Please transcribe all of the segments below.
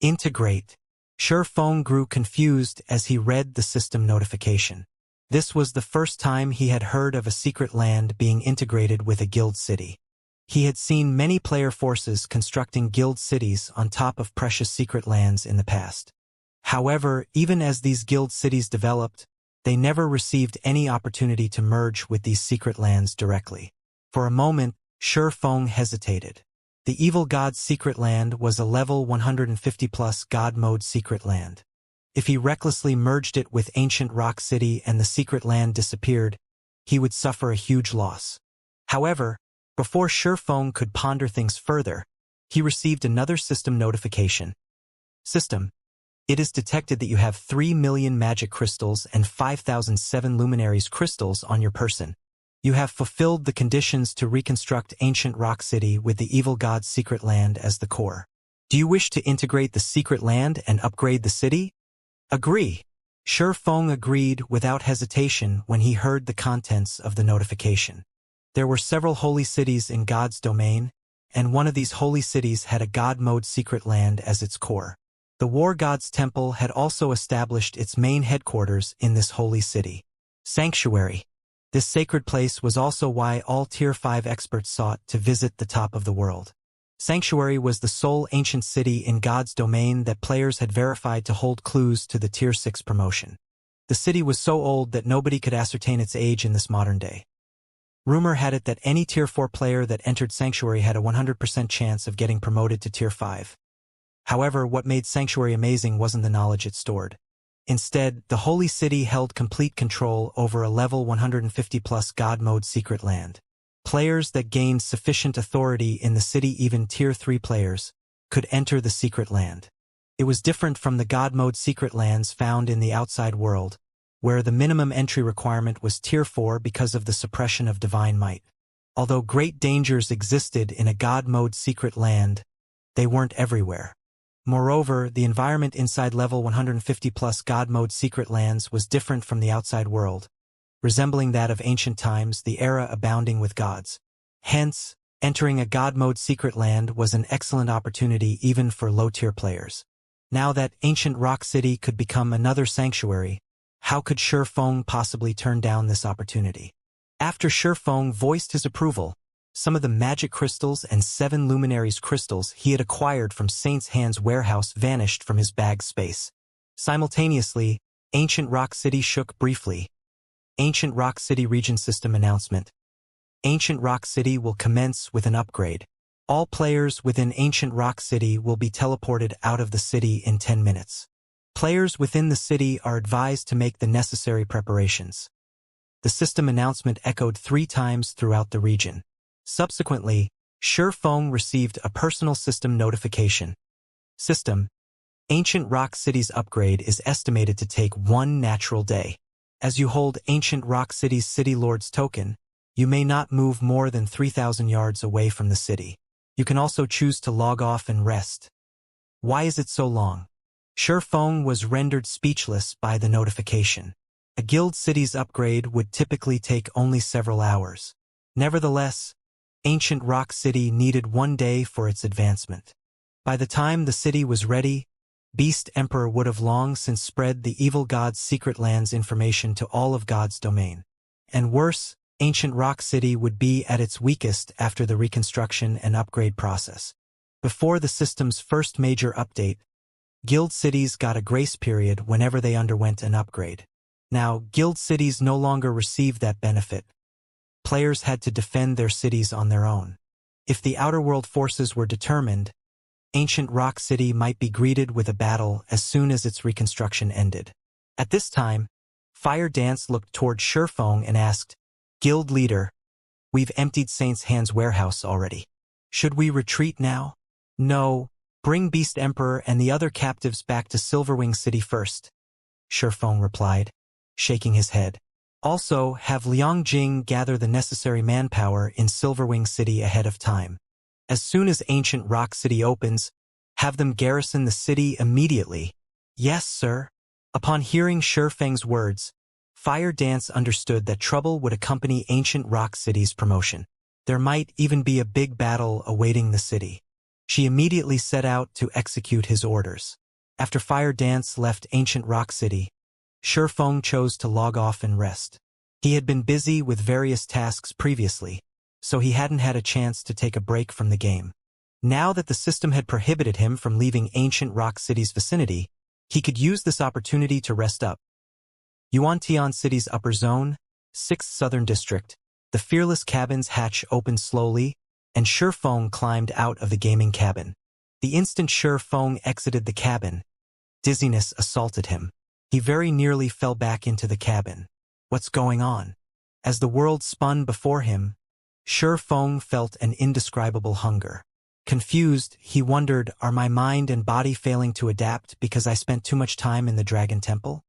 Integrate. Feng grew confused as he read the system notification. This was the first time he had heard of a secret land being integrated with a guild city. He had seen many player forces constructing guild cities on top of precious secret lands in the past. However, even as these guild cities developed, they never received any opportunity to merge with these secret lands directly. For a moment, Feng hesitated. The evil god's secret land was a level 150+ god mode secret land. If he recklessly merged it with ancient rock city and the secret land disappeared, he would suffer a huge loss. However, before Feng could ponder things further, he received another system notification. System. It is detected that you have 3 million magic crystals and 5,007 luminaries crystals on your person. You have fulfilled the conditions to reconstruct ancient rock city with the evil god's secret land as the core. Do you wish to integrate the secret land and upgrade the city? Agree. Feng agreed without hesitation when he heard the contents of the notification. There were several holy cities in God's domain, and one of these holy cities had a god mode secret land as its core. The war god's temple had also established its main headquarters in this holy city. Sanctuary. This sacred place was also why all Tier 5 experts sought to visit the top of the world. Sanctuary was the sole ancient city in God's domain that players had verified to hold clues to the Tier 6 promotion. The city was so old that nobody could ascertain its age in this modern day. Rumor had it that any Tier 4 player that entered Sanctuary had a 100% chance of getting promoted to Tier 5. However, what made Sanctuary amazing wasn't the knowledge it stored. Instead, the Holy City held complete control over a level 150+ God mode secret land. Players that gained sufficient authority in the city, even Tier 3 players, could enter the secret land. It was different from the God mode secret lands found in the outside world, where the minimum entry requirement was Tier 4 because of the suppression of divine might. Although great dangers existed in a God mode secret land, they weren't everywhere. Moreover, the environment inside level 150+ God mode secret lands was different from the outside world, resembling that of ancient times, the era abounding with gods. Hence, entering a God mode secret land was an excellent opportunity even for low-tier players. Now that ancient rock city could become another sanctuary, how could Feng possibly turn down this opportunity? After Feng voiced his approval, some of the magic crystals and 7 luminaries crystals he had acquired from Saint's Hand's warehouse vanished from his bag space. Simultaneously, Ancient Rock City shook briefly. Ancient Rock City Region System Announcement. Ancient Rock City will commence with an upgrade. All players within Ancient Rock City will be teleported out of the city in 10 minutes. Players within the city are advised to make the necessary preparations. The system announcement echoed 3 times throughout the region. Subsequently, Feng received a personal system notification. System. Ancient Rock City's upgrade is estimated to take 1 natural day. As you hold Ancient Rock City's City Lord's token, you may not move more than 3,000 yards away from the city. You can also choose to log off and rest. Why is it so long? Feng was rendered speechless by the notification. A guild city's upgrade would typically take only several hours. Nevertheless, Ancient Rock City needed 1 day for its advancement. By the time the city was ready, Beast Emperor would have long since spread the evil god's secret land's information to all of God's domain. And worse, Ancient Rock City would be at its weakest after the reconstruction and upgrade process. Before the system's first major update, guild cities got a grace period whenever they underwent an upgrade. Now, guild cities no longer received that benefit. Players had to defend their cities on their own. If the outer world forces were determined, Ancient Rock City might be greeted with a battle as soon as its reconstruction ended. At this time, Fire Dance looked toward Feng and asked, "Guild leader, we've emptied Saint's Hand's warehouse already. Should we retreat now?" "No, bring Beast Emperor and the other captives back to Silverwing City first," Feng replied, shaking his head. "Also, have Liang Jing gather the necessary manpower in Silverwing City ahead of time. As soon as Ancient Rock City opens, have them garrison the city immediately." "Yes, sir." Upon hearing Feng's words, Fire Dance understood that trouble would accompany Ancient Rock City's promotion. There might even be a big battle awaiting the city. She immediately set out to execute his orders. After Fire Dance left ancient Rock City, Shifeng chose to log off and rest. He had been busy with various tasks previously, so he hadn't had a chance to take a break from the game. Now that the system had prohibited him from leaving ancient Rock City's vicinity, he could use this opportunity to rest up. Yuantian City's upper zone, 6th Southern District. The fearless cabin's hatch opened slowly, and Shifeng climbed out of the gaming cabin. The instant Shifeng exited the cabin, dizziness assaulted him. He very nearly fell back into the cabin. What's going on? As the world spun before him, Shifeng felt an indescribable hunger. Confused, he wondered, are my mind and body failing to adapt because I spent too much time in the Dragon Temple?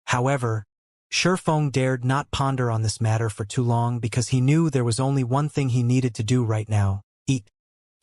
However, Shifeng dared not ponder on this matter for too long because he knew there was only one thing he needed to do right now: eat.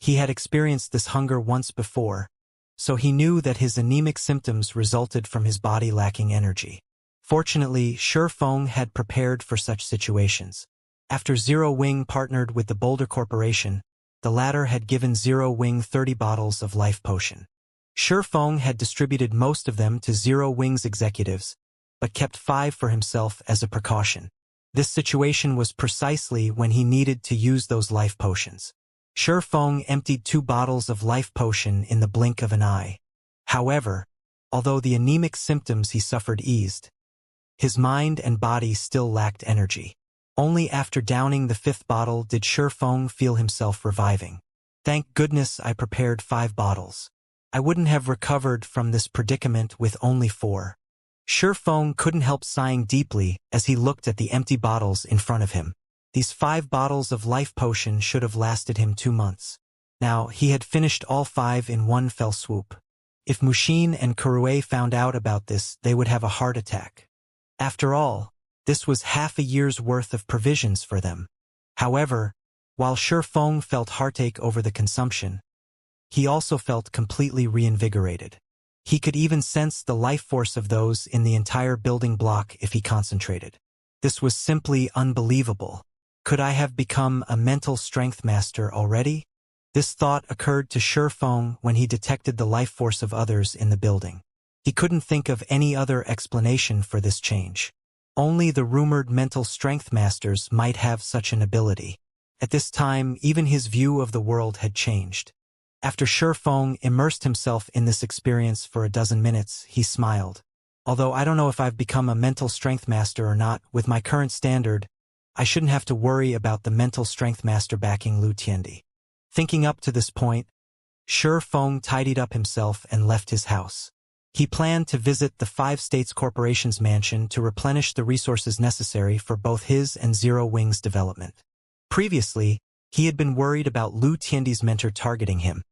He had experienced this hunger once before, so he knew that his anemic symptoms resulted from his body lacking energy. Fortunately, Shifeng had prepared for such situations. After Zero Wing partnered with the Boulder Corporation, the latter had given Zero Wing 30 bottles of life potion. Shifeng had distributed most of them to Zero Wing's executives, but kept 5 for himself as a precaution. This situation was precisely when he needed to use those life potions. Shifeng emptied 2 bottles of life potion in the blink of an eye. However, although the anemic symptoms he suffered eased, his mind and body still lacked energy. Only after downing the 5th bottle did Shifeng feel himself reviving. Thank goodness I prepared 5 bottles. I wouldn't have recovered from this predicament with only 4. Shifeng couldn't help sighing deeply as he looked at the empty bottles in front of him. These 5 bottles of life potion should have lasted him 2 months. Now, he had finished all 5 in one fell swoop. If Mushin and Kurue found out about this, they would have a heart attack. After all, this was half a year's worth of provisions for them. However, while Shifeng felt heartache over the consumption, he also felt completely reinvigorated. He could even sense the life force of those in the entire building block if he concentrated. This was simply unbelievable. Could I have become a mental strength master already? This thought occurred to Shifeng when he detected the life force of others in the building. He couldn't think of any other explanation for this change. Only the rumored mental strength masters might have such an ability. At this time, even his view of the world had changed. After Shifeng immersed himself in this experience for a dozen minutes, he smiled. Although I don't know if I've become a mental strength master or not, with my current standard, I shouldn't have to worry about the mental strength master backing Lu Tiendi. Thinking up to this point, Shifeng tidied up himself and left his house. He planned to visit the 5 States Corporation's mansion to replenish the resources necessary for both his and Zero Wing's development. Previously, he had been worried about Lu Tiendi's mentor targeting him,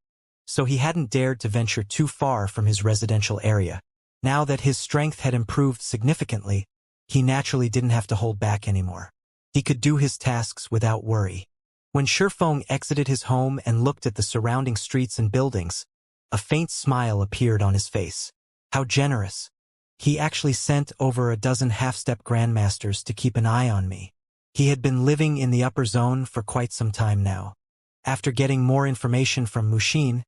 so he hadn't dared to venture too far from his residential area. Now that his strength had improved significantly, he naturally didn't have to hold back anymore. He could do his tasks without worry. When Shifeng exited his home and looked at the surrounding streets and buildings, a faint smile appeared on his face. How generous. He actually sent over a dozen half-step grandmasters to keep an eye on me. He had been living in the upper zone for quite some time now. After getting more information from Mushin,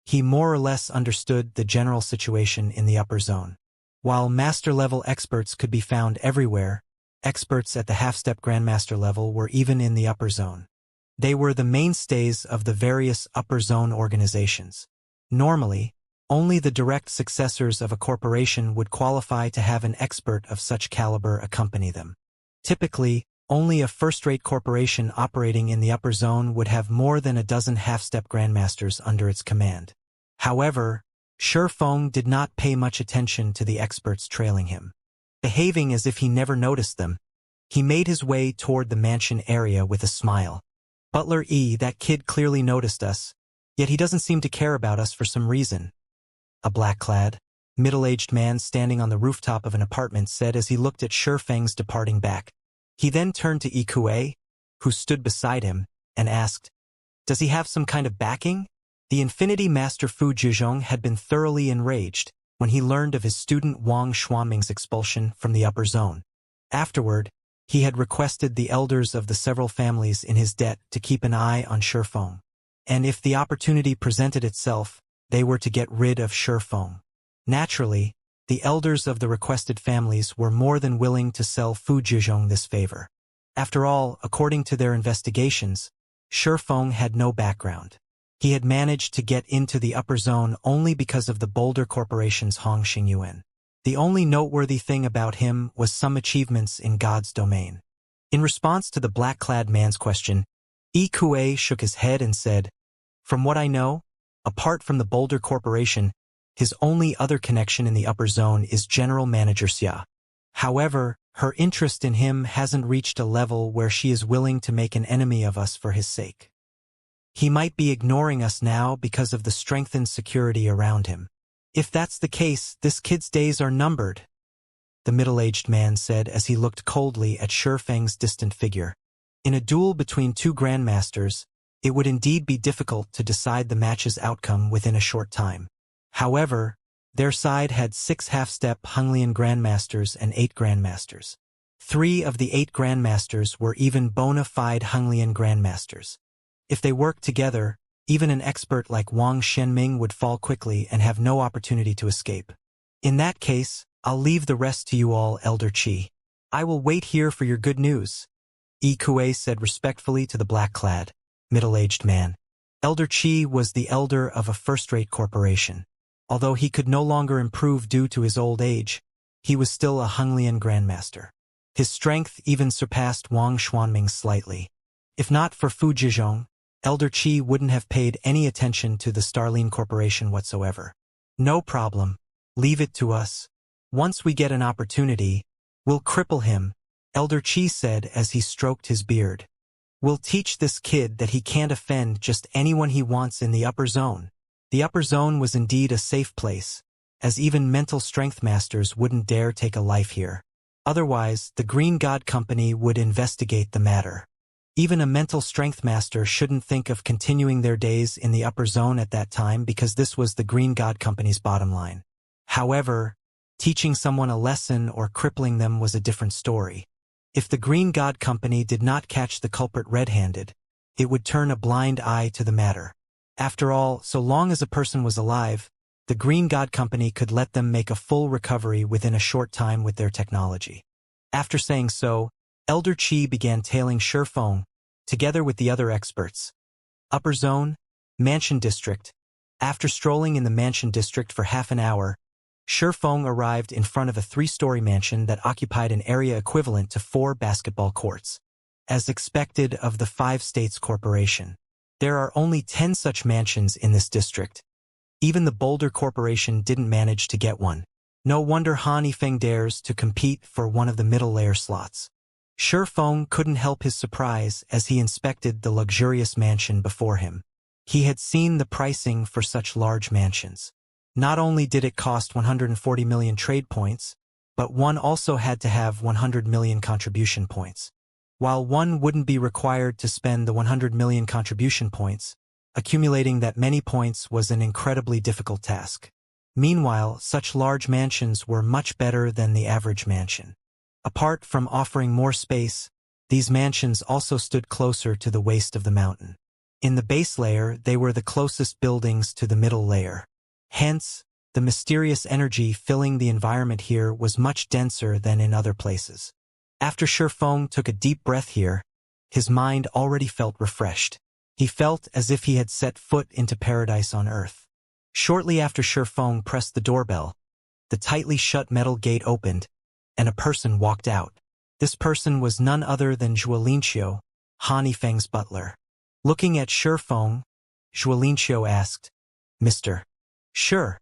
he more or less understood the general situation in the upper zone. While master-level experts could be found everywhere, experts at the half-step grandmaster level were even in the upper zone. They were the mainstays of the various upper zone organizations. Normally, only the direct successors of a corporation would qualify to have an expert of such caliber accompany them. Typically, only a first-rate corporation operating in the upper zone would have more than a dozen half-step grandmasters under its command. However, Shifeng did not pay much attention to the experts trailing him. Behaving as if he never noticed them, he made his way toward the mansion area with a smile. Butler E, that kid clearly noticed us, yet he doesn't seem to care about us for some reason. A black-clad, middle-aged man standing on the rooftop of an apartment said as he looked at Shifeng's departing back. He then turned to Ikue, who stood beside him, and asked, "Does he have some kind of backing?" The Infinity Master Fu Zhizhong had been thoroughly enraged when he learned of his student Wang Xuanming's expulsion from the upper zone. Afterward, he had requested the elders of the several families in his debt to keep an eye on Shifeng. and if the opportunity presented itself, they were to get rid of Shifeng. Naturally, the elders of the requested families were more than willing to sell Fu Zhizhong this favor. After all, according to their investigations, Shifeng had no background. He had managed to get into the upper zone only because of the Boulder Corporation's Hong Xingyuan. The only noteworthy thing about him was some achievements in God's domain. In response to the black-clad man's question, Yi Kuei shook his head and said, "From what I know, apart from the Boulder Corporation, his only other connection in the upper zone is General Manager Xia. However, her interest in him hasn't reached a level where she is willing to make an enemy of us for his sake. He might be ignoring us now because of the strengthened security around him. If that's the case, this kid's days are numbered," the middle-aged man said as he looked coldly at Shifeng's distant figure. In a duel between two grandmasters, it would indeed be difficult to decide the match's outcome within a short time. However, their side had 6 half-step Hunglian grandmasters and 8 grandmasters. 3 of the 8 grandmasters were even bona fide Hunglian grandmasters. If they worked together, even an expert like Wang Shenming would fall quickly and have no opportunity to escape. In that case, I'll leave the rest to you all, Elder Qi. I will wait here for your good news, Yi Kuei said respectfully to the black-clad, middle-aged man. Elder Qi was the elder of a first-rate corporation. Although he could no longer improve due to his old age, he was still a Hunglian grandmaster. His strength even surpassed Wang Xuanming's slightly. If not for Fu Zhizhong, Elder Qi wouldn't have paid any attention to the Starline Corporation whatsoever. "No problem. Leave it to us. Once we get an opportunity, we'll cripple him," Elder Qi said as he stroked his beard. "We'll teach this kid that he can't offend just anyone he wants in the upper zone." The upper zone was indeed a safe place, as even mental strength masters wouldn't dare take a life here. Otherwise, the Green God Company would investigate the matter. Even a mental strength master shouldn't think of continuing their days in the upper zone at that time because this was the Green God Company's bottom line. However, teaching someone a lesson or crippling them was a different story. If the Green God Company did not catch the culprit red-handed, it would turn a blind eye to the matter. After all, so long as a person was alive, the Green God Company could let them make a full recovery within a short time with their technology. After saying so, Elder Qi began tailing Shifeng, together with the other experts. Upper Zone, Mansion District. After strolling in the Mansion District for half an hour, Shifeng arrived in front of a 3-story mansion that occupied an area equivalent to 4 basketball courts. As expected of the 5 States Corporation, there are only 10 such mansions in this district. Even the Boulder Corporation didn't manage to get one. No wonder Han Yifeng dares to compete for one of the middle-layer slots. Shifeng couldn't help his surprise as he inspected the luxurious mansion before him. He had seen the pricing for such large mansions. Not only did it cost 140 million trade points, but one also had to have 100 million contribution points. While one wouldn't be required to spend the 100 million contribution points, accumulating that many points was an incredibly difficult task. Meanwhile, such large mansions were much better than the average mansion. Apart from offering more space, these mansions also stood closer to the waist of the mountain. In the base layer, they were the closest buildings to the middle layer. Hence, the mysterious energy filling the environment here was much denser than in other places. After Shifeng took a deep breath here, his mind already felt refreshed. He felt as if he had set foot into paradise on earth. Shortly after Shifeng pressed the doorbell, the tightly shut metal gate opened, and a person walked out. This person was none other than Zhuolinqiu, Han Yifeng's butler. Looking at Shifeng, Zhuolinqiu asked, "Mr. Sure.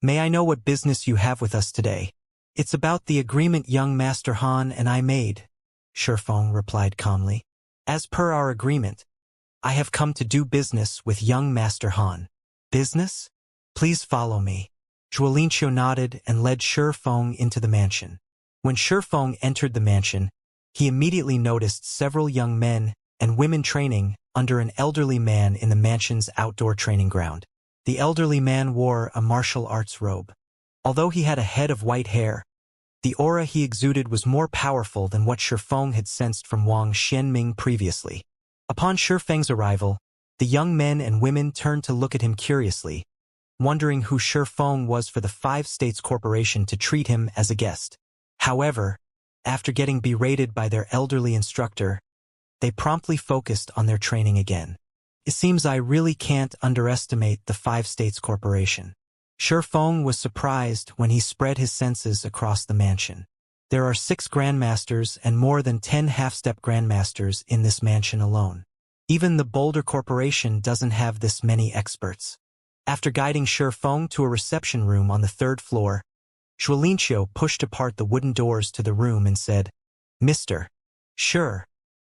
May I know what business you have with us today?" "It's about the agreement young Master Han and I made," Shifeng replied calmly. "As per our agreement, I have come to do business with young Master Han." "Business? Please follow me." Zhuolinqiu nodded and led Shifeng into the mansion. When Shifeng entered the mansion, he immediately noticed several young men and women training under an elderly man in the mansion's outdoor training ground. The elderly man wore a martial arts robe. Although he had a head of white hair, the aura he exuded was more powerful than what Shifeng had sensed from Wang Xianming previously. Upon Shifeng's arrival, The young men and women turned to look at him curiously, wondering who Feng was for the Five States Corporation to treat him as a guest. However, after getting berated by their elderly instructor, they promptly focused on their training again. It seems I really can't underestimate the Five States Corporation. Feng was surprised when he spread his senses across the mansion. There are 6 grandmasters and more than 10 half-step grandmasters in this mansion alone. Even the Boulder Corporation doesn't have this many experts. After guiding Feng to a reception room on the 3rd floor, Zhuolinqiu pushed apart the wooden doors to the room and said, "Mr. Sure.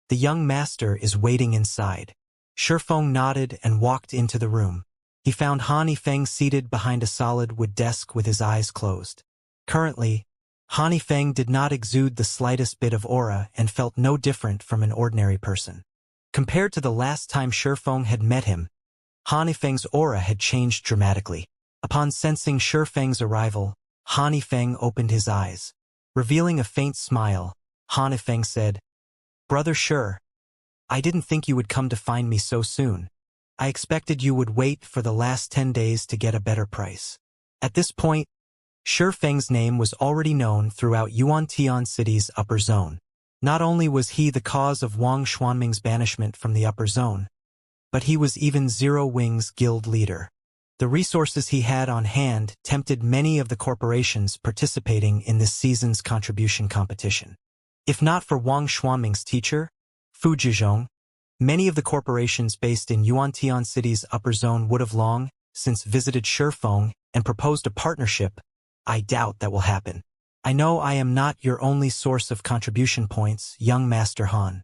The young master is waiting inside." Feng nodded and walked into the room. He found Han Feng seated behind a solid wood desk with his eyes closed. Currently, Han Feng did not exude the slightest bit of aura and felt no different from an ordinary person. Compared to the last time Feng had met him, Han Feng's aura had changed dramatically. Upon sensing Feng's arrival, Han Feng opened his eyes. Revealing a faint smile, Han Feng said, "Brother Shi, I didn't think you would come to find me so soon. I expected you would wait for the last 10 days to get a better price." At this point, Feng's name was already known throughout Yuantian City's upper zone. Not only was he the cause of Wang Xuanming's banishment from the upper zone, but he was even Zero Wing's guild leader. The resources he had on hand tempted many of the corporations participating in this season's contribution competition. If not for Wang Xuanming's teacher, Fu Zhizhong, many of the corporations based in Yuantian City's upper zone would have long since visited Feng and proposed a partnership. I doubt that will happen. I know I am not your only source of contribution points, young Master Han.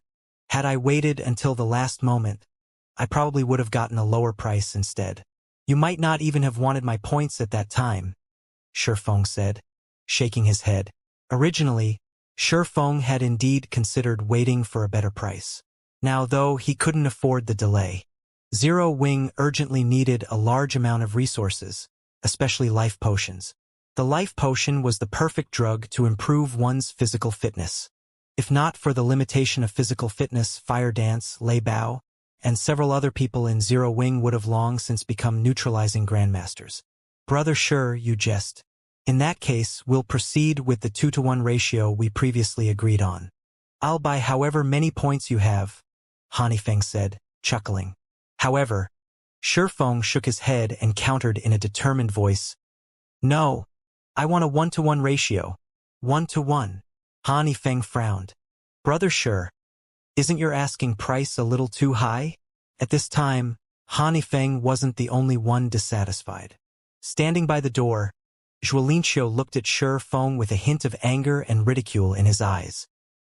Had I waited until the last moment, I probably would have gotten a lower price instead. You might not even have wanted my points at that time, Feng said, shaking his head. Originally, Feng had indeed considered waiting for a better price. Now, though, he couldn't afford the delay. Zero Wing urgently needed a large amount of resources, especially life potions. The life potion was the perfect drug to improve one's physical fitness. If not for the limitation of physical fitness, Fire Dance, Lei Bao, and several other people in Zero Wing would have long since become neutralizing grandmasters. Brother Shi, you jest. In that case, we'll proceed with the 2-to-1 ratio we previously agreed on. I'll buy however many points you have, Han Feng said, chuckling. However, Feng shook his head and countered in a determined voice, "No, I want a 1-to-1 ratio. 1-to-1. Han Feng frowned. Brother Shi, isn't your asking price a little too high? At this time, Han Feng wasn't the only one dissatisfied. Standing by the door, Zhuolinqiu looked at Feng with a hint of anger and ridicule in his eyes.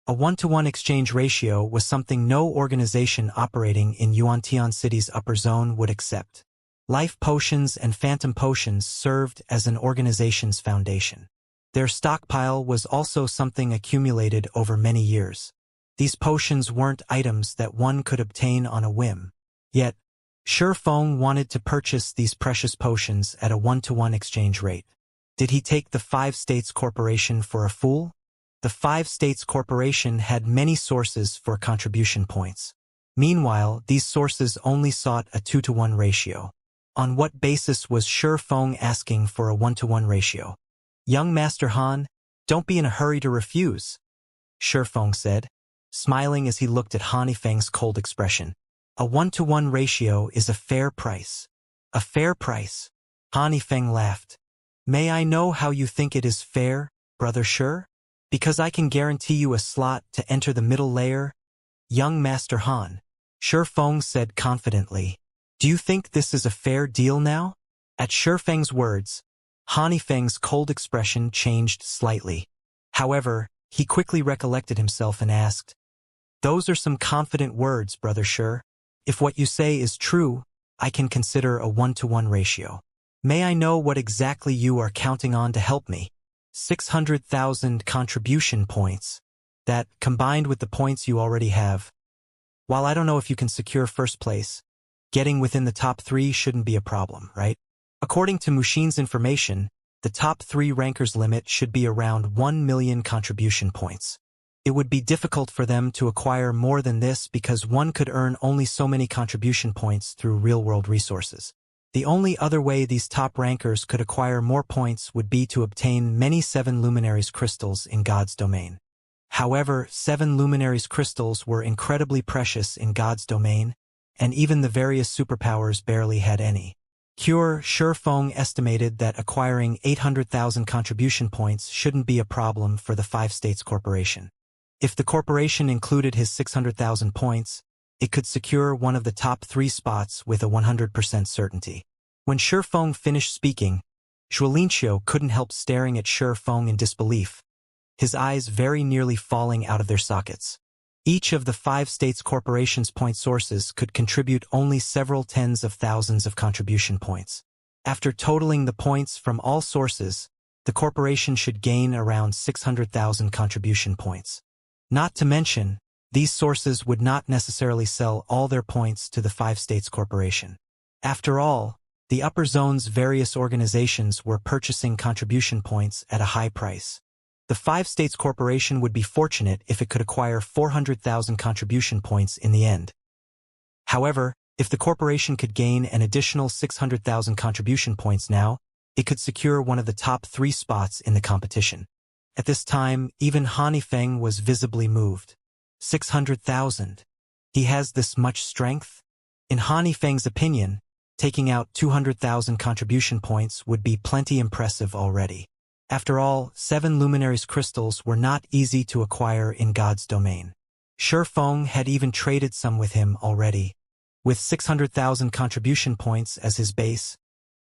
A 1-to-1 exchange ratio was something no organization operating in Yuantian City's upper zone would accept. Life potions and phantom potions served as an organization's foundation. Their stockpile was also something accumulated over many years. These potions weren't items that one could obtain on a whim. Yet, Feng wanted to purchase these precious potions at a 1-to-1 exchange rate. Did he take the Five States Corporation for a fool? The Five States Corporation had many sources for contribution points. Meanwhile, these sources only sought a 2-to-1 ratio. On what basis was Feng asking for a 1-to-1 ratio? Young Master Han, don't be in a hurry to refuse, Feng said, smiling as he looked at Han Feng's cold expression. A 1-to-1 ratio is a fair price. A fair price. Han Feng laughed. May I know how you think it is fair, Brother Shi? Because I can guarantee you a slot to enter the middle layer, young Master Han, Feng said confidently. Do you think this is a fair deal now? At Feng's words, Han Feng's cold expression changed slightly. However, he quickly recollected himself and asked, Those are some confident words, Brother Shi. If what you say is true, I can consider a 1-to-1 ratio. May I know what exactly you are counting on to help me? 600,000 contribution points. That, combined with the points you already have. While I don't know if you can secure first place, getting within the top 3 shouldn't be a problem, right? According to Mushin's information, the top 3 rankers limit should be around 1 million contribution points. It would be difficult for them to acquire more than this because one could earn only so many contribution points through real-world resources. The only other way these top rankers could acquire more points would be to obtain many 7 Luminaries crystals in God's domain. However, 7 Luminaries crystals were incredibly precious in God's domain, and even the various superpowers barely had any. Shurfeng estimated that acquiring 800,000 contribution points shouldn't be a problem for the Five States Corporation. If the corporation included his 600,000 points, it could secure one of the top 3 spots with a 100% certainty. When Shurfeng finished speaking, Zhuolinqiu couldn't help staring at Shurfeng in disbelief, his eyes very nearly falling out of their sockets. Each of the 5 States Corporation's point sources could contribute only several tens of thousands of contribution points. After totaling the points from all sources, the corporation should gain around 600,000 contribution points. Not to mention, these sources would not necessarily sell all their points to the Five States Corporation. After all, the upper zone's various organizations were purchasing contribution points at a high price. The Five States Corporation would be fortunate if it could acquire 400,000 contribution points in the end. However, if the corporation could gain an additional 600,000 contribution points now, it could secure one of the top 3 spots in the competition. At this time, even Han Yifeng was visibly moved. 600,000. He has this much strength? In Han Yifeng's opinion, taking out 200,000 contribution points would be plenty impressive already. After all, 7 Luminaries crystals were not easy to acquire in God's domain. Shurfeng had even traded some with him already. With 600,000 contribution points as his base,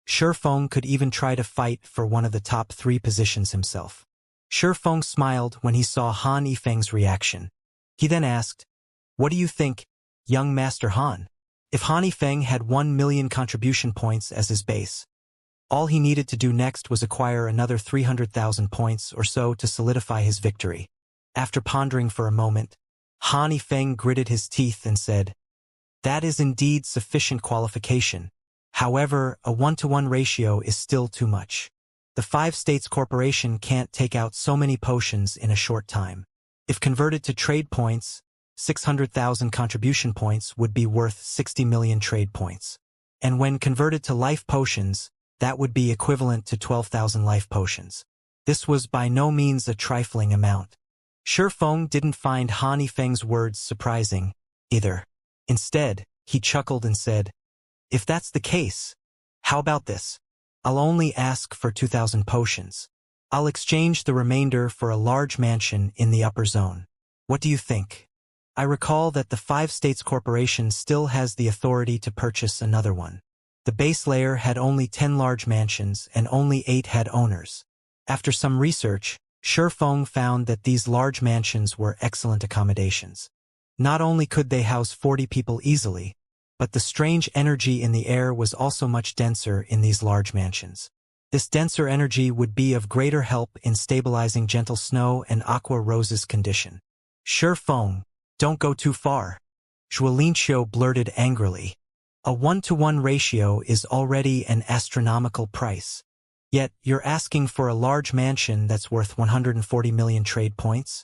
Shurfeng could even try to fight for one of the top 3 positions himself. Shurfeng smiled when he saw Han Yifeng's reaction. He then asked, "What do you think, young Master Han?" If Han Yifeng had 1 million contribution points as his base, all he needed to do next was acquire another 300,000 points or so to solidify his victory. After pondering for a moment, Han Yifeng gritted his teeth and said, "That is indeed sufficient qualification. However, a 1-to-1 ratio is still too much. The Five States Corporation can't take out so many potions in a short time. If converted to trade points, 600,000 contribution points would be worth 60 million trade points. And when converted to life potions, that would be equivalent to 12,000 life potions. This was by no means a trifling amount." Shurfeng didn't find Han Yifeng's words surprising, either. Instead, he chuckled and said, "If that's the case, how about this? I'll only ask for 2,000 potions. I'll exchange the remainder for a large mansion in the upper zone. What do you think?" I recall that the Five States Corporation still has the authority to purchase another one. The base layer had only 10 large mansions and only 8 had owners. After some research, Shurfeng found that these large mansions were excellent accommodations. Not only could they house 40 people easily, but the strange energy in the air was also much denser in these large mansions. This denser energy would be of greater help in stabilizing Gentle Snow and Aqua Rose's condition. "Shurfeng, don't go too far," Zhuolinqiu blurted angrily. "A 1-to-1 ratio is already an astronomical price. Yet, you're asking for a large mansion that's worth 140 million trade points?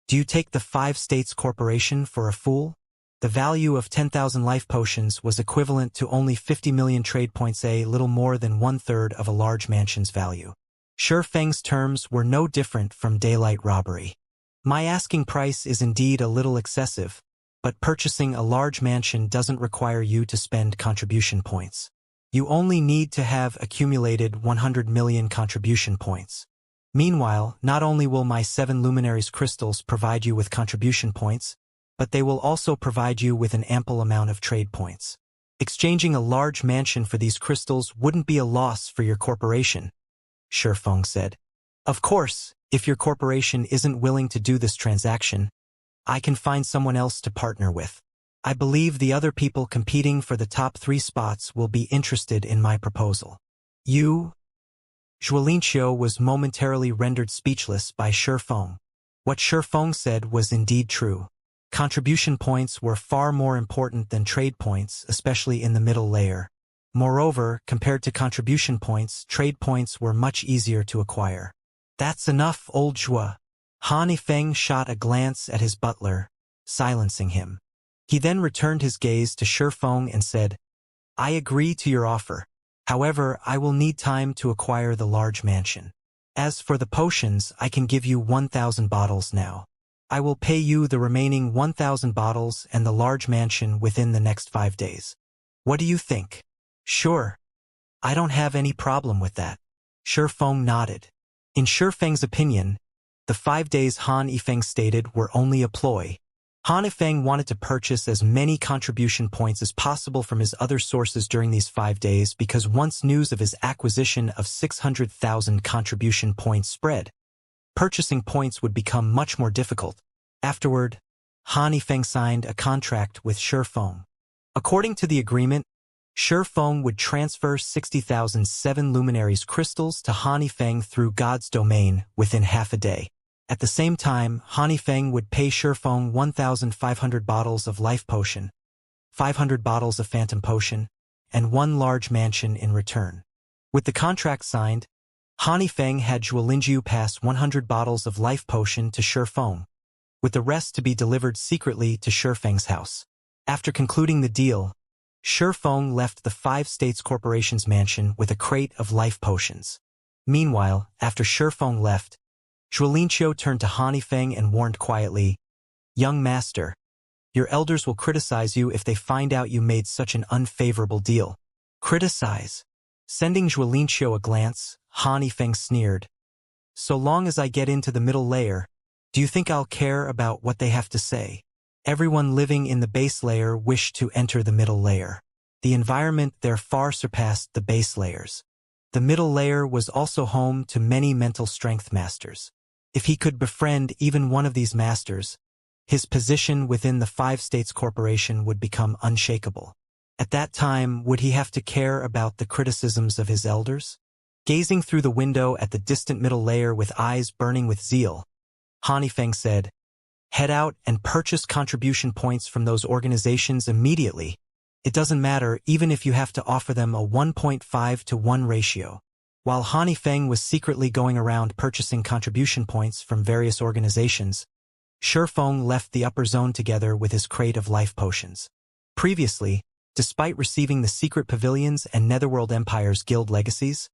Do you take the Five States Corporation for a fool? The value of 10,000 life potions was equivalent to only 50 million trade points, a little more than 1/3 of a large mansion's value. Shurfeng's terms were no different from daylight robbery. My asking price is indeed a little excessive, but purchasing a large mansion doesn't require you to spend contribution points. You only need to have accumulated 100 million contribution points. Meanwhile, not only will my 7 Luminaries crystals provide you with contribution points, but they will also provide you with an ample amount of trade points. Exchanging a large mansion for these crystals wouldn't be a loss for your corporation," Shurfeng said. "Of course, if your corporation isn't willing to do this transaction, I can find someone else to partner with. I believe the other people competing for the top 3 spots will be interested in my proposal." "You?" Zhuolinqiu was momentarily rendered speechless by Shurfeng. What Shurfeng said was indeed true. Contribution points were far more important than trade points, especially in the middle layer. Moreover, compared to contribution points, trade points were much easier to acquire. "That's enough, old Zhuo. Han Yifeng shot a glance at his butler, silencing him. He then returned his gaze to Shi Feng and said, I agree to your offer. However, I will need time to acquire the large mansion. As for the potions, I can give you 1,000 bottles now. I will pay you the remaining 1,000 bottles and the large mansion within the next 5 days. What do you think? Sure. I don't have any problem with that. Shi Feng nodded. In Shi Feng's opinion, the 5 days Han Yifeng stated were only a ploy. Han Yifeng wanted to purchase as many contribution points as possible from his other sources during these 5 days because once news of his acquisition of 600,000 contribution points spread, purchasing points would become much more difficult. Afterward, Han Yifeng signed a contract with Shi Feng. According to the agreement, Shi Feng would transfer 60,000 seven luminaries crystals to Han Yifeng through God's domain within half a day. At the same time, Han Yifeng would pay Shi Feng 1,500 bottles of life potion, 500 bottles of phantom potion, and 1 large mansion in return. With the contract signed, Han Yifeng had Zhuolingjiu pass 100 bottles of life potion to Shi Feng, with the rest to be delivered secretly to Shi Feng's house. After concluding the deal, Shi Feng left the 5 States Corporation's mansion with a crate of life potions. Meanwhile, after Shi Feng left, Zhuolingjiu turned to Han Yifeng and warned quietly, Young master, your elders will criticize you if they find out you made such an unfavorable deal. Criticize? Sending Zhuolingjiu a glance, Han Yifeng sneered. So long as I get into the middle layer, do you think I'll care about what they have to say? Everyone living in the base layer wished to enter the middle layer. The environment there far surpassed the base layers. The middle layer was also home to many mental strength masters. If he could befriend even one of these masters, his position within the 5 States Corporation would become unshakable. At that time, would he have to care about the criticisms of his elders? Gazing through the window at the distant middle layer with eyes burning with zeal, Han Yifeng said, Head out and purchase contribution points from those organizations immediately. It doesn't matter even if you have to offer them a 1.5 to 1 ratio. While Han Yifeng was secretly going around purchasing contribution points from various organizations, Shi Feng left the upper zone together with his crate of life potions. Previously, despite receiving the secret pavilions and Netherworld Empire's guild legacies,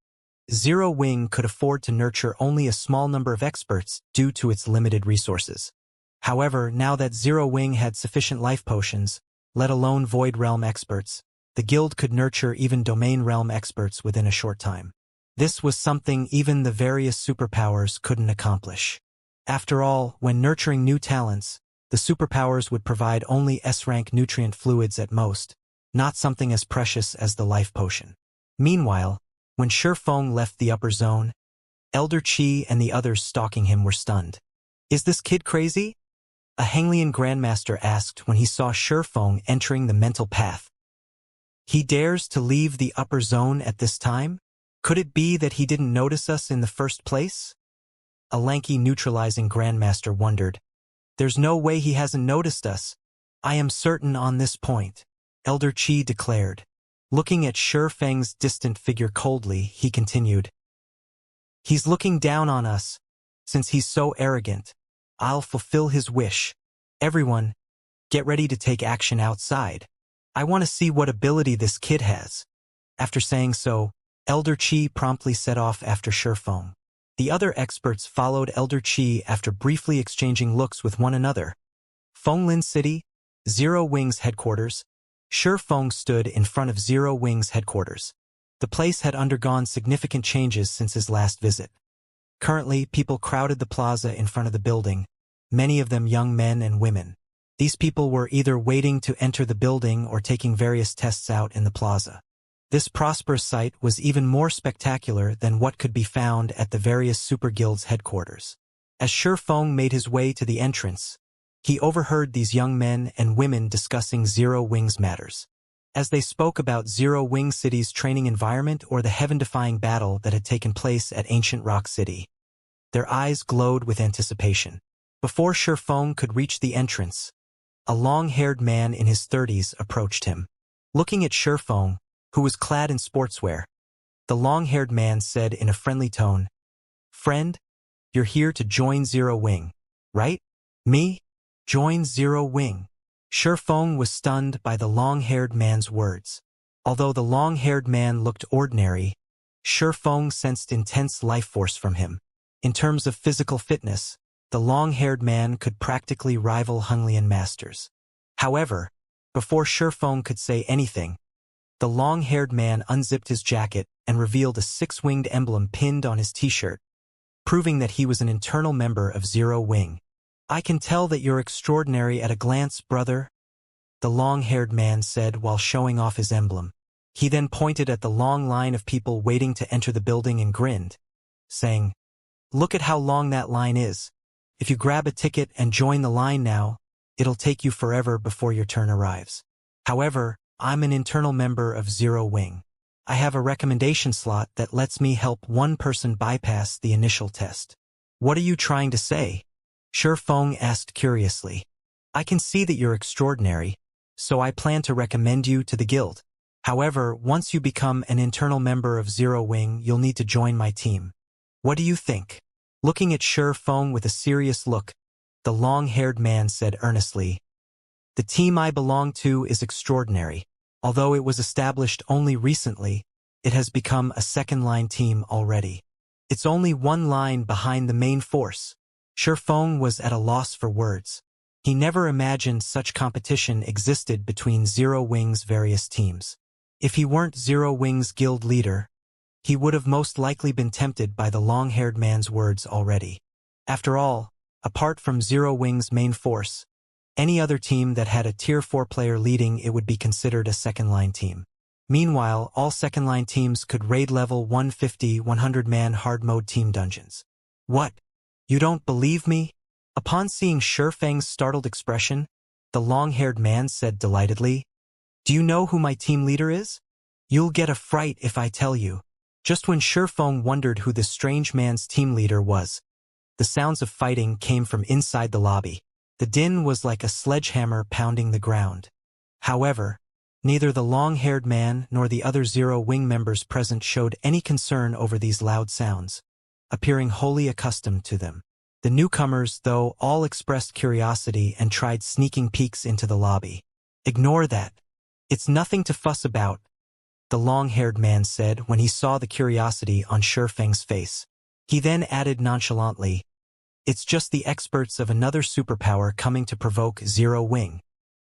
Zero Wing could afford to nurture only a small number of experts due to its limited resources. However, now that Zero Wing had sufficient life potions, let alone Void Realm experts, the guild could nurture even Domain Realm experts within a short time. This was something even the various superpowers couldn't accomplish. After all, when nurturing new talents, the superpowers would provide only S-rank nutrient fluids at most, not something as precious as the life potion. Meanwhile, when Shi Feng left the upper zone, Elder Qi and the others stalking him were stunned. Is this kid crazy? A Henglian Grandmaster asked when he saw Shi Feng entering the mental path. He dares to leave the upper zone at this time? Could it be that he didn't notice us in the first place? A lanky neutralizing Grandmaster wondered. There's no way he hasn't noticed us. I am certain on this point, Elder Qi declared. Looking at Shi Feng's distant figure coldly, he continued. He's looking down on us. Since he's so arrogant, I'll fulfill his wish. Everyone, get ready to take action outside. I want to see what ability this kid has. After saying so, Elder Qi promptly set off after Shi Feng. The other experts followed Elder Qi after briefly exchanging looks with one another. Fenglin City, Zero Wing's headquarters. Shi Feng stood in front of Zero Wing's headquarters. The place had undergone significant changes since his last visit. Currently, people crowded the plaza in front of the building, many of them young men and women. These people were either waiting to enter the building or taking various tests out in the plaza. This prosperous site was even more spectacular than what could be found at the various super guilds' headquarters. As Shi Feng made his way to the entrance, he overheard these young men and women discussing Zero Wing's matters. As they spoke about Zero Wing City's training environment or the heaven-defying battle that had taken place at Ancient Rock City, their eyes glowed with anticipation. Before Shi Feng could reach the entrance, a long-haired man in his 30s approached him. Looking at Shi Feng, who was clad in sportswear, the long-haired man said in a friendly tone, Friend, you're here to join Zero Wing. right? Me? Join Zero Wing. Shifeng was stunned by the long-haired man's words. Although the long-haired man looked ordinary, Shifeng sensed intense life force from him. In terms of physical fitness, the long-haired man could practically rival Hunglian masters. However, before Shifeng could say anything, the long-haired man unzipped his jacket and revealed a six-winged emblem pinned on his t-shirt, proving that he was an internal member of Zero Wing. "I can tell that you're extraordinary at a glance, brother," the long-haired man said while showing off his emblem. He then pointed at the long line of people waiting to enter the building and grinned, saying, "Look at how long that line is. If you grab a ticket and join the line now, it'll take you forever before your turn arrives. However, I'm an internal member of Zero Wing. I have a recommendation slot that lets me help one person bypass the initial test." "What are you trying to say?" Shifeng asked curiously. "I can see that you're extraordinary, so I plan to recommend you to the guild. However, once you become an internal member of Zero Wing, you'll need to join my team. What do you think?" Looking at Shifeng with a serious look, the long-haired man said earnestly, "The team I belong to is extraordinary. Although it was established only recently, it has become a second-line team already. It's only one line behind the main force." Shifeng was at a loss for words. He never imagined such competition existed between Zero Wing's various teams. If he weren't Zero Wing's guild leader, he would have most likely been tempted by the long-haired man's words already. After all, apart from Zero Wing's main force, any other team that had a Tier 4 player leading it would be considered a second-line team. Meanwhile, all second-line teams could raid level 150 100-man hard-mode team dungeons. "What? You don't believe me?" Upon seeing Shifeng's startled expression, the long-haired man said delightedly, "Do you know who my team leader is? You'll get a fright if I tell you." Just when Shifeng wondered who this strange man's team leader was, the sounds of fighting came from inside the lobby. The din was like a sledgehammer pounding the ground. However, neither the long-haired man nor the other Zero Wing members present showed any concern over these loud sounds, appearing wholly accustomed to them. The newcomers, though, all expressed curiosity and tried sneaking peeks into the lobby. "Ignore that. It's nothing to fuss about," the long-haired man said when he saw the curiosity on Shifeng's face. He then added nonchalantly, "It's just the experts of another superpower coming to provoke Zero Wing.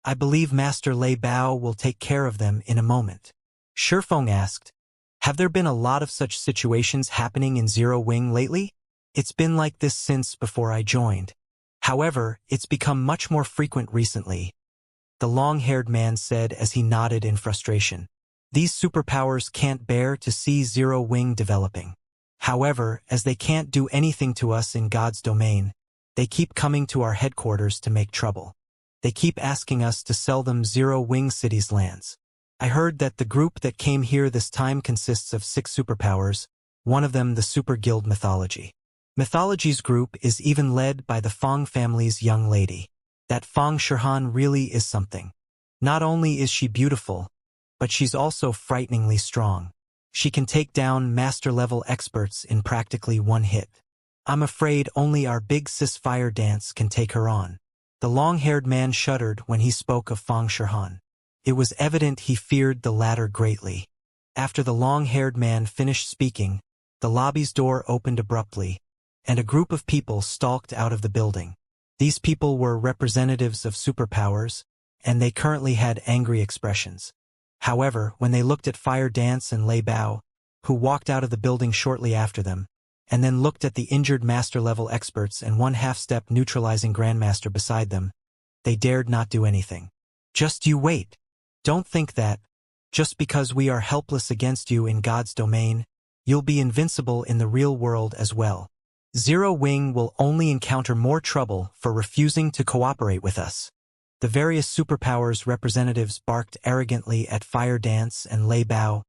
I believe Master Lei Bao will take care of them in a moment." Shifeng asked, "Have there been a lot of such situations happening in Zero Wing lately?" "It's been like this since before I joined. However, it's become much more frequent recently," the long-haired man said as he nodded in frustration. "These superpowers can't bear to see Zero Wing developing. However, as they can't do anything to us in God's domain, they keep coming to our headquarters to make trouble. They keep asking us to sell them Zero Wing City's lands. I heard that the group that came here this time consists of 6 superpowers, one of them the Super Guild Mythology. Mythology's group is even led by the Fong family's young lady. That Fong Shihan really is something. Not only is she beautiful, but she's also frighteningly strong. She can take down master-level experts in practically one hit. I'm afraid only our big sis Fire Dance can take her on." The long-haired man shuddered when he spoke of Fong Shihan. It was evident he feared the latter greatly. After the long-haired man finished speaking, the lobby's door opened abruptly, and a group of people stalked out of the building. These people were representatives of superpowers, and they currently had angry expressions. However, when they looked at Fire Dance and Lei Bao, who walked out of the building shortly after them, and then looked at the injured master-level experts and one half-step neutralizing grandmaster beside them, they dared not do anything. "Just you wait. Don't think that, just because we are helpless against you in God's domain, you'll be invincible in the real world as well. Zero Wing will only encounter more trouble for refusing to cooperate with us." The various superpowers representatives barked arrogantly at Fire Dance and Lei Bao,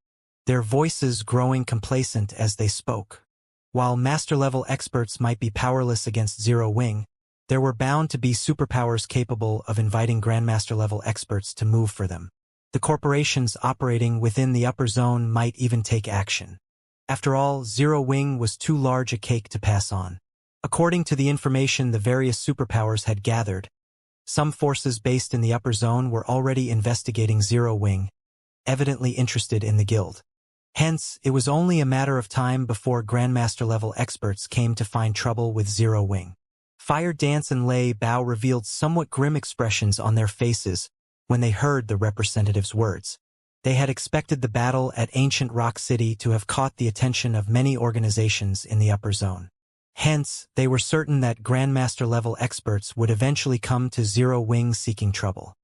their voices growing complacent as they spoke. While master-level experts might be powerless against Zero Wing, there were bound to be superpowers capable of inviting Grandmaster-level experts to move for them. The corporations operating within the upper zone might even take action. After all, Zero Wing was too large a cake to pass on. According to the information the various superpowers had gathered, some forces based in the upper zone were already investigating Zero Wing, evidently interested in the guild. Hence, it was only a matter of time before Grandmaster-level experts came to find trouble with Zero Wing. Fire Dance and Lei Bao revealed somewhat grim expressions on their faces when they heard the representative's words. They had expected the battle at Ancient Rock City to have caught the attention of many organizations in the upper zone. Hence, they were certain that Grandmaster-level experts would eventually come to Zero Wing seeking trouble.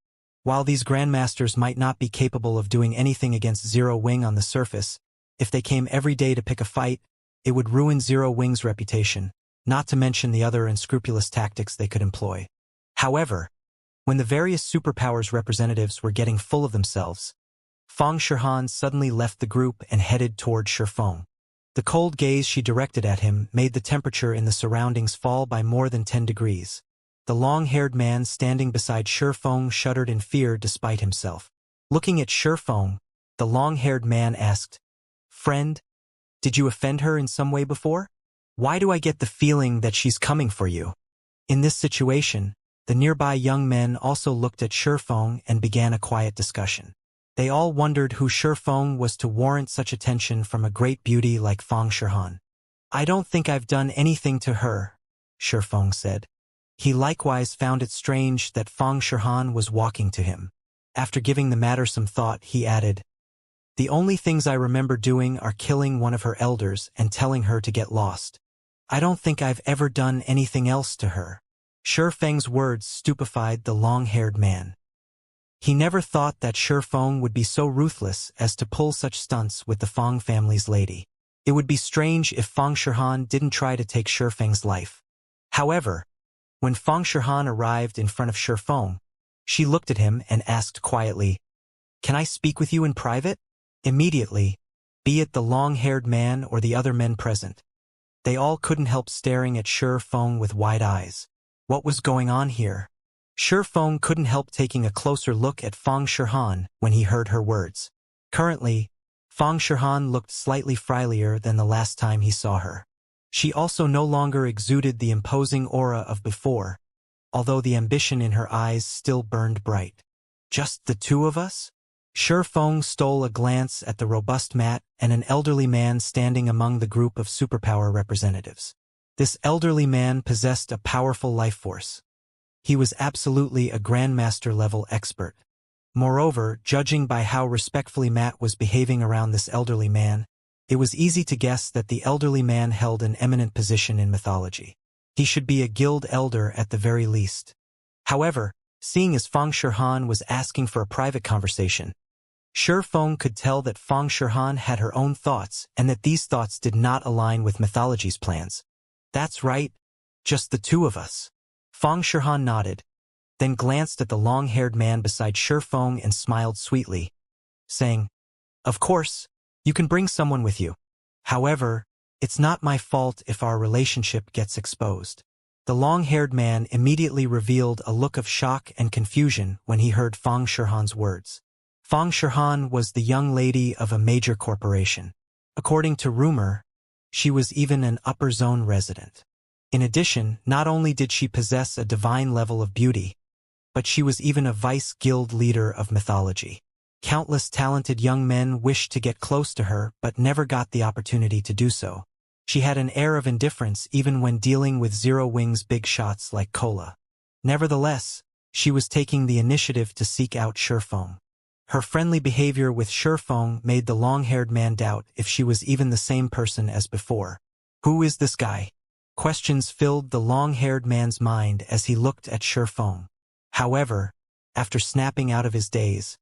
While these Grandmasters might not be capable of doing anything against Zero Wing on the surface, if they came every day to pick a fight, it would ruin Zero Wing's reputation, not to mention the other unscrupulous tactics they could employ. However, when the various superpowers representatives were getting full of themselves, Fang Shihan suddenly left the group and headed toward Shifeng. The cold gaze she directed at him made the temperature in the surroundings fall by more than 10 degrees. The long-haired man standing beside Shifeng shuddered in fear despite himself. Looking at Shifeng, the long-haired man asked, "Friend, did you offend her in some way before? Why do I get the feeling that she's coming for you?" In this situation, the nearby young men also looked at Shifeng and began a quiet discussion. They all wondered who Shifeng was to warrant such attention from a great beauty like Fang Shihan. "I don't think I've done anything to her," Shifeng said. He likewise found it strange that Fang Shihan was walking to him. After giving the matter some thought, he added, "The only things I remember doing are killing one of her elders and telling her to get lost. I don't think I've ever done anything else to her." Shifeng's words stupefied the long-haired man. He never thought that Shifeng would be so ruthless as to pull such stunts with the Fang family's lady. It would be strange if Fang Shihan didn't try to take Shifeng's life. However, when Fang Shihan arrived in front of Shifeng, she looked at him and asked quietly, "Can I speak with you in private?" Immediately, be it the long-haired man or the other men present, they all couldn't help staring at Shifeng with wide eyes. What was going on here? Shifeng couldn't help taking a closer look at Fang Shihan when he heard her words. Currently, Fang Shihan looked slightly frilier than the last time he saw her. She also no longer exuded the imposing aura of before, although the ambition in her eyes still burned bright. "Just the two of us?" Shifeng stole a glance at the robust Matt and an elderly man standing among the group of superpower representatives. This elderly man possessed a powerful life force. He was absolutely a Grandmaster-level expert. Moreover, judging by how respectfully Matt was behaving around this elderly man, it was easy to guess that the elderly man held an eminent position in mythology. He should be a guild elder at the very least. However, seeing as Fang Shihan was asking for a private conversation, Shifeng could tell that Fang Shihan had her own thoughts and that these thoughts did not align with mythology's plans. "That's right, just the two of us." Fang Shihan nodded, then glanced at the long-haired man beside Shifeng and smiled sweetly, saying, "Of course, you can bring someone with you. However, it's not my fault if our relationship gets exposed." The long-haired man immediately revealed a look of shock and confusion when he heard Fang Shihan's words. Fang Shihan was the young lady of a major corporation. According to rumor, she was even an upper zone resident. In addition, not only did she possess a divine level of beauty, but she was even a vice-guild leader of mythology. Countless talented young men wished to get close to her but never got the opportunity to do so. She had an air of indifference even when dealing with Zero Wing's big shots like Cola. Nevertheless, she was taking the initiative to seek out Shifeng. Her friendly behavior with Shifeng made the long-haired man doubt if she was even the same person as before. "Who is this guy?" Questions filled the long-haired man's mind as he looked at Shifeng. However, after snapping out of his daze,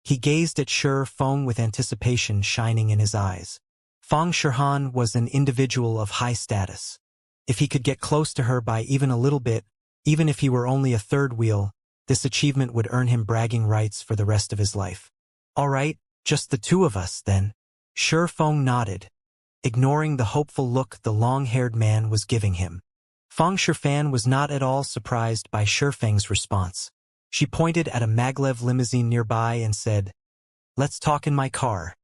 he gazed at Shifeng with anticipation shining in his eyes. Fang Shihan was an individual of high status. If he could get close to her by even a little bit, even if he were only a third wheel, this achievement would earn him bragging rights for the rest of his life. "All right, just the two of us, then." Shifeng nodded, ignoring the hopeful look the long-haired man was giving him. Fang Shifan was not at all surprised by Shifeng's response. She pointed at a maglev limousine nearby and said, "Let's talk in my car.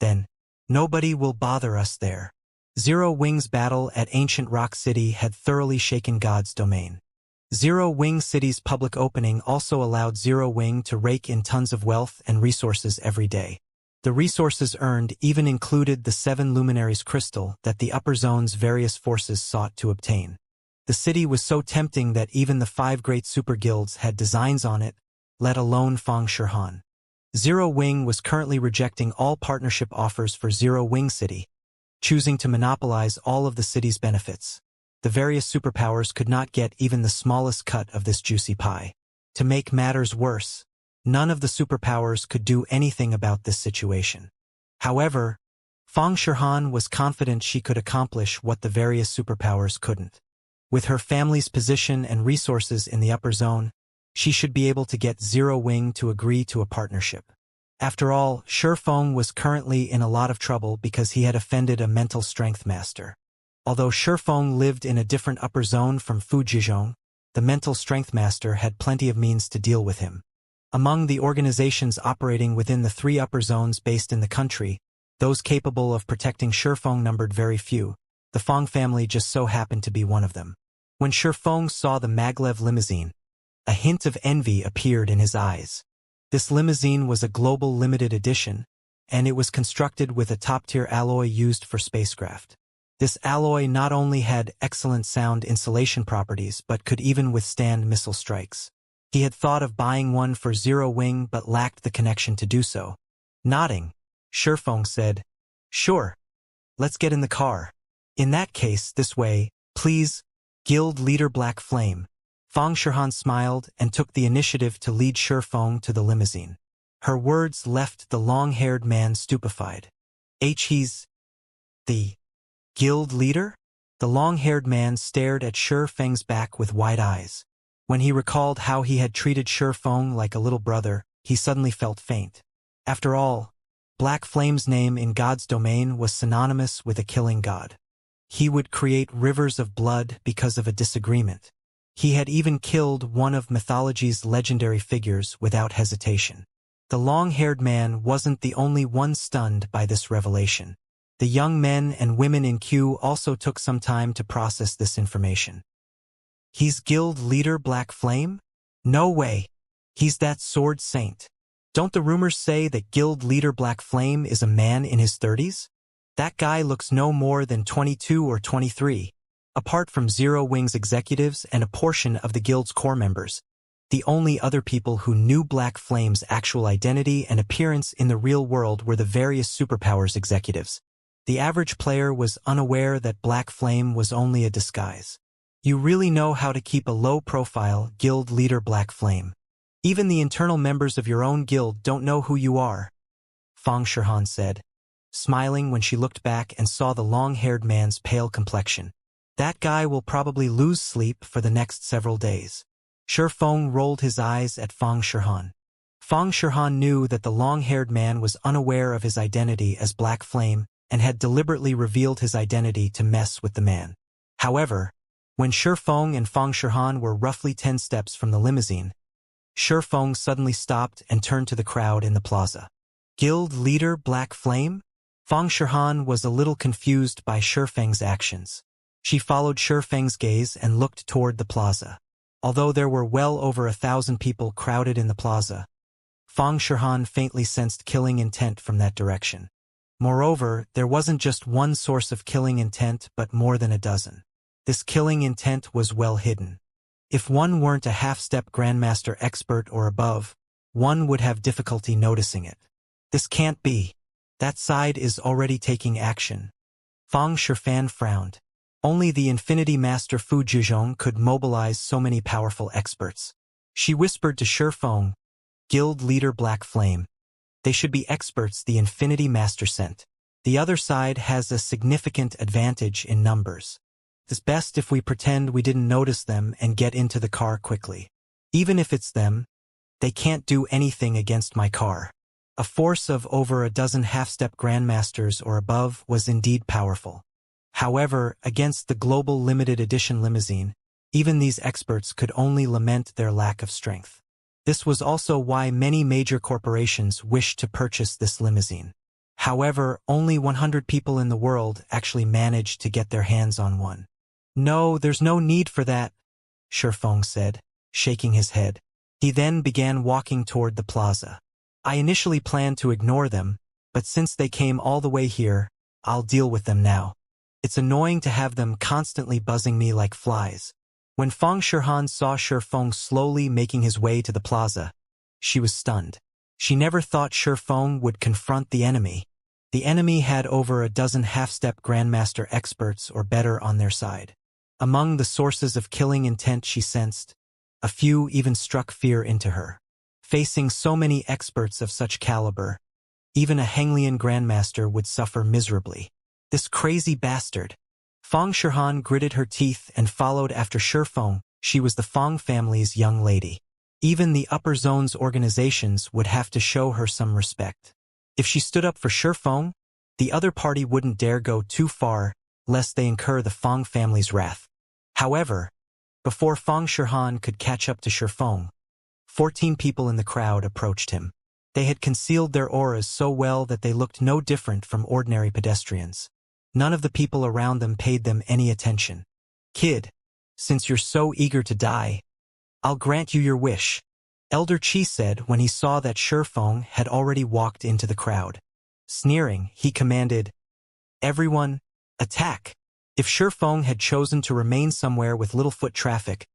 Then, nobody will bother us there." Zero Wing's battle at Ancient Rock City had thoroughly shaken God's domain. Zero Wing City's public opening also allowed Zero Wing to rake in tons of wealth and resources every day. The resources earned even included the 7 Luminaries crystal that the upper zone's various forces sought to obtain. The city was so tempting that even the 5 great super guilds had designs on it, let alone Fang Shirhan. Zero Wing was currently rejecting all partnership offers for Zero Wing City, choosing to monopolize all of the city's benefits. The various superpowers could not get even the smallest cut of this juicy pie. To make matters worse, none of the superpowers could do anything about this situation. However, Fang Shirhan was confident she could accomplish what the various superpowers couldn't. With her family's position and resources in the upper zone, she should be able to get Zero Wing to agree to a partnership. After all, Shifeng was currently in a lot of trouble because he had offended a mental strength master. Although Shifeng lived in a different upper zone from Fujizhong, the mental strength master had plenty of means to deal with him. Among the organizations operating within the 3 upper zones based in the country, those capable of protecting Shifeng numbered very few. The Fong family just so happened to be one of them. When Shifeng saw the maglev limousine, a hint of envy appeared in his eyes. This limousine was a global limited edition, and it was constructed with a top-tier alloy used for spacecraft. This alloy not only had excellent sound insulation properties but could even withstand missile strikes. He had thought of buying one for Zero Wing but lacked the connection to do so. Nodding, Shifeng said, "Sure. Let's get in the car. In that case, this way, please, Guild Leader Black Flame." Fang Shirhan smiled and took the initiative to lead Shifeng to the limousine. Her words left the long-haired man stupefied. He's the guild leader? The long-haired man stared at Shifeng's back with wide eyes. When he recalled how he had treated Shifeng like a little brother, he suddenly felt faint. After all, Black Flame's name in God's domain was synonymous with a killing god. He would create rivers of blood because of a disagreement. He had even killed one of mythology's legendary figures without hesitation. The long-haired man wasn't the only one stunned by this revelation. The young men and women in queue also took some time to process this information. He's Guild Leader Black Flame? No way. He's that sword saint. Don't the rumors say that Guild Leader Black Flame is a man in his 30s? That guy looks no more than 22 or 23. Apart from Zero Wing's executives and a portion of the guild's core members, the only other people who knew Black Flame's actual identity and appearance in the real world were the various superpowers executives. The average player was unaware that Black Flame was only a disguise. You really know how to keep a low profile, Guild Leader Black Flame. Even the internal members of your own guild don't know who you are, Fang Shirhan said, smiling when she looked back and saw the long-haired man's pale complexion. That guy will probably lose sleep for the next several days. Shifeng rolled his eyes at Fang Shirhan. Fang Shirhan knew that the long-haired man was unaware of his identity as Black Flame and had deliberately revealed his identity to mess with the man. However, when Shifeng and Fang Shirhan were roughly 10 steps from the limousine, Shifeng suddenly stopped and turned to the crowd in the plaza. Guild Leader Black Flame? Fang Shirhan was a little confused by Shifeng's actions. She followed Shifeng's gaze and looked toward the plaza. Although there were well over 1,000 people crowded in the plaza, Fang Shirhan faintly sensed killing intent from that direction. Moreover, there wasn't just one source of killing intent but more than a dozen. This killing intent was well hidden. If one weren't a half-step Grandmaster expert or above, one would have difficulty noticing it. This can't be. That side is already taking action. Fang Shirhan frowned. Only the Infinity Master Fujizhong could mobilize so many powerful experts. She whispered to Shifeng, Guild Leader Black Flame. They should be experts the Infinity Master sent. The other side has a significant advantage in numbers. It's best if we pretend we didn't notice them and get into the car quickly. Even if it's them, they can't do anything against my car. A force of over a dozen half-step Grandmasters or above was indeed powerful. However, against the global limited edition limousine, even these experts could only lament their lack of strength. This was also why many major corporations wished to purchase this limousine. However, only 100 people in the world actually managed to get their hands on one. No, there's no need for that, Shifeng said, shaking his head. He then began walking toward the plaza. I initially planned to ignore them, but since they came all the way here, I'll deal with them now. It's annoying to have them constantly buzzing me like flies. When Feng Shihan saw Shifeng slowly making his way to the plaza, she was stunned. She never thought Shifeng would confront the enemy. The enemy had over a dozen half-step Grandmaster experts or better on their side. Among the sources of killing intent she sensed, a few even struck fear into her. Facing so many experts of such caliber, even a Henglian Grandmaster would suffer miserably. This crazy bastard. Feng Shihan gritted her teeth and followed after Shifeng. She was the Feng family's young lady. Even the upper zone's organizations would have to show her some respect. If she stood up for Shifeng, the other party wouldn't dare go too far, lest they incur the Feng family's wrath. However, before Feng Shihan could catch up to Shifeng, 14 people in the crowd approached him. They had concealed their auras so well that they looked no different from ordinary pedestrians. None of the people around them paid them any attention. Kid, since you're so eager to die, I'll grant you your wish, Elder Qi said when he saw that Shifeng had already walked into the crowd. Sneering, he commanded, "Everyone, attack!" If Shifeng had chosen to remain somewhere with little foot traffic,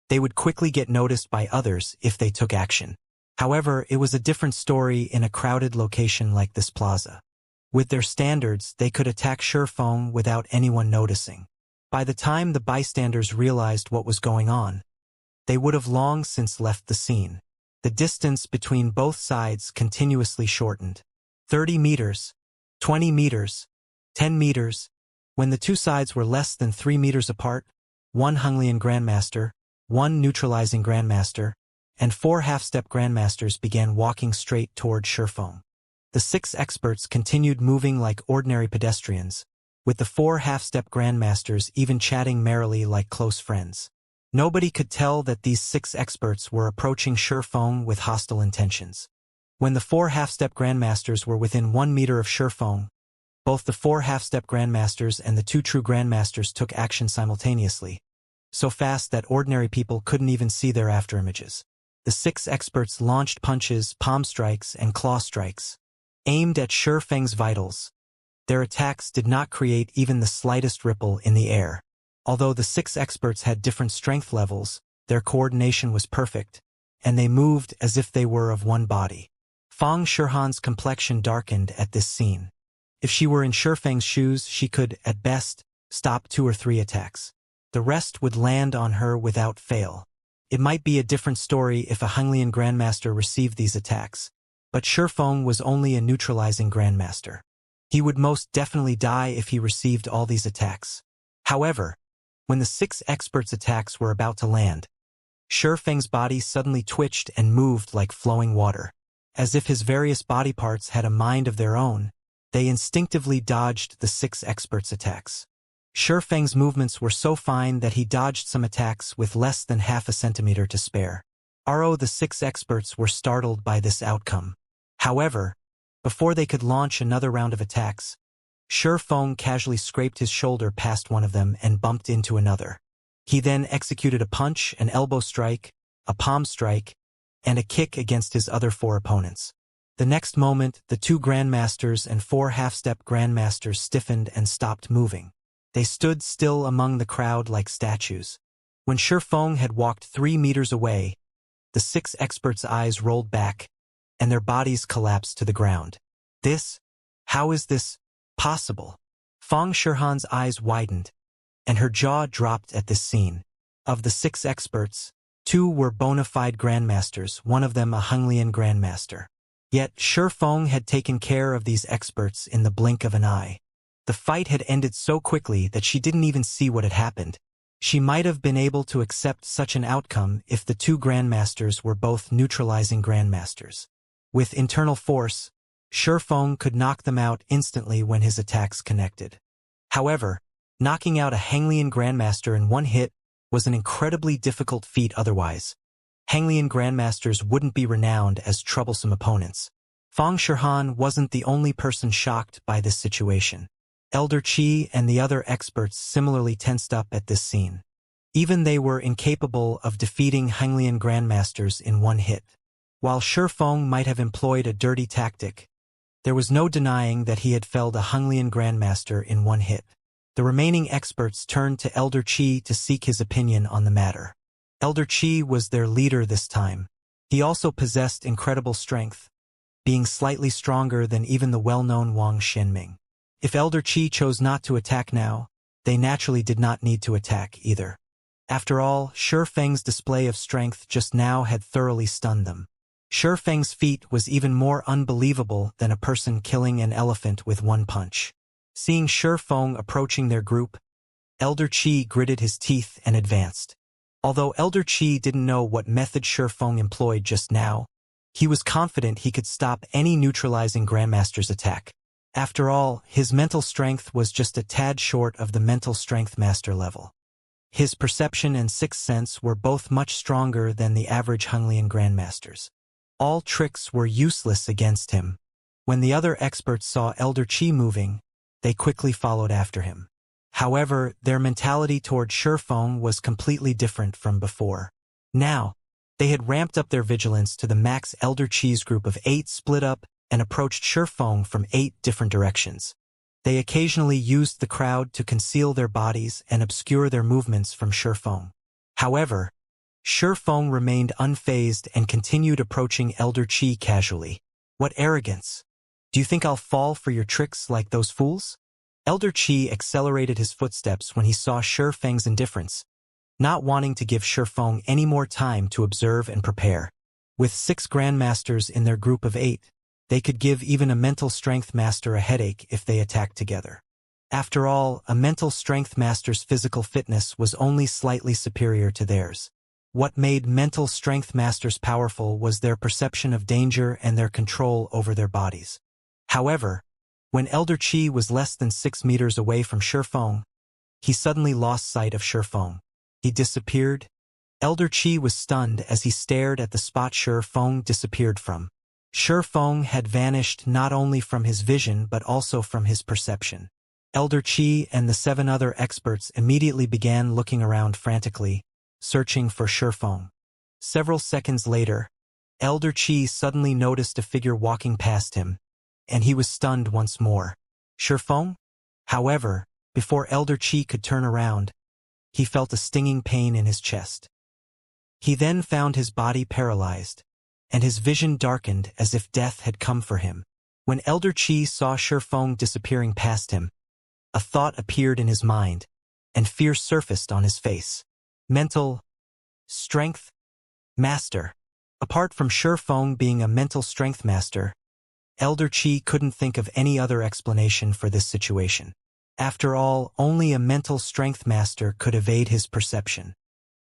they would quickly get noticed by others if they took action. However, it was a different story in a crowded location like this plaza. With their standards, they could attack Shifeng without anyone noticing. By the time the bystanders realized what was going on, they would have long since left the scene. The distance between both sides continuously shortened. 30 meters, 20 meters, 10 meters. When the two sides were less than 3 meters apart, one Henglian Grandmaster, one neutralizing Grandmaster, and 4 half-step Grandmasters began walking straight toward Shifeng. The 6 experts continued moving like ordinary pedestrians, with the 4 half-step Grandmasters even chatting merrily like close friends. Nobody could tell that these 6 experts were approaching Shifeng with hostile intentions. When the 4 half-step Grandmasters were within 1 meter of Shifeng, both the 4 half-step Grandmasters and the 2 true Grandmasters took action simultaneously, so fast that ordinary people couldn't even see their afterimages. The 6 experts launched punches, palm strikes, and claw strikes, aimed at Shifeng's vitals. Their attacks did not create even the slightest ripple in the air. Although the 6 experts had different strength levels, their coordination was perfect, and they moved as if they were of one body. Feng Shihan's complexion darkened at this scene. If she were in Shifeng's shoes, she could, at best, stop 2 or 3 attacks. The rest would land on her without fail. It might be a different story if a Henglian Grandmaster received these attacks, but Shifeng was only a neutralizing Grandmaster. He would most definitely die if he received all these attacks. However, when the 6 experts' attacks were about to land, Shifeng's body suddenly twitched and moved like flowing water. As if his various body parts had a mind of their own, they instinctively dodged the 6 experts' attacks. Shifeng's movements were so fine that he dodged some attacks with less than half a centimeter to spare. The 6 experts were startled by this outcome. However, before they could launch another round of attacks, Shifeng casually scraped his shoulder past one of them and bumped into another. He then executed a punch, an elbow strike, a palm strike, and a kick against his other 4 opponents. The next moment, the 2 Grandmasters and 4 half-step Grandmasters stiffened and stopped moving. They stood still among the crowd like statues. When Shifeng had walked 3 meters away, the 6 experts' eyes rolled back, and their bodies collapsed to the ground. How is this possible? Feng Shihan's eyes widened, and her jaw dropped at this scene. Of the 6 experts, 2 were bona fide Grandmasters, one of them a Henglian Grandmaster. Yet Shifeng had taken care of these experts in the blink of an eye. The fight had ended so quickly that she didn't even see what had happened. She might have been able to accept such an outcome if the 2 Grandmasters were both neutralizing Grandmasters. With internal force, Shifeng could knock them out instantly when his attacks connected. However, knocking out a Henglian Grandmaster in one hit was an incredibly difficult feat otherwise. Henglian Grandmasters wouldn't be renowned as troublesome opponents. Fang Shihan wasn't the only person shocked by this situation. Elder Qi and the other experts similarly tensed up at this scene. Even they were incapable of defeating Henglian grandmasters in one hit. While Shifeng might have employed a dirty tactic, there was no denying that he had felled a Henglian grandmaster in one hit. The remaining experts turned to Elder Qi to seek his opinion on the matter. Elder Qi was their leader this time. He also possessed incredible strength, being slightly stronger than even the well-known Wang Xianming. If Elder Qi chose not to attack now, they naturally did not need to attack either. After all, Shifeng's display of strength just now had thoroughly stunned them. Shifeng's feat was even more unbelievable than a person killing an elephant with one punch. Seeing Shifeng approaching their group, Elder Qi gritted his teeth and advanced. Although Elder Qi didn't know what method Shifeng employed just now, he was confident he could stop any neutralizing Grandmaster's attack. After all, his mental strength was just a tad short of the mental strength master level. His perception and sixth sense were both much stronger than the average Henglian grandmasters. All tricks were useless against him. When the other experts saw Elder Qi moving, they quickly followed after him. However, their mentality toward Shifeng was completely different from before. Now, they had ramped up their vigilance to the max. Elder Qi's group of 8 split up and approached Shifeng from 8 different directions. They occasionally used the crowd to conceal their bodies and obscure their movements from Shifeng. However, Shifeng remained unfazed and continued approaching Elder Qi casually. What arrogance! Do you think I'll fall for your tricks like those fools? Elder Qi accelerated his footsteps when he saw Shifeng's indifference, not wanting to give Shifeng any more time to observe and prepare. With 6 grandmasters in their group of 8, they could give even a mental strength master a headache if they attacked together. After all, a mental strength master's physical fitness was only slightly superior to theirs. What made mental strength masters powerful was their perception of danger and their control over their bodies. However, when Elder Qi was less than 6 meters away from Shifeng, he suddenly lost sight of Shifeng. He disappeared. Elder Qi was stunned as he stared at the spot Shifeng disappeared from. Shifeng had vanished not only from his vision but also from his perception. Elder Qi and the 7 other experts immediately began looking around frantically, searching for Shifeng. Several seconds later, Elder Qi suddenly noticed a figure walking past him, and he was stunned once more. Shifeng? However, before Elder Qi could turn around, he felt a stinging pain in his chest. He then found his body paralyzed, and his vision darkened as if death had come for him. When Elder Qi saw Shifeng disappearing past him, a thought appeared in his mind, and fear surfaced on his face. Mental strength master. Apart from Shifeng being a mental strength master, Elder Qi couldn't think of any other explanation for this situation. After all, only a mental strength master could evade his perception.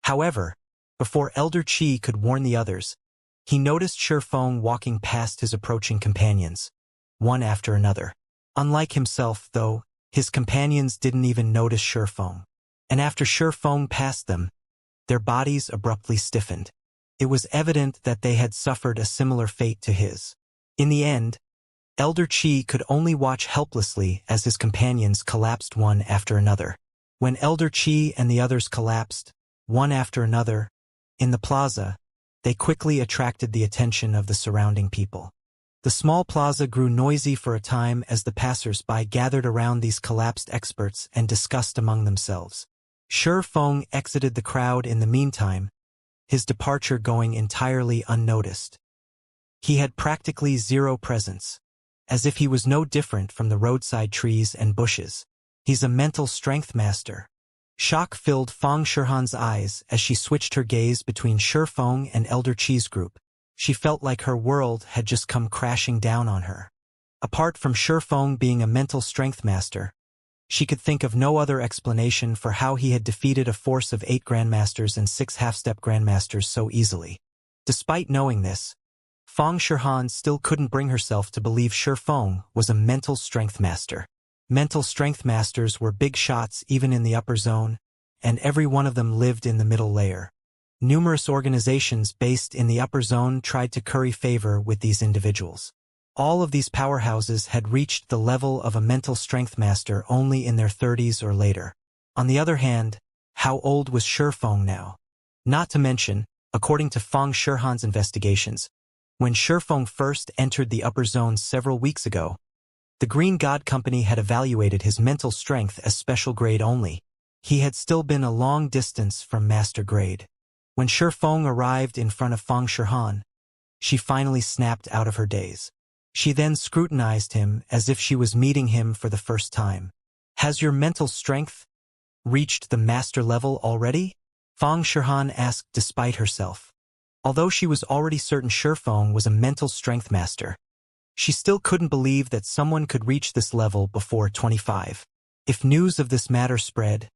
However, before Elder Qi could warn the others, he noticed Shifeng walking past his approaching companions, one after another. Unlike himself, though, his companions didn't even notice Shifeng. And after Shifeng passed them, their bodies abruptly stiffened. It was evident that they had suffered a similar fate to his. In the end, Elder Qi could only watch helplessly as his companions collapsed one after another. When Elder Qi and the others collapsed, one after another, in the plaza, they quickly attracted the attention of the surrounding people. The small plaza grew noisy for a time as the passers-by gathered around these collapsed experts and discussed among themselves. Shifeng exited the crowd in the meantime, his departure going entirely unnoticed. He had practically zero presence, as if he was no different from the roadside trees and bushes. He's a mental strength master. Shock filled Fang Shihan's eyes as she switched her gaze between Shifeng and Elder Qi's group. She felt like her world had just come crashing down on her. Apart from Shifeng being a mental strength master, she could think of no other explanation for how he had defeated a force of 8 grandmasters and 6 half-step grandmasters so easily. Despite knowing this, Fang Shihan still couldn't bring herself to believe Shifeng was a mental strength master. Mental strength masters were big shots even in the upper zone, and every one of them lived in the middle layer. Numerous organizations based in the upper zone tried to curry favor with these individuals. All of these powerhouses had reached the level of a mental strength master only in their 30s or later. On the other hand, how old was Shifeng now? Not to mention, according to Fang Shihan's investigations, when Shifeng first entered the upper zone several weeks ago, the Green God Company had evaluated his mental strength as special grade only. He had still been a long distance from master grade. When Shifeng arrived in front of Fang Shihan, she finally snapped out of her daze. She then scrutinized him as if she was meeting him for the first time. "Has your mental strength reached the master level already?" Fang Shihan asked despite herself. Although she was already certain Shifeng was a mental strength master, she still couldn't believe that someone could reach this level before 25. If news of this matter spread,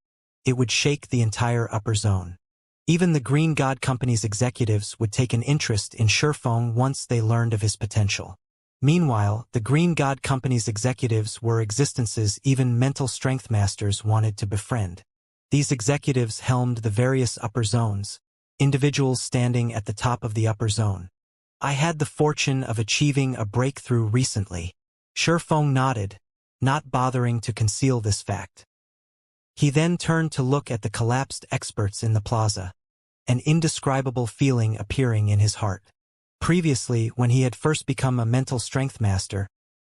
it would shake the entire upper zone. Even the Green God Company's executives would take an interest in Shifeng once they learned of his potential. Meanwhile, the Green God Company's executives were existences even mental strength masters wanted to befriend. These executives helmed the various upper zones, individuals standing at the top of the upper zone. "I had the fortune of achieving a breakthrough recently." Shifeng nodded, not bothering to conceal this fact. He then turned to look at the collapsed experts in the plaza, an indescribable feeling appearing in his heart. Previously, when he had first become a mental strength master,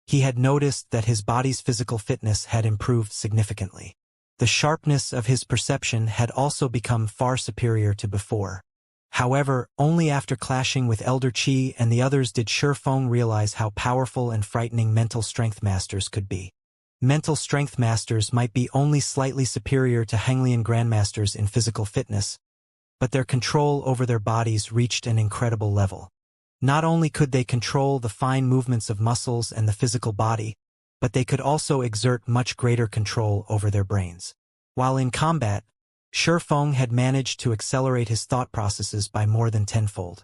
he had noticed that his body's physical fitness had improved significantly. The sharpness of his perception had also become far superior to before. However, only after clashing with Elder Qi and the others did Shifeng realize how powerful and frightening mental strength masters could be. Mental strength masters might be only slightly superior to Henglian grandmasters in physical fitness, but their control over their bodies reached an incredible level. Not only could they control the fine movements of muscles and the physical body, but they could also exert much greater control over their brains. While in combat, Shifeng had managed to accelerate his thought processes by more than tenfold.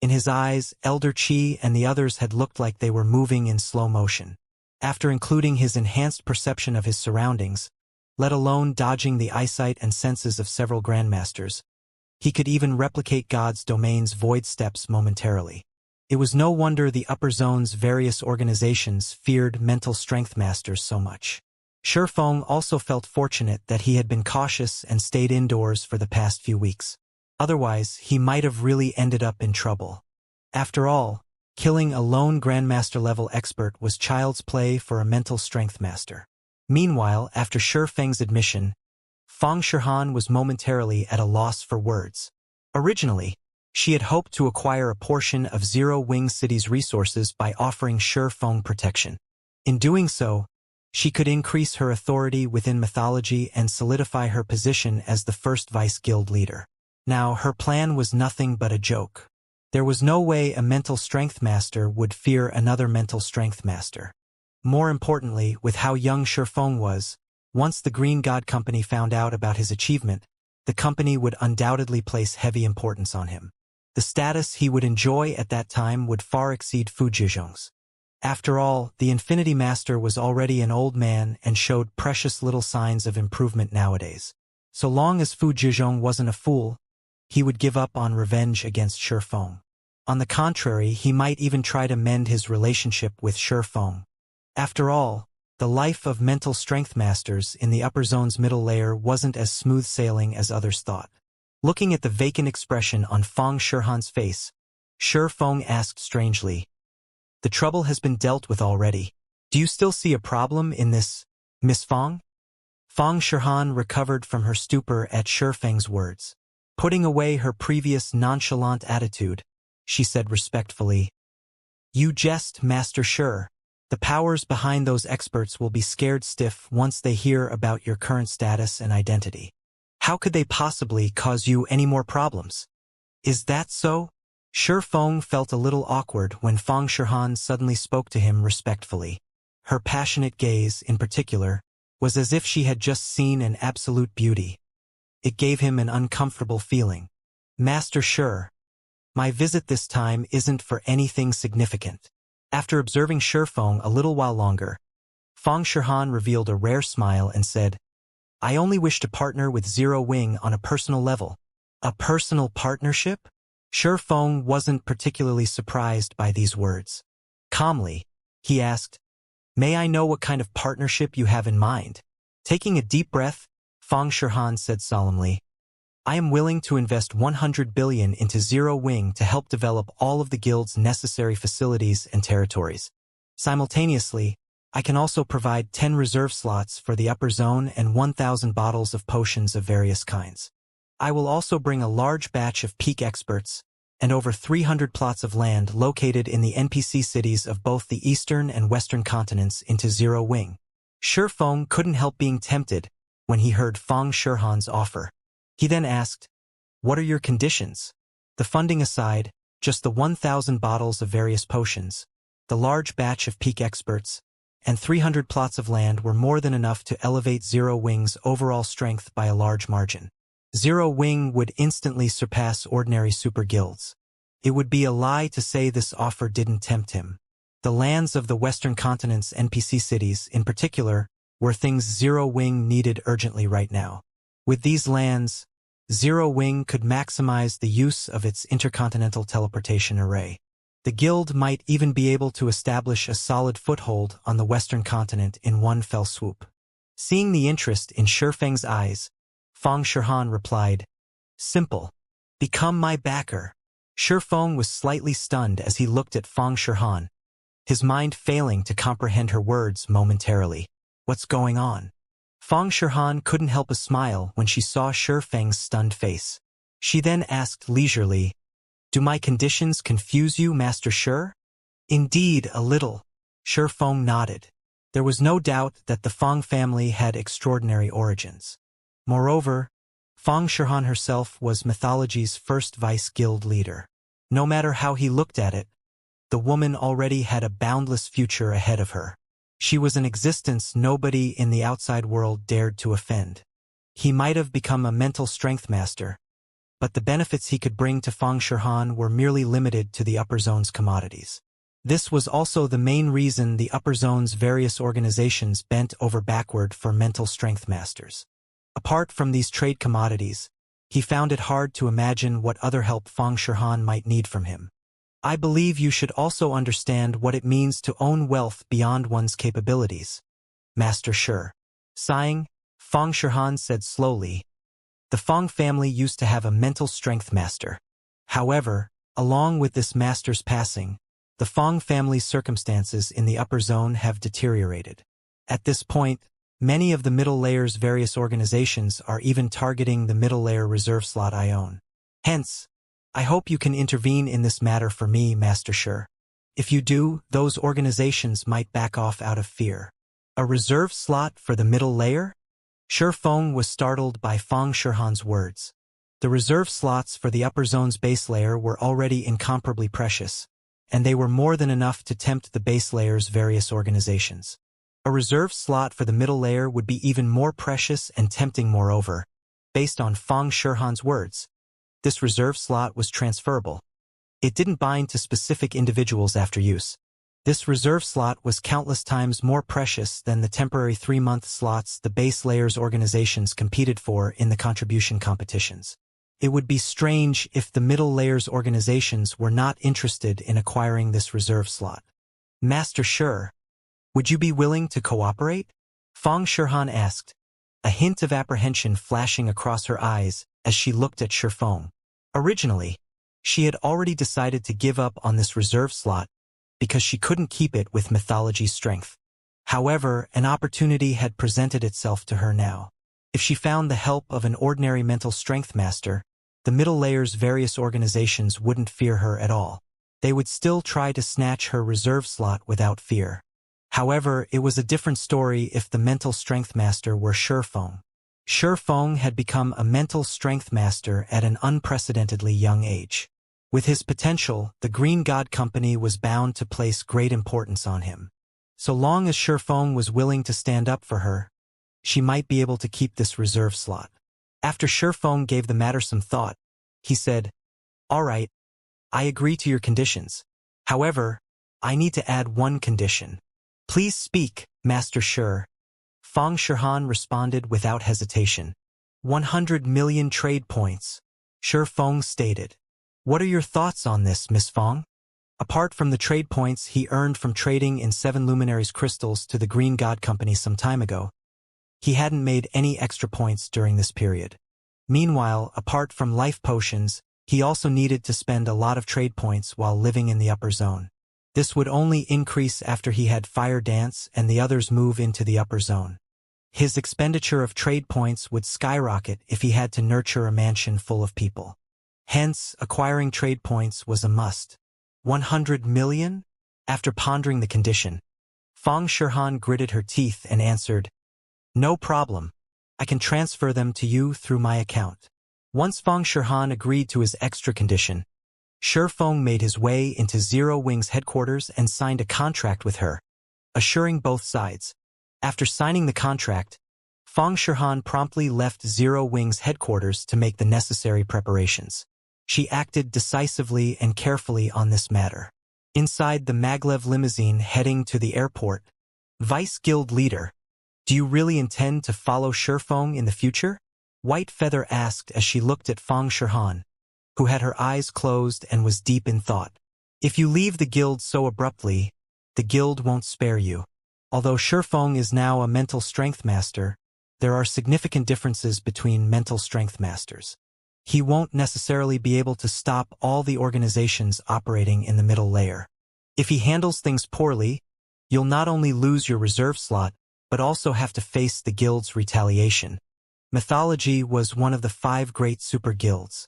In his eyes, Elder Qi and the others had looked like they were moving in slow motion. After including his enhanced perception of his surroundings, let alone dodging the eyesight and senses of several grandmasters, he could even replicate God's domain's void steps momentarily. It was no wonder the upper zone's various organizations feared mental strength masters so much. Shifeng also felt fortunate that he had been cautious and stayed indoors for the past few weeks. Otherwise, he might have really ended up in trouble. After all, killing a lone grandmaster-level expert was child's play for a mental strength master. Meanwhile, after Shifeng's admission, Fang Shihan was momentarily at a loss for words. Originally, she had hoped to acquire a portion of Zero Wing City's resources by offering Shifeng protection. In doing so, she could increase her authority within mythology and solidify her position as the first vice guild leader. Now, her plan was nothing but a joke. There was no way a mental strength master would fear another mental strength master. More importantly, with how young Shifeng was, once the Green God Company found out about his achievement, the company would undoubtedly place heavy importance on him. The status he would enjoy at that time would far exceed Fu Zhizhong's. After all, the Infinity Master was already an old man and showed precious little signs of improvement nowadays. So long as Fu Zhizhong wasn't a fool, he would give up on revenge against Shifeng. On the contrary, he might even try to mend his relationship with Shifeng. After all, the life of mental strength masters in the upper zone's middle layer wasn't as smooth sailing as others thought. Looking at the vacant expression on Fang Shihan's face, Shifeng asked strangely, "The trouble has been dealt with already. Do you still see a problem in this, Miss Fang?" Fang Shihan recovered from her stupor at Shifeng's words. Putting away her previous nonchalant attitude, she said respectfully, "You jest, Master Shi. The powers behind those experts will be scared stiff once they hear about your current status and identity. How could they possibly cause you any more problems?" "Is that so?" Shifeng felt a little awkward when Fang Shihan suddenly spoke to him respectfully. Her passionate gaze, in particular, was as if she had just seen an absolute beauty. It gave him an uncomfortable feeling. "Master Shi, my visit this time isn't for anything significant." After observing Shifeng a little while longer, Fang Shihan revealed a rare smile and said, "I only wish to partner with Zero Wing on a personal level." "A personal partnership?" Shifeng wasn't particularly surprised by these words. Calmly, He asked, "May I know what kind of partnership you have in mind?" Taking a deep breath, Fang Shihan said solemnly, "I am willing to invest 100 billion into Zero Wing to help develop all of the guild's necessary facilities and territories. Simultaneously, I can also provide 10 reserve slots for the upper zone and 1,000 bottles of potions of various kinds. I will also bring a large batch of peak experts and over 300 plots of land located in the NPC cities of both the eastern and western continents into Zero Wing." Shi Feng couldn't help being tempted when he heard Fang Shihan's offer. He then asked, "What are your conditions?" The funding aside, just the 1,000 bottles of various potions, the large batch of peak experts, and 300 plots of land were more than enough to elevate Zero Wing's overall strength by a large margin. Zero Wing would instantly surpass ordinary super guilds. It would be a lie to say this offer didn't tempt him. The lands of the western continent's NPC cities, in particular, were things Zero Wing needed urgently right now. With these lands, Zero Wing could maximize the use of its intercontinental teleportation array. The guild might even be able to establish a solid foothold on the western continent in one fell swoop. Seeing the interest in Shi Feng's eyes, Fang Shihan replied, "Simple. Become my backer." Shi Feng was slightly stunned as he looked at Fang Shihan, his mind failing to comprehend her words momentarily. What's going on? Fang Shihan couldn't help a smile when she saw Shi Feng's stunned face. She then asked leisurely, "Do my conditions confuse you, Master Shi?" "Indeed, a little." Shi Feng nodded. There was no doubt that the Fang family had extraordinary origins. Moreover, Fang Shihan herself was mythology's first vice-guild leader. No matter how he looked at it, the woman already had a boundless future ahead of her. She was an existence nobody in the outside world dared to offend. He might have become a mental strength master, but the benefits he could bring to Fang Shihan were merely limited to the upper zone's commodities. This was also the main reason the upper zone's various organizations bent over backward for mental strength masters. Apart from these trade commodities, he found it hard to imagine what other help Fang Shihan might need from him. "I believe you should also understand what it means to own wealth beyond one's capabilities, Master Shi." Sighing, Fang Shihan said slowly, "The Fang family used to have a mental strength master. However, along with this master's passing, the Fang family's circumstances in the upper zone have deteriorated. At this point, many of the middle layer's various organizations are even targeting the middle layer reserve slot I own. Hence, I hope you can intervene in this matter for me, Master Shi. If you do, those organizations might back off out of fear." "A reserve slot for the middle layer?" Shi Feng was startled by Fang Shihan's words. The reserve slots for the upper zone's base layer were already incomparably precious, and they were more than enough to tempt the base layer's various organizations. A reserve slot for the middle layer would be even more precious and tempting. Moreover, based on Fang Shihan's words, this reserve slot was transferable. It didn't bind to specific individuals after use. This reserve slot was countless times more precious than the temporary 3-month slots the base layer's organizations competed for in the contribution competitions. It would be strange if the middle layer's organizations were not interested in acquiring this reserve slot. "Master Shi, would you be willing to cooperate?" Fang Shihan asked, a hint of apprehension flashing across her eyes as she looked at Shi Feng. Originally, she had already decided to give up on this reserve slot because she couldn't keep it with mythology's strength. However, an opportunity had presented itself to her now. If she found the help of an ordinary mental strength master, the middle layer's various organizations wouldn't fear her at all. They would still try to snatch her reserve slot without fear. However, it was a different story if the mental strength master were Shi Feng. Shi Feng had become a mental strength master at an unprecedentedly young age. With his potential, the Green God Company was bound to place great importance on him. So long as Shi Feng was willing to stand up for her, she might be able to keep this reserve slot. After Shi Feng gave the matter some thought, he said, "All right, I agree to your conditions. However, I need to add one condition." "Please speak, Master Shi." Fang Shihan responded without hesitation. 100 million trade points, Shi Feng stated. "What are your thoughts on this, Miss Fang?" Apart from the trade points he earned from trading in 7 luminaries crystals to the Green God Company some time ago, he hadn't made any extra points during this period. Meanwhile, apart from life potions, he also needed to spend a lot of trade points while living in the upper zone. This would only increase after he had Fire Dance and the others move into the upper zone. His expenditure of trade points would skyrocket if he had to nurture a mansion full of people. Hence, acquiring trade points was a must. 100 million? After pondering the condition, Feng Shirhan gritted her teeth and answered, "No problem. I can transfer them to you through my account." Once Feng Shirhan agreed to his extra condition, Shifeng made his way into Zero Wing's headquarters and signed a contract with her, assuring both sides. After signing the contract, Feng Shirhan promptly left Zero Wing's headquarters to make the necessary preparations. She acted decisively and carefully on this matter. Inside the maglev limousine heading to the airport, Vice Guild leader, "Do you really intend to follow Shifeng in the future?" White Feather asked as she looked at Feng Shirhan, who had her eyes closed and was deep in thought. "If you leave the guild so abruptly, the guild won't spare you." Although Shifeng is now a mental strength master, there are significant differences between mental strength masters. He won't necessarily be able to stop all the organizations operating in the middle layer. If he handles things poorly, you'll not only lose your reserve slot, but also have to face the guild's retaliation. Mythology was one of the 5 great super guilds.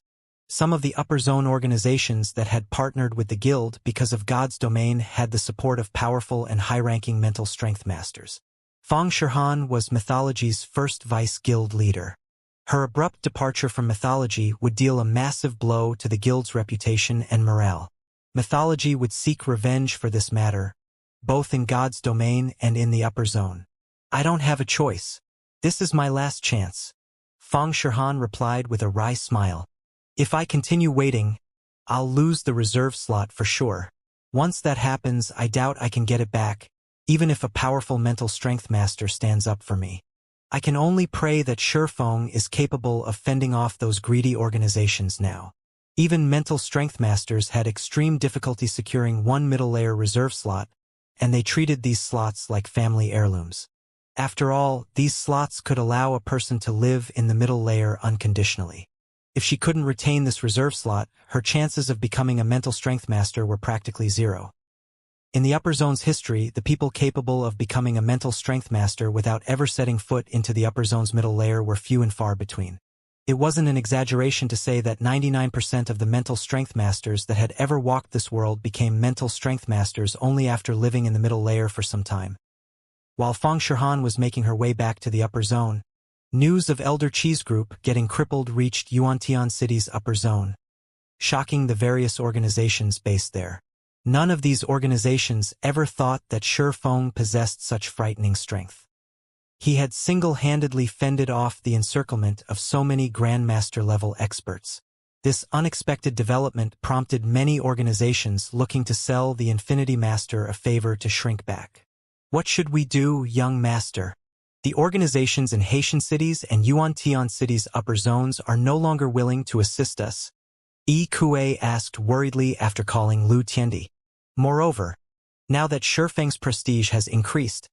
Some of the upper zone organizations that had partnered with the guild because of God's domain had the support of powerful and high-ranking mental strength masters. Feng Shirhan was Mythology's first vice guild leader. Her abrupt departure from Mythology would deal a massive blow to the guild's reputation and morale. Mythology would seek revenge for this matter, both in God's domain and in the upper zone. "I don't have a choice. This is my last chance," Feng Shirhan replied with a wry smile. "If I continue waiting, I'll lose the reserve slot for sure. Once that happens, I doubt I can get it back, even if a powerful mental strength master stands up for me. I can only pray that Shifeng is capable of fending off those greedy organizations now." Even mental strength masters had extreme difficulty securing one middle layer reserve slot, and they treated these slots like family heirlooms. After all, these slots could allow a person to live in the middle layer unconditionally. If she couldn't retain this reserve slot, her chances of becoming a mental strength master were practically zero. In the upper zone's history, the people capable of becoming a mental strength master without ever setting foot into the upper zone's middle layer were few and far between. It wasn't an exaggeration to say that 99% of the mental strength masters that had ever walked this world became mental strength masters only after living in the middle layer for some time. While Feng Shirhan was making her way back to the upper zone, news of Elder Cheese Group getting crippled reached Yuantian City's upper zone, shocking the various organizations based there. None of these organizations ever thought that Shifeng possessed such frightening strength. He had single-handedly fended off the encirclement of so many Grandmaster-level experts. This unexpected development prompted many organizations looking to sell the Infinity Master a favor to shrink back. "What should we do, young master? The organizations in Haitian cities and Yuantian cities' upper zones are no longer willing to assist us," Yi Kuei asked worriedly after calling Lu Tiendi. Moreover, now that Shifeng's prestige has increased,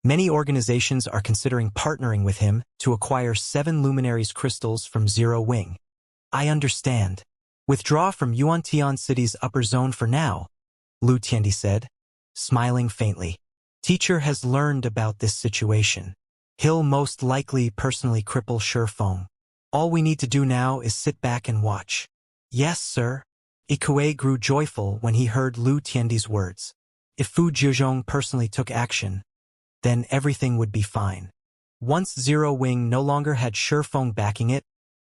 many organizations are considering partnering with him to acquire 7 luminaries crystals from Zero Wing. "I understand. Withdraw from Yuantian City's upper zone for now," Lu Tiendi said, smiling faintly. "Teacher has learned about this situation. He'll most likely personally cripple Shifeng. All we need to do now is sit back and watch." "Yes, sir." Ikuei grew joyful when he heard Lu Tiendi's words. If Fu Jiuzhong personally took action, then everything would be fine. Once Zero Wing no longer had Shifeng backing it,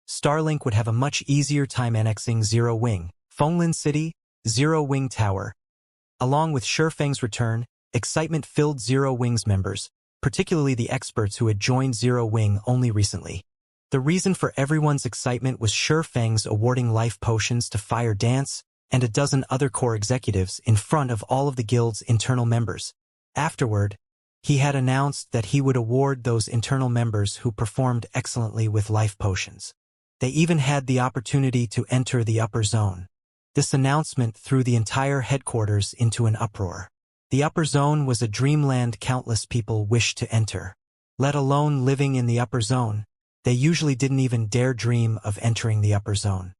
Starlink would have a much easier time annexing Zero Wing, Fenglin City, Zero Wing Tower. Along with Shifeng's return, excitement filled Zero Wing's members, particularly the experts who had joined Zero Wing only recently. The reason for everyone's excitement was Shifeng's awarding life potions to Fire Dance and a dozen other core executives in front of all of the guild's internal members. Afterward, he had announced that he would award those internal members who performed excellently with life potions. They even had the opportunity to enter the upper zone. This announcement threw the entire headquarters into an uproar. The upper zone was a dreamland countless people wished to enter. Let alone living in the upper zone, they usually didn't even dare dream of entering the upper zone.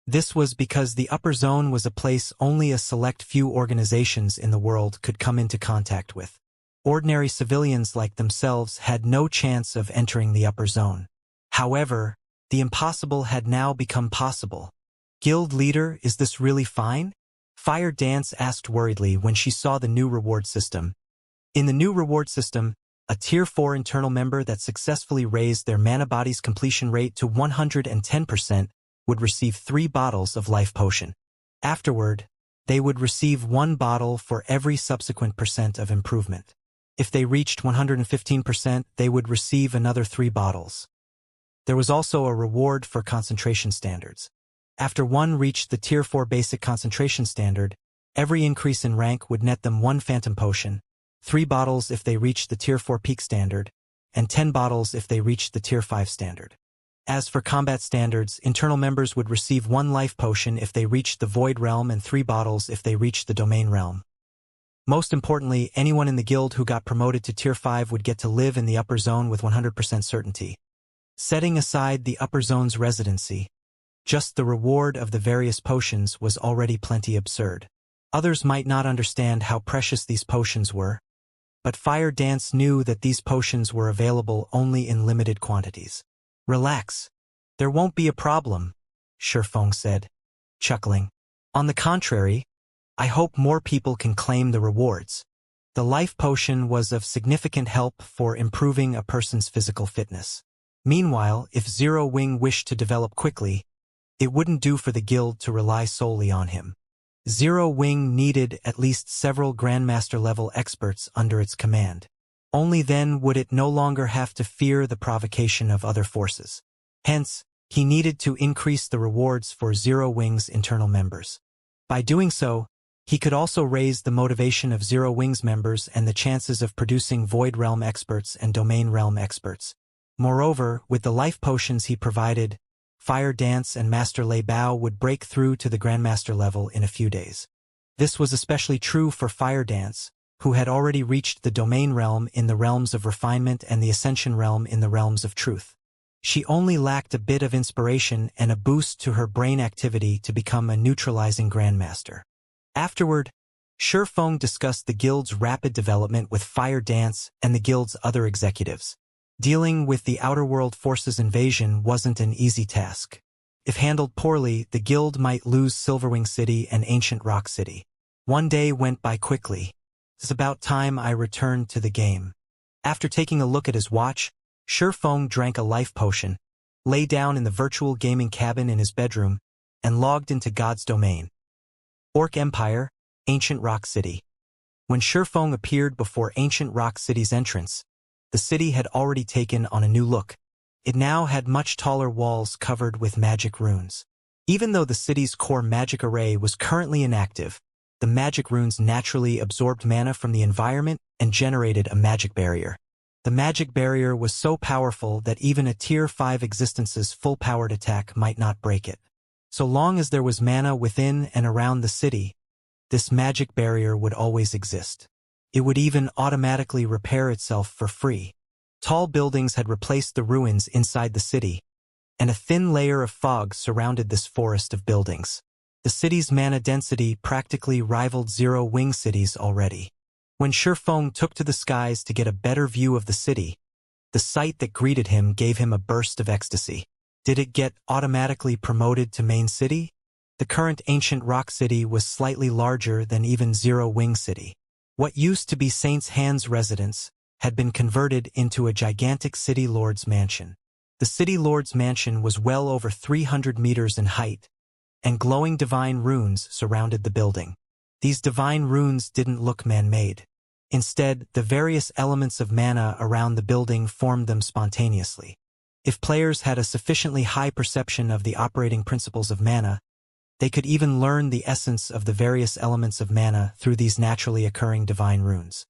This was because the upper zone was a place only a select few organizations in the world could come into contact with. Ordinary civilians like themselves had no chance of entering the upper zone. However, the impossible had now become possible. Guild leader, is this really fine? Fire Dance asked worriedly when she saw the new reward system. In the new reward system, a Tier 4 internal member that successfully raised their mana body's completion rate to 110% would receive 3 bottles of life potion. Afterward, they would receive 1 bottle for every subsequent percent of improvement. If they reached 115%, they would receive another 3 bottles. There was also a reward for concentration standards. After one reached the Tier 4 basic concentration standard, every increase in rank would net them 1 phantom potion, 3 bottles if they reached the Tier 4 peak standard, and 10 bottles if they reached the Tier 5 standard. As for combat standards, internal members would receive 1 life potion if they reached the Void Realm and 3 bottles if they reached the Domain Realm. Most importantly, anyone in the guild who got promoted to Tier 5 would get to live in the upper zone with 100% certainty. Setting aside the upper zone's residency, just the reward of the various potions was already plenty absurd. Others might not understand how precious these potions were, but Fire Dance knew that these potions were available only in limited quantities. Relax. There won't be a problem, Shifeng said, chuckling. On the contrary, I hope more people can claim the rewards. The life potion was of significant help for improving a person's physical fitness. Meanwhile, if Zero Wing wished to develop quickly, it wouldn't do for the guild to rely solely on him. Zero Wing needed at least several Grandmaster-level experts under its command. Only then would it no longer have to fear the provocation of other forces. Hence, he needed to increase the rewards for Zero Wing's internal members. By doing so, he could also raise the motivation of Zero Wing's members and the chances of producing Void Realm experts and Domain Realm experts. Moreover, with the life potions he provided, Fire Dance and Master Lei Bao would break through to the Grandmaster level in a few days. This was especially true for Fire Dance, who had already reached the Domain Realm in the realms of refinement and the Ascension Realm in the realms of truth. She only lacked a bit of inspiration and a boost to her brain activity to become a neutralizing Grandmaster. Afterward, Shifeng discussed the guild's rapid development with Fire Dance and the guild's other executives. Dealing with the Outer World Forces invasion wasn't an easy task. If handled poorly, the guild might lose Silverwing City and Ancient Rock City. One day went by quickly. It's about time I returned to the game. After taking a look at his watch, Shifeng drank a life potion, lay down in the virtual gaming cabin in his bedroom, and logged into God's domain. Orc Empire, Ancient Rock City. When Shifeng appeared before Ancient Rock City's entrance, the city had already taken on a new look. It now had much taller walls covered with magic runes. Even though the city's core magic array was currently inactive, the magic runes naturally absorbed mana from the environment and generated a magic barrier. The magic barrier was so powerful that even a Tier 5 existence's full-powered attack might not break it. So long as there was mana within and around the city, this magic barrier would always exist. It would even automatically repair itself for free. Tall buildings had replaced the ruins inside the city, and a thin layer of fog surrounded this forest of buildings. The city's mana density practically rivaled Zero Wing cities already. When Shifeng took to the skies to get a better view of the city, the sight that greeted him gave him a burst of ecstasy. Did it get automatically promoted to main city? The current Ancient Rock City was slightly larger than even Zero Wing City. What used to be Saint's Hand's residence had been converted into a gigantic City Lord's mansion. The City Lord's mansion was well over 300 meters in height, and glowing divine runes surrounded the building. These divine runes didn't look man-made. Instead, the various elements of mana around the building formed them spontaneously. If players had a sufficiently high perception of the operating principles of mana, they could even learn the essence of the various elements of mana through these naturally occurring divine runes.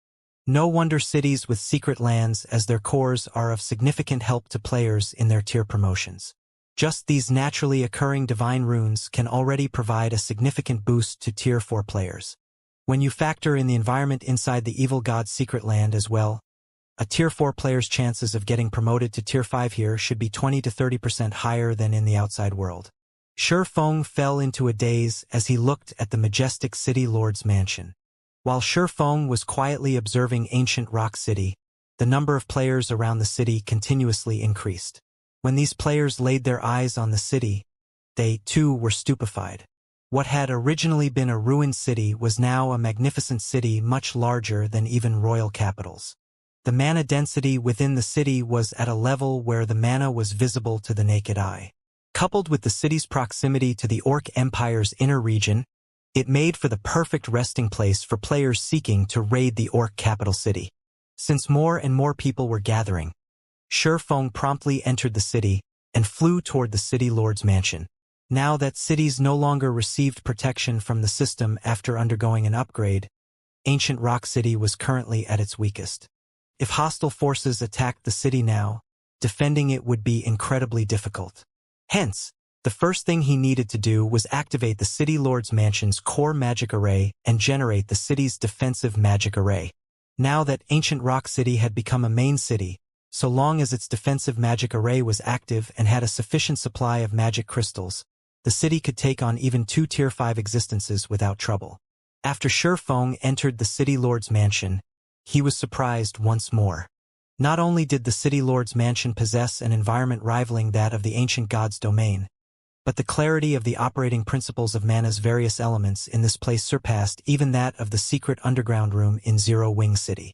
No wonder cities with secret lands as their cores are of significant help to players in their tier promotions. Just these naturally occurring divine runes can already provide a significant boost to Tier 4 players. When you factor in the environment inside the Evil God's secret land as well, a Tier 4 player's chances of getting promoted to Tier 5 here should be 20 to 30% higher than in the outside world. Shi Feng fell into a daze as he looked at the majestic City Lord's mansion. While Shi Feng was quietly observing ancient Rock City, the number of players around the city continuously increased. When these players laid their eyes on the city, they, too, were stupefied. What had originally been a ruined city was now a magnificent city much larger than even royal capitals. The mana density within the city was at a level where the mana was visible to the naked eye. Coupled with the city's proximity to the Orc Empire's inner region, it made for the perfect resting place for players seeking to raid the Orc capital city. Since more and more people were gathering, Shi Feng promptly entered the city and flew toward the City Lord's mansion. Now that cities no longer received protection from the system after undergoing an upgrade, ancient Rock City was currently at its weakest. If hostile forces attacked the city now, defending it would be incredibly difficult. Hence, the first thing he needed to do was activate the City Lord's mansion's core magic array and generate the city's defensive magic array. Now that ancient Rock City had become a main city, so long as its defensive magic array was active and had a sufficient supply of magic crystals, the city could take on even 2 Tier 5 existences without trouble. After Shi Feng entered the City Lord's mansion, he was surprised once more. Not only did the City Lord's mansion possess an environment rivaling that of the ancient god's domain, but the clarity of the operating principles of mana's various elements in this place surpassed even that of the secret underground room in Zero Wing City.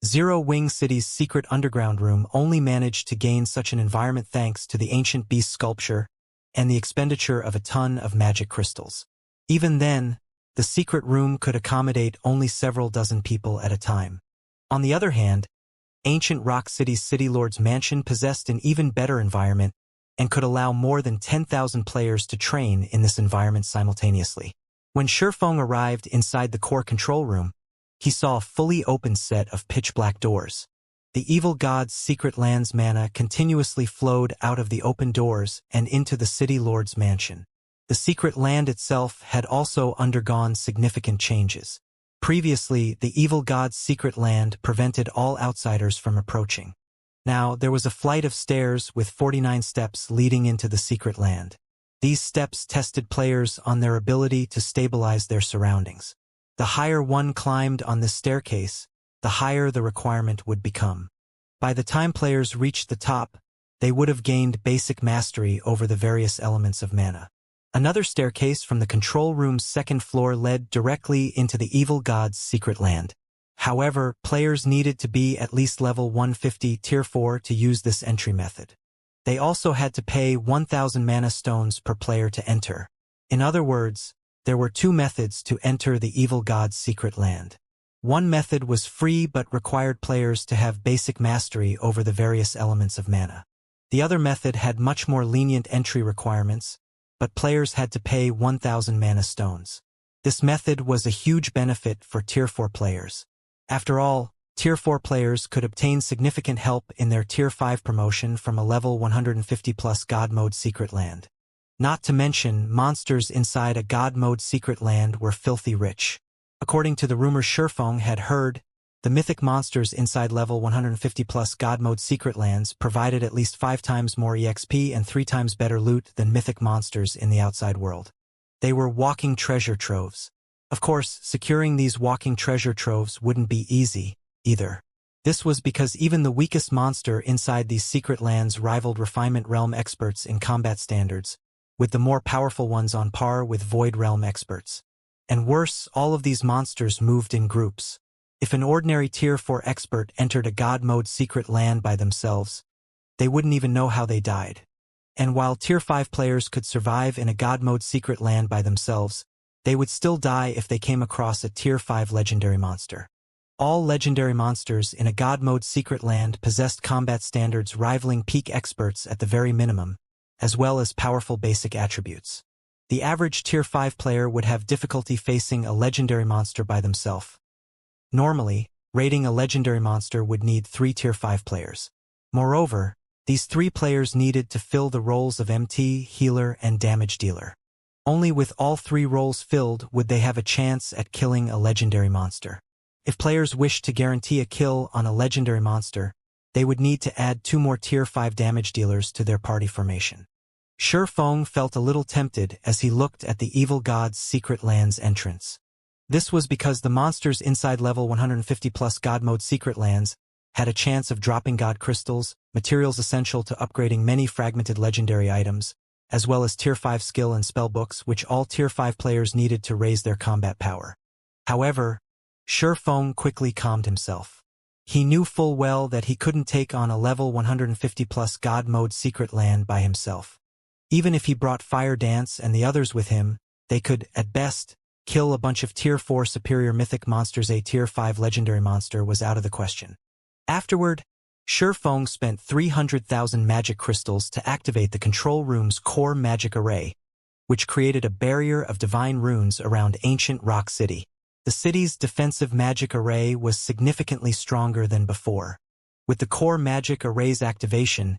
Zero Wing City's secret underground room only managed to gain such an environment thanks to the ancient beast sculpture and the expenditure of a ton of magic crystals. Even then, the secret room could accommodate only several dozen people at a time. On the other hand, ancient Rock City's City Lord's mansion possessed an even better environment and could allow more than 10,000 players to train in this environment simultaneously. When Shi Feng arrived inside the core control room, he saw a fully open set of pitch-black doors. The evil god's secret land's mana continuously flowed out of the open doors and into the City Lord's mansion. The secret land itself had also undergone significant changes. Previously, the evil god's secret land prevented all outsiders from approaching. Now, there was a flight of stairs with 49 steps leading into the secret land. These steps tested players on their ability to stabilize their surroundings. The higher one climbed on this staircase, the higher the requirement would become. By the time players reached the top, they would have gained basic mastery over the various elements of mana. Another staircase from the control room's second floor led directly into the evil god's secret land. However, players needed to be at least level 150 Tier 4 to use this entry method. They also had to pay 1,000 mana stones per player to enter. In other words, there were 2 methods to enter the evil god's secret land. One method was free but required players to have basic mastery over the various elements of mana. The other method had much more lenient entry requirements, but players had to pay 1,000 mana stones. This method was a huge benefit for Tier 4 players. After all, Tier 4 players could obtain significant help in their Tier 5 promotion from a level 150+ God Mode secret land. Not to mention, monsters inside a God Mode secret land were filthy rich. According to the rumors Shi Feng had heard, the mythic monsters inside level 150+ God Mode secret lands provided at least 5 times more EXP and 3 times better loot than mythic monsters in the outside world. They were walking treasure troves. Of course, securing these walking treasure troves wouldn't be easy, either. This was because even the weakest monster inside these secret lands rivaled Refinement Realm experts in combat standards, with the more powerful ones on par with Void Realm experts. And worse, all of these monsters moved in groups. If an ordinary Tier 4 expert entered a God Mode secret land by themselves, they wouldn't even know how they died. And while Tier 5 players could survive in a God Mode secret land by themselves, they would still die if they came across a Tier 5 legendary monster. All legendary monsters in a God Mode secret land possessed combat standards rivaling peak experts at the very minimum, as well as powerful basic attributes. The average Tier 5 player would have difficulty facing a legendary monster by themselves. Normally, raiding a legendary monster would need 3 Tier 5 players. Moreover, These 3 players needed to fill the roles of MT, healer, and damage dealer. Only with all 3 roles filled would they have a chance at killing a legendary monster. If players wished to guarantee a kill on a legendary monster, they would need to add 2 more tier 5 damage dealers to their party formation. Shi Feng felt a little tempted as he looked at the evil god's secret lands entrance. This was because the monsters inside level 150 plus God mode secret lands had a chance of dropping god crystals, materials essential to upgrading many fragmented legendary items, as well as tier 5 skill and spell books which all tier 5 players needed to raise their combat power. However, Shi Feng quickly calmed himself. He knew full well that he couldn't take on a level 150 plus God mode secret land by himself. Even if he brought Fire Dance and the others with him, they could, at best, kill a bunch of tier 4 superior mythic monsters. A tier 5 legendary monster was out of the question. Afterward, Shi Feng spent 300,000 magic crystals to activate the control room's core magic array, which created a barrier of divine runes around ancient Rock City. The city's defensive magic array was significantly stronger than before. With the core magic array's activation,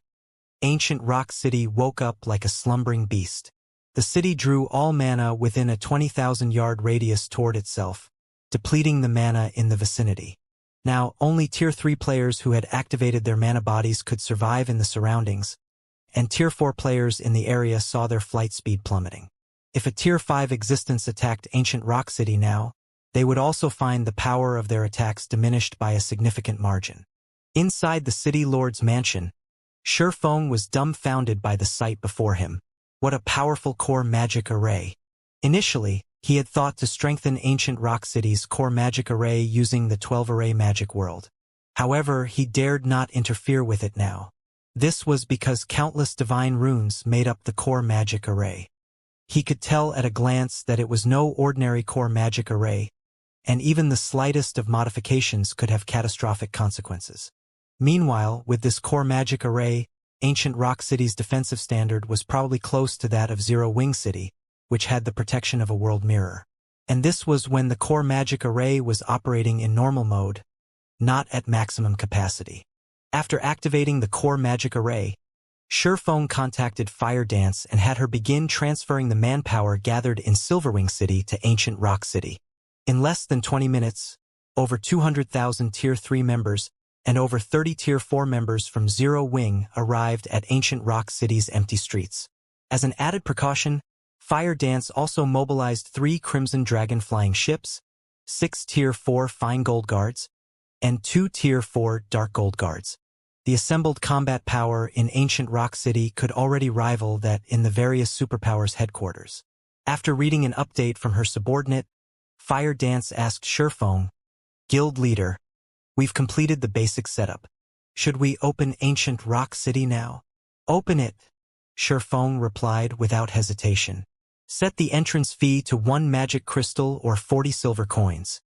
ancient Rock City woke up like a slumbering beast. The city drew all mana within a 20,000-yard radius toward itself, depleting the mana in the vicinity. Now, only Tier 3 players who had activated their mana bodies could survive in the surroundings, and Tier 4 players in the area saw their flight speed plummeting. If a Tier 5 existence attacked ancient Rock City now, they would also find the power of their attacks diminished by a significant margin. Inside the city lord's mansion, Shi Feng was dumbfounded by the sight before him. What a powerful core magic array. Initially, he had thought to strengthen ancient Rock City's core magic array using the 12-array magic world. However, he dared not interfere with it now. This was because countless divine runes made up the core magic array. He could tell at a glance that it was no ordinary core magic array, and even the slightest of modifications could have catastrophic consequences. Meanwhile, with this core magic array, ancient Rock City's defensive standard was probably close to that of Zero Wing City, which had the protection of a world mirror. And this was when the core magic array was operating in normal mode, not at maximum capacity. After activating the core magic array, Shi Feng contacted Fire Dance and had her begin transferring the manpower gathered in Silverwing City to ancient Rock City. In less than 20 minutes, over 200,000 Tier 3 members and over 30 Tier 4 members from Zero Wing arrived at ancient Rock City's empty streets. As an added precaution, Fire Dance also mobilized 3 Crimson Dragon flying ships, 6 Tier 4 Fine Gold Guards, and 2 Tier 4 Dark Gold Guards. The assembled combat power in ancient Rock City could already rival that in the various superpowers' headquarters. After reading an update from her subordinate, Fire Dance asked Shi Feng, "Guild leader, we've completed the basic setup. Should we open ancient Rock City now?" "Open it," Shi Feng replied without hesitation. "Set the entrance fee to 1 magic crystal or 40 silver coins.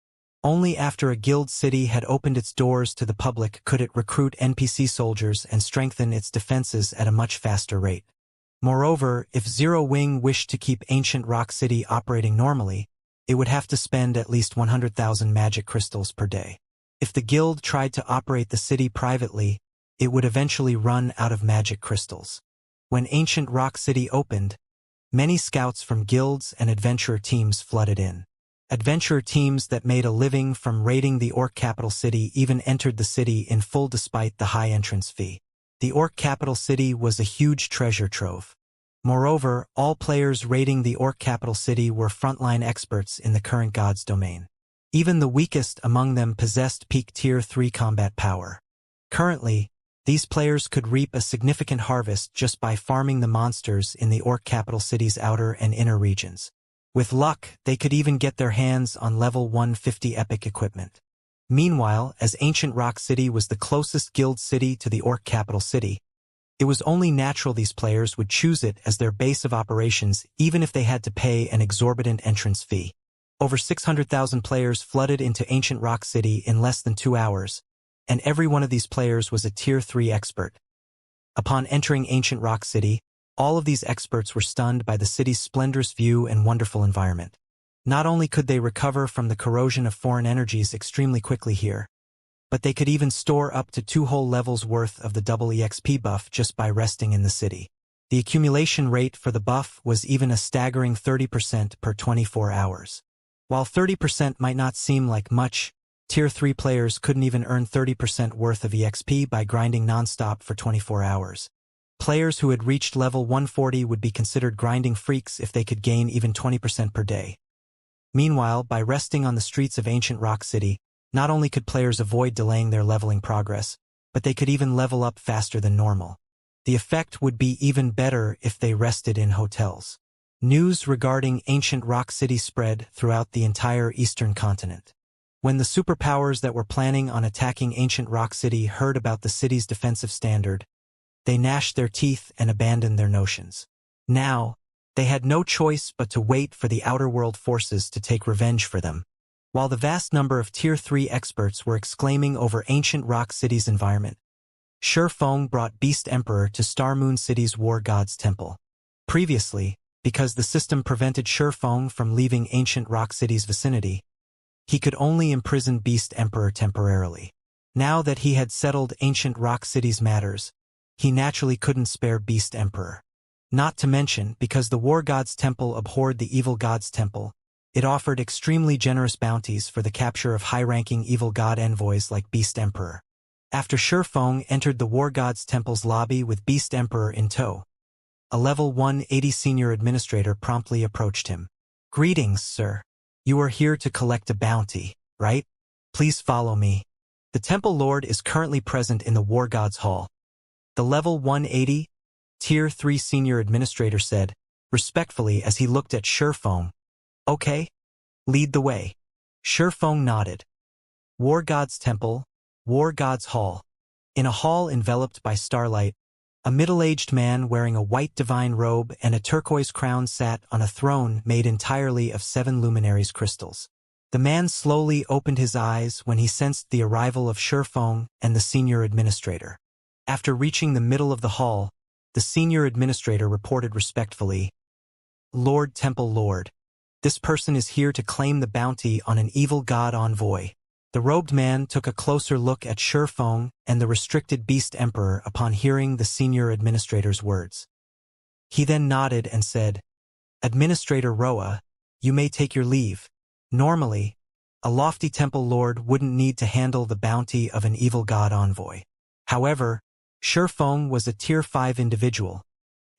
Only after a guild city had opened its doors to the public could it recruit NPC soldiers and strengthen its defenses at a much faster rate. Moreover, if Zero Wing wished to keep ancient Rock City operating normally, it would have to spend at least 100,000 magic crystals per day. If the guild tried to operate the city privately, it would eventually run out of magic crystals. When ancient Rock City opened, many scouts from guilds and adventurer teams flooded in. Adventurer teams that made a living from raiding the Orc capital city even entered the city in full despite the high entrance fee. The Orc capital city was a huge treasure trove. Moreover, all players raiding the Orc capital city were frontline experts in the current god's domain. Even the weakest among them possessed peak Tier 3 combat power. Currently, these players could reap a significant harvest just by farming the monsters in the Orc capital city's outer and inner regions. With luck, they could even get their hands on level 150 epic equipment. Meanwhile, as ancient Rock City was the closest guild city to the Orc capital city, it was only natural these players would choose it as their base of operations even if they had to pay an exorbitant entrance fee. Over 600,000 players flooded into ancient Rock City in less than 2 hours, and every one of these players was a Tier 3 expert. Upon entering ancient Rock City, all of these experts were stunned by the city's splendorous view and wonderful environment. Not only could they recover from the corrosion of foreign energies extremely quickly here, but they could even store up to 2 whole levels worth of the double EXP buff just by resting in the city. The accumulation rate for the buff was even a staggering 30% per 24 hours. While 30% might not seem like much, Tier 3 players couldn't even earn 30% worth of EXP by grinding non-stop for 24 hours. Players who had reached level 140 would be considered grinding freaks if they could gain even 20% per day. Meanwhile, by resting on the streets of ancient Rock City, not only could players avoid delaying their leveling progress, but they could even level up faster than normal. The effect would be even better if they rested in hotels. News regarding ancient Rock City spread throughout the entire eastern continent. When the superpowers that were planning on attacking ancient Rock City heard about the city's defensive standard, they gnashed their teeth and abandoned their notions. Now, they had no choice but to wait for the outer world forces to take revenge for them. While the vast number of Tier 3 experts were exclaiming over ancient Rock City's environment, Shurfeng brought Beast Emperor to Star Moon City's War God's Temple. Previously, because the system prevented Shurfeng from leaving ancient Rock City's vicinity, he could only imprison Beast Emperor temporarily. Now that he had settled ancient Rock City's matters, he naturally couldn't spare Beast Emperor. Not to mention, because the War God's Temple abhorred the Evil God's Temple, it offered extremely generous bounties for the capture of high-ranking Evil God envoys like Beast Emperor. After Shurfeng entered the War God's Temple's lobby with Beast Emperor in tow, a level 180 senior administrator promptly approached him. "Greetings, sir. You are here to collect a bounty, right? Please follow me. The Temple Lord is currently present in the War God's Hall." The level 180, Tier 3 senior administrator said, respectfully as he looked at Shurfeng. "Okay. Lead the way." Shurfeng nodded. War God's Temple, War God's Hall. In a hall enveloped by starlight, a middle-aged man wearing a white divine robe and a turquoise crown sat on a throne made entirely of 7 luminaries crystals. The man slowly opened his eyes when he sensed the arrival of Shurfeng and the senior administrator. After reaching the middle of the hall, the senior administrator reported respectfully, "Lord Temple Lord, this person is here to claim the bounty on an evil god envoy." The robed man took a closer look at Shurfeng and the restricted Beast Emperor upon hearing the senior administrator's words. He then nodded and said, "Administrator Roa, you may take your leave. Normally, a lofty temple lord wouldn't need to handle the bounty of an evil god envoy. However, Shurfeng was a Tier 5 individual,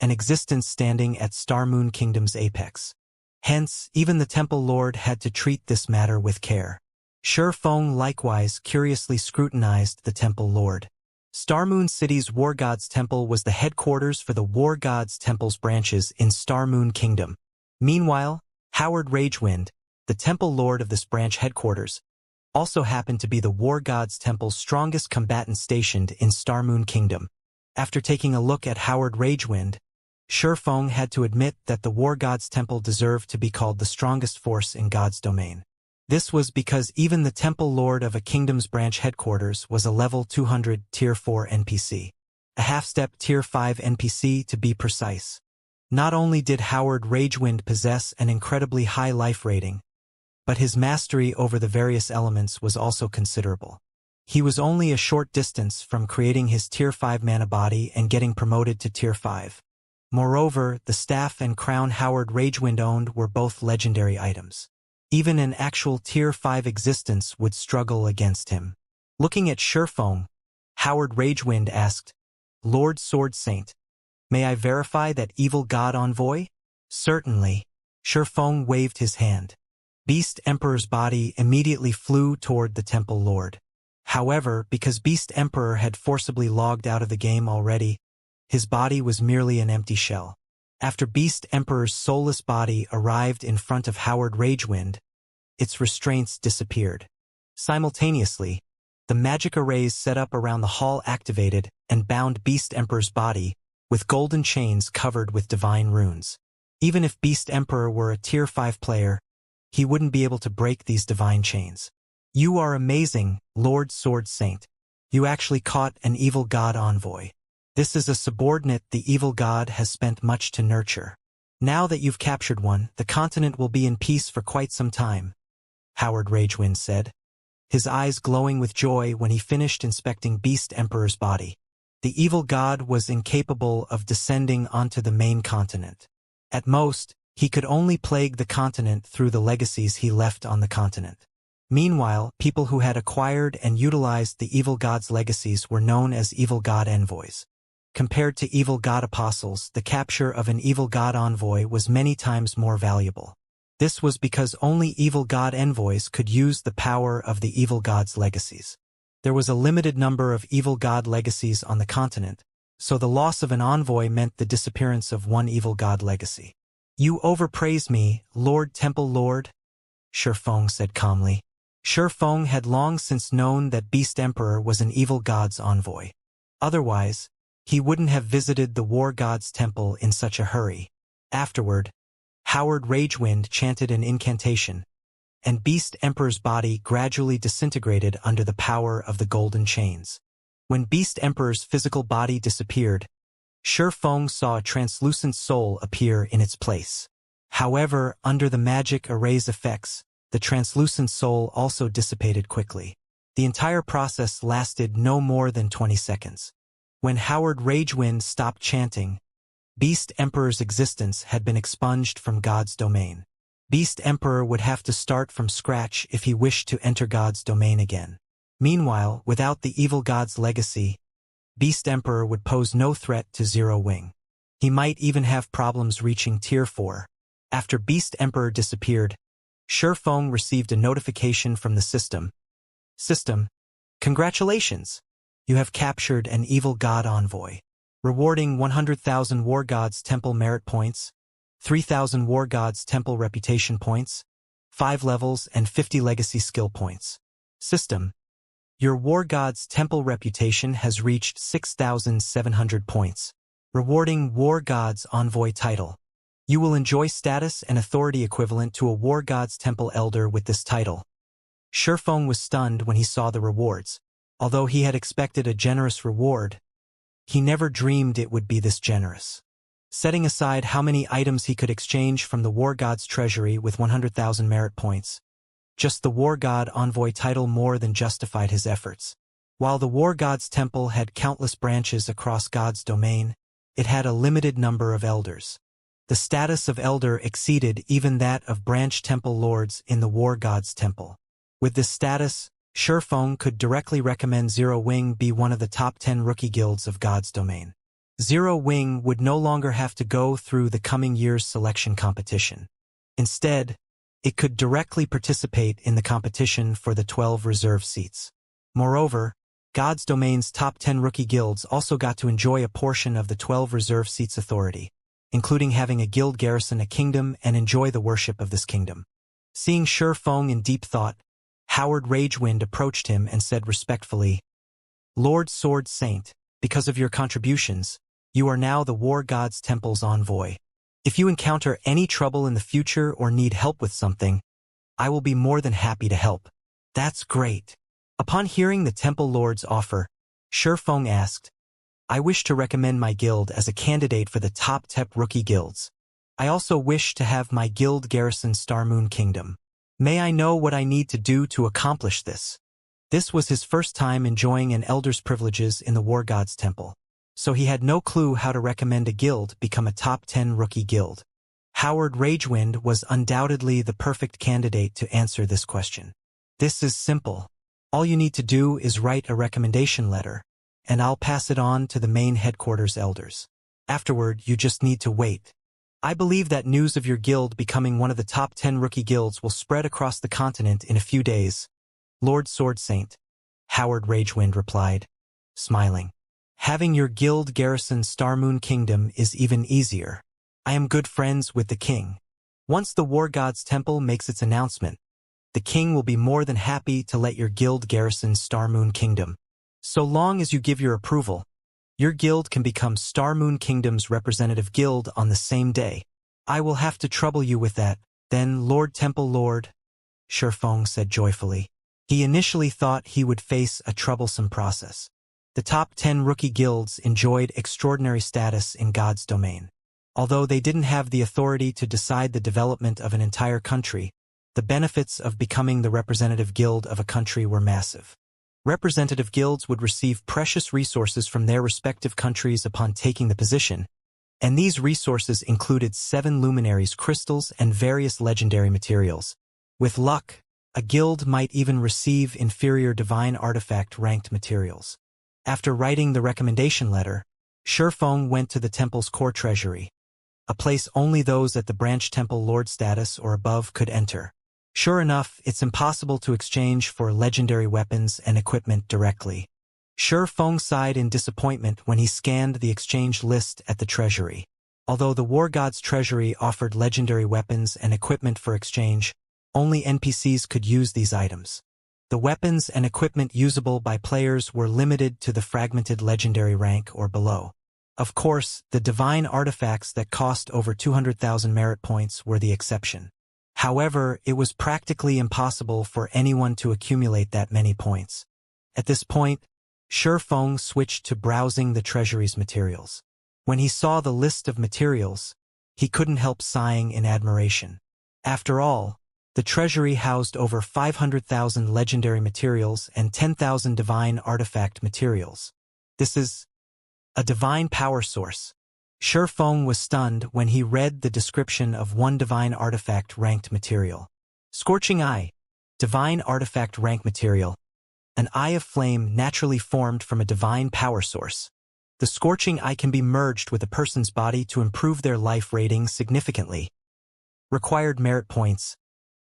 an existence standing at Star Moon Kingdom's apex. Hence, even the temple lord had to treat this matter with care. Shurfeng likewise curiously scrutinized the Temple Lord. Star Moon City's War God's Temple was the headquarters for the War God's Temple's branches in Star Moon Kingdom. Meanwhile, Howard Ragewind, the Temple Lord of this branch headquarters, also happened to be the War God's Temple's strongest combatant stationed in Star Moon Kingdom. After taking a look at Howard Ragewind, Shurfeng had to admit that the War God's Temple deserved to be called the strongest force in God's domain. This was because even the Temple Lord of a Kingdom's branch headquarters was a level 200 Tier 4 NPC. A half-step Tier 5 NPC to be precise. Not only did Howard Ragewind possess an incredibly high life rating, but his mastery over the various elements was also considerable. He was only a short distance from creating his Tier 5 mana body and getting promoted to Tier 5. Moreover, the staff and crown Howard Ragewind owned were both legendary items. Even an actual Tier 5 existence would struggle against him. Looking at Shurfeng, Howard Ragewind asked, "Lord Sword Saint, may I verify that evil god envoy?" "Certainly." Shurfeng waved his hand. Beast Emperor's body immediately flew toward the Temple Lord. However, because Beast Emperor had forcibly logged out of the game already, his body was merely an empty shell. After Beast Emperor's soulless body arrived in front of Howard Ragewind, its restraints disappeared. Simultaneously, the magic arrays set up around the hall activated and bound Beast Emperor's body with golden chains covered with divine runes. Even if Beast Emperor were a Tier 5 player, he wouldn't be able to break these divine chains. "You are amazing, Lord Sword Saint. You actually caught an evil god envoy. This is a subordinate the evil god has spent much to nurture. Now that you've captured one, the continent will be in peace for quite some time," Howard Ragewind said. his eyes glowing with joy when he finished inspecting Beast Emperor's body. The evil god was incapable of descending onto the main continent. At most, he could only plague the continent through the legacies he left on the continent. Meanwhile, people who had acquired and utilized the evil god's legacies were known as evil god envoys. Compared to evil god apostles, the capture of an evil god envoy was many times more valuable. This was because only evil god envoys could use the power of the evil god's legacies. There was a limited number of evil god legacies on the continent, so the loss of an envoy meant the disappearance of one evil god legacy. "You overpraise me, Lord Temple Lord," Shi Feng said calmly. Shi Feng had long since known that Beast Emperor was an evil god's envoy. Otherwise, he wouldn't have visited the war god's temple in such a hurry. Afterward, Howard Ragewind chanted an incantation, and Beast Emperor's body gradually disintegrated under the power of the golden chains. When Beast Emperor's physical body disappeared, Shi Feng saw a translucent soul appear in its place. However, under the magic array's effects, the translucent soul also dissipated quickly. The entire process lasted no more than 20 seconds. When Howard Ragewind stopped chanting, Beast Emperor's existence had been expunged from God's domain. Beast Emperor would have to start from scratch if he wished to enter God's domain again. Meanwhile, without the evil god's legacy, Beast Emperor would pose no threat to Zero Wing. He might even have problems reaching Tier 4. After Beast Emperor disappeared, Shi Feng received a notification from the system. "System, congratulations! You have captured an evil god envoy. Rewarding 100,000 War Gods Temple Merit Points, 3,000 War Gods Temple Reputation Points, 5 levels and 50 Legacy Skill Points. System, your War Gods Temple Reputation has reached 6,700 points. Rewarding War Gods Envoy title. You will enjoy status and authority equivalent to a War Gods Temple Elder with this title." Shi Feng was stunned when he saw the rewards. Although he had expected a generous reward, he never dreamed it would be this generous. Setting aside how many items he could exchange from the War God's treasury with 100,000 merit points, just the War God Envoy title more than justified his efforts. While the War God's temple had countless branches across God's domain, it had a limited number of elders. The status of elder exceeded even that of branch temple lords in the War God's temple. With this status, Shi Feng could directly recommend Zero Wing be one of the top 10 rookie guilds of God's domain. Zero Wing would no longer have to go through the coming year's selection competition. Instead, it could directly participate in the competition for the 12 reserve seats. Moreover, God's domain's top 10 rookie guilds also got to enjoy a portion of the 12 reserve seats authority, including having a guild garrison a kingdom and enjoy the worship of this kingdom. Seeing Shi Feng in deep thought, Howard Ragewind approached him and said respectfully, "Lord Sword Saint, because of your contributions, you are now the War God's Temple's envoy. If you encounter any trouble in the future or need help with something, I will be more than happy to help." "That's great." Upon hearing the Temple Lord's offer, Shi Feng asked, "I wish to recommend my guild as a candidate for the top 10 rookie guilds. I also wish to have my guild garrison Star Moon Kingdom. May I know what I need to do to accomplish this?" This was his first time enjoying an elder's privileges in the War God's Temple, so he had no clue how to recommend a guild become a top 10 rookie guild. Howard Ragewind was undoubtedly the perfect candidate to answer this question. "This is simple. All you need to do is write a recommendation letter, and I'll pass it on to the main headquarters elders. Afterward, you just need to wait. I believe that news of your guild becoming one of the top 10 rookie guilds will spread across the continent in a few days, Lord Sword Saint," Howard Ragewind replied, smiling. "Having your guild garrison Star Moon Kingdom is even easier. I am good friends with the king. Once the War God's Temple makes its announcement, the king will be more than happy to let your guild garrison Star Moon Kingdom. So long as you give your approval, your guild can become Star Moon Kingdom's representative guild on the same day. I will have to trouble you with that, then, Lord Temple Lord," Shi Feng said joyfully. He initially thought he would face a troublesome process. The top 10 rookie guilds enjoyed extraordinary status in God's domain. Although they didn't have the authority to decide the development of an entire country, The benefits of becoming the representative guild of a country were massive. Representative guilds would receive precious resources from their respective countries upon taking the position, and these resources included 7 luminaries crystals and various legendary materials. With luck, a guild might even receive inferior divine artifact-ranked materials. After writing the recommendation letter, Shifeng went to the temple's core treasury, a place only those at the branch temple lord status or above could enter. Sure enough, it's impossible to exchange for legendary weapons and equipment directly. Shifeng sighed in disappointment when he scanned the exchange list at the treasury. Although the war god's treasury offered legendary weapons and equipment for exchange, only NPCs could use these items. The weapons and equipment usable by players were limited to the fragmented legendary rank or below. Of course, the divine artifacts that cost over 200,000 merit points were the exception. However, it was practically impossible for anyone to accumulate that many points. At this point, Shifeng switched to browsing the treasury's materials. When he saw the list of materials, he couldn't help sighing in admiration. After all, the treasury housed over 500,000 legendary materials and 10,000 divine artifact materials. This is a divine power source. Shifeng was stunned when he read the description of one divine artifact-ranked material. Scorching Eye. Divine artifact rank material. An eye of flame naturally formed from a divine power source. The scorching eye can be merged with a person's body to improve their life rating significantly. Required merit points.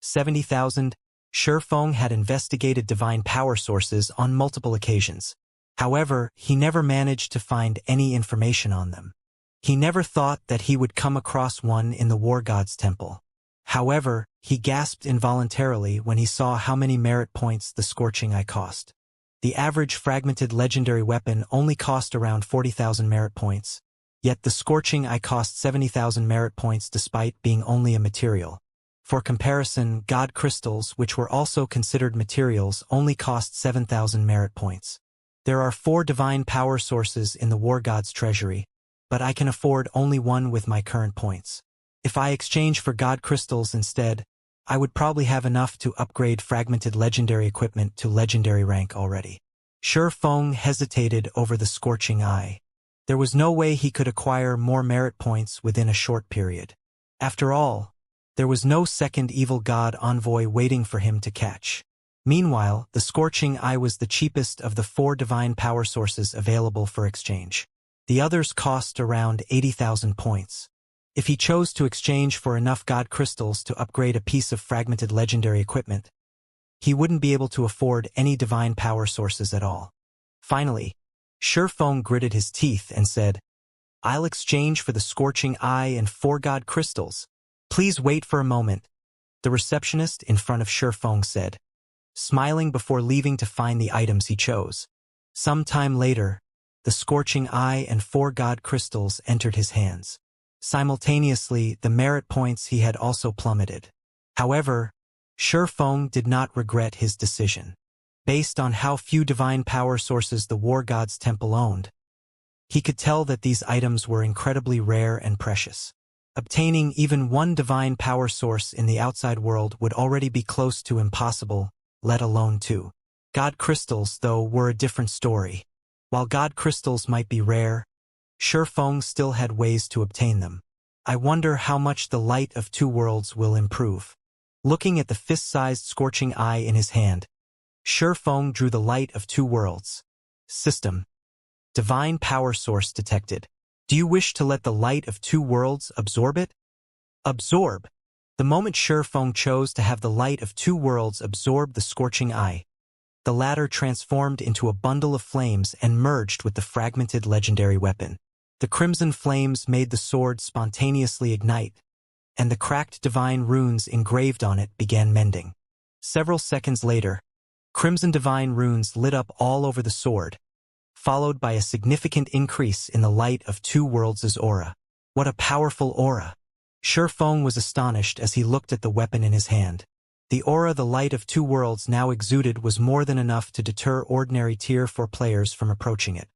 70,000. Shifeng had investigated divine power sources on multiple occasions. However, he never managed to find any information on them. He never thought that he would come across one in the war god's temple. However, he gasped involuntarily when he saw how many merit points the scorching eye cost. The average fragmented legendary weapon only cost around 40,000 merit points, yet the scorching eye cost 70,000 merit points despite being only a material. For comparison, god crystals, which were also considered materials, only cost 7,000 merit points. There are 4 divine power sources in the war god's treasury, but I can afford only one with my current points. If I exchange for god crystals instead, I would probably have enough to upgrade fragmented legendary equipment to legendary rank already. Shifeng hesitated over the scorching eye. There was no way he could acquire more merit points within a short period. After all, there was no second evil god envoy waiting for him to catch. Meanwhile, the scorching eye was the cheapest of the 4 divine power sources available for exchange. The others cost around 80,000 points. If he chose to exchange for enough god crystals to upgrade a piece of fragmented legendary equipment, he wouldn't be able to afford any divine power sources at all. Finally, Shifeng gritted his teeth and said, "I'll exchange for the scorching eye and 4 god crystals. Please wait for a moment," the receptionist in front of Shifeng said, smiling before leaving to find the items he chose. Some time later, the scorching eye and 4 god crystals entered his hands. Simultaneously, the merit points he had also plummeted. However, Shifeng did not regret his decision. Based on how few divine power sources the war god's temple owned, he could tell that these items were incredibly rare and precious. Obtaining even one divine power source in the outside world would already be close to impossible, let alone 2. God crystals, though, were a different story. While god crystals might be rare, Shifeng still had ways to obtain them. I wonder how much the light of 2 worlds will improve. Looking at the fist-sized scorching eye in his hand, Shifeng drew the light of 2 worlds. System. Divine power source detected. Do you wish to let the light of 2 worlds absorb it? Absorb. The moment Shifeng chose to have the light of 2 worlds absorb the scorching eye, the latter transformed into a bundle of flames and merged with the fragmented legendary weapon. The crimson flames made the sword spontaneously ignite, and the cracked divine runes engraved on it began mending. Several seconds later, crimson divine runes lit up all over the sword, followed by a significant increase in the light of 2 worlds' aura. What a powerful aura! Shifeng was astonished as he looked at the weapon in his hand. The aura the light of 2 worlds now exuded was more than enough to deter ordinary Tier 4 players from approaching it.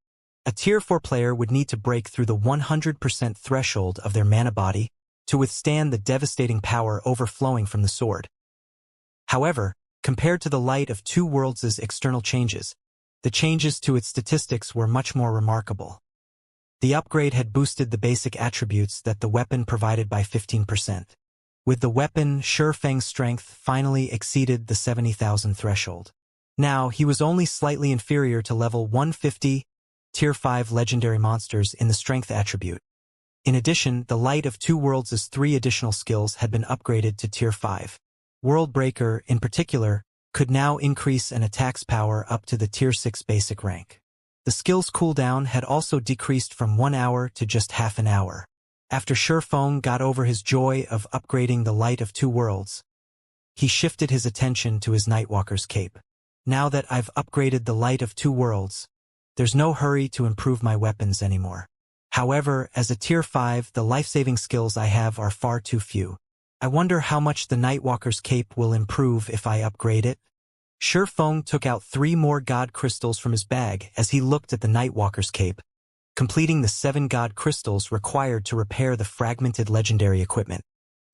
A Tier 4 player would need to break through the 100% threshold of their mana body to withstand the devastating power overflowing from the sword. However, compared to the Light of Two Worlds' external changes, the changes to its statistics were much more remarkable. The upgrade had boosted the basic attributes that the weapon provided by 15%. With the weapon, Shifeng's strength finally exceeded the 70,000 threshold. Now, he was only slightly inferior to level 150, Tier 5 legendary monsters in the strength attribute. In addition, the Light of Two Worlds' 3 additional skills had been upgraded to Tier 5. World Breaker, in particular, could now increase an attack's power up to the Tier 6 basic rank. The skill's cooldown had also decreased from 1 hour to just half an hour. After Shifeng got over his joy of upgrading the Light of Two Worlds, he shifted his attention to his Nightwalker's cape. Now that I've upgraded the Light of Two Worlds, there's no hurry to improve my weapons anymore. However, as a Tier 5, the life-saving skills I have are far too few. I wonder how much the Nightwalker's cape will improve if I upgrade it? Shifeng took out 3 more God crystals from his bag as he looked at the Nightwalker's cape, completing the 7 God crystals required to repair the fragmented legendary equipment.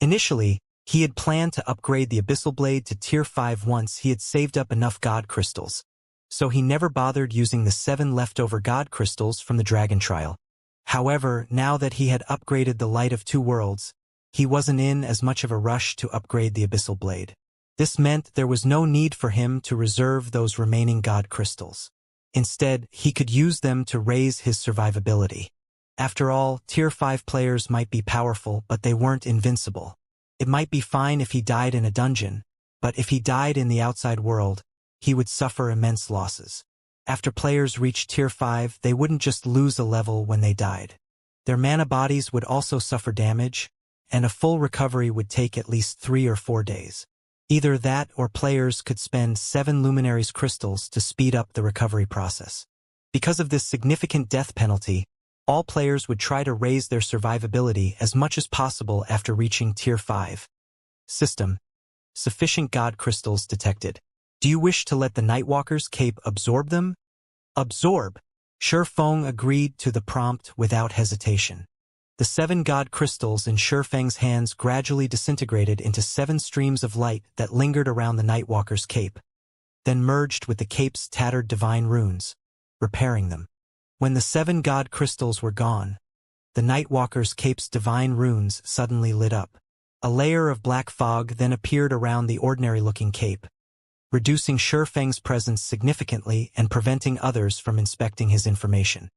Initially, he had planned to upgrade the Abyssal Blade to Tier 5 once he had saved up enough God crystals, so he never bothered using the 7 leftover God crystals from the Dragon Trial. However, now that he had upgraded the Light of Two Worlds, he wasn't in as much of a rush to upgrade the Abyssal Blade. This meant there was no need for him to reserve those remaining God crystals. Instead, he could use them to raise his survivability. After all, Tier 5 players might be powerful, but they weren't invincible. It might be fine if he died in a dungeon, but if he died in the outside world, he would suffer immense losses. After players reached Tier 5, they wouldn't just lose a level when they died. Their mana bodies would also suffer damage, and a full recovery would take at least 3 or 4 days. Either that or players could spend 7 Luminaries crystals to speed up the recovery process. Because of this significant death penalty, all players would try to raise their survivability as much as possible after reaching Tier 5. System. Sufficient God crystals detected. Do you wish to let the Nightwalker's cape absorb them? Absorb. Shifeng agreed to the prompt without hesitation. The 7 God crystals in Shifeng's hands gradually disintegrated into 7 streams of light that lingered around the Nightwalker's cape, then merged with the cape's tattered divine runes, repairing them. When the 7 God crystals were gone, the Nightwalker's cape's divine runes suddenly lit up. A layer of black fog then appeared around the ordinary-looking cape, reducing Shifeng's presence significantly and preventing others from inspecting his information.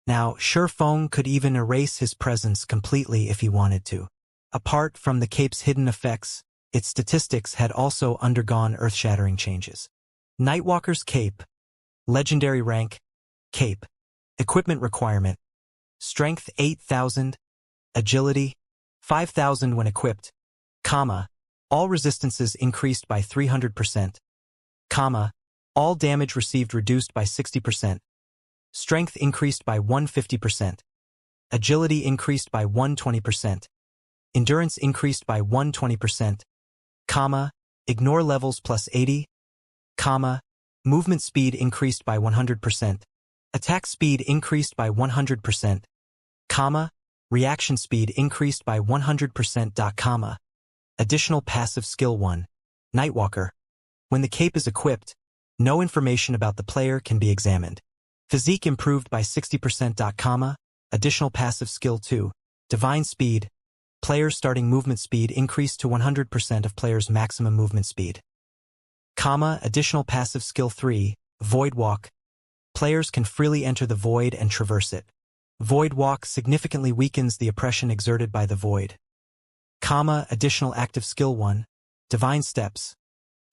Now, Shifeng could even erase his presence completely if he wanted to. Apart from the cape's hidden effects, its statistics had also undergone earth-shattering changes. Nightwalker's cape. Legendary rank. Cape. Equipment requirement. Strength 8,000. Agility 5,000 when equipped. All resistances increased by 300%. All damage received reduced by 60%. Strength increased by 150%. Agility increased by 120%. Endurance increased by 120%. Ignore levels plus 80. Movement speed increased by 100%. Attack speed increased by 100%. Reaction speed increased by 100%. Additional passive skill 1. Nightwalker. When the cape is equipped, no information about the player can be examined. Physique improved by 60%. Additional passive skill 2. Divine speed. Player's starting movement speed increased to 100% of player's maximum movement speed. Additional passive skill 3. Void walk. Players can freely enter the void and traverse it. Void walk significantly weakens the oppression exerted by the void. Additional active skill 1. Divine steps.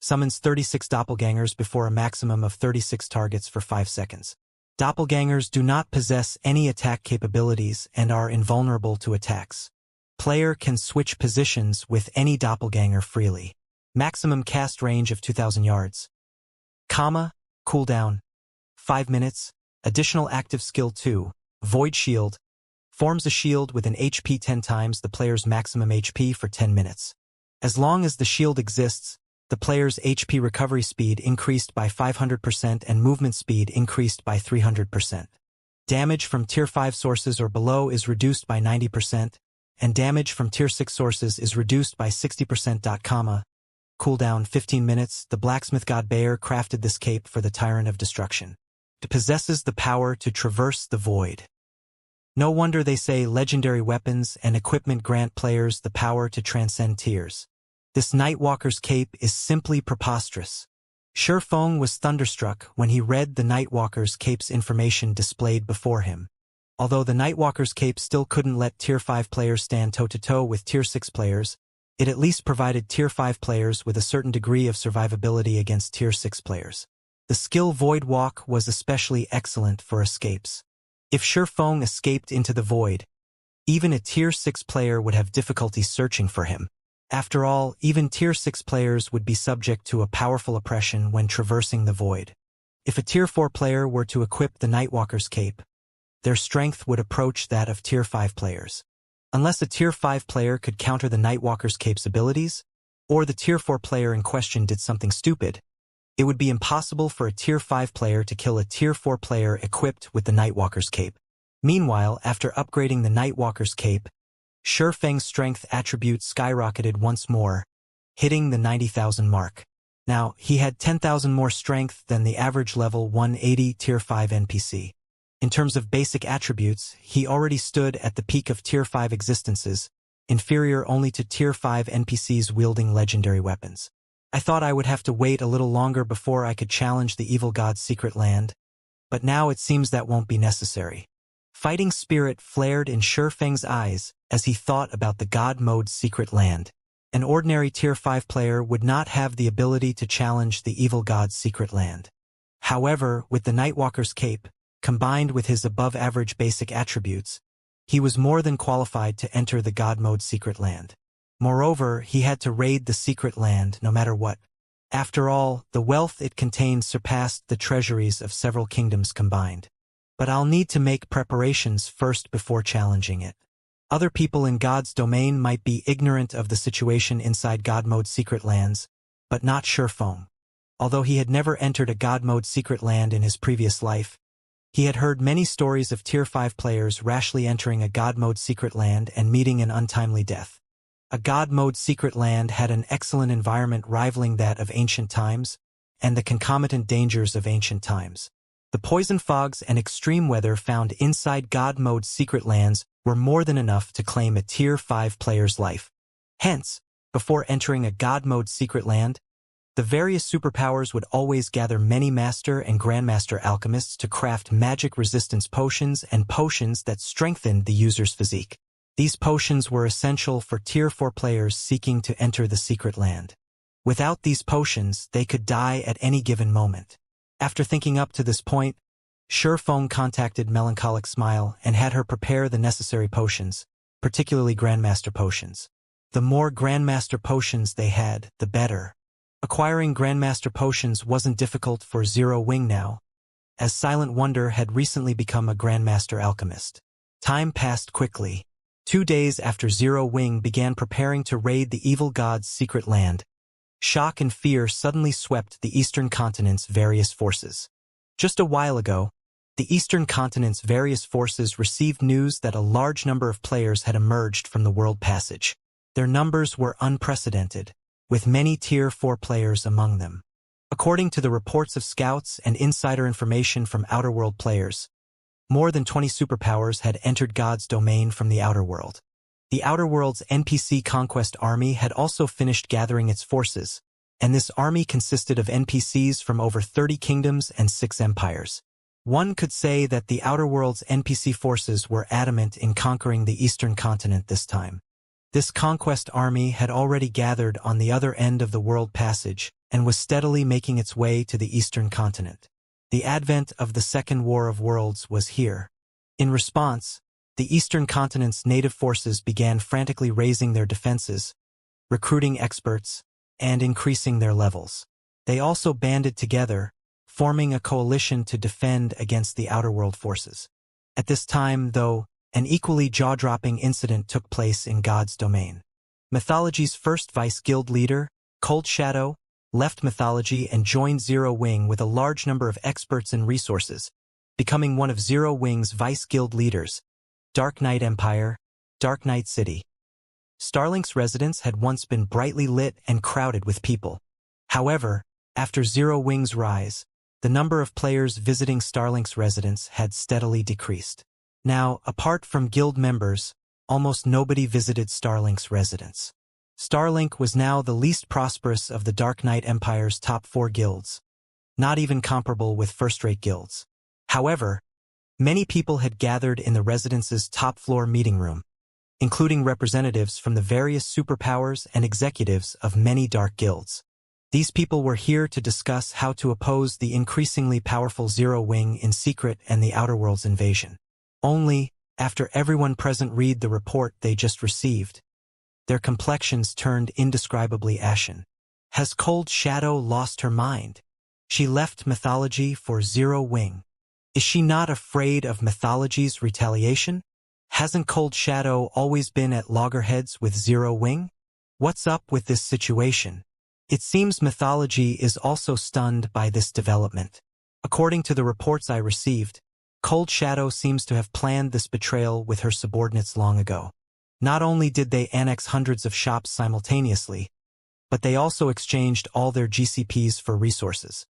Summons 36 doppelgangers before a maximum of 36 targets for 5 seconds. Doppelgangers do not possess any attack capabilities and are invulnerable to attacks. Player can switch positions with any doppelganger freely. Maximum cast range of 2,000 yards. Cooldown 5 minutes. Additional active skill 2. Void shield. Forms a shield with an HP 10 times the player's maximum HP for 10 minutes. As long as the shield exists, the player's HP recovery speed increased by 500% and movement speed increased by 300%. Damage from Tier 5 sources or below is reduced by 90%, and damage from Tier 6 sources is reduced by 60%. Cooldown 15 minutes. The blacksmith god Bayer crafted this cape for the Tyrant of Destruction. It possesses the power to traverse the void. No wonder they say legendary weapons and equipment grant players the power to transcend tiers. This Nightwalker's cape is simply preposterous. Shi Feng was thunderstruck when he read the Nightwalker's cape's information displayed before him. Although the Nightwalker's cape still couldn't let Tier 5 players stand toe-to-toe with Tier 6 players, it at least provided Tier 5 players with a certain degree of survivability against Tier 6 players. The skill Void Walk was especially excellent for escapes. If Shi Feng escaped into the void, even a Tier 6 player would have difficulty searching for him. After all, even Tier 6 players would be subject to a powerful oppression when traversing the void. If a Tier 4 player were to equip the Nightwalker's cape, their strength would approach that of Tier 5 players. Unless a Tier 5 player could counter the Nightwalker's cape's abilities, or the Tier 4 player in question did something stupid, it would be impossible for a Tier 5 player to kill a Tier 4 player equipped with the Nightwalker's cape. Meanwhile, after upgrading the Nightwalker's cape, Shi Feng's strength attribute skyrocketed once more, hitting the 90,000 mark. Now, he had 10,000 more strength than the average level 180 Tier 5 NPC. In terms of basic attributes, he already stood at the peak of Tier 5 existences, inferior only to Tier 5 NPCs wielding legendary weapons. I thought I would have to wait a little longer before I could challenge the evil god's secret land, but now it seems that won't be necessary. Fighting spirit flared in Shi Feng's eyes as he thought about the God Mode's secret land. An ordinary Tier 5 player would not have the ability to challenge the evil god's secret land. However, with the Nightwalker's cape, combined with his above-average basic attributes, he was more than qualified to enter the God Mode secret land. Moreover, he had to raid the secret land no matter what. After all, the wealth it contained surpassed the treasuries of several kingdoms combined. But I'll need to make preparations first before challenging it. Other people in God's domain might be ignorant of the situation inside God Mode secret lands, but not Shi Feng. Although he had never entered a God Mode secret land in his previous life, he had heard many stories of Tier 5 players rashly entering a God Mode secret land and meeting an untimely death. A God Mode secret land had an excellent environment rivaling that of ancient times, and the concomitant dangers of ancient times. The poison fogs and extreme weather found inside God Mode secret lands were more than enough to claim a Tier 5 player's life. Hence, before entering a God Mode secret land, the various superpowers would always gather many Master and Grandmaster alchemists to craft magic resistance potions and potions that strengthened the user's physique. These potions were essential for Tier 4 players seeking to enter the secret land. Without these potions, they could die at any given moment. After thinking up to this point, Shi Feng contacted Melancholic Smile and had her prepare the necessary potions, particularly Grandmaster potions. The more Grandmaster potions they had, the better. Acquiring Grandmaster potions wasn't difficult for Zero Wing now, as Silent Wonder had recently become a Grandmaster alchemist. Time passed quickly. 2 days after Zero Wing began preparing to raid the evil god's secret land, shock and fear suddenly swept the Eastern Continent's various forces. Just a while ago, the Eastern Continent's various forces received news that a large number of players had emerged from the World Passage. Their numbers were unprecedented, with many Tier 4 players among them. According to the reports of scouts and insider information from Outer World players, more than 20 superpowers had entered God's domain from the Outer World. The Outer World's NPC conquest army had also finished gathering its forces, and this army consisted of NPCs from over 30 kingdoms and 6 empires. One could say that the Outer World's NPC forces were adamant in conquering the Eastern Continent this time. This conquest army had already gathered on the other end of the World Passage and was steadily making its way to the Eastern Continent. The advent of the Second War of Worlds was here. In response, the Eastern Continent's native forces began frantically raising their defenses, recruiting experts, and increasing their levels. They also banded together, forming a coalition to defend against the Outer World forces. At this time, though, an equally jaw-dropping incident took place in God's domain. Mythology's first Vice Guild leader, Cold Shadow, left Mythology and joined Zero Wing with a large number of experts and resources, becoming one of Zero Wing's Vice Guild leaders, Dark Knight Empire, Dark Knight City. Starlink's residence had once been brightly lit and crowded with people. However, after Zero Wing's rise, the number of players visiting Starlink's residence had steadily decreased. Now, apart from guild members, almost nobody visited Starlink's residence. Starlink was now the least prosperous of the Dark Knight Empire's top 4 guilds, not even comparable with first-rate guilds. However, many people had gathered in the residence's top-floor meeting room, including representatives from the various superpowers and executives of many dark guilds. These people were here to discuss how to oppose the increasingly powerful Zero Wing in secret and the Outer World's invasion. Only, after everyone present read the report they just received, their complexions turned indescribably ashen. Has Cold Shadow lost her mind? She left mythology for Zero Wing. Is she not afraid of mythology's retaliation? Hasn't Cold Shadow always been at loggerheads with Zero Wing? What's up with this situation? It seems mythology is also stunned by this development. According to the reports I received, Cold Shadow seems to have planned this betrayal with her subordinates long ago. Not only did they annex hundreds of shops simultaneously, but they also exchanged all their GCPs for resources.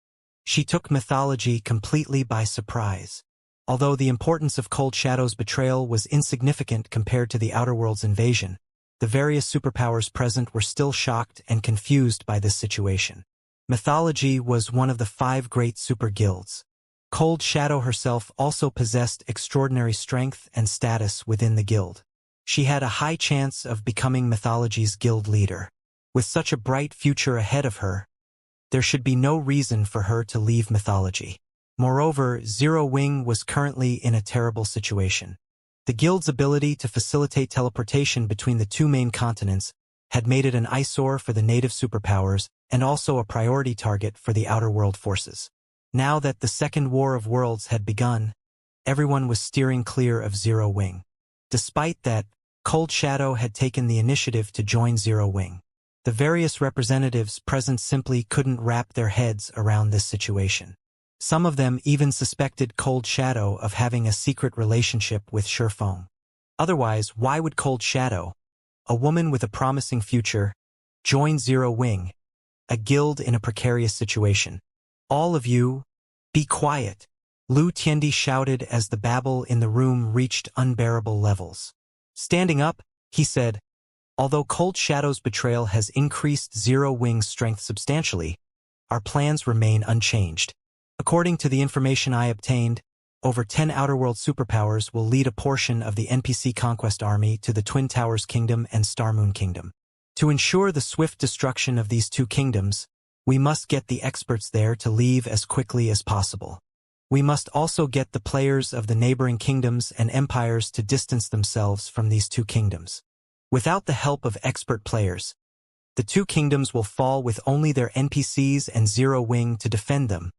She took mythology completely by surprise. Although the importance of Cold Shadow's betrayal was insignificant compared to the Outer World's invasion, the various superpowers present were still shocked and confused by this situation. Mythology was one of the 5 great super guilds. Cold Shadow herself also possessed extraordinary strength and status within the guild. She had a high chance of becoming mythology's guild leader. With such a bright future ahead of her, there should be no reason for her to leave mythology. Moreover, Zero Wing was currently in a terrible situation. The guild's ability to facilitate teleportation between the 2 main continents had made it an eyesore for the native superpowers and also a priority target for the Outer World forces. Now that the Second War of Worlds had begun, everyone was steering clear of Zero Wing. Despite that, Cold Shadow had taken the initiative to join Zero Wing. The various representatives present simply couldn't wrap their heads around this situation. Some of them even suspected Cold Shadow of having a secret relationship with Sherfong. Otherwise, why would Cold Shadow, a woman with a promising future, join Zero Wing, a guild in a precarious situation? All of you, be quiet, Lu Tiendi shouted as the babble in the room reached unbearable levels. Standing up, he said, although Cold Shadow's betrayal has increased Zero Wing's strength substantially, our plans remain unchanged. According to the information I obtained, over 10 Outer World superpowers will lead a portion of the NPC Conquest Army to the Twin Towers Kingdom and Starmoon Kingdom. To ensure the swift destruction of these 2 kingdoms, we must get the experts there to leave as quickly as possible. We must also get the players of the neighboring kingdoms and empires to distance themselves from these 2 kingdoms. Without the help of expert players, the 2 kingdoms will fall with only their NPCs and Zero Wing to defend them.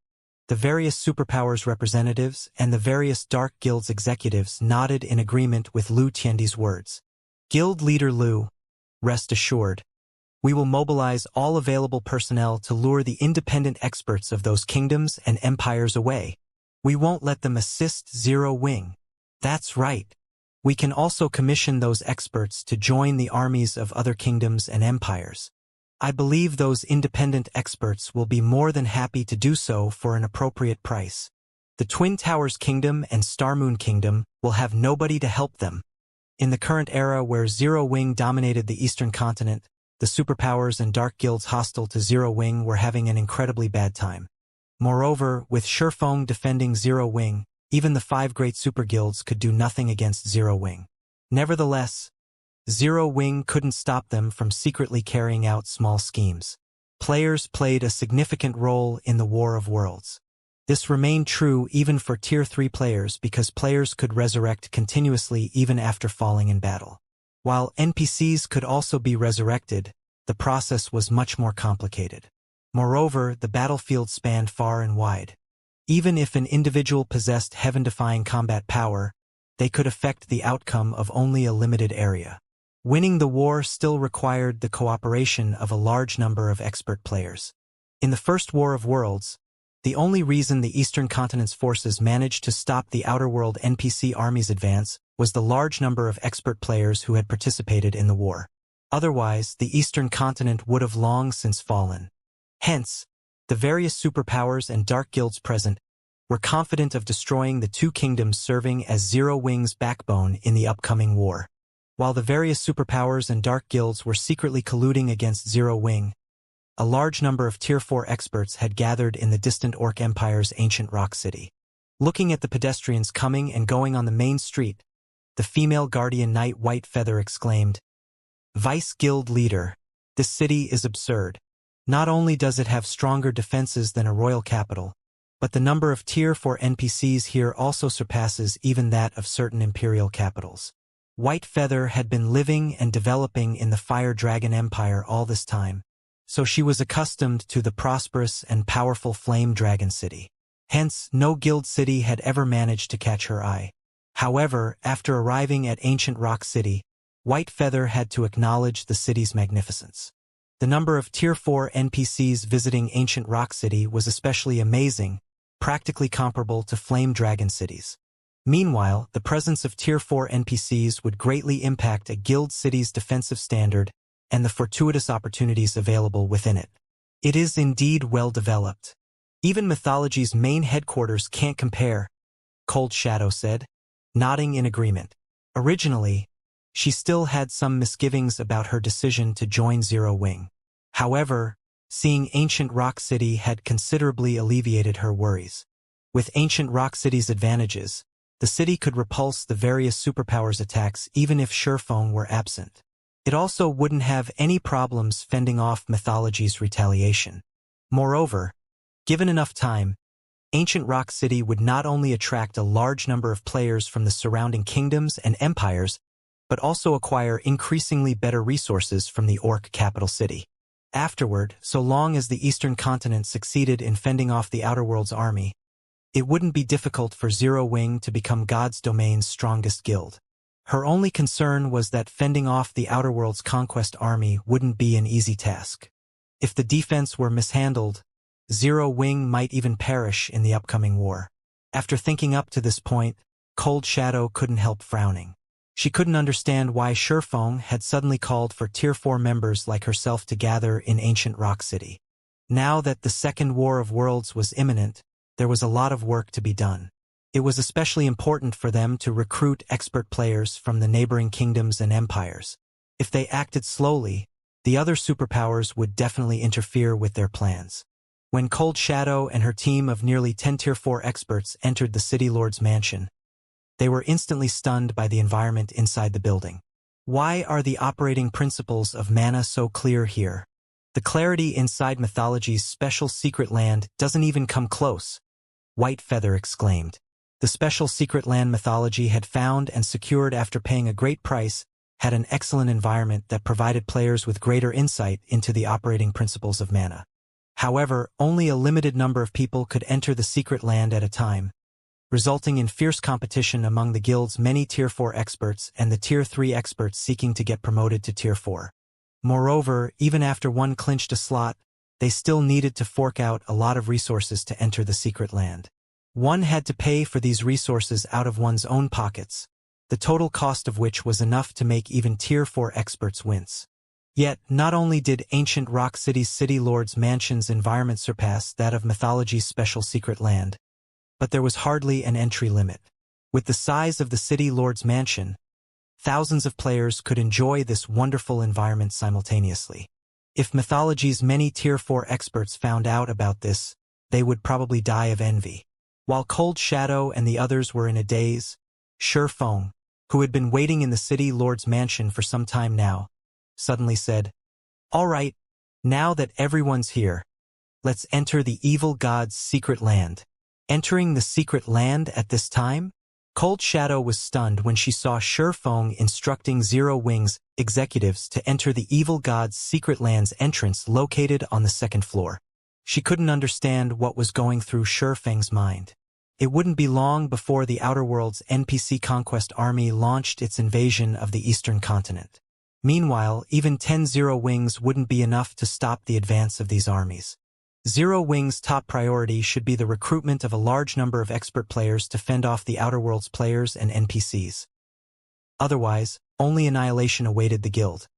The various superpowers representatives and the various Dark Guilds executives nodded in agreement with Lu Tiendi's words. Guild Leader Lu, rest assured, we will mobilize all available personnel to lure the independent experts of those kingdoms and empires away. We won't let them assist Zero Wing. That's right. We can also commission those experts to join the armies of other kingdoms and empires. I believe those independent experts will be more than happy to do so for an appropriate price. The Twin Towers Kingdom and Starmoon Kingdom will have nobody to help them. In the current era where Zero Wing dominated the Eastern continent, the superpowers and dark guilds hostile to Zero Wing were having an incredibly bad time. Moreover, with Sherfong defending Zero Wing, even the 5 great super guilds could do nothing against Zero Wing. Nevertheless, Zero Wing couldn't stop them from secretly carrying out small schemes. Players played a significant role in the War of Worlds. This remained true even for Tier 3 players because players could resurrect continuously even after falling in battle. While NPCs could also be resurrected, the process was much more complicated. Moreover, the battlefield spanned far and wide. Even if an individual possessed heaven-defying combat power, they could affect the outcome of only a limited area. Winning the war still required the cooperation of a large number of expert players. In the First War of Worlds, the only reason the Eastern Continent's forces managed to stop the Outer World NPC army's advance was the large number of expert players who had participated in the war. Otherwise, the Eastern continent would have long since fallen. Hence, the various superpowers and dark guilds present were confident of destroying the two kingdoms serving as Zero Wing's backbone in the upcoming war. While the various superpowers and dark guilds were secretly colluding against Zero Wing, a large number of Tier 4 experts had gathered in the distant Orc Empire's ancient rock city. Looking at the pedestrians coming and going on the main street, the female guardian knight White Feather exclaimed, "Vice Guild Leader, this city is absurd. Not only does it have stronger defenses than a royal capital, but the number of Tier 4 NPCs here also surpasses even that of certain imperial capitals." White Feather had been living and developing in the Fire Dragon Empire all this time, so she was accustomed to the prosperous and powerful Flame Dragon City. Hence, no guild city had ever managed to catch her eye. However, after arriving at Ancient Rock City, White Feather had to acknowledge the city's magnificence. The number of Tier 4 NPCs visiting Ancient Rock City was especially amazing, practically comparable to Flame Dragon cities. Meanwhile, the presence of Tier 4 NPCs would greatly impact a guild city's defensive standard and the fortuitous opportunities available within it. It is indeed well developed. Even Mythology's main headquarters can't compare, Cold Shadow said, nodding in agreement. Originally, she still had some misgivings about her decision to join Zero Wing. However, seeing Ancient Rock City had considerably alleviated her worries. With Ancient Rock City's advantages, the city could repulse the various superpowers' attacks even if Sherfong were absent. It also wouldn't have any problems fending off Mythology's retaliation. Moreover, given enough time, Ancient Rock City would not only attract a large number of players from the surrounding kingdoms and empires, but also acquire increasingly better resources from the Orc capital city. Afterward, so long as the Eastern continent succeeded in fending off the Outer World's army, it wouldn't be difficult for Zero Wing to become God's domain's strongest guild. Her only concern was that fending off the Outer World's conquest army wouldn't be an easy task. If the defense were mishandled, Zero Wing might even perish in the upcoming war. After thinking up to this point, Cold Shadow couldn't help frowning. She couldn't understand why Sherfong had suddenly called for Tier 4 members like herself to gather in Ancient Rock City. Now that the Second War of Worlds was imminent, there was a lot of work to be done. It was especially important for them to recruit expert players from the neighboring kingdoms and empires. If they acted slowly, the other superpowers would definitely interfere with their plans. When Cold Shadow and her team of nearly 10 Tier 4 experts entered the City Lord's mansion, they were instantly stunned by the environment inside the building. Why are the operating principles of mana so clear here? The clarity inside Mythology's special secret land doesn't even come close, White Feather exclaimed. The special secret land Mythology had found and secured after paying a great price had an excellent environment that provided players with greater insight into the operating principles of mana. However, only a limited number of people could enter the secret land at a time, resulting in fierce competition among the guild's many Tier 4 experts and the Tier 3 experts seeking to get promoted to Tier 4. Moreover, even after one clinched a slot, they still needed to fork out a lot of resources to enter the secret land. One had to pay for these resources out of one's own pockets, the total cost of which was enough to make even Tier 4 experts wince. Yet, not only did Ancient Rock City's City Lord's mansion's environment surpass that of Mythology's special secret land, but there was hardly an entry limit. With the size of the City Lord's mansion, thousands of players could enjoy this wonderful environment simultaneously. If Mythology's many Tier 4 experts found out about this, they would probably die of envy. While Cold Shadow and the others were in a daze, Sherfong, who had been waiting in the City Lord's mansion for some time now, suddenly said, "All right, now that everyone's here, let's enter the evil god's secret land." Entering the secret land at this time? Cold Shadow was stunned when she saw Sherfong instructing Zero Wing's executives to enter the evil god's secret land's entrance located on the second floor. She couldn't understand what was going through Sherfeng's mind. It wouldn't be long before the Outer World's NPC conquest army launched its invasion of the Eastern continent. Meanwhile, even 10 Zero Wings wouldn't be enough to stop the advance of these armies. Zero Wing's top priority should be the recruitment of a large number of expert players to fend off the Outer World's players and NPCs. Otherwise, only annihilation awaited the guild.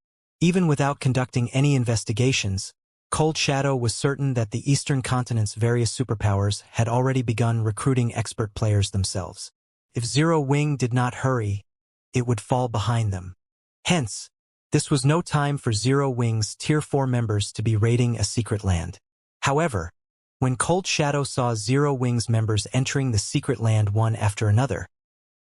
Even without conducting any investigations, Cold Shadow was certain that the Eastern continent's various superpowers had already begun recruiting expert players themselves. If Zero Wing did not hurry, it would fall behind them. Hence, this was no time for Zero Wing's Tier 4 members to be raiding a secret land. However, when Cold Shadow saw Zero Wing's members entering the secret land one after another,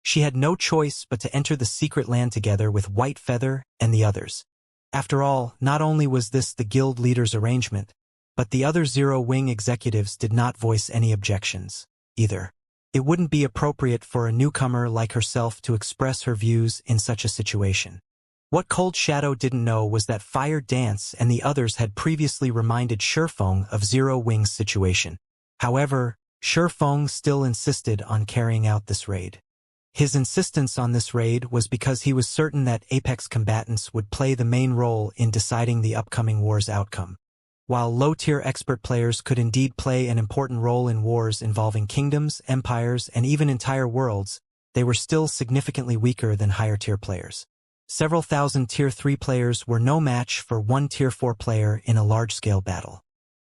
she had no choice but to enter the secret land together with White Feather and the others. After all, not only was this the guild leader's arrangement, but the other Zero Wing executives did not voice any objections, either. It wouldn't be appropriate for a newcomer like herself to express her views in such a situation. What Cold Shadow didn't know was that Fire Dance and the others had previously reminded Shifeng of Zero Wing's situation. However, Shifeng still insisted on carrying out this raid. His insistence on this raid was because he was certain that Apex combatants would play the main role in deciding the upcoming war's outcome. While low-tier expert players could indeed play an important role in wars involving kingdoms, empires, and even entire worlds, they were still significantly weaker than higher-tier players. Several thousand Tier 3 players were no match for one Tier 4 player in a large-scale battle.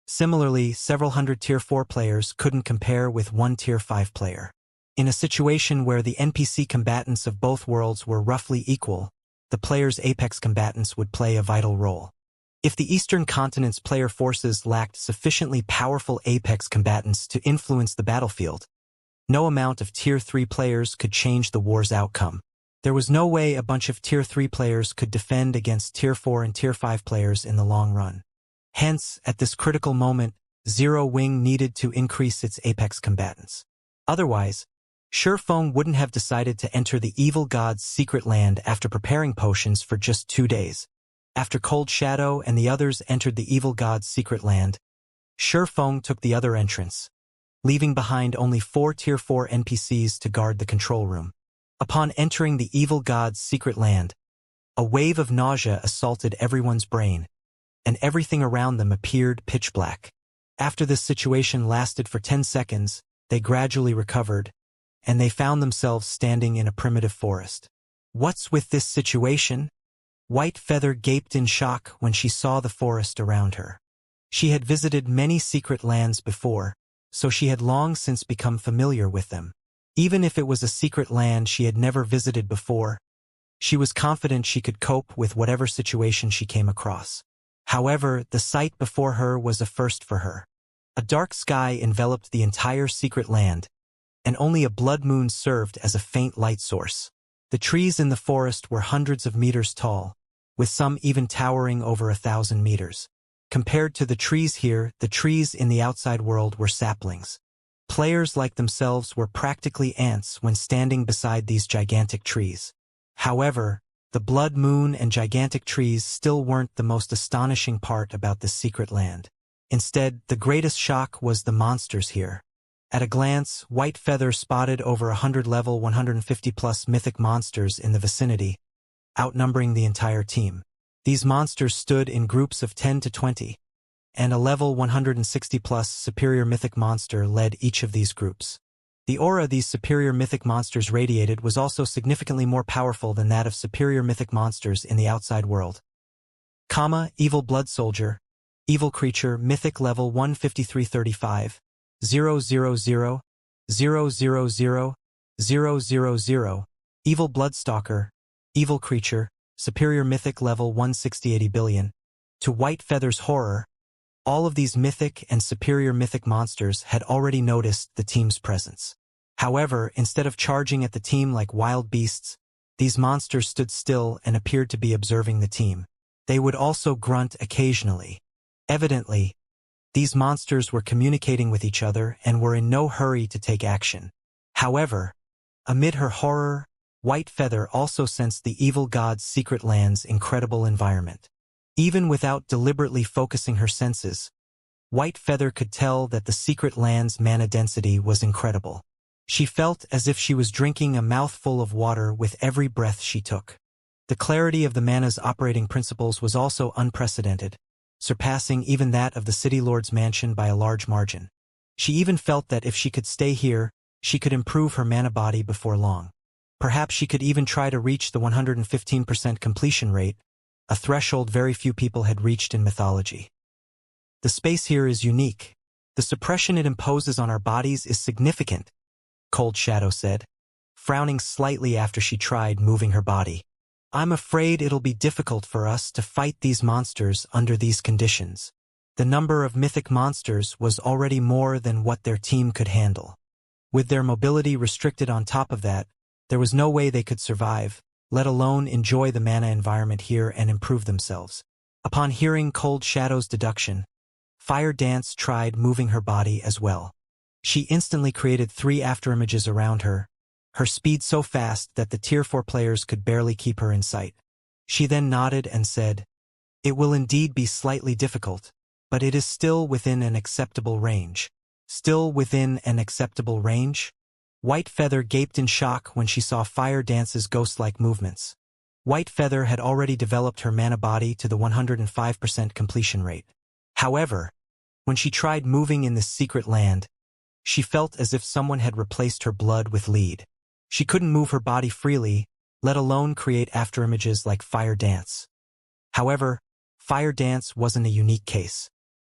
Similarly, several hundred Tier 4 players couldn't compare with one Tier 5 player. In a situation where the NPC combatants of both worlds were roughly equal, the players' Apex combatants would play a vital role. If the Eastern continent's player forces lacked sufficiently powerful Apex combatants to influence the battlefield, no amount of Tier 3 players could change the war's outcome. There was no way a bunch of Tier 3 players could defend against Tier 4 and Tier 5 players in the long run. Hence, at this critical moment, Zero Wing needed to increase its Apex combatants. Otherwise, Shifeng wouldn't have decided to enter the evil god's secret land after preparing potions for just 2 days. After Cold Shadow and the others entered the evil god's secret land, Shifeng took the other entrance, leaving behind only 4 Tier 4 NPCs to guard the control room. Upon entering the evil god's secret land, a wave of nausea assaulted everyone's brain, and everything around them appeared pitch black. After this situation lasted for 10 seconds, they gradually recovered, and they found themselves standing in a primitive forest. What's with this situation? White Feather gaped in shock when she saw the forest around her. She had visited many secret lands before, so she had long since become familiar with them. Even if it was a secret land she had never visited before, she was confident she could cope with whatever situation she came across. However, the sight before her was a first for her. A dark sky enveloped the entire secret land, and only a blood moon served as a faint light source. The trees in the forest were hundreds of meters tall, with some even towering over 1,000 meters. Compared to the trees here, the trees in the outside world were saplings. Players like themselves were practically ants when standing beside these gigantic trees. However, the blood moon and gigantic trees still weren't the most astonishing part about this secret land. Instead, the greatest shock was the monsters here. At a glance, White Feather spotted over 100 level 150-plus mythic monsters in the vicinity, outnumbering the entire team. These monsters stood in groups of 10 to 20, and a level 160-plus superior mythic monster led each of these groups. The aura these superior mythic monsters radiated was also significantly more powerful than that of superior mythic monsters in the outside world. Evil Blood Soldier, Evil Creature, Mythic Level 15335, 000, 000, 000, Evil Bloodstalker, Evil Creature, Superior Mythic Level 16080 billion. To White Feather's horror, all of these mythic and superior mythic monsters had already noticed the team's presence. However, instead of charging at the team like wild beasts, these monsters stood still and appeared to be observing the team. They would also grunt occasionally. Evidently, these monsters were communicating with each other and were in no hurry to take action. However, amid her horror, White Feather also sensed the evil god's secret land's incredible environment. Even without deliberately focusing her senses, White Feather could tell that the secret land's mana density was incredible. She felt as if she was drinking a mouthful of water with every breath she took. The clarity of the mana's operating principles was also unprecedented, surpassing even that of the City Lord's mansion by a large margin. She even felt that if she could stay here, she could improve her mana body before long. Perhaps she could even try to reach the 115% completion rate, a threshold very few people had reached in mythology. The space here is unique. The suppression it imposes on our bodies is significant, Cold Shadow said, frowning slightly after she tried moving her body. I'm afraid it'll be difficult for us to fight these monsters under these conditions. The number of mythic monsters was already more than what their team could handle. With their mobility restricted on top of that, there was no way they could survive, let alone enjoy the mana environment here and improve themselves. Upon hearing Cold Shadow's deduction, Fire Dance tried moving her body as well. She instantly created 3 afterimages around her, her speed so fast that the Tier 4 players could barely keep her in sight. She then nodded and said, "It will indeed be slightly difficult, but it is still within an acceptable range." Still within an acceptable range? White Feather gaped in shock when she saw Fire Dance's ghost-like movements. White Feather had already developed her mana body to the 105% completion rate. However, when she tried moving in this secret land, she felt as if someone had replaced her blood with lead. She couldn't move her body freely, let alone create afterimages like Fire Dance. However, Fire Dance wasn't a unique case.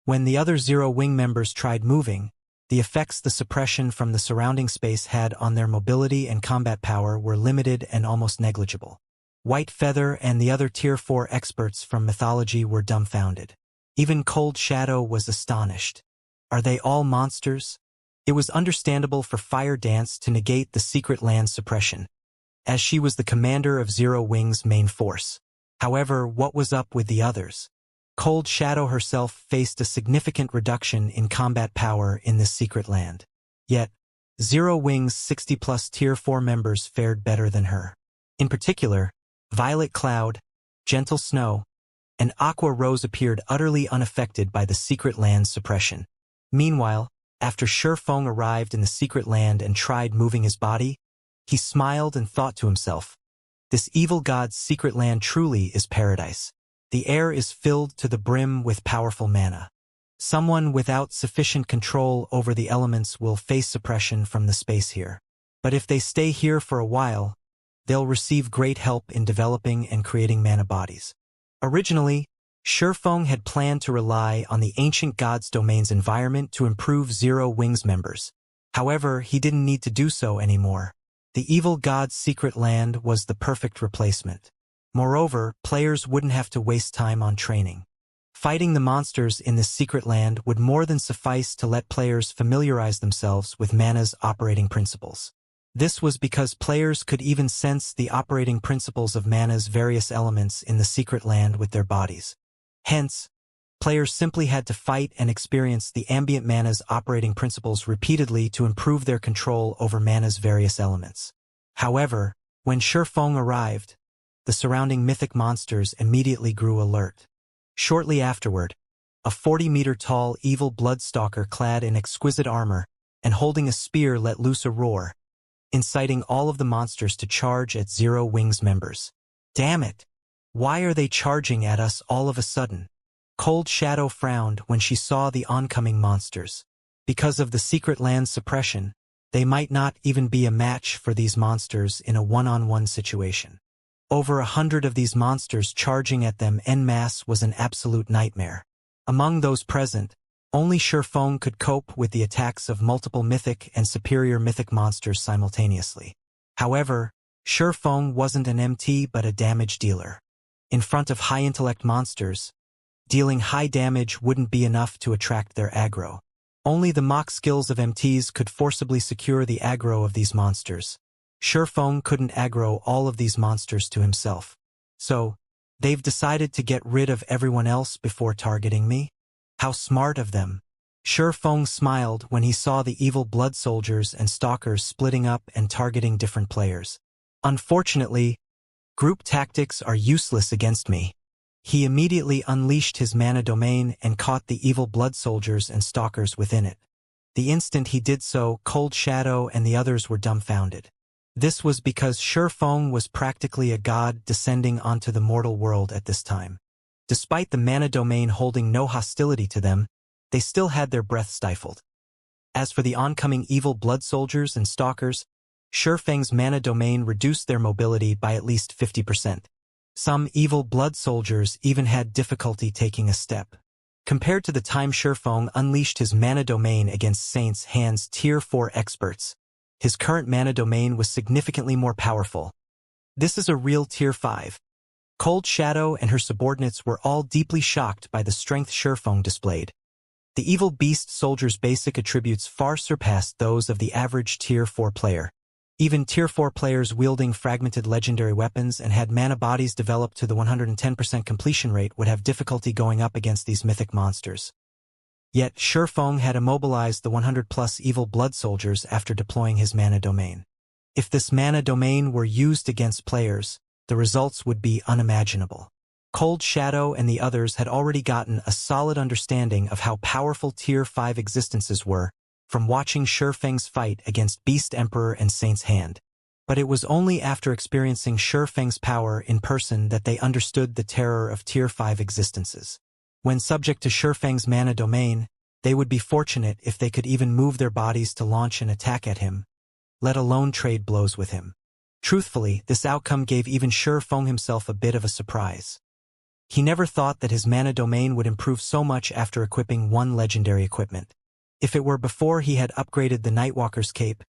When the other Zero Wing members tried moving, the effects the suppression from the surrounding space had on their mobility and combat power were limited and almost negligible. White Feather and the other Tier 4 experts from mythology were dumbfounded. Even Cold Shadow was astonished. Are they all monsters? It was understandable for Fire Dance to negate the secret land suppression, as she was the commander of Zero Wing's main force. However, what was up with the others? Cold Shadow herself faced a significant reduction in combat power in this secret land. Yet, Zero Wing's 60-plus Tier 4 members fared better than her. In particular, Violet Cloud, Gentle Snow, and Aqua Rose appeared utterly unaffected by the secret land's suppression. Meanwhile, after Shurfeng arrived in the secret land and tried moving his body, he smiled and thought to himself, "This evil god's secret land truly is paradise. The air is filled to the brim with powerful mana. Someone without sufficient control over the elements will face suppression from the space here. But if they stay here for a while, they'll receive great help in developing and creating mana bodies." Originally, Shurfeng had planned to rely on the ancient god's domain's environment to improve Zero Wing's members. However, he didn't need to do so anymore. The evil god's secret land was the perfect replacement. Moreover, players wouldn't have to waste time on training. Fighting the monsters in this secret land would more than suffice to let players familiarize themselves with mana's operating principles. This was because players could even sense the operating principles of mana's various elements in the secret land with their bodies. Hence, players simply had to fight and experience the ambient mana's operating principles repeatedly to improve their control over mana's various elements. However, when Shurfeng arrived, the surrounding mythic monsters immediately grew alert. Shortly afterward, a 40-meter-tall evil bloodstalker clad in exquisite armor and holding a spear let loose a roar, inciting all of the monsters to charge at Zero Wing's members. "Damn it! Why are they charging at us all of a sudden?" Cold Shadow frowned when she saw the oncoming monsters. Because of the secret land suppression, they might not even be a match for these monsters in a one-on-one situation. Over 100 of these monsters charging at them en masse was an absolute nightmare. Among those present, only Shurfeng could cope with the attacks of multiple mythic and superior mythic monsters simultaneously. However, Shurfeng wasn't an MT but a damage dealer. In front of high-intellect monsters, dealing high damage wouldn't be enough to attract their aggro. Only the mock skills of MTs could forcibly secure the aggro of these monsters. Shurfeng couldn't aggro all of these monsters to himself. So, they've decided to get rid of everyone else before targeting me? How smart of them. Shurfeng smiled when he saw the evil blood soldiers and stalkers splitting up and targeting different players. Unfortunately, group tactics are useless against me. He immediately unleashed his mana domain and caught the evil blood soldiers and stalkers within it. The instant he did so, Cold Shadow and the others were dumbfounded. This was because Shurfeng was practically a god descending onto the mortal world at this time. Despite the mana domain holding no hostility to them, they still had their breath stifled. As for the oncoming evil blood soldiers and stalkers, Shurfeng's mana domain reduced their mobility by at least 50%. Some evil blood soldiers even had difficulty taking a step. Compared to the time Shurfeng unleashed his mana domain against Saint's Hand's Tier 4 experts, his current mana domain was significantly more powerful. This is a real Tier 5. Cold Shadow and her subordinates were all deeply shocked by the strength Shurfeng displayed. The evil beast soldier's basic attributes far surpassed those of the average Tier 4 player. Even Tier 4 players wielding fragmented legendary weapons and had mana bodies developed to the 110% completion rate would have difficulty going up against these mythic monsters. Yet Shurfeng had immobilized the 100+ evil blood soldiers after deploying his mana domain. If this mana domain were used against players, the results would be unimaginable. Cold Shadow and the others had already gotten a solid understanding of how powerful Tier 5 existences were from watching Shurfeng's fight against Beast Emperor and Saint's Hand. But it was only after experiencing Shurfeng's power in person that they understood the terror of Tier 5 existences. When subject to Shurfeng's mana domain, they would be fortunate if they could even move their bodies to launch an attack at him, let alone trade blows with him. Truthfully, this outcome gave even Shurfeng himself a bit of a surprise. He never thought that his mana domain would improve so much after equipping one legendary equipment. If it were before he had upgraded the Nightwalker's cape,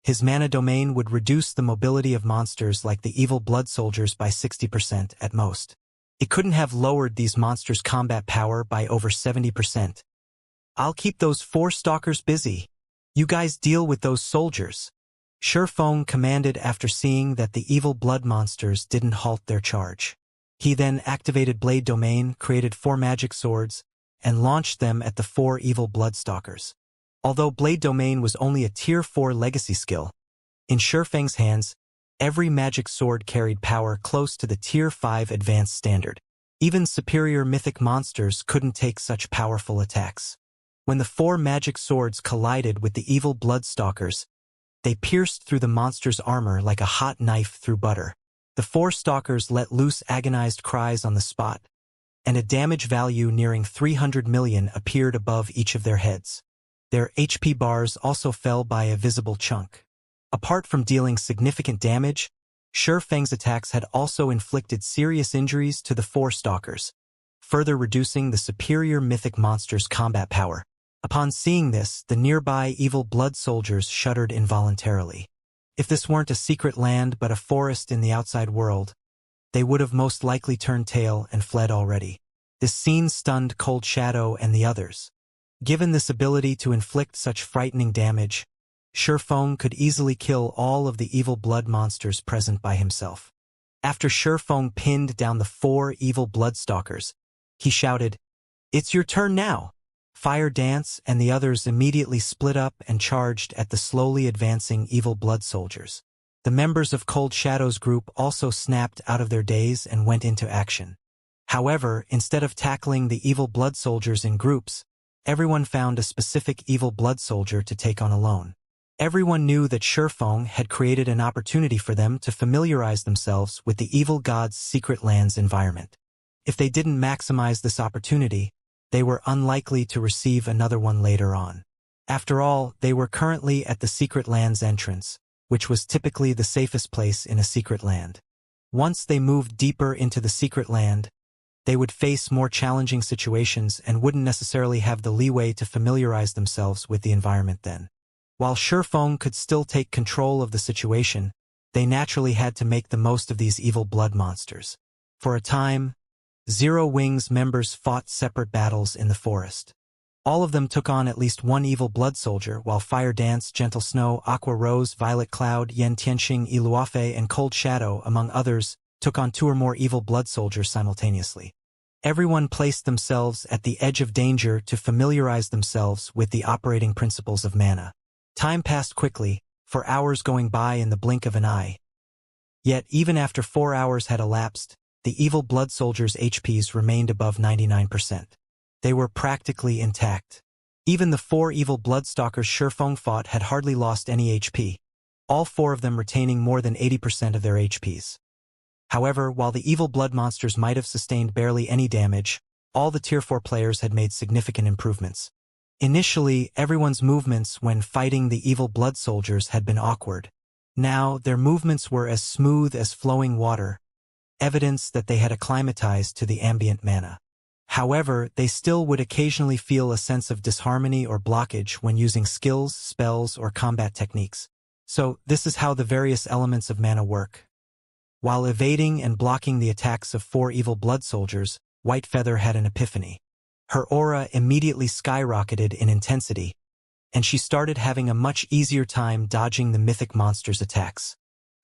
his mana domain would reduce the mobility of monsters like the evil blood soldiers by 60% at most. It couldn't have lowered these monsters' combat power by over 70%. I'll keep those 4 stalkers busy. You guys deal with those soldiers. Shurfeng commanded after seeing that the evil blood monsters didn't halt their charge. He then activated Blade Domain, created 4 magic swords, and launched them at the 4 evil bloodstalkers. Although Blade Domain was only a Tier 4 legacy skill, in Shurfeng's hands, every magic sword carried power close to the Tier 5 advanced standard. Even superior mythic monsters couldn't take such powerful attacks. When the 4 magic swords collided with the evil bloodstalkers, they pierced through the monster's armor like a hot knife through butter. The 4 stalkers let loose agonized cries on the spot, and a damage value nearing 300 million appeared above each of their heads. Their HP bars also fell by a visible chunk. Apart from dealing significant damage, Shurfeng's attacks had also inflicted serious injuries to the 4 stalkers, further reducing the superior mythic monster's combat power. Upon seeing this, the nearby evil blood soldiers shuddered involuntarily. If this weren't a secret land but a forest in the outside world, they would have most likely turned tail and fled already. This scene stunned Cold Shadow and the others. Given this ability to inflict such frightening damage, Shurfeng could easily kill all of the evil blood monsters present by himself. After Shurfeng pinned down the 4 evil bloodstalkers, he shouted, "It's your turn now!" Fire Dance and the others immediately split up and charged at the slowly advancing evil blood soldiers. The members of Cold Shadow's group also snapped out of their daze and went into action. However, instead of tackling the evil blood soldiers in groups, everyone found a specific evil blood soldier to take on alone. Everyone knew that Shurfeng had created an opportunity for them to familiarize themselves with the evil god's secret land's environment. If they didn't maximize this opportunity, they were unlikely to receive another one later on. After all, they were currently at the secret land's entrance, which was typically the safest place in a secret land. Once they moved deeper into the secret land, they would face more challenging situations and wouldn't necessarily have the leeway to familiarize themselves with the environment then. While Shurfeng could still take control of the situation, they naturally had to make the most of these evil blood monsters. For a time, Zero Wings members fought separate battles in the forest. All of them took on at least one evil blood soldier, while Fire Dance, Gentle Snow, Aqua Rose, Violet Cloud, Yen Tianxing, Iluafe, and Cold Shadow, among others, took on 2 or more evil blood soldiers simultaneously. Everyone placed themselves at the edge of danger to familiarize themselves with the operating principles of mana. Time passed quickly, for hours going by in the blink of an eye. Yet even after 4 hours had elapsed, the evil blood soldiers' HPs remained above 99%. They were practically intact. Even the 4 evil bloodstalkers Shurfeng fought had hardly lost any HP, all 4 of them retaining more than 80% of their HPs. However, while the evil blood monsters might have sustained barely any damage, all the Tier 4 players had made significant improvements. Initially, everyone's movements when fighting the evil blood soldiers had been awkward. Now, their movements were as smooth as flowing water, evidence that they had acclimatized to the ambient mana. However, they still would occasionally feel a sense of disharmony or blockage when using skills, spells, or combat techniques. So, this is how the various elements of mana work. While evading and blocking the attacks of 4 evil blood soldiers, Whitefeather had an epiphany. Her aura immediately skyrocketed in intensity, and she started having a much easier time dodging the mythic monster's attacks.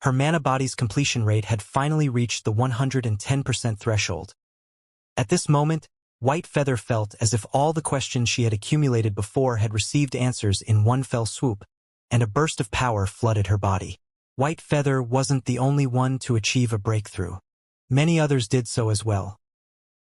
Her mana body's completion rate had finally reached the 110% threshold. At this moment, Whitefeather felt as if all the questions she had accumulated before had received answers in one fell swoop, and a burst of power flooded her body. Whitefeather wasn't the only one to achieve a breakthrough. Many others did so as well.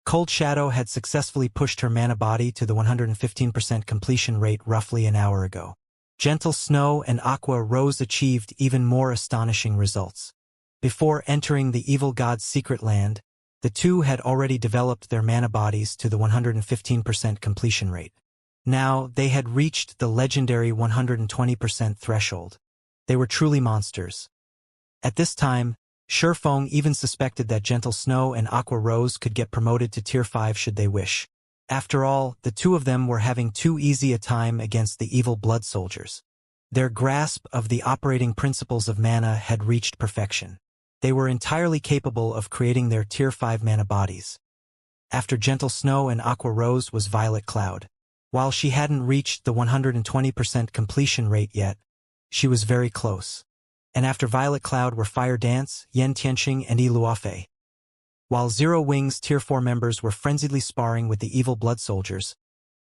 Cold Shadow had successfully pushed her mana body to the 115% completion rate roughly an hour ago. Gentle Snow and Aqua Rose achieved even more astonishing results. Before entering the evil god's secret land, the two had already developed their mana bodies to the 115% completion rate. Now, they had reached the legendary 120% threshold. They were truly monsters. At this time, Sherfong even suspected that Gentle Snow and Aqua Rose could get promoted to Tier 5 should they wish. After all, the two of them were having too easy a time against the evil blood soldiers. Their grasp of the operating principles of mana had reached perfection. They were entirely capable of creating their Tier 5 mana bodies. After Gentle Snow and Aqua Rose was Violet Cloud. While she hadn't reached the 120% completion rate yet, she was very close. And after Violet Cloud were Fire Dance, Yen Tianxing, and Yi Luofei. While Zero Wing's Tier 4 members were frenziedly sparring with the evil blood soldiers,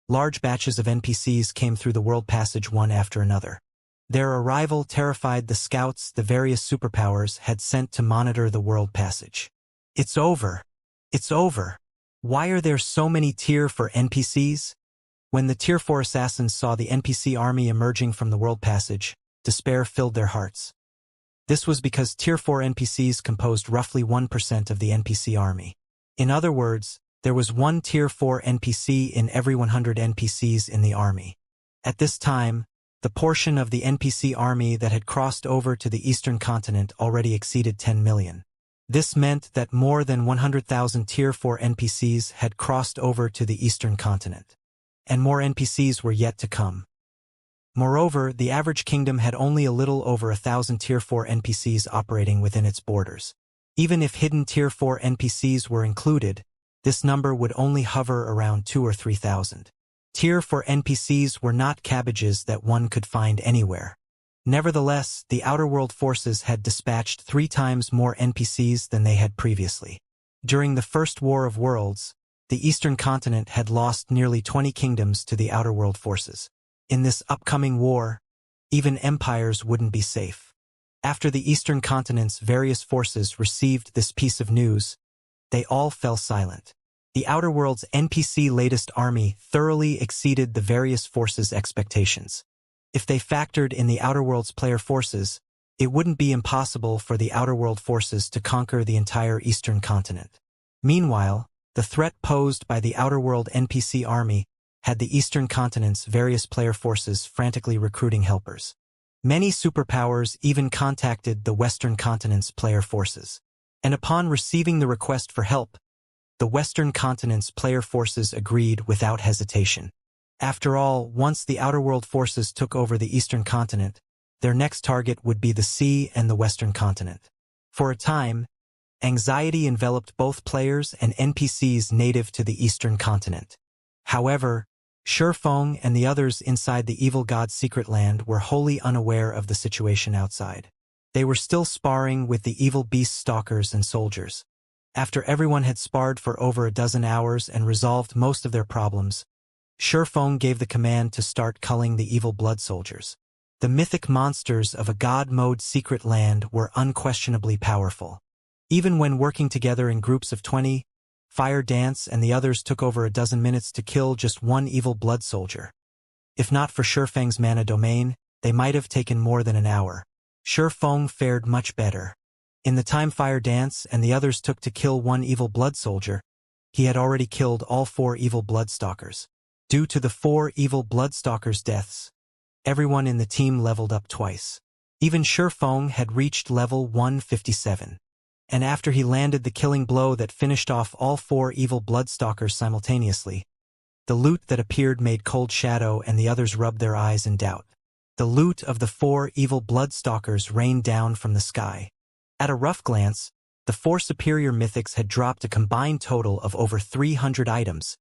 large batches of NPCs came through the world passage one after another. Their arrival terrified the scouts the various superpowers had sent to monitor the world passage. It's over. It's over. Why are there so many Tier 4 NPCs? When the Tier 4 assassins saw the NPC army emerging from the world passage, despair filled their hearts. This was because Tier 4 NPCs composed roughly 1% of the NPC army. In other words, there was one Tier 4 NPC in every 100 NPCs in the army. At this time, the portion of the NPC army that had crossed over to the Eastern continent already exceeded 10 million. This meant that more than 100,000 Tier 4 NPCs had crossed over to the Eastern continent. And more NPCs were yet to come. Moreover, the average kingdom had only a little over 1,000 Tier 4 NPCs operating within its borders. Even if hidden Tier 4 NPCs were included, this number would only hover around 2,000 or 3,000. Tier 4 NPCs were not cabbages that one could find anywhere. Nevertheless, the Outer World forces had dispatched 3 times more NPCs than they had previously. During the First War of Worlds, the Eastern continent had lost nearly 20 kingdoms to the Outer World forces. In this upcoming war, even empires wouldn't be safe. After the Eastern continent's various forces received this piece of news, they all fell silent. The Outer World's NPC latest army thoroughly exceeded the various forces' expectations. If they factored in the Outer World's player forces, it wouldn't be impossible for the Outer World forces to conquer the entire Eastern continent. Meanwhile, the threat posed by the Outer World NPC army had the Eastern continent's various player forces frantically recruiting helpers. Many superpowers even contacted the Western continent's player forces. And upon receiving the request for help, the Western continent's player forces agreed without hesitation. After all, once the Outer World forces took over the Eastern continent, their next target would be the sea and the Western continent. For a time, anxiety enveloped both players and NPCs native to the Eastern continent. However, Sherfong and the others inside the evil god's secret land were wholly unaware of the situation outside. They were still sparring with the evil beast stalkers and soldiers. After everyone had sparred for over a dozen hours and resolved most of their problems, Sherfong gave the command to start culling the evil blood soldiers. The mythic monsters of a god-mode secret land were unquestionably powerful. Even when working together in groups of 20, Fire Dance and the others took over a dozen minutes to kill just one evil blood soldier. If not for Sherfeng's mana domain, they might have taken more than an hour. Sherfong fared much better. In the time Fire Dance and the others took to kill one evil blood soldier, he had already killed all 4 evil bloodstalkers. Due to the 4 evil bloodstalkers' deaths, everyone in the team leveled up twice. Even Sherfong had reached level 157. and after he landed the killing blow that finished off all 4 evil Bloodstalkers simultaneously, the loot that appeared made Cold Shadow and the others rub their eyes in doubt. The loot of the 4 evil Bloodstalkers rained down from the sky. At a rough glance, the 4 superior mythics had dropped a combined total of over 300 items,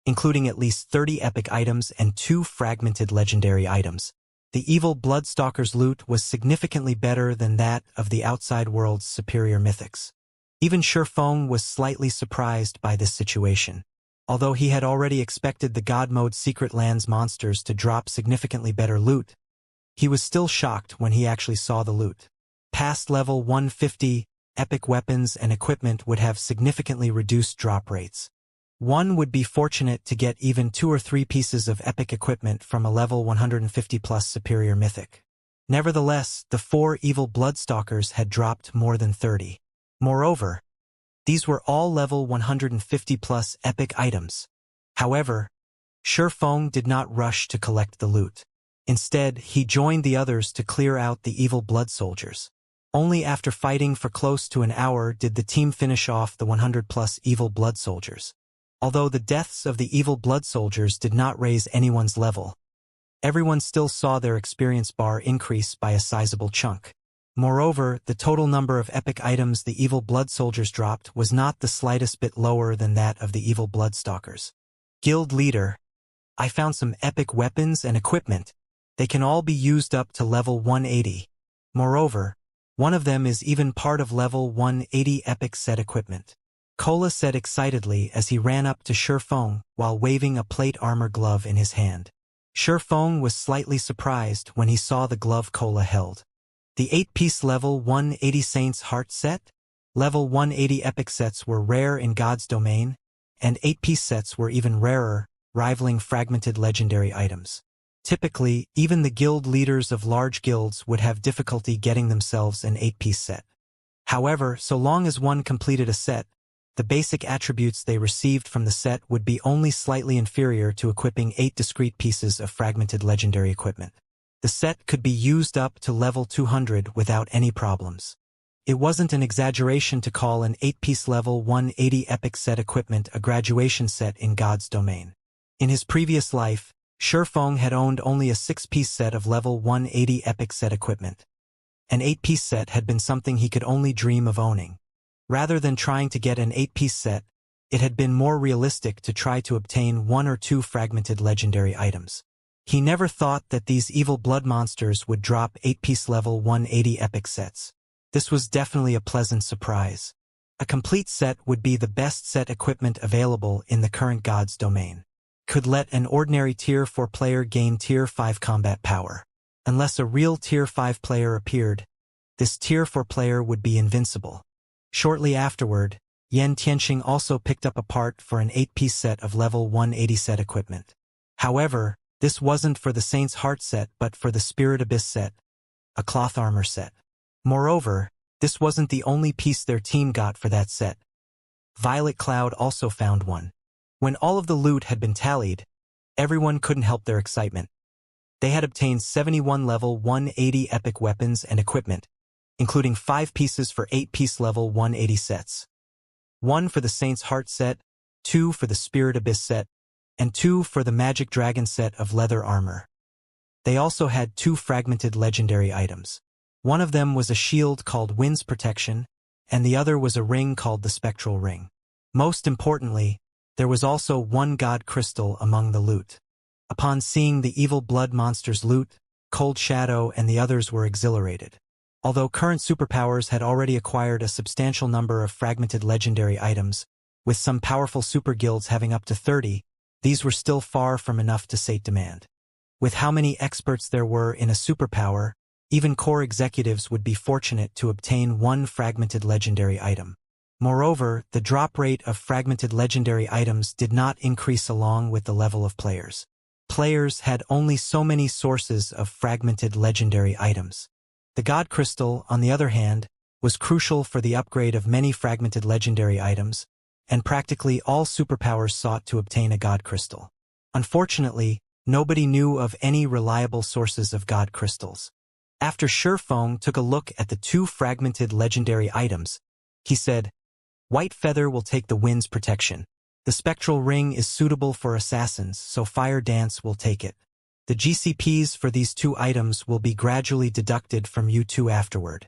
including at least 30 epic items and 2 fragmented legendary items. The evil Bloodstalkers' loot was significantly better than that of the outside world's superior mythics. Even Shifeng was slightly surprised by this situation. Although he had already expected the God Mode Secret Lands monsters to drop significantly better loot, he was still shocked when he actually saw the loot. Past level 150, epic weapons and equipment would have significantly reduced drop rates. One would be fortunate to get even 2 or 3 pieces of epic equipment from a level 150 plus superior mythic. Nevertheless, the 4 evil Bloodstalkers had dropped more than 30. Moreover, these were all level 150 plus epic items. However, Shifeng did not rush to collect the loot. Instead, he joined the others to clear out the evil blood soldiers. Only after fighting for close to an hour did the team finish off the 100 plus evil blood soldiers. Although the deaths of the evil blood soldiers did not raise anyone's level, everyone still saw their experience bar increase by a sizable chunk. Moreover, the total number of epic items the evil blood soldiers dropped was not the slightest bit lower than that of the evil Bloodstalkers. Guild leader, I found some epic weapons and equipment. They can all be used up to level 180. Moreover, one of them is even part of level 180 epic set equipment. Cola said excitedly as he ran up to Shifeng while waving a plate armor glove in his hand. Shifeng was slightly surprised when he saw the glove Cola held. The 8-piece level 180 Saints Heart set? Level 180 epic sets were rare in God's domain, and 8-piece sets were even rarer, rivaling fragmented legendary items. Typically, even the guild leaders of large guilds would have difficulty getting themselves an 8-piece set. However, so long as one completed a set, the basic attributes they received from the set would be only slightly inferior to equipping 8 discrete pieces of fragmented legendary equipment. The set could be used up to level 200 without any problems. It wasn't an exaggeration to call an 8-piece level 180 epic set equipment a graduation set in God's domain. In his previous life, Shifeng had owned only a 6-piece set of level 180 epic set equipment. An 8-piece set had been something he could only dream of owning. Rather than trying to get an 8-piece set, it had been more realistic to try to obtain 1 or 2 fragmented legendary items. He never thought that these evil blood monsters would drop 8-piece level 180 epic sets. This was definitely a pleasant surprise. A complete set would be the best set equipment available in the current God's domain. Could let an ordinary Tier 4 player gain Tier 5 combat power. Unless a real Tier 5 player appeared, this Tier 4 player would be invincible. Shortly afterward, Yan Tianxing also picked up a part for an 8-piece set of level 180 set equipment. However, this wasn't for the Saint's Heart set but for the Spirit Abyss set, a cloth armor set. Moreover, this wasn't the only piece their team got for that set. Violet Cloud also found one. When all of the loot had been tallied, everyone couldn't help their excitement. They had obtained 71 level 180 epic weapons and equipment, including 5 pieces for 8-piece level 180 sets. 1 for the Saint's Heart set, 2 for the Spirit Abyss set, and 2 for the Magic Dragon set of leather armor. They also had 2 fragmented legendary items. One of them was a shield called Wind's Protection, and the other was a ring called the Spectral Ring. Most importantly, there was also 1 God Crystal among the loot. Upon seeing the evil blood monster's loot, Cold Shadow and the others were exhilarated. Although current superpowers had already acquired a substantial number of fragmented legendary items, with some powerful super guilds having up to 30, these were still far from enough to sate demand. With how many experts there were in a superpower, even core executives would be fortunate to obtain 1 fragmented legendary item. Moreover, the drop rate of fragmented legendary items did not increase along with the level of players. Players had only so many sources of fragmented legendary items. The God Crystal, on the other hand, was crucial for the upgrade of many fragmented legendary items, and practically all superpowers sought to obtain a God Crystal. Unfortunately, nobody knew of any reliable sources of God Crystals. After Shifeng took a look at the 2 fragmented legendary items, He said, "White feather will take the wind's protection. The spectral ring is suitable for assassins, so fire dance will take it. The GCPs for these two items will be gradually deducted from you two afterward.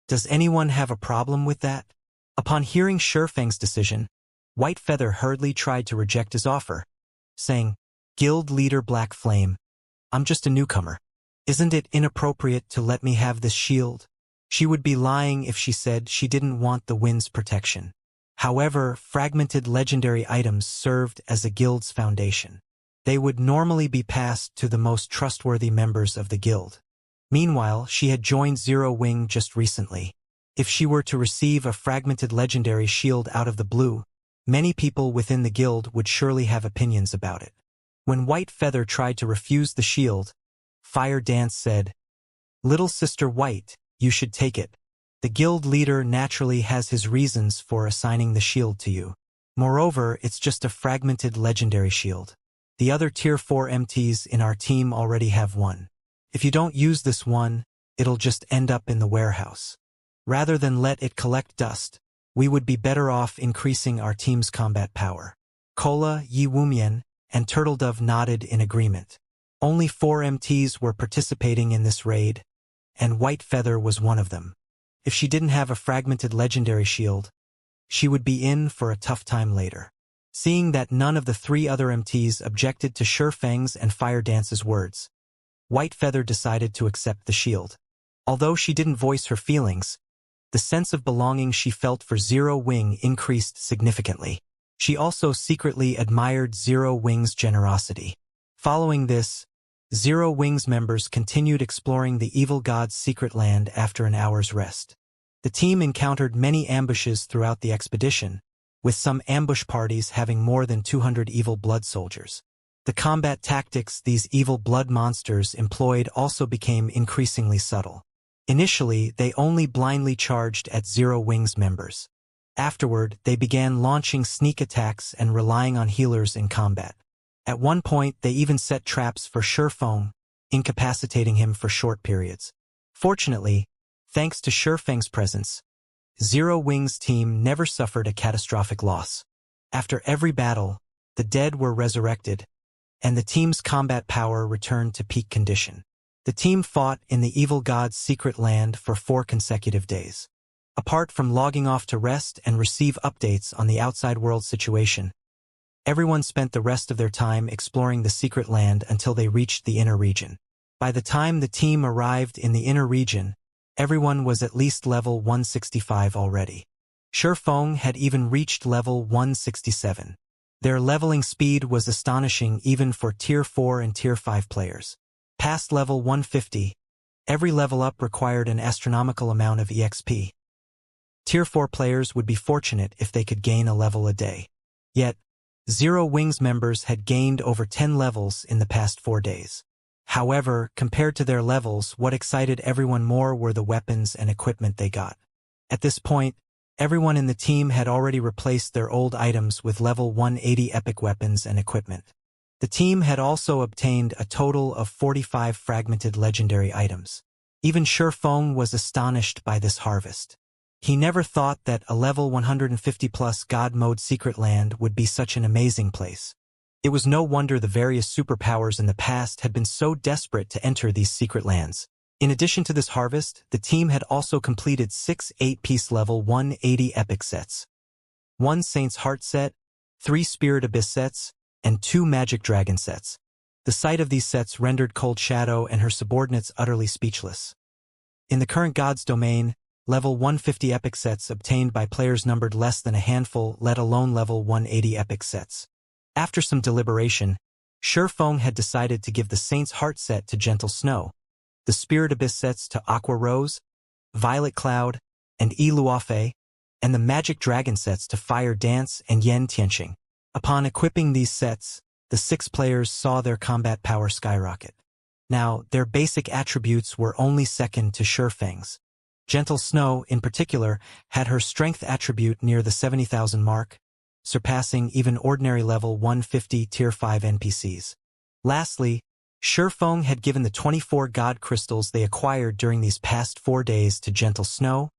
Does anyone have a problem with that?" Upon hearing Shurfeng's decision, White Feather hurriedly tried to reject his offer, saying, "Guild leader Black Flame, I'm just a newcomer. Isn't it inappropriate to let me have this shield?" She would be lying if she said she didn't want the wind's protection. However, fragmented legendary items served as a guild's foundation. They would normally be passed to the most trustworthy members of the guild. Meanwhile, she had joined Zero Wing just recently. If she were to receive a fragmented legendary shield out of the blue, many people within the guild would surely have opinions about it. When White Feather tried to refuse the shield, Fire Dance said, "Little Sister White, you should take it. The guild leader naturally has his reasons for assigning the shield to you. Moreover, it's just a fragmented legendary shield. The other Tier 4 MTs in our team already have one. If you don't use this one, it'll just end up in the warehouse. Rather than let it collect dust, we would be better off increasing our team's combat power." Kola, Yi Wumian, and Turtledove nodded in agreement. Only 4 MTs were participating in this raid, and White Feather was one of them. If she didn't have a fragmented legendary shield, she would be in for a tough time later. Seeing that none of the 3 other MTs objected to Shurfeng's and Fire Dance's words, White Feather decided to accept the shield. Although she didn't voice her feelings, the sense of belonging she felt for Zero Wing increased significantly. She also secretly admired Zero Wing's generosity. Following this, Zero Wing's members continued exploring the evil god's secret land after an hour's rest. The team encountered many ambushes throughout the expedition, with some ambush parties having more than 200 evil blood soldiers. The combat tactics these evil blood monsters employed also became increasingly subtle. Initially, they only blindly charged at Zero Wing's members. Afterward, they began launching sneak attacks and relying on healers in combat. At one point, they even set traps for Shurfeng, incapacitating him for short periods. Fortunately, thanks to Shurfeng's presence, Zero Wing's team never suffered a catastrophic loss. After every battle, the dead were resurrected, and the team's combat power returned to peak condition. The team fought in the evil god's secret land for 4 consecutive days. Apart from logging off to rest and receive updates on the outside world situation, everyone spent the rest of their time exploring the secret land until they reached the inner region. By the time the team arrived in the inner region, everyone was at least level 165 already. Shurfeng had even reached level 167. Their leveling speed was astonishing even for Tier 4 and Tier 5 players. Past level 150, every level up required an astronomical amount of EXP. Tier 4 players would be fortunate if they could gain a level a day. Yet, Zero Wing's members had gained over 10 levels in the past 4 days. However, compared to their levels, what excited everyone more were the weapons and equipment they got. At this point, everyone in the team had already replaced their old items with level 180 epic weapons and equipment. The team had also obtained a total of 45 fragmented legendary items. Even Shurfeng was astonished by this harvest. He never thought that a level 150+ God mode secret land would be such an amazing place. It was no wonder the various superpowers in the past had been so desperate to enter these secret lands. In addition to this harvest, the team had also completed 6 8-piece level 180 epic sets, 1 Saint's Heart set, 3 Spirit Abyss sets, and 2 Magic Dragon sets. The sight of these sets rendered Cold Shadow and her subordinates utterly speechless. In the current God's domain, level 150 epic sets obtained by players numbered less than a handful, let alone level 180 epic sets. After some deliberation, Shurfeng had decided to give the Saint's Heart set to Gentle Snow, the Spirit Abyss sets to Aqua Rose, Violet Cloud, and Yi Luofei, and the Magic Dragon sets to Fire Dance and Yen Tianqing. Upon equipping these sets, the 6 players saw their combat power skyrocket. Now, their basic attributes were only second to Shurfeng's. Gentle Snow, in particular, had her strength attribute near the 70,000 mark, surpassing even ordinary level 150 Tier 5 NPCs. Lastly, Shurfeng had given the 24 God crystals they acquired during these past 4 days to Gentle Snow,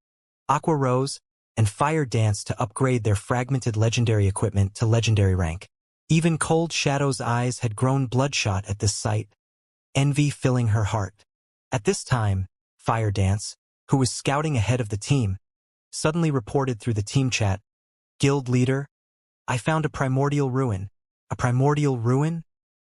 Aqua Rose, and Fire danced to upgrade their fragmented legendary equipment to legendary rank. Even Cold Shadow's eyes had grown bloodshot at this sight, envy filling her heart. At this time, Fire Dance, who was scouting ahead of the team, suddenly reported through the team chat, "Guild leader, I found a primordial ruin." A primordial ruin?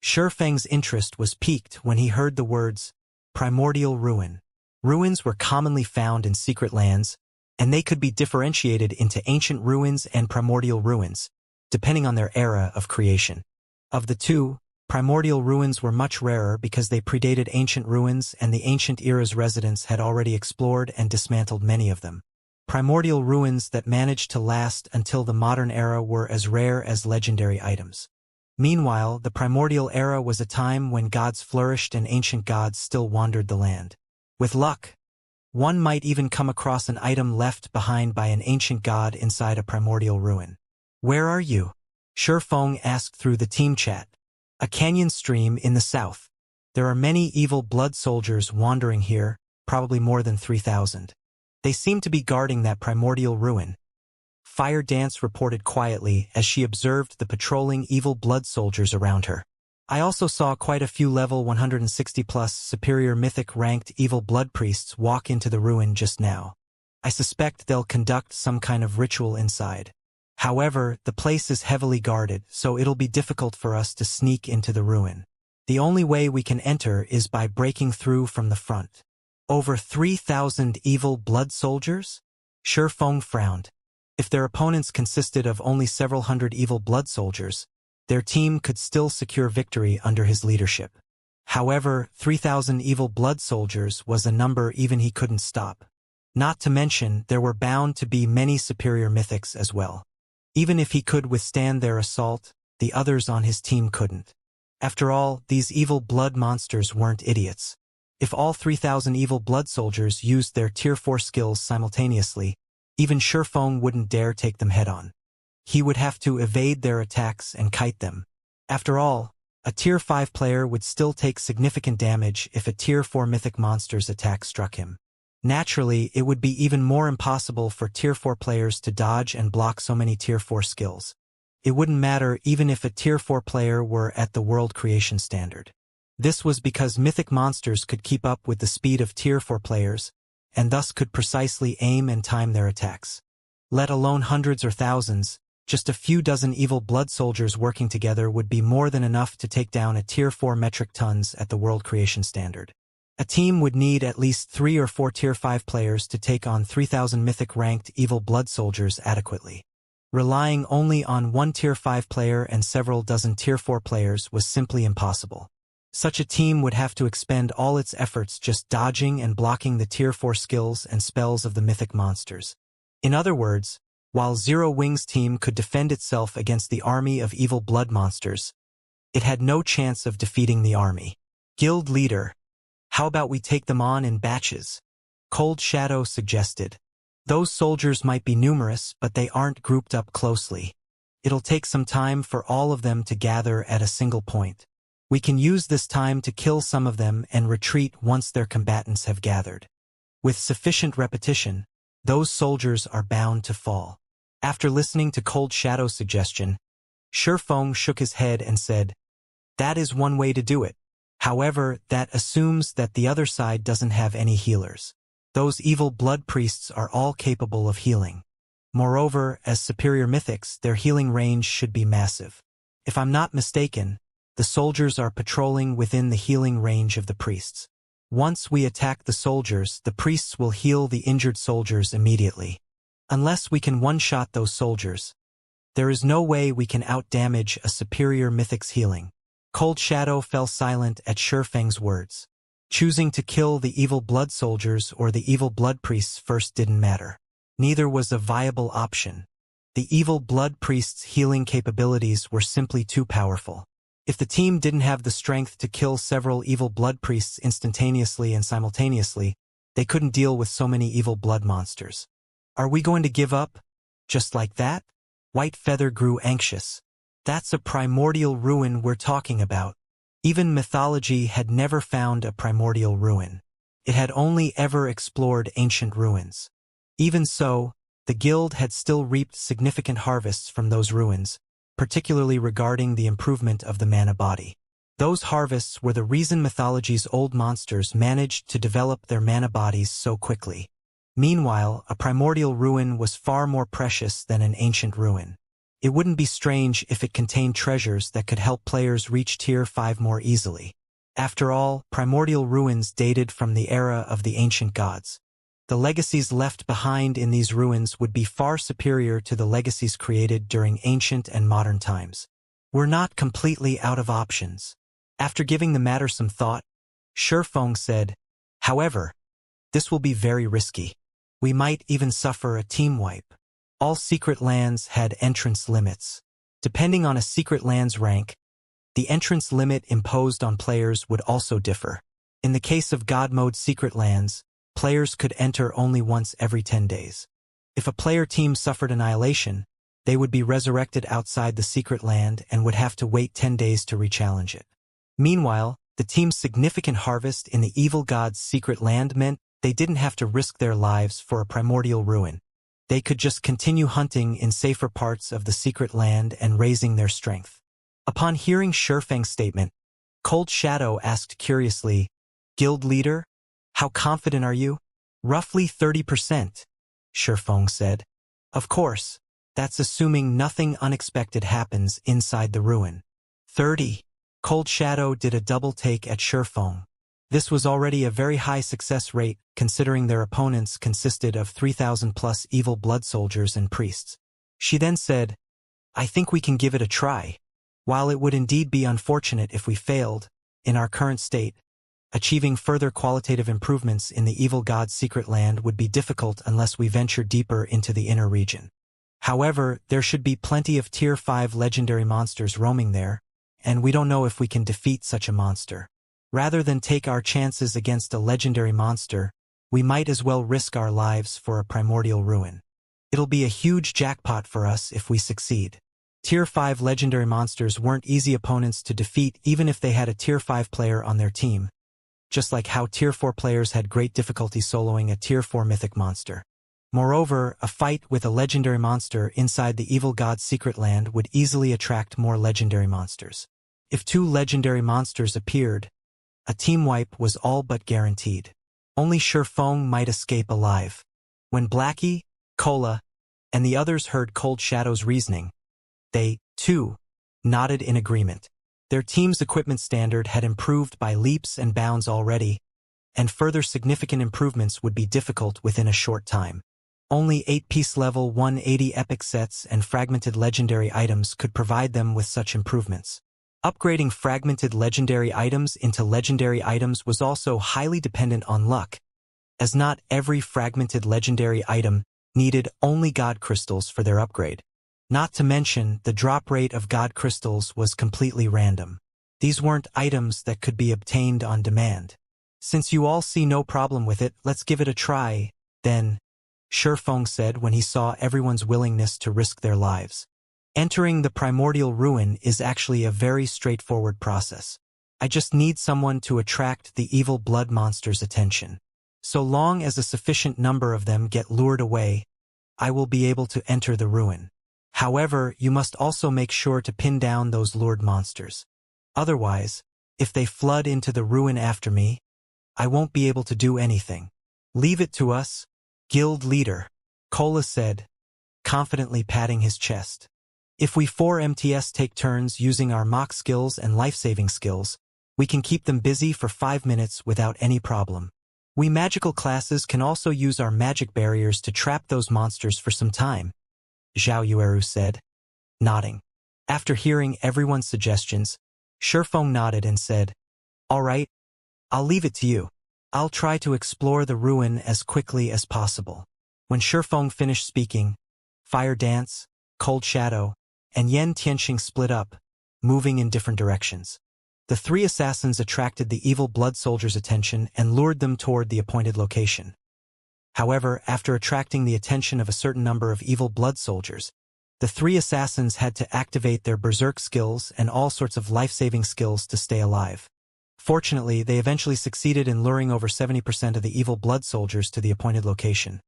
Shurfeng's interest was piqued when he heard the words, primordial ruin. Ruins were commonly found in secret lands, and they could be differentiated into ancient ruins and primordial ruins, depending on their era of creation. Of the two, primordial ruins were much rarer because they predated ancient ruins, and the ancient era's residents had already explored and dismantled many of them. Primordial ruins that managed to last until the modern era were as rare as legendary items. Meanwhile, the primordial era was a time when gods flourished and ancient gods still wandered the land. With luck, one might even come across an item left behind by an ancient god inside a primordial ruin. "Where are you?" Shurfeng asked through the team chat. "A canyon stream in the south. There are many evil blood soldiers wandering here, probably more than 3,000. They seem to be guarding that primordial ruin." Fire Dance reported quietly as she observed the patrolling evil blood soldiers around her. "I also saw quite a few level 160+ superior mythic ranked evil blood priests walk into the ruin just now. I suspect they'll conduct some kind of ritual inside. However, the place is heavily guarded, so it'll be difficult for us to sneak into the ruin. The only way we can enter is by breaking through from the front." "Over 3,000 evil blood soldiers?" Shurfeng frowned. If their opponents consisted of only several hundred evil blood soldiers, their team could still secure victory under his leadership. However, 3,000 evil blood soldiers was a number even he couldn't stop. Not to mention, there were bound to be many superior mythics as well. Even if he could withstand their assault, the others on his team couldn't. After all, these evil blood monsters weren't idiots. If all 3,000 evil blood soldiers used their Tier 4 skills simultaneously, even Shurfeng wouldn't dare take them head-on. He would have to evade their attacks and kite them. After all, a Tier 5 player would still take significant damage if a Tier 4 mythic monster's attack struck him. Naturally, it would be even more impossible for Tier 4 players to dodge and block so many Tier 4 skills. It wouldn't matter even if a Tier 4 player were at the world creation standard. This was because mythic monsters could keep up with the speed of Tier 4 players, and thus could precisely aim and time their attacks. Let alone hundreds or thousands, just a few dozen evil blood soldiers working together would be more than enough to take down a Tier 4 metric tons at the world creation standard. A team would need at least 3 or 4 Tier 5 players to take on 3,000 mythic-ranked evil blood soldiers adequately. Relying only on one Tier 5 player and several dozen Tier 4 players was simply impossible. Such a team would have to expend all its efforts just dodging and blocking the Tier 4 skills and spells of the mythic monsters. In other words, while Zero Wings' team could defend itself against the army of evil blood monsters, it had no chance of defeating the army. "Guild leader, how about we take them on in batches?" Cold Shadow suggested. "Those soldiers might be numerous, but they aren't grouped up closely. It'll take some time for all of them to gather at a single point. We can use this time to kill some of them and retreat once their combatants have gathered. With sufficient repetition, those soldiers are bound to fall." After listening to Cold Shadow's suggestion, Shurfeng shook his head and said, "That is one way to do it. However, that assumes that the other side doesn't have any healers. Those evil blood priests are all capable of healing. Moreover, as superior mythics, their healing range should be massive. If I'm not mistaken, the soldiers are patrolling within the healing range of the priests. Once we attack the soldiers, the priests will heal the injured soldiers immediately. Unless we can one-shot those soldiers, there is no way we can out-damage a superior mythic's healing." Cold Shadow fell silent at Shurfeng's words. Choosing to kill the evil blood soldiers or the evil blood priests first didn't matter. Neither was a viable option. The evil blood priests' healing capabilities were simply too powerful. If the team didn't have the strength to kill several evil blood priests instantaneously and simultaneously, they couldn't deal with so many evil blood monsters. "Are we going to give up? Just like that?" White Feather grew anxious. "That's a primordial ruin we're talking about." Even mythology had never found a primordial ruin. It had only ever explored ancient ruins. Even so, The guild had still reaped significant harvests from those ruins, particularly regarding the improvement of the mana body. Those harvests were the reason mythology's old monsters managed to develop their mana bodies so quickly. Meanwhile, a primordial ruin was far more precious than an ancient ruin. It wouldn't be strange if it contained treasures that could help players reach Tier 5 more easily. After all, primordial ruins dated from the era of the ancient gods. The legacies left behind in these ruins would be far superior to the legacies created during ancient and modern times. We're not completely out of options. After giving the matter some thought, Shifeng said, "However, this will be very risky. We might even suffer a team wipe." All secret lands had entrance limits. Depending on a secret land's rank, the entrance limit imposed on players would also differ. In the case of God mode secret lands, players could enter only once every 10 days. If a player team suffered annihilation, they would be resurrected outside the secret land and would have to wait 10 days to re-challenge it. Meanwhile, the team's significant harvest in the evil god's secret land meant they didn't have to risk their lives for a primordial ruin. They could just continue hunting in safer parts of the secret land and raising their strength. Upon hearing Shifeng's statement, Cold Shadow asked curiously, "Guild leader, how confident are you?" "Roughly 30%, Shifeng said. "Of course, that's assuming nothing unexpected happens inside the ruin." 30. Cold Shadow did a double take at Shifeng. This was already a very high success rate, considering their opponents consisted of 3,000 plus evil blood soldiers and priests. She then said, "I think we can give it a try. While it would indeed be unfortunate if we failed, in our current state, achieving further qualitative improvements in the evil god's secret land would be difficult unless we venture deeper into the inner region. However, there should be plenty of Tier 5 legendary monsters roaming there, and we don't know if we can defeat such a monster. Rather than take our chances against a legendary monster, we might as well risk our lives for a primordial ruin. It'll be a huge jackpot for us if we succeed." Tier 5 legendary monsters weren't easy opponents to defeat even if they had a Tier 5 player on their team, just like how Tier 4 players had great difficulty soloing a Tier 4 mythic monster. Moreover, a fight with a legendary monster inside the evil god's secret land would easily attract more legendary monsters. If 2 legendary monsters appeared, a team wipe was all but guaranteed. Only Shifeng might escape alive. When Blackie, Cola, and the others heard Cold Shadow's reasoning, they, too, nodded in agreement. Their team's equipment standard had improved by leaps and bounds already, and further significant improvements would be difficult within a short time. Only 8-piece level 180 epic sets and fragmented legendary items could provide them with such improvements. Upgrading fragmented legendary items into legendary items was also highly dependent on luck, as not every fragmented legendary item needed only god crystals for their upgrade. Not to mention, the drop rate of god crystals was completely random. These weren't items that could be obtained on demand. "Since you all see no problem with it, let's give it a try, then," Shifeng said when he saw everyone's willingness to risk their lives. "Entering the primordial ruin is actually a very straightforward process. I just need someone to attract the evil blood monster's attention. So long as a sufficient number of them get lured away, I will be able to enter the ruin. However, you must also make sure to pin down those lured monsters. Otherwise, if they flood into the ruin after me, I won't be able to do anything. Leave it to us, guild leader," Cola said, confidently patting his chest. "If we 4 MTS take turns using our mock skills and life-saving skills, we can keep them busy for 5 minutes without any problem. We magical classes can also use our magic barriers to trap those monsters for some time," Zhao Yueru said, nodding. After hearing everyone's suggestions, Shifeng nodded and said, "All right, I'll leave it to you. I'll try to explore the ruin as quickly as possible." When Shifeng finished speaking, Fire Dance, Cold Shadow, and Yen Tianxing split up, moving in different directions. The 3 assassins attracted the evil blood soldiers' attention and lured them toward the appointed location. However, after attracting the attention of a certain number of evil blood soldiers, the 3 assassins had to activate their berserk skills and all sorts of life-saving skills to stay alive. Fortunately, they eventually succeeded in luring over 70% of the evil blood soldiers to the appointed location.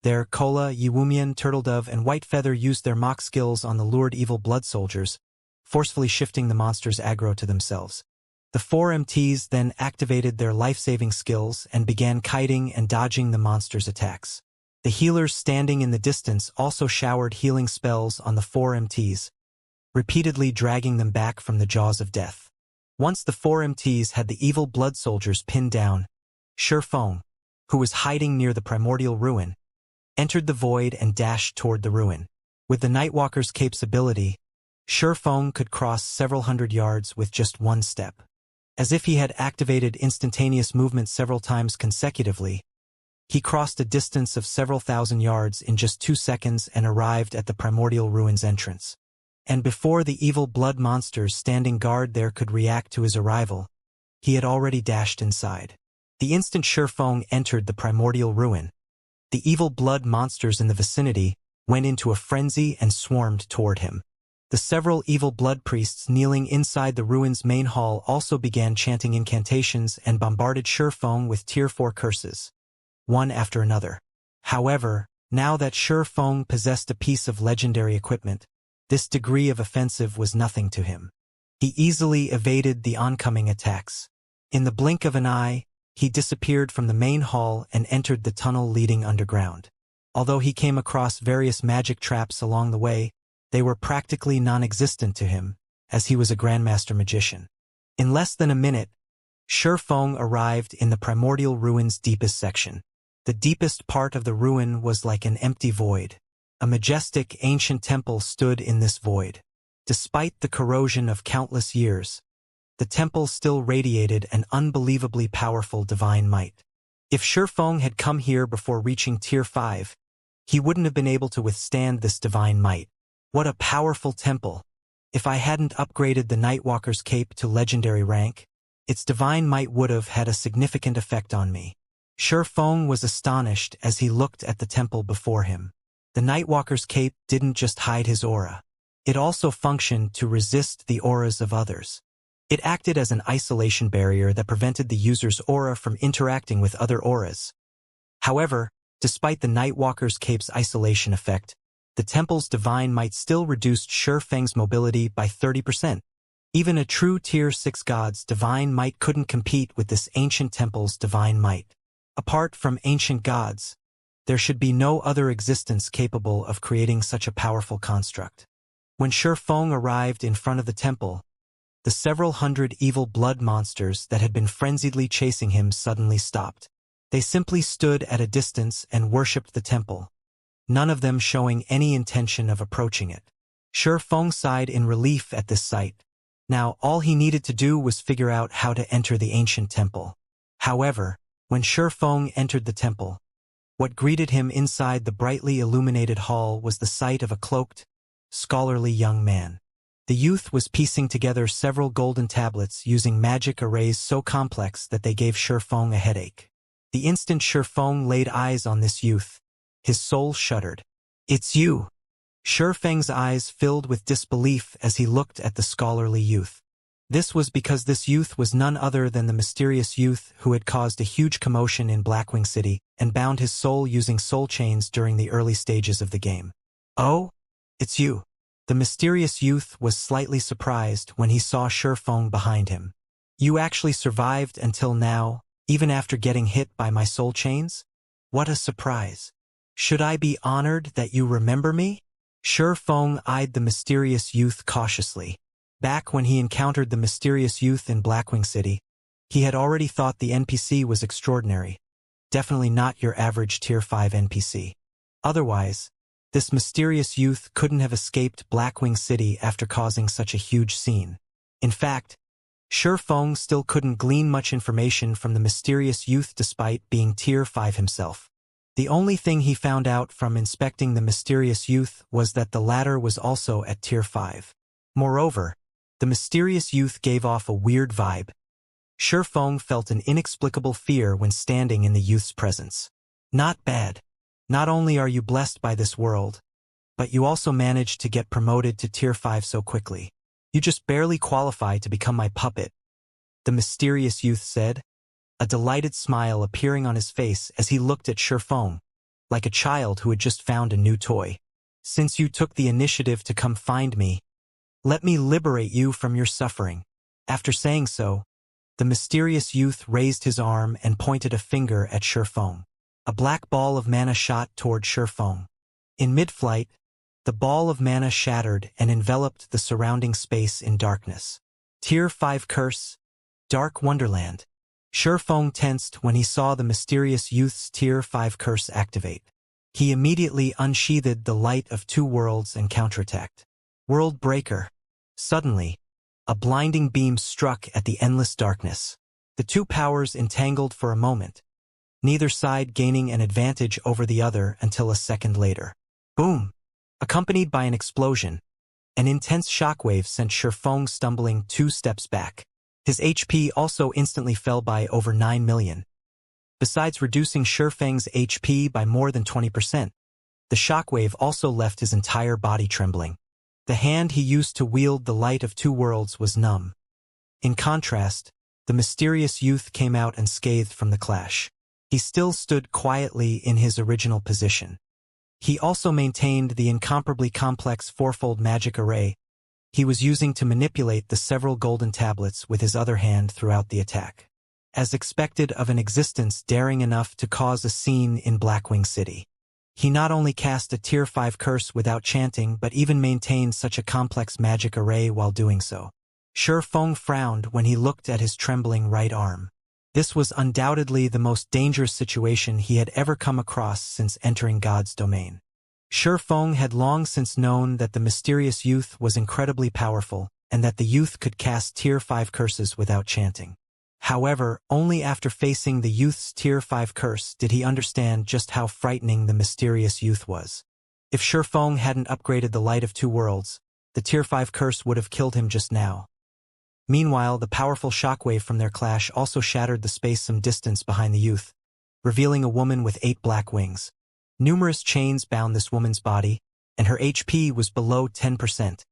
Their Kola, Yiwumian, Turtledove, and Whitefeather used their mock skills on the lured evil blood soldiers, forcefully shifting the monster's aggro to themselves. The 4 MTs then activated their life-saving skills and began kiting and dodging the monster's attacks. The healers standing in the distance also showered healing spells on the 4 MTs, repeatedly dragging them back from the jaws of death. Once the 4 MTs had the evil blood soldiers pinned down, Shifeng, who was hiding near the primordial ruin, entered the void and dashed toward the ruin. With the Nightwalker's cape's ability, Shifeng could cross several hundred yards with just one step. As if he had activated instantaneous movement several times consecutively, he crossed a distance of several thousand yards in just 2 seconds and arrived at the primordial ruin's entrance. And before the evil blood monsters standing guard there could react to his arrival, he had already dashed inside. The instant Shifeng entered the primordial ruin, the evil blood monsters in the vicinity went into a frenzy and swarmed toward him. The several evil blood priests kneeling inside the ruin's main hall also began chanting incantations and bombarded Shifeng with Tier 4 curses, one after another. However, now that Shifeng possessed a piece of legendary equipment, this degree of offensive was nothing to him. He easily evaded the oncoming attacks. In the blink of an eye, he disappeared from the main hall and entered the tunnel leading underground. Although he came across various magic traps along the way, they were practically non-existent to him, as he was a grandmaster magician. In less than a minute, Shifeng arrived in the primordial ruin's deepest section. The deepest part of the ruin was like an empty void. A majestic, ancient temple stood in this void. Despite the corrosion of countless years, the temple still radiated an unbelievably powerful divine might. If Shifeng had come here before reaching Tier 5, he wouldn't have been able to withstand this divine might. What a powerful temple! If I hadn't upgraded the Nightwalker's cape to legendary rank, its divine might would have had a significant effect on me. Shifeng was astonished as he looked at the temple before him. The Nightwalker's cape didn't just hide his aura. It also functioned to resist the auras of others. It acted as an isolation barrier that prevented the user's aura from interacting with other auras. However, despite the Nightwalker's cape's isolation effect, the temple's divine might still reduced Shifeng's mobility by 30%. Even a true Tier 6 god's divine might couldn't compete with this ancient temple's divine might. Apart from ancient gods, there should be no other existence capable of creating such a powerful construct. When Shifeng arrived in front of the temple, the several hundred evil blood monsters that had been frenziedly chasing him suddenly stopped. They simply stood at a distance and worshipped the temple, none of them showing any intention of approaching it. Shifeng sighed in relief at this sight. Now all he needed to do was figure out how to enter the ancient temple. However, when Shifeng entered the temple, what greeted him inside the brightly illuminated hall was the sight of a cloaked, scholarly young man. The youth was piecing together several golden tablets using magic arrays so complex that they gave Shifeng a headache. The instant Shifeng laid eyes on this youth, his soul shuddered. "It's you!" Shifeng's eyes filled with disbelief as he looked at the scholarly youth. This was because this youth was none other than the mysterious youth who had caused a huge commotion in Blackwing City and bound his soul using soul chains during the early stages of the game. "Oh? It's you." The mysterious youth was slightly surprised when he saw Shifeng behind him. "You actually survived until now, even after getting hit by my soul chains? What a surprise. Should I be honored that you remember me?" Shifeng eyed the mysterious youth cautiously. Back when he encountered the mysterious youth in Blackwing City, he had already thought the NPC was extraordinary. Definitely not your average Tier 5 NPC. Otherwise, this mysterious youth couldn't have escaped Blackwing City after causing such a huge scene. In fact, Shifeng still couldn't glean much information from the mysterious youth despite being Tier 5 himself. The only thing he found out from inspecting the mysterious youth was that the latter was also at Tier 5. Moreover, the mysterious youth gave off a weird vibe. Shifeng felt an inexplicable fear when standing in the youth's presence. "Not bad. Not only are you blessed by this world, but you also managed to get promoted to Tier 5 so quickly. You just barely qualify to become my puppet," the mysterious youth said, a delighted smile appearing on his face as he looked at Shifeng. like a child who had just found a new toy. Since you took the initiative to come find me, let me liberate you from your suffering. After saying so, the mysterious youth raised his arm and pointed a finger at Shifeng. A black ball of mana shot toward Shifeng. In mid-flight, the ball of mana shattered and enveloped the surrounding space in darkness. Tier 5 Curse, Dark Wonderland. Shifeng tensed when he saw the mysterious youth's Tier 5 curse activate. He immediately unsheathed the light of two worlds and counterattacked. World Breaker. Suddenly, a blinding beam struck at the endless darkness. The two powers entangled for a moment, neither side gaining an advantage over the other until a second later. Boom! Accompanied by an explosion, an intense shockwave sent Shifeng stumbling 2 steps back. His HP also instantly fell by over 9 million. Besides reducing Shifeng's HP by more than 20%, the shockwave also left his entire body trembling. The hand he used to wield the light of two worlds was numb. In contrast, the mysterious youth came out unscathed from the clash. He still stood quietly in his original position. He also maintained the incomparably complex fourfold magic array he was using to manipulate the several golden tablets with his other hand throughout the attack. As expected of an existence daring enough to cause a scene in Blackwing City, he not only cast a Tier 5 curse without chanting but even maintained such a complex magic array while doing so. Shifeng frowned when he looked at his trembling right arm. This was undoubtedly the most dangerous situation he had ever come across since entering God's domain. Shifeng had long since known that the mysterious youth was incredibly powerful and that the youth could cast Tier 5 curses without chanting. However, only after facing the youth's Tier 5 curse did he understand just how frightening the mysterious youth was. If Shifeng hadn't upgraded the Light of Two Worlds, the Tier 5 curse would have killed him just now. Meanwhile, the powerful shockwave from their clash also shattered the space some distance behind the youth, revealing a woman with 8 black wings. Numerous chains bound this woman's body, and her HP was below 10%.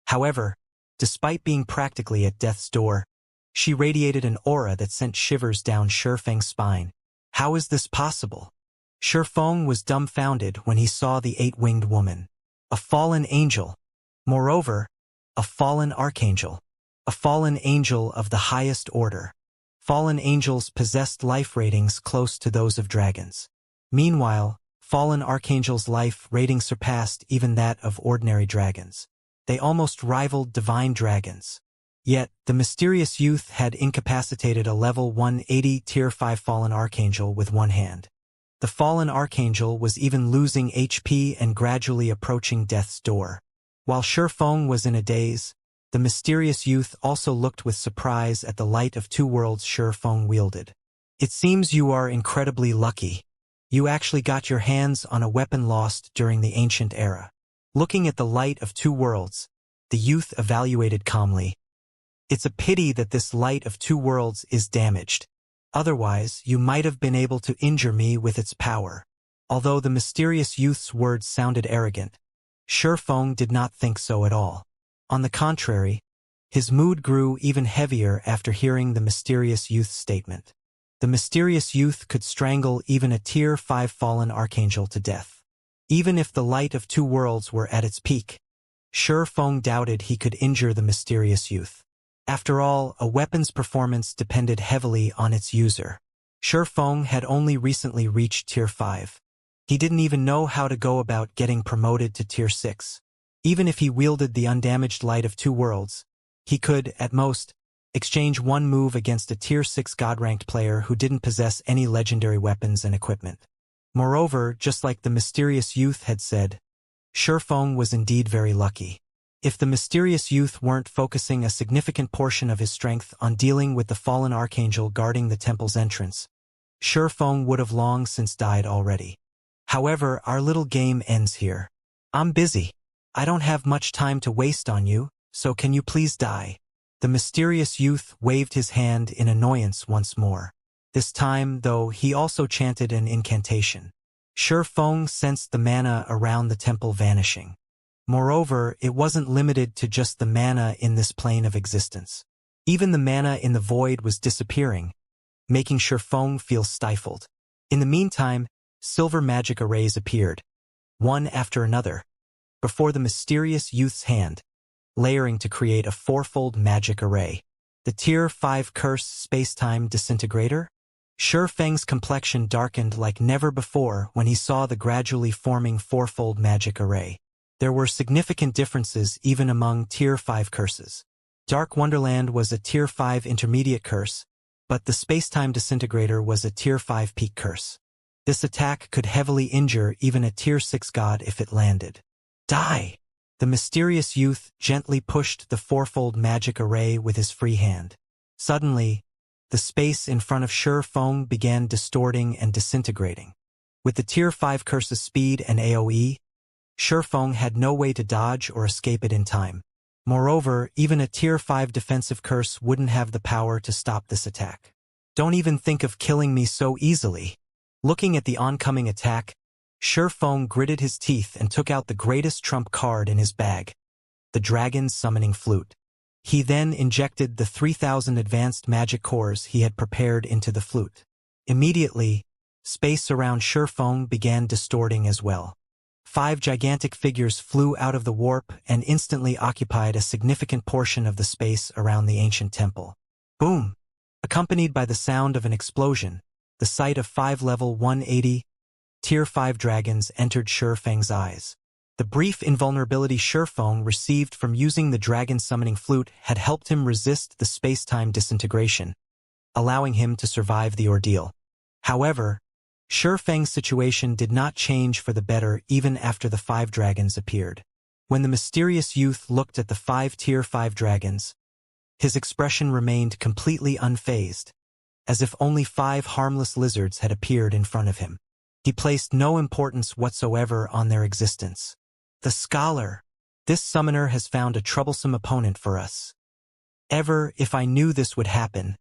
However, despite being practically at death's door, she radiated an aura that sent shivers down Shifeng's spine. How is this possible? Shifeng was dumbfounded when he saw the 8-winged woman. A fallen angel. Moreover, a fallen archangel. A fallen angel of the highest order. Fallen angels possessed life ratings close to those of dragons. Meanwhile, fallen archangels' life rating surpassed even that of ordinary dragons. They almost rivaled divine dragons. Yet, the mysterious youth had incapacitated a level 180 Tier 5 fallen archangel with one hand. The fallen archangel was even losing HP and gradually approaching death's door. While Shifeng was in a daze, the mysterious youth also looked with surprise at the Light of Two Worlds Shifeng wielded. It seems you are incredibly lucky. You actually got your hands on a weapon lost during the ancient era. Looking at the Light of Two Worlds, the youth evaluated calmly. It's a pity that this Light of Two Worlds is damaged. Otherwise, you might have been able to injure me with its power. Although the mysterious youth's words sounded arrogant, Shifeng did not think so at all. On the contrary, his mood grew even heavier after hearing the mysterious youth's statement. The mysterious youth could strangle even a Tier 5 fallen archangel to death. Even if the Light of Two Worlds were at its peak, Shifeng doubted he could injure the mysterious youth. After all, a weapon's performance depended heavily on its user. Shifeng had only recently reached Tier 5. He didn't even know how to go about getting promoted to Tier 6. Even if he wielded the undamaged Light of Two Worlds, he could, at most, exchange one move against a Tier 6 God-ranked player who didn't possess any legendary weapons and equipment. Moreover, just like the mysterious youth had said, Shifeng was indeed very lucky. If the mysterious youth weren't focusing a significant portion of his strength on dealing with the fallen archangel guarding the temple's entrance, Shifeng would have long since died already. However, our little game ends here. I'm busy. I don't have much time to waste on you, so can you please die? The mysterious youth waved his hand in annoyance once more. This time, though, he also chanted an incantation. Shifeng sensed the mana around the temple vanishing. Moreover, it wasn't limited to just the mana in this plane of existence. Even the mana in the void was disappearing, making Shifeng feel stifled. In the meantime, silver magic arrays appeared, one after another, before the mysterious youth's hand, layering to create a fourfold magic array. The Tier 5 Curse Spacetime Disintegrator? Shi Feng's complexion darkened like never before when he saw the gradually forming fourfold magic array. There were significant differences even among Tier 5 curses. Dark Wonderland was a Tier 5 intermediate curse, but the Spacetime Disintegrator was a Tier 5 peak curse. This attack could heavily injure even a Tier 6 god if it landed. Die! The mysterious youth gently pushed the fourfold magic array with his free hand. Suddenly, the space in front of Shi Feng began distorting and disintegrating. With the Tier 5 curse's speed and AoE, Shi Feng had no way to dodge or escape it in time. Moreover, even a Tier 5 defensive curse wouldn't have the power to stop this attack. Don't even think of killing me so easily. Looking at the oncoming attack, Shi Feng gritted his teeth and took out the greatest trump card in his bag, the Dragon's Summoning Flute. He then injected the 3,000 advanced magic cores he had prepared into the flute. Immediately, space around Shi Feng began distorting as well. 5 gigantic figures flew out of the warp and instantly occupied a significant portion of the space around the ancient temple. Boom! Accompanied by the sound of an explosion, the sight of 5 level 180 Tier 5 dragons entered Shi Feng's eyes. The brief invulnerability Shi Feng received from using the Dragon's Summoning Flute had helped him resist the space-time disintegration, allowing him to survive the ordeal. However, Shi Feng's situation did not change for the better even after the 5 dragons appeared. When the mysterious youth looked at the 5 Tier 5 dragons, his expression remained completely unfazed, as if only 5 harmless lizards had appeared in front of him. He placed no importance whatsoever on their existence. The scholar. This summoner has found a troublesome opponent for us. If I knew this would happen,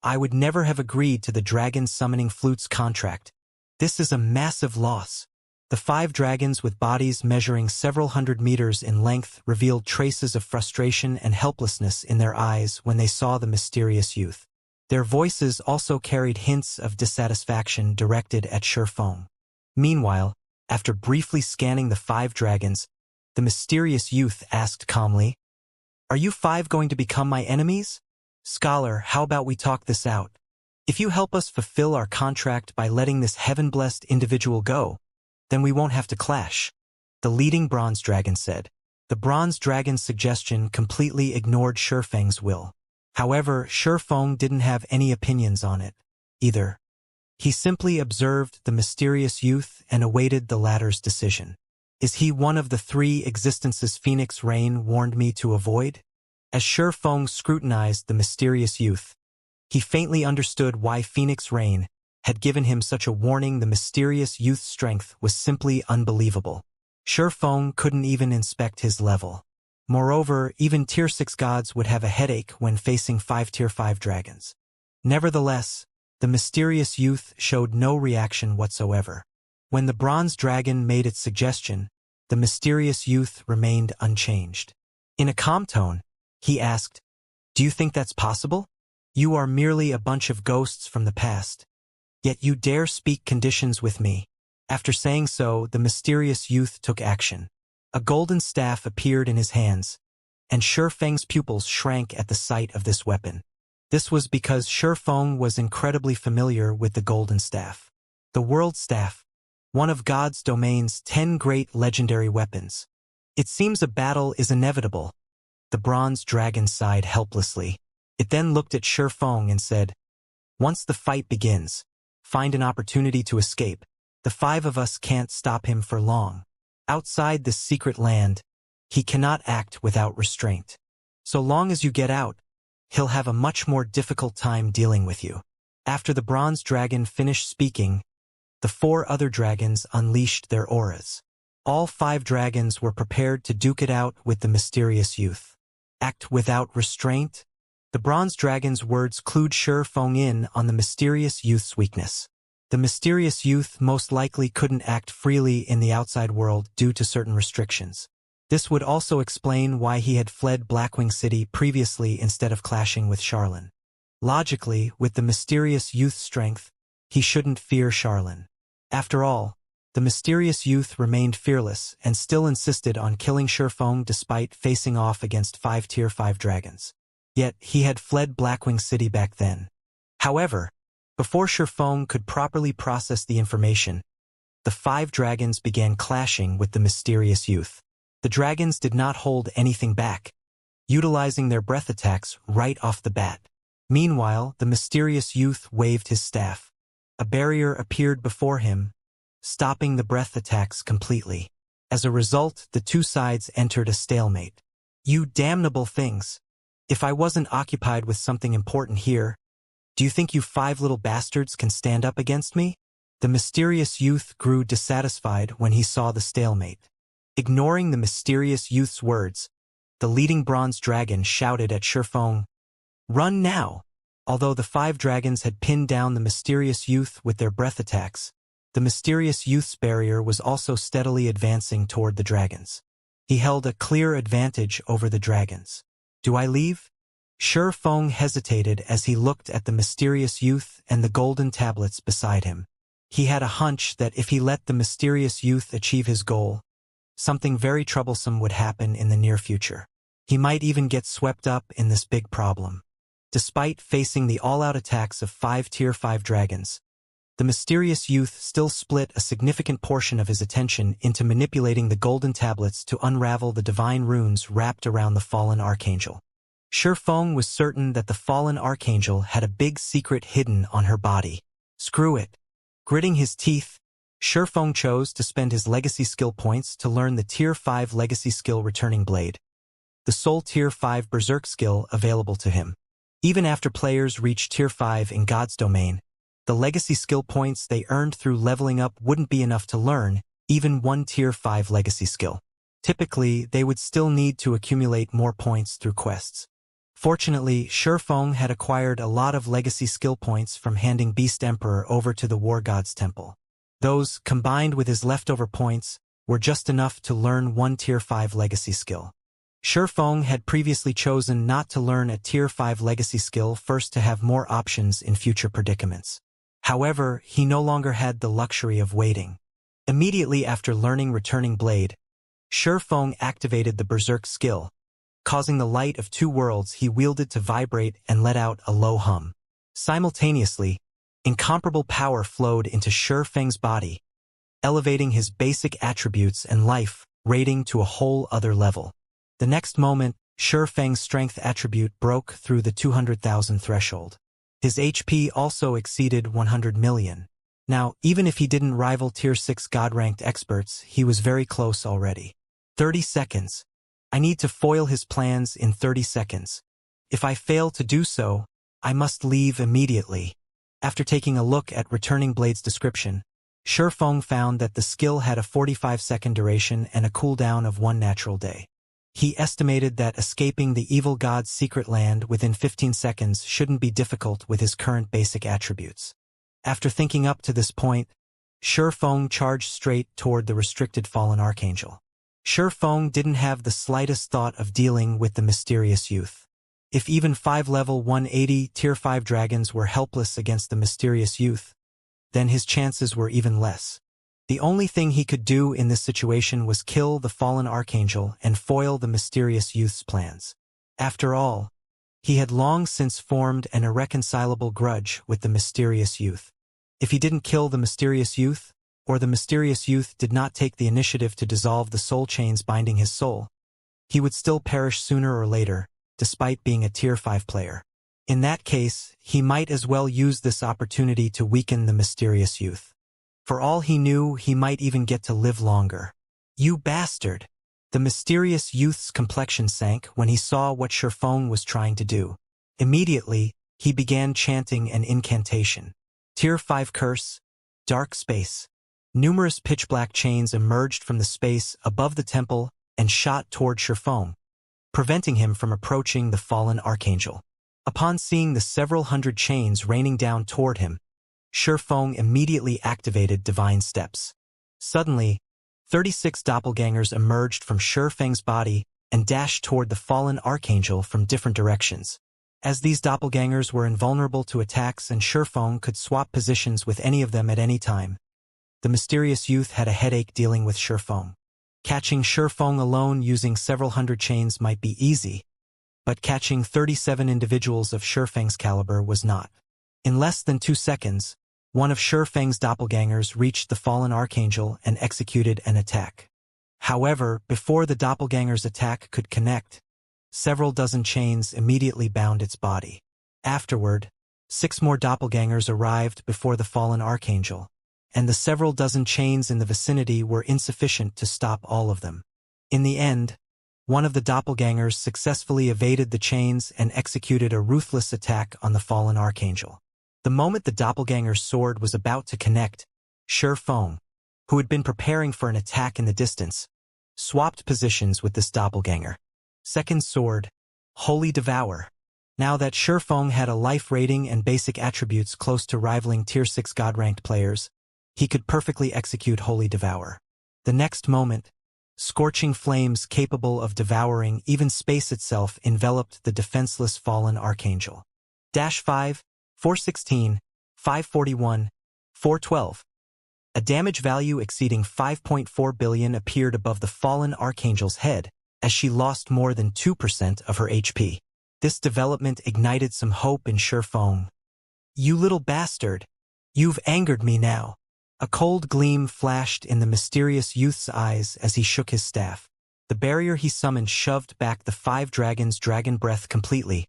I would never have agreed to the Dragon's Summoning Flute's contract. This is a massive loss. The 5 dragons with bodies measuring several hundred meters in length revealed traces of frustration and helplessness in their eyes when they saw the mysterious youth. Their voices also carried hints of dissatisfaction directed at Shi Feng. Meanwhile, after briefly scanning the 5 dragons, the mysterious youth asked calmly, "Are you 5 going to become my enemies? Scholar, how about we talk this out? If you help us fulfill our contract by letting this heaven-blessed individual go, then we won't have to clash," the leading bronze dragon said. The bronze dragon's suggestion completely ignored Shi Feng's will. However, Shi Feng didn't have any opinions on it, either. He simply observed the mysterious youth and awaited the latter's decision. Is he one of the 3 existences Phoenix Rain warned me to avoid? As Shi Feng scrutinized the mysterious youth, he faintly understood why Phoenix Rain had given him such a warning. The mysterious youth's strength was simply unbelievable. Shi Feng couldn't even inspect his level. Moreover, even Tier 6 gods would have a headache when facing 5 Tier 5 dragons. Nevertheless, the mysterious youth showed no reaction whatsoever. When the bronze dragon made its suggestion, the mysterious youth remained unchanged. In a calm tone, he asked, "Do you think that's possible? You are merely a bunch of ghosts from the past. Yet you dare speak conditions with me." After saying so, the mysterious youth took action. A golden staff appeared in his hands, and Shi Feng's pupils shrank at the sight of this weapon. This was because Shi Feng was incredibly familiar with the golden staff. The World Staff, one of God's domain's 10 great legendary weapons. It seems a battle is inevitable. The bronze dragon sighed helplessly. It then looked at Shi Feng and said, "Once the fight begins, find an opportunity to escape. The 5 of us can't stop him for long. Outside this secret land, he cannot act without restraint. So long as you get out, he'll have a much more difficult time dealing with you." After the bronze dragon finished speaking, the 4 other dragons unleashed their auras. All 5 dragons were prepared to duke it out with the mysterious youth. Act without restraint? The bronze dragon's words clued Shi Feng in on the mysterious youth's weakness. The mysterious youth most likely couldn't act freely in the outside world due to certain restrictions. This would also explain why he had fled Blackwing City previously instead of clashing with Charlene. Logically, with the mysterious youth's strength, he shouldn't fear Charlene. After all, the mysterious youth remained fearless and still insisted on killing Shifeng despite facing off against 5 Tier 5 dragons. Yet, he had fled Blackwing City back then. However, before Shifeng could properly process the information, the 5 dragons began clashing with the mysterious youth. The dragons did not hold anything back, utilizing their breath attacks right off the bat. Meanwhile, the mysterious youth waved his staff. A barrier appeared before him, stopping the breath attacks completely. As a result, the two sides entered a stalemate. You damnable things! If I wasn't occupied with something important here, do you think you 5 little bastards can stand up against me? The mysterious youth grew dissatisfied when he saw the stalemate. Ignoring the mysterious youth's words, the leading bronze dragon shouted at Shifeng, "Run now!" Although the 5 dragons had pinned down the mysterious youth with their breath attacks, the mysterious youth's barrier was also steadily advancing toward the dragons. He held a clear advantage over the dragons. Do I leave? Shifeng hesitated as he looked at the mysterious youth and the golden tablets beside him. He had a hunch that if he let the mysterious youth achieve his goal, something very troublesome would happen in the near future. He might even get swept up in this big problem. Despite facing the all-out attacks of 5 Tier 5 dragons, the mysterious youth still split a significant portion of his attention into manipulating the golden tablets to unravel the divine runes wrapped around the fallen archangel. Shifeng was certain that the fallen archangel had a big secret hidden on her body. Screw it. Gritting his teeth, Shifeng chose to spend his legacy skill points to learn the Tier 5 legacy skill Returning Blade, the sole Tier 5 Berserk skill available to him. Even after players reach Tier 5 in God's domain, the legacy skill points they earned through leveling up wouldn't be enough to learn even one Tier 5 legacy skill. Typically, they would still need to accumulate more points through quests. Fortunately, Shifeng had acquired a lot of legacy skill points from handing Beast Emperor over to the War God's Temple. Those, combined with his leftover points, were just enough to learn one Tier 5 legacy skill. Shifeng had previously chosen not to learn a Tier 5 legacy skill first to have more options in future predicaments. However, he no longer had the luxury of waiting. Immediately after learning Returning Blade, Shifeng activated the Berserk skill, causing the light of 2 worlds he wielded to vibrate and let out a low hum. Simultaneously, incomparable power flowed into Shifeng's body, elevating his basic attributes and life rating to a whole other level. The next moment, Shifeng's strength attribute broke through the 200,000 threshold. His HP also exceeded 100 million. Now, even if he didn't rival Tier 6 God-ranked experts, he was very close already. 30 seconds. I need to foil his plans in 30 seconds. If I fail to do so, I must leave immediately. After taking a look at Returning Blade's description, Shifeng found that the skill had a 45-second duration and a cooldown of 1 natural day. He estimated that escaping the evil god's secret land within 15 seconds shouldn't be difficult with his current basic attributes. After thinking up to this point, Shifeng charged straight toward the restricted fallen archangel. Shifeng didn't have the slightest thought of dealing with the mysterious youth. If even 5-level 180 Tier 5 dragons were helpless against the mysterious youth, then his chances were even less. The only thing he could do in this situation was kill the fallen archangel and foil the mysterious youth's plans. After all, he had long since formed an irreconcilable grudge with the mysterious youth. If he didn't kill the mysterious youth, or the mysterious youth did not take the initiative to dissolve the soul chains binding his soul, he would still perish sooner or later, despite being a Tier 5 player. In that case, he might as well use this opportunity to weaken the mysterious youth. For all he knew, he might even get to live longer. You bastard! The mysterious youth's complexion sank when he saw what Shifeng was trying to do. Immediately, he began chanting an incantation. Tier 5 curse, dark space. Numerous pitch-black chains emerged from the space above the temple and shot toward Shifeng, preventing him from approaching the fallen archangel. Upon seeing the several hundred chains raining down toward him, Shifeng immediately activated Divine Steps. Suddenly, 36 doppelgangers emerged from Shifeng's body and dashed toward the fallen archangel from different directions. As these doppelgangers were invulnerable to attacks and Shifeng could swap positions with any of them at any time, the mysterious youth had a headache dealing with Shifeng. Catching Shifeng alone using several hundred chains might be easy, but catching 37 individuals of Shifeng's caliber was not. In less than 2 seconds, one of Shifeng's doppelgangers reached the fallen archangel and executed an attack. However, before the doppelganger's attack could connect, several dozen chains immediately bound its body. Afterward, 6 more doppelgangers arrived before the fallen archangel, and the several dozen chains in the vicinity were insufficient to stop all of them. In the end, one of the doppelgangers successfully evaded the chains and executed a ruthless attack on the fallen archangel. The moment the doppelganger's sword was about to connect, Shifeng, who had been preparing for an attack in the distance, swapped positions with this doppelganger. Second sword, Holy Devour. Now that Shifeng had a life rating and basic attributes close to rivaling Tier 6 God-ranked players, he could perfectly execute Holy Devour. The next moment, scorching flames capable of devouring even space itself enveloped the defenseless fallen archangel. -5, 416, 541, 412. A damage value exceeding 5.4 billion appeared above the fallen archangel's head as she lost more than 2% of her HP. This development ignited some hope in Shifeng. "You little bastard! You've angered me now." A cold gleam flashed in the mysterious youth's eyes as he shook his staff. The barrier he summoned shoved back the 5 dragons' dragon breath completely,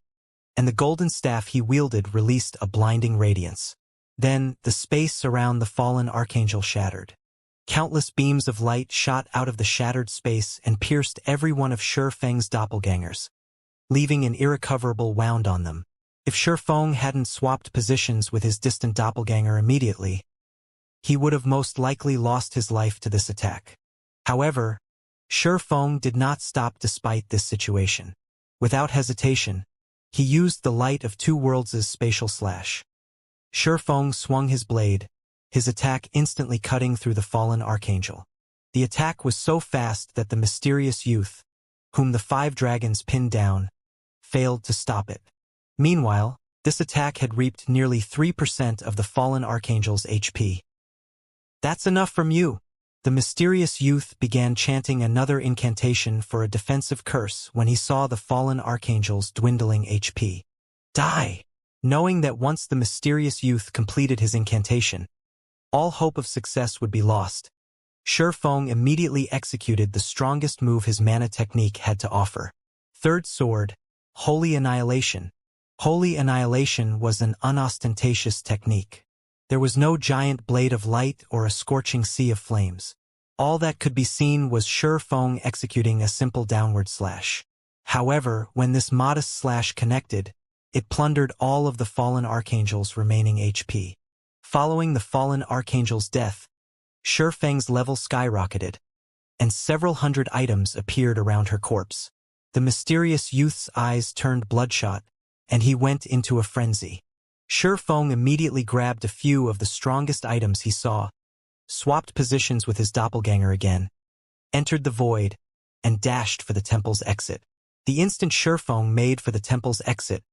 and the golden staff he wielded released a blinding radiance. Then, the space around the fallen archangel shattered. Countless beams of light shot out of the shattered space and pierced every one of Shifeng's doppelgangers, leaving an irrecoverable wound on them. If Shifeng hadn't swapped positions with his distant doppelganger immediately, he would have most likely lost his life to this attack. However, Shifeng did not stop despite this situation. Without hesitation, he used the light of 2 worlds' spatial slash. Shifeng swung his blade, his attack instantly cutting through the fallen archangel. The attack was so fast that the mysterious youth, whom the 5 dragons pinned down, failed to stop it. Meanwhile, this attack had reaped nearly 3% of the fallen archangel's HP. "That's enough from you." The mysterious youth began chanting another incantation for a defensive curse when he saw the fallen archangel's dwindling HP. "Die!" Knowing that once the mysterious youth completed his incantation, all hope of success would be lost, Shifeng immediately executed the strongest move his mana technique had to offer. Third sword, Holy Annihilation. Holy Annihilation was an unostentatious technique. There was no giant blade of light or a scorching sea of flames. All that could be seen was Shifeng executing a simple downward slash. However, when this modest slash connected, it plundered all of the fallen archangel's remaining HP. Following the fallen archangel's death, Shifeng's level skyrocketed, and several hundred items appeared around her corpse. The mysterious youth's eyes turned bloodshot, and he went into a frenzy. Shifeng immediately grabbed a few of the strongest items he saw, swapped positions with his doppelganger again, entered the void, and dashed for the temple's exit. The instant Shifeng made for the temple's exit,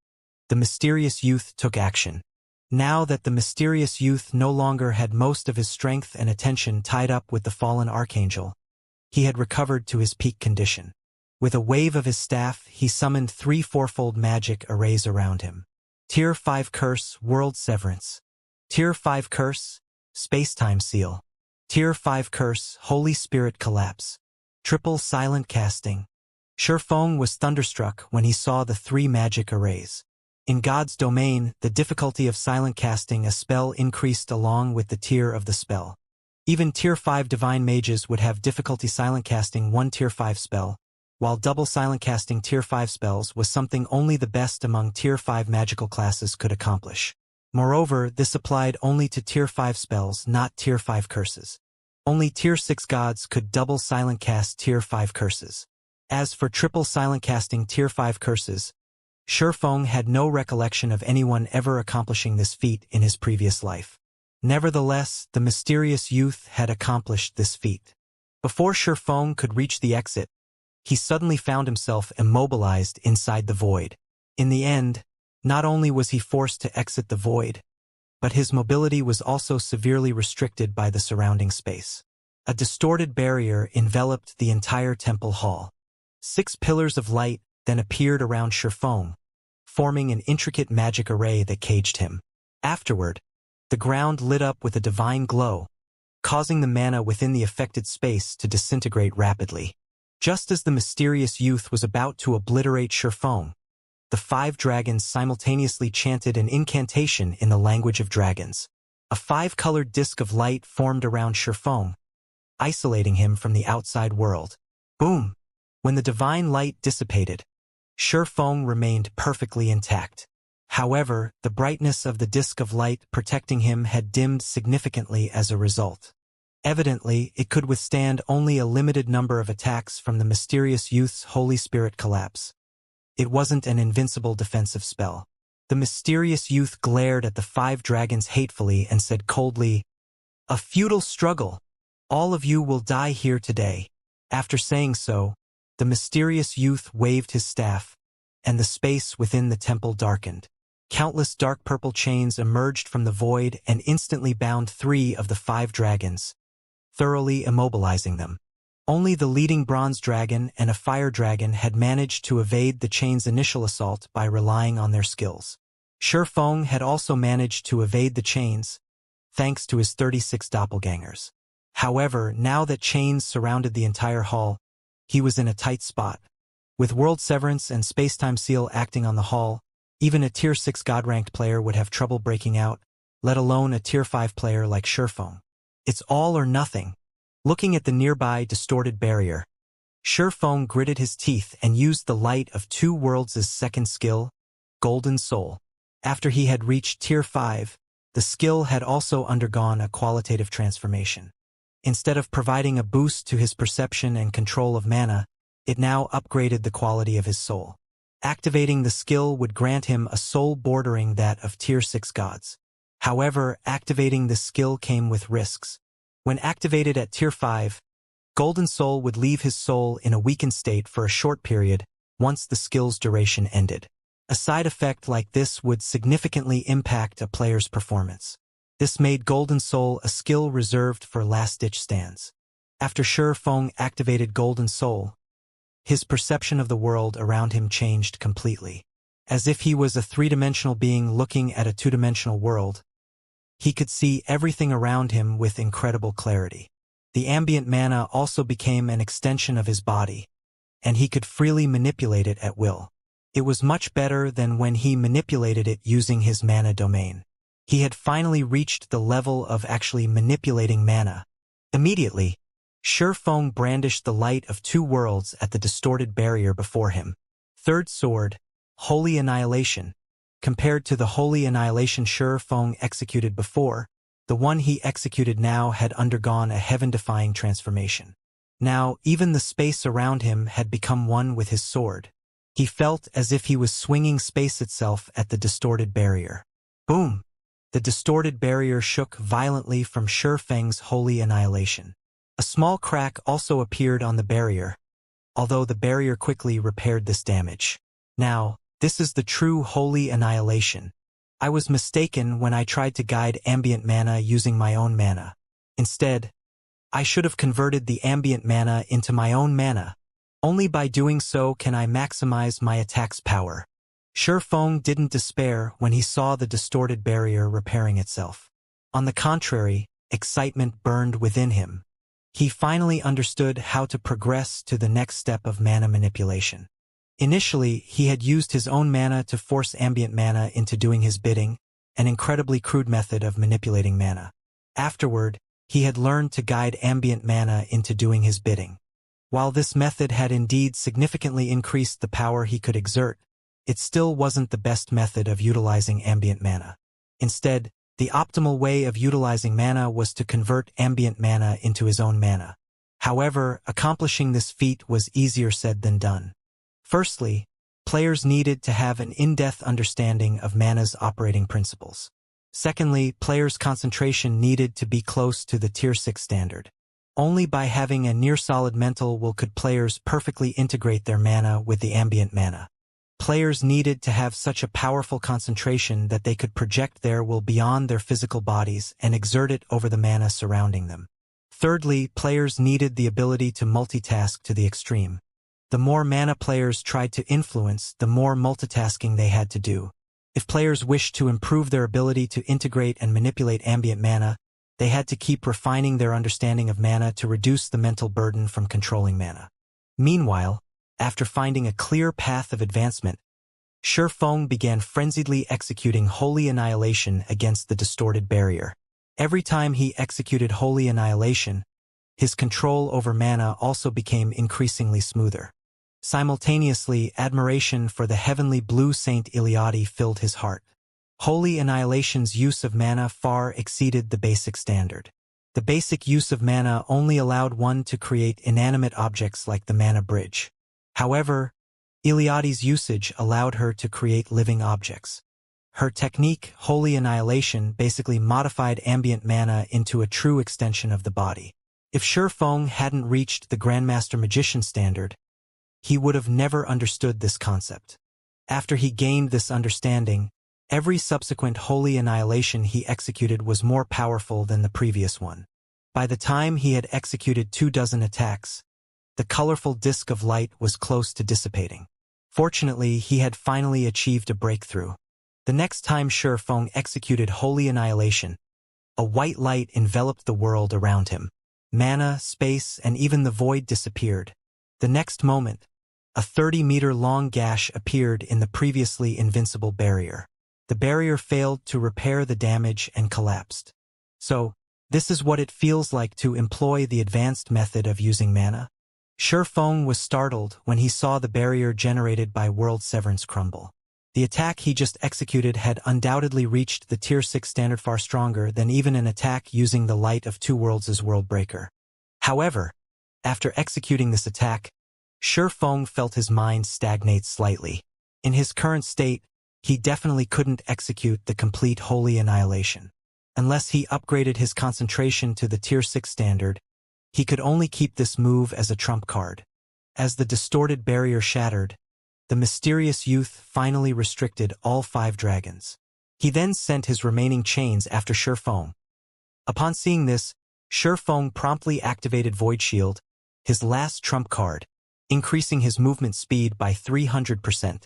the mysterious youth took action. Now that the mysterious youth no longer had most of his strength and attention tied up with the fallen archangel, he had recovered to his peak condition. With a wave of his staff, he summoned 3 fourfold magic arrays around him. Tier 5 Curse, World Severance. Tier 5 Curse, Space-Time Seal. Tier 5 Curse, Holy Spirit Collapse. Triple Silent Casting. Shifeng was thunderstruck when he saw the 3 magic arrays. In God's domain, the difficulty of silent casting a spell increased along with the tier of the spell. Even Tier 5 Divine Mages would have difficulty silent casting one Tier 5 spell, while double silent casting Tier 5 spells was something only the best among Tier 5 magical classes could accomplish. Moreover, this applied only to Tier 5 spells, not Tier 5 curses. Only Tier 6 gods could double silent cast Tier 5 curses. As for triple silent casting Tier 5 curses, Shifeng had no recollection of anyone ever accomplishing this feat in his previous life. Nevertheless, the mysterious youth had accomplished this feat. Before Shifeng could reach the exit, he suddenly found himself immobilized inside the void. In the end, not only was he forced to exit the void, but his mobility was also severely restricted by the surrounding space. A distorted barrier enveloped the entire temple hall. 6 pillars of light then appeared around Shifeng, forming an intricate magic array that caged him. Afterward, the ground lit up with a divine glow, causing the mana within the affected space to disintegrate rapidly. Just as the mysterious youth was about to obliterate Shifeng, the 5 dragons simultaneously chanted an incantation in the language of dragons. A 5-colored disk of light formed around Shifeng, isolating him from the outside world. Boom! When the divine light dissipated, Shifeng remained perfectly intact. However, the brightness of the disk of light protecting him had dimmed significantly as a result. Evidently, it could withstand only a limited number of attacks from the mysterious youth's Holy Spirit collapse. It wasn't an invincible defensive spell. The mysterious youth glared at the 5 dragons hatefully and said coldly, "A futile struggle. All of you will die here today." After saying so, the mysterious youth waved his staff, and the space within the temple darkened. Countless dark purple chains emerged from the void and instantly bound 3 of the 5 dragons, thoroughly immobilizing them. Only the leading bronze dragon and a fire dragon had managed to evade the chain's initial assault by relying on their skills. Shifeng had also managed to evade the chains, thanks to his 36 doppelgangers. However, now that chains surrounded the entire hall, he was in a tight spot. With World Severance and Spacetime Seal acting on the hall, even a Tier 6 God-ranked player would have trouble breaking out, let alone a Tier 5 player like Shifeng. It's all or nothing. Looking at the nearby distorted barrier, Shifeng gritted his teeth and used the light of 2 worlds' second skill, Golden Soul. After he had reached Tier 5, the skill had also undergone a qualitative transformation. Instead of providing a boost to his perception and control of mana, it now upgraded the quality of his soul. Activating the skill would grant him a soul bordering that of Tier 6 gods. However, activating the skill came with risks. When activated at Tier 5, Golden Soul would leave his soul in a weakened state for a short period once the skill's duration ended. A side effect like this would significantly impact a player's performance. This made Golden Soul a skill reserved for last-ditch stands. After Shifeng activated Golden Soul, his perception of the world around him changed completely. As if he was a 3-dimensional being looking at a 2-dimensional world, he could see everything around him with incredible clarity. The ambient mana also became an extension of his body, and he could freely manipulate it at will. It was much better than when he manipulated it using his mana domain. He had finally reached the level of actually manipulating mana. Immediately, Shifeng brandished the light of 2 worlds at the distorted barrier before him. Third sword, Holy Annihilation. Compared to the Holy Annihilation Shifeng executed before, the one he executed now had undergone a heaven-defying transformation. Now, even the space around him had become one with his sword. He felt as if he was swinging space itself at the distorted barrier. Boom! The distorted barrier shook violently from Shifeng's Holy Annihilation. A small crack also appeared on the barrier, although the barrier quickly repaired this damage. Now, this is the true Holy Annihilation. I was mistaken when I tried to guide ambient mana using my own mana. Instead, I should have converted the ambient mana into my own mana. Only by doing so can I maximize my attack's power. Shifeng didn't despair when he saw the distorted barrier repairing itself. On the contrary, excitement burned within him. He finally understood how to progress to the next step of mana manipulation. Initially, he had used his own mana to force ambient mana into doing his bidding, an incredibly crude method of manipulating mana. Afterward, he had learned to guide ambient mana into doing his bidding. While this method had indeed significantly increased the power he could exert, it still wasn't the best method of utilizing ambient mana. Instead, the optimal way of utilizing mana was to convert ambient mana into his own mana. However, accomplishing this feat was easier said than done. Firstly, players needed to have an in-depth understanding of mana's operating principles. Secondly, players' concentration needed to be close to the Tier 6 standard. Only by having a near-solid mental will could players perfectly integrate their mana with the ambient mana. Players needed to have such a powerful concentration that they could project their will beyond their physical bodies and exert it over the mana surrounding them. Thirdly, players needed the ability to multitask to the extreme. The more mana players tried to influence, the more multitasking they had to do. If players wished to improve their ability to integrate and manipulate ambient mana, they had to keep refining their understanding of mana to reduce the mental burden from controlling mana. Meanwhile, after finding a clear path of advancement, Shifeng began frenziedly executing Holy Annihilation against the distorted barrier. Every time he executed Holy Annihilation, his control over mana also became increasingly smoother. Simultaneously, admiration for the heavenly blue Saint Iliadi filled his heart. Holy Annihilation's use of mana far exceeded the basic standard. The basic use of mana only allowed one to create inanimate objects like the mana bridge. However, Iliadi's usage allowed her to create living objects. Her technique, Holy Annihilation, basically modified ambient mana into a true extension of the body. If Shifeng hadn't reached the Grandmaster Magician standard, he would have never understood this concept. After he gained this understanding, every subsequent Holy Annihilation he executed was more powerful than the previous one. By the time he had executed 24 attacks, the colorful disk of light was close to dissipating. Fortunately, he had finally achieved a breakthrough. The next time Shifeng executed Holy Annihilation, a white light enveloped the world around him. Mana, space, and even the void disappeared. The next moment, a 30-meter-long gash appeared in the previously invincible barrier. The barrier failed to repair the damage and collapsed. So, this is what it feels like to employ the advanced method of using mana? Shifeng was startled when he saw the barrier generated by World Severance crumble. The attack he just executed had undoubtedly reached the Tier 6 standard far stronger than even an attack using the Light of Two Worlds' Worldbreaker. However, after executing this attack, Shifeng felt his mind stagnate slightly. In his current state, he definitely couldn't execute the complete Holy Annihilation. Unless he upgraded his concentration to the Tier 6 standard, he could only keep this move as a trump card. As the distorted barrier shattered, the mysterious youth finally restricted all 5 dragons. He then sent his remaining chains after Shifeng. Upon seeing this, Shifeng promptly activated Void Shield, his last trump card, increasing his movement speed by 300%.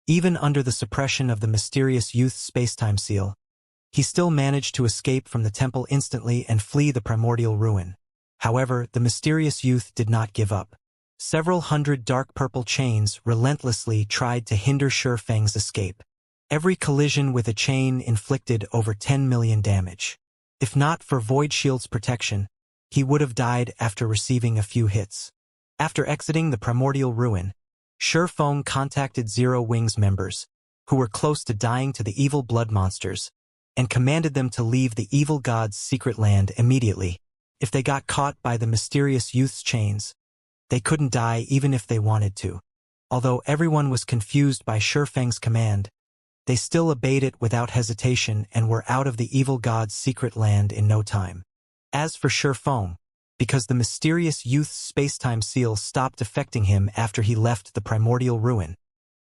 Even under the suppression of the mysterious youth's spacetime seal, he still managed to escape from the temple instantly and flee the primordial ruin. However, the mysterious youth did not give up. Several hundred dark purple chains relentlessly tried to hinder Shifeng's escape. Every collision with a chain inflicted over 10 million damage. If not for Void Shield's protection, he would have died after receiving a few hits. After exiting the primordial ruin, Shifeng contacted Zero Wings members, who were close to dying to the evil blood monsters, and commanded them to leave the evil god's secret land immediately. If they got caught by the mysterious youth's chains, they couldn't die even if they wanted to. Although everyone was confused by Shifeng's command, they still obeyed it without hesitation and were out of the evil god's secret land in no time. As for Shifeng, because the mysterious youth's spacetime seal stopped affecting him after he left the primordial ruin,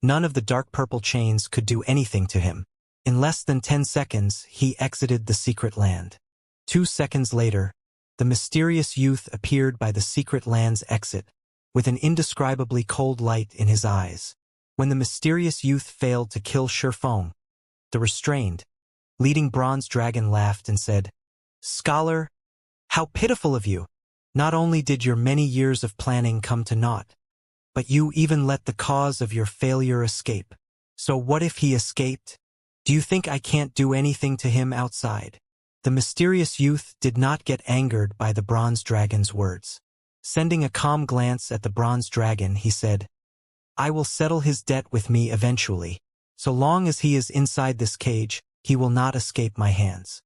none of the dark purple chains could do anything to him. In less than 10 seconds, he exited the secret land. 2 seconds later, the mysterious youth appeared by the secret land's exit, with an indescribably cold light in his eyes. When the mysterious youth failed to kill Shifeng, the restrained, leading bronze dragon laughed and said, "Scholar, how pitiful of you! Not only did your many years of planning come to naught, but you even let the cause of your failure escape. So what if he escaped? Do you think I can't do anything to him outside?" The mysterious youth did not get angered by the bronze dragon's words. Sending a calm glance at the bronze dragon, he said, "I will settle his debt with me eventually. So long as he is inside this cage, he will not escape my hands.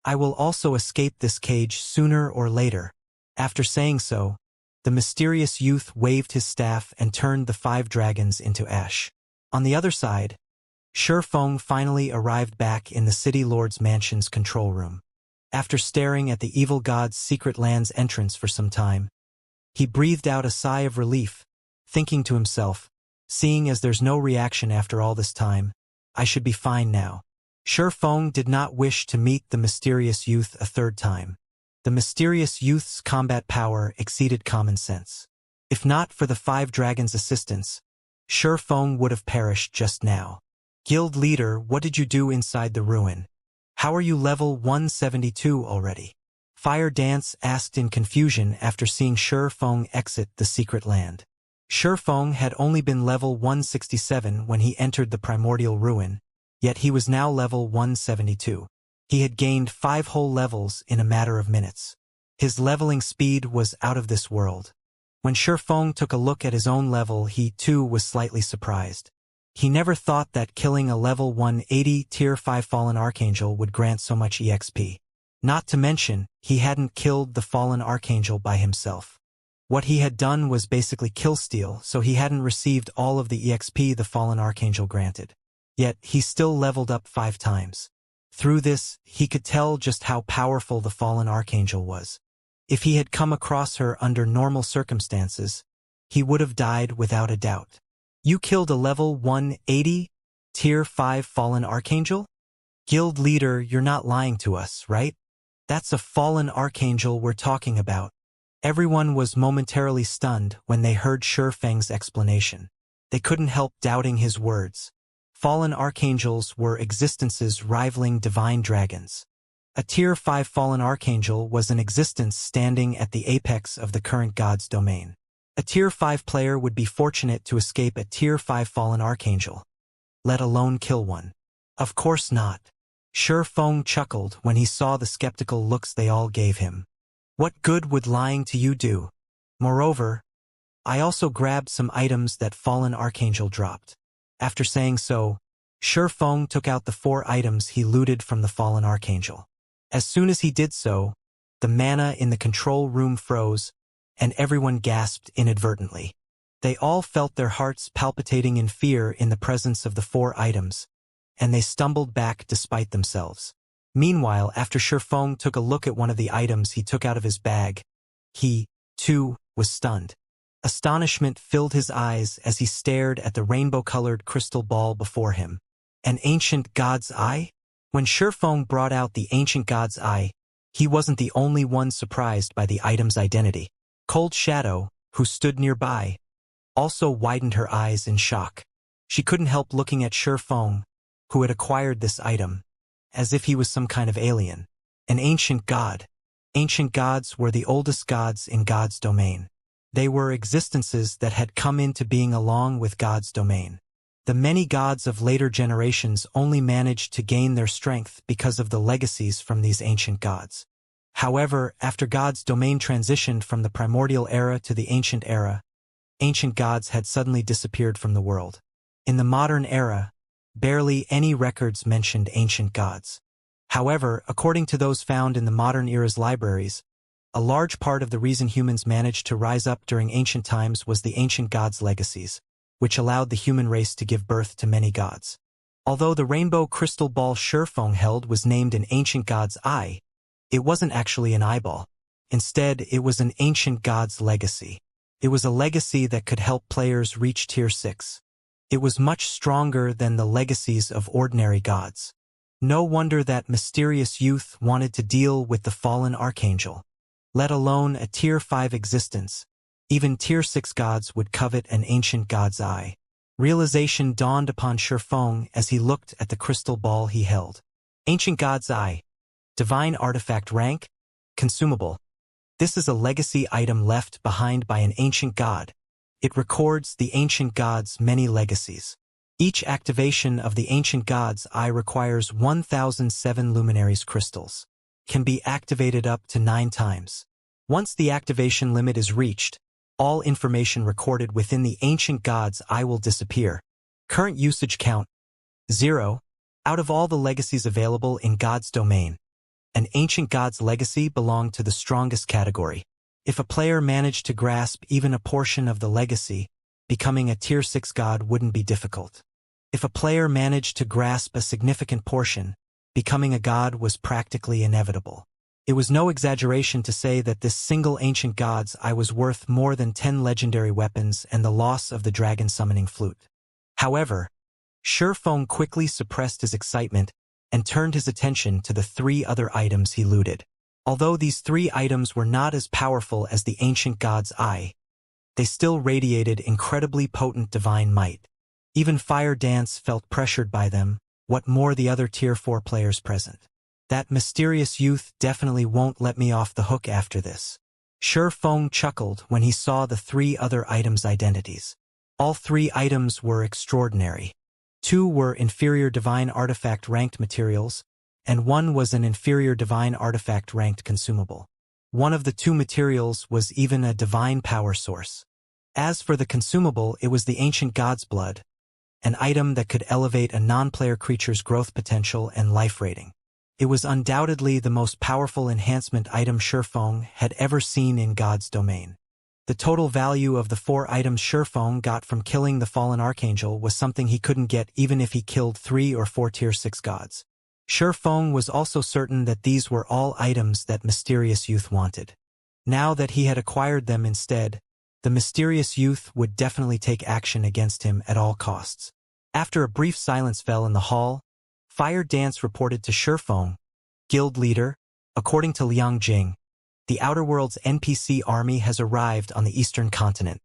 I will also escape this cage sooner or later." After saying so, the mysterious youth waved his staff and turned the 5 dragons into ash. On the other side, Shifeng finally arrived back in the City Lord's mansion's control room. After staring at the evil god's secret land's entrance for some time, he breathed out a sigh of relief, thinking to himself, Seeing as there's no reaction after all this time, I should be fine now. Feng did not wish to meet the mysterious youth a third time. The mysterious youth's combat power exceeded common sense. If not for the 5 dragons' assistance, Feng would have perished just now. Guild leader, what did you do inside the ruin? How are you level 172 already? Fire Dance asked in confusion after seeing Feng exit the secret land. Feng had only been level 167 when he entered the primordial ruin, yet he was now level 172. He had gained 5 whole levels in a matter of minutes. His leveling speed was out of this world. When Feng took a look at his own level, he too was slightly surprised. He never thought that killing a level 180 tier 5 fallen archangel would grant so much EXP. Not to mention, he hadn't killed the fallen archangel by himself. What he had done was basically killsteal, so he hadn't received all of the EXP the fallen archangel granted. Yet, he still leveled up 5 times. Through this, he could tell just how powerful the fallen archangel was. If he had come across her under normal circumstances, he would have died without a doubt. You killed a level 180, tier 5 fallen archangel? Guild leader, you're not lying to us, right? That's a fallen archangel we're talking about. Everyone was momentarily stunned when they heard Feng's explanation. They couldn't help doubting his words. Fallen archangels were existences rivaling divine dragons. A tier 5 fallen archangel was an existence standing at the apex of the current god's domain. A tier 5 player would be fortunate to escape a tier 5 fallen archangel, let alone kill one. Of course not. Feng chuckled when he saw the skeptical looks they all gave him. What good would lying to you do? Moreover, I also grabbed some items that fallen archangel dropped. After saying so, Feng took out the 4 items he looted from the fallen archangel. As soon as he did so, the mana in the control room froze, and everyone gasped inadvertently. They all felt their hearts palpitating in fear in the presence of the 4 items, and they stumbled back despite themselves. Meanwhile, after Feng took a look at one of the items he took out of his bag, he, too, was stunned. Astonishment filled his eyes as he stared at the rainbow-colored crystal ball before him. An ancient god's eye? When Feng brought out the ancient god's eye, he wasn't the only one surprised by the item's identity. Cold Shadow, who stood nearby, also widened her eyes in shock. She couldn't help looking at Feng, who had acquired this item, as if he was some kind of alien. An ancient god. Ancient gods were the oldest gods in God's domain. They were existences that had come into being along with God's domain. The many gods of later generations only managed to gain their strength because of the legacies from these ancient gods. However, after God's domain transitioned from the primordial era to the ancient era, ancient gods had suddenly disappeared from the world. In the modern era, barely any records mentioned ancient gods. However, according to those found in the modern era's libraries, a large part of the reason humans managed to rise up during ancient times was the ancient gods' legacies, which allowed the human race to give birth to many gods. Although the rainbow crystal ball Feng held was named an ancient god's eye, it wasn't actually an eyeball. Instead, it was an ancient god's legacy. It was a legacy that could help players reach tier 6. It was much stronger than the legacies of ordinary gods. No wonder that mysterious youth wanted to deal with the fallen archangel. Let alone a tier 5 existence. Even tier 6 gods would covet an ancient god's eye. Realization dawned upon Feng as he looked at the crystal ball he held. Ancient god's eye. Divine artifact rank. Consumable. This is a legacy item left behind by an ancient god. It records the ancient god's many legacies. Each activation of the ancient god's eye requires 1007 luminaries crystals. Can be activated up to 9 times. Once the activation limit is reached, all information recorded within the ancient god's eye will disappear. Current usage count, 0. Out of all the legacies available in God's domain, an ancient god's legacy belonged to the strongest category. If a player managed to grasp even a portion of the legacy, becoming a tier 6 god wouldn't be difficult. If a player managed to grasp a significant portion, becoming a god was practically inevitable. It was no exaggeration to say that this single ancient god's eye was worth more than 10 legendary weapons and the loss of the dragon summoning flute. However, Shurfeng quickly suppressed his excitement and turned his attention to the 3 other items he looted. Although these 3 items were not as powerful as the ancient god's eye, they still radiated incredibly potent divine might. Even Fire Dance felt pressured by them, what more the other Tier 4 players present. That mysterious youth definitely won't let me off the hook after this. Shurfeng chuckled when he saw the 3 other items' identities. All 3 items were extraordinary. 2 were inferior divine artifact ranked materials, and 1 was an inferior divine artifact ranked consumable. One of the 2 materials was even a divine power source. As for the consumable, it was the ancient god's blood, an item that could elevate a non-player creature's growth potential and life rating. It was undoubtedly the most powerful enhancement item Shurfeng had ever seen in God's domain. The total value of the 4 items Shurfeng got from killing the fallen archangel was something he couldn't get even if he killed 3 or 4 tier 6 gods. Shurfeng was also certain that these were all items that mysterious youth wanted. Now that he had acquired them instead, the mysterious youth would definitely take action against him at all costs. After a brief silence fell in the hall, Fire Dance reported to Shurfeng, Guild Leader, according to Liang Jing, the Outer Worlds NPC army has arrived on the eastern continent.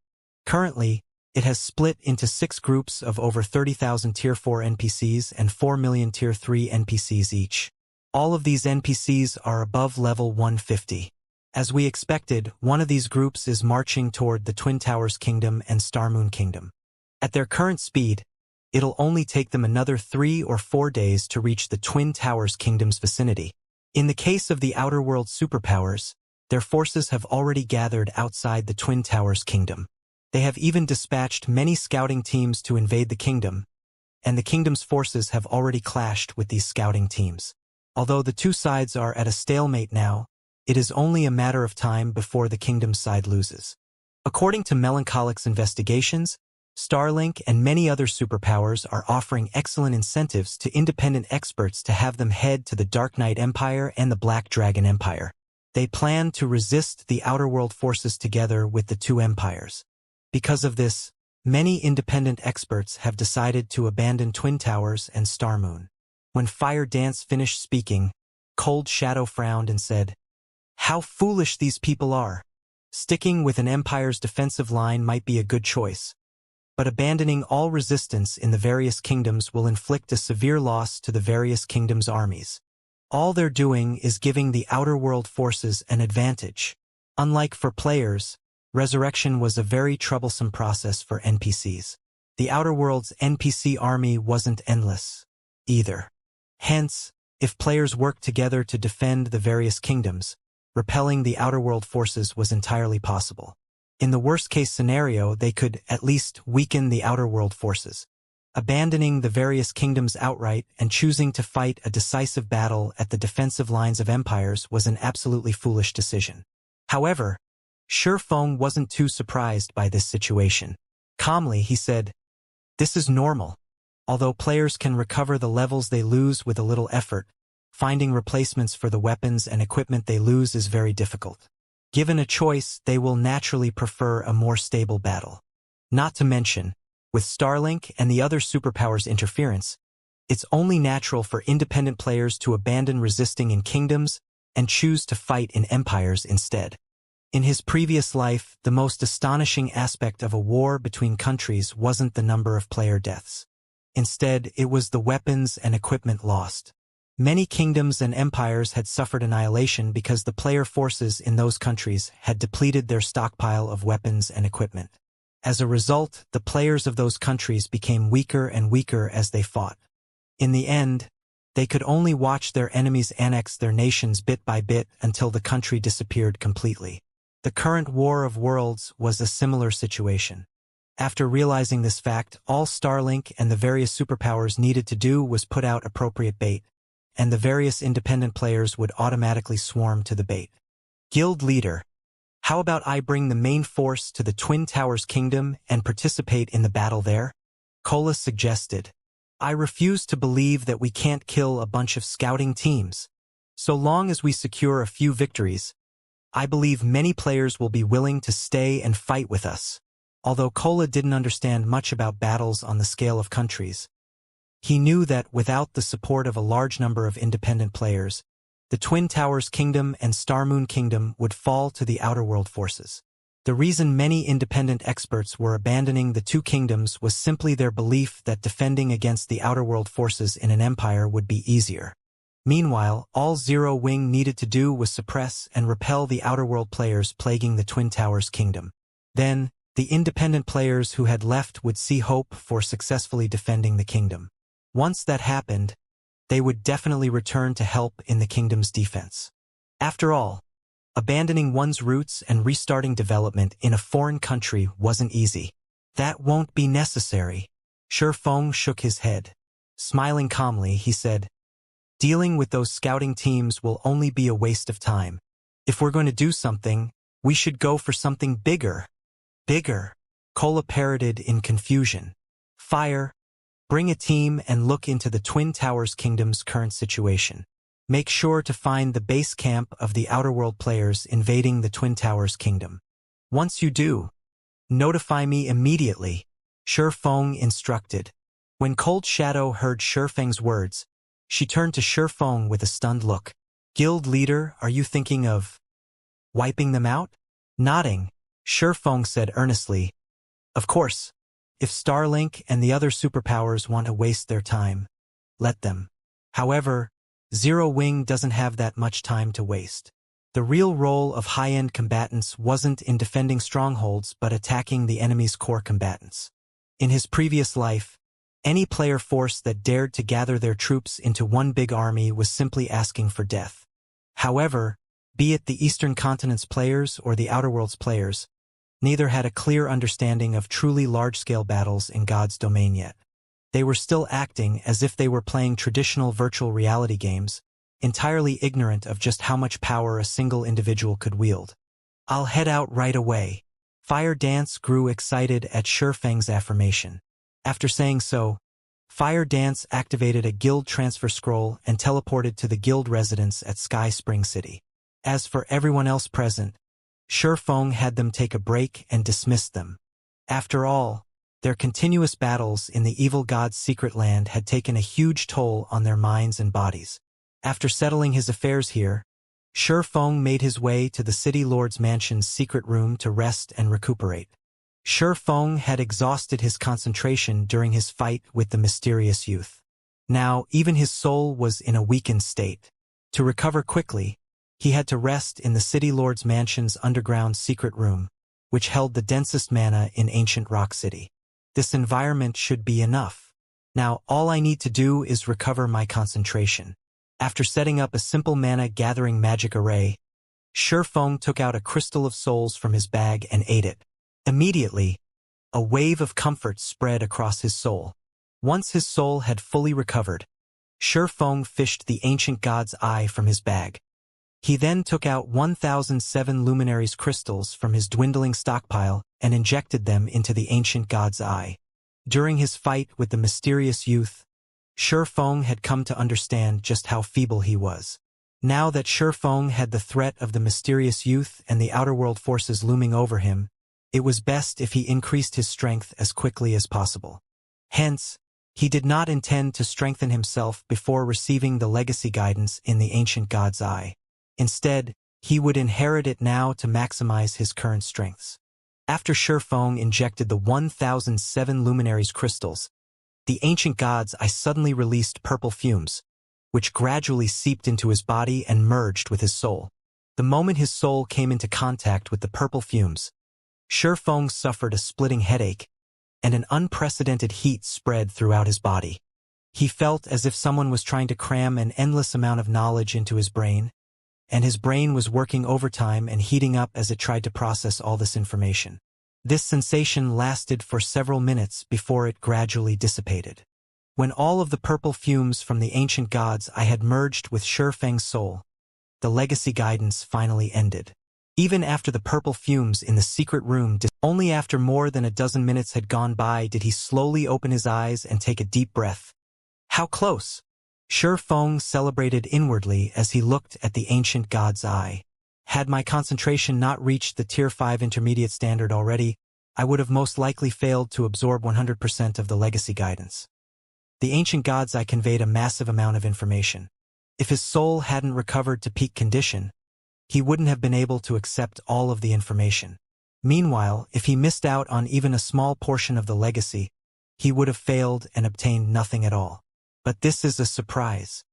Currently, it has split into 6 groups of over 30,000 Tier 4 NPCs and 4 million Tier 3 NPCs each. All of these NPCs are above level 150. As we expected, one of these groups is marching toward the Twin Towers Kingdom and Starmoon Kingdom. At their current speed, it'll only take them another 3 or 4 days to reach the Twin Towers Kingdom's vicinity. In the case of the Outer World superpowers, their forces have already gathered outside the Twin Towers Kingdom. They have even dispatched many scouting teams to invade the kingdom, and the kingdom's forces have already clashed with these scouting teams. Although the 2 sides are at a stalemate now, it is only a matter of time before the kingdom's side loses. According to Melancholic's investigations, Starlink and many other superpowers are offering excellent incentives to independent experts to have them head to the Dark Knight Empire and the Black Dragon Empire. They plan to resist the Outer World forces together with the 2 empires. Because of this, many independent experts have decided to abandon Twin Towers and Starmoon. When Fire Dance finished speaking, Cold Shadow frowned and said, "How foolish these people are. Sticking with an empire's defensive line might be a good choice, but abandoning all resistance in the various kingdoms will inflict a severe loss to the various kingdoms' armies. All they're doing is giving the Outer World forces an advantage. Unlike for players, resurrection was a very troublesome process for NPCs. The Outer World's NPC army wasn't endless, either. Hence, if players worked together to defend the various kingdoms, repelling the Outer World forces was entirely possible. In the worst-case scenario, they could at least weaken the Outer World forces. Abandoning the various kingdoms outright and choosing to fight a decisive battle at the defensive lines of empires was an absolutely foolish decision. However, Shurfeng wasn't too surprised by this situation. Calmly, he said, "This is normal. Although players can recover the levels they lose with a little effort, finding replacements for the weapons and equipment they lose is very difficult. Given a choice, they will naturally prefer a more stable battle. Not to mention, with Starlink and the other superpowers' interference, it's only natural for independent players to abandon resisting in kingdoms and choose to fight in empires instead." In his previous life, the most astonishing aspect of a war between countries wasn't the number of player deaths. Instead, it was the weapons and equipment lost. Many kingdoms and empires had suffered annihilation because the player forces in those countries had depleted their stockpile of weapons and equipment. As a result, the players of those countries became weaker and weaker as they fought. In the end, they could only watch their enemies annex their nations bit by bit until the country disappeared completely. The current War of Worlds was a similar situation. After realizing this fact, all Starlink and the various superpowers needed to do was put out appropriate bait, and the various independent players would automatically swarm to the bait. "Guild Leader, how about I bring the main force to the Twin Towers Kingdom and participate in the battle there?" Colas suggested. "I refuse to believe that we can't kill a bunch of scouting teams. So long as we secure a few victories, I believe many players will be willing to stay and fight with us. Although Kola didn't understand much about battles on the scale of countries, he knew that without the support of a large number of independent players, the Twin Towers Kingdom and Star Moon Kingdom would fall to the Outer World forces. The reason many independent experts were abandoning the two kingdoms was simply their belief that defending against the Outer World forces in an empire would be easier. Meanwhile, all Zero Wing needed to do was suppress and repel the Outer World players plaguing the Twin Towers Kingdom. Then, the independent players who had left would see hope for successfully defending the kingdom. Once that happened, they would definitely return to help in the kingdom's defense. After all, abandoning one's roots and restarting development in a foreign country wasn't easy. That won't be necessary. Feng shook his head. Smiling calmly, he said, dealing with those scouting teams will only be a waste of time. If we're going to do something, we should go for something bigger. Bigger, Kola parroted in confusion. Fire, bring a team and look into the Twin Towers Kingdom's current situation. Make sure to find the base camp of the Outer World players invading the Twin Towers Kingdom. Once you do, notify me immediately, Feng instructed. When Cold Shadow heard Feng's words, she turned to Feng with a stunned look. Guild leader, are you thinking of wiping them out? Nodding, Feng said earnestly, of course. If Starlink and the other superpowers want to waste their time, let them. However, Zero Wing doesn't have that much time to waste. The real role of high-end combatants wasn't in defending strongholds but attacking the enemy's core combatants. In his previous life, any player force that dared to gather their troops into one big army was simply asking for death. However, be it the Eastern Continent's players or the Outer World's players, neither had a clear understanding of truly large-scale battles in God's domain yet. They were still acting as if they were playing traditional virtual reality games, entirely ignorant of just how much power a single individual could wield. I'll head out right away. Fire Dance grew excited at Feng's affirmation. After saying so, Fire Dance activated a guild transfer scroll and teleported to the guild residence at Sky Spring City. As for everyone else present, Feng had them take a break and dismissed them. After all, their continuous battles in the evil god's secret land had taken a huge toll on their minds and bodies. After settling his affairs here, Feng made his way to the city lord's mansion's secret room to rest and recuperate. Feng had exhausted his concentration during his fight with the mysterious youth. Now, even his soul was in a weakened state. To recover quickly, he had to rest in the city lord's mansion's underground secret room, which held the densest mana in ancient Rock City. This environment should be enough. Now, all I need to do is recover my concentration. After setting up a simple mana-gathering magic array, Feng took out a crystal of souls from his bag and ate it. Immediately, a wave of comfort spread across his soul. Once his soul had fully recovered, Feng fished the ancient god's eye from his bag. He then took out 1007 luminaries crystals from his dwindling stockpile and injected them into the ancient god's eye. During his fight with the mysterious youth, Feng had come to understand just how feeble he was. Now that Feng had the threat of the mysterious youth and the outer world forces looming over him, it was best if he increased his strength as quickly as possible. Hence, he did not intend to strengthen himself before receiving the legacy guidance in the ancient god's eye. Instead, he would inherit it now to maximize his current strengths. After Feng injected the 1007 luminaries crystals, the ancient god's eye suddenly released purple fumes, which gradually seeped into his body and merged with his soul. The moment his soul came into contact with the purple fumes, Feng suffered a splitting headache, and an unprecedented heat spread throughout his body. He felt as if someone was trying to cram an endless amount of knowledge into his brain, and his brain was working overtime and heating up as it tried to process all this information. This sensation lasted for several minutes before it gradually dissipated. When all of the purple fumes from the ancient god's eye had merged with Feng's soul, the legacy guidance finally ended. Even after the purple fumes in the secret room, only after more than a dozen minutes had gone by did he slowly open his eyes and take a deep breath. How close? Shi Feng celebrated inwardly as he looked at the ancient god's eye. Had my concentration not reached the Tier 5 intermediate standard already, I would have most likely failed to absorb 100% of the legacy guidance. The ancient god's eye conveyed a massive amount of information. If his soul hadn't recovered to peak condition, he wouldn't have been able to accept all of the information. Meanwhile, if he missed out on even a small portion of the legacy, he would have failed and obtained nothing at all. But this is a surprise.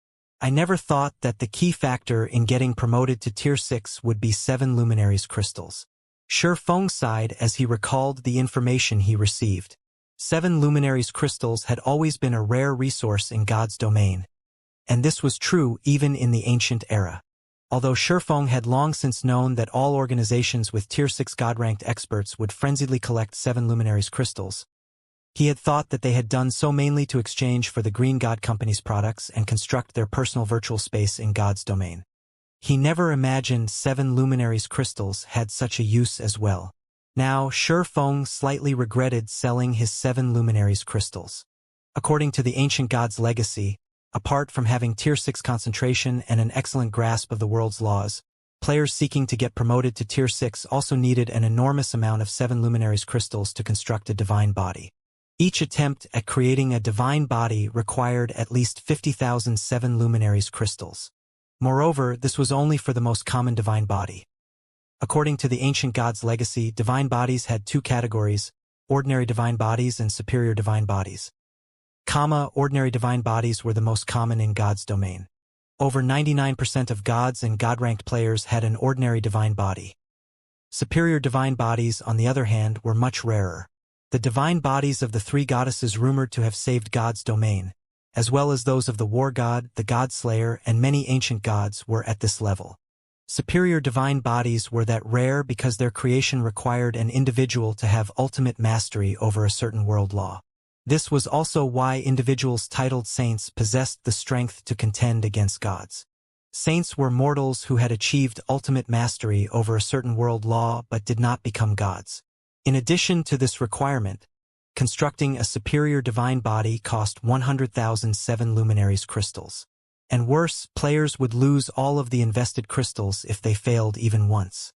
I never thought that the key factor in getting promoted to Tier 6 would be 7 luminaries crystals. Shi Feng sighed as he recalled the information he received. 7 luminaries crystals had always been a rare resource in God's domain. And this was true even in the ancient era. Although Shi Feng had long since known that all organizations with Tier 6 God-ranked experts would frenziedly collect 7 luminaries crystals, he had thought that they had done so mainly to exchange for the Green God Company's products and construct their personal virtual space in God's domain. He never imagined 7 luminaries crystals had such a use as well. Now, Shi Feng slightly regretted selling his 7 luminaries crystals. According to the ancient god's legacy, apart from having Tier 6 concentration and an excellent grasp of the world's laws, players seeking to get promoted to Tier 6 also needed an enormous amount of 7 luminaries crystals to construct a divine body. Each attempt at creating a divine body required at least 50,000 7 luminaries crystals. Moreover, this was only for the most common divine body. According to the ancient god's legacy, divine bodies had 2 categories: ordinary divine bodies and superior divine bodies. Ordinary divine bodies were the most common in God's domain. Over 99% of gods and God-ranked players had an ordinary divine body. Superior divine bodies, on the other hand, were much rarer. The divine bodies of the 3 goddesses rumored to have saved God's domain, as well as those of the war god, the god slayer, and many ancient gods, were at this level. Superior divine bodies were that rare because their creation required an individual to have ultimate mastery over a certain world law. This was also why individuals titled saints possessed the strength to contend against gods. Saints were mortals who had achieved ultimate mastery over a certain world law but did not become gods. In addition to this requirement, constructing a superior divine body cost 100,000 7 luminaries crystals. And worse, players would lose all of the invested crystals if they failed even once.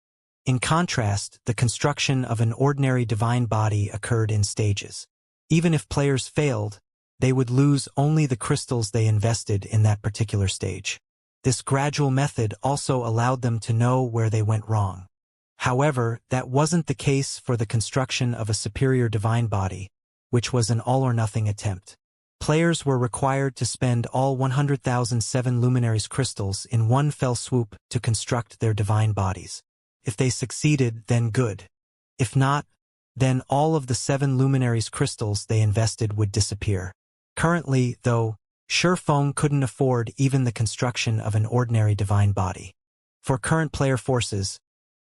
In contrast, the construction of an ordinary divine body occurred in stages. Even if players failed, they would lose only the crystals they invested in that particular stage. This gradual method also allowed them to know where they went wrong. However, that wasn't the case for the construction of a superior divine body, which was an all-or-nothing attempt. Players were required to spend all 100,000 7 luminaries crystals in one fell swoop to construct their divine bodies. If they succeeded, then good. If not, then all of the 7 luminaries crystals they invested would disappear. Currently, though, Shi Feng couldn't afford even the construction of an ordinary divine body. For current player forces,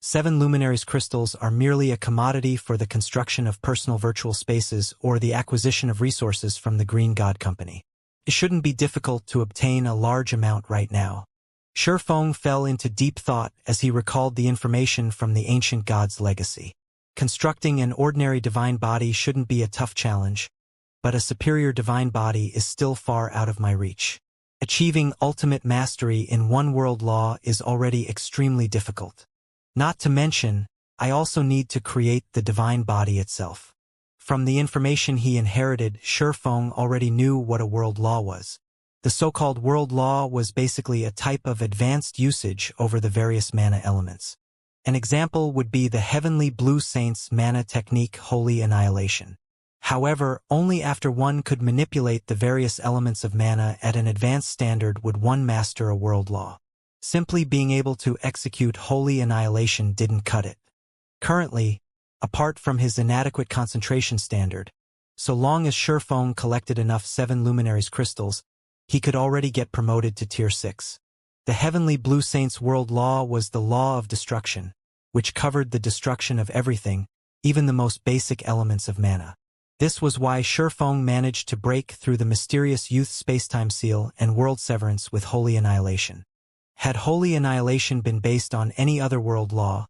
7 luminaries crystals are merely a commodity for the construction of personal virtual spaces or the acquisition of resources from the Green God Company. It shouldn't be difficult to obtain a large amount right now. Shi Feng fell into deep thought as he recalled the information from the ancient god's legacy. Constructing an ordinary divine body shouldn't be a tough challenge, but a superior divine body is still far out of my reach. Achieving ultimate mastery in one world law is already extremely difficult. Not to mention, I also need to create the divine body itself. From the information he inherited, Shi Feng already knew what a world law was. The so-called world law was basically a type of advanced usage over the various mana elements. An example would be the Heavenly Blue Saint's mana technique Holy Annihilation. However, only after one could manipulate the various elements of mana at an advanced standard would one master a world law. Simply being able to execute Holy Annihilation didn't cut it. Currently, apart from his inadequate concentration standard, so long as Shi Feng collected enough 7 luminaries crystals, he could already get promoted to Tier 6. The Heavenly Blue Saint's world law was the law of destruction, which covered the destruction of everything, even the most basic elements of mana. This was why Shi Feng managed to break through the mysterious youth spacetime seal and world severance with Holy Annihilation. Had Holy Annihilation been based on any other world law,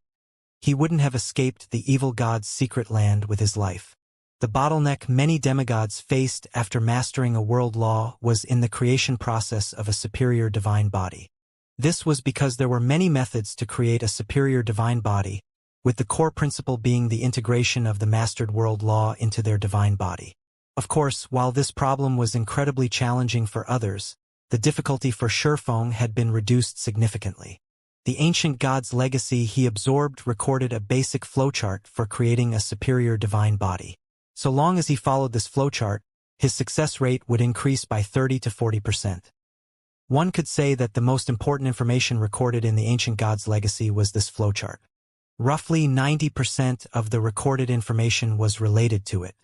he wouldn't have escaped the evil god's secret land with his life. The bottleneck many demigods faced after mastering a world law was in the creation process of a superior divine body. This was because there were many methods to create a superior divine body, with the core principle being the integration of the mastered world law into their divine body. Of course, while this problem was incredibly challenging for others, the difficulty for Shurfeng had been reduced significantly. The ancient god's legacy he absorbed recorded a basic flowchart for creating a superior divine body. So long as he followed this flowchart, his success rate would increase by 30 to 40%. One could say that the most important information recorded in the ancient god's legacy was this flowchart. Roughly 90% of the recorded information was related to it.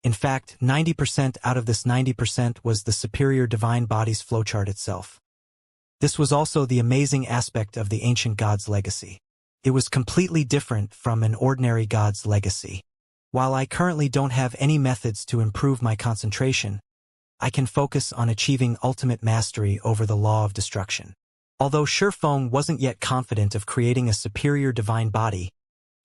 In fact, 90% out of this 90% was the superior divine body's flowchart itself. This was also the amazing aspect of the ancient god's legacy. It was completely different from an ordinary god's legacy. While I currently don't have any methods to improve my concentration, I can focus on achieving ultimate mastery over the law of destruction. Although Shurfeng wasn't yet confident of creating a superior divine body,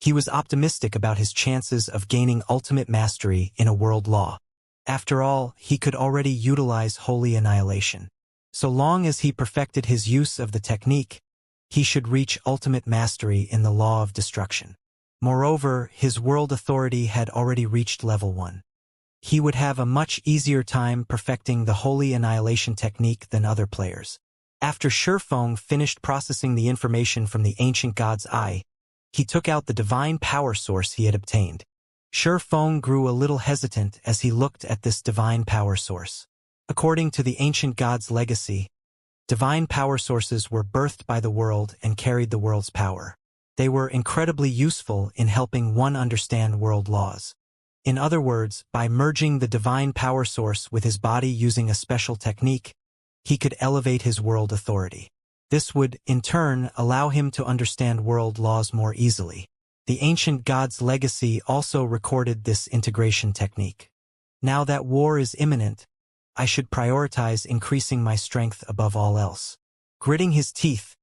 he was optimistic about his chances of gaining ultimate mastery in a world law. After all, he could already utilize holy annihilation. So long as he perfected his use of the technique, he should reach ultimate mastery in the law of destruction. Moreover, his world authority had already reached level 1. He would have a much easier time perfecting the holy annihilation technique than other players. After Shurfeng finished processing the information from the ancient god's eye, he took out the divine power source he had obtained. Shurfeng grew a little hesitant as he looked at this divine power source. According to the ancient god's legacy, divine power sources were birthed by the world and carried the world's power. They were incredibly useful in helping one understand world laws. In other words, by merging the divine power source with his body using a special technique, he could elevate his world authority. This would, in turn, allow him to understand world laws more easily. The ancient god's legacy also recorded this integration technique. Now that war is imminent, I should prioritize increasing my strength above all else. Gritting his teeth,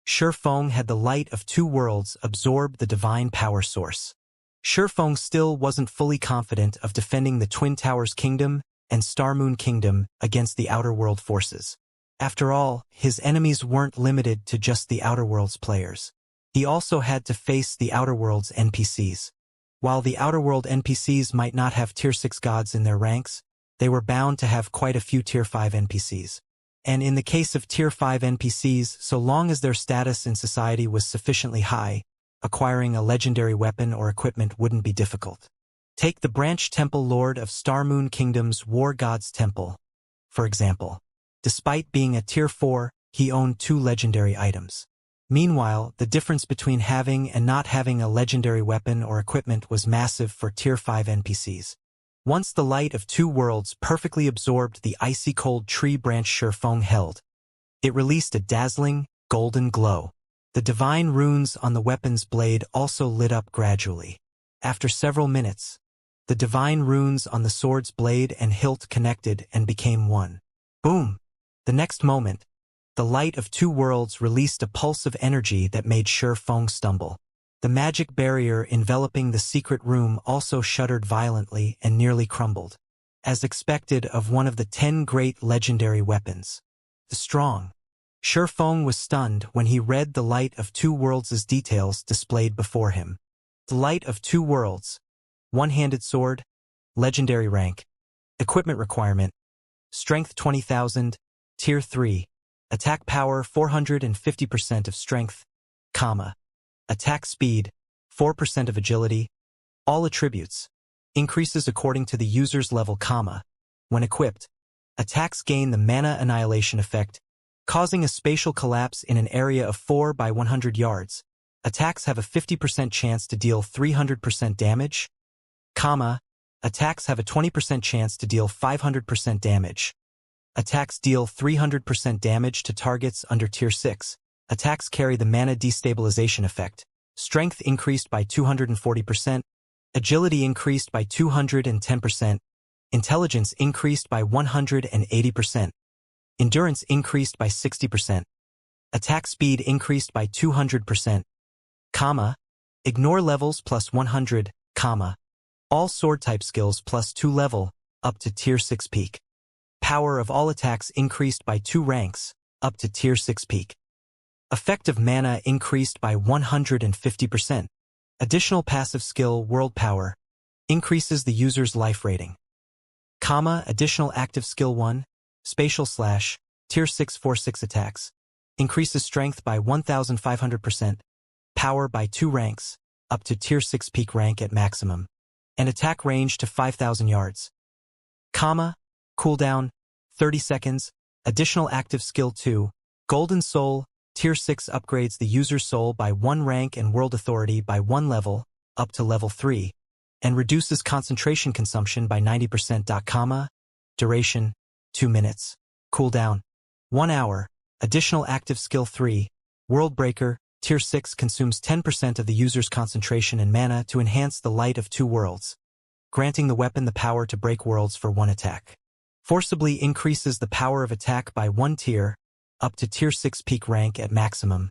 Shurfeng had the light of two worlds absorb the divine power source. Shurfeng still wasn't fully confident of defending the Twin Towers Kingdom and Star Moon Kingdom against the Outer World forces. After all, his enemies weren't limited to just the Outer World's players. He also had to face the Outer World's NPCs. While the Outer World NPCs might not have Tier 6 gods in their ranks, they were bound to have quite a few Tier 5 NPCs. And in the case of Tier 5 NPCs, so long as their status in society was sufficiently high, acquiring a legendary weapon or equipment wouldn't be difficult. Take the Branch Temple Lord of Star Moon Kingdom's War God's Temple, for example. Despite being a Tier 4, he owned 2 legendary items. Meanwhile, the difference between having and not having a legendary weapon or equipment was massive for Tier 5 NPCs. Once the light of two worlds perfectly absorbed the icy cold tree branch Shurfeng held, it released a dazzling, golden glow. The divine runes on the weapon's blade also lit up gradually. After several minutes, the divine runes on the sword's blade and hilt connected and became one. Boom! The next moment, the light of two worlds released a pulse of energy that made Shurfeng stumble. The magic barrier enveloping the secret room also shuddered violently and nearly crumbled, as expected of one of the 10 great legendary weapons. The strong. Shurfeng was stunned when he read the Light of Two Worlds' details displayed before him. The Light of Two Worlds. One-handed sword. Legendary rank. Equipment requirement. Strength 20,000. Tier 3. Attack power 450% of strength, comma. Attack speed 4% of agility. All attributes. Increases according to the user's level, comma. When equipped, attacks gain the mana annihilation effect, causing a spatial collapse in an area of 4 by 100 yards. Attacks have a 50% chance to deal 300% damage, comma. Attacks have a 20% chance to deal 500% damage. Attacks deal 300% damage to targets under Tier 6. Attacks carry the mana destabilization effect. Strength increased by 240%. Agility increased by 210%. Intelligence increased by 180%. Endurance increased by 60%. Attack speed increased by 200%. Comma. Ignore levels plus 100, comma. All sword-type skills plus 2 level, up to Tier 6 peak. Power of all attacks increased by 2 ranks, up to Tier 6 peak. Effective mana increased by 150%. Additional passive skill World Power increases the user's life rating. Additional active skill 1, Spatial Slash, Tier 6 4/6 attacks, increases strength by 1500%, power by 2 ranks, up to Tier 6 peak rank at maximum, and attack range to 5,000 yards. Cooldown, 30 seconds, additional active skill 2, Golden Soul, Tier 6 upgrades the user's soul by 1 rank and world authority by 1 level, up to level 3, and reduces concentration consumption by 90%. Duration, 2 minutes. Cooldown, 1 hour. Additional active skill 3, World Breaker, Tier 6 consumes 10% of the user's concentration and mana to enhance the light of 2 worlds, granting the weapon the power to break worlds for 1 attack. Forcibly increases the power of attack by 1 tier, up to Tier 6 peak rank at maximum.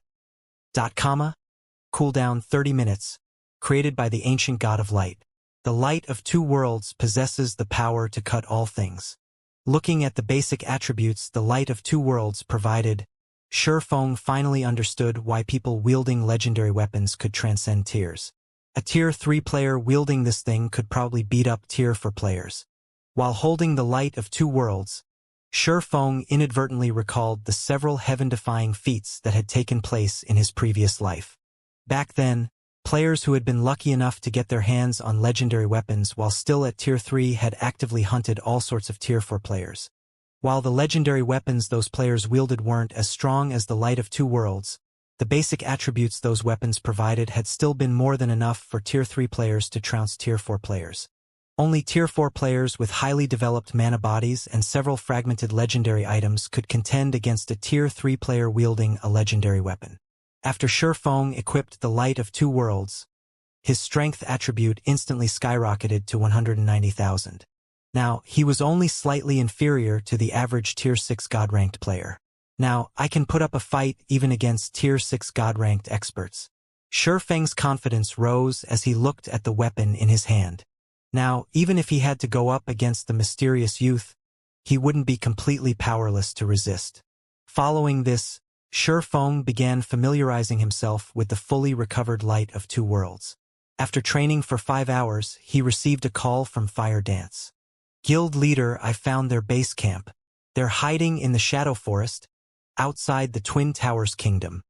Cooldown 30 minutes, created by the ancient god of light. The light of 2 worlds possesses the power to cut all things. Looking at the basic attributes the light of 2 worlds provided, Shurfeng finally understood why people wielding legendary weapons could transcend tiers. A Tier 3 player wielding this thing could probably beat up Tier 4 players. While holding the light of 2 worlds, Shurfeng inadvertently recalled the several heaven-defying feats that had taken place in his previous life. Back then, players who had been lucky enough to get their hands on legendary weapons while still at Tier 3 had actively hunted all sorts of Tier 4 players. While the legendary weapons those players wielded weren't as strong as the light of 2 worlds, the basic attributes those weapons provided had still been more than enough for Tier 3 players to trounce Tier 4 players. Only Tier 4 players with highly developed mana bodies and several fragmented legendary items could contend against a Tier 3 player wielding a legendary weapon. After Shurfeng equipped the Light of 2 Worlds, his strength attribute instantly skyrocketed to 190,000. Now, he was only slightly inferior to the average Tier 6 God-ranked player. Now, I can put up a fight even against Tier 6 God-ranked experts. Shurfeng's confidence rose as he looked at the weapon in his hand. Now, even if he had to go up against the mysterious youth, he wouldn't be completely powerless to resist. Following this, Shurfeng began familiarizing himself with the fully recovered Light of 2 Worlds. After training for 5 hours, he received a call from Fire Dance. Guild leader, I found their base camp. They're hiding in the Shadow Forest, outside the Twin Towers Kingdom.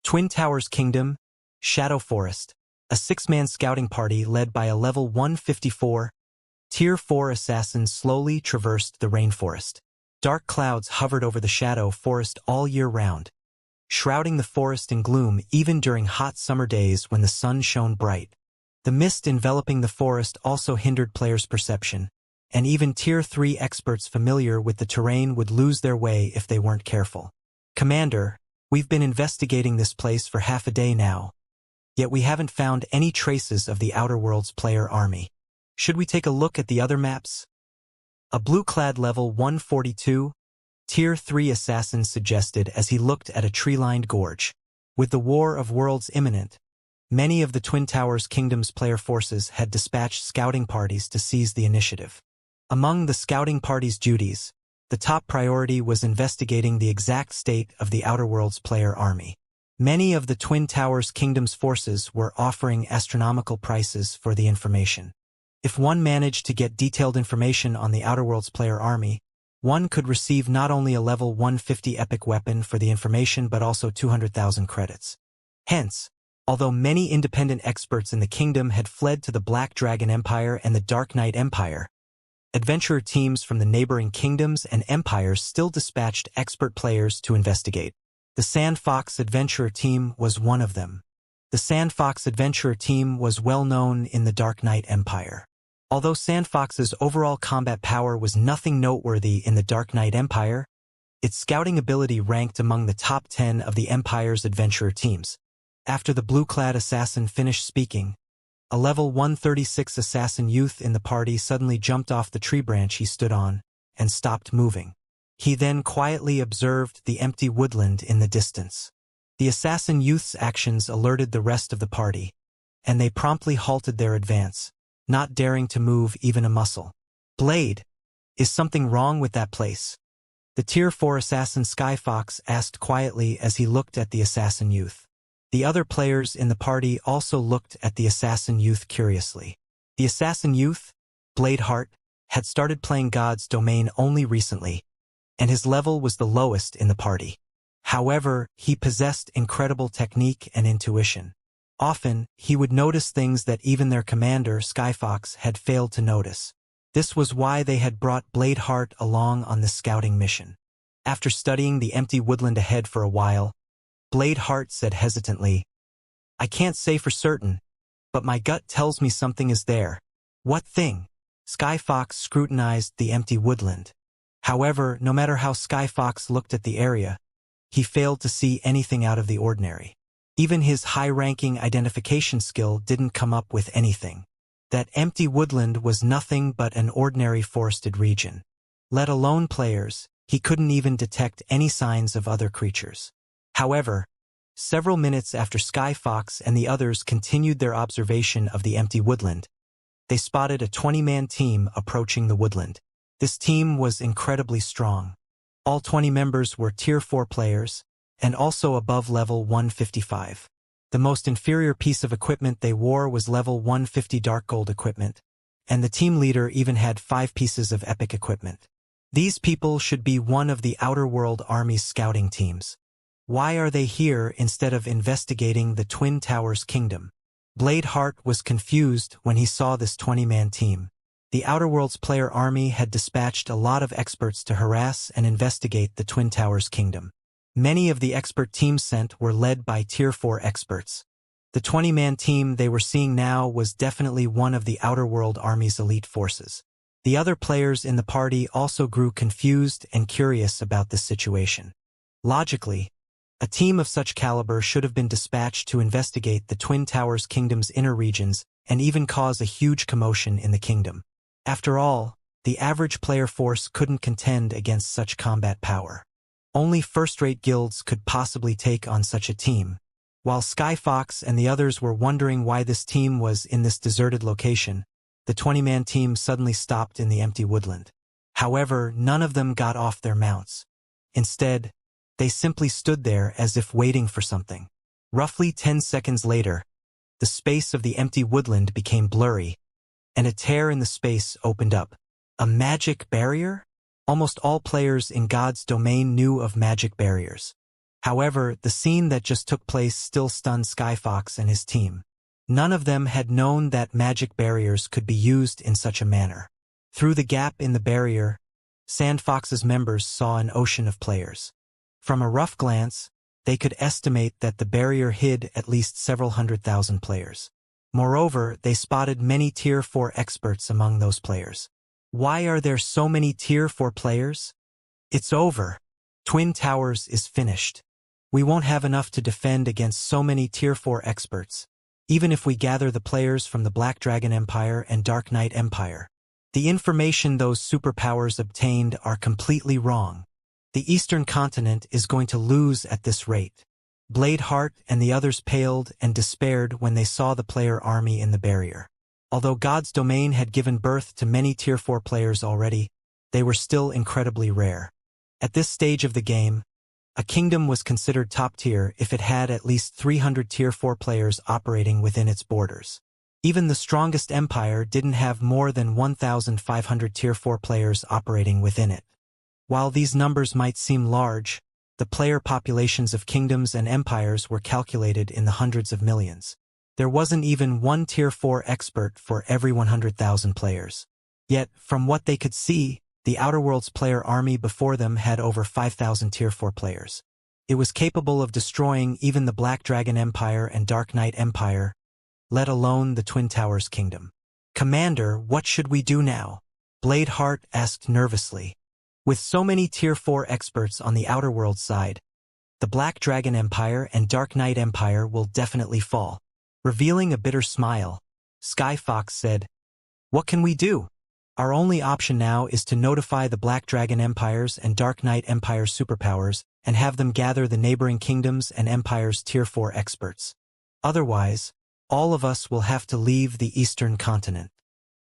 Twin Towers Kingdom, Shadow Forest. A 6-man scouting party led by a level 154, Tier 4 assassin slowly traversed the rainforest. Dark clouds hovered over the Shadow Forest all year round, shrouding the forest in gloom even during hot summer days when the sun shone bright. The mist enveloping the forest also hindered players' perception, and even Tier 3 experts familiar with the terrain would lose their way if they weren't careful. Commander, we've been investigating this place for half a day now, yet we haven't found any traces of the Outer Worlds player army. Should we take a look at the other maps? A blue-clad level 142, Tier 3 assassin suggested as he looked at a tree-lined gorge. With the War of Worlds imminent, many of the Twin Towers Kingdom's player forces had dispatched scouting parties to seize the initiative. Among the scouting party's duties, the top priority was investigating the exact state of the Outer Worlds player army. Many of the Twin Towers Kingdom's forces were offering astronomical prices for the information. If one managed to get detailed information on the Outer Worlds player army, one could receive not only a level 150 epic weapon for the information but also 200,000 credits. Hence, although many independent experts in the kingdom had fled to the Black Dragon Empire and the Dark Knight Empire, adventurer teams from the neighboring kingdoms and empires still dispatched expert players to investigate. The Sand Fox Adventurer Team was one of them. The Sand Fox Adventurer Team was well known in the Dark Knight Empire. Although Sand Fox's overall combat power was nothing noteworthy in the Dark Knight Empire, its scouting ability ranked among the top 10 of the Empire's adventurer teams. After the blue-clad assassin finished speaking, a level 136 assassin youth in the party suddenly jumped off the tree branch he stood on and stopped moving. He then quietly observed the empty woodland in the distance. The assassin youth's actions alerted the rest of the party, and they promptly halted their advance, not daring to move even a muscle. "Blade, is something wrong with that place?" The Tier 4 assassin Skyfox asked quietly as he looked at the assassin youth. The other players in the party also looked at the assassin youth curiously. The assassin youth, Bladeheart, had started playing God's Domain only recently, and his level was the lowest in the party. However, he possessed incredible technique and intuition. Often, he would notice things that even their commander, Skyfox, had failed to notice. This was why they had brought Bladeheart along on this scouting mission. After studying the empty woodland ahead for a while, Bladeheart said hesitantly, "I can't say for certain, but my gut tells me something is there." "What thing?" Skyfox scrutinized the empty woodland. However, no matter how Skyfox looked at the area, he failed to see anything out of the ordinary. Even his high-ranking identification skill didn't come up with anything. That empty woodland was nothing but an ordinary forested region. Let alone players, he couldn't even detect any signs of other creatures. However, several minutes after Skyfox and the others continued their observation of the empty woodland, they spotted a 20-man team approaching the woodland. This team was incredibly strong. All 20 members were Tier 4 players, and also above level 155. The most inferior piece of equipment they wore was level 150 dark gold equipment, and the team leader even had 5 pieces of epic equipment. These people should be one of the Outer World Army's scouting teams. Why are they here instead of investigating the Twin Towers Kingdom? Bladeheart was confused when he saw this 20-man team. The Outer Worlds player army had dispatched a lot of experts to harass and investigate the Twin Towers Kingdom. Many of the expert teams sent were led by Tier 4 experts. The 20-man team they were seeing now was definitely one of the Outer World Army's elite forces. The other players in the party also grew confused and curious about this situation. Logically, a team of such caliber should have been dispatched to investigate the Twin Towers Kingdom's inner regions and even cause a huge commotion in the kingdom. After all, the average player force couldn't contend against such combat power. Only first-rate guilds could possibly take on such a team. While Skyfox and the others were wondering why this team was in this deserted location, the 20-man team suddenly stopped in the empty woodland. However, none of them got off their mounts. Instead, they simply stood there as if waiting for something. Roughly 10 seconds later, the space of the empty woodland became blurry, and a tear in the space opened up. A magic barrier? Almost all players in God's Domain knew of magic barriers. However, the scene that just took place still stunned Skyfox and his team. None of them had known that magic barriers could be used in such a manner. Through the gap in the barrier, Sandfox's members saw an ocean of players. From a rough glance, they could estimate that the barrier hid at least several 100,000 players. Moreover, they spotted many Tier 4 experts among those players. Why are there so many Tier 4 players? It's over. Twin Towers is finished. We won't have enough to defend against so many Tier 4 experts, even if we gather the players from the Black Dragon Empire and Dark Knight Empire. The information those superpowers obtained are completely wrong. The Eastern Continent is going to lose at this rate. Bladeheart and the others paled and despaired when they saw the player army in the barrier. Although God's Domain had given birth to many Tier 4 players already, they were still incredibly rare. At this stage of the game, a kingdom was considered top tier if it had at least 300 Tier 4 players operating within its borders. Even the strongest empire didn't have more than 1,500 Tier 4 players operating within it. While these numbers might seem large, the player populations of kingdoms and empires were calculated in the hundreds of millions. There wasn't even one Tier 4 expert for every 100,000 players. Yet, from what they could see, the Outer Worlds player army before them had over 5,000 Tier 4 players. It was capable of destroying even the Black Dragon Empire and Dark Knight Empire, let alone the Twin Towers Kingdom. "Commander, what should we do now?" Bladeheart asked nervously. With so many Tier 4 experts on the Outer Worlds side, the Black Dragon Empire and Dark Knight Empire will definitely fall. Revealing a bitter smile, Skyfox said, "What can we do? Our only option now is to notify the Black Dragon Empires and Dark Knight Empire superpowers and have them gather the neighboring kingdoms and empires' Tier 4 experts. Otherwise, all of us will have to leave the Eastern Continent."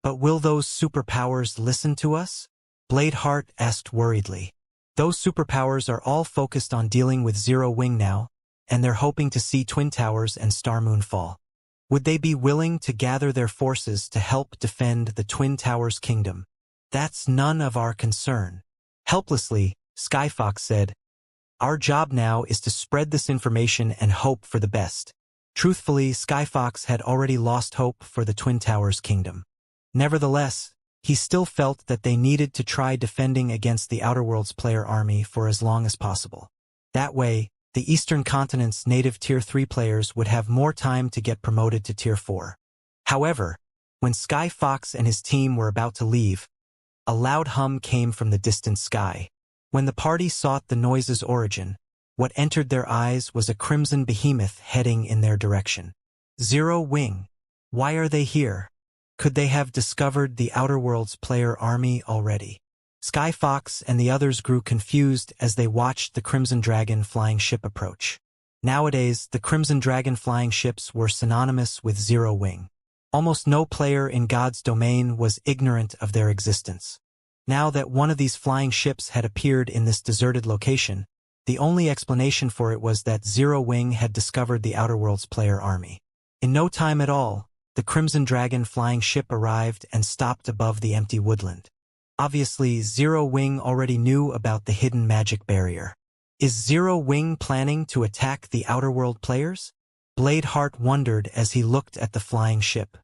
But will those superpowers listen to us? Bladeheart asked worriedly. Those superpowers are all focused on dealing with Zero Wing now, and they're hoping to see Twin Towers and Star Moon fall. Would they be willing to gather their forces to help defend the Twin Towers kingdom? That's none of our concern. Helplessly, Skyfox said, our job now is to spread this information and hope for the best. Truthfully, Skyfox had already lost hope for the Twin Towers kingdom. Nevertheless, he still felt that they needed to try defending against the Outer Worlds player army for as long as possible. That way, the Eastern Continent's native Tier 3 players would have more time to get promoted to Tier 4. However, when Skyfox and his team were about to leave, a loud hum came from the distant sky. When the party sought the noise's origin, what entered their eyes was a crimson behemoth heading in their direction. Zero Wing. Why are they here? Could they have discovered the Outer Worlds player army already? Skyfox and the others grew confused as they watched the Crimson Dragon flying ship approach. Nowadays, the Crimson Dragon flying ships were synonymous with Zero Wing. Almost no player in God's domain was ignorant of their existence. Now that one of these flying ships had appeared in this deserted location, the only explanation for it was that Zero Wing had discovered the Outer Worlds player army. In no time at all, the Crimson Dragon flying ship arrived and stopped above the empty woodland. Obviously, Zero Wing already knew about the hidden magic barrier. Is Zero Wing planning to attack the Outer World players? Bladeheart wondered as he looked at the flying ship.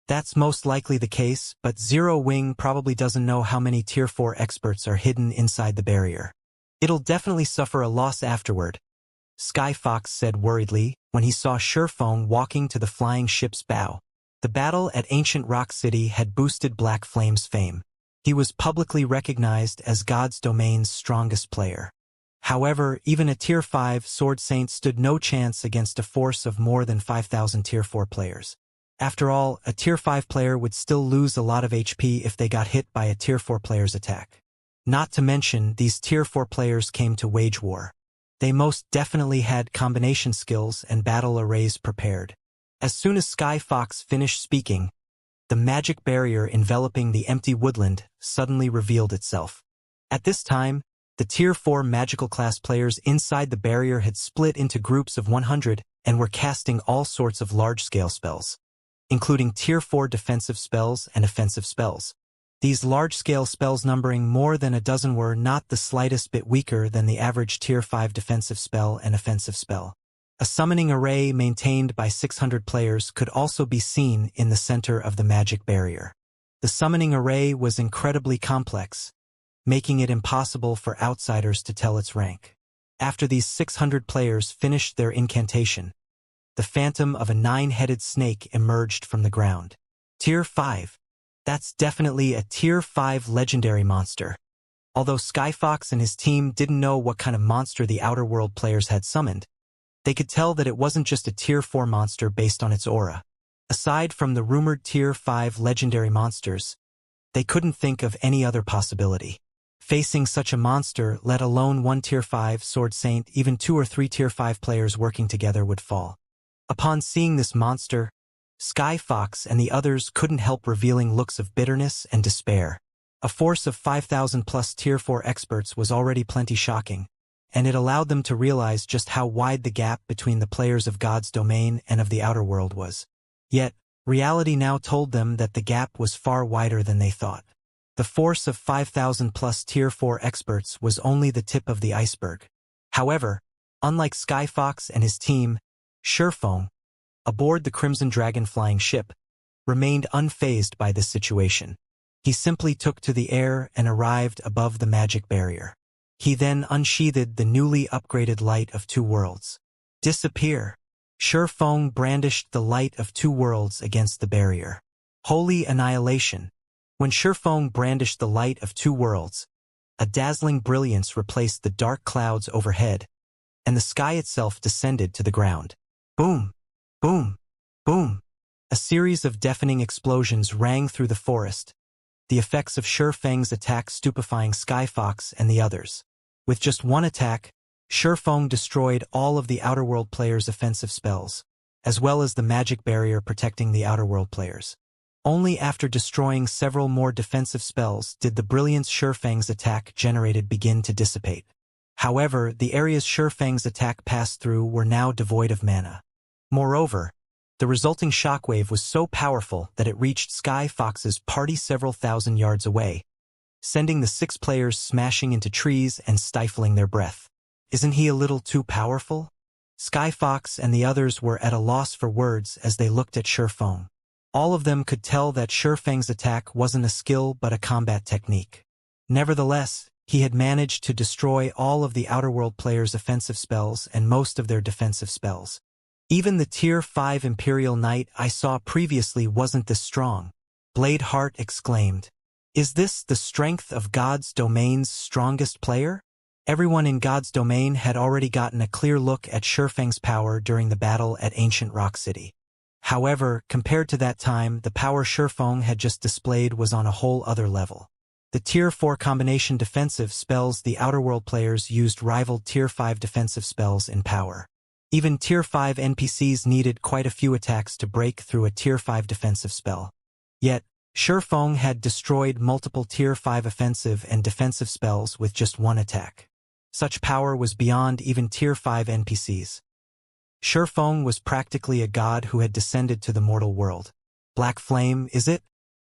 That's most likely the case, but Zero Wing probably doesn't know how many Tier 4 experts are hidden inside the barrier. It'll definitely suffer a loss afterward, Skyfox said worriedly when he saw Surefong walking to the flying ship's bow. The battle at Ancient Rock City had boosted Black Flame's fame. He was publicly recognized as God's domain's strongest player. However, even a Tier 5 Sword Saint stood no chance against a force of more than 5,000 Tier 4 players. After all, a Tier 5 player would still lose a lot of HP if they got hit by a Tier 4 player's attack. Not to mention, these Tier 4 players came to wage war. They most definitely had combination skills and battle arrays prepared. As soon as Skyfox finished speaking, the magic barrier enveloping the empty woodland suddenly revealed itself. At this time, the Tier 4 magical class players inside the barrier had split into groups of 100 and were casting all sorts of large-scale spells, including Tier 4 defensive spells and offensive spells. These large-scale spells numbering more than a dozen were not the slightest bit weaker than the average Tier 5 defensive spell and offensive spell. A summoning array maintained by 600 players could also be seen in the center of the magic barrier. The summoning array was incredibly complex, making it impossible for outsiders to tell its rank. After these 600 players finished their incantation, the phantom of a 9-headed snake emerged from the ground. Tier 5. That's definitely a Tier 5 legendary monster. Although Skyfox and his team didn't know what kind of monster the Outer World players had summoned, they could tell that it wasn't just a Tier 4 monster based on its aura. Aside from the rumored Tier 5 legendary monsters, they couldn't think of any other possibility. Facing such a monster, let alone one Tier 5 Sword Saint, even 2 or 3 Tier 5 players working together would fall. Upon seeing this monster, Skyfox and the others couldn't help revealing looks of bitterness and despair. A force of 5,000 plus Tier 4 experts was already plenty shocking, and it allowed them to realize just how wide the gap between the players of God's domain and of the Outer World was. Yet, reality now told them that the gap was far wider than they thought. The force of 5,000 plus Tier 4 experts was only the tip of the iceberg. However, unlike Skyfox and his team, Surefong, aboard the Crimson Dragon flying ship, remained unfazed by this situation. He simply took to the air and arrived above the magic barrier. He then unsheathed the newly upgraded Light of Two Worlds. Disappear. Surefong brandished the Light of Two Worlds against the barrier. Holy annihilation. When Surefong brandished the Light of Two Worlds, a dazzling brilliance replaced the dark clouds overhead, and the sky itself descended to the ground. Boom! Boom! Boom! A series of deafening explosions rang through the forest, the effects of Surefeng's attack stupefying Skyfox and the others. With just one attack, Surefong destroyed all of the Outer World players' offensive spells, as well as the magic barrier protecting the Outer World players. Only after destroying several more defensive spells did the brilliant Shurfang's attack generated begin to dissipate. However, the areas Shurfang's attack passed through were now devoid of mana. Moreover, the resulting shockwave was so powerful that it reached Sky Fox's party several thousand yards away, sending the 6 players smashing into trees and stifling their breath. Isn't he a little too powerful? Sky Fox and the others were at a loss for words as they looked at Shurfang. All of them could tell that Shurfang's attack wasn't a skill but a combat technique. Nevertheless, he had managed to destroy all of the Outer World players' offensive spells and most of their defensive spells. Even the Tier 5 Imperial Knight I saw previously wasn't this strong. Bladeheart exclaimed. Is this the strength of God's Domain's strongest player? Everyone in God's Domain had already gotten a clear look at Shurfang's power during the battle at Ancient Rock City. However, compared to that time, the power Shurfang had just displayed was on a whole other level. The Tier 4 combination defensive spells the Outer World players used rivaled Tier 5 defensive spells in power. Even Tier 5 NPCs needed quite a few attacks to break through a Tier 5 defensive spell. Yet, Shurfang had destroyed multiple Tier 5 offensive and defensive spells with just one attack. Such power was beyond even Tier 5 NPCs. Shurfang was practically a god who had descended to the mortal world. Black flame, is it?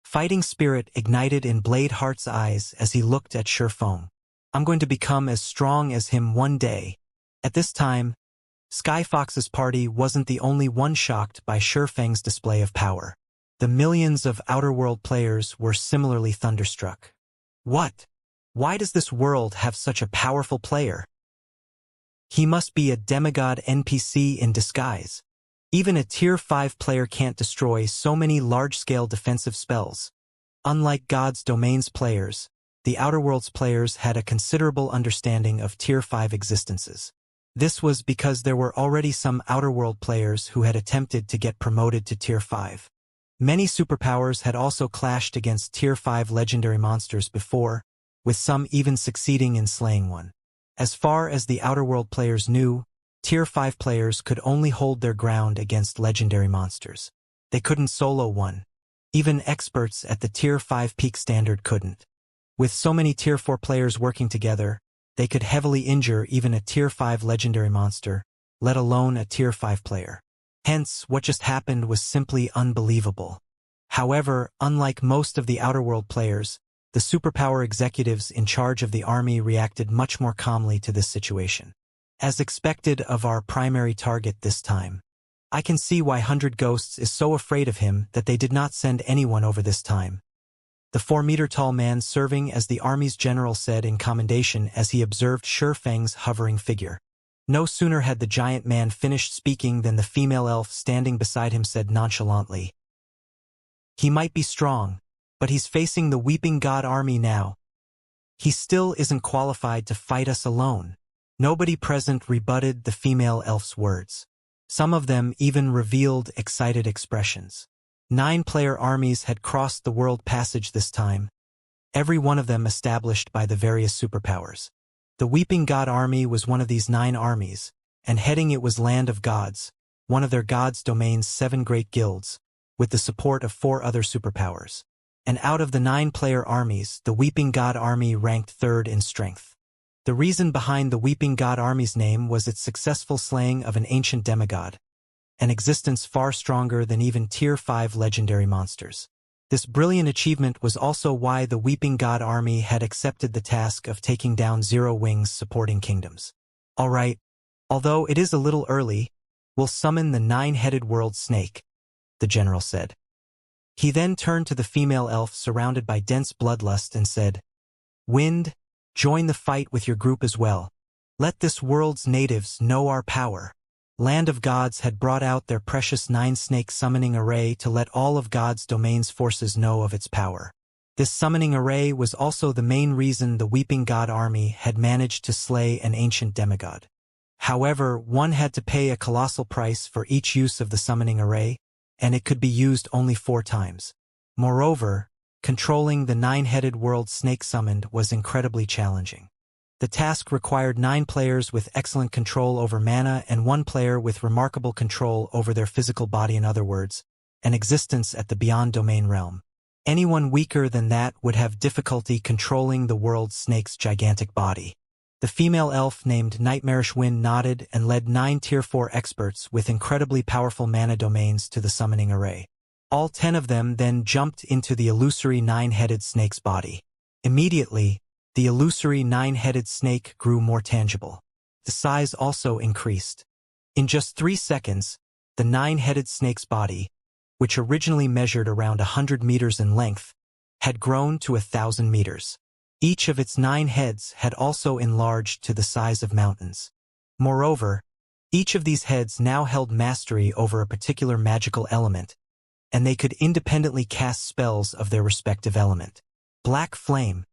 Fighting spirit ignited in Bladeheart's eyes as he looked at Shurfang. I'm going to become as strong as him one day. At this time, Sky Fox's party wasn't the only one shocked by Shurfang's display of power. The millions of Outer World players were similarly thunderstruck. What? Why does this world have such a powerful player? He must be a demigod NPC in disguise. Even a Tier 5 player can't destroy so many large-scale defensive spells. Unlike God's Domain's players, the Outer Worlds players had a considerable understanding of Tier 5 existences. This was because there were already some Outer World players who had attempted to get promoted to Tier 5. Many superpowers had also clashed against Tier 5 legendary monsters before, with some even succeeding in slaying one. As far as the Outer World players knew, Tier 5 players could only hold their ground against legendary monsters. They couldn't solo one. Even experts at the Tier 5 peak standard couldn't. With so many Tier 4 players working together, they could heavily injure even a Tier 5 legendary monster, let alone a Tier 5 player. Hence, what just happened was simply unbelievable. However, unlike most of the Outer World players, the superpower executives in charge of the army reacted much more calmly to this situation. As expected of our primary target this time. I can see why 100 Ghosts is so afraid of him that they did not send anyone over this time. The 4-meter-tall man serving as the army's general said in commendation as he observed Shurfang's hovering figure. No sooner had the giant man finished speaking than the female elf standing beside him said nonchalantly, "He might be strong, but he's facing the Weeping God army now. He still isn't qualified to fight us alone." Nobody present rebutted the female elf's words. Some of them even revealed excited expressions. 9-player armies had crossed the world passage this time, every one of them established by the various superpowers. The Weeping God army was one of these 9 armies, and heading it was Land of Gods, one of their God's Domain's 7 great guilds, with the support of 4 other superpowers. And out of the 9-player armies, the Weeping God army ranked 3rd in strength. The reason behind the Weeping God army's name was its successful slaying of an ancient demigod, an existence far stronger than even Tier 5 legendary monsters. This brilliant achievement was also why the Weeping God army had accepted the task of taking down Zero Wings supporting kingdoms. All right, although it is a little early, we'll summon the 9-headed world snake, the general said. He then turned to the female elf surrounded by dense bloodlust and said, "Wind, join the fight with your group as well. Let this world's natives know our power." Land of Gods had brought out their precious 9-snake summoning array to let all of God's Domain's forces know of its power. This summoning array was also the main reason the Weeping God army had managed to slay an ancient demigod. However, one had to pay a colossal price for each use of the summoning array, and it could be used only 4 times. Moreover, controlling the 9-headed world snake summoned was incredibly challenging. The task required 9 players with excellent control over mana and 1 player with remarkable control over their physical body. In other words, an existence at the beyond domain realm. Anyone weaker than that would have difficulty controlling the world snake's gigantic body. The female elf named Nightmarish Wind nodded and led 9 Tier 4 experts with incredibly powerful mana domains to the summoning array. All 10 of them then jumped into the illusory 9-headed snake's body. Immediately, the illusory 9-headed snake grew more tangible. The size also increased. In just 3 seconds, the 9-headed snake's body, which originally measured around 100 meters in length, had grown to 1,000 meters. Each of its 9 heads had also enlarged to the size of mountains. Moreover, each of these heads now held mastery over a particular magical element, and they could independently cast spells of their respective element. Black Flame.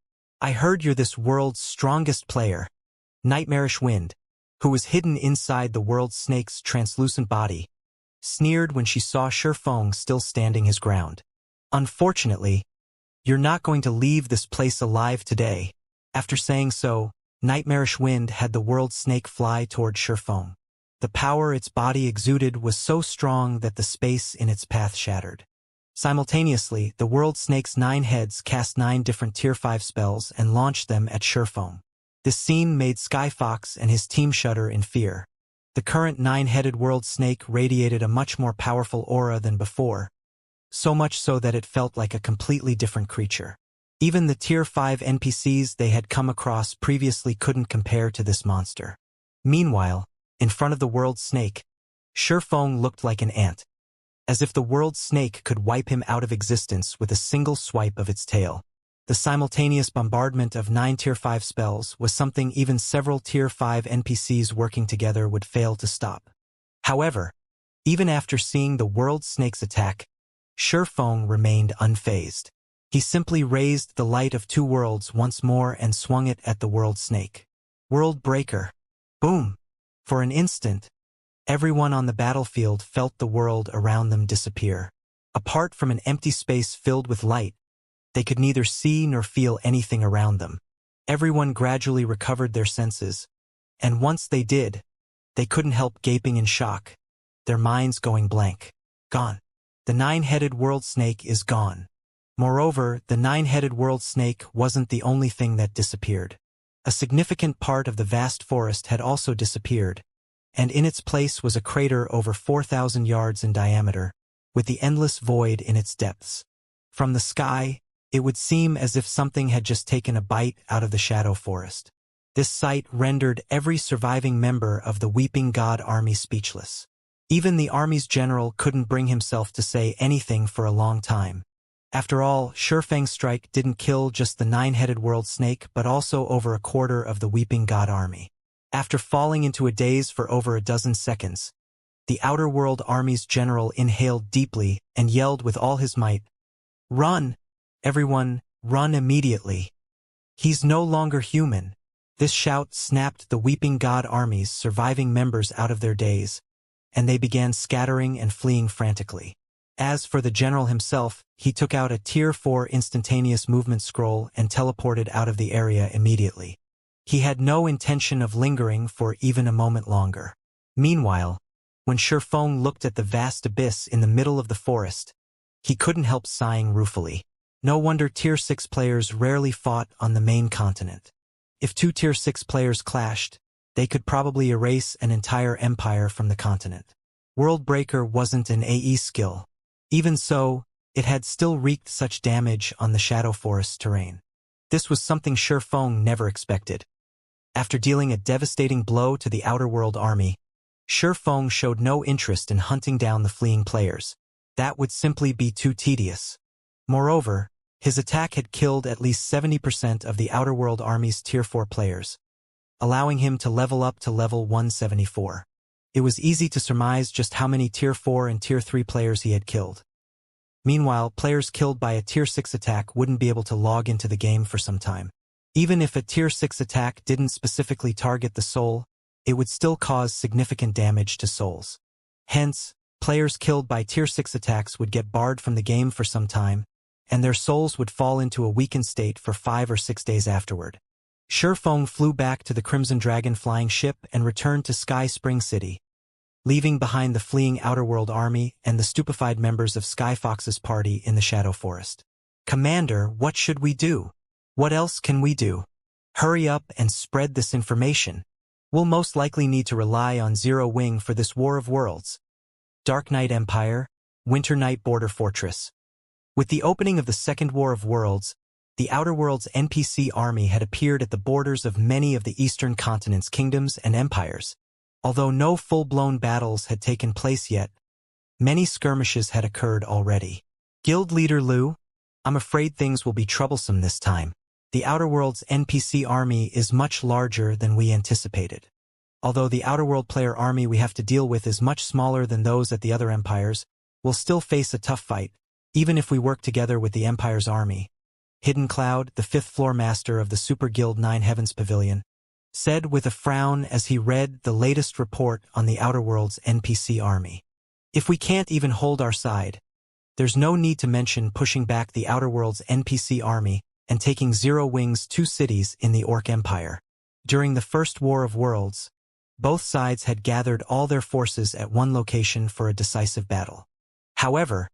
I heard you're this world's strongest player. Nightmarish Wind, who was hidden inside the world snake's translucent body, sneered when she saw Shifeng still standing his ground. Unfortunately, you're not going to leave this place alive today. After saying so, Nightmarish Wind had the world snake fly toward Shifeng. The power its body exuded was so strong that the space in its path shattered. Simultaneously, the world snake's 9 heads cast 9 different Tier 5 spells and launched them at Shifeng. This scene made Skyfox and his team shudder in fear. The current 9-headed world snake radiated a much more powerful aura than before, so much so that it felt like a completely different creature. Even the Tier 5 NPCs they had come across previously couldn't compare to this monster. Meanwhile, in front of the world snake, Shifeng looked like an ant, as if the world snake could wipe him out of existence with a single swipe of its tail. The simultaneous bombardment of 9 Tier 5 spells was something even several Tier 5 NPCs working together would fail to stop. However, even after seeing the world snake's attack, Shifeng remained unfazed. He simply raised the light of 2 worlds once more and swung it at the world snake. World Breaker. Boom! For an instant, everyone on the battlefield felt the world around them disappear. Apart from an empty space filled with light, they could neither see nor feel anything around them. Everyone gradually recovered their senses, and once they did, they couldn't help gaping in shock, their minds going blank. Gone. The 9-headed world snake is gone. Moreover, the 9-headed world snake wasn't the only thing that disappeared. A significant part of the vast forest had also disappeared, and in its place was a crater over 4,000 yards in diameter, with the endless void in its depths. From the sky, it would seem as if something had just taken a bite out of the shadow forest. This sight rendered every surviving member of the Weeping God army speechless. Even the army's general couldn't bring himself to say anything for a long time. After all, Shifeng's strike didn't kill just the 9-headed world snake but also over a quarter of the Weeping God army. After falling into a daze for over a dozen seconds, the Outer World army's general inhaled deeply and yelled with all his might, "Run! Everyone, run immediately! He's no longer human." This shout snapped the Weeping God army's surviving members out of their daze, and they began scattering and fleeing frantically. As for the general himself, he took out a Tier 4 instantaneous movement scroll and teleported out of the area immediately. He had no intention of lingering for even a moment longer. Meanwhile, when Shifeng looked at the vast abyss in the middle of the forest, he couldn't help sighing ruefully. No wonder Tier 6 players rarely fought on the main continent. If 2 Tier 6 players clashed, they could probably erase an entire empire from the continent. World Breaker wasn't an AE skill. Even so, it had still wreaked such damage on the Shadow Forest terrain. This was something Shifeng never expected. After dealing a devastating blow to the Outer World army, Shifeng showed no interest in hunting down the fleeing players. That would simply be too tedious. Moreover, his attack had killed at least 70% of the Outer World army's Tier 4 players, allowing him to level up to level 174. It was easy to surmise just how many Tier 4 and Tier 3 players he had killed. Meanwhile, players killed by a Tier 6 attack wouldn't be able to log into the game for some time. Even if a Tier 6 attack didn't specifically target the soul, it would still cause significant damage to souls. Hence, players killed by Tier 6 attacks would get barred from the game for some time, and their souls would fall into a weakened state for 5 or 6 days afterward. Shifeng flew back to the Crimson Dragon flying ship and returned to Sky Spring City. leaving behind the fleeing Outerworld army and the stupefied members of Skyfox's party in the Shadow Forest. "Commander, what should we do? What else can we do? Hurry up and spread this information. We'll most likely need to rely on Zero Wing for this War of Worlds." Dark Knight Empire, Winter Night Border Fortress. With the opening of the Second War of Worlds, the Outer Worlds NPC army had appeared at the borders of many of the Eastern continent's kingdoms and empires. Although no full-blown battles had taken place yet, many skirmishes had occurred already. Guild leader Lu, "I'm afraid things will be troublesome this time. The Outer Worlds NPC army is much larger than we anticipated. Although the Outer World player army we have to deal with is much smaller than those at the other empires, we'll still face a tough fight, even if we work together with the Empire's army." Hidden Cloud, the fifth-floor master of the Super Guild Nine Heavens Pavilion, said with a frown as he read the latest report on the Outer Worlds NPC army. "If we can't even hold our side, there's no need to mention pushing back the Outer Worlds NPC army and taking Zero Wing's 2 cities in the Orc Empire. During the First War of Worlds, both sides had gathered all their forces at one location for a decisive battle. However,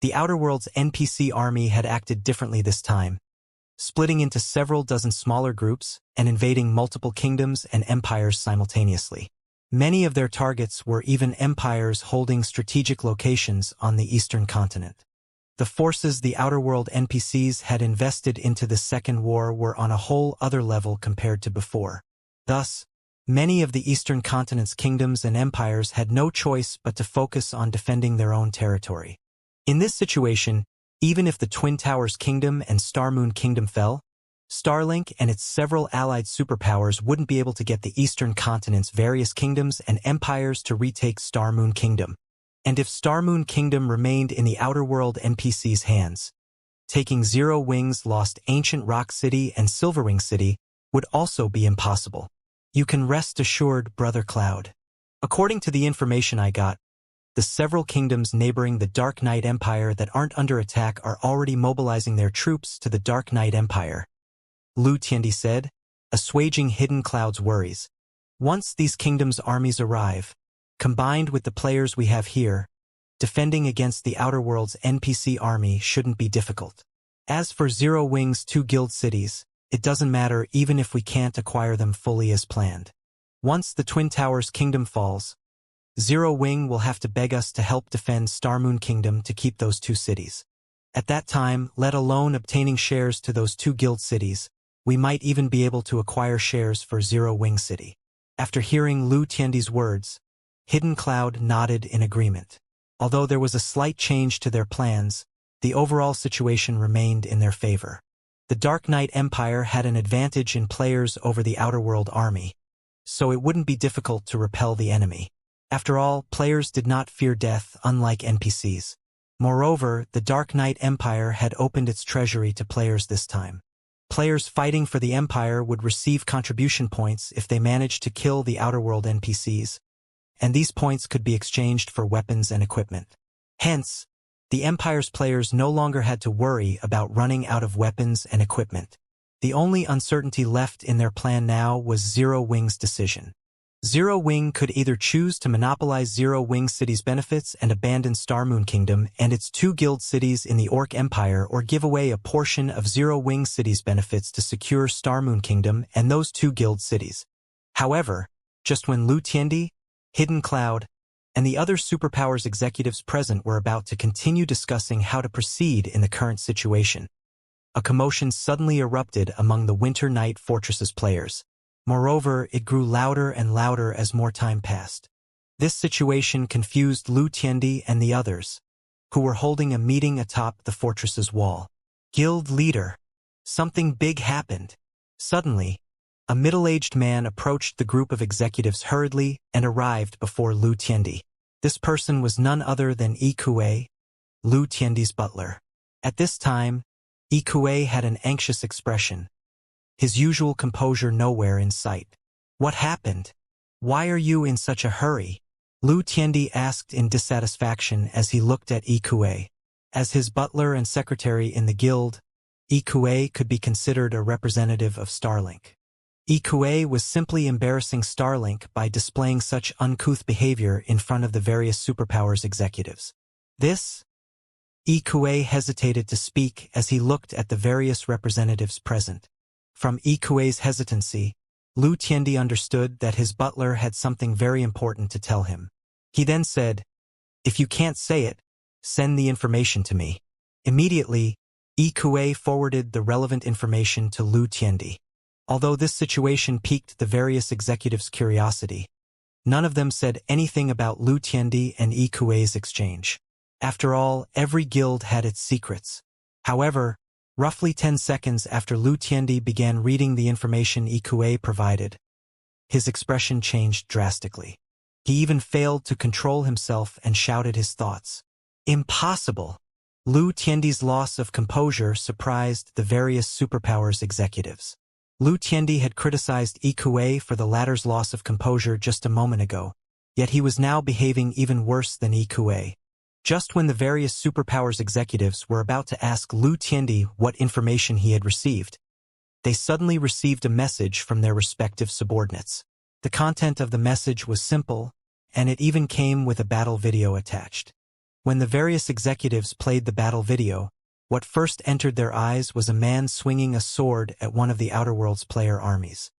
the Outer Worlds NPC army had acted differently this time, splitting into several dozen smaller groups and invading multiple kingdoms and empires simultaneously. Many of their targets were even empires holding strategic locations on the eastern continent. The forces the Outer World NPCs had invested into the Second War were on a whole other level compared to before. Thus, many of the eastern continent's kingdoms and empires had no choice but to focus on defending their own territory. In this situation, even if the Twin Towers Kingdom and Star Moon Kingdom fell, Starlink and its several allied superpowers wouldn't be able to get the eastern continent's various kingdoms and empires to retake Star Moon Kingdom. And if Star Moon Kingdom remained in the Outer World NPC's hands, taking Zero Wing's lost Ancient Rock City and Silverwing City would also be impossible. You can rest assured, Brother Cloud. According to the information I got, the several kingdoms neighboring the Dark Knight Empire that aren't under attack are already mobilizing their troops to the Dark Knight Empire," Lu Tiandi said, assuaging Hidden Cloud's worries. "Once these kingdoms' armies arrive, combined with the players we have here, defending against the Outer Worlds NPC army shouldn't be difficult. As for Zero Wing's 2 guild cities, it doesn't matter even if we can't acquire them fully as planned. Once the Twin Towers Kingdom falls, Zero Wing will have to beg us to help defend Star Moon Kingdom to keep those 2 cities. At that time, let alone obtaining shares to those 2 guild cities, we might even be able to acquire shares for Zero Wing City." After hearing Lu Tiandi's words, Hidden Cloud nodded in agreement. Although there was a slight change to their plans, the overall situation remained in their favor. The Dark Knight Empire had an advantage in players over the Outer World army, so it wouldn't be difficult to repel the enemy. After all, players did not fear death, unlike NPCs. Moreover, the Dark Knight Empire had opened its treasury to players this time. Players fighting for the Empire would receive contribution points if they managed to kill the Outer World NPCs, and these points could be exchanged for weapons and equipment. Hence, the Empire's players no longer had to worry about running out of weapons and equipment. The only uncertainty left in their plan now was Zero Wing's decision. Zero Wing could either choose to monopolize Zero Wing City's benefits and abandon Star Moon Kingdom and its 2 guild cities in the Orc Empire, or give away a portion of Zero Wing City's benefits to secure Star Moon Kingdom and those 2 guild cities. However, just when Lu Tiandi, Hidden Cloud, and the other superpowers executives present were about to continue discussing how to proceed in the current situation, a commotion suddenly erupted among the Winter Night Fortress's players. Moreover, it grew louder and louder as more time passed. This situation confused Lu Tiandi and the others, who were holding a meeting atop the fortress's wall. "Guild leader, something big happened." Suddenly, a middle-aged man approached the group of executives hurriedly and arrived before Lu Tiandi. This person was none other than Ikue, Lu Tiandi's butler. At this time, Ikue had an anxious expression, his usual composure nowhere in sight. "What happened? Why are you in such a hurry?" Lu Tiandi asked in dissatisfaction as he looked at Ikue. As his butler and secretary in the guild, Ikue could be considered a representative of Starlink. Ikue was simply embarrassing Starlink by displaying such uncouth behavior in front of the various superpowers executives. Ikue hesitated to speak as he looked at the various representatives present. From Ikue's hesitancy, Lu Tiandi understood that his butler had something very important to tell him. He then said, "If you can't say it, send the information to me." Immediately, Ikue forwarded the relevant information to Lu Tiandi. Although this situation piqued the various executives' curiosity, none of them said anything about Lu Tiandi and Ikue's exchange. After all, every guild had its secrets. However, roughly 10 seconds after Lu Tiandi began reading the information Ikue provided, his expression changed drastically. He even failed to control himself and shouted his thoughts. Impossible! Lu Tiandi's loss of composure surprised the various superpowers executives. Lu Tiandi had criticized Ikue for the latter's loss of composure just a moment ago, yet he was now behaving even worse than Ikue. Just when the various superpowers executives were about to ask Lu Tiandi what information he had received, they suddenly received a message from their respective subordinates. The content of the message was simple, and it even came with a battle video attached. When the various executives played the battle video, what first entered their eyes was a man swinging a sword at one of the Outer Worlds player armies.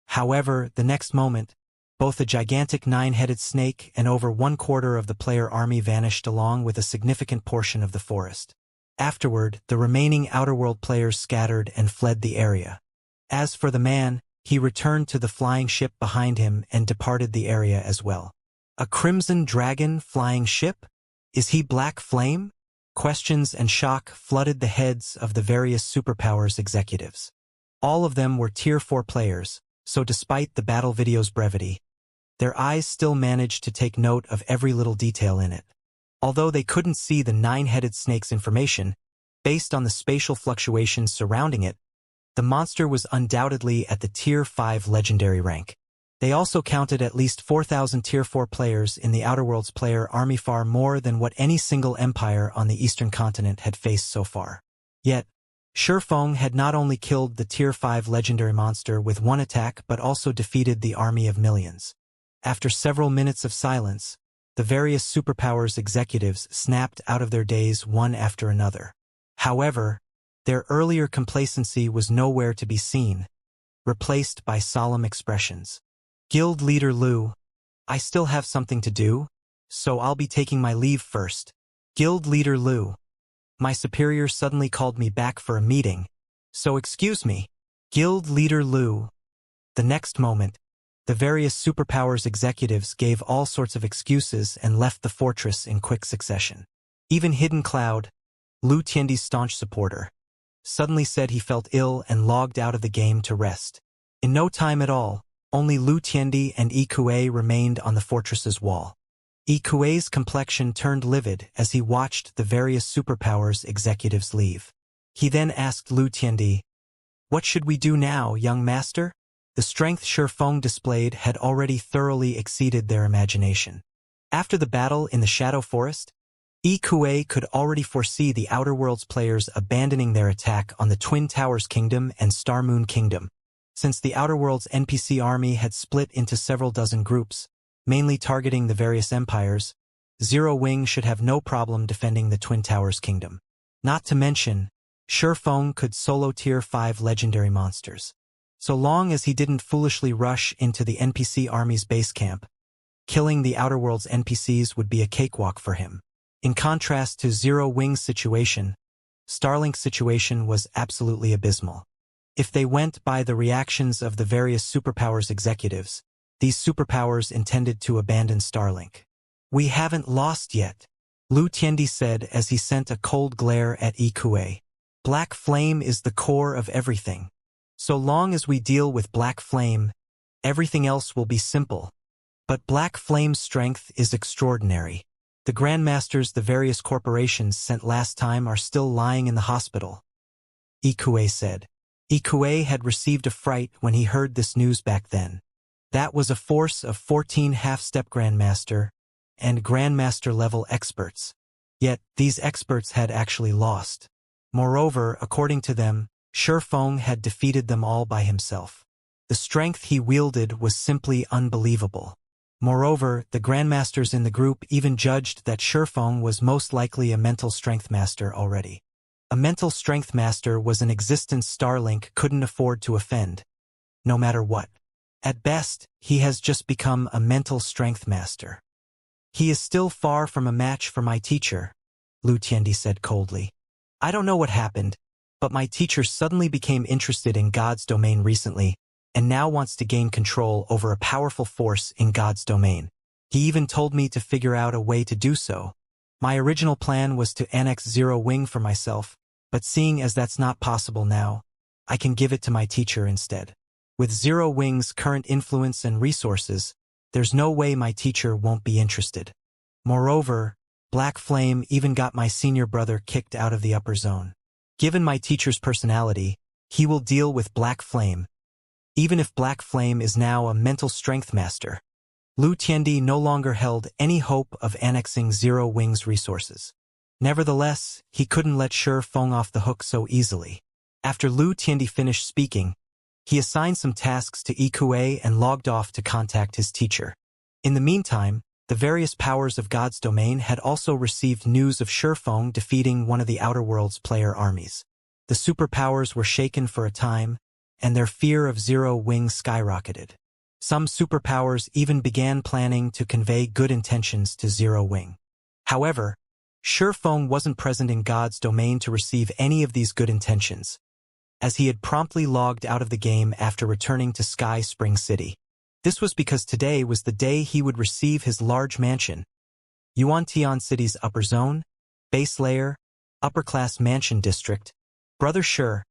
However, the next moment, both a gigantic 9-headed snake and over 1/4 of the player army vanished along with a significant portion of the forest. Afterward, the remaining Outer World players scattered and fled the area. As for the man, he returned to the flying ship behind him and departed the area as well. A crimson dragon flying ship? Is he Black Flame? Questions and shock flooded the heads of the various superpowers executives. All of them were Tier 4 players, so despite the battle video's brevity, their eyes still managed to take note of every little detail in it. Although they couldn't see the 9-headed snake's information, based on the spatial fluctuations surrounding it, the monster was undoubtedly at the Tier 5 legendary rank. They also counted at least 4,000 Tier 4 players in the Outer Worlds player army, far more than what any single empire on the eastern continent had faced so far. Yet, Shifeng had not only killed the Tier 5 legendary monster with one attack but also defeated the army of millions. After several minutes of silence, the various superpowers executives snapped out of their daze one after another. However, their earlier complacency was nowhere to be seen, replaced by solemn expressions. Guild leader Lu, I still have something to do, so I'll be taking my leave first. Guild leader Lu, my superior suddenly called me back for a meeting, so excuse me. Guild leader Lu. The next moment, the various superpowers executives gave all sorts of excuses and left the fortress in quick succession. Even Hidden Cloud, Lu Tiandi's staunch supporter, suddenly said he felt ill and logged out of the game to rest. In no time at all, only Lu Tiandi and Ikue remained on the fortress's wall. Ikue's complexion turned livid as he watched the various superpowers executives leave. He then asked Lu Tiandi, "What should we do now, young master?" The strength Shifeng displayed had already thoroughly exceeded their imagination. After the battle in the Shadow Forest, Ikue could already foresee the Outer Worlds players abandoning their attack on the Twin Towers Kingdom and Star Moon Kingdom. Since the Outer Worlds NPC army had split into several dozen groups, mainly targeting the various empires, Zero Wing should have no problem defending the Twin Towers Kingdom. Not to mention, Shifeng could solo Tier 5 legendary monsters. So long as he didn't foolishly rush into the NPC army's base camp, killing the Outer Worlds NPCs would be a cakewalk for him. In contrast to Zero Wing's situation, Starlink's situation was absolutely abysmal. If they went by the reactions of the various superpowers executives, these superpowers intended to abandon Starlink. "We haven't lost yet," Lu Tiandi said as he sent a cold glare at Ikue. "Black Flame is the core of everything. So long as we deal with Black Flame, everything else will be simple. But Black Flame's strength is extraordinary. The Grandmasters the various corporations sent last time are still lying in the hospital," Ikue said. Ikue had received a fright when he heard this news back then. That was a force of 14 half-step Grandmaster and Grandmaster-level experts. Yet, these experts had actually lost. Moreover, according to them, Shifeng had defeated them all by himself. The strength he wielded was simply unbelievable. Moreover, the grandmasters in the group even judged that Shurfeng was most likely a mental strength master already. A mental strength master was an existence Starlink couldn't afford to offend, no matter what. At best, he has just become a mental strength master. He is still far from a match for my teacher, Lu Tiandi said coldly. I don't know what happened, but my teacher suddenly became interested in God's domain recently, and now wants to gain control over a powerful force in God's domain. He even told me to figure out a way to do so. My original plan was to annex Zero Wing for myself, but seeing as that's not possible now, I can give it to my teacher instead. With Zero Wing's current influence and resources, there's no way my teacher won't be interested. Moreover, Black Flame even got my senior brother kicked out of the upper zone. Given my teacher's personality, he will deal with Black Flame, even if Black Flame is now a mental strength master. Lu Tiandi no longer held any hope of annexing Zero Wing's resources. Nevertheless, he couldn't let Shurfeng off the hook so easily. After Lu Tiandi finished speaking, he assigned some tasks to Ikue and logged off to contact his teacher. In the meantime, the various powers of God's domain had also received news of Shurfeng defeating one of the Outer Worlds player armies. The superpowers were shaken for a time, and their fear of Zero Wing skyrocketed. Some superpowers even began planning to convey good intentions to Zero Wing. However, Shurfeng wasn't present in God's domain to receive any of these good intentions, as he had promptly logged out of the game after returning to Sky Spring City. This was because today was the day he would receive his large mansion. Yuantian City's upper zone, base layer, upper-class mansion district. Brother Shur,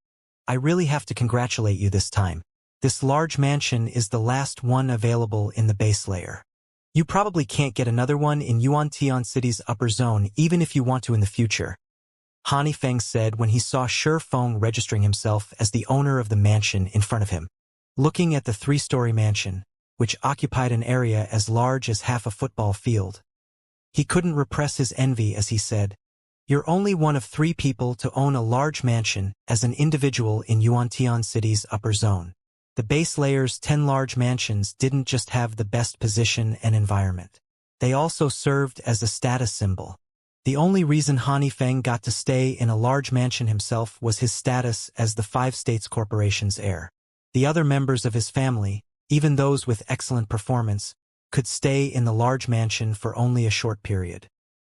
I really have to congratulate you this time. This large mansion is the last one available in the base layer. You probably can't get another one in Yuantian City's upper zone even if you want to in the future, Han Feng said when he saw Shurfeng registering himself as the owner of the mansion in front of him. Looking at the three-story mansion, which occupied an area as large as half a football field, he couldn't repress his envy as he said, "You're only one of 3 people to own a large mansion as an individual in Yuantian City's upper zone." The base layer's 10 large mansions didn't just have the best position and environment. They also served as a status symbol. The only reason Han Feng got to stay in a large mansion himself was his status as the 5 States Corporation's heir. The other members of his family, even those with excellent performance, could stay in the large mansion for only a short period.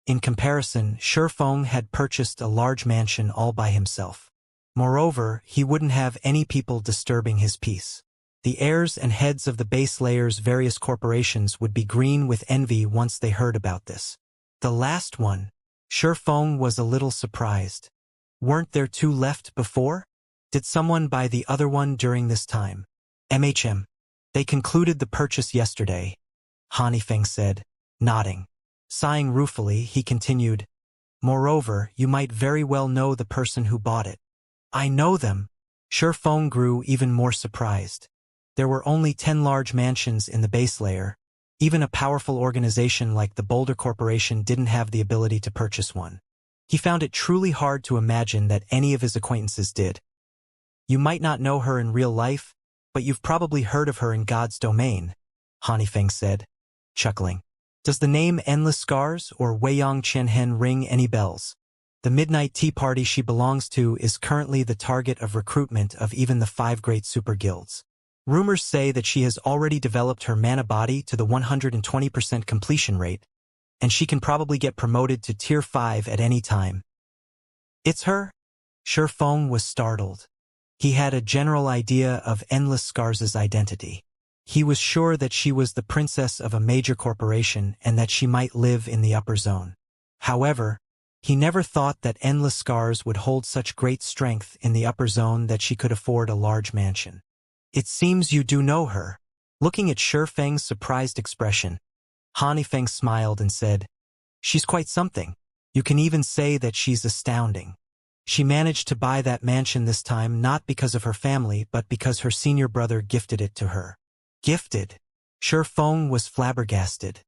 In comparison, Shurfeng had purchased a large mansion all by himself. Moreover, he wouldn't have any people disturbing his peace. The heirs and heads of the base layer's various corporations would be green with envy once they heard about this. The last one, Shurfeng was a little surprised. Weren't there 2 left before? Did someone buy the other one during this time? They concluded the purchase yesterday, Han Feng said, nodding. Sighing ruefully, he continued, "Moreover, you might very well know the person who bought it." "I know them." Shurfeng grew even more surprised. There were only 10 large mansions in the base layer. Even a powerful organization like the Boulder Corporation didn't have the ability to purchase one. He found it truly hard to imagine that any of his acquaintances did. "You might not know her in real life, but you've probably heard of her in God's domain," Han Feng said, chuckling. "Does the name Endless Scars or Weiyang Qianhen ring any bells? The Midnight Tea Party she belongs to is currently the target of recruitment of even the 5 great super guilds. Rumors say that she has already developed her mana body to the 120% completion rate, and she can probably get promoted to Tier 5 at any time." "It's her?" Shurfeng was startled. He had a general idea of Endless Scars' identity. He was sure that she was the princess of a major corporation and that she might live in the upper zone. However, he never thought that Endless Scars would hold such great strength in the upper zone that she could afford a large mansion. "It seems you do know her." Looking at Shurfeng's surprised expression, Han Feng smiled and said, "She's quite something. You can even say that she's astounding. She managed to buy that mansion this time not because of her family but because her senior brother gifted it to her." Gifted? Shurfeng was flabbergasted.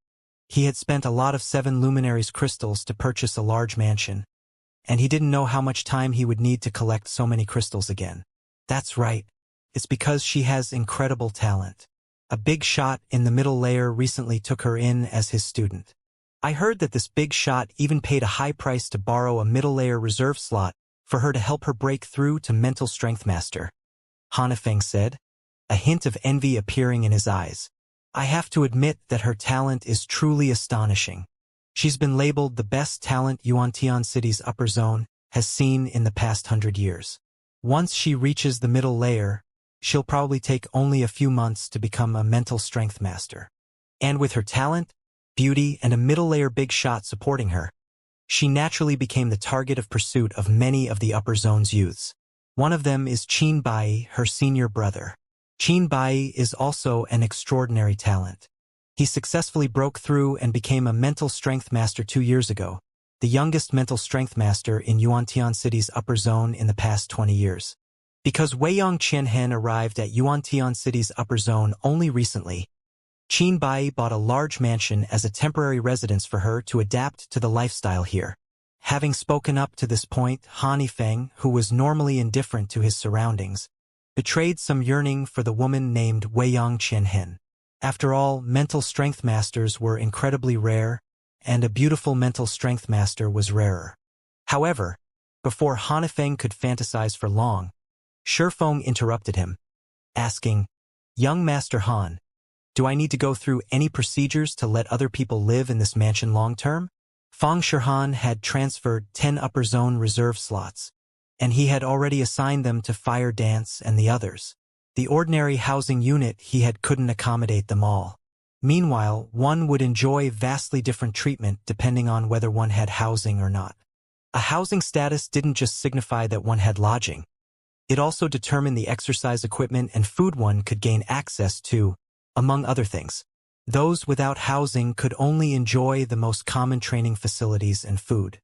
He had spent a lot of 7 Luminaries crystals to purchase a large mansion, and he didn't know how much time he would need to collect so many crystals again. That's right. It's because she has incredible talent. A big shot in the middle layer recently took her in as his student. I heard that this big shot even paid a high price to borrow a middle layer reserve slot for her to help her break through to mental strength master, Hanifeng said, a hint of envy appearing in his eyes. I have to admit that her talent is truly astonishing. She's been labeled the best talent Yuantian City's upper zone has seen in the past 100 years. Once she reaches the middle layer, she'll probably take only a few months to become a mental strength master. And with her talent, beauty, and a middle layer big shot supporting her, she naturally became the target of pursuit of many of the upper zone's youths. One of them is Qin Bai, her senior brother. Qin Bai is also an extraordinary talent. He successfully broke through and became a mental strength master 2 years ago, the youngest mental strength master in Yuantian City's upper zone in the past 20 years. Because Weiyang Qianhen arrived at Yuantian City's upper zone only recently, Qin Bai bought a large mansion as a temporary residence for her to adapt to the lifestyle here. Having spoken up to this point, Han Yifeng, who was normally indifferent to his surroundings, betrayed some yearning for the woman named Weiyang Qianhen. After all, mental strength masters were incredibly rare, and a beautiful mental strength master was rarer. However, before Han Yifeng could fantasize for long, Shifeng interrupted him, asking, "Young Master Han, do I need to go through any procedures to let other people live in this mansion long-term?" Fang Shihan had transferred 10 upper zone reserve slots, and he had already assigned them to Fire Dance and the others. The ordinary housing unit couldn't accommodate them all. Meanwhile, one would enjoy vastly different treatment depending on whether one had housing or not. A housing status didn't just signify that one had lodging. It also determined the exercise equipment and food one could gain access to, among other things. Those without housing could only enjoy the most common training facilities and food.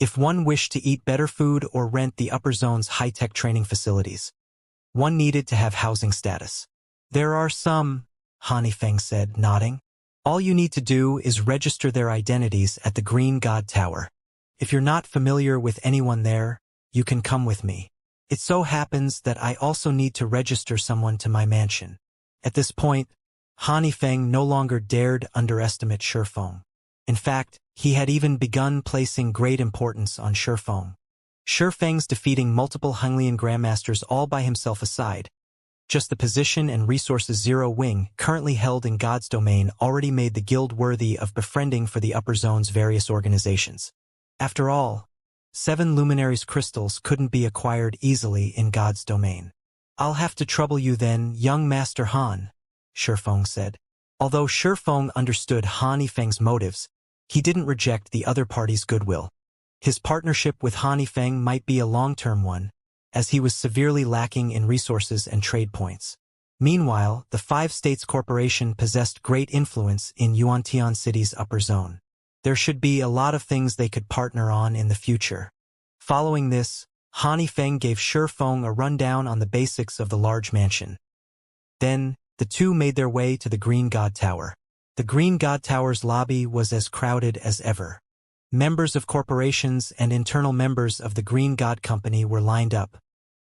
If one wished to eat better food or rent the upper zone's high-tech training facilities, one needed to have housing status. There are some, Han Yifeng said, nodding. All you need to do is register their identities at the Green God Tower. If you're not familiar with anyone there, you can come with me. It so happens that I also need to register someone to my mansion. At this point, Han Yifeng no longer dared underestimate Shifeng. In fact, he had even begun placing great importance on Shifeng. Shifeng's defeating multiple Honglian grandmasters all by himself aside, just the position and resources Zero Wing currently held in God's domain already made the guild worthy of befriending for the upper zone's various organizations. After all, 7 luminaries crystals couldn't be acquired easily in God's domain. "I'll have to trouble you then, young Master Han," Shifeng said. Although Shifeng understood Han Yifeng's motives, he didn't reject the other party's goodwill. His partnership with Han Yifeng might be a long-term one, as he was severely lacking in resources and trade points. Meanwhile, the 5 States Corporation possessed great influence in Yuantian City's upper zone. There should be a lot of things they could partner on in the future. Following this, Han Yifeng gave Shifeng a rundown on the basics of the large mansion. Then, the two made their way to the Green God Tower. The Green God Tower's lobby was as crowded as ever. Members of corporations and internal members of the Green God Company were lined up,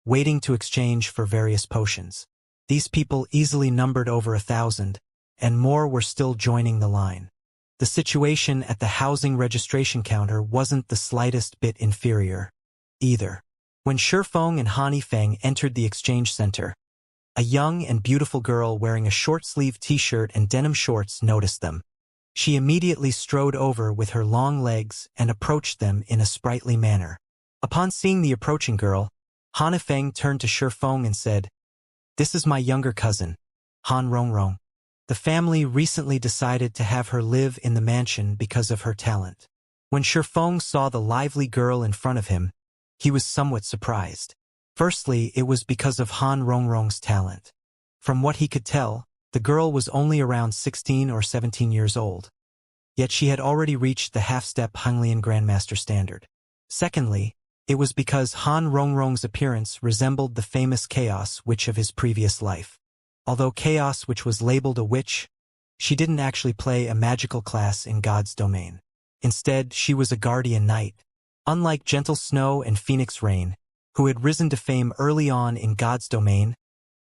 waiting to exchange for various potions. These people easily numbered over 1,000, and more were still joining the line. The situation at the housing registration counter wasn't the slightest bit inferior, either. When Shifeng and Han Yifeng entered the exchange center, a young and beautiful girl wearing a short-sleeved t-shirt and denim shorts noticed them. She immediately strode over with her long legs and approached them in a sprightly manner. Upon seeing the approaching girl, Han Yifeng turned to Shifeng and said, "This is my younger cousin, Han Rongrong. The family recently decided to have her live in the mansion because of her talent." When Shifeng saw the lively girl in front of him, he was somewhat surprised. Firstly, it was because of Han Rongrong's talent. From what he could tell, the girl was only around 16 or 17 years old. Yet she had already reached the half-step Honglian Grandmaster standard. Secondly, it was because Han Rongrong's appearance resembled the famous Chaos Witch of his previous life. Although Chaos Witch was labeled a witch, she didn't actually play a magical class in God's domain. Instead, she was a guardian knight. Unlike Gentle Snow and Phoenix Rain, who had risen to fame early on in God's domain,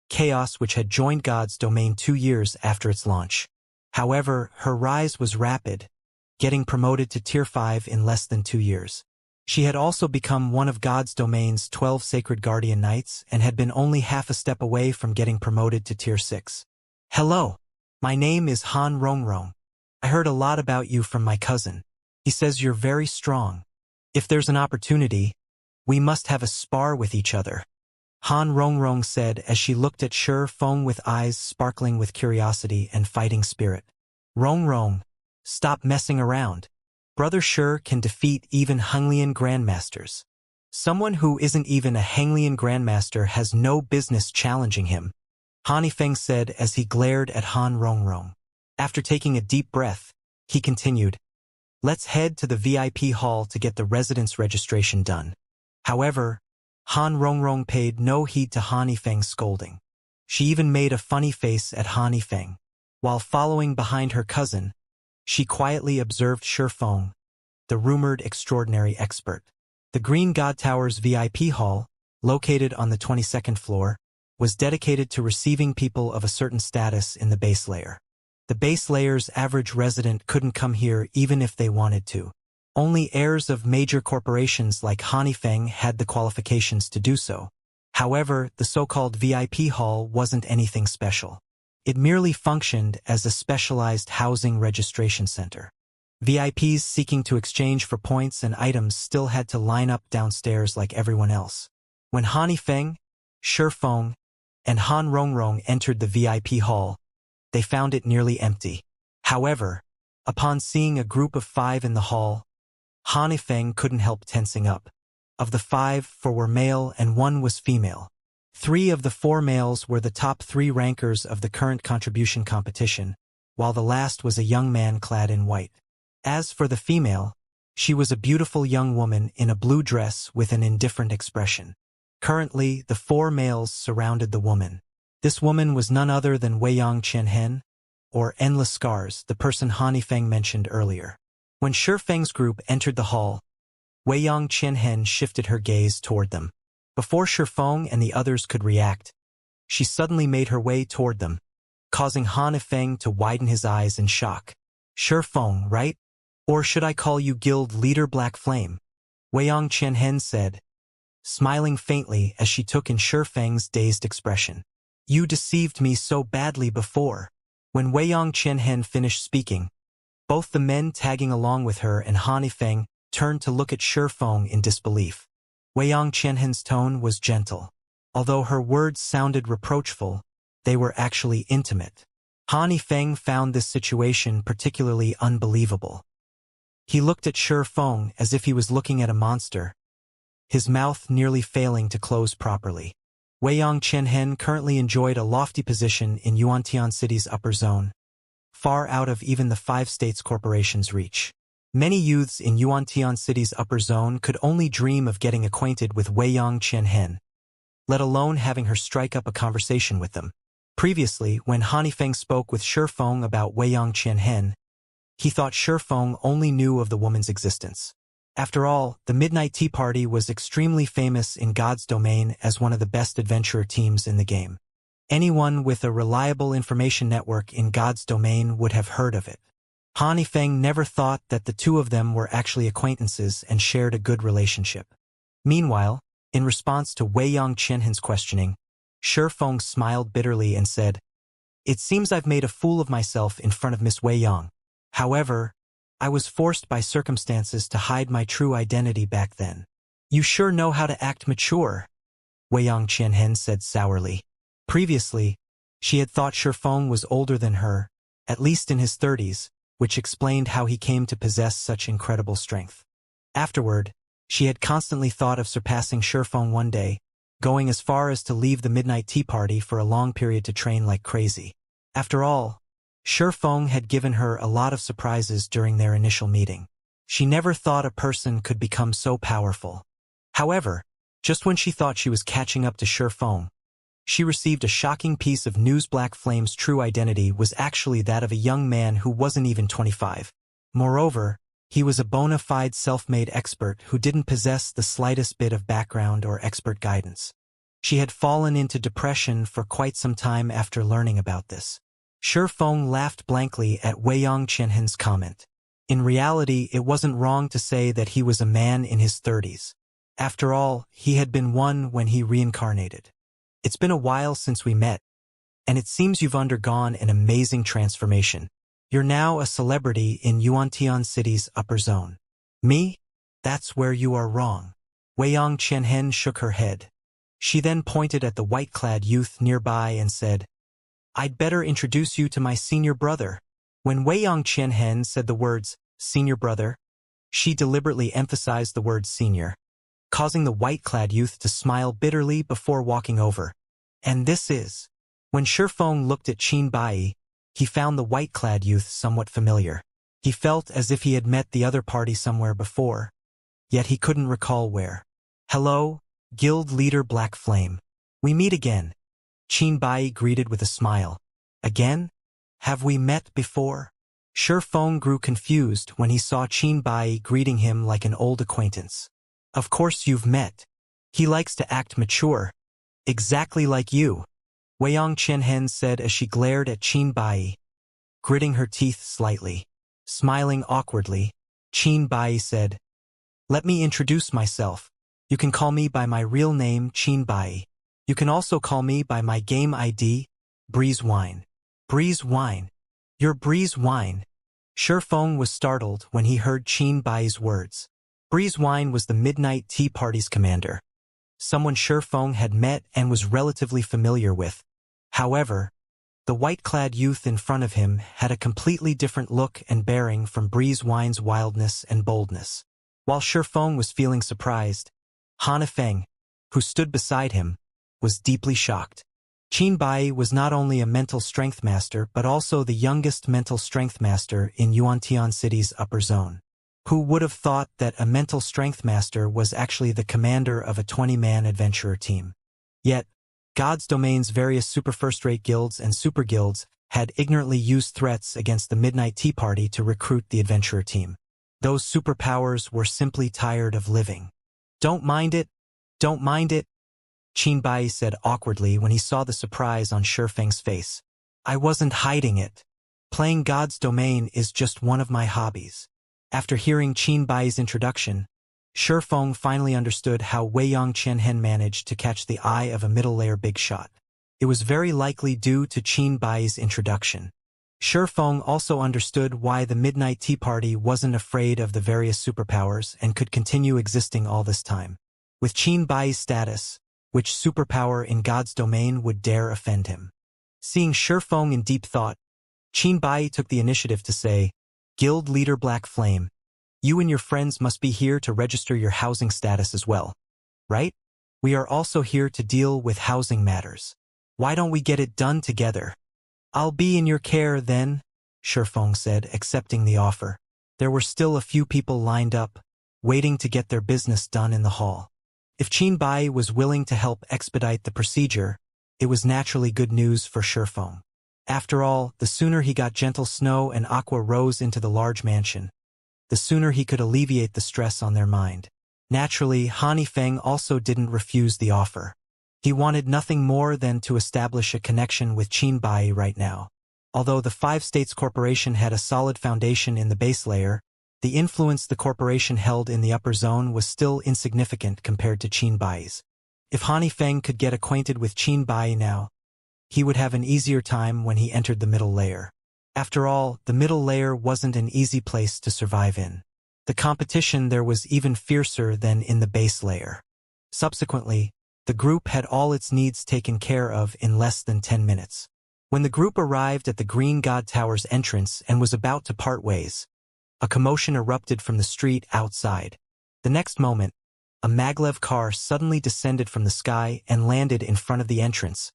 chaos which had joined God's domain 2 years after its launch. However, her rise was rapid, getting promoted to Tier 5 in less than 2 years. She had also become one of God's domain's 12 sacred guardian knights and had been only half a step away from getting promoted to Tier 6. Hello. My name is Han Rongrong. I heard a lot about you from my cousin. He says you're very strong. If there's an opportunity, we must have a spar with each other. Han Rongrong said as she looked at Shi Feng with eyes sparkling with curiosity and fighting spirit. Rongrong, stop messing around. Brother Shi can defeat even Henglian Grandmasters. Someone who isn't even a Henglian Grandmaster has no business challenging him, Han Feng said as he glared at Han Rongrong. After taking a deep breath, he continued, let's head to the VIP hall to get the residence registration done. However, Han Rongrong paid no heed to Han Feng's scolding. She even made a funny face at Han Feng. While following behind her cousin, she quietly observed Shi Feng, the rumored extraordinary expert. The Green God Tower's VIP hall, located on the 22nd floor, was dedicated to receiving people of a certain status in the base layer. The base layer's average resident couldn't come here even if they wanted to. Only heirs of major corporations like Han Feng had the qualifications to do so. However, the so-called VIP hall wasn't anything special. It merely functioned as a specialized housing registration center. VIPs seeking to exchange for points and items still had to line up downstairs like everyone else. When Han Feng, Shi Feng, and Han Rongrong entered the VIP hall, they found it nearly empty. However, upon seeing a group of 5 in the hall, Han Feng couldn't help tensing up. Of the 5, 4 were male and 1 was female. 3 of the 4 males were the top 3 rankers of the current contribution competition, while the last was a young man clad in white. As for the female, she was a beautiful young woman in a blue dress with an indifferent expression. Currently, the 4 males surrounded the woman. This woman was none other than Weiyang Qianhen, or Endless Scars, the person Han Feng mentioned earlier. When Shi Feng's group entered the hall, Weiyang Qianhen shifted her gaze toward them. Before Shi Feng and the others could react, she suddenly made her way toward them, causing Han Feng to widen his eyes in shock. Shi Feng, right? Or should I call you Guild Leader Black Flame? Weiyang Qianhen said, smiling faintly as she took in Shi Feng's dazed expression. You deceived me so badly before. When Weiyang Qianhen finished speaking, both the men tagging along with her and Han Feng turned to look at Shi Feng in disbelief. Weiyang Qianhen's tone was gentle. Although her words sounded reproachful, they were actually intimate. Han Feng found this situation particularly unbelievable. He looked at Shi Feng as if he was looking at a monster, his mouth nearly failing to close properly. Weiyang Qianhen currently enjoyed a lofty position in Yuantian City's upper zone, far out of even the 5 states corporation's reach. Many youths in Yuantian City's upper zone could only dream of getting acquainted with Weiyang Qianhen, let alone having her strike up a conversation with them. Previously, when Han Feng spoke with Shi Feng about Weiyang Qianhen, he thought Shi Feng only knew of the woman's existence. After all, the Midnight Tea Party was extremely famous in God's domain as one of the best adventurer teams in the game. Anyone with a reliable information network in God's domain would have heard of it. Han Feng never thought that the two of them were actually acquaintances and shared a good relationship. Meanwhile, in response to Weiyang Qianhen's questioning, Shi Feng smiled bitterly and said, it seems I've made a fool of myself in front of Miss Weiyang. However, I was forced by circumstances to hide my true identity back then. You sure know how to act mature, Weiyang Qianhen said sourly. Previously, she had thought Shi Feng was older than her, at least in his 30s, which explained how he came to possess such incredible strength. Afterward, she had constantly thought of surpassing Shi Feng one day, going as far as to leave the Midnight Tea Party for a long period to train like crazy. After all, Shi Feng had given her a lot of surprises during their initial meeting. She never thought a person could become so powerful. However, just when she thought she was catching up to Shi Feng, she received a shocking piece of news. Black Flame's true identity was actually that of a young man who wasn't even 25. Moreover, he was a bona fide self-made expert who didn't possess the slightest bit of background or expert guidance. She had fallen into depression for quite some time after learning about this. Shifeng laughed blankly at Weiyang Qianhen's comment. In reality, it wasn't wrong to say that he was a man in his 30s. After all, he had been one when he reincarnated. It's been a while since we met, and it seems you've undergone an amazing transformation. You're now a celebrity in Yuantian City's upper zone. Me? That's where you are wrong. Weiyang Qianhen shook her head. She then pointed at the white-clad youth nearby and said, I'd better introduce you to my senior brother. When Weiyang Qianhen said the words, senior brother, she deliberately emphasized the word senior, causing the white-clad youth to smile bitterly before walking over. And this is. When Shifeng looked at Qin Bai, he found the white-clad youth somewhat familiar. He felt as if he had met the other party somewhere before, yet he couldn't recall where. Hello, Guild Leader Black Flame. We meet again. Qin Bai greeted with a smile. Again? Have we met before? Shifeng grew confused when he saw Qin Bai greeting him like an old acquaintance. Of course you've met. He likes to act mature. Exactly like you. Weiyang Qianhen said as she glared at Qin Bai, gritting her teeth slightly. Smiling awkwardly, Qin Bai said, Let me introduce myself. You can call me by my real name, Qin Bai. You can also call me by my game ID, Breeze Wine. Breeze Wine. You're Breeze Wine. Shifeng was startled when he heard Qin Bai's words. Breeze Wine was the Midnight Tea Party's commander, someone Shifeng had met and was relatively familiar with. However, the white-clad youth in front of him had a completely different look and bearing from Breeze Wine's wildness and boldness. While Shifeng was feeling surprised, Han Feng, who stood beside him, was deeply shocked. Qin Bai was not only a mental strength master but also the youngest mental strength master in Yuantian City's upper zone. Who would have thought that a mental strength master was actually the commander of a 20-man adventurer team? Yet, God's Domain's various super first-rate guilds and super guilds had ignorantly used threats against the Midnight Tea Party to recruit the adventurer team. Those superpowers were simply tired of living. Don't mind it. Don't mind it. Qin Bai said awkwardly when he saw the surprise on Shifeng's face. I wasn't hiding it. Playing God's Domain is just one of my hobbies. After hearing Qin Bai's introduction, Shifeng finally understood how Weiyang Qianhen managed to catch the eye of a middle-layer big shot. It was very likely due to Qin Bai's introduction. Shifeng also understood why the Midnight Tea Party wasn't afraid of the various superpowers and could continue existing all this time. With Qin Bai's status, which superpower in God's Domain would dare offend him? Seeing Shifeng in deep thought, Qin Bai took the initiative to say, Guild Leader Black Flame, you and your friends must be here to register your housing status as well, right? We are also here to deal with housing matters. Why don't we get it done together? I'll be in your care then, Shifeng said, accepting the offer. There were still a few people lined up, waiting to get their business done in the hall. If Qin Bai was willing to help expedite the procedure, it was naturally good news for Shifeng. After all, the sooner he got gentle snow and aqua rose into the large mansion, the sooner he could alleviate the stress on their mind. Naturally, Han Feng also didn't refuse the offer. He wanted nothing more than to establish a connection with Qin Bai right now. Although the Five States Corporation had a solid foundation in the base layer, the influence the corporation held in the upper zone was still insignificant compared to Qin Bai's. If Han Feng could get acquainted with Qin Bai now, he would have an easier time when he entered the middle layer. After all, the middle layer wasn't an easy place to survive in. The competition there was even fiercer than in the base layer. Subsequently, the group had all its needs taken care of in less than 10 minutes. When the group arrived at the Green God Tower's entrance and was about to part ways, a commotion erupted from the street outside. The next moment, a maglev car suddenly descended from the sky and landed in front of the entrance,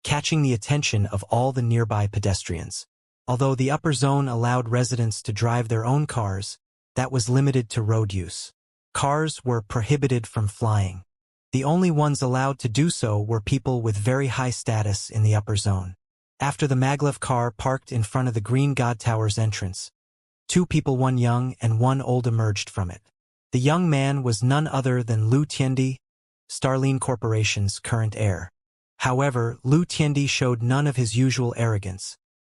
catching the attention of all the nearby pedestrians. Although the upper zone allowed residents to drive their own cars, that was limited to road use. Cars were prohibited from flying. The only ones allowed to do so were people with very high status in the upper zone. After the maglev car parked in front of the Green God Tower's entrance, two people, one young and one old, emerged from it. The young man was none other than Lu Tiandi, Starline Corporation's current heir. However, Lu Tiendi showed none of his usual arrogance,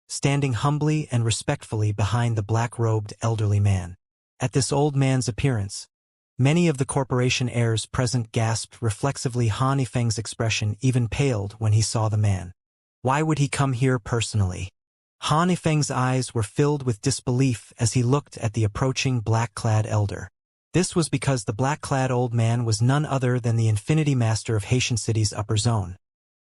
standing humbly and respectfully behind the black-robed elderly man. At this old man's appearance, many of the corporation heirs present gasped reflexively. Han Yifeng's expression even paled when he saw the man. Why would he come here personally? Han Yifeng's eyes were filled with disbelief as he looked at the approaching black-clad elder. This was because the black-clad old man was none other than the Infinity Master of Haitian City's upper zone,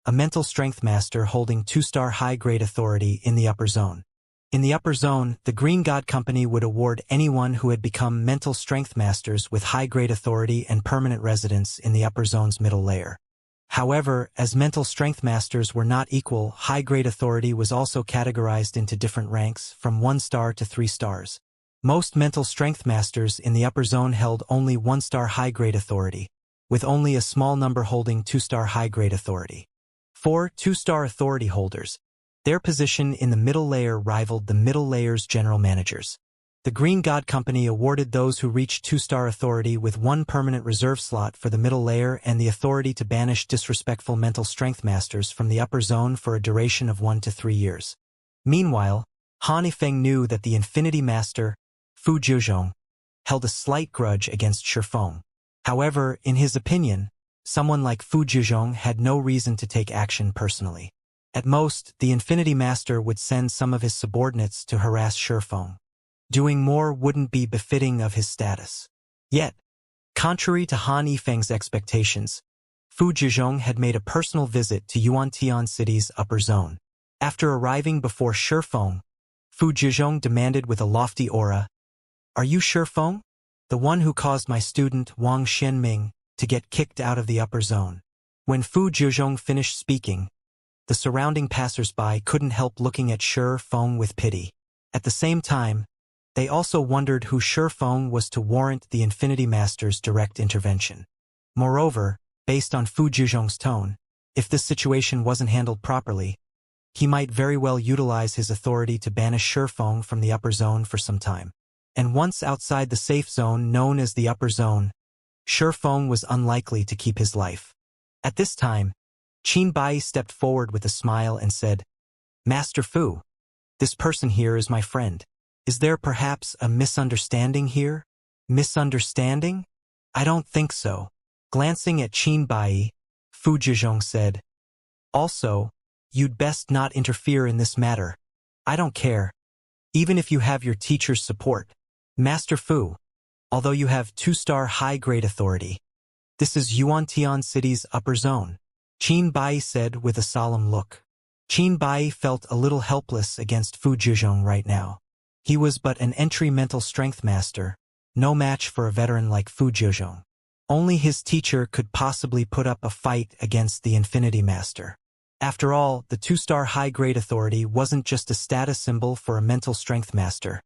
a mental strength master holding 2-star high-grade authority in the upper zone. In the upper zone, the Green God Company would award anyone who had become mental strength masters with high-grade authority and permanent residence in the upper zone's middle layer. However, as mental strength masters were not equal, high-grade authority was also categorized into different ranks, from 1 star to 3 stars. Most mental strength masters in the upper zone held only 1-star high-grade authority, with only a small number holding 2-star high-grade authority. For 2-star authority holders, their position in the middle layer rivaled the middle layer's general managers. The Green God Company awarded those who reached 2-star authority with 1 permanent reserve slot for the middle layer and the authority to banish disrespectful mental strength masters from the upper zone for a duration of 1 to 3 years. Meanwhile, Han Yifeng knew that the Infinity Master, Fu Jiuzhong, held a slight grudge against Shifeng. However, in his opinion, someone like Fu Jiuzhong had no reason to take action personally. At most, the Infinity Master would send some of his subordinates to harass Shifeng. Doing more wouldn't be befitting of his status. Yet, contrary to Han Yifeng's expectations, Fu Jiuzhong had made a personal visit to Yuantian City's upper zone. After arriving before Shifeng, Fu Jiuzhong demanded with a lofty aura, "Are you Shifeng? The one who caused my student Wang Xianming to get kicked out of the upper zone?" When Fu Jiuzhong finished speaking, the surrounding passers-by couldn't help looking at Shifeng with pity. At the same time, they also wondered who Shifeng was to warrant the Infinity Master's direct intervention. Moreover, based on Fu Jiuzhong's tone, if this situation wasn't handled properly, he might very well utilize his authority to banish Shifeng from the upper zone for some time. And once outside the safe zone known as the upper zone, Shifeng was unlikely to keep his life. At this time, Qin Bai stepped forward with a smile and said, "Master Fu, this person here is my friend. Is there perhaps a misunderstanding here?" "Misunderstanding? I don't think so." Glancing at Qin Bai, Fu Jiuzhong said, "Also, you'd best not interfere in this matter. I don't care, even if you have your teacher's support. Master Fu, although you have 2-star high-grade authority, this is Yuantian City's upper zone," Qin Bai said with a solemn look. Qin Bai felt a little helpless against Fu Jiuzhong right now. He was but an entry mental strength master, no match for a veteran like Fu Jiuzhong. Only his teacher could possibly put up a fight against the Infinity Master. After all, the 2-star high-grade authority wasn't just a status symbol for a mental strength master.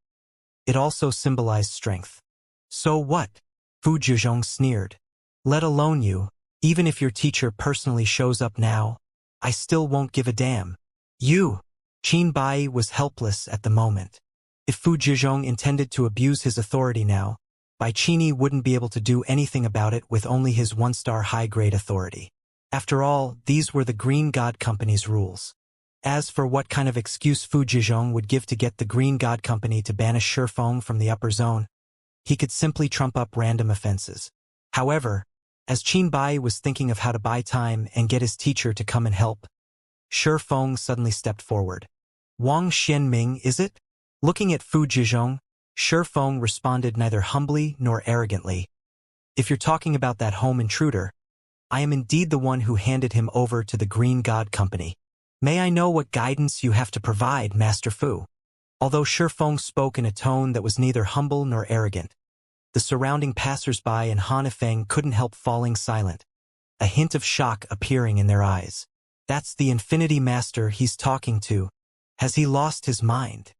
It also symbolized strength. "So what?" Fu Jiuzhong sneered. "Let alone you, even if your teacher personally shows up now, I still won't give a damn." "You!" Qin Bai was helpless at the moment. If Fu Jiuzhong intended to abuse his authority now, Bai Qini wouldn't be able to do anything about it with only his 1-star high-grade authority. After all, these were the Green God Company's rules. As for what kind of excuse Fu Jiuzhong would give to get the Green God Company to banish Shifeng from the upper zone, he could simply trump up random offenses. However, as Qin Bai was thinking of how to buy time and get his teacher to come and help, Shifeng suddenly stepped forward. "Wang Xianming, is it?" Looking at Fu Jiuzhong, Shifeng responded neither humbly nor arrogantly. "If you're talking about that home intruder, I am indeed the one who handed him over to the Green God Company. May I know what guidance you have to provide, Master Fu?" Although Shifeng spoke in a tone that was neither humble nor arrogant, the surrounding passers-by and Han Yifeng couldn't help falling silent, a hint of shock appearing in their eyes. That's the Infinity Master he's talking to. Has he lost his mind?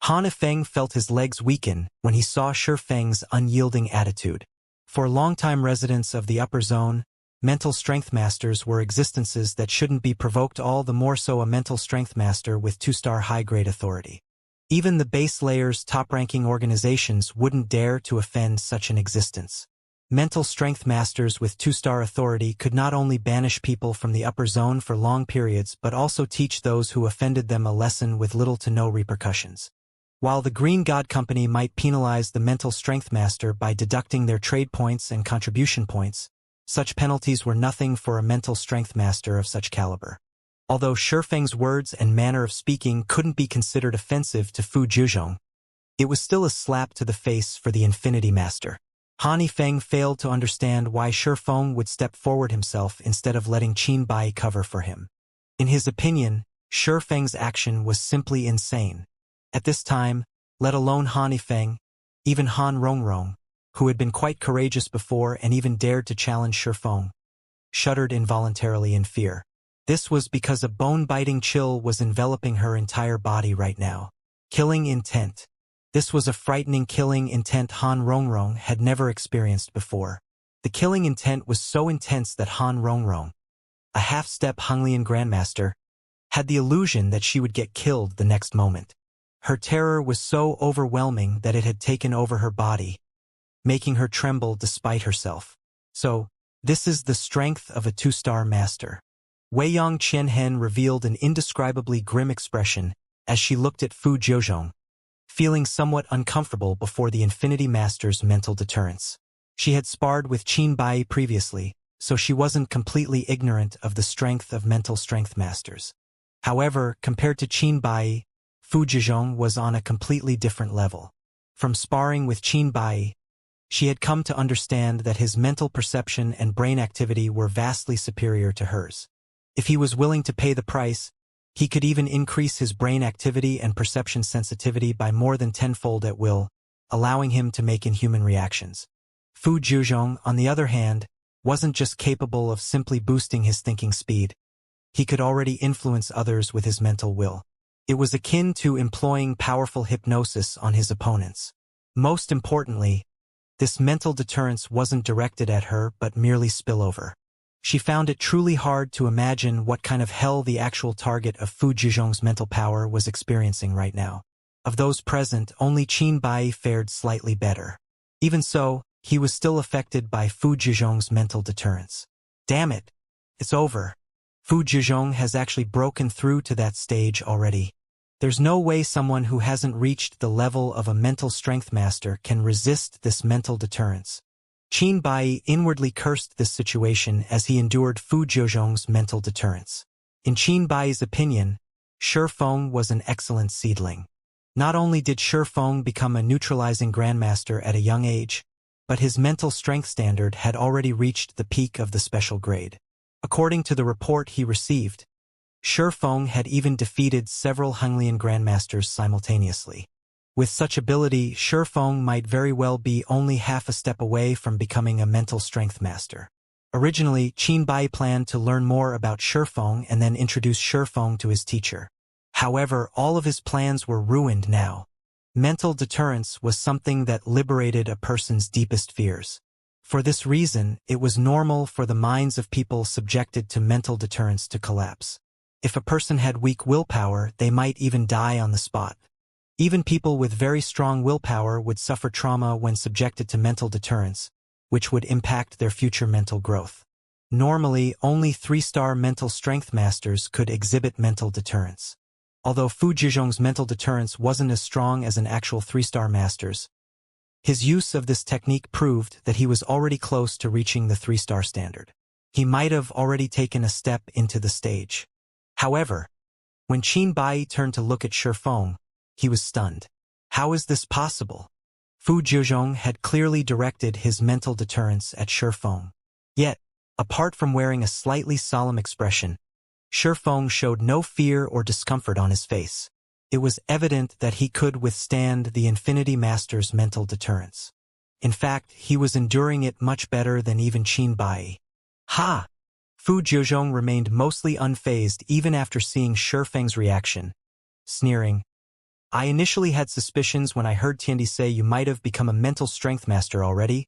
Han Yifeng felt his legs weaken when he saw Shifeng's unyielding attitude. For longtime residents of the upper zone, mental strength masters were existences that shouldn't be provoked, all the more so a mental strength master with 2-star high-grade authority. Even the base layer's top-ranking organizations wouldn't dare to offend such an existence. Mental strength masters with 2-star authority could not only banish people from the upper zone for long periods but also teach those who offended them a lesson with little to no repercussions. While the Green God Company might penalize the mental strength master by deducting their trade points and contribution points, such penalties were nothing for a mental strength master of such caliber. Although Shifeng's words and manner of speaking couldn't be considered offensive to Fu Zhizhong, it was still a slap to the face for the Infinity Master. Han Yifeng failed to understand why Shifeng would step forward himself instead of letting Qin Bai cover for him. In his opinion, Shifeng's action was simply insane. At this time, let alone Han Yifeng, even Han Rongrong, who had been quite courageous before and even dared to challenge Shifeng, shuddered involuntarily in fear. This was because a bone-biting chill was enveloping her entire body right now. Killing intent. This was a frightening killing intent Han Rongrong had never experienced before. The killing intent was so intense that Han Rongrong, a half-step Honglian Grandmaster, had the illusion that she would get killed the next moment. Her terror was so overwhelming that it had taken over her body, making her tremble despite herself. So, this is the strength of a 2-star master. Weiyang Qianhen revealed an indescribably grim expression as she looked at Fu Zhizhong, feeling somewhat uncomfortable before the Infinity Master's mental deterrence. She had sparred with Qin Bai previously, so she wasn't completely ignorant of the strength of mental strength masters. However, compared to Qin Bai, Fu Zhizhong was on a completely different level. From sparring with Qin Bai, she had come to understand that his mental perception and brain activity were vastly superior to hers. If he was willing to pay the price, he could even increase his brain activity and perception sensitivity by more than tenfold at will, allowing him to make inhuman reactions. Fu Zhizhong, on the other hand, wasn't just capable of simply boosting his thinking speed. He could already influence others with his mental will. It was akin to employing powerful hypnosis on his opponents. Most importantly, this mental deterrence wasn't directed at her but merely spillover. She found it truly hard to imagine what kind of hell the actual target of Fu Zhizhong's mental power was experiencing right now. Of those present, only Qin Bai fared slightly better. Even so, he was still affected by Fu Zhizhong's mental deterrence. Damn it! It's over. Fu Zhizhong has actually broken through to that stage already. There's no way someone who hasn't reached the level of a mental strength master can resist this mental deterrence. Qin Bai inwardly cursed this situation as he endured Fu Zhizhong's mental deterrence. In Qin Bai's opinion, Shifeng was an excellent seedling. Not only did Shifeng become a neutralizing grandmaster at a young age, but his mental strength standard had already reached the peak of the special grade. According to the report he received, Shifeng had even defeated several Honglian grandmasters simultaneously. With such ability, Shifeng might very well be only half a step away from becoming a mental strength master. Originally, Qin Bai planned to learn more about Shifeng and then introduce Shifeng to his teacher. However, all of his plans were ruined now. Mental deterrence was something that liberated a person's deepest fears. For this reason, it was normal for the minds of people subjected to mental deterrence to collapse. If a person had weak willpower, they might even die on the spot. Even people with very strong willpower would suffer trauma when subjected to mental deterrence, which would impact their future mental growth. Normally, only 3-star mental strength masters could exhibit mental deterrence. Although Fu Zhizhong's mental deterrence wasn't as strong as an actual 3-star master's, his use of this technique proved that he was already close to reaching the 3-star standard. He might have already taken a step into the stage. However, when Qin Bai turned to look at Shifeng, he was stunned. How is this possible? Fu Zhizhong had clearly directed his mental deterrence at Shifeng. Yet, apart from wearing a slightly solemn expression, Shifeng showed no fear or discomfort on his face. It was evident that he could withstand the Infinity Master's mental deterrence. In fact, he was enduring it much better than even Qin Bai. Ha! Fu Zhizhong remained mostly unfazed even after seeing Shifeng's reaction, sneering, I initially had suspicions when I heard Tiandi say you might have become a mental strength master already,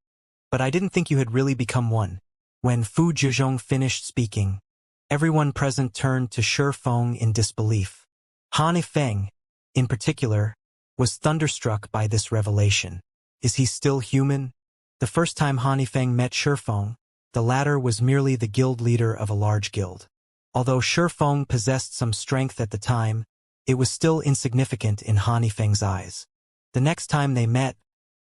but I didn't think you had really become one. When Fu Zhizhong finished speaking, everyone present turned to Shifeng in disbelief. Han Yifeng, in particular, was thunderstruck by this revelation. Is he still human? The first time Han Yifeng met Shifeng, the latter was merely the guild leader of a large guild. Although Shifeng possessed some strength at the time, it was still insignificant in Han Yifeng's eyes. The next time they met,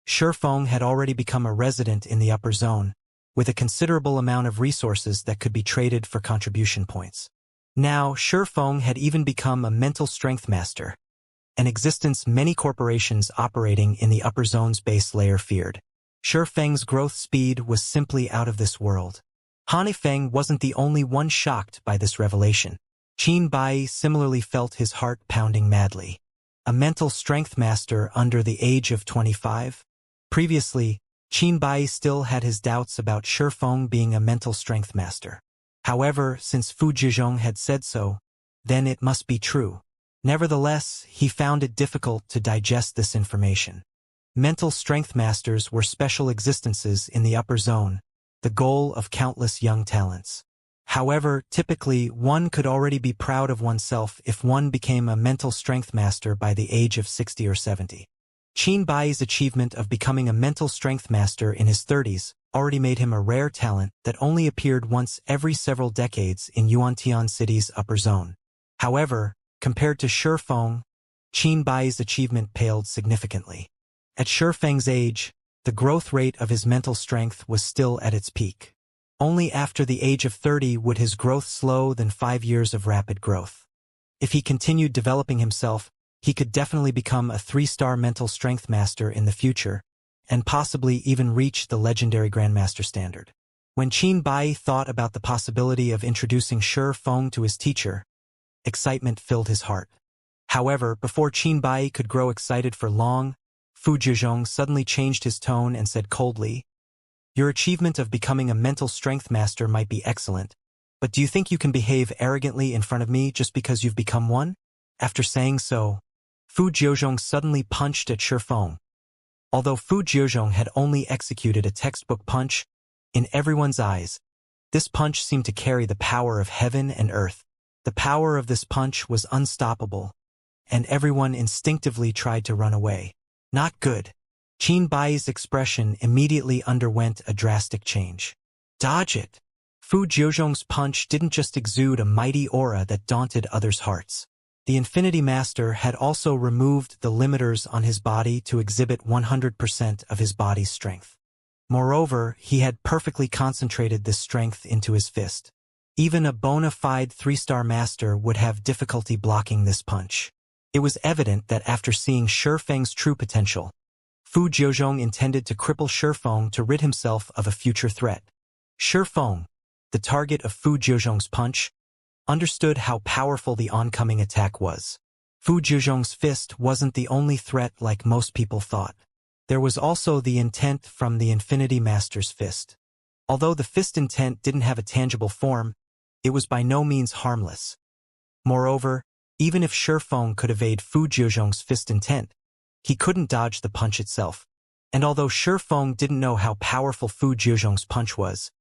Shifeng had already become a resident in the upper zone, with a considerable amount of resources that could be traded for contribution points. Now, Shifeng had even become a mental strength master, an existence many corporations operating in the upper zone's base layer feared. Shifeng's growth speed was simply out of this world. Han Yifeng wasn't the only one shocked by this revelation. Qin Bai similarly felt his heart pounding madly. A mental strength master under the age of 25? Previously, Qin Bai still had his doubts about Shifeng being a mental strength master. However, since Fu Zhizhong had said so, then it must be true. Nevertheless, he found it difficult to digest this information. Mental strength masters were special existences in the upper zone, the goal of countless young talents. However, typically, one could already be proud of oneself if one became a mental strength master by the age of 60 or 70. Qin Bai's achievement of becoming a mental strength master in his 30s already made him a rare talent that only appeared once every several decades in Yuantian City's upper zone. However, compared to Shifeng, Qin Bai's achievement paled significantly. At Shifeng's age, the growth rate of his mental strength was still at its peak. Only after the age of 30 would his growth slow than 5 years of rapid growth. If he continued developing himself, he could definitely become a 3-star mental strength master in the future, and possibly even reach the legendary Grandmaster standard. When Qin Bai thought about the possibility of introducing Shifeng to his teacher, excitement filled his heart. However, before Qin Bai could grow excited for long, Fu Zhizhong suddenly changed his tone and said coldly, "Your achievement of becoming a mental strength master might be excellent, but do you think you can behave arrogantly in front of me just because you've become one?" After saying so, Fu Zhizhong suddenly punched at Shifeng. Although Fu Zhizhong had only executed a textbook punch, in everyone's eyes, this punch seemed to carry the power of heaven and earth. The power of this punch was unstoppable, and everyone instinctively tried to run away. Not good. Qin Bai's expression immediately underwent a drastic change. Dodge it! Fu Zhizhong's punch didn't just exude a mighty aura that daunted others' hearts. The Infinity Master had also removed the limiters on his body to exhibit 100% of his body's strength. Moreover, he had perfectly concentrated this strength into his fist. Even a bona fide 3-star master would have difficulty blocking this punch. It was evident that after seeing Shifeng's true potential, Fu Zhizhong intended to cripple Shifeng to rid himself of a future threat. Shifeng, the target of Fu Zhizhong's punch, understood how powerful the oncoming attack was. Fu Zhizhong's fist wasn't the only threat like most people thought. There was also the intent from the Infinity Master's fist. Although the fist intent didn't have a tangible form, it was by no means harmless. Moreover, even if Shifeng could evade Fu Zhizhong's fist intent, he couldn't dodge the punch itself. And although Shifeng didn't know how powerful Fu Zhizhong's punch was,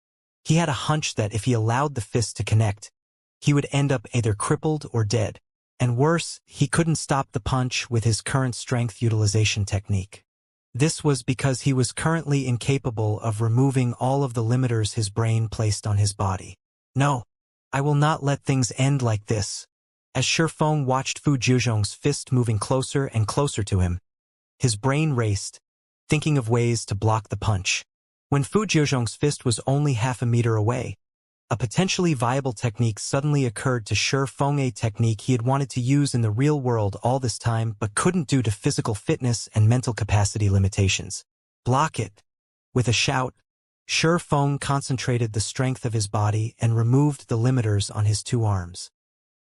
he had a hunch that if he allowed the fist to connect, he would end up either crippled or dead. And worse, he couldn't stop the punch with his current strength utilization technique. This was because he was currently incapable of removing all of the limiters his brain placed on his body. No, I will not let things end like this. As Shifeng watched Fu Zhizhong's fist moving closer and closer to him, his brain raced, thinking of ways to block the punch. When Fu Zhizhong's fist was only half a meter away, a potentially viable technique suddenly occurred to Shifeng, a technique he had wanted to use in the real world all this time but couldn't due to physical fitness and mental capacity limitations. Block it! With a shout, Shifeng concentrated the strength of his body and removed the limiters on his 2 arms.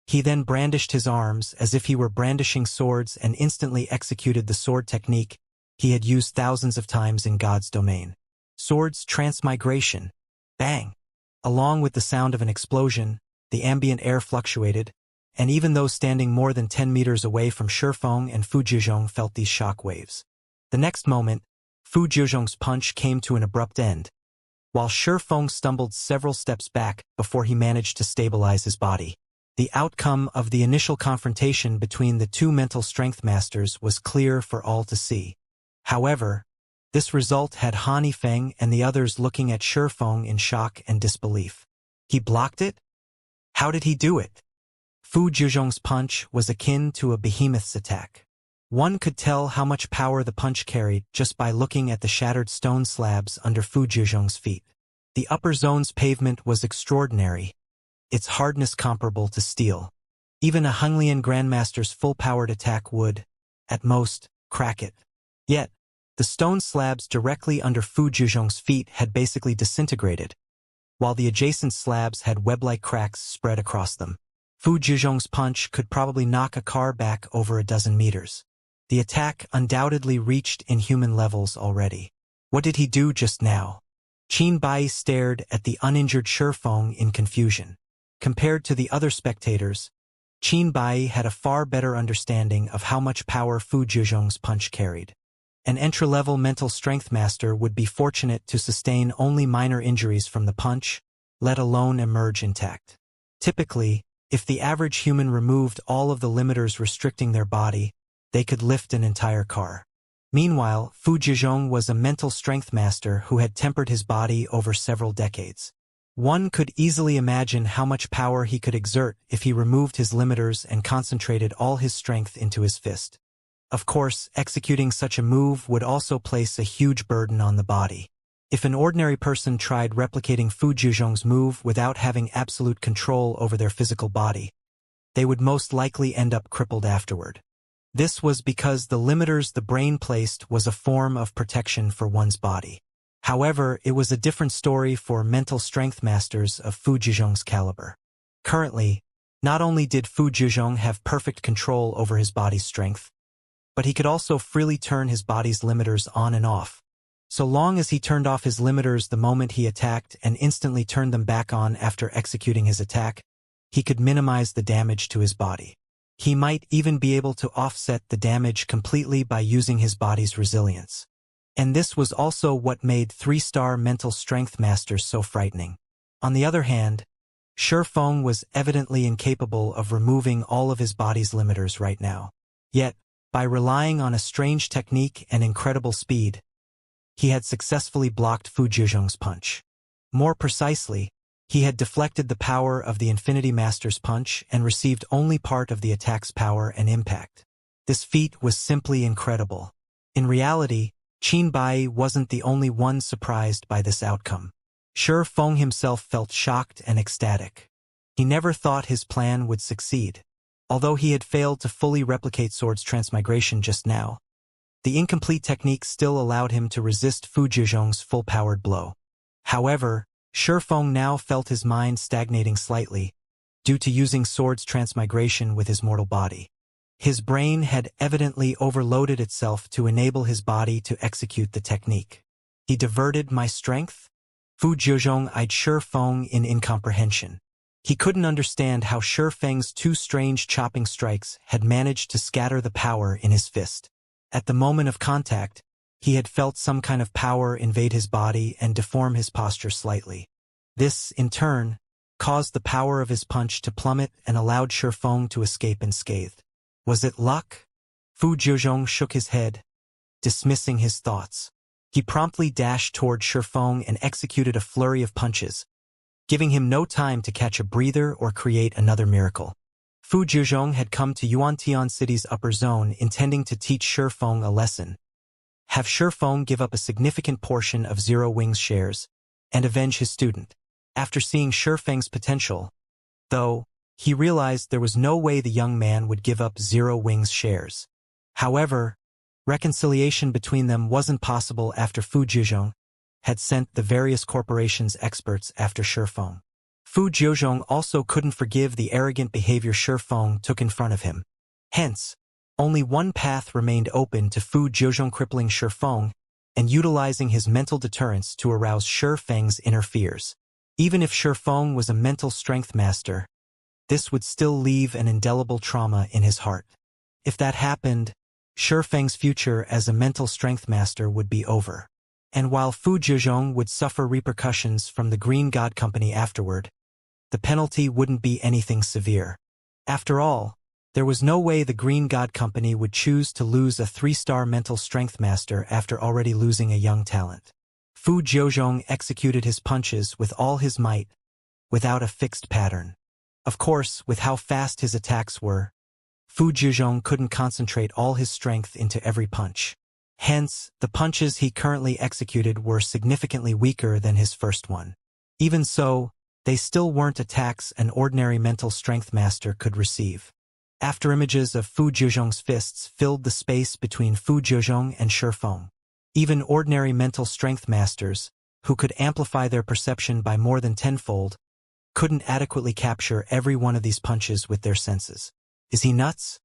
He then brandished his arms as if he were brandishing swords and instantly executed the sword technique he had used thousands of times in God's domain. Swords transmigration. Bang! Along with the sound of an explosion, the ambient air fluctuated, and even those standing more than 10 meters away from Shifeng and Fu Zhizhong felt these shock waves. The next moment, Fu Zhizhong's punch came to an abrupt end, while Shifeng stumbled several steps back before he managed to stabilize his body. The outcome of the initial confrontation between the 2 mental strength masters was clear for all to see. However, This result had Han Yifeng and the others looking at Shi Feng in shock and disbelief. He blocked it? How did he do it? Fu Zhizhong's punch was akin to a behemoth's attack. One could tell how much power the punch carried just by looking at the shattered stone slabs under Fu Zhizhong's feet. The upper zone's pavement was extraordinary, its hardness comparable to steel. Even a Hunglian Grandmaster's full-powered attack would, at most, crack it. Yet, the stone slabs directly under Fu Zhizhong's feet had basically disintegrated, while the adjacent slabs had web-like cracks spread across them. Fu Zhizhong's punch could probably knock a car back over a dozen meters. The attack undoubtedly reached inhuman levels already. What did he do just now? Qin Bai stared at the uninjured Shi Feng in confusion. Compared to the other spectators, Qin Bai had a far better understanding of how much power Fu Zhizhong's punch carried. An entry-level mental strength master would be fortunate to sustain only minor injuries from the punch, let alone emerge intact. Typically, if the average human removed all of the limiters restricting their body, they could lift an entire car. Meanwhile, Fu Zhizhong was a mental strength master who had tempered his body over several decades. One could easily imagine how much power he could exert if he removed his limiters and concentrated all his strength into his fist. Of course, executing such a move would also place a huge burden on the body. If an ordinary person tried replicating Fu Zhizhong's move without having absolute control over their physical body, they would most likely end up crippled afterward. This was because the limiters the brain placed was a form of protection for one's body. However, it was a different story for mental strength masters of Fu Zhizhong's caliber. Currently, not only did Fu Zhizhong have perfect control over his body's strength, but he could also freely turn his body's limiters on and off. So long as he turned off his limiters the moment he attacked and instantly turned them back on after executing his attack, he could minimize the damage to his body. He might even be able to offset the damage completely by using his body's resilience. And this was also what made 3-star mental strength masters so frightening. On the other hand, Shi Feng was evidently incapable of removing all of his body's limiters right now. Yet, by relying on a strange technique and incredible speed, he had successfully blocked Fu Zhizhong's punch. More precisely, he had deflected the power of the Infinity Master's punch and received only part of the attack's power and impact. This feat was simply incredible. In reality, Qin Bai wasn't the only one surprised by this outcome. Shi Feng himself felt shocked and ecstatic. He never thought his plan would succeed. Although he had failed to fully replicate Sword's transmigration just now, the incomplete technique still allowed him to resist Fu Zhizhong's full-powered blow. However, Shi Feng now felt his mind stagnating slightly, due to using Sword's transmigration with his mortal body. His brain had evidently overloaded itself to enable his body to execute the technique. He diverted my strength? Fu Zhizhong eyed Shi Feng in incomprehension. He couldn't understand how Shi Feng's 2 strange chopping strikes had managed to scatter the power in his fist. At the moment of contact, he had felt some kind of power invade his body and deform his posture slightly. This, in turn, caused the power of his punch to plummet and allowed Shi Feng to escape unscathed. Was it luck? Fu Zhizhong shook his head, dismissing his thoughts. He promptly dashed toward Shi Feng and executed a flurry of punches, giving him no time to catch a breather or create another miracle. Fu Zhizhong had come to Yuantian City's upper zone intending to teach Shi Feng a lesson, have Shi Feng give up a significant portion of Zero Wings shares, and avenge his student. After seeing Shi Feng's potential, though, he realized there was no way the young man would give up Zero Wings shares. However, reconciliation between them wasn't possible after Fu Zhizhong had sent the various corporations' experts after Shi Feng. Fu Zhizhong also couldn't forgive the arrogant behavior Shi Feng took in front of him. Hence, only one path remained open to Fu Zhizhong: crippling Shi Feng and utilizing his mental deterrence to arouse Shi Feng's inner fears. Even if Shi Feng was a mental strength master, this would still leave an indelible trauma in his heart. If that happened, Shi Feng's future as a mental strength master would be over. And while Fu Zhizhong would suffer repercussions from the Green God Company afterward, the penalty wouldn't be anything severe. After all, There was no way the Green God Company would choose to lose a 3-star mental strength master after already losing a young talent. Fu Jiuzhong executed his punches with all his might, without a fixed pattern. Of course, with how fast his attacks were, Fu Jiuzhong couldn't concentrate all his strength into every punch. Hence, the punches he currently executed were significantly weaker than his first one. Even so, they still weren't attacks an ordinary mental strength master could receive. After images of Fu Jiuzhong's fists filled the space between Fu Jiuzhong and Shifeng. Even ordinary mental strength masters, who could amplify their perception by more than tenfold, couldn't adequately capture every one of these punches with their senses. Is he nuts?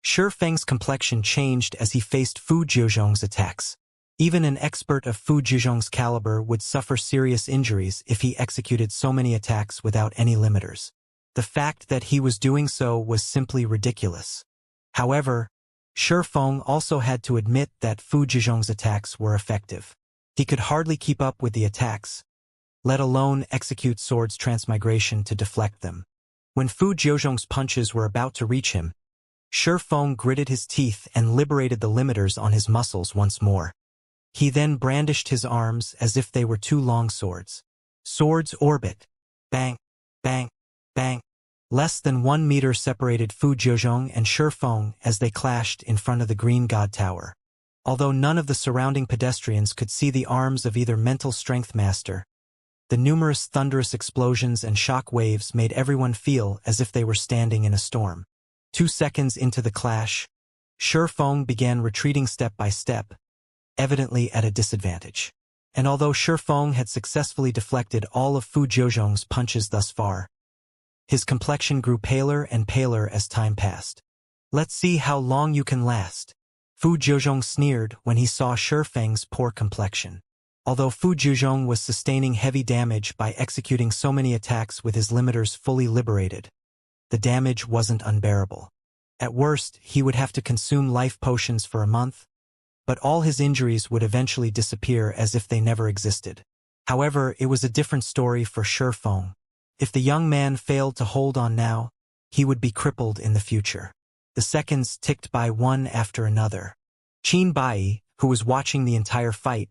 Shifeng's complexion changed as he faced Fu Jiuzhong's attacks. Even an expert of Fu Jiuzhong's caliber would suffer serious injuries if he executed so many attacks without any limiters. The fact that he was doing so was simply ridiculous. However, Shifeng also had to admit that Fu Jiuzhong's attacks were effective. He could hardly keep up with the attacks, let alone execute sword's transmigration to deflect them. When Fu Jiuzhong's punches were about to reach him, Shifeng gritted his teeth and liberated the limiters on his muscles once more. He then brandished his arms as if they were two long swords. Swords orbit. Bang, bang, bang. Less than 1 meter separated Fu Jiuzhong and Shifeng as they clashed in front of the Green God Tower. Although none of the surrounding pedestrians could see the arms of either mental strength master, the numerous thunderous explosions and shock waves made everyone feel as if they were standing in a storm. 2 seconds into the clash, Shifeng began retreating step by step, evidently at a disadvantage. And although Shifeng had successfully deflected all of Fu Jiuzhong's punches thus far, his complexion grew paler and paler as time passed. Let's see how long you can last. Fu Jiuzhong sneered when he saw Shifeng's poor complexion. Although Fu Jiuzhong was sustaining heavy damage by executing so many attacks with his limiters fully liberated, the damage wasn't unbearable. At worst, he would have to consume life potions for a month, but all his injuries would eventually disappear as if they never existed. However, it was a different story for Shifeng. If the young man failed to hold on now, he would be crippled in the future. The seconds ticked by one after another. Qin Bai, who was watching the entire fight,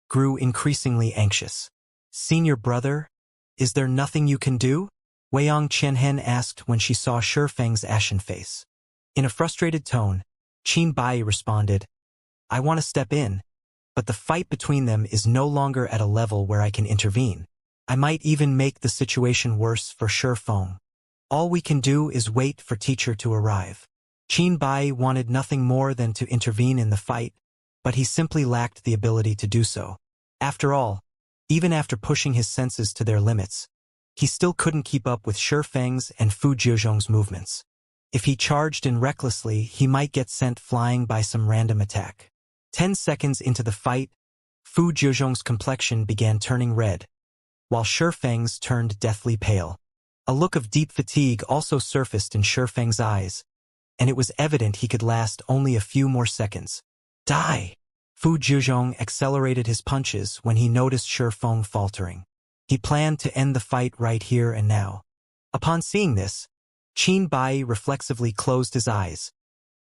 grew increasingly anxious. "Senior brother, is there nothing you can do?" Weiyang Qianhen asked when she saw Shifeng's ashen face. In a frustrated tone, Qin Bai responded, "I want to step in, but the fight between them is no longer at a level where I can intervene. I might even make the situation worse for Shifeng. All we can do is wait for teacher to arrive." Qin Bai wanted nothing more than to intervene in the fight, but he simply lacked the ability to do so. After all, even after pushing his senses to their limits, he still couldn't keep up with Shifeng's and Fu Jiuzhong's movements. If he charged in recklessly, he might get sent flying by some random attack. 10 seconds into the fight, Fu Jiuzhong's complexion began turning red, while Shifeng's turned deathly pale. A look of deep fatigue also surfaced in Shifeng's eyes, and it was evident he could last only a few more seconds. Die! Fu Jiuzhong accelerated his punches when he noticed Shifeng faltering. He planned to end the fight right here and now. Upon seeing this, Qin Bai reflexively closed his eyes,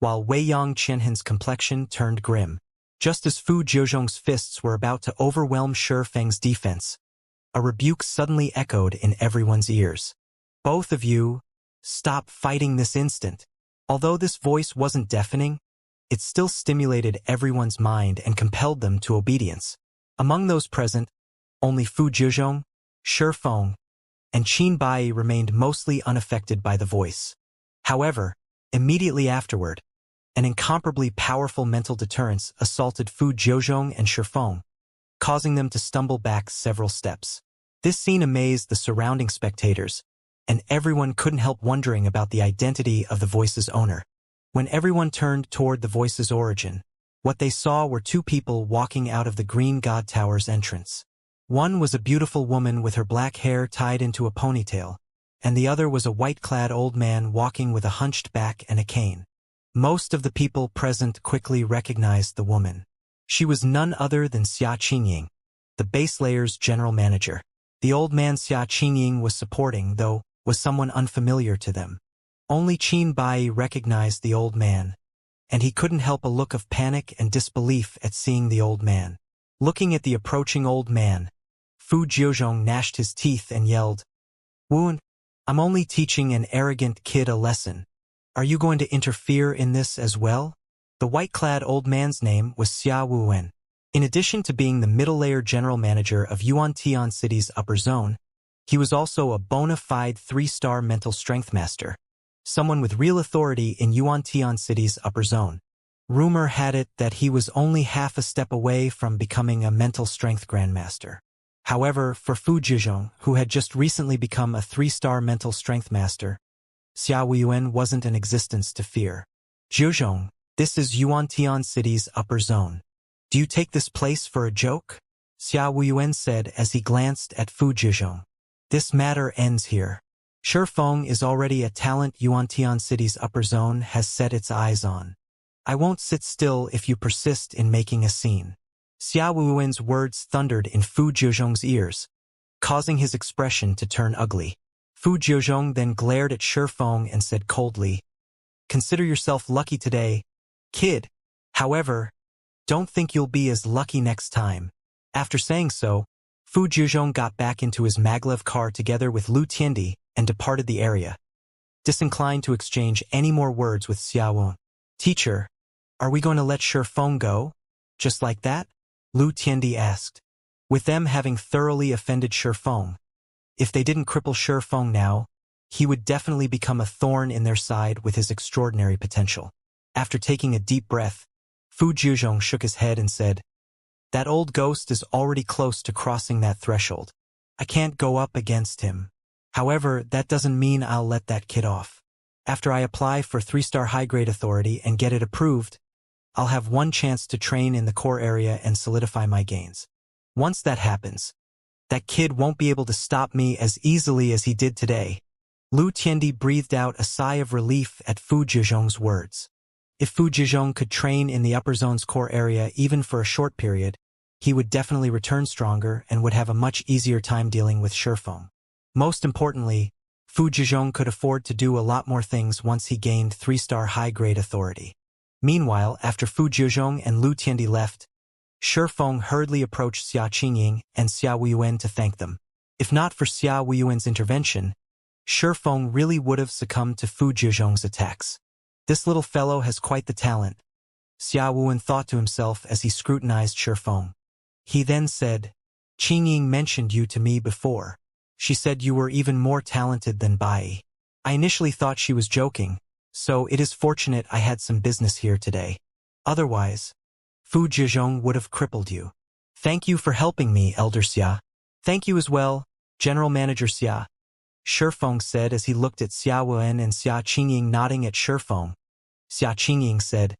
while Weiyang Qianhen's complexion turned grim. Just as Fu Jiuzhong's fists were about to overwhelm Shifeng's defense, a rebuke suddenly echoed in everyone's ears. "Both of you, stop fighting this instant." Although this voice wasn't deafening, it still stimulated everyone's mind and compelled them to obedience. Among those present, only Fu Jiuzhong, Shifeng, and Qin Bai remained mostly unaffected by the voice. However, immediately afterward, an incomparably powerful mental deterrence assaulted Fu Jiuzhong and Shifeng, causing them to stumble back several steps. This scene amazed the surrounding spectators, and everyone couldn't help wondering about the identity of the voice's owner. When everyone turned toward the voice's origin, what they saw were two people walking out of the Green God Tower's entrance. One was a beautiful woman with her black hair tied into a ponytail, and the other was a white-clad old man walking with a hunched back and a cane. Most of the people present quickly recognized the woman. She was none other than Xia Qinying, the base layer's general manager. The old man Xia Qinying was supporting, though, was someone unfamiliar to them. Only Qin Bai recognized the old man, and he couldn't help a look of panic and disbelief at seeing the old man. Looking at the approaching old man, Fu Jiuzhong gnashed his teeth and yelled, "Wuan, I'm only teaching an arrogant kid a lesson. Are you going to interfere in this as well?" The white-clad old man's name was Xia Wuwen. In addition to being the middle-layer general manager of Yuan-Tian City's upper zone, he was also a bona fide 3-star mental strength master, someone with real authority in Yuan-Tian City's upper zone. Rumor had it that he was only half a step away from becoming a mental strength grandmaster. However, for Fu Zhizhong, who had just recently become a 3-star mental strength master, Xia Wuyuan wasn't an existence to fear. "Zhizhong, this is Yuan-Tian City's upper zone. Do you take this place for a joke?" Xia Wuyuan said as he glanced at Fu Zhizhong. "This matter ends here. Shifeng is already a talent Yuan-Tian City's upper zone has set its eyes on. I won't sit still if you persist in making a scene." Xia Wuyuan's words thundered in Fu Zhizhong's ears, causing his expression to turn ugly. Fu Zhizhong then glared at Shifeng and said coldly, "Consider yourself lucky today, kid. However, don't think you'll be as lucky next time." After saying so, Fu Zhizhong got back into his maglev car together with Lu Tiandi and departed the area, disinclined to exchange any more words with Xiaowun. "Teacher, are we going to let Shifeng go? Just like that?" Lu Tiandi asked. With them having thoroughly offended Shifeng, if they didn't cripple Shifeng now, he would definitely become a thorn in their side with his extraordinary potential. After taking a deep breath, Fu Zhizhong shook his head and said, "That old ghost is already close to crossing that threshold. I can't go up against him. However, that doesn't mean I'll let that kid off. After I apply for 3-star high-grade authority and get it approved, I'll have one chance to train in the core area and solidify my gains. Once that happens, that kid won't be able to stop me as easily as he did today." Lu Tiandi breathed out a sigh of relief at Fu Zhizhong's words. If Fu Zhizhong could train in the upper zone's core area even for a short period, he would definitely return stronger and would have a much easier time dealing with Shifeng. Most importantly, Fu Zhizhong could afford to do a lot more things once he gained 3-star high-grade authority. Meanwhile, after Fu Zhizhong and Lu Tiandi left, Shifeng hurriedly approached Xia Qingying and Xia Wuyuan to thank them. If not for Xia Wuyuan's intervention, Shifeng really would have succumbed to Fu Zhizhong's attacks. "This little fellow has quite the talent," Xia Wuyuan thought to himself as he scrutinized Shifeng. He then said, "Qingying mentioned you to me before. She said you were even more talented than Bai. I initially thought she was joking, so it is fortunate I had some business here today. Otherwise, Fu Zhizhong would have crippled you. Thank you for helping me, Elder Xia." "Thank you as well, General Manager Xia," Shifeng said as he looked at Xia Wen and Xia Qingying nodding at Shifeng. Xia Qingying said,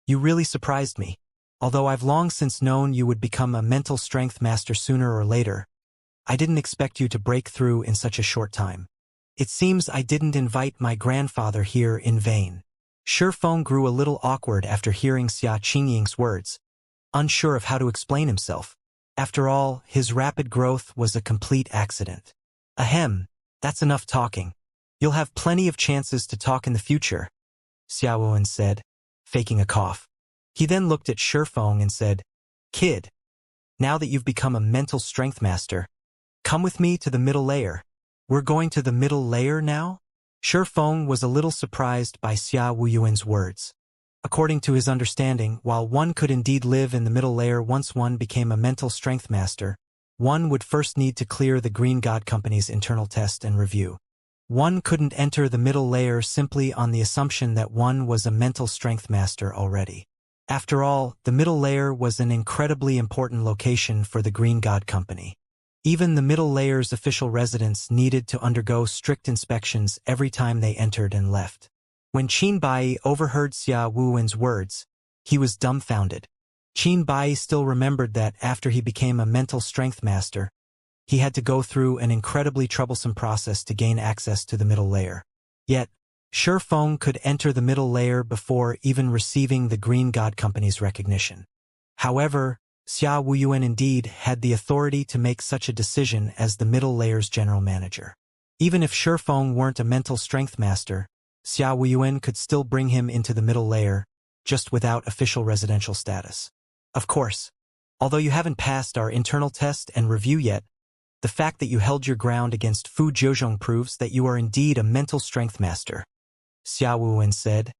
"You really surprised me. Although I've long since known you would become a mental strength master sooner or later, I didn't expect you to break through in such a short time. It seems I didn't invite my grandfather here in vain." Shifeng grew a little awkward after hearing Xia Qingying's words, unsure of how to explain himself. After all, his rapid growth was a complete accident. "Ahem, that's enough talking. You'll have plenty of chances to talk in the future," Xiaowen said, faking a cough. He then looked at Shifeng and said, "Kid, now that you've become a mental strength master, come with me to the middle layer." "We're going to the middle layer now?" Shifeng was a little surprised by Xia Wuyuan's words. According to his understanding, while one could indeed live in the middle layer once one became a mental strength master, one would first need to clear the Green God Company's internal test and review. One couldn't enter the middle layer simply on the assumption that one was a mental strength master already. After all, the middle layer was an incredibly important location for the Green God Company. Even the middle layer's official residents needed to undergo strict inspections every time they entered and left. When Qin Bai overheard Xia Wuwen's words, he was dumbfounded. Qin Bai still remembered that after he became a mental strength master, he had to go through an incredibly troublesome process to gain access to the middle layer. Yet, Shifeng could enter the middle layer before even receiving the Green God Company's recognition. However, Xia Wuyuan indeed had the authority to make such a decision as the middle layer's general manager. Even if Shifeng weren't a mental strength master, Xia Wuyuan could still bring him into the middle layer, just without official residential status. Of course, although you haven't passed our internal test and review yet, the fact that you held your ground against Fu Jiuzhong proves that you are indeed a mental strength master, Xia Wuyuan said,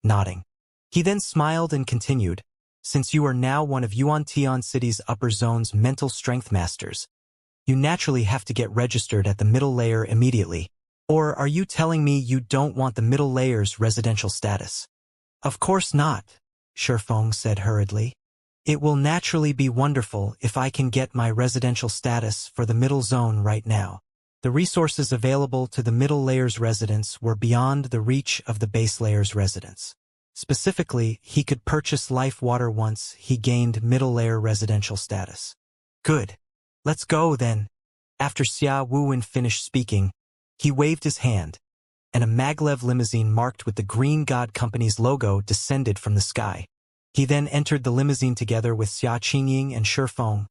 nodding. He then smiled and continued, since you are now one of Yuan-Tian City's upper zone's mental strength masters, you naturally have to get registered at the middle layer immediately. Or are you telling me you don't want the middle layer's residential status? Of course not, Shifeng said hurriedly. It will naturally be wonderful if I can get my residential status for the middle zone right now. The resources available to the middle layer's residents were beyond the reach of the base layer's residents. Specifically, he could purchase life water once he gained middle layer residential status. Good. Let's go then. After Xia Wuyuan finished speaking, he waved his hand, and a maglev limousine marked with the Green God Company's logo descended from the sky. He then entered the limousine together with Xia Qingying and Shifeng,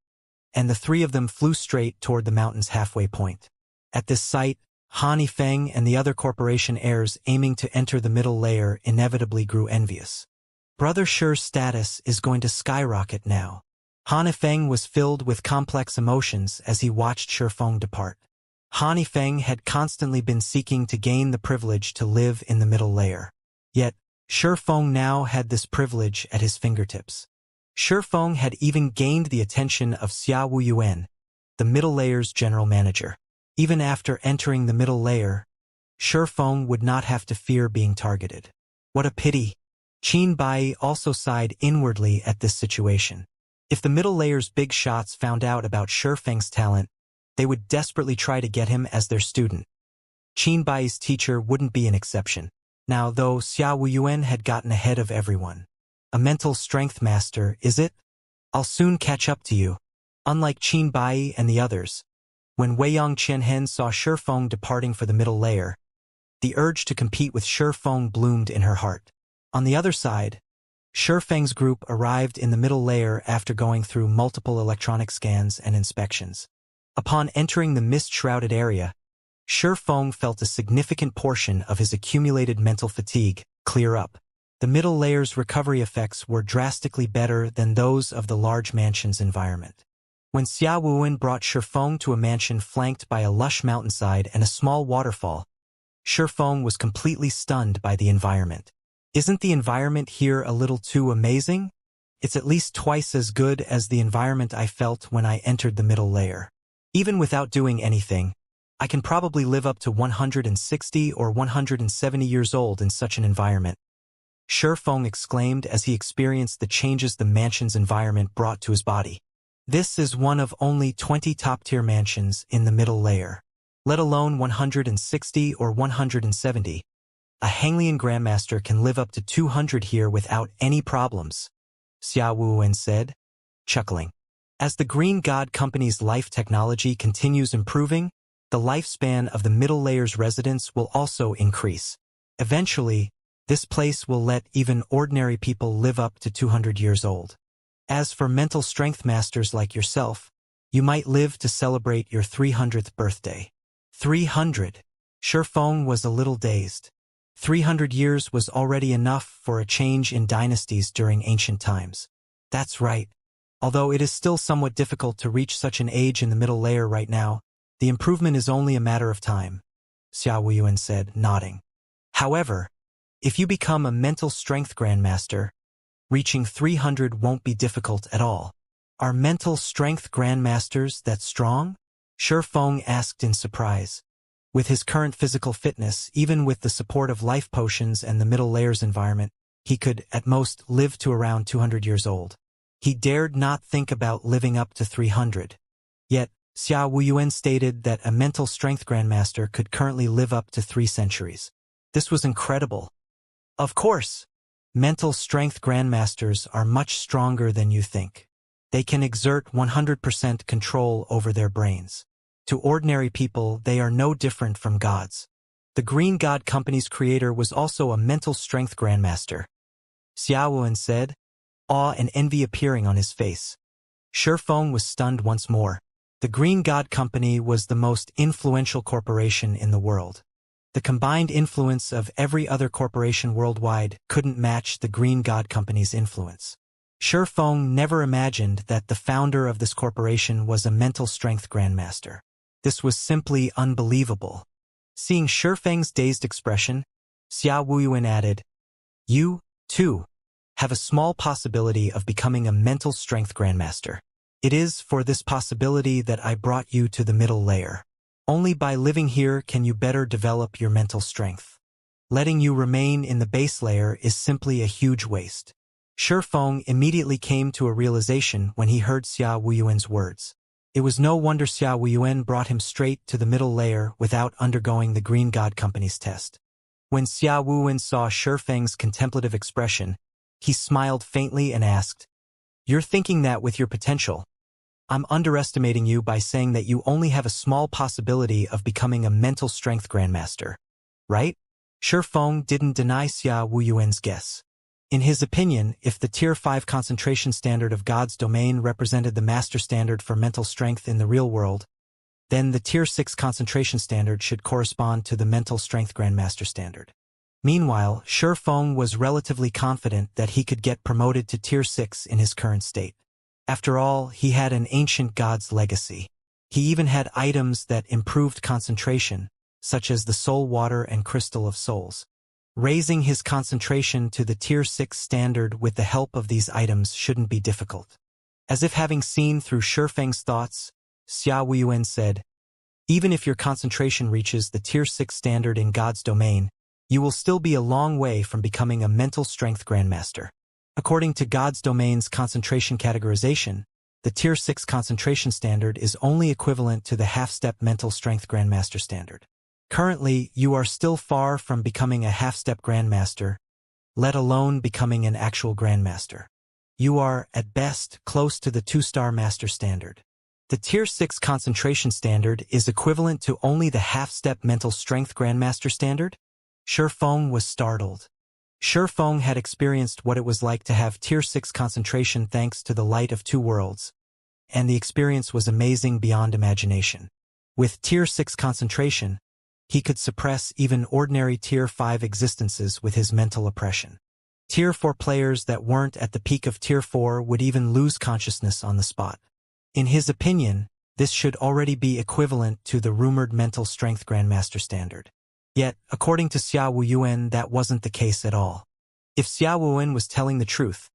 and the three of them flew straight toward the mountain's halfway point. At this sight, Han Yifeng and the other corporation heirs aiming to enter the middle layer inevitably grew envious. Brother Shi's status is going to skyrocket now. Han Yifeng was filled with complex emotions as he watched Shifeng depart. Han Yifeng had constantly been seeking to gain the privilege to live in the middle layer. Yet, Shifeng now had this privilege at his fingertips. Shifeng had even gained the attention of Xia Wuyuan, the middle layer's general manager. Even after entering the middle layer, Shifeng would not have to fear being targeted. What a pity. Qin Bai also sighed inwardly at this situation. If the middle layer's big shots found out about Shifeng's talent, they would desperately try to get him as their student. Qin Bai's teacher wouldn't be an exception. Now, though, Xia Wuyuan had gotten ahead of everyone. A mental strength master, is it? I'll soon catch up to you. Unlike Qin Bai and the others, when Weiyang Qianhen saw Shifeng departing for the middle layer, the urge to compete with Shifeng bloomed in her heart. On the other side, Shifeng's group arrived in the middle layer after going through multiple electronic scans and inspections. Upon entering the mist-shrouded area, Shifeng felt a significant portion of his accumulated mental fatigue clear up. The middle layer's recovery effects were drastically better than those of the large mansion's environment. When Xia Wuyuan brought Shifeng to a mansion flanked by a lush mountainside and a small waterfall, Shifeng was completely stunned by the environment. Isn't the environment here a little too amazing? It's at least twice as good as the environment I felt when I entered the middle layer. Even without doing anything, I can probably live up to 160 or 170 years old in such an environment, Shifeng exclaimed as he experienced the changes the mansion's environment brought to his body. This is one of only 20 top-tier mansions in the middle layer, let alone 160 or 170. A Hanglian Grandmaster can live up to 200 here without any problems, Xia Wuyuan said, chuckling. As the Green God Company's life technology continues improving, the lifespan of the middle layer's residents will also increase. Eventually, this place will let even ordinary people live up to 200 years old. As for mental strength masters like yourself, you might live to celebrate your 300th birthday. 300. Shifeng was a little dazed. 300 years was already enough for a change in dynasties during ancient times. That's right. Although it is still somewhat difficult to reach such an age in the middle layer right now, the improvement is only a matter of time, Xia Wuyuan said, nodding. However, if you become a mental strength grandmaster, reaching 300 won't be difficult at all. Are mental strength grandmasters that strong? Shifeng asked in surprise. With his current physical fitness, even with the support of life potions and the middle layer's environment, he could, at most, live to around 200 years old. He dared not think about living up to 300. Yet, Xia Wuyuan stated that a mental strength grandmaster could currently live up to 3 centuries. This was incredible. Of course, mental strength grandmasters are much stronger than you think. They can exert 100% control over their brains. To ordinary people, they are no different from gods. The Green God Company's creator was also a mental strength grandmaster, Xia Wuyuan said, awe and envy appearing on his face. Shifeng was stunned once more. The Green God Company was the most influential corporation in the world. The combined influence of every other corporation worldwide couldn't match the Green God Company's influence. Shifeng never imagined that the founder of this corporation was a mental strength grandmaster. This was simply unbelievable. Seeing Shifeng's dazed expression, Xia Wuyuan added, "You, too, have a small possibility of becoming a mental strength grandmaster. It is for this possibility that I brought you to the middle layer. Only by living here can you better develop your mental strength. Letting you remain in the base layer is simply a huge waste." Shifeng immediately came to a realization when he heard Xia Wuyuan's words. It was no wonder Xia Wuyuan brought him straight to the middle layer without undergoing the Green God Company's test. When Xia Wuyuan saw Shifeng's contemplative expression, he smiled faintly and asked, "You're thinking that with your potential. I'm underestimating you by saying that you only have a small possibility of becoming a mental strength grandmaster, right?" Shifeng didn't deny Xia Wuyuan's guess. In his opinion, if the Tier 5 concentration standard of God's domain represented the master standard for mental strength in the real world, then the Tier 6 concentration standard should correspond to the mental strength grandmaster standard. Meanwhile, Shifeng was relatively confident that he could get promoted to Tier 6 in his current state. After all, he had an ancient god's legacy. He even had items that improved concentration, such as the Soul Water and Crystal of Souls. Raising his concentration to the Tier 6 standard with the help of these items shouldn't be difficult. As if having seen through Shifeng's thoughts, Xia Wuyuan said, "Even if your concentration reaches the Tier 6 standard in God's domain, you will still be a long way from becoming a mental strength grandmaster. According to God's domain's concentration categorization, the Tier 6 concentration standard is only equivalent to the half-step mental strength grandmaster standard. Currently, you are still far from becoming a half-step grandmaster, let alone becoming an actual grandmaster. You are, at best, close to the 2-star master standard. The Tier 6 concentration standard is equivalent to only the half-step mental strength grandmaster standard?" Shifeng was startled. Shifeng had experienced what it was like to have Tier 6 concentration thanks to the light of 2 worlds, and the experience was amazing beyond imagination. With Tier 6 concentration, he could suppress even ordinary Tier 5 existences with his mental oppression. Tier 4 players that weren't at the peak of Tier 4 would even lose consciousness on the spot. In his opinion, this should already be equivalent to the rumored mental strength grandmaster standard. Yet, according to Xia Wuyuan, that wasn't the case at all. If Xia Wuyuan was telling the truth,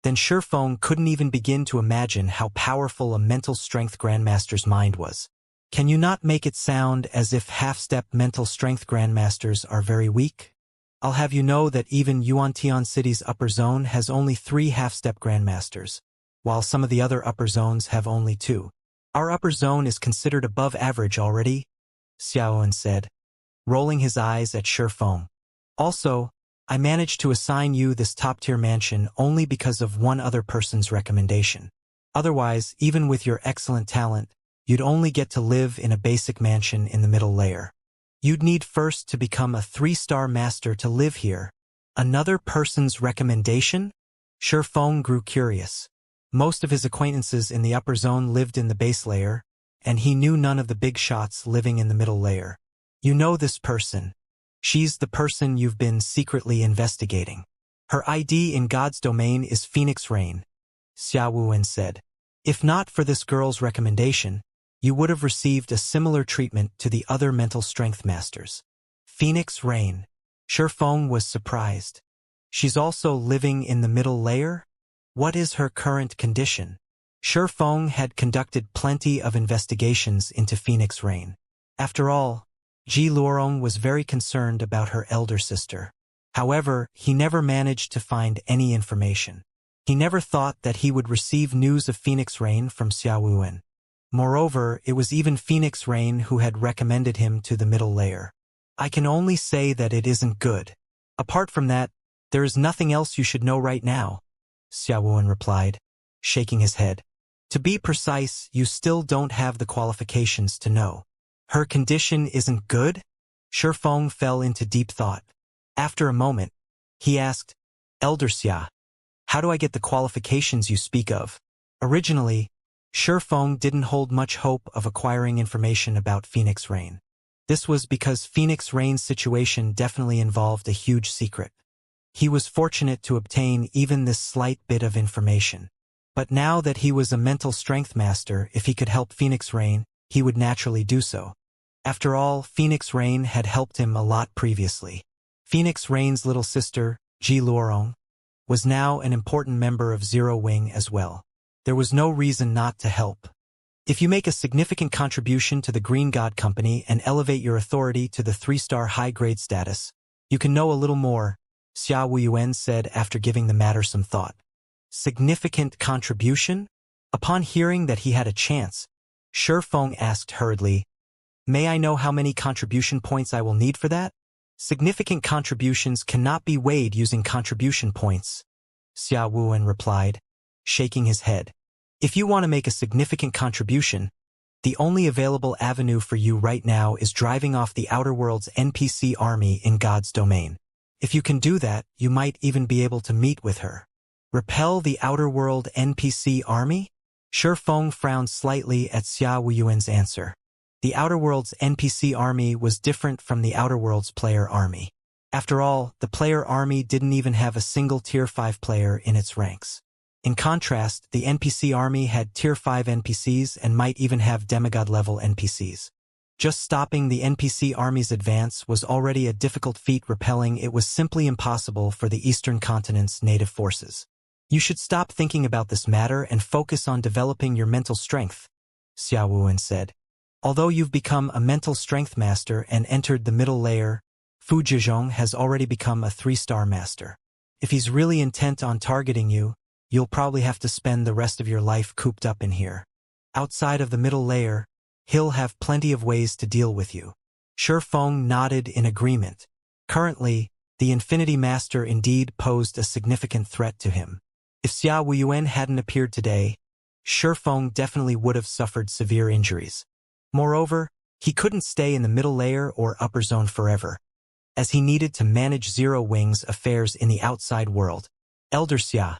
then Shifeng couldn't even begin to imagine how powerful a mental strength grandmaster's mind was. Can you not make it sound as if half-step mental strength grandmasters are very weak? I'll have you know that even Yuantian City's upper zone has only 3 half-step grandmasters, while some of the other upper zones have only 2. Our upper zone is considered above average already, Xiaoan said, rolling his eyes at Shifeng. Also, I managed to assign you this top-tier mansion only because of one other person's recommendation. Otherwise, even with your excellent talent, you'd only get to live in a basic mansion in the middle layer. You'd need first to become a 3-star master to live here. Another person's recommendation? Shifeng grew curious. Most of his acquaintances in the upper zone lived in the base layer, and he knew none of the big shots living in the middle layer. You know this person. She's the person you've been secretly investigating. Her ID in God's domain is Phoenix Rain, Xia Wuyuan said. If not for this girl's recommendation, you would have received a similar treatment to the other mental strength masters. Phoenix Rain. Shifeng was surprised. She's also living in the middle layer? What is her current condition? Shifeng had conducted plenty of investigations into Phoenix Rain. After all, Ji Luorong was very concerned about her elder sister. However, he never managed to find any information. He never thought that he would receive news of Phoenix Rain from Xia Wuyuan. Moreover, it was even Phoenix Rain who had recommended him to the middle layer. I can only say that it isn't good. Apart from that, there is nothing else you should know right now, Xia Wuyuan replied, shaking his head. To be precise, you still don't have the qualifications to know. Her condition isn't good? Shifeng fell into deep thought. After a moment, he asked, Elder Xia, how do I get the qualifications you speak of? Originally, Shifeng didn't hold much hope of acquiring information about Phoenix Rain. This was because Phoenix Rain's situation definitely involved a huge secret. He was fortunate to obtain even this slight bit of information. But now that he was a mental strength master, if he could help Phoenix Rain, he would naturally do so. After all, Phoenix Rain had helped him a lot previously. Phoenix Rain's little sister, Ji Luorong, was now an important member of Zero Wing as well. There was no reason not to help. If you make a significant contribution to the Green God Company and elevate your authority to the 3-star high-grade status, you can know a little more, Xia Wuyuan said after giving the matter some thought. Significant contribution? Upon hearing that he had a chance, Shi Feng asked hurriedly, "May I know how many contribution points I will need for that?" "Significant contributions cannot be weighed using contribution points," Xia Wuan replied, shaking his head. "If you want to make a significant contribution, the only available avenue for you right now is driving off the Outer World's NPC army in God's domain. If you can do that, you might even be able to meet with her." Repel the Outer World NPC army? Shi Feng frowned slightly at Xia Wuyuan's answer. The Outer World's NPC army was different from the Outer World's player army. After all, the player army didn't even have a single Tier 5 player in its ranks. In contrast, the NPC army had Tier 5 NPCs and might even have demigod-level NPCs. Just stopping the NPC army's advance was already a difficult feat. Repelling it was simply impossible for the Eastern Continent's native forces. "You should stop thinking about this matter and focus on developing your mental strength," Xia Wuan said. "Although you've become a mental strength master and entered the middle layer, Fu Zhizhong has already become a 3-star master. If he's really intent on targeting you, you'll probably have to spend the rest of your life cooped up in here. Outside of the middle layer, he'll have plenty of ways to deal with you." Shi Feng nodded in agreement. Currently, the Infinity Master indeed posed a significant threat to him. If Xia Wuyuan hadn't appeared today, Shi Feng definitely would have suffered severe injuries. Moreover, he couldn't stay in the middle layer or upper zone forever, as he needed to manage Zero Wing's affairs in the outside world. "Elder Xia,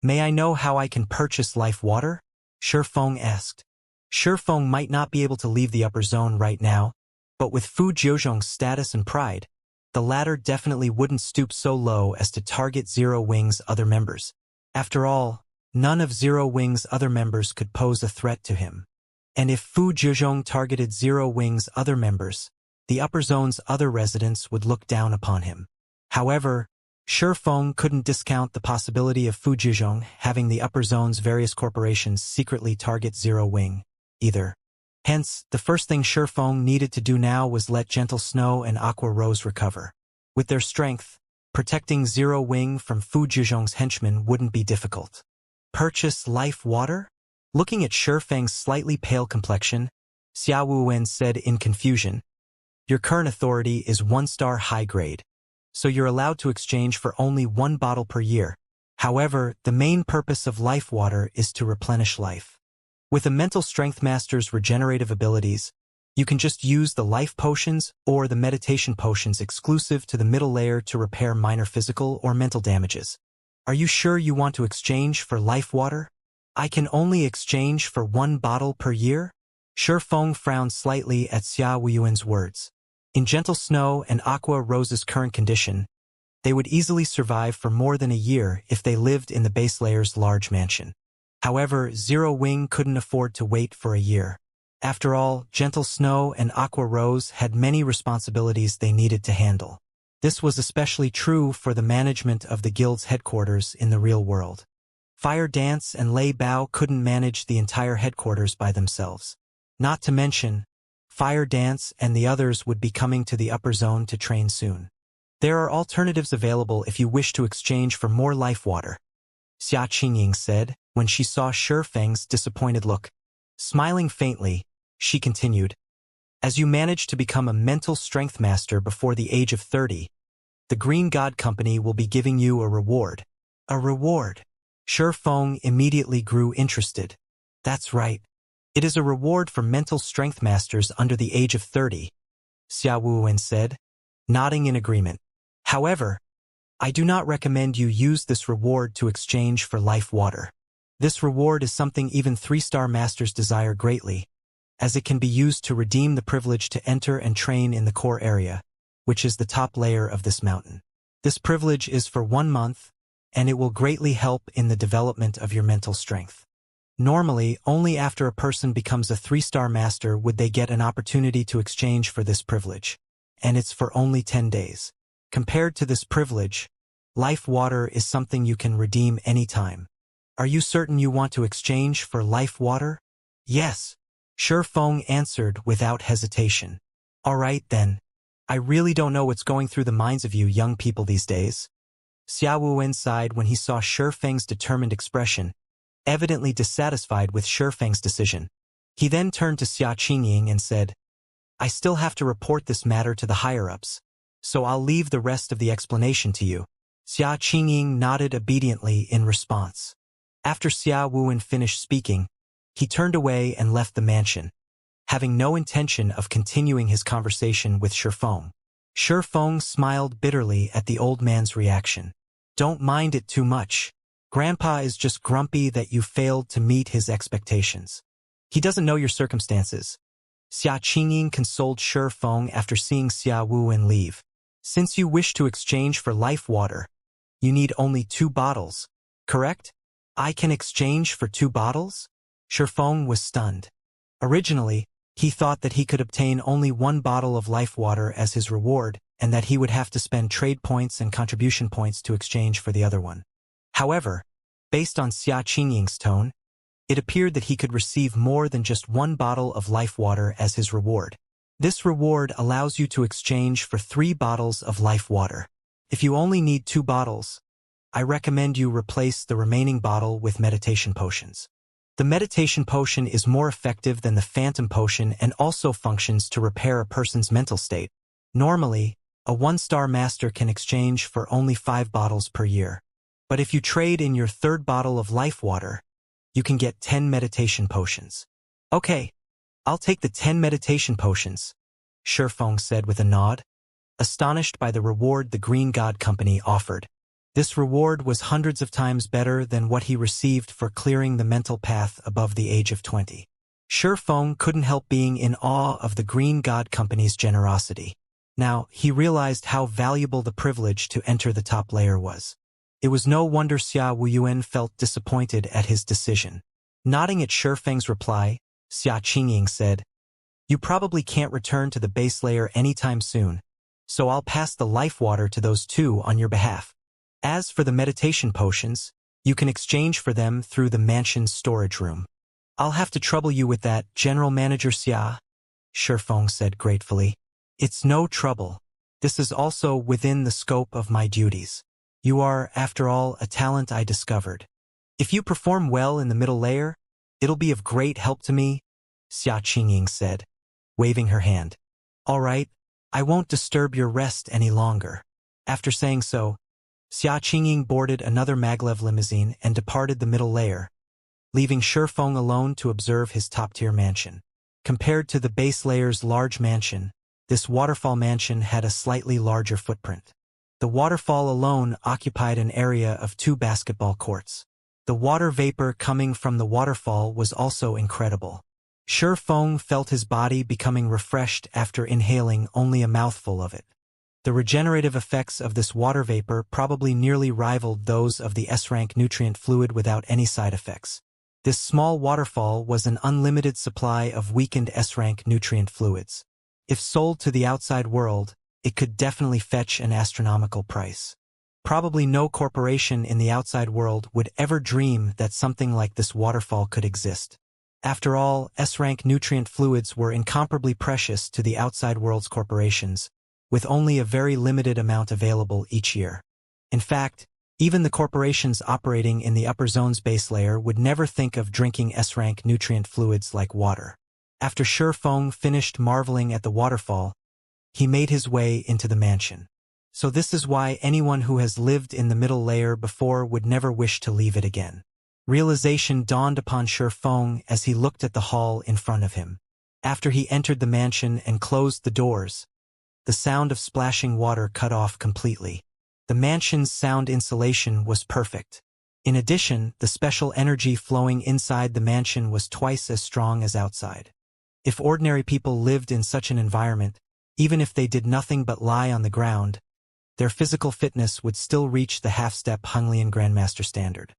may I know how I can purchase life water?" Shi Feng asked. Shi Feng might not be able to leave the upper zone right now, but with Fu Zhizhong's status and pride, the latter definitely wouldn't stoop so low as to target Zero Wing's other members. After all, none of Zero Wing's other members could pose a threat to him. And if Fu Zhizhong targeted Zero Wing's other members, the upper zone's other residents would look down upon him. However, Shi Feng couldn't discount the possibility of Fu Zhizhong having the upper zone's various corporations secretly target Zero Wing, either. Hence, the first thing Shi Feng needed to do now was let Gentle Snow and Aqua Rose recover. With their strength, protecting Zero Wing from Fu Zhizhong's henchmen wouldn't be difficult. Purchase life water? Looking at Shi Feng's slightly pale complexion, Xia Wuwen said in confusion, "Your current authority is 1-star high grade, so you're allowed to exchange for only 1 bottle per year. However, the main purpose of life water is to replenish life. With a mental strength master's regenerative abilities, you can just use the life potions or the meditation potions exclusive to the middle layer to repair minor physical or mental damages. Are you sure you want to exchange for life water?" "I can only exchange for 1 bottle per year?" Shi Feng frowned slightly at Xia Wuyuan's words. In Gentle Snow and Aqua Rose's current condition, they would easily survive for more than a year if they lived in the base layer's large mansion. However, Zero Wing couldn't afford to wait for a year. After all, Gentle Snow and Aqua Rose had many responsibilities they needed to handle. This was especially true for the management of the guild's headquarters in the real world. Fire Dance and Lei Bao couldn't manage the entire headquarters by themselves. Not to mention, Fire Dance and the others would be coming to the upper zone to train soon. "There are alternatives available if you wish to exchange for more life water," Xia Qingying said when she saw Shi Feng's disappointed look. Smiling faintly, she continued, "As you manage to become a mental strength master before the age of 30, the Green God Company will be giving you a reward." "A reward?" Shi Feng immediately grew interested. "That's right. It is a reward for mental strength masters under the age of 30, Xia Wuwen said, nodding in agreement. "However, I do not recommend you use this reward to exchange for life water. This reward is something even 3-star masters desire greatly. as it can be used to redeem the privilege to enter and train in the core area, which is the top layer of this mountain. This privilege is for 1 month, and it will greatly help in the development of your mental strength. Normally, only after a person becomes a 3-star master would they get an opportunity to exchange for this privilege, and it's for only 10 days. Compared to this privilege, life water is something you can redeem anytime. Are you certain you want to exchange for life water? Yes, Shi Feng answered without hesitation. All right then. I really don't know what's going through the minds of you young people these days. Xia Wuwen sighed when he saw Shi Feng's determined expression, evidently dissatisfied with Shi Feng's decision. He then turned to Xia Qingying and said, I still have to report this matter to the higher-ups, so I'll leave the rest of the explanation to you. Xia Qingying nodded obediently in response. After Xia Wuwen finished speaking, he turned away and left the mansion, having no intention of continuing his conversation with Shi Feng. Shi Feng smiled bitterly at the old man's reaction. Don't mind it too much. Grandpa is just grumpy that you failed to meet his expectations. He doesn't know your circumstances. Xia Qingying consoled Shi Feng after seeing Xia Wuwen leave. Since you wish to exchange for life water, you need only 2 bottles, correct? I can exchange for 2 bottles? Shi Feng was stunned. Originally, he thought that he could obtain only 1 bottle of life water as his reward, and that he would have to spend trade points and contribution points to exchange for the other one. However, based on Xia Qingying's tone, it appeared that he could receive more than just 1 bottle of life water as his reward. This reward allows you to exchange for 3 bottles of life water. If you only need 2 bottles, I recommend you replace the remaining bottle with meditation potions. The meditation potion is more effective than the phantom potion and also functions to repair a person's mental state. Normally, a 1-star master can exchange for only 5 bottles per year. But if you trade in your 3rd bottle of life water, you can get 10 meditation potions. Okay, I'll take the 10 meditation potions, Shi Feng said with a nod, astonished by the reward the Green God Company offered. This reward was hundreds of times better than what he received for clearing the mental path above the age of 20. Shi Feng couldn't help being in awe of the Green God Company's generosity. Now, he realized how valuable the privilege to enter the top layer was. It was no wonder Xia Wuyuan felt disappointed at his decision. Nodding at Shi Feng's reply, Xia Qingying said, You probably can't return to the base layer anytime soon, so I'll pass the life water to those 2 on your behalf. As for the meditation potions, you can exchange for them through the mansion's storage room. I'll have to trouble you with that, General Manager Xia, Shi Feng said gratefully. It's no trouble. This is also within the scope of my duties. You are, after all, a talent I discovered. If you perform well in the middle layer, it'll be of great help to me, Xia Qingying said, waving her hand. All right, I won't disturb your rest any longer. After saying so, Xia Qingying boarded another maglev limousine and departed the middle layer, leaving Shi Feng alone to observe his top-tier mansion. Compared to the base layer's large mansion, this waterfall mansion had a slightly larger footprint. The waterfall alone occupied an area of 2 basketball courts. The water vapor coming from the waterfall was also incredible. Shi Feng felt his body becoming refreshed after inhaling only a mouthful of it. The regenerative effects of this water vapor probably nearly rivaled those of the S-rank nutrient fluid without any side effects. This small waterfall was an unlimited supply of weakened S-rank nutrient fluids. If sold to the outside world, it could definitely fetch an astronomical price. Probably no corporation in the outside world would ever dream that something like this waterfall could exist. After all, S-rank nutrient fluids were incomparably precious to the outside world's corporations, with only a very limited amount available each year. In fact, even the corporations operating in the upper zone's base layer would never think of drinking S-rank nutrient fluids like water. After Shi Feng finished marveling at the waterfall, he made his way into the mansion. So this is why anyone who has lived in the middle layer before would never wish to leave it again. Realization dawned upon Shi Feng as he looked at the hall in front of him. After he entered the mansion and closed the doors, the sound of splashing water cut off completely. The mansion's sound insulation was perfect. In addition, the special energy flowing inside the mansion was twice as strong as outside. If ordinary people lived in such an environment, even if they did nothing but lie on the ground, their physical fitness would still reach the half-step Hunglian Grandmaster standard.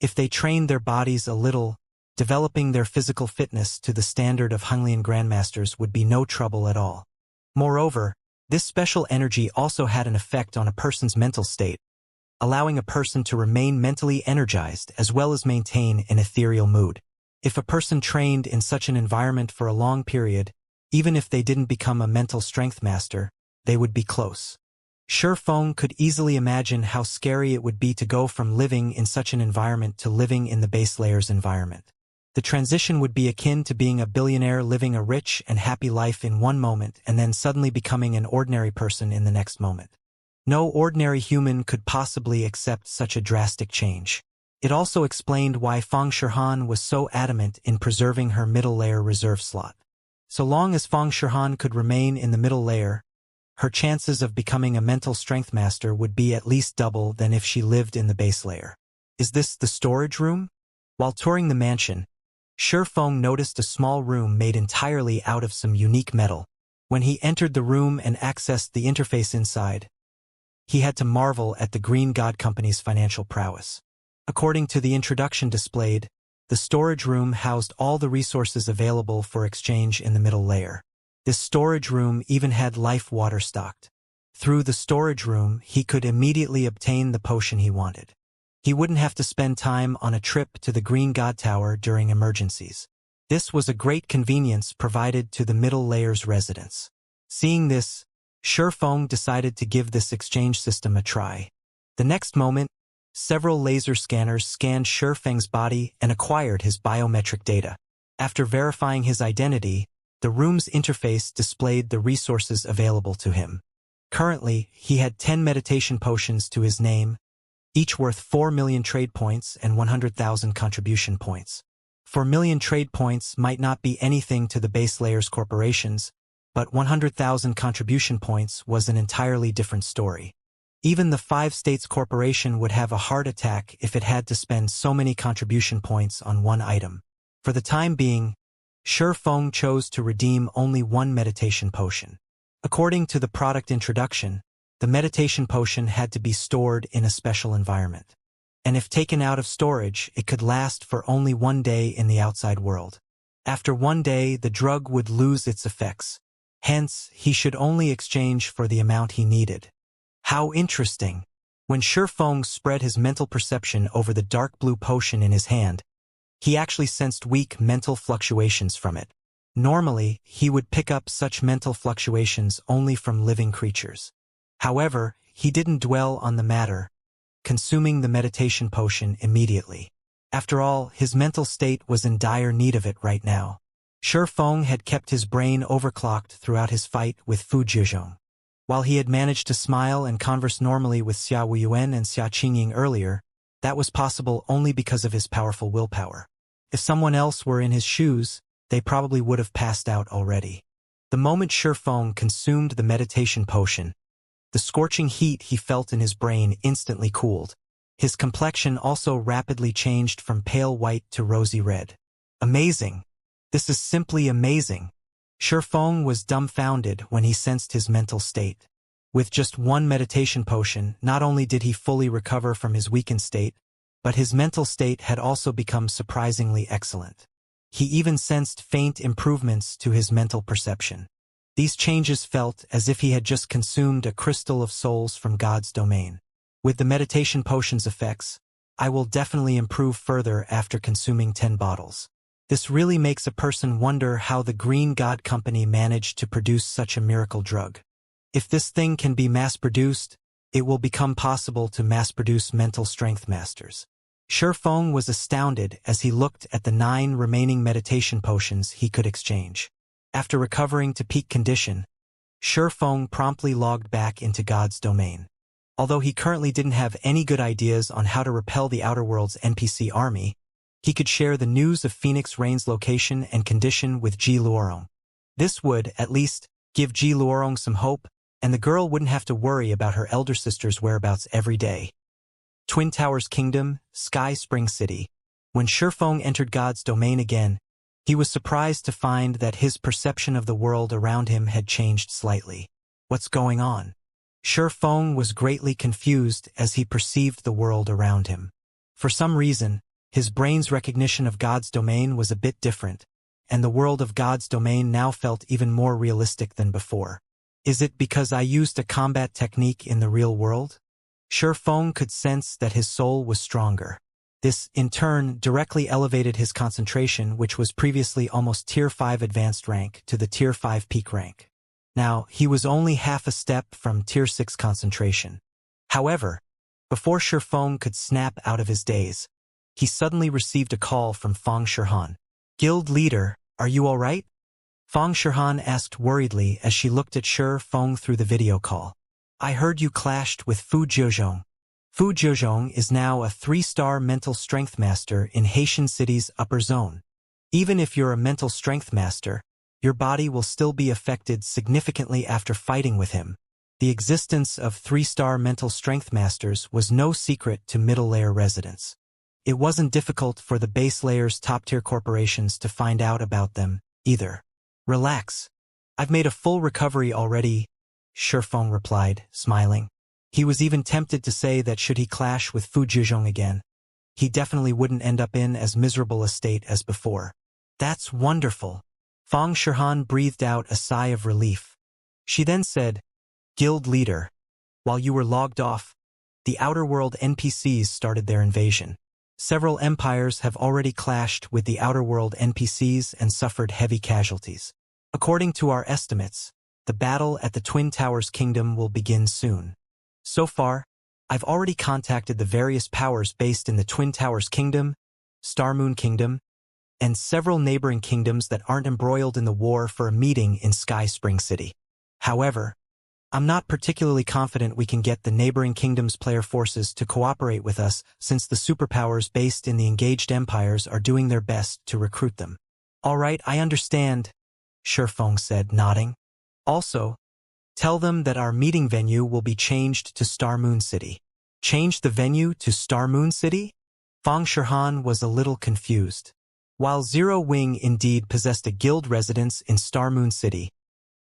If they trained their bodies a little, developing their physical fitness to the standard of Hunglian Grandmasters would be no trouble at all. Moreover, this special energy also had an effect on a person's mental state, allowing a person to remain mentally energized as well as maintain an ethereal mood. If a person trained in such an environment for a long period, even if they didn't become a mental strength master, they would be close. Feng could easily imagine how scary it would be to go from living in such an environment to living in the base layer's environment. The transition would be akin to being a billionaire living a rich and happy life in one moment and then suddenly becoming an ordinary person in the next moment. No ordinary human could possibly accept such a drastic change. It also explained why Feng Shirhan was so adamant in preserving her middle layer reserve slot. So long as Feng Shirhan could remain in the middle layer, her chances of becoming a mental strength master would be at least double than if she lived in the base layer. Is this the storage room? While touring the mansion, Feng noticed a small room made entirely out of some unique metal. When he entered the room and accessed the interface inside, he had to marvel at the Green God Company's financial prowess. According to the introduction displayed, the storage room housed all the resources available for exchange in the middle layer. This storage room even had life water stocked. Through the storage room, he could immediately obtain the potion he wanted. He wouldn't have to spend time on a trip to the Green God Tower during emergencies. This was a great convenience provided to the middle layer's residents. Seeing this, Feng decided to give this exchange system a try. The next moment, several laser scanners scanned Feng's body and acquired his biometric data. After verifying his identity, the room's interface displayed the resources available to him. Currently, he had 10 meditation potions to his name, each worth 4 million trade points and 100,000 contribution points. 4 million trade points might not be anything to the base layer's corporations, but 100,000 contribution points was an entirely different story. Even the 5 States Corporation would have a heart attack if it had to spend so many contribution points on one item. For the time being, Feng chose to redeem only one meditation potion. According to the product introduction, the meditation potion had to be stored in a special environment. And if taken out of storage, it could last for only 1 day in the outside world. After 1 day, the drug would lose its effects. Hence, he should only exchange for the amount he needed. How interesting! When Feng spread his mental perception over the dark blue potion in his hand, he actually sensed weak mental fluctuations from it. Normally, he would pick up such mental fluctuations only from living creatures. However, he didn't dwell on the matter, consuming the meditation potion immediately. After all, his mental state was in dire need of it right now. Feng had kept his brain overclocked throughout his fight with Fu Zhizhong. While he had managed to smile and converse normally with Xia Wuyuan and Xia Qingying earlier, that was possible only because of his powerful willpower. If someone else were in his shoes, they probably would have passed out already. The moment Feng consumed the meditation potion, the scorching heat he felt in his brain instantly cooled. His complexion also rapidly changed from pale white to rosy red. Amazing! This is simply amazing! Feng was dumbfounded when he sensed his mental state. With just one meditation potion, not only did he fully recover from his weakened state, but his mental state had also become surprisingly excellent. He even sensed faint improvements to his mental perception. These changes felt as if he had just consumed a crystal of souls from God's domain. With the meditation potion's effects, I will definitely improve further after consuming 10 bottles. This really makes a person wonder how the Green God Company managed to produce such a miracle drug. If this thing can be mass-produced, it will become possible to mass-produce mental strength masters. Feng was astounded as he looked at the 9 remaining meditation potions he could exchange. After recovering to peak condition, Feng promptly logged back into God's domain. Although he currently didn't have any good ideas on how to repel the Outer World's NPC army, he could share the news of Phoenix Rain's location and condition with Ji Luorong. This would, at least, give Ji Luorong some hope, and the girl wouldn't have to worry about her elder sister's whereabouts every day. Twin Towers Kingdom, Sky Spring City. When Feng entered God's domain again, He was surprised to find that his perception of the world around him had changed slightly. What's going on? Shi Feng was greatly confused as he perceived the world around him. For some reason, his brain's recognition of God's domain was a bit different, and the world of God's domain now felt even more realistic than before. Is it because I used a combat technique in the real world? Shi Feng could sense that his soul was stronger. This, in turn, directly elevated his concentration, which was previously almost Tier 5 advanced rank, to the Tier 5 peak rank. Now, he was only half a step from Tier 6 concentration. However, before Shi Feng could snap out of his daze, he suddenly received a call from Feng Shihan. "Guild leader, are you all right?" Feng Shihan asked worriedly as she looked at Shi Feng through the video call. "I heard you clashed with Fu Jiuzhong." Fu Jiuzhong is now a 3-star mental strength master in Haitian City's upper zone. Even if you're a mental strength master, your body will still be affected significantly after fighting with him. The existence of 3-star mental strength masters was no secret to middle-layer residents. It wasn't difficult for the base layer's top-tier corporations to find out about them, either. "Relax. I've made a full recovery already," Shi Feng replied, smiling. He was even tempted to say that should he clash with Fu Jiuzhong again, he definitely wouldn't end up in as miserable a state as before. "That's wonderful." Feng Shihan breathed out a sigh of relief. She then said, "Guild leader, while you were logged off, the Outer World NPCs started their invasion. Several empires have already clashed with the Outer World NPCs and suffered heavy casualties. According to our estimates, the battle at the Twin Towers Kingdom will begin soon. So far, I've already contacted the various powers based in the Twin Towers Kingdom, Star Moon Kingdom, and several neighboring kingdoms that aren't embroiled in the war for a meeting in Sky Spring City. However, I'm not particularly confident we can get the neighboring kingdoms' player forces to cooperate with us since the superpowers based in the engaged empires are doing their best to recruit them." "All right, I understand," Shi Feng said, nodding. "Also, tell them that our meeting venue will be changed to Star Moon City." "Change the venue to Star Moon City?" Feng Shihan was a little confused. While Zero Wing indeed possessed a guild residence in Star Moon City,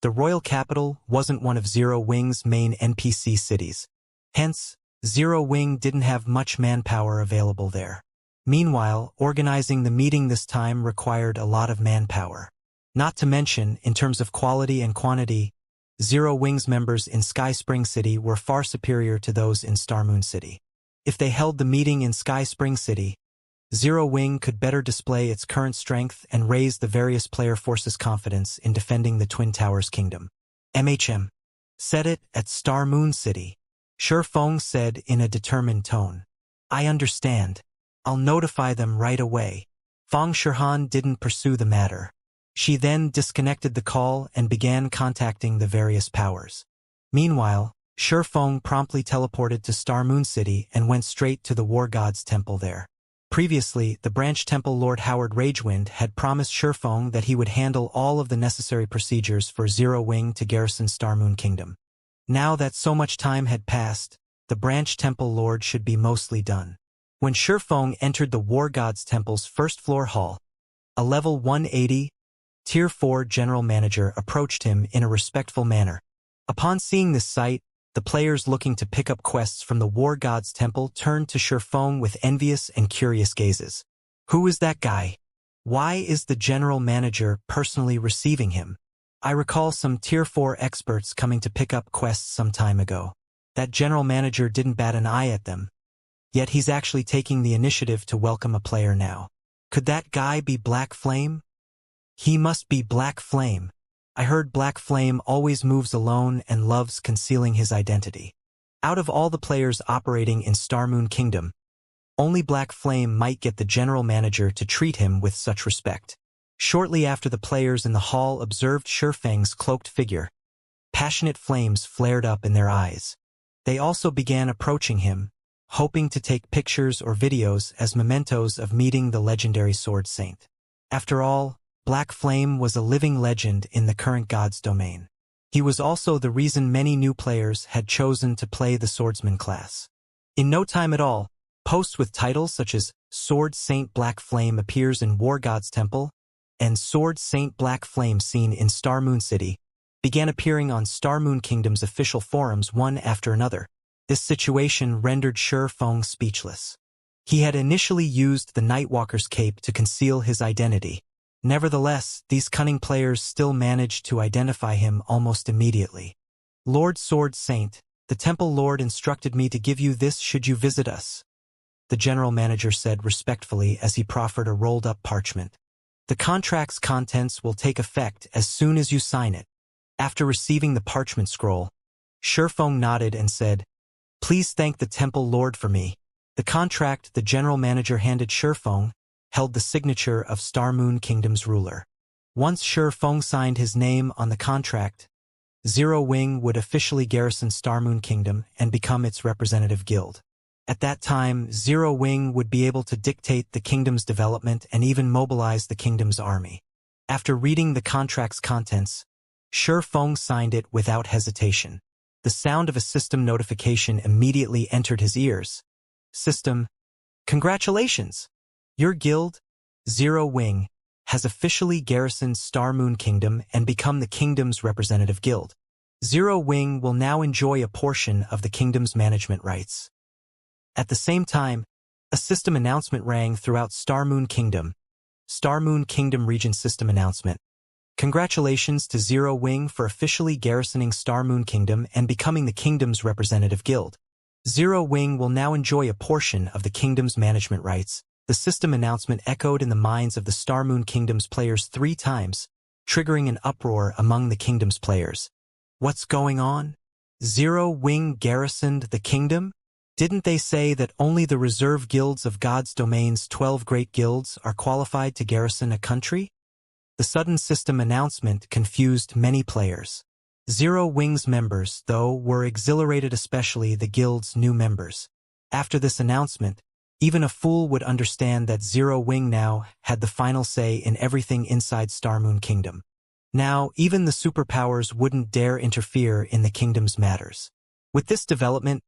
the royal capital wasn't one of Zero Wing's main NPC cities. Hence, Zero Wing didn't have much manpower available there. Meanwhile, organizing the meeting this time required a lot of manpower. Not to mention, in terms of quality and quantity, Zero Wing's members in Sky Spring City were far superior to those in Star Moon City. If they held the meeting in Sky Spring City, Zero Wing could better display its current strength and raise the various player forces' confidence in defending the Twin Towers Kingdom. "MHM. Set it at Star Moon City," Shi Feng said in a determined tone. "I understand. I'll notify them right away." Feng Shihan didn't pursue the matter. She then disconnected the call and began contacting the various powers. Meanwhile, Shi Feng promptly teleported to Star Moon City and went straight to the War God's temple there. Previously, the branch temple Lord Howard Ragewind had promised Shi Feng that he would handle all of the necessary procedures for Zero Wing to garrison Star Moon Kingdom. Now that so much time had passed, the branch temple lord should be mostly done. When Shi Feng entered the War God's temple's first-floor hall, a level 180, Tier 4 general manager approached him in a respectful manner. Upon seeing this sight, the players looking to pick up quests from the War God's temple turned to Shi Feng with envious and curious gazes. "Who is that guy? Why is the general manager personally receiving him? I recall some Tier 4 experts coming to pick up quests some time ago. That general manager didn't bat an eye at them. Yet he's actually taking the initiative to welcome a player now. Could that guy be Black Flame? He must be Black Flame. I heard Black Flame always moves alone and loves concealing his identity. Out of all the players operating in Star Moon Kingdom, only Black Flame might get the general manager to treat him with such respect." Shortly after the players in the hall observed Shi Feng's cloaked figure, passionate flames flared up in their eyes. They also began approaching him, hoping to take pictures or videos as mementos of meeting the legendary Sword Saint. After all, Black Flame was a living legend in the current God's domain. He was also the reason many new players had chosen to play the Swordsman class. In no time at all, posts with titles such as Sword Saint Black Flame appears in War God's Temple, and Sword Saint Black Flame seen in Star Moon City began appearing on Star Moon Kingdom's official forums one after another. This situation rendered Shi Feng speechless. He had initially used the Nightwalker's cape to conceal his identity. Nevertheless, these cunning players still managed to identify him almost immediately. "Lord Sword Saint, the Temple Lord instructed me to give you this should you visit us," the general manager said respectfully as he proffered a rolled-up parchment. "The contract's contents will take effect as soon as you sign it." After receiving the parchment scroll, Shi Feng nodded and said, "Please thank the Temple Lord for me." The contract the general manager handed Shi Feng held the signature of Star Moon Kingdom's ruler. Once Shi Feng signed his name on the contract, Zero Wing would officially garrison Star Moon Kingdom and become its representative guild. At that time, Zero Wing would be able to dictate the kingdom's development and even mobilize the kingdom's army. After reading the contract's contents, Shi Feng signed it without hesitation. The sound of a system notification immediately entered his ears. "System, congratulations! Your guild, Zero Wing, has officially garrisoned Star Moon Kingdom and become the kingdom's representative guild. Zero Wing will now enjoy a portion of the kingdom's management rights." At the same time, a system announcement rang throughout Star Moon Kingdom. Star Moon Kingdom Region System Announcement. "Congratulations to Zero Wing for officially garrisoning Star Moon Kingdom and becoming the kingdom's representative guild. Zero Wing will now enjoy a portion of the kingdom's management rights." The system announcement echoed in the minds of the Star Moon Kingdom's players 3 times, triggering an uproar among the kingdom's players. "What's going on? Zero Wing garrisoned the kingdom? Didn't they say that only the reserve guilds of God's domain's 12 great guilds are qualified to garrison a country?" The sudden system announcement confused many players. Zero Wing's members, though, were exhilarated, especially the guild's new members. After this announcement, even a fool would understand that Zero Wing now had the final say in everything inside Star Moon Kingdom. Now, even the superpowers wouldn't dare interfere in the kingdom's matters. With this development,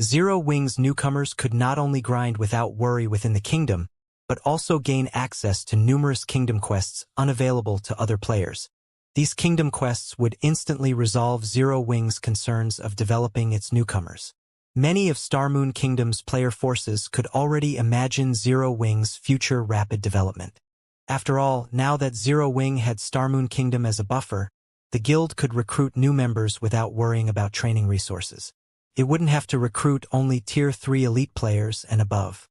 Zero Wing's newcomers could not only grind without worry within the kingdom, but also gain access to numerous kingdom quests unavailable to other players. These kingdom quests would instantly resolve Zero Wing's concerns of developing its newcomers. Many of Star Moon Kingdom's player forces could already imagine Zero Wing's future rapid development. After all, now that Zero Wing had Star Moon Kingdom as a buffer, the guild could recruit new members without worrying about training resources. It wouldn't have to recruit only Tier 3 elite players and above.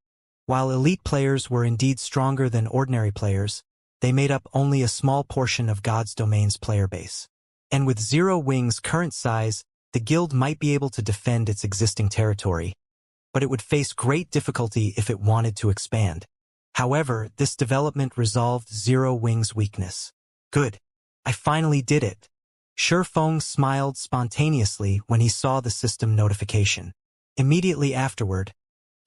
While elite players were indeed stronger than ordinary players, they made up only a small portion of God's Domain's player base. And with Zero Wing's current size, the guild might be able to defend its existing territory, but it would face great difficulty if it wanted to expand. However, this development resolved Zero Wing's weakness. "Good. I finally did it." Shi Feng smiled spontaneously when he saw the system notification. Immediately afterward,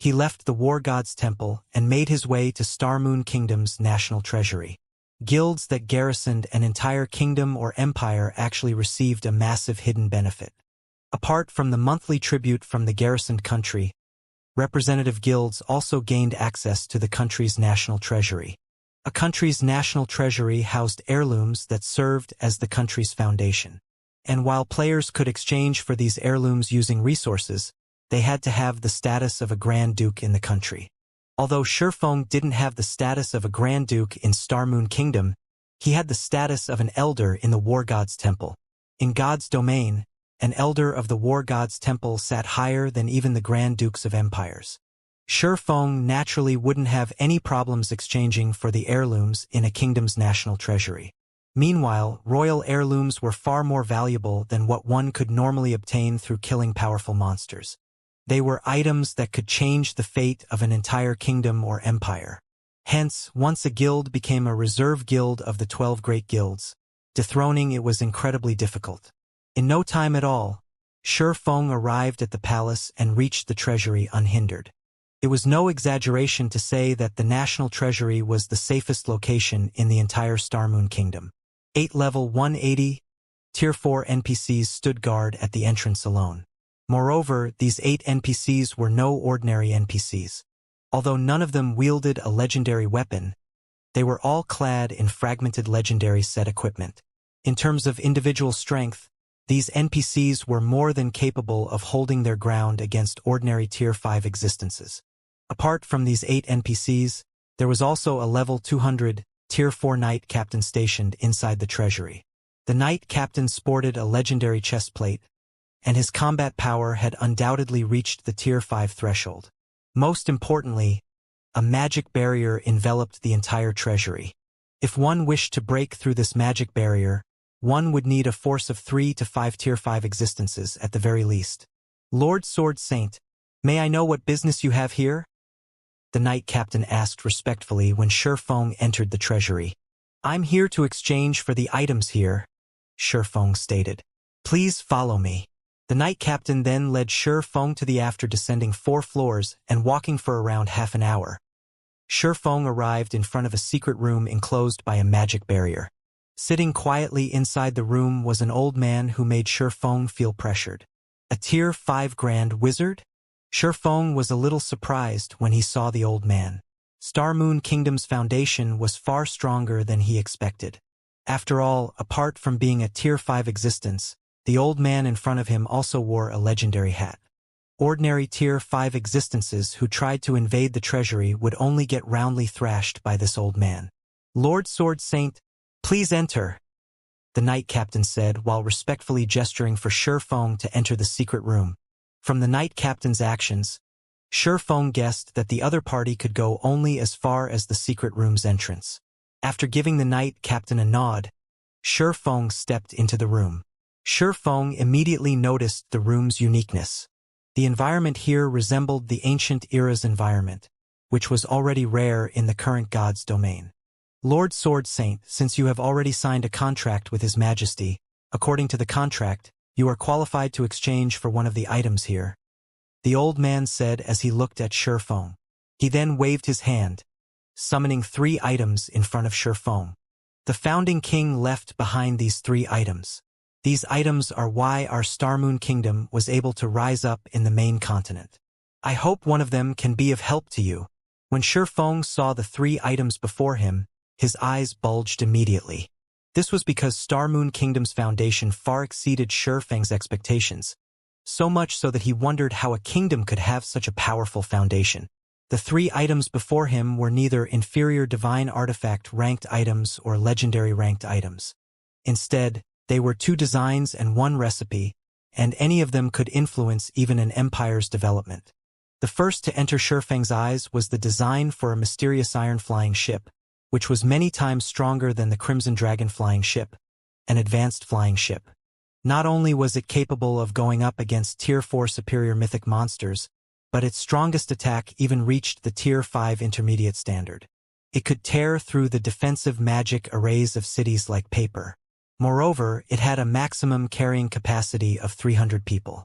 he left the War God's Temple and made his way to Star Moon Kingdom's national treasury. Guilds that garrisoned an entire kingdom or empire actually received a massive hidden benefit. Apart from the monthly tribute from the garrisoned country, representative guilds also gained access to the country's national treasury. A country's national treasury housed heirlooms that served as the country's foundation. And while players could exchange for these heirlooms using resources, they had to have the status of a Grand Duke in the country. Although Shi Feng didn't have the status of a Grand Duke in Star Moon Kingdom, he had the status of an elder in the War God's Temple. In God's domain, an elder of the War God's Temple sat higher than even the Grand Dukes of empires. Shi Feng naturally wouldn't have any problems exchanging for the heirlooms in a kingdom's national treasury. Meanwhile, royal heirlooms were far more valuable than what one could normally obtain through killing powerful monsters. They were items that could change the fate of an entire kingdom or empire. Hence, once a guild became a reserve guild of the 12 great guilds, dethroning it was incredibly difficult. In no time at all, Shi Feng arrived at the palace and reached the treasury unhindered. It was no exaggeration to say that the national treasury was the safest location in the entire Star Moon Kingdom. 8 level 180, Tier 4 NPCs stood guard at the entrance alone. Moreover, these 8 NPCs were no ordinary NPCs. Although none of them wielded a legendary weapon, They were all clad in fragmented legendary set equipment. In terms of individual strength, these NPCs were more than capable of holding their ground against ordinary Tier 5 existences. Apart from these 8 NPCs, there was also a level 200 Tier 4 Knight Captain stationed inside the treasury. The Knight Captain sported a legendary chestplate, and his combat power had undoubtedly reached the Tier 5 threshold. Most importantly, a magic barrier enveloped the entire treasury. If one wished to break through this magic barrier, one would need a force of 3 to 5 Tier 5 existences at the very least. Lord Sword Saint, may I know what business you have here? The Knight Captain asked respectfully when Shifeng entered the treasury. I'm here to exchange for the items here, Shifeng stated. Please follow me. The Knight Captain then led Shifeng to the after descending 4 floors and walking for around half an hour. Shifeng arrived in front of a secret room enclosed by a magic barrier. Sitting quietly inside the room was an old man who made Shifeng feel pressured. A Tier 5 Grand Wizard? Shifeng was a little surprised when he saw the old man. Star Moon Kingdom's foundation was far stronger than he expected. After all, apart from being a Tier 5 existence, the old man in front of him also wore a legendary hat. Ordinary Tier 5 existences who tried to invade the treasury would only get roundly thrashed by this old man. Lord Sword Saint, please enter, the Knight Captain said while respectfully gesturing for Shifeng to enter the secret room. From the Knight Captain's actions, Shifeng guessed that the other party could go only as far as the secret room's entrance. After giving the Knight Captain a nod, Shifeng stepped into the room. Shifeng immediately noticed the room's uniqueness. The environment here resembled the ancient era's environment, which was already rare in the current god's domain. Lord Sword Saint, since you have already signed a contract with His Majesty, according to the contract, you are qualified to exchange for one of the items here, the old man said as he looked at Shifeng. He then waved his hand, summoning 3 items in front of Shifeng. The founding king left behind these 3 items. These items are why our Star Moon Kingdom was able to rise up in the main continent. I hope one of them can be of help to you. When Shifeng saw the 3 items before him, his eyes bulged immediately. This was because Star Moon Kingdom's foundation far exceeded Shifeng's expectations, so much so that he wondered how a kingdom could have such a powerful foundation. The 3 items before him were neither inferior divine artifact ranked items or legendary ranked items. Instead, they were 2 designs and 1 recipe, and any of them could influence even an empire's development. The first to enter Shifeng's eyes was the design for a mysterious iron flying ship, which was many times stronger than the Crimson Dragon flying ship, an advanced flying ship. Not only was it capable of going up against Tier 4 superior mythic monsters, but its strongest attack even reached the Tier 5 intermediate standard. It could tear through the defensive magic arrays of cities like paper. Moreover, it had a maximum carrying capacity of 300 people.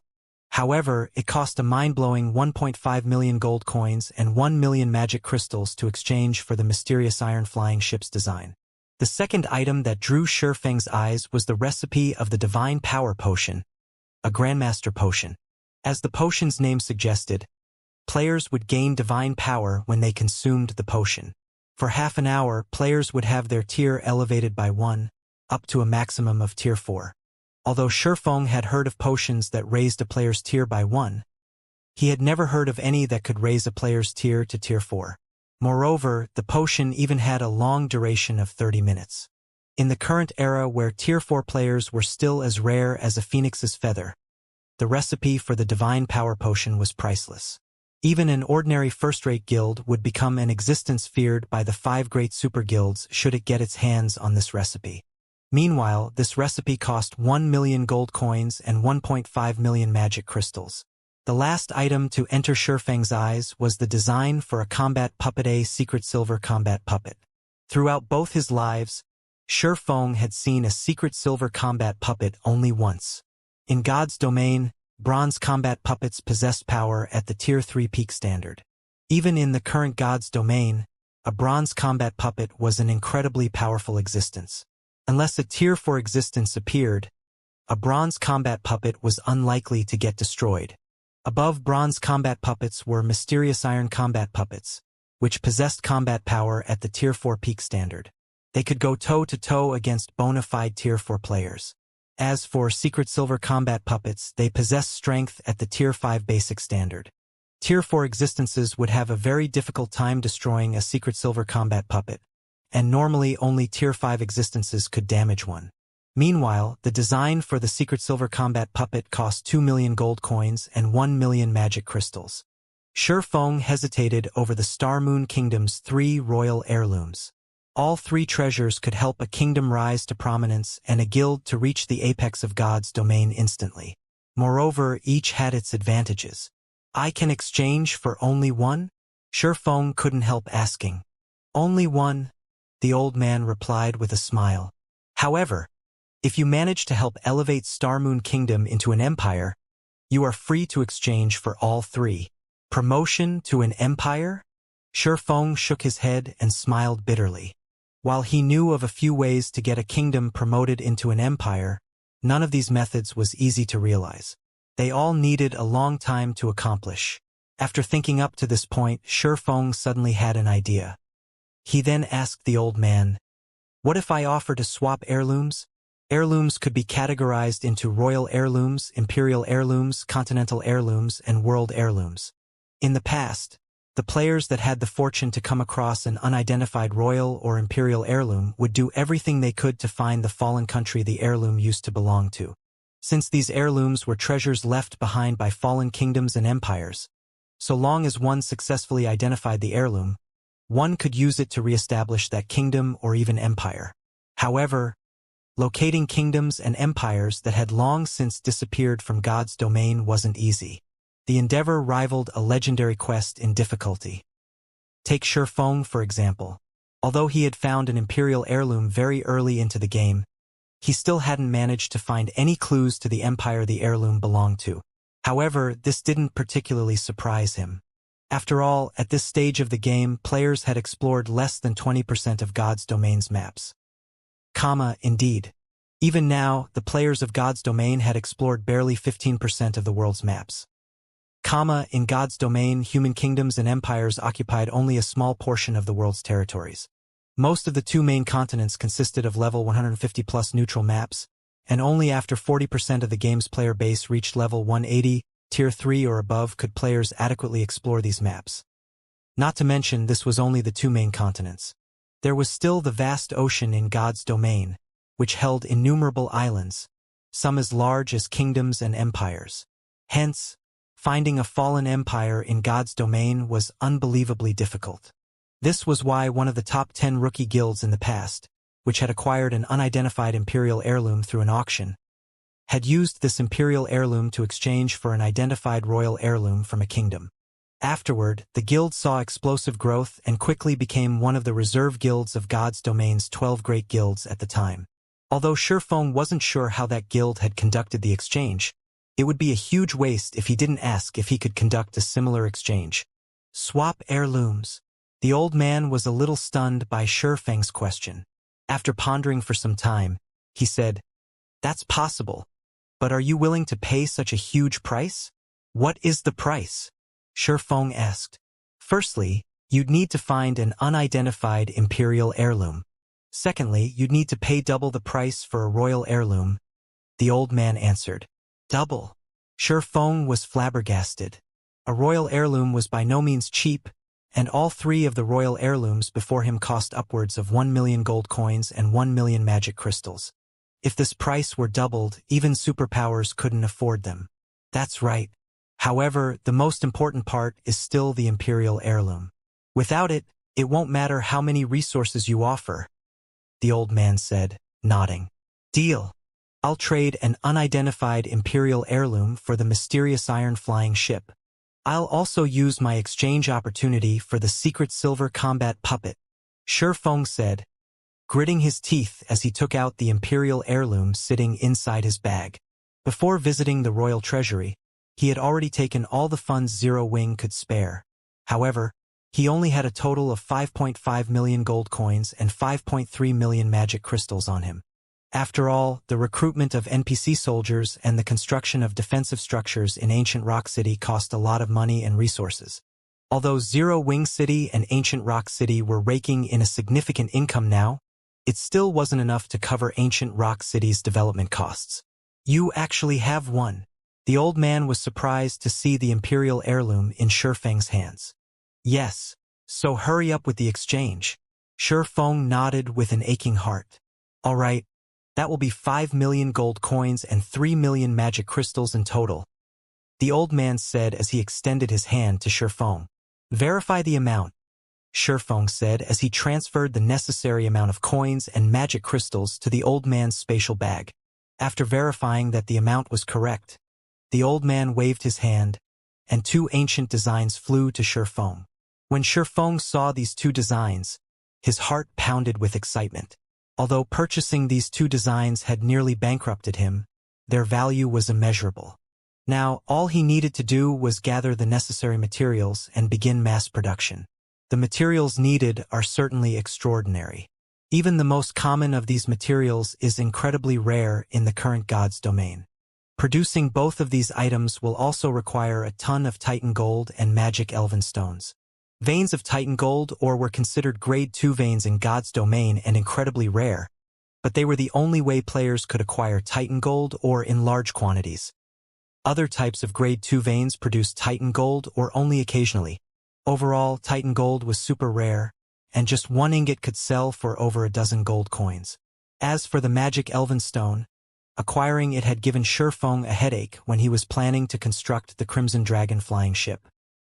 However, it cost a mind-blowing 1.5 million gold coins and 1 million magic crystals to exchange for the mysterious iron flying ship's design. The second item that drew Shifeng's eyes was the recipe of the Divine Power Potion, a Grandmaster Potion. As the potion's name suggested, players would gain divine power when they consumed the potion. For half an hour, players would have their tier elevated by 1, up to a maximum of Tier 4. Although Shifeng had heard of potions that raised a player's tier by 1, he had never heard of any that could raise a player's tier to Tier 4. Moreover, the potion even had a long duration of 30 minutes. In the current era where Tier 4 players were still as rare as a phoenix's feather, the recipe for the Divine Power Potion was priceless. Even an ordinary first-rate guild would become an existence feared by the 5 great super guilds should it get its hands on this recipe. Meanwhile, this recipe cost 1 million gold coins and 1.5 million magic crystals. The last item to enter Shifeng's eyes was the design for a combat puppet, a secret silver combat puppet. Throughout both his lives, Shifeng had seen a secret silver combat puppet only once. In God's domain, bronze combat puppets possessed power at the Tier 3 peak standard. Even in the current God's domain, a bronze combat puppet was an incredibly powerful existence. Unless a Tier 4 existence appeared, a bronze combat puppet was unlikely to get destroyed. Above bronze combat puppets were mysterious iron combat puppets, which possessed combat power at the Tier 4 peak standard. They could go toe-to-toe against bona fide Tier 4 players. As for secret silver combat puppets, they possess strength at the Tier 5 basic standard. Tier 4 existences would have a very difficult time destroying a secret silver combat puppet, and normally only Tier 5 existences could damage one. Meanwhile, the design for the secret silver combat puppet cost 2 million gold coins and 1 million magic crystals. Shi Feng hesitated over the Star Moon Kingdom's 3 royal heirlooms. All 3 treasures could help a kingdom rise to prominence and a guild to reach the apex of God's domain instantly. Moreover, each had its advantages. I can exchange for only one? Shi Feng couldn't help asking. Only one? The old man replied with a smile. However, if you manage to help elevate Star Moon Kingdom into an empire, you are free to exchange for all 3. Promotion to an empire? Shi Feng shook his head and smiled bitterly. While he knew of a few ways to get a kingdom promoted into an empire, none of these methods was easy to realize. They all needed a long time to accomplish. After thinking up to this point, Shi Feng suddenly had an idea. He then asked the old man, "What if I offer to swap heirlooms?" Heirlooms could be categorized into royal heirlooms, imperial heirlooms, continental heirlooms, and world heirlooms. In the past, the players that had the fortune to come across an unidentified royal or imperial heirloom would do everything they could to find the fallen country the heirloom used to belong to. Since these heirlooms were treasures left behind by fallen kingdoms and empires, so long as one successfully identified the heirloom, one could use it to reestablish that kingdom or even empire. However, locating kingdoms and empires that had long since disappeared from God's domain wasn't easy. The endeavor rivaled a legendary quest in difficulty. Take Shi Feng, for example. Although he had found an imperial heirloom very early into the game, he still hadn't managed to find any clues to the empire the heirloom belonged to. However, this didn't particularly surprise him. After all, at this stage of the game, players had explored less than 20% of God's domain's maps. Indeed. Even now, the players of God's domain had explored barely 15% of the world's maps. In God's domain, human kingdoms and empires occupied only a small portion of the world's territories. Most of the 2 main continents consisted of level 150+ neutral maps, and only after 40% of the game's player base reached level 180, Tier 3 or above could players adequately explore these maps. Not to mention, this was only the 2 main continents. There was still the vast ocean in God's domain, which held innumerable islands, some as large as kingdoms and empires. Hence, finding a fallen empire in God's domain was unbelievably difficult. This was why one of the top 10 rookie guilds in the past, which had acquired an unidentified imperial heirloom through an auction, had used this imperial heirloom to exchange for an identified royal heirloom from a kingdom. Afterward, the guild saw explosive growth and quickly became one of the reserve guilds of God's domain's 12 great guilds at the time. Although Shi Feng wasn't sure how that guild had conducted the exchange, it would be a huge waste if he didn't ask if he could conduct a similar exchange. Swap heirlooms. The old man was a little stunned by Shi Feng's question. After pondering for some time, he said, "That's possible. But are you willing to pay such a huge price?" "What is the price?" Shi Feng asked. "Firstly, you'd need to find an unidentified imperial heirloom. Secondly, you'd need to pay double the price for a royal heirloom." The old man answered. "Double?" Shi Feng was flabbergasted. A royal heirloom was by no means cheap, and all 3 of the royal heirlooms before him cost upwards of 1 million gold coins and 1 million magic crystals. If this price were doubled, even superpowers couldn't afford them. That's right. However, the most important part is still the imperial heirloom. Without it, it won't matter how many resources you offer," the old man said, nodding. "Deal. I'll trade an unidentified imperial heirloom for the mysterious iron-flying ship. I'll also use my exchange opportunity for the secret silver combat puppet," Shi Feng said, gritting his teeth as he took out the imperial heirloom sitting inside his bag. Before visiting the royal treasury, he had already taken all the funds Zero Wing could spare. However, he only had a total of 5.5 million gold coins and 5.3 million magic crystals on him. After all, the recruitment of NPC soldiers and the construction of defensive structures in ancient Rock City cost a lot of money and resources. Although Zero Wing City and Ancient Rock City were raking in a significant income now, it still wasn't enough to cover Ancient Rock City's development costs. You actually have one. The old man was surprised to see the imperial heirloom in Shifeng's hands. Yes, so hurry up with the exchange. Shifeng nodded with an aching heart. All right, that will be 5 million gold coins and 3 million magic crystals in total, the old man said as he extended his hand to Shifeng. Verify the amount, Shifeng said as he transferred the necessary amount of coins and magic crystals to the old man's spatial bag. After verifying that the amount was correct, the old man waved his hand, and 2 ancient designs flew to Shifeng. When Shifeng saw these 2 designs, his heart pounded with excitement. Although purchasing these 2 designs had nearly bankrupted him, their value was immeasurable. Now, all he needed to do was gather the necessary materials and begin mass production. The materials needed are certainly extraordinary. Even the most common of these materials is incredibly rare in the current God's domain. Producing both of these items will also require a ton of Titan Gold and magic elven stones. Veins of Titan Gold ore were considered grade 2 veins in God's domain and incredibly rare, but they were the only way players could acquire Titan Gold ore in large quantities. Other types of grade 2 veins produced Titan Gold ore only occasionally. Overall, Titan Gold was super rare, and just 1 ingot could sell for over a dozen gold coins. As for the magic elven stone, acquiring it had given Shifeng a headache when he was planning to construct the Crimson Dragon flying ship.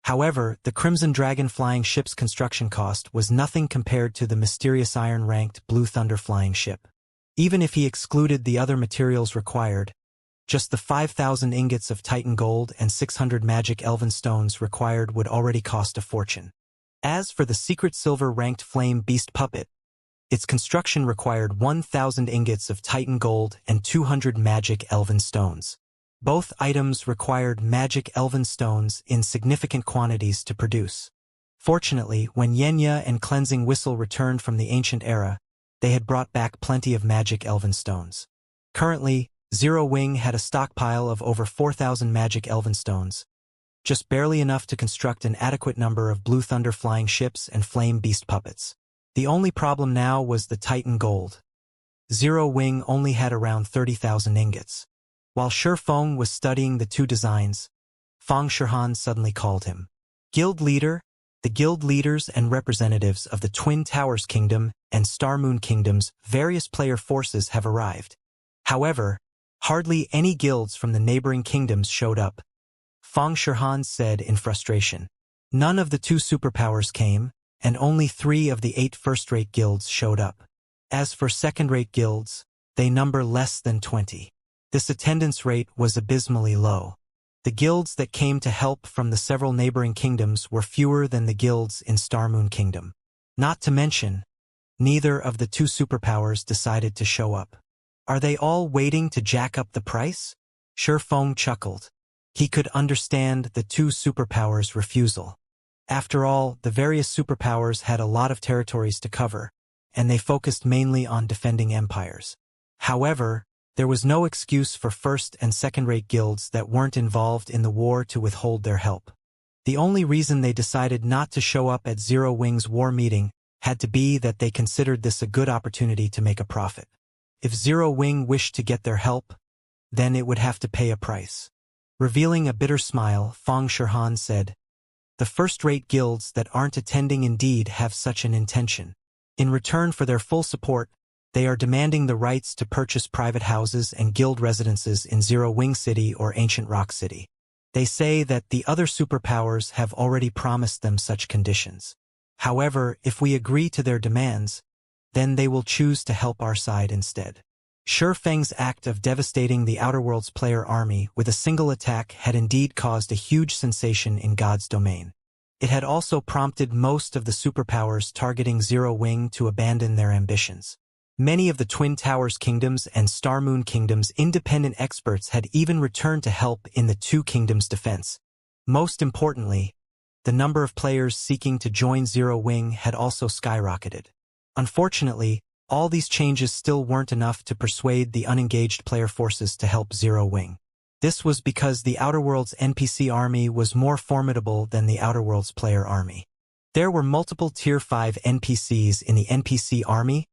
However, the Crimson Dragon flying ship's construction cost was nothing compared to the mysterious iron-ranked Blue Thunder flying ship. Even if he excluded the other materials required, just the 5,000 ingots of Titan Gold and 600 magic elven stones required would already cost a fortune. As for the secret silver-ranked flame beast puppet, its construction required 1,000 ingots of Titan Gold and 200 magic elven stones. Both items required magic elven stones in significant quantities to produce. Fortunately, when Yenya and Cleansing Whistle returned from the ancient era, they had brought back plenty of magic elven stones. Currently, Zero Wing had a stockpile of over 4,000 magic elven stones, just barely enough to construct an adequate number of Blue Thunder flying ships and flame beast puppets. The only problem now was the Titan Gold. Zero Wing only had around 30,000 ingots. While Shifeng was studying the 2 designs, Fang Shihan suddenly called him. Guild leader, the guild leaders and representatives of the Twin Towers Kingdom and Star Moon Kingdom's various player forces have arrived. However, hardly any guilds from the neighboring kingdoms showed up, Fang Shihan said in frustration. None of the 2 superpowers came, and only 3 of the 8 first-rate guilds showed up. As for second-rate guilds, they number less than 20. This attendance rate was abysmally low. The guilds that came to help from the several neighboring kingdoms were fewer than the guilds in Star Moon Kingdom. Not to mention, neither of the 2 superpowers decided to show up. Are they all waiting to jack up the price? Shifeng chuckled. He could understand the 2 superpowers' refusal. After all, the various superpowers had a lot of territories to cover, and they focused mainly on defending empires. However, there was no excuse for first- and second-rate guilds that weren't involved in the war to withhold their help. The only reason they decided not to show up at Zero Wing's war meeting had to be that they considered this a good opportunity to make a profit. If Zero Wing wished to get their help, then it would have to pay a price. Revealing a bitter smile, Fang Shihan said, "The first-rate guilds that aren't attending indeed have such an intention. In return for their full support, they are demanding the rights to purchase private houses and guild residences in Zero Wing City or Ancient Rock City. They say that the other superpowers have already promised them such conditions. However, if we agree to their demands, then they will choose to help our side instead." Shifeng's act of devastating the Outer Worlds player army with a single attack had indeed caused a huge sensation in God's domain. It had also prompted most of the superpowers targeting Zero Wing to abandon their ambitions. Many of the Twin Towers Kingdoms and Star Moon Kingdom's independent experts had even returned to help in the 2 kingdoms' defense. Most importantly, the number of players seeking to join Zero Wing had also skyrocketed. Unfortunately, all these changes still weren't enough to persuade the unengaged player forces to help Zero Wing. This was because the Outer Worlds NPC army was more formidable than the Outer Worlds player army. There were multiple Tier 5 NPCs in the NPC army,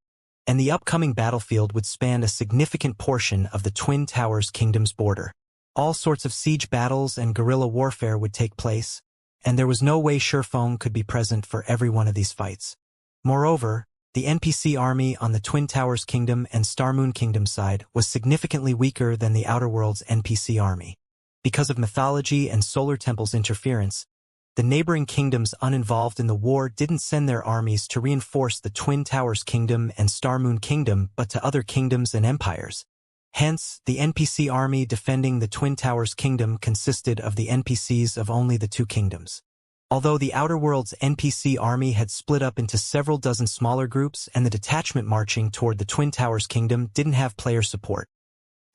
and the upcoming battlefield would span a significant portion of the Twin Towers Kingdom's border. All sorts of siege battles and guerrilla warfare would take place, and there was no way Sherfong could be present for every one of these fights. Moreover, the NPC army on the Twin Towers Kingdom and Starmoon Kingdom side was significantly weaker than the Outer Worlds NPC army. Because of mythology and Solar Temple's interference, the neighboring kingdoms uninvolved in the war didn't send their armies to reinforce the Twin Towers Kingdom and Starmoon Kingdom but to other kingdoms and empires. Hence, the NPC army defending the Twin Towers Kingdom consisted of the NPCs of only the two kingdoms. Although the Outer Worlds NPC army had split up into several dozen smaller groups and the detachment marching toward the Twin Towers Kingdom didn't have player support,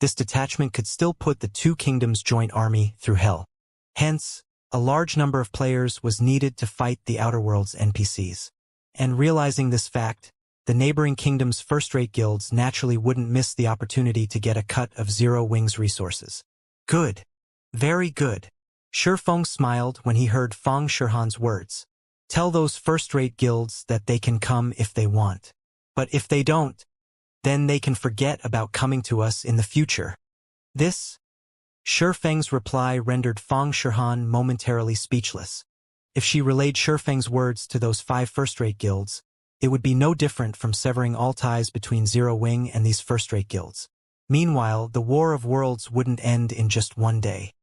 this detachment could still put the two kingdoms' joint army through hell. Hence, a large number of players was needed to fight the Outer Worlds NPCs. And realizing this fact, the neighboring kingdoms' first-rate guilds naturally wouldn't miss the opportunity to get a cut of Zero Wing's resources. Good. Very good. Sherfong smiled when he heard Fang Shihan's words. Tell those first-rate guilds that they can come if they want. But if they don't, then they can forget about coming to us in the future. This? Sherfeng's reply rendered Fang Shihan momentarily speechless. If she relayed Sherfeng's words to those 5 first-rate guilds, it would be no different from severing all ties between Zero Wing and these first-rate guilds. Meanwhile, the War of Worlds wouldn't end in just one day.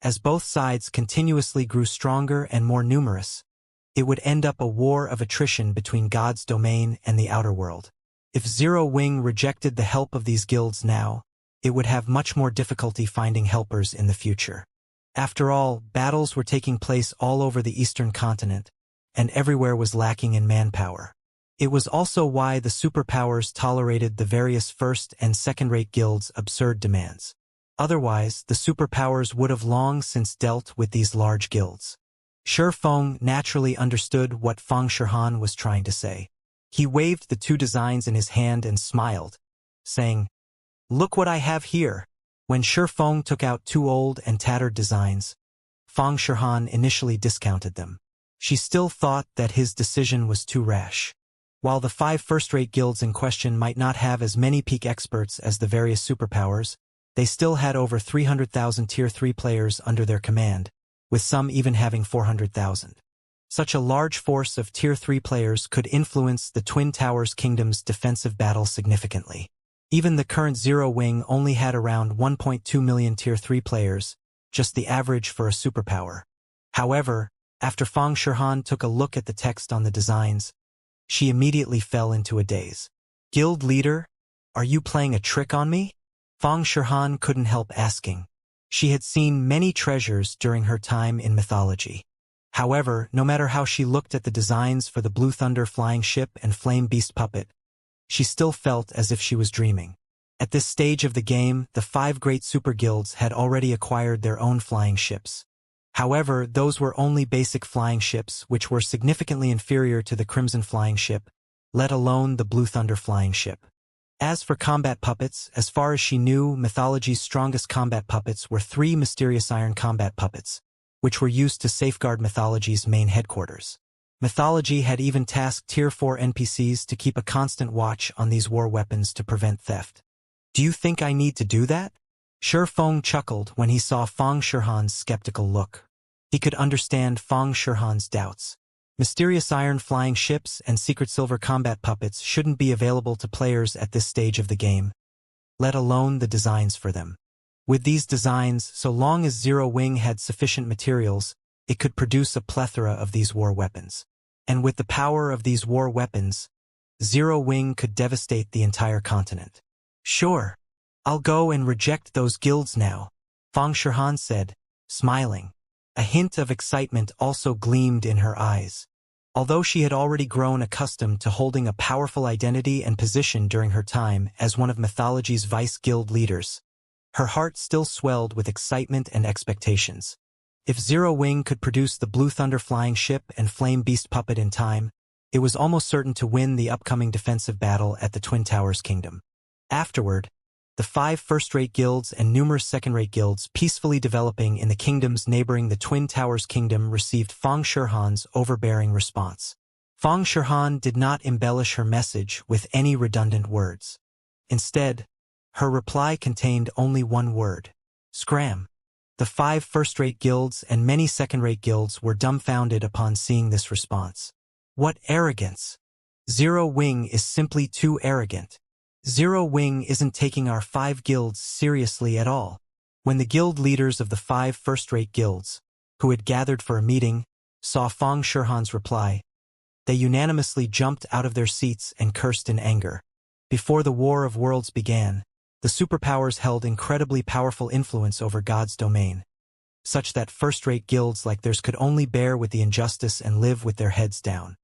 As both sides continuously grew stronger and more numerous, it would end up a war of attrition between God's domain and the outer world. If Zero Wing rejected the help of these guilds now, it would have much more difficulty finding helpers in the future. After all, battles were taking place all over the eastern continent, and everywhere was lacking in manpower. It was also why the superpowers tolerated the various first- and second-rate guilds' absurd demands. Otherwise, the superpowers would have long since dealt with these large guilds. Sherfong naturally understood what Fang Shihan was trying to say. He waved the 2 designs in his hand and smiled, saying, "Look what I have here." When Sherfong took out 2 old and tattered designs, Fang Shihan initially discounted them. She still thought that his decision was too rash. While the 5 first-rate guilds in question might not have as many peak experts as the various superpowers, they still had over 300,000 Tier 3 players under their command, with some even having 400,000. Such a large force of Tier 3 players could influence the Twin Towers Kingdom's defensive battle significantly. Even the current Zero Wing only had around 1.2 million Tier 3 players, just the average for a superpower. However, after Fang Shihan took a look at the text on the designs, she immediately fell into a daze. "Guild leader, are you playing a trick on me?" Fang Shihan couldn't help asking. She had seen many treasures during her time in mythology. However, no matter how she looked at the designs for the Blue Thunder flying ship and Flame Beast puppet, she still felt as if she was dreaming. At this stage of the game, the 5 great super guilds had already acquired their own flying ships. However, those were only basic flying ships which were significantly inferior to the Crimson flying ship, let alone the Blue Thunder flying ship. As for combat puppets, as far as she knew, mythology's strongest combat puppets were 3 mysterious iron combat puppets, which were used to safeguard mythology's main headquarters. Mythology had even tasked Tier 4 NPCs to keep a constant watch on these war weapons to prevent theft. "Do you think I need to do that?" Sherfong chuckled when he saw Fang Shihan's skeptical look. He could understand Fang Shihan's doubts. Mysterious iron flying ships and secret silver combat puppets shouldn't be available to players at this stage of the game, let alone the designs for them. With these designs, so long as Zero Wing had sufficient materials, it could produce a plethora of these war weapons. And with the power of these war weapons, Zero Wing could devastate the entire continent. "Sure, I'll go and reject those guilds now," Fang Shihan said, smiling. A hint of excitement also gleamed in her eyes. Although she had already grown accustomed to holding a powerful identity and position during her time as one of mythology's vice guild leaders, her heart still swelled with excitement and expectations. If Zero Wing could produce the Blue Thunder flying ship and Flame Beast puppet in time, it was almost certain to win the upcoming defensive battle at the Twin Towers Kingdom. Afterward, the 5 first-rate guilds and numerous second-rate guilds peacefully developing in the kingdoms neighboring the Twin Towers Kingdom received Feng Shihan's overbearing response. Feng Shihan did not embellish her message with any redundant words. Instead, her reply contained only one word: scram. The 5 first-rate guilds and many second-rate guilds were dumbfounded upon seeing this response. What arrogance! Zero Wing is simply too arrogant. Zero Wing isn't taking our 5 guilds seriously at all. When the guild leaders of the 5 first-rate guilds, who had gathered for a meeting, saw Feng Shihan's reply, they unanimously jumped out of their seats and cursed in anger. Before the War of Worlds began, the superpowers held incredibly powerful influence over God's domain, such that first-rate guilds like theirs could only bear with the injustice and live with their heads down.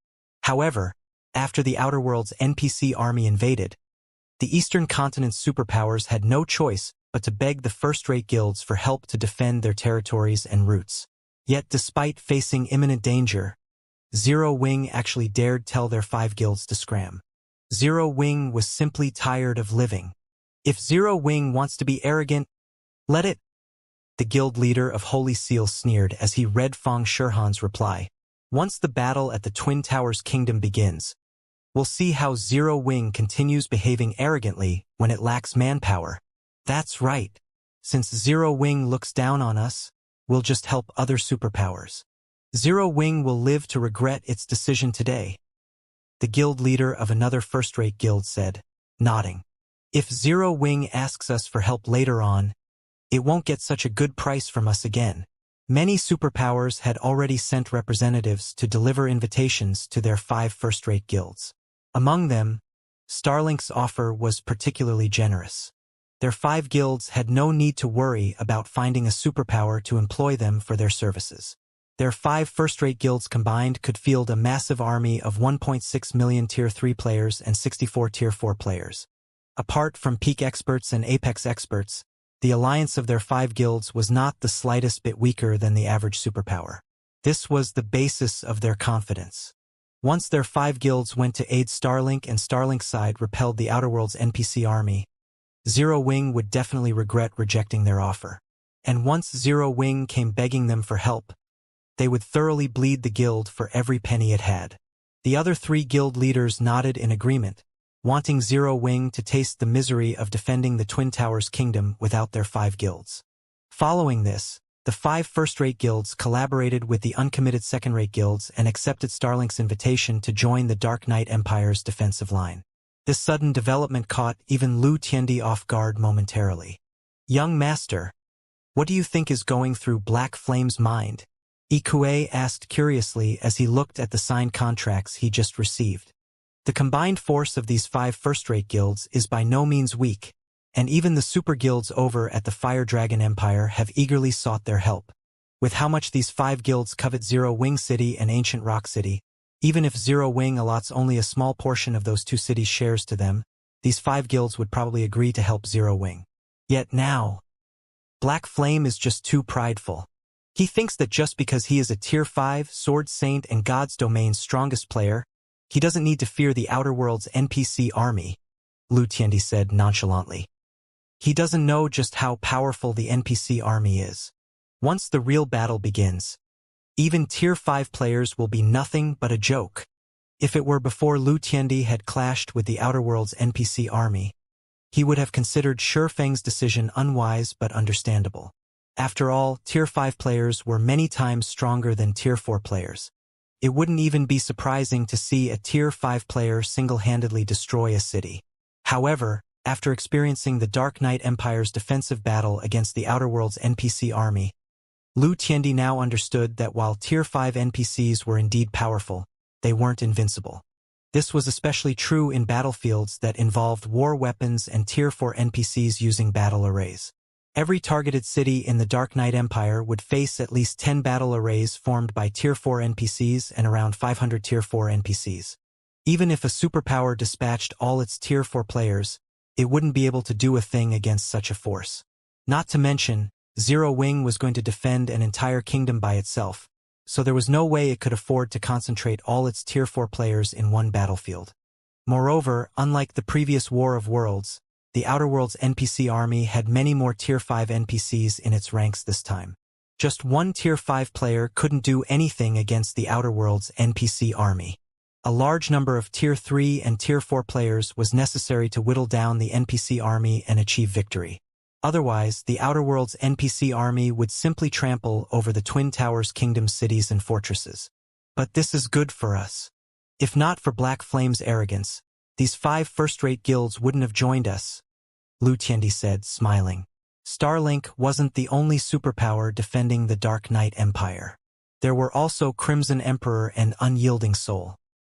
However, after the Outer Worlds NPC army invaded, the Eastern Continent's superpowers had no choice but to beg the first-rate guilds for help to defend their territories and roots. Yet despite facing imminent danger, Zero Wing actually dared tell their 5 guilds to scram. Zero Wing was simply tired of living. If Zero Wing wants to be arrogant, let it. The guild leader of Holy Seal sneered as he read Feng Shihan's reply. Once the battle at the Twin Towers Kingdom begins, we'll see how Zero Wing continues behaving arrogantly when it lacks manpower. That's right. Since Zero Wing looks down on us, we'll just help other superpowers. Zero Wing will live to regret its decision today. The guild leader of another first-rate guild said, nodding. If Zero Wing asks us for help later on, it won't get such a good price from us again. Many superpowers had already sent representatives to deliver invitations to their 5 first-rate guilds. Among them, Starlink's offer was particularly generous. Their 5 guilds had no need to worry about finding a superpower to employ them for their services. Their 5 first-rate guilds combined could field a massive army of 1.6 million Tier 3 players and 64 Tier 4 players. Apart from peak experts and apex experts, the alliance of their 5 guilds was not the slightest bit weaker than the average superpower. This was the basis of their confidence. Once their 5 guilds went to aid Starlink and Starlink's side repelled the Outer Worlds NPC army, Zero Wing would definitely regret rejecting their offer. And once Zero Wing came begging them for help, they would thoroughly bleed the guild for every penny it had. The other 3 guild leaders nodded in agreement, wanting Zero Wing to taste the misery of defending the Twin Towers Kingdom without their 5 guilds. Following this, the 5 first-rate guilds collaborated with the uncommitted second-rate guilds and accepted Starlink's invitation to join the Dark Knight Empire's defensive line. This sudden development caught even Lu Tiandi off guard momentarily. Young Master, what do you think is going through Black Flame's mind? Ikue asked curiously as he looked at the signed contracts he just received. The combined force of these 5 first-rate guilds is by no means weak, and even the super guilds over at the Fire Dragon Empire have eagerly sought their help. With how much these 5 guilds covet Zero Wing City and Ancient Rock City, even if Zero Wing allots only a small portion of those 2 cities' shares to them, these 5 guilds would probably agree to help Zero Wing. Yet now, Black Flame is just too prideful. He thinks that just because he is a Tier 5 Sword Saint and God's Domain's strongest player, he doesn't need to fear the Outer Worlds NPC army, Lu Tiandi said nonchalantly. He doesn't know just how powerful the NPC army is. Once the real battle begins, even Tier 5 players will be nothing but a joke. If it were before Lu Tiandi had clashed with the Outer Worlds NPC army, he would have considered Shifeng's decision unwise but understandable. After all, Tier 5 players were many times stronger than Tier 4 players. It wouldn't even be surprising to see a Tier 5 player single-handedly destroy a city. However, after experiencing the Dark Knight Empire's defensive battle against the Outer Worlds NPC army, Lu Tiandi now understood that while Tier 5 NPCs were indeed powerful, they weren't invincible. This was especially true in battlefields that involved war weapons and Tier 4 NPCs using battle arrays. Every targeted city in the Dark Knight Empire would face at least 10 battle arrays formed by Tier 4 NPCs and around 500 Tier 4 NPCs. Even if a superpower dispatched all its Tier 4 players, it wouldn't be able to do a thing against such a force. Not to mention, Zero Wing was going to defend an entire kingdom by itself, so there was no way it could afford to concentrate all its Tier 4 players in one battlefield. Moreover, unlike the previous War of Worlds, the Outer Worlds NPC army had many more Tier 5 NPCs in its ranks this time. Just one Tier 5 player couldn't do anything against the Outer Worlds NPC army. A large number of Tier 3 and Tier 4 players was necessary to whittle down the NPC army and achieve victory. Otherwise, the Outer Worlds NPC army would simply trample over the Twin Towers Kingdom cities and fortresses. But this is good for us. If not for Black Flame's arrogance, these 5 first-rate guilds wouldn't have joined us, Lu Tiandi said, smiling. Starlink wasn't the only superpower defending the Dark Knight Empire. There were also Crimson Emperor and Unyielding Soul.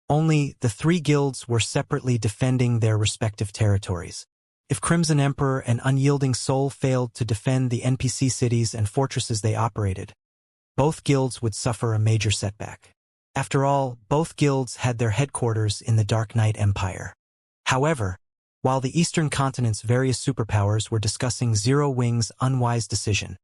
Only the 3 guilds were separately defending their respective territories. If Crimson Emperor and Unyielding Soul failed to defend the NPC cities and fortresses they operated, both guilds would suffer a major setback. After all, both guilds had their headquarters in the Dark Knight Empire. However, while the Eastern Continent's various superpowers were discussing Zero Wing's unwise decision,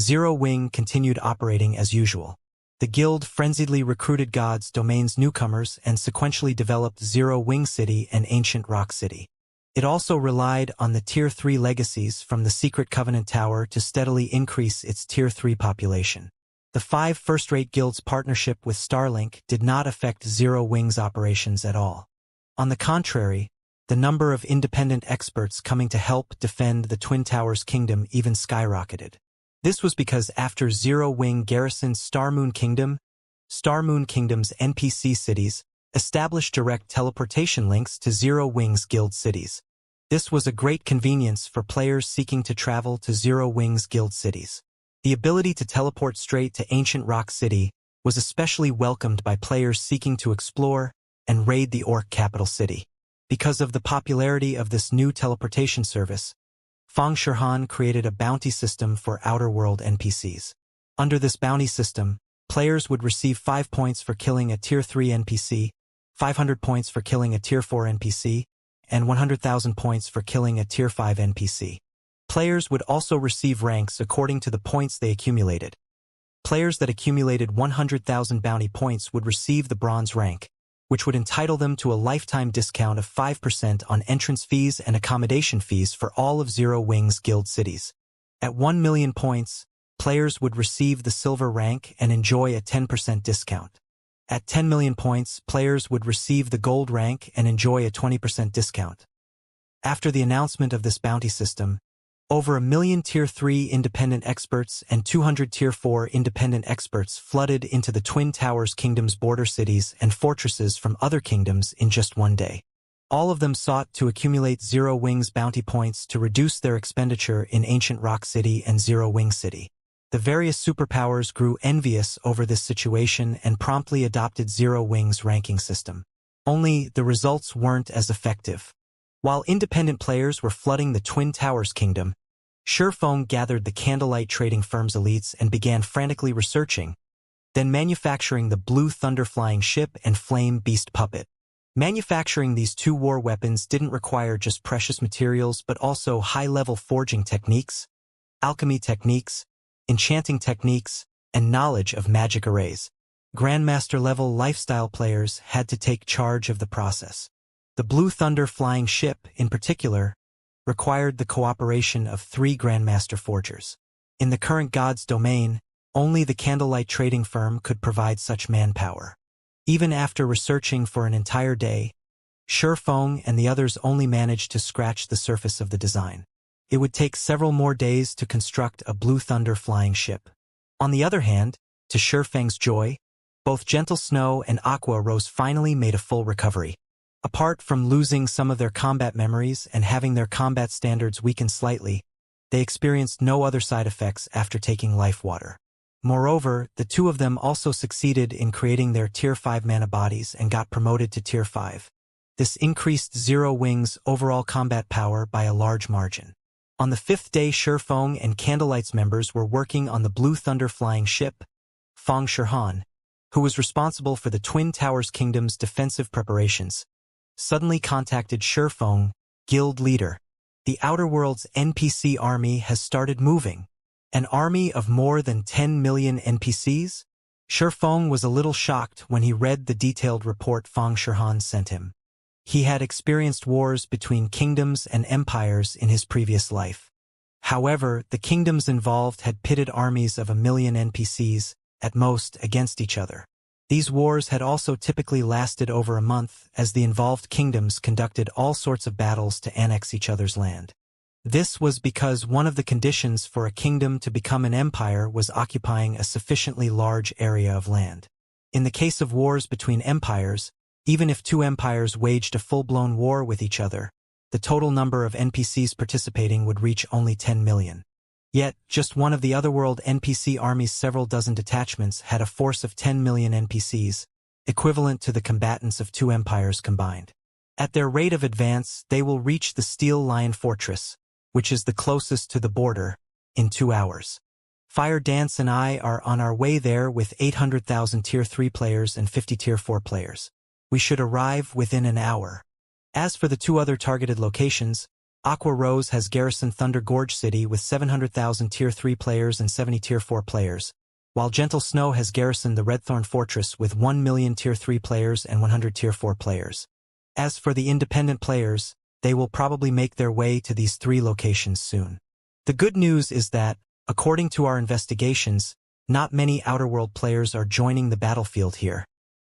Zero Wing continued operating as usual. The guild frenziedly recruited gods, domains, newcomers, and sequentially developed Zero Wing City and Ancient Rock City. It also relied on the Tier 3 legacies from the Secret Covenant Tower to steadily increase its Tier 3 population. The 5 first-rate guilds' partnership with Starlink did not affect Zero Wing's operations at all. On the contrary, the number of independent experts coming to help defend the Twin Towers Kingdom even skyrocketed. This was because after Zero Wing garrisoned Starmoon Kingdom, Starmoon Kingdom's NPC cities established direct teleportation links to Zero Wing's guild cities. This was a great convenience for players seeking to travel to Zero Wing's guild cities. The ability to teleport straight to Ancient Rock City was especially welcomed by players seeking to explore and raid the Orc capital city. Because of the popularity of this new teleportation service, Fang Shirhan created a bounty system for Outer World NPCs. Under this bounty system, players would receive 5 points for killing a Tier 3 NPC, 500 points for killing a Tier 4 NPC, and 100,000 points for killing a Tier 5 NPC. Players would also receive ranks according to the points they accumulated. Players that accumulated 100,000 bounty points would receive the bronze rank, which would entitle them to a lifetime discount of 5% on entrance fees and accommodation fees for all of Zero Wing's guild cities. At 1 million points, players would receive the silver rank and enjoy a 10% discount. At 10 million points, players would receive the gold rank and enjoy a 20% discount. After the announcement of this bounty system, over 1 million Tier 3 independent experts and 200 Tier 4 independent experts flooded into the Twin Towers Kingdom's border cities and fortresses from other kingdoms in just one day. All of them sought to accumulate Zero Wing's bounty points to reduce their expenditure in Ancient Rock City and Zero Wing City. The various superpowers grew envious over this situation and promptly adopted Zero Wing's ranking system. Only the results weren't as effective. While independent players were flooding the Twin Towers Kingdom, Shurfeng gathered the Candlelight Trading Firm's elites and began frantically researching, then manufacturing the Blue Thunder Flying Ship and Flame Beast Puppet. Manufacturing these 2 war weapons didn't require just precious materials but also high-level forging techniques, alchemy techniques, enchanting techniques, and knowledge of magic arrays. Grandmaster-level lifestyle players had to take charge of the process. The Blue Thunder Flying Ship, in particular, required the cooperation of 3 Grandmaster Forgers. In the current God's domain, only the Candlelight Trading Firm could provide such manpower. Even after researching for an entire day, Shurfeng and the others only managed to scratch the surface of the design. It would take several more days to construct a Blue Thunder Flying Ship. On the other hand, to Shurfeng's joy, both Gentle Snow and Aqua Rose finally made a full recovery. Apart from losing some of their combat memories and having their combat standards weaken slightly, they experienced no other side effects after taking life water. Moreover, the 2 of them also succeeded in creating their Tier 5 mana bodies and got promoted to Tier 5. This increased Zero Wing's overall combat power by a large margin. On the 5th day, Shurfeng and Candlelight's members were working on the Blue Thunder Flying Ship. Fang Shirhan, who was responsible for the Twin Towers Kingdom's defensive preparations, suddenly contacted Shurfeng, guild leader. The Outer Worlds NPC army has started moving. An army of more than 10 million NPCs? Shurfeng was a little shocked when he read the detailed report Fang Shirhan sent him. He had experienced wars between kingdoms and empires in his previous life. However, the kingdoms involved had pitted armies of 1 million NPCs, at most, against each other. These wars had also typically lasted over a month, as the involved kingdoms conducted all sorts of battles to annex each other's land. This was because one of the conditions for a kingdom to become an empire was occupying a sufficiently large area of land. In the case of wars between empires, even if two empires waged a full-blown war with each other, the total number of NPCs participating would reach only 10 million. Yet, just one of the Otherworld NPC army's several dozen detachments had a force of 10 million NPCs, equivalent to the combatants of two empires combined. At their rate of advance, they will reach the Steel Lion Fortress, which is the closest to the border, in 2 hours. Fire Dance and I are on our way there with 800,000 Tier 3 players and 50 Tier 4 players. We should arrive within an hour. As for the 2 other targeted locations, Aqua Rose has garrisoned Thunder Gorge City with 700,000 Tier 3 players and 70 Tier 4 players, while Gentle Snow has garrisoned the Redthorn Fortress with 1 million Tier 3 players and 100 Tier 4 players. As for the independent players, they will probably make their way to these 3 locations soon. The good news is that, according to our investigations, not many Outerworld players are joining the battlefield here,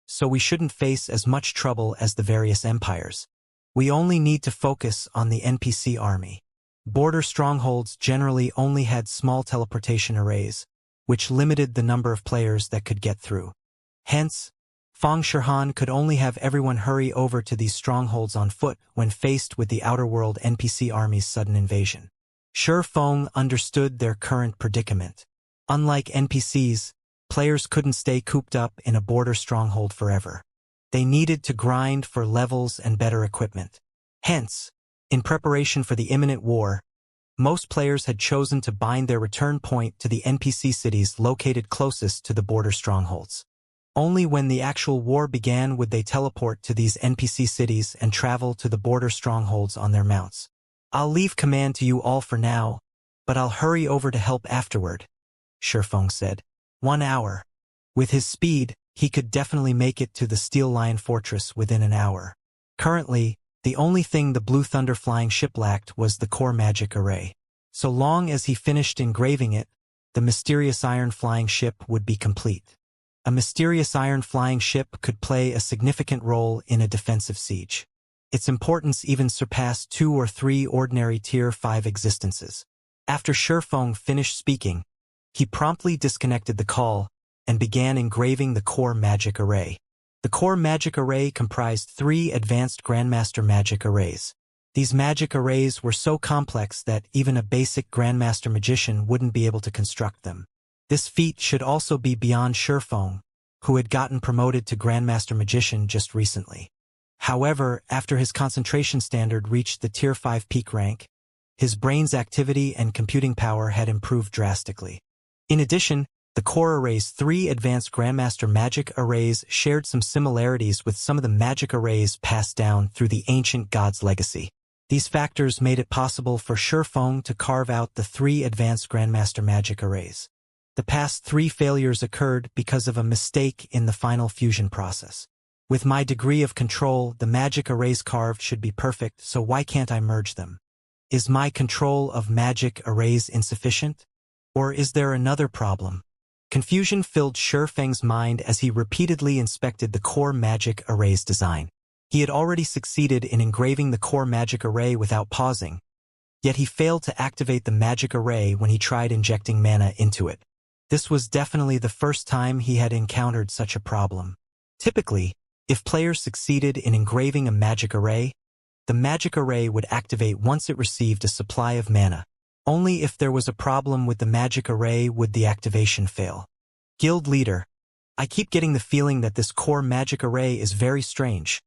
so we shouldn't face as much trouble as the various empires. We only need to focus on the NPC army. Border strongholds generally only had small teleportation arrays, which limited the number of players that could get through. Hence, Fong Shirhan could only have everyone hurry over to these strongholds on foot when faced with the Outerworld NPC army's sudden invasion. Shi Feng understood their current predicament. Unlike NPCs, players couldn't stay cooped up in a border stronghold forever. They needed to grind for levels and better equipment. Hence, in preparation for the imminent war, most players had chosen to bind their return point to the NPC cities located closest to the border strongholds. Only when the actual war began would they teleport to these NPC cities and travel to the border strongholds on their mounts. I'll leave command to you all for now, but I'll hurry over to help afterward, Shi Feng said. 1 hour. With his speed, he could definitely make it to the Steel Lion Fortress within an hour. Currently, the only thing the Blue Thunder flying ship lacked was the core magic array. So long as he finished engraving it, the mysterious iron flying ship would be complete. A mysterious iron flying ship could play a significant role in a defensive siege. Its importance even surpassed 2 or 3 ordinary Tier 5 existences. After Shi Feng finished speaking, he promptly disconnected the call and began engraving the core magic array. The core magic array comprised 3 advanced Grandmaster magic arrays. These magic arrays were so complex that even a basic Grandmaster magician wouldn't be able to construct them. This feat should also be beyond Shi Feng, who had gotten promoted to Grandmaster magician just recently. However, after his concentration standard reached the Tier 5 peak rank, his brain's activity and computing power had improved drastically. In addition, the core array's 3 advanced Grandmaster magic arrays shared some similarities with some of the magic arrays passed down through the ancient god's legacy. These factors made it possible for Shi Feng to carve out the 3 advanced Grandmaster magic arrays. The past 3 failures occurred because of a mistake in the final fusion process. With my degree of control, the magic arrays carved should be perfect, so why can't I merge them? Is my control of magic arrays insufficient? Or is there another problem? Confusion filled Shi Feng's mind as he repeatedly inspected the core magic array's design. He had already succeeded in engraving the core magic array without pausing, yet he failed to activate the magic array when he tried injecting mana into it. This was definitely the first time he had encountered such a problem. Typically, if players succeeded in engraving a magic array, the magic array would activate once it received a supply of mana. Only if there was a problem with the magic array would the activation fail. Guild leader, I keep getting the feeling that this core magic array is very strange.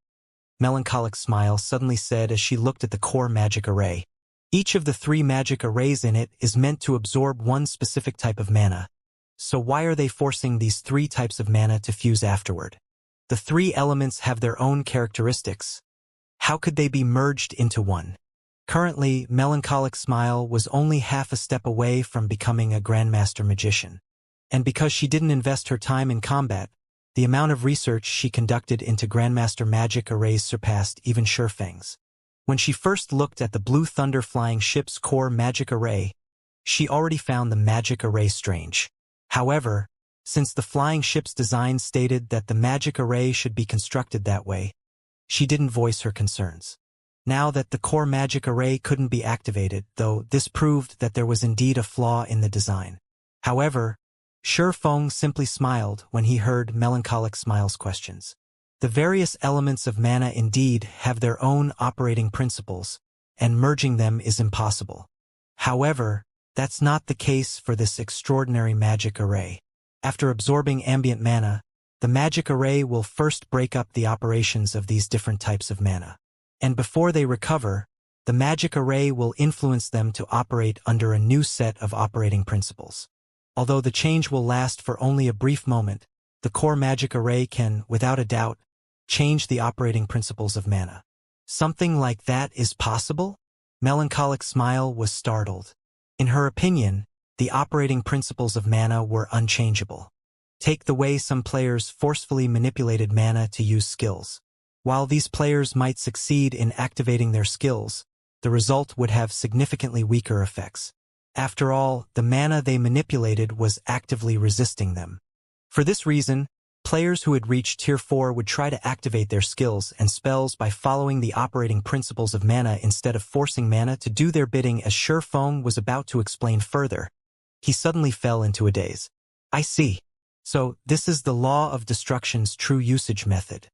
Melancholic Smile suddenly said as she looked at the core magic array. Each of the 3 magic arrays in it is meant to absorb one specific type of mana. So why are they forcing these 3 types of mana to fuse afterward? The 3 elements have their own characteristics. How could they be merged into one? Currently, Melancholic Smile was only half a step away from becoming a Grandmaster magician. And because she didn't invest her time in combat, The amount of research she conducted into Grandmaster magic arrays surpassed even Shurfeng's. When she first looked at the Blue Thunder flying ship's core magic array, she already found the magic array strange. However, since the flying ship's design stated that the magic array should be constructed that way, she didn't voice her concerns. Now that the core magic array couldn't be activated, though, this proved that there was indeed a flaw in the design. However, Shurfeng simply smiled when he heard Melancholic Smile's questions. The various elements of mana indeed have their own operating principles, and merging them is impossible. However, that's not the case for this extraordinary magic array. After absorbing ambient mana, the magic array will first break up the operations of these different types of mana. And before they recover, the magic array will influence them to operate under a new set of operating principles. Although the change will last for only a brief moment, the core magic array can, without a doubt, change the operating principles of mana. Something like that is possible? Melancholic Smile was startled. In her opinion, the operating principles of mana were unchangeable. Take the way some players forcefully manipulated mana to use skills. While these players might succeed in activating their skills, the result would have significantly weaker effects. After all, the mana they manipulated was actively resisting them. For this reason, players who had reached Tier 4 would try to activate their skills and spells by following the operating principles of mana instead of forcing mana to do their bidding, as Shurfeng was about to explain further. He suddenly fell into a daze. I see. So, this is the law of destruction's true usage method.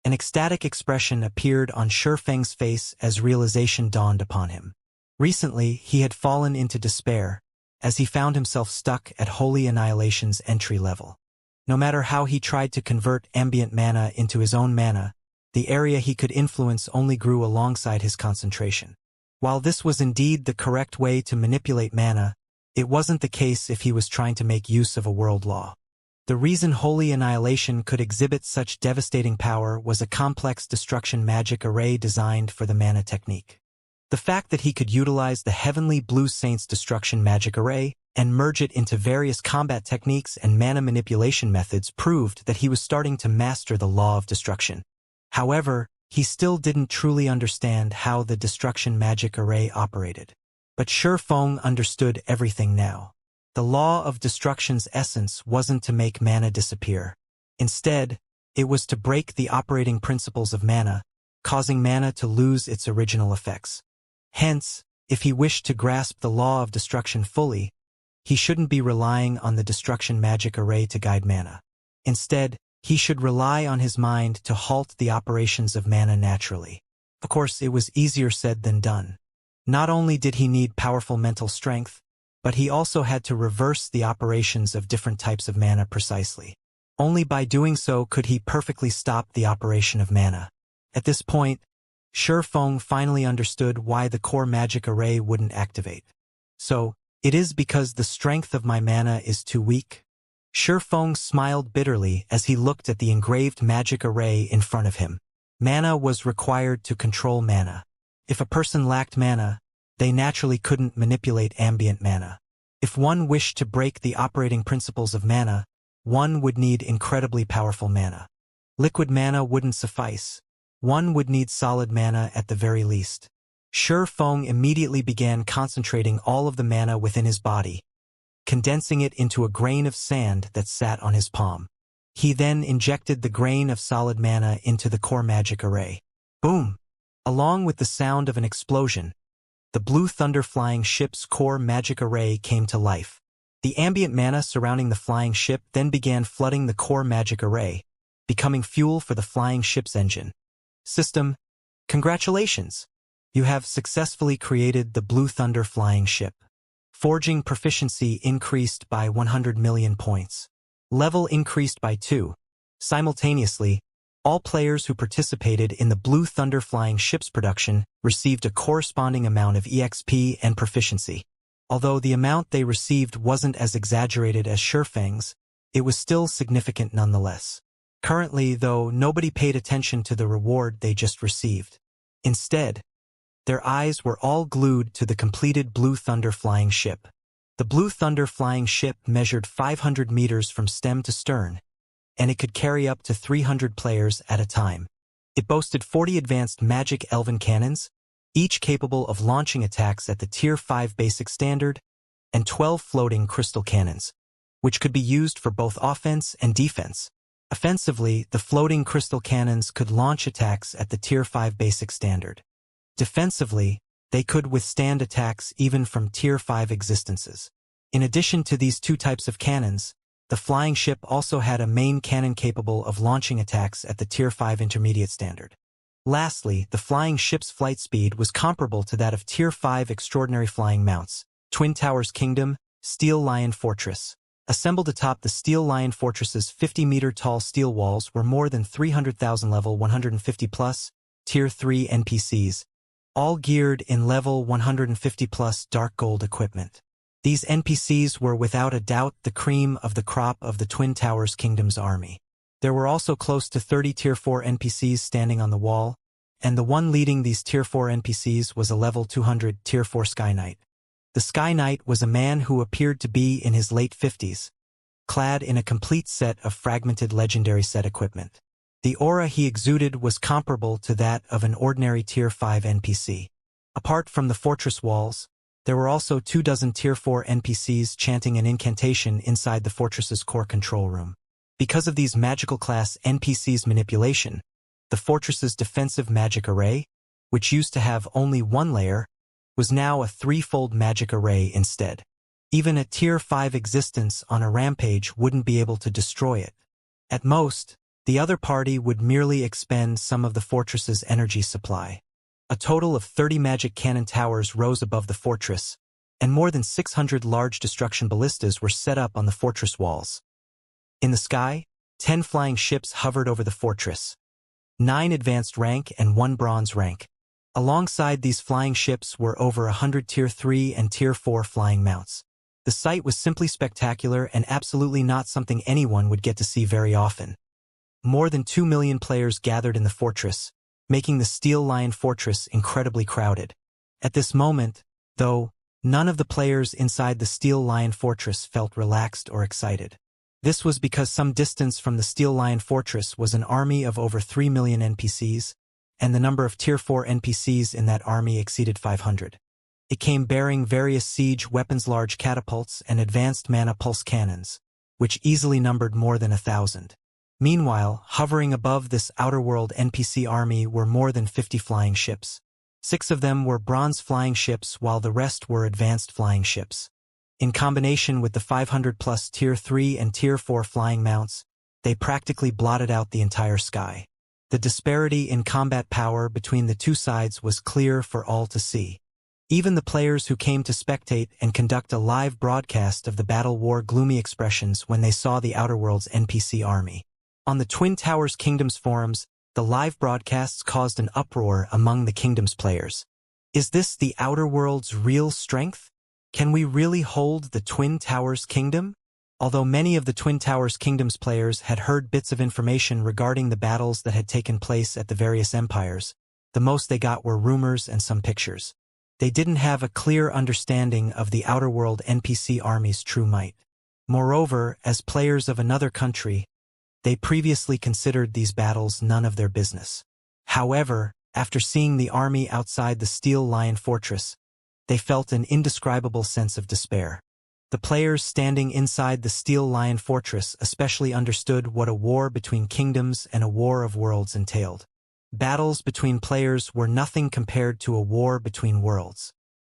An ecstatic expression appeared on Shurfeng's face as realization dawned upon him. Recently, he had fallen into despair, as he found himself stuck at Holy Annihilation's entry level. No matter how he tried to convert ambient mana into his own mana, the area he could influence only grew alongside his concentration. While this was indeed the correct way to manipulate mana, it wasn't the case if he was trying to make use of a world law. The reason Holy Annihilation could exhibit such devastating power was a complex destruction magic array designed for the mana technique. The fact that he could utilize the Heavenly Blue Saint's destruction magic array and merge it into various combat techniques and mana manipulation methods proved that he was starting to master the law of destruction. However, he still didn't truly understand how the destruction magic array operated. But Shurfeng understood everything now. The law of destruction's essence wasn't to make mana disappear. Instead, it was to break the operating principles of mana, causing mana to lose its original effects. Hence, if he wished to grasp the law of destruction fully, he shouldn't be relying on the destruction magic array to guide mana. Instead, he should rely on his mind to halt the operations of mana naturally. Of course, it was easier said than done. Not only did he need powerful mental strength, but he also had to reverse the operations of different types of mana precisely. Only by doing so could he perfectly stop the operation of mana. At this point, Shurfeng finally understood why the core magic array wouldn't activate. So, it is because the strength of my mana is too weak? Shurfeng smiled bitterly as he looked at the engraved magic array in front of him. Mana was required to control mana. If a person lacked mana, they naturally couldn't manipulate ambient mana. If one wished to break the operating principles of mana, one would need incredibly powerful mana. Liquid mana wouldn't suffice. One would need solid mana at the very least. Shurfeng immediately began concentrating all of the mana within his body, condensing it into a grain of sand that sat on his palm. He then injected the grain of solid mana into the core magic array. Boom! Along with the sound of an explosion, the Blue Thunder flying ship's core magic array came to life. The ambient mana surrounding the flying ship then began flooding the core magic array, becoming fuel for the flying ship's engine. System, congratulations! You have successfully created the Blue Thunder flying ship. Forging proficiency increased by 100 million points. Level increased by 2. Simultaneously, all players who participated in the Blue Thunder flying ship's production received a corresponding amount of EXP and proficiency. Although the amount they received wasn't as exaggerated as Shurfeng's, it was still significant nonetheless. Currently, though, nobody paid attention to the reward they just received. Instead, their eyes were all glued to the completed Blue Thunder flying ship. The Blue Thunder flying ship measured 500 meters from stem to stern, and it could carry up to 300 players at a time. It boasted 40 advanced magic elven cannons, each capable of launching attacks at the Tier 5 basic standard, and 12 floating crystal cannons, which could be used for both offense and defense. Offensively, the floating crystal cannons could launch attacks at the Tier 5 basic standard. Defensively, they could withstand attacks even from Tier 5 existences. In addition to these two types of cannons, the flying ship also had a main cannon capable of launching attacks at the Tier 5 intermediate standard. Lastly, the flying ship's flight speed was comparable to that of Tier 5 extraordinary flying mounts, Twin Towers Kingdom, Steel Lion Fortress. Assembled atop the Steel Lion Fortress's 50-meter-tall steel walls were more than 300,000 level 150-plus, Tier 3 NPCs, all geared in level 150-plus dark gold equipment. These NPCs were without a doubt the cream of the crop of the Twin Towers Kingdom's army. There were also close to 30 Tier 4 NPCs standing on the wall, and the one leading these Tier 4 NPCs was a level 200 Tier 4 Sky Knight. The Sky Knight was a man who appeared to be in his late 50s, clad in a complete set of fragmented legendary set equipment. The aura he exuded was comparable to that of an ordinary Tier 5 NPC. Apart from the fortress walls, there were also 24 Tier 4 NPCs chanting an incantation inside the fortress's core control room. Because of these magical class NPCs' manipulation, the fortress's defensive magic array, which used to have only one layer, was now a threefold magic array instead. Even a Tier 5 existence on a rampage wouldn't be able to destroy it. At most, the other party would merely expend some of the fortress's energy supply. A total of 30 magic cannon towers rose above the fortress, and more than 600 large destruction ballistas were set up on the fortress walls. In the sky, 10 flying ships hovered over the fortress, 9 advanced rank and 1 bronze rank. Alongside these flying ships were over 100 Tier 3 and Tier 4 flying mounts. The sight was simply spectacular and absolutely not something anyone would get to see very often. More than 2 million players gathered in the fortress, making the Steel Lion Fortress incredibly crowded. At this moment, though, none of the players inside the Steel Lion Fortress felt relaxed or excited. This was because some distance from the Steel Lion Fortress was an army of over 3 million NPCs, and the number of Tier 4 NPCs in that army exceeded 500. It came bearing various siege weapons, large catapults, and advanced mana pulse cannons, which easily numbered more than 1,000. Meanwhile, hovering above this outer-world NPC army were more than 50 flying ships. 6 of them were bronze flying ships while the rest were advanced flying ships. In combination with the 500-plus Tier 3 and Tier 4 flying mounts, they practically blotted out the entire sky. The disparity in combat power between the two sides was clear for all to see. Even the players who came to spectate and conduct a live broadcast of the battle wore gloomy expressions when they saw the Outer Worlds NPC army. On the Twin Towers Kingdom's forums, the live broadcasts caused an uproar among the Kingdom's players. Is this the Outer Worlds' real strength? Can we really hold the Twin Towers Kingdom? Although many of the Twin Towers Kingdom's players had heard bits of information regarding the battles that had taken place at the various empires, the most they got were rumors and some pictures. They didn't have a clear understanding of the Outer World NPC army's true might. Moreover, as players of another country, they previously considered these battles none of their business. However, after seeing the army outside the Steel Lion Fortress, they felt an indescribable sense of despair. The players standing inside the Steel Lion Fortress especially understood what a war between kingdoms and a war of worlds entailed. Battles between players were nothing compared to a war between worlds.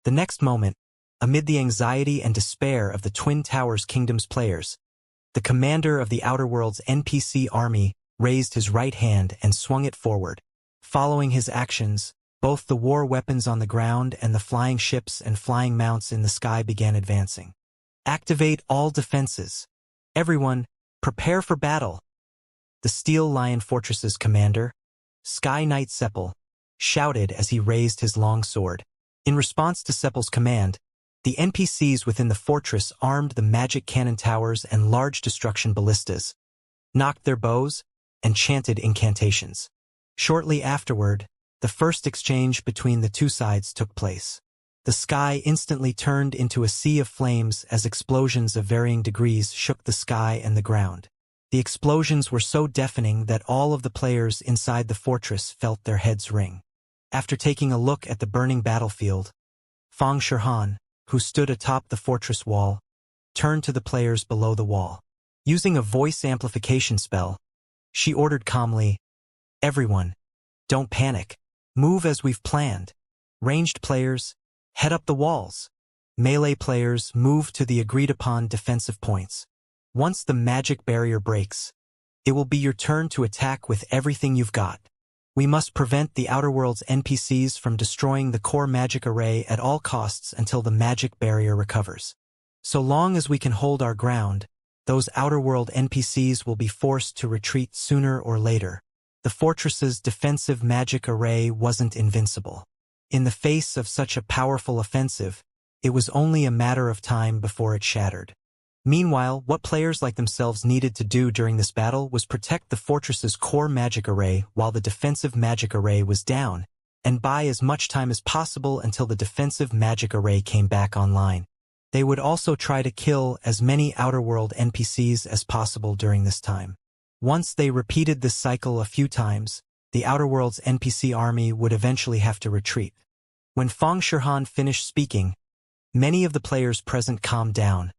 The next moment, amid the anxiety and despair of the Twin Towers Kingdom's players, the commander of the Outer Worlds NPC army raised his right hand and swung it forward. Following his actions, both the war weapons on the ground and the flying ships and flying mounts in the sky began advancing. Activate all defenses. Everyone, prepare for battle. The Steel Lion Fortress's commander, Sky Knight Seppel, shouted as he raised his long sword. In response to Seppel's command, the NPCs within the fortress armed the magic cannon towers and large destruction ballistas, knocked their bows, and chanted incantations. Shortly afterward, the first exchange between the two sides took place. The sky instantly turned into a sea of flames as explosions of varying degrees shook the sky and the ground. The explosions were so deafening that all of the players inside the fortress felt their heads ring. After taking a look at the burning battlefield, Fang Shihan, who stood atop the fortress wall, turned to the players below the wall. Using a voice amplification spell, she ordered calmly, "Everyone, don't panic. Move as we've planned. Ranged players, head up the walls. Melee players, move to the agreed-upon defensive points. Once the magic barrier breaks, it will be your turn to attack with everything you've got. We must prevent the Outer World's NPCs from destroying the core magic array at all costs until the magic barrier recovers. So long as we can hold our ground, those Outer World NPCs will be forced to retreat sooner or later." The fortress's defensive magic array wasn't invincible. In the face of such a powerful offensive, it was only a matter of time before it shattered. Meanwhile, what players like themselves needed to do during this battle was protect the fortress's core magic array while the defensive magic array was down, and buy as much time as possible until the defensive magic array came back online. They would also try to kill as many Outer World NPCs as possible during this time. Once they repeated this cycle a few times, the Outer World's NPC army would eventually have to retreat. When Fang Shihan finished speaking, many of the players present calmed down,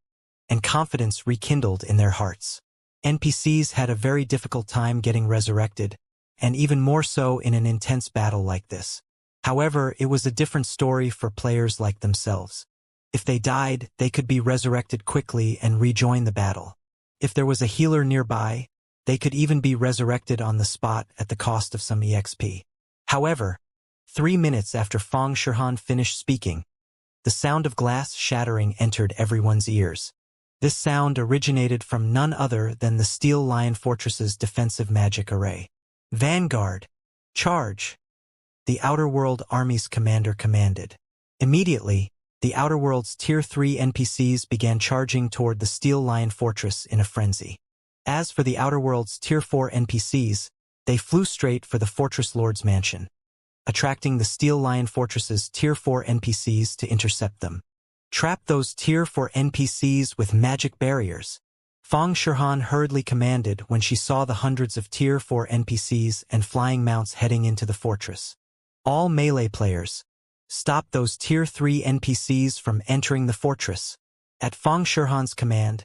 and confidence rekindled in their hearts. NPCs had a very difficult time getting resurrected, and even more so in an intense battle like this. However, it was a different story for players like themselves. If they died, they could be resurrected quickly and rejoin the battle. If there was a healer nearby, they could even be resurrected on the spot at the cost of some EXP. However, 3 minutes after Fang Shihan finished speaking, the sound of glass shattering entered everyone's ears. This sound originated from none other than the Steel Lion Fortress's defensive magic array. "Vanguard! Charge!" the Outer World Army's commander commanded. Immediately, the Outer World's Tier 3 NPCs began charging toward the Steel Lion Fortress in a frenzy. As for the Outer World's Tier 4 NPCs, they flew straight for the Fortress Lord's mansion, attracting the Steel Lion Fortress's Tier 4 NPCs to intercept them. "Trap those Tier 4 NPCs with magic barriers," Fang Shihan hurriedly commanded when she saw the hundreds of Tier 4 NPCs and flying mounts heading into the fortress. "All melee players, stop those Tier 3 NPCs from entering the fortress." At Fang Shihan's command,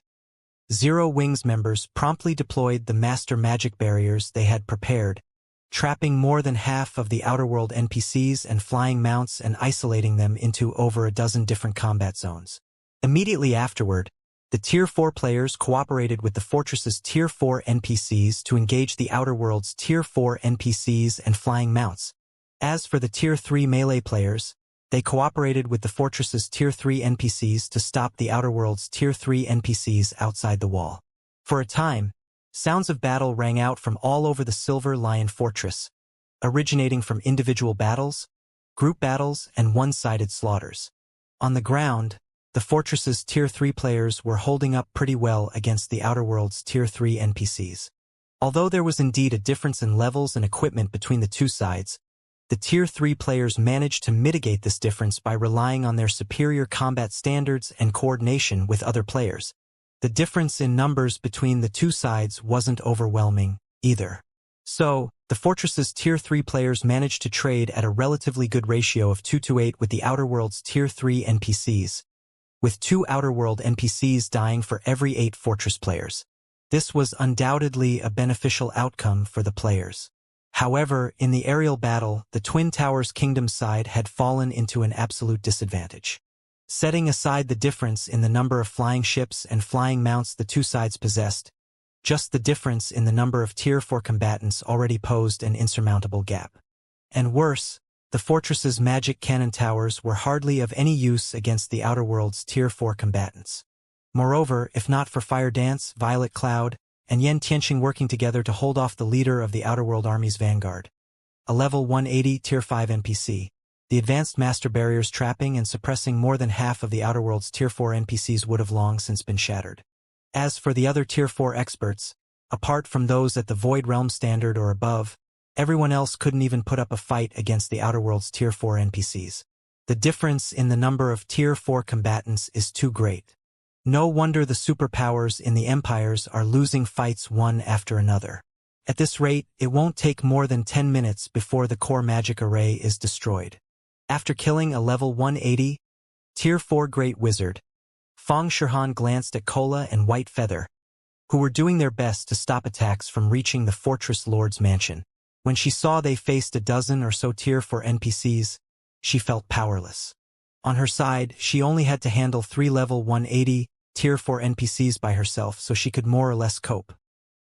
Zero Wings members promptly deployed the master magic barriers they had prepared, trapping more than half of the Outer World NPCs and flying mounts and isolating them into over a dozen different combat zones. Immediately afterward, the Tier 4 players cooperated with the fortress's Tier 4 NPCs to engage the Outer World's Tier 4 NPCs and flying mounts. As for the Tier 3 melee players, they cooperated with the fortress's Tier 3 NPCs to stop the Outer World's Tier 3 NPCs outside the wall. For a time, sounds of battle rang out from all over the Silver Lion Fortress, originating from individual battles, group battles, and one-sided slaughters. On the ground, the fortress's Tier 3 players were holding up pretty well against the Outer World's Tier 3 NPCs. Although there was indeed a difference in levels and equipment between the two sides, the Tier 3 players managed to mitigate this difference by relying on their superior combat standards and coordination with other players. The difference in numbers between the two sides wasn't overwhelming, either. So, the fortress's Tier 3 players managed to trade at a relatively good ratio of 2-8 with the Outer World's Tier 3 NPCs, with 2 Outer World NPCs dying for every 8 fortress players. This was undoubtedly a beneficial outcome for the players. However, in the aerial battle, the Twin Towers Kingdom side had fallen into an absolute disadvantage. Setting aside the difference in the number of flying ships and flying mounts the two sides possessed, just the difference in the number of Tier 4 combatants already posed an insurmountable gap. And worse, the fortress's magic cannon towers were hardly of any use against the Outer World's Tier 4 combatants. Moreover, if not for Fire Dance, Violet Cloud, and Yen Tianqing working together to hold off the leader of the Outer World Army's vanguard, a level 180 Tier 5 NPC, the advanced master barriers trapping and suppressing more than half of the Outer World's Tier 4 NPCs would have long since been shattered. As for the other Tier 4 experts, apart from those at the Void Realm standard or above, everyone else couldn't even put up a fight against the Outer World's Tier 4 NPCs. The difference in the number of Tier 4 combatants is too great. No wonder the superpowers in the empires are losing fights one after another. At this rate, it won't take more than 10 minutes before the core magic array is destroyed. After killing a level 180, Tier 4 Great Wizard, Fang Shihan glanced at Kola and White Feather, who were doing their best to stop attacks from reaching the Fortress Lord's mansion. When she saw they faced a dozen or so Tier 4 NPCs, she felt powerless. On her side, she only had to handle 3 level 180 Tier 4 NPCs by herself, so she could more or less cope.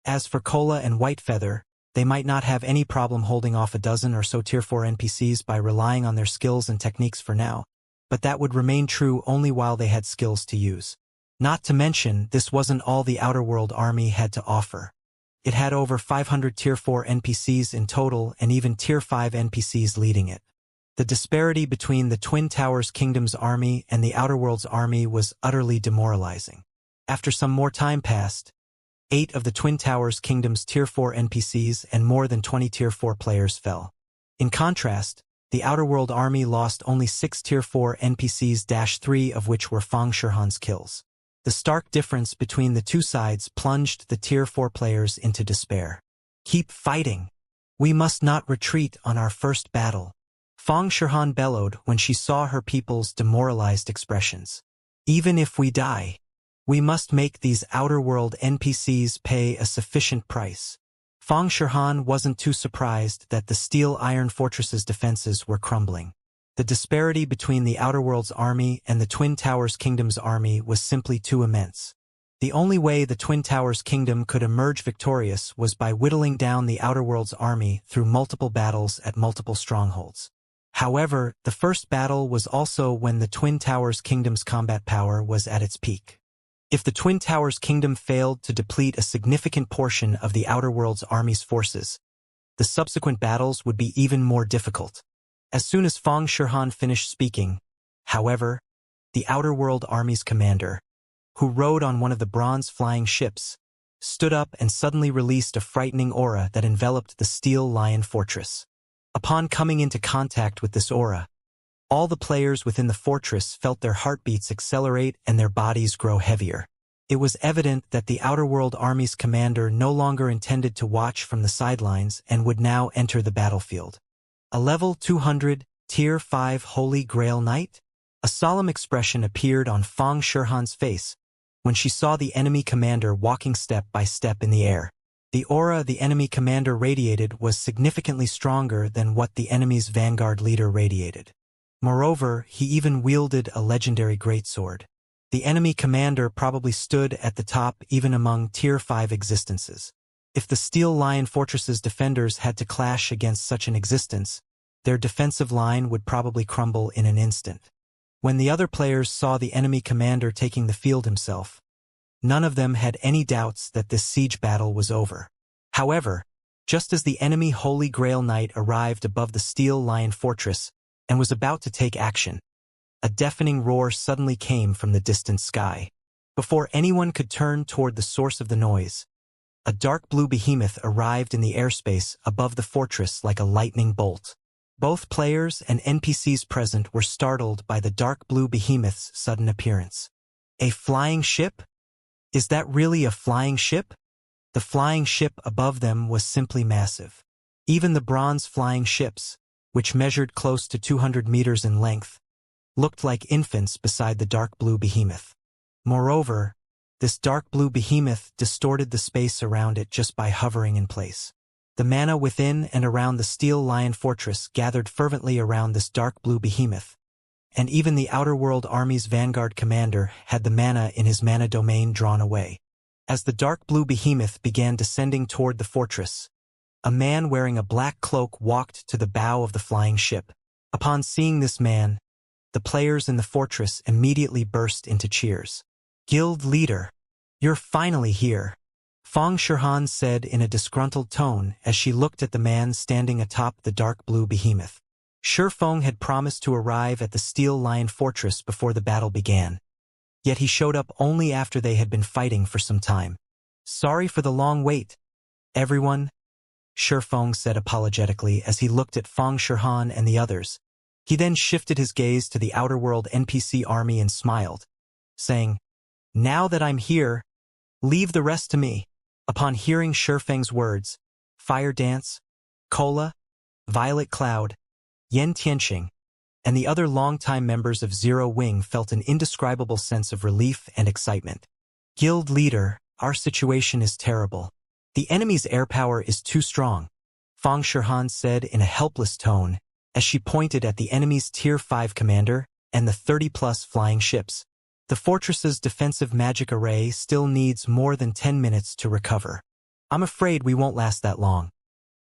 As for Kola and White Feather, they might not have any problem holding off a dozen or so Tier 4 NPCs by relying on their skills and techniques for now, but that would remain true only while they had skills to use. Not to mention, this wasn't all the Outer World army had to offer. It had over 500 Tier 4 NPCs in total and even Tier 5 NPCs leading it. The disparity between the Twin Towers Kingdom's army and the Outer World's army was utterly demoralizing. After some more time passed, 8 of the Twin Towers Kingdom's Tier 4 NPCs and more than 20 Tier 4 players fell. In contrast, the Outer World army lost only 6 Tier 4 NPCs, 3 of which were Fang Shihan's kills. The stark difference between the two sides plunged the Tier 4 players into despair. "Keep fighting! We must not retreat on our first battle," Fang Shihan bellowed when she saw her people's demoralized expressions. "Even if we die, we must make these Outer World NPCs pay a sufficient price." Fang Shihan wasn't too surprised that the Steel Iron Fortress's defenses were crumbling. The disparity between the Outer World's army and the Twin Towers Kingdom's army was simply too immense. The only way the Twin Towers Kingdom could emerge victorious was by whittling down the Outer World's army through multiple battles at multiple strongholds. However, the first battle was also when the Twin Towers Kingdom's combat power was at its peak. If the Twin Towers Kingdom failed to deplete a significant portion of the Outer World's army's forces, the subsequent battles would be even more difficult. As soon as Fang Shihan finished speaking, however, the Outer World army's commander, who rode on one of the bronze flying ships, stood up and suddenly released a frightening aura that enveloped the Steel Lion Fortress. Upon coming into contact with this aura, all the players within the fortress felt their heartbeats accelerate and their bodies grow heavier. It was evident that the Outer World army's commander no longer intended to watch from the sidelines and would now enter the battlefield. A level 200, Tier 5 Holy Grail Knight? A solemn expression appeared on Fang Shihan's face when she saw the enemy commander walking step by step in the air. The aura the enemy commander radiated was significantly stronger than what the enemy's vanguard leader radiated. Moreover, he even wielded a legendary greatsword. The enemy commander probably stood at the top even among Tier 5 existences. If the Steel Lion Fortress's defenders had to clash against such an existence, their defensive line would probably crumble in an instant. When the other players saw the enemy commander taking the field himself, none of them had any doubts that this siege battle was over. However, just as the enemy Holy Grail Knight arrived above the Steel Lion Fortress and was about to take action, a deafening roar suddenly came from the distant sky. Before anyone could turn toward the source of the noise, a dark blue behemoth arrived in the airspace above the fortress like a lightning bolt. Both players and NPCs present were startled by the dark blue behemoth's sudden appearance. A flying ship? Is that really a flying ship? The flying ship above them was simply massive. Even the bronze flying ships, which measured close to 200 meters in length, looked like infants beside the dark blue behemoth. Moreover, this dark blue behemoth distorted the space around it just by hovering in place. The mana within and around the Steel Lion Fortress gathered fervently around this dark blue behemoth, and even the Outer World Army's vanguard commander had the mana in his mana domain drawn away. As the dark blue behemoth began descending toward the fortress, a man wearing a black cloak walked to the bow of the flying ship. Upon seeing this man, the players in the fortress immediately burst into cheers. "Guild leader, you're finally here," Fang Shihan said in a disgruntled tone as she looked at the man standing atop the dark blue behemoth. Shifeng had promised to arrive at the Steel Lion Fortress before the battle began, yet he showed up only after they had been fighting for some time. "Sorry for the long wait, everyone," Shifeng said apologetically as he looked at Fang Shihan and the others. He then shifted his gaze to the Outer World NPC army and smiled, saying, Now that I'm here, leave the rest to me. Upon hearing Shifeng's words, Fire Dance, Cola, Violet Cloud, Yen Tianxing, and the other longtime members of Zero Wing felt an indescribable sense of relief and excitement. Guild leader, our situation is terrible. The enemy's air power is too strong, Fang Shihan said in a helpless tone as she pointed at the enemy's Tier 5 commander and the 30-plus flying ships. The fortress's defensive magic array still needs more than 10 minutes to recover. I'm afraid we won't last that long.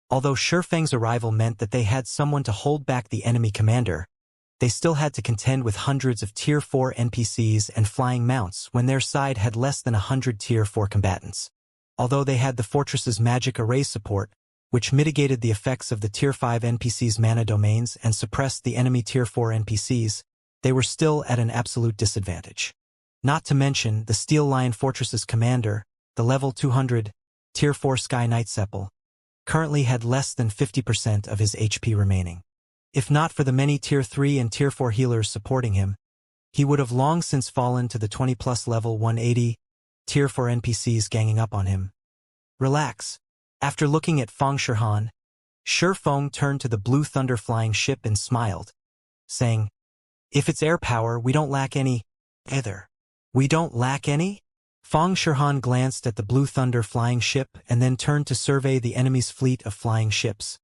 Although Shifeng's arrival meant that they had someone to hold back the enemy commander, they still had to contend with hundreds of Tier 4 NPCs and flying mounts when their side had less than 100 Tier 4 combatants. Although they had the fortress's magic array support, which mitigated the effects of the Tier 5 NPCs' mana domains and suppressed the enemy Tier 4 NPCs, they were still at an absolute disadvantage. Not to mention, the Steel Lion Fortress's commander, the level 200, Tier 4 Sky Knight Sepul, currently had less than 50% of his HP remaining. If not for the many Tier 3 and Tier 4 healers supporting him, he would have long since fallen to the 20-plus level 180, Tier 4 NPCs ganging up on him. Relax. After looking at Fang Shihan, Shifeng turned to the Blue Thunder flying ship and smiled, saying, "If it's air power, we don't lack any, either." We don't lack any? Fang Shihan glanced at the Blue Thunder flying ship and then turned to survey the enemy's fleet of flying ships,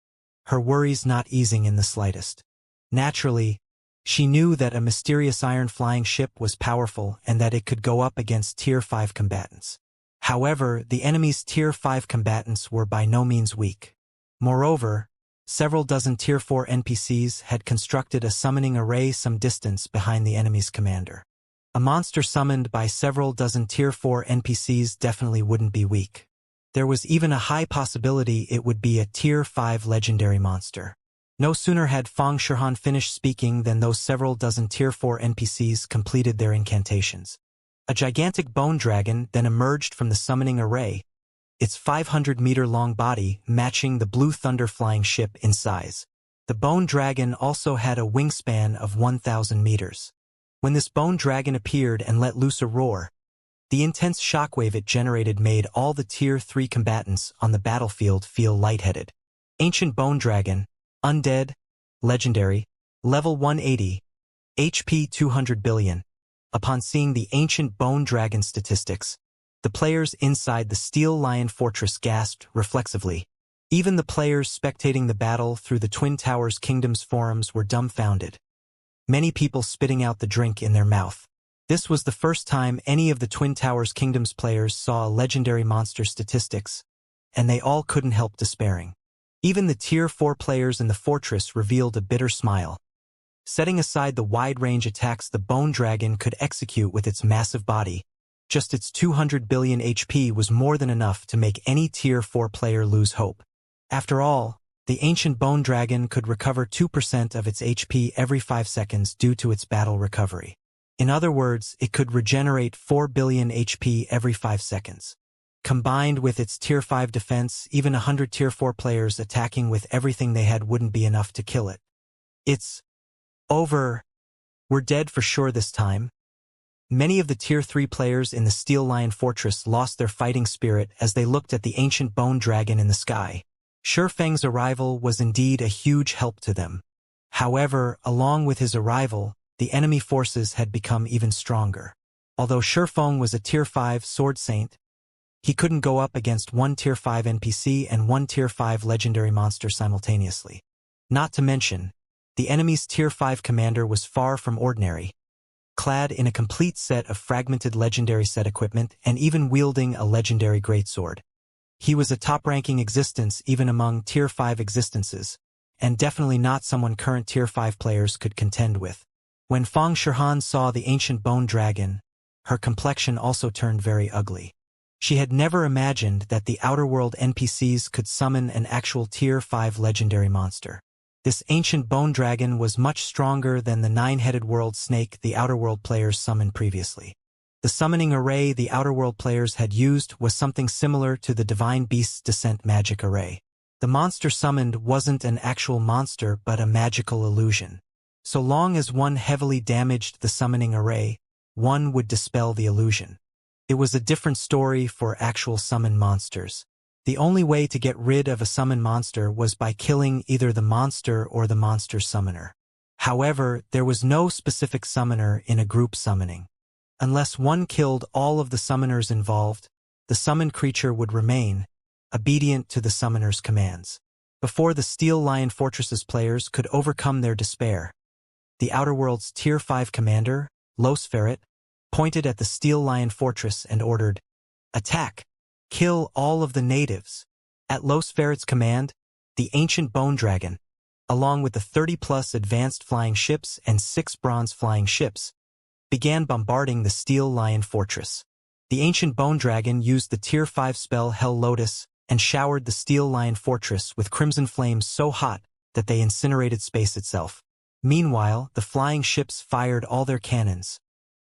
her worries not easing in the slightest. Naturally, she knew that a mysterious iron flying ship was powerful and that it could go up against Tier 5 combatants. However, the enemy's Tier 5 combatants were by no means weak. Moreover, several dozen Tier 4 NPCs had constructed a summoning array some distance behind the enemy's commander. A monster summoned by several dozen Tier 4 NPCs definitely wouldn't be weak. There was even a high possibility it would be a Tier 5 legendary monster. No sooner had Fang Shihan finished speaking than those several dozen Tier 4 NPCs completed their incantations. A gigantic bone dragon then emerged from the summoning array, its 500-meter-long body matching the Blue Thunder flying ship in size. The bone dragon also had a wingspan of 1,000 meters. When this bone dragon appeared and let loose a roar, the intense shockwave it generated made all the Tier 3 combatants on the battlefield feel lightheaded. Ancient Bone Dragon, Undead, Legendary, Level 180, HP 200 billion. Upon seeing the Ancient Bone Dragon statistics, the players inside the Steel Lion Fortress gasped reflexively. Even the players spectating the battle through the Twin Towers Kingdom's forums were dumbfounded, many people spitting out the drink in their mouth. This was the first time any of the Twin Towers Kingdom's players saw legendary monster statistics, and they all couldn't help despairing. Even the Tier 4 players in the fortress revealed a bitter smile. Setting aside the wide-range attacks the Bone Dragon could execute with its massive body, just its 200 billion HP was more than enough to make any Tier 4 player lose hope. After all, the Ancient Bone Dragon could recover 2% of its HP every 5 seconds due to its battle recovery. In other words, it could regenerate 4 billion HP every 5 seconds. Combined with its Tier 5 defense, even 100 Tier 4 players attacking with everything they had wouldn't be enough to kill it. It's over. We're dead for sure this time. Many of the Tier 3 players in the Steel Lion Fortress lost their fighting spirit as they looked at the Ancient Bone Dragon in the sky. Shifeng's arrival was indeed a huge help to them. However, along with his arrival, the enemy forces had become even stronger. Although Shifeng was a Tier 5 Sword Saint, he couldn't go up against one Tier 5 NPC and one Tier 5 legendary monster simultaneously. Not to mention, the enemy's Tier 5 commander was far from ordinary, clad in a complete set of fragmented legendary set equipment and even wielding a legendary greatsword. He was a top-ranking existence even among Tier 5 existences, and definitely not someone current Tier 5 players could contend with. When Fang Shihan saw the Ancient Bone Dragon, her complexion also turned very ugly. She had never imagined that the Outer World NPCs could summon an actual Tier 5 legendary monster. This Ancient Bone Dragon was much stronger than the 9-headed world snake the Outer World players summoned previously. The summoning array the Outer World players had used was something similar to the Divine Beast's Descent magic array. The monster summoned wasn't an actual monster but a magical illusion. So long as one heavily damaged the summoning array, one would dispel the illusion. It was a different story for actual summon monsters. The only way to get rid of a summon monster was by killing either the monster or the monster's summoner. However, there was no specific summoner in a group summoning. Unless one killed all of the summoners involved, the summoned creature would remain, obedient to the summoner's commands. Before the Steel Lion Fortress's players could overcome their despair, the Outer World's Tier 5 commander, Losferret, pointed at the Steel Lion Fortress and ordered, "Attack! Kill all of the natives." At Losferret's command, the ancient bone dragon, along with the 30-plus advanced flying ships and 6 bronze flying ships, began bombarding the Steel Lion Fortress. The ancient bone dragon used the Tier 5 spell Hell Lotus and showered the Steel Lion Fortress with crimson flames so hot that they incinerated space itself. Meanwhile, the flying ships fired all their cannons,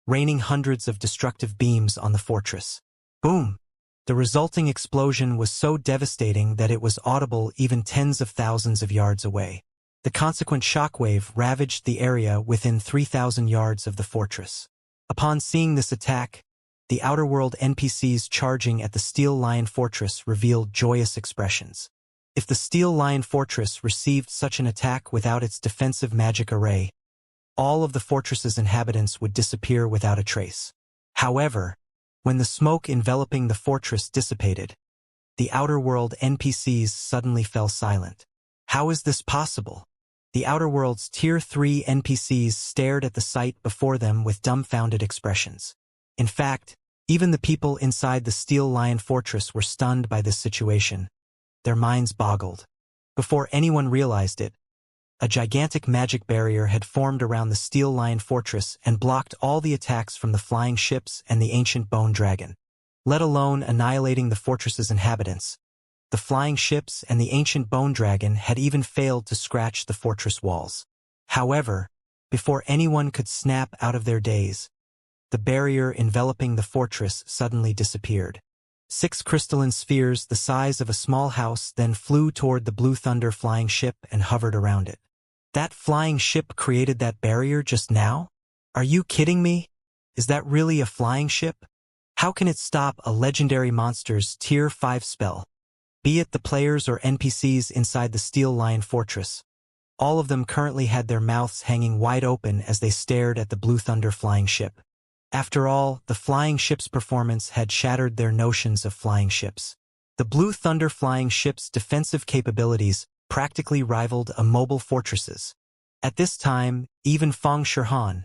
raining hundreds of destructive beams on the fortress. Boom! The resulting explosion was so devastating that it was audible even tens of thousands of yards away. The consequent shockwave ravaged the area within 3,000 yards of the fortress. Upon seeing this attack, the Outer World NPCs charging at the Steel Lion Fortress revealed joyous expressions. If the Steel Lion Fortress received such an attack without its defensive magic array, all of the fortress's inhabitants would disappear without a trace. However, when the smoke enveloping the fortress dissipated, the Outer World NPCs suddenly fell silent. How is this possible? The Outer World's Tier 3 NPCs stared at the sight before them with dumbfounded expressions. In fact, even the people inside the Steel Lion Fortress were stunned by this situation. Their minds boggled. Before anyone realized it, a gigantic magic barrier had formed around the Steel Lion Fortress and blocked all the attacks from the flying ships and the ancient bone dragon. Let alone annihilating the fortress's inhabitants, the flying ships and the ancient bone dragon had even failed to scratch the fortress walls. However, before anyone could snap out of their daze, the barrier enveloping the fortress suddenly disappeared. 6 crystalline spheres the size of a small house then flew toward the Blue Thunder flying ship and hovered around it. That flying ship created that barrier just now? Are you kidding me? Is that really a flying ship? How can it stop a legendary monster's Tier 5 spell? Be it the players or NPCs inside the Steel Lion Fortress, all of them currently had their mouths hanging wide open as they stared at the Blue Thunder flying ship. After all, the flying ship's performance had shattered their notions of flying ships. The Blue Thunder flying ship's defensive capabilities practically rivaled a mobile fortress's. At this time, even Feng Shirhan,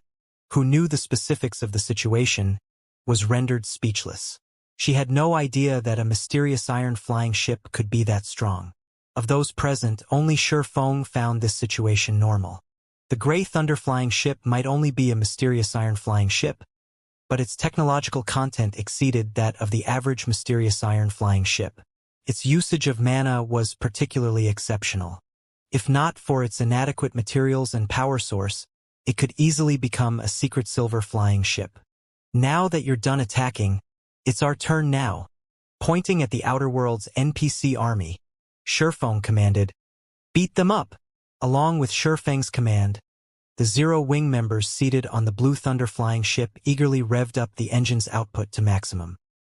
who knew the specifics of the situation, was rendered speechless. She had no idea that a mysterious iron flying ship could be that strong. Of those present, only Shi Feng found this situation normal. The Grey Thunder flying ship might only be a mysterious iron flying ship, but its technological content exceeded that of the average mysterious iron flying ship. Its usage of mana was particularly exceptional. If not for its inadequate materials and power source, it could easily become a secret silver flying ship. Now that you're done attacking, it's our turn now. Pointing at the Outer World's NPC army, Shi Feng commanded, "Beat them up!" Along with Shi Feng's command, the Zero Wing members seated on the Blue Thunder flying ship eagerly revved up the engine's output to maximum.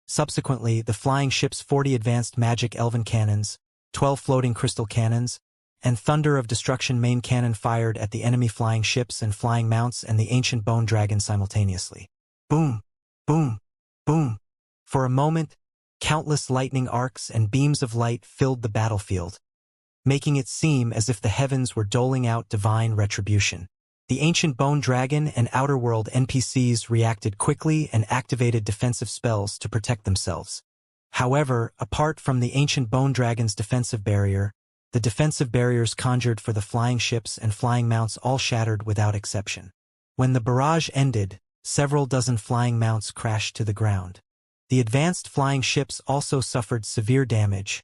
Subsequently, the flying ship's 40 advanced magic elven cannons, 12 floating crystal cannons, and Thunder of Destruction main cannon fired at the enemy flying ships and flying mounts and the ancient bone dragon simultaneously. Boom! Boom! Boom! For a moment, countless lightning arcs and beams of light filled the battlefield, making it seem as if the heavens were doling out divine retribution. The ancient bone dragon and Outer World NPCs reacted quickly and activated defensive spells to protect themselves. However, apart from the ancient bone dragon's defensive barrier, the defensive barriers conjured for the flying ships and flying mounts all shattered without exception. When the barrage ended, several dozen flying mounts crashed to the ground. The advanced flying ships also suffered severe damage,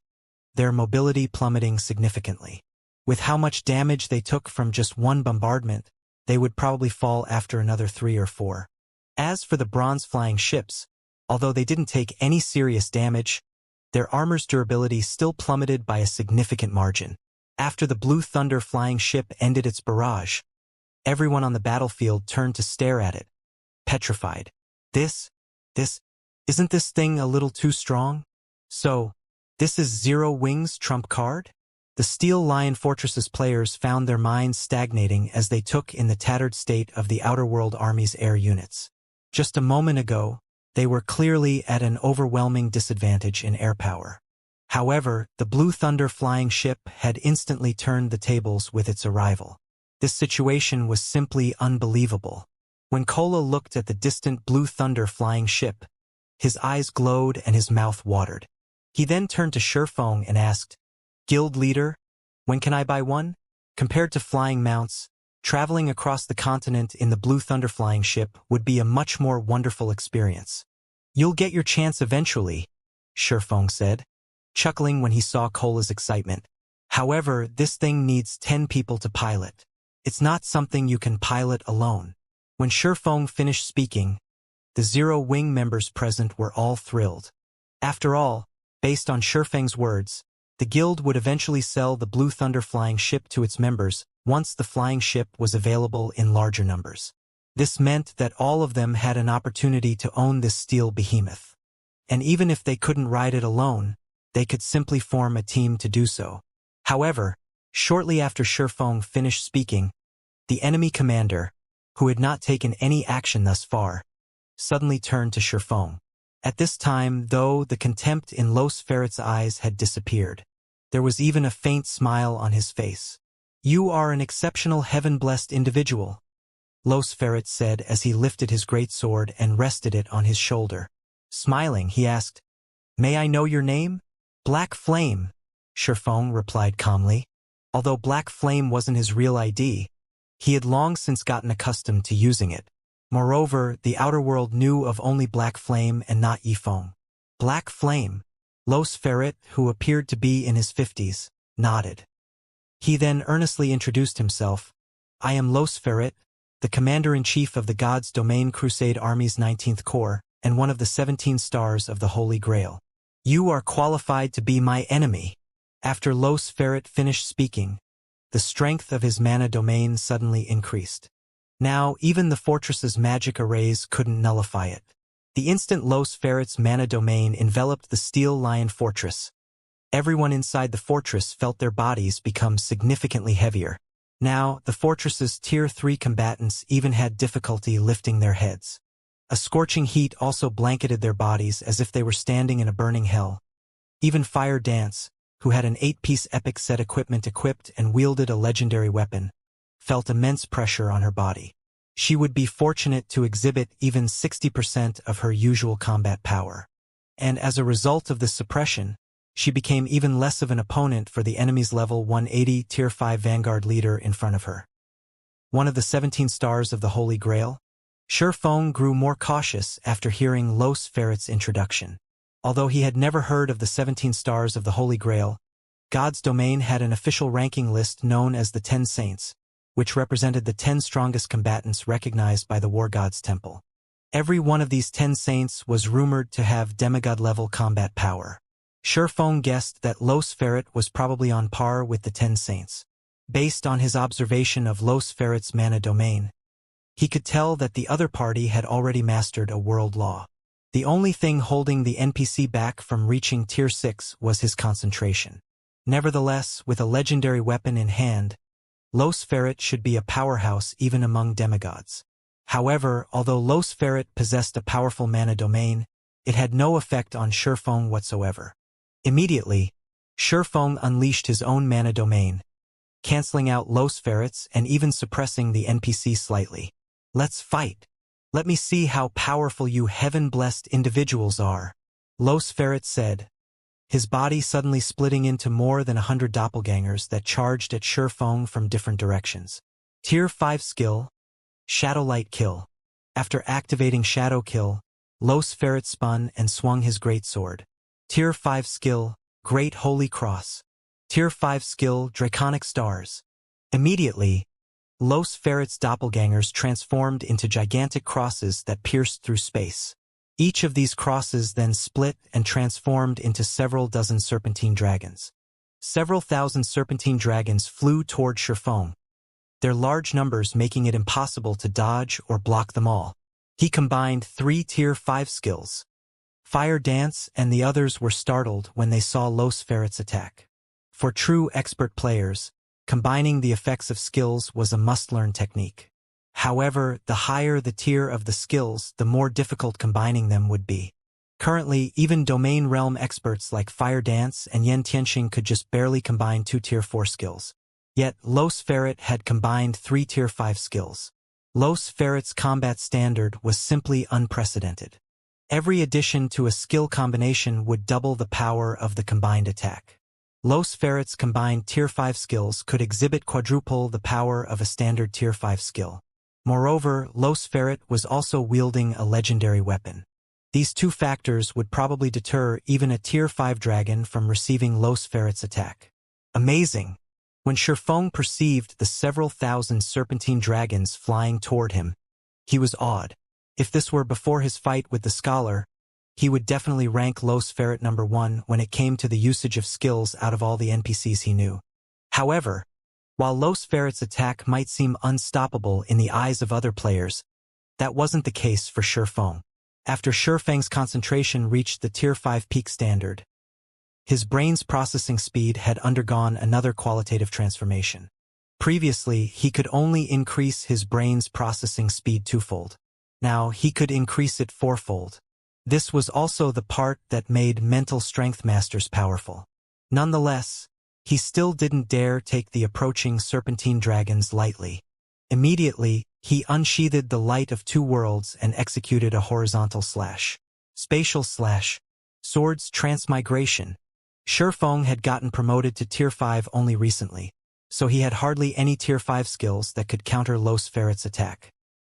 their mobility plummeting significantly. With how much damage they took from just one bombardment, they would probably fall after another 3 or 4. As for the bronze flying ships, although they didn't take any serious damage, their armor's durability still plummeted by a significant margin. After the Blue Thunder flying ship ended its barrage, everyone on the battlefield turned to stare at it, petrified. This Isn't this thing a little too strong? So, this is Zero Wings' trump card? The Steel Lion Fortress's players found their minds stagnating as they took in the tattered state of the Outer World Army's air units. Just a moment ago, they were clearly at an overwhelming disadvantage in air power. However, the Blue Thunder flying ship had instantly turned the tables with its arrival. This situation was simply unbelievable. When Kola looked at the distant Blue Thunder flying ship, his eyes glowed and his mouth watered. He then turned to Shifeng and asked, "Guild leader, when can I buy one?" Compared to flying mounts, traveling across the continent in the Blue Thunder flying ship would be a much more wonderful experience. "You'll get your chance eventually," Shifeng said, chuckling when he saw Kola's excitement. "However, this thing needs 10 people to pilot. It's not something you can pilot alone." When Shifeng finished speaking, the Zero Wing members present were all thrilled. After all, based on Shifeng's words, the guild would eventually sell the Blue Thunder flying ship to its members once the flying ship was available in larger numbers. This meant that all of them had an opportunity to own this steel behemoth. And even if they couldn't ride it alone, they could simply form a team to do so. However, shortly after Shifeng finished speaking, the enemy commander, who had not taken any action thus far, suddenly turned to Shifeng. At this time, though, the contempt in Los Ferret's eyes had disappeared. There was even a faint smile on his face. "You are an exceptional heaven-blessed individual," Los Ferret said as he lifted his great sword and rested it on his shoulder. Smiling, he asked, "May I know your name?" "Black Flame," Shifeng replied calmly. Although Black Flame wasn't his real ID, he had long since gotten accustomed to using it. Moreover, the outer world knew of only Black Flame and not Yifeng. "Black Flame," Los Ferret, who appeared to be in his 50s, nodded. He then earnestly introduced himself. "I am Los Ferret, the Commander-in-Chief of the God's Domain Crusade Army's 19th Corps, and one of the 17 stars of the Holy Grail. You are qualified to be my enemy." After Los Ferret finished speaking, the strength of his mana domain suddenly increased. Now, even the fortress's magic arrays couldn't nullify it. The instant Los Ferret's mana domain enveloped the Steel Lion Fortress, everyone inside the fortress felt their bodies become significantly heavier. Now, the fortress's Tier 3 combatants even had difficulty lifting their heads. A scorching heat also blanketed their bodies as if they were standing in a burning hell. Even Fire Dance, who had an 8-piece epic set equipment equipped and wielded a legendary weapon, felt immense pressure on her body. She would be fortunate to exhibit even 60% of her usual combat power. And as a result of this suppression, she became even less of an opponent for the enemy's level 180 Tier 5 Vanguard leader in front of her. One of the 17 stars of the Holy Grail? Shifeng grew more cautious after hearing Los Ferret's introduction. Although he had never heard of the 17 stars of the Holy Grail, God's Domain had an official ranking list known as the 10 Saints, which represented the 10 strongest combatants recognized by the War God's Temple. Every one of these 10 saints was rumored to have demigod-level combat power. Shifeng guessed that Los Ferret was probably on par with the 10 saints. Based on his observation of Los Ferret's mana domain, he could tell that the other party had already mastered a world law. The only thing holding the NPC back from reaching Tier 6 was his concentration. Nevertheless, with a legendary weapon in hand, Los Ferret should be a powerhouse even among demigods. However, although Los Ferret possessed a powerful mana domain, it had no effect on Shifeng whatsoever. Immediately, Shifeng unleashed his own mana domain, canceling out Los Ferret's and even suppressing the NPC slightly. "Let's fight. Let me see how powerful you heaven-blessed individuals are," Los Ferret said, his body suddenly splitting into more than 100 doppelgangers that charged at Shifeng from different directions. Tier 5 skill, Shadowlight Kill. After activating Shadow Kill, Los Ferret spun and swung his greatsword. Tier 5 skill, Great Holy Cross. Tier 5 skill, Draconic Stars. Immediately, Los Ferret's doppelgangers transformed into gigantic crosses that pierced through space. Each of these crosses then split and transformed into several dozen serpentine dragons. Several thousand serpentine dragons flew toward Shifeng, their large numbers making it impossible to dodge or block them all. He combined 3 Tier 5 skills, Fire Dance and the others were startled when they saw Los Ferret's attack. For true expert players, combining the effects of skills was a must-learn technique. However, the higher the tier of the skills, the more difficult combining them would be. Currently, even domain realm experts like Fire Dance and Yen Tianxing could just barely combine 2 tier 4 skills. Yet, Los Ferret had combined 3 tier 5 skills. Los Ferret's combat standard was simply unprecedented. Every addition to a skill combination would double the power of the combined attack. Los Ferret's combined tier 5 skills could exhibit quadruple the power of a standard tier 5 skill. Moreover, Los Ferret was also wielding a legendary weapon. These 2 factors would probably deter even a tier 5 dragon from receiving Los Ferret's attack. Amazing! When Shifeng perceived the several thousand serpentine dragons flying toward him, he was awed. If this were before his fight with the scholar, he would definitely rank Los Ferret number 1 when it came to the usage of skills out of all the NPCs he knew. However, while Los Ferret's attack might seem unstoppable in the eyes of other players, that wasn't the case for Shifeng. After Shifeng's concentration reached the tier 5 peak standard, his brain's processing speed had undergone another qualitative transformation. Previously, he could only increase his brain's processing speed 2-fold. Now, he could increase it 4-fold. This was also the part that made mental strength masters powerful. Nonetheless, he still didn't dare take the approaching serpentine dragons lightly. Immediately, he unsheathed the light of 2 worlds and executed a horizontal slash. Spatial slash. Swords transmigration. Shifeng had gotten promoted to tier 5 only recently, so he had hardly any tier 5 skills that could counter Los Ferret's attack.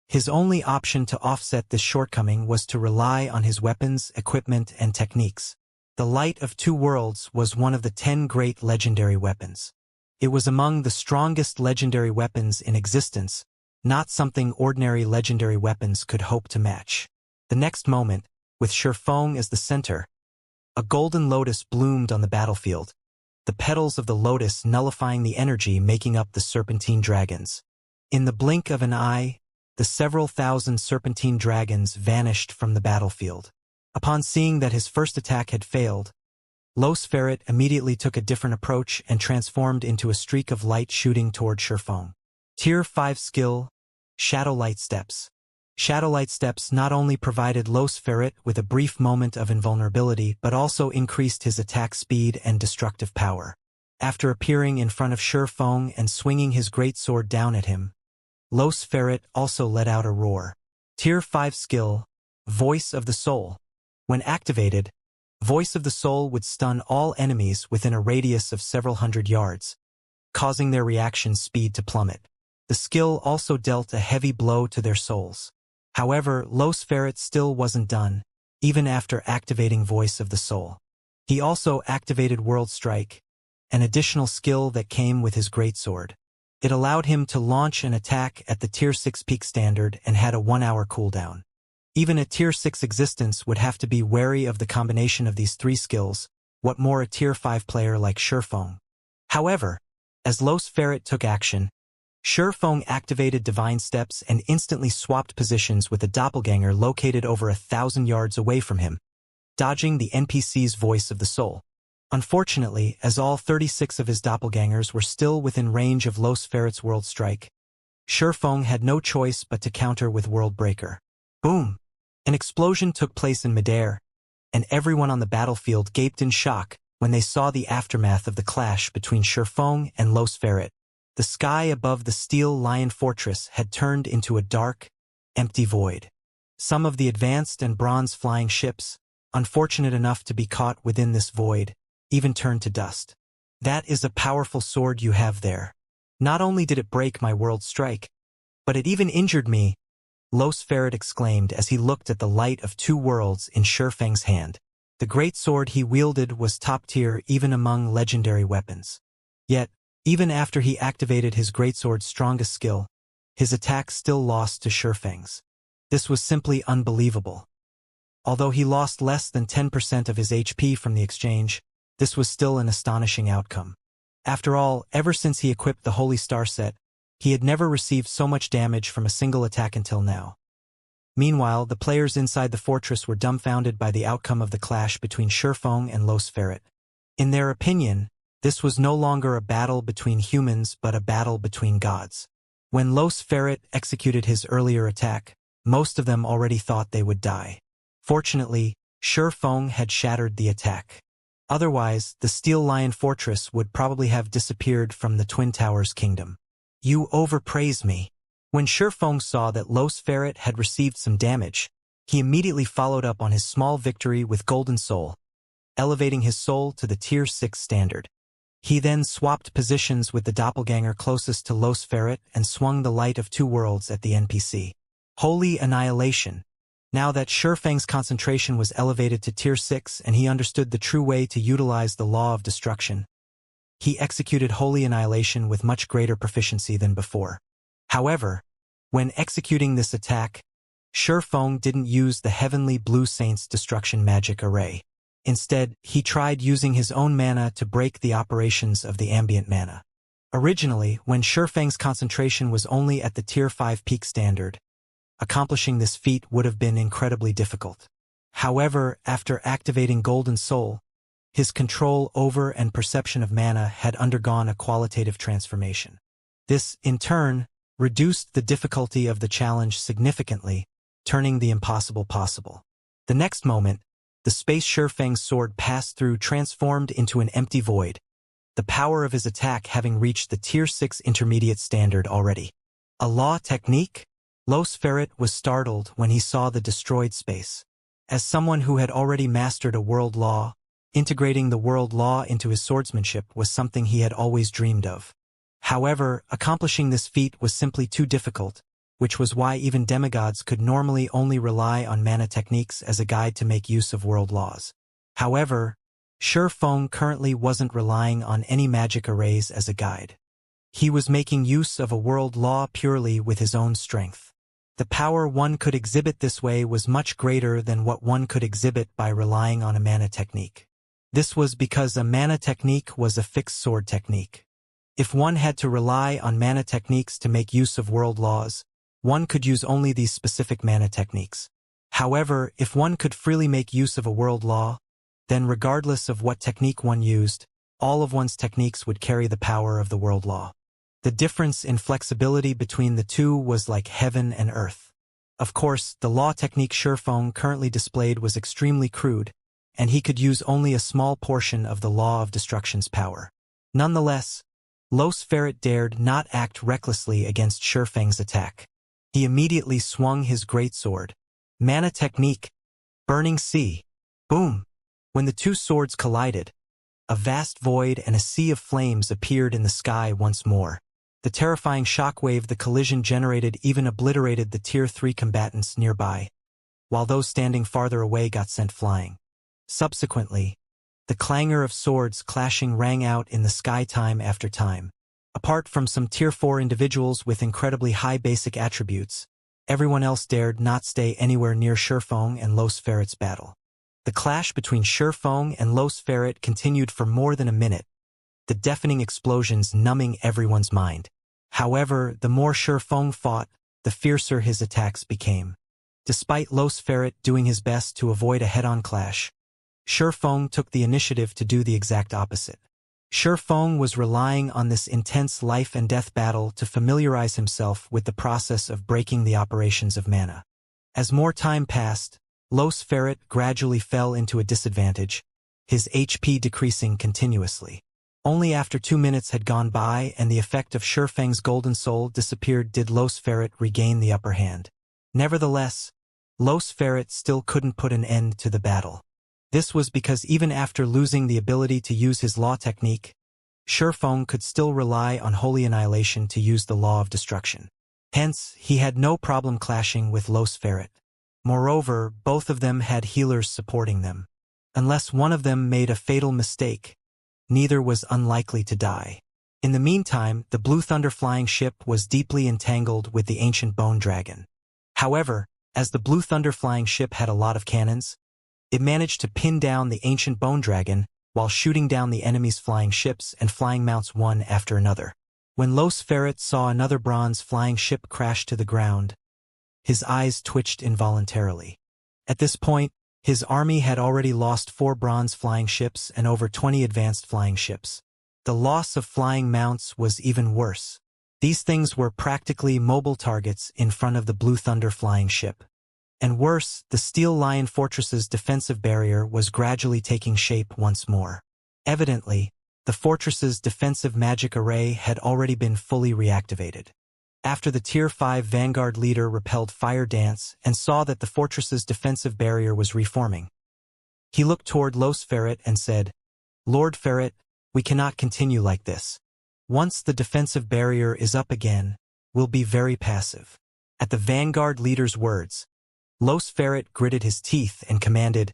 His only option to offset this shortcoming was to rely on his weapons, equipment, and techniques. The Light of 2 Worlds was one of the 10 great legendary weapons. It was among the strongest legendary weapons in existence, not something ordinary legendary weapons could hope to match. The next moment, with Shifeng as the center, a golden lotus bloomed on the battlefield, the petals of the lotus nullifying the energy making up the serpentine dragons. In the blink of an eye, the several thousand serpentine dragons vanished from the battlefield. Upon seeing that his first attack had failed, Los Ferret immediately took a different approach and transformed into a streak of light shooting toward Shifeng. Tier 5 skill, Shadow Light Steps. Shadow Light Steps not only provided Los Ferret with a brief moment of invulnerability but also increased his attack speed and destructive power. After appearing in front of Shifeng and swinging his greatsword down at him, Los Ferret also let out a roar. Tier 5 skill, Voice of the Soul. When activated, Voice of the Soul would stun all enemies within a radius of several hundred yards, causing their reaction speed to plummet. The skill also dealt a heavy blow to their souls. However, Los Ferret still wasn't done, even after activating Voice of the Soul. He also activated World Strike, an additional skill that came with his greatsword. It allowed him to launch an attack at the Tier 6 peak standard and had a 1-hour cooldown. Even a Tier 6 existence would have to be wary of the combination of these 3 skills, what more a Tier 5 player like Shifeng. However, as Los Ferret took action, Shifeng activated Divine Steps and instantly swapped positions with a doppelganger located over 1,000 yards away from him, dodging the NPC's Voice of the Soul. Unfortunately, as all 36 of his doppelgangers were still within range of Los Ferret's World Strike, Shifeng had no choice but to counter with World Breaker. Boom! An explosion took place in midair, and everyone on the battlefield gaped in shock when they saw the aftermath of the clash between Shifeng and Los Ferret. The sky above the Steel Lion Fortress had turned into a dark, empty void. Some of the advanced and bronze flying ships, unfortunate enough to be caught within this void, even turned to dust. That is a powerful sword you have there. Not only did it break my World Strike, but it even injured me, Los Ferret exclaimed as he looked at the Light of 2 Worlds in Shifeng's hand. The great sword he wielded was top tier even among legendary weapons. Yet, even after he activated his greatsword's strongest skill, his attack still lost to Shifeng's. This was simply unbelievable. Although he lost less than 10% of his HP from the exchange, this was still an astonishing outcome. After all, ever since he equipped the Holy Star set, he had never received so much damage from a single attack until now. Meanwhile, the players inside the fortress were dumbfounded by the outcome of the clash between Shurfeng and Los Ferret. In their opinion, this was no longer a battle between humans but a battle between gods. When Los Ferret executed his earlier attack, most of them already thought they would die. Fortunately, Shurfeng had shattered the attack. Otherwise, the Steel Lion Fortress would probably have disappeared from the Twin Towers Kingdom. You overpraise me. When Shurfeng saw that Los Ferret had received some damage, he immediately followed up on his small victory with Golden Soul, elevating his soul to the Tier 6 standard. He then swapped positions with the doppelganger closest to Los Ferret and swung the Light of Two Worlds at the NPC. Holy Annihilation. Now that Shurfeng's concentration was elevated to Tier 6 and he understood the true way to utilize the Law of Destruction, he executed Holy Annihilation with much greater proficiency than before. However, when executing this attack, Shurfeng didn't use the Heavenly Blue Saint's Destruction Magic Array. Instead, he tried using his own mana to break the operations of the ambient mana. Originally, when Shurfeng's concentration was only at the Tier 5 peak standard, accomplishing this feat would have been incredibly difficult. However, after activating Golden Soul, his control over and perception of mana had undergone a qualitative transformation. This, in turn, reduced the difficulty of the challenge significantly, turning the impossible possible. The next moment, the space Shurfeng's sword passed through transformed into an empty void, the power of his attack having reached the Tier 6 intermediate standard already. A law technique? Los Ferret was startled when he saw the destroyed space. As someone who had already mastered a world law, integrating the world law into his swordsmanship was something he had always dreamed of. However, accomplishing this feat was simply too difficult, which was why even demigods could normally only rely on mana techniques as a guide to make use of world laws. However, Shurfeng currently wasn't relying on any magic arrays as a guide. He was making use of a world law purely with his own strength. The power one could exhibit this way was much greater than what one could exhibit by relying on a mana technique. This was because a mana technique was a fixed sword technique. If one had to rely on mana techniques to make use of world laws, one could use only these specific mana techniques. However, if one could freely make use of a world law, then regardless of what technique one used, all of one's techniques would carry the power of the world law. The difference in flexibility between the two was like heaven and earth. Of course, the law technique Shurfeng currently displayed was extremely crude, and he could use only a small portion of the Law of Destruction's power. Nonetheless, Los Ferret dared not act recklessly against Shurfeng's attack. He immediately swung his greatsword. Mana technique. Burning Sea. Boom! When the two swords collided, a vast void and a sea of flames appeared in the sky once more. The terrifying shockwave the collision generated even obliterated the Tier 3 combatants nearby, while those standing farther away got sent flying. Subsequently, the clangor of swords clashing rang out in the sky time after time. Apart from some Tier 4 individuals with incredibly high basic attributes, everyone else dared not stay anywhere near Shurfeng and Los Ferret's battle. The clash between Shurfeng and Los Ferret continued for more than a minute, the deafening explosions numbing everyone's mind. However, the more Shurfeng fought, the fiercer his attacks became. Despite Los Ferret doing his best to avoid a head-on clash, Shurfeng took the initiative to do the exact opposite. Shurfeng was relying on this intense life-and-death battle to familiarize himself with the process of breaking the operations of mana. As more time passed, Los Ferret gradually fell into a disadvantage, his HP decreasing continuously. Only after 2 minutes had gone by and the effect of Shurfeng's Golden Soul disappeared did Los Ferret regain the upper hand. Nevertheless, Los Ferret still couldn't put an end to the battle. This was because even after losing the ability to use his law technique, Shurfeng could still rely on Holy Annihilation to use the Law of Destruction. Hence, he had no problem clashing with Los Ferret. Moreover, both of them had healers supporting them. Unless one of them made a fatal mistake, neither was unlikely to die. In the meantime, the Blue Thunder flying ship was deeply entangled with the ancient bone dragon. However, as the Blue Thunder flying ship had a lot of cannons, it managed to pin down the ancient bone dragon while shooting down the enemy's flying ships and flying mounts one after another. When Los Ferret saw another bronze flying ship crash to the ground, His eyes twitched involuntarily. At this point, his army had already lost 4 bronze flying ships and over 20 advanced flying ships. The loss of flying mounts was even worse. These things were practically mobile targets in front of the Blue Thunder flying ship. And worse, the Steel Lion Fortress's defensive barrier was gradually taking shape once more. Evidently, the fortress's defensive magic array had already been fully reactivated. After the Tier 5 Vanguard leader repelled Fire Dance and saw that the fortress's defensive barrier was reforming, he looked toward Los Ferret and said, "Lord Ferret, we cannot continue like this. Once the defensive barrier is up again, we'll be very passive." At the Vanguard leader's words, Los Ferret gritted his teeth and commanded,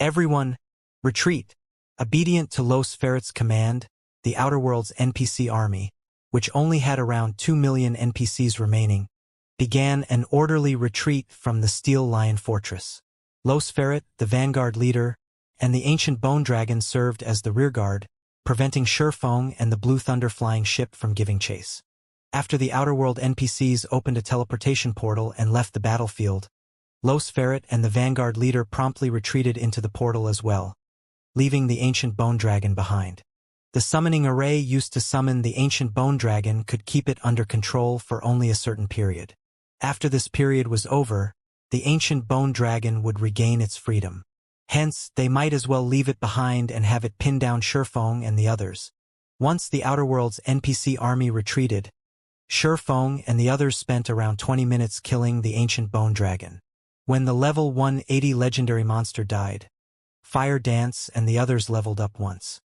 "Everyone, retreat." Obedient to Los Ferret's command, the Outer Worlds NPC army, which only had around 2 million NPCs remaining, began an orderly retreat from the Steel Lion Fortress. Los Ferret, the Vanguard leader, and the ancient Bone Dragon served as the rearguard, preventing Shurfeng and the Blue Thunder flying ship from giving chase. After the Outer World NPCs opened a teleportation portal and left the battlefield, Los Ferret and the Vanguard leader promptly retreated into the portal as well, leaving the ancient Bone Dragon behind. The summoning array used to summon the ancient Bone Dragon could keep it under control for only a certain period. After this period was over, the ancient Bone Dragon would regain its freedom. Hence, they might as well leave it behind and have it pin down Shurfeng and the others. Once the Outer Worlds NPC army retreated, Shurfeng and the others spent around 20 minutes killing the ancient Bone Dragon. When the level 180 legendary monster died, Fire Dance and the others leveled up once.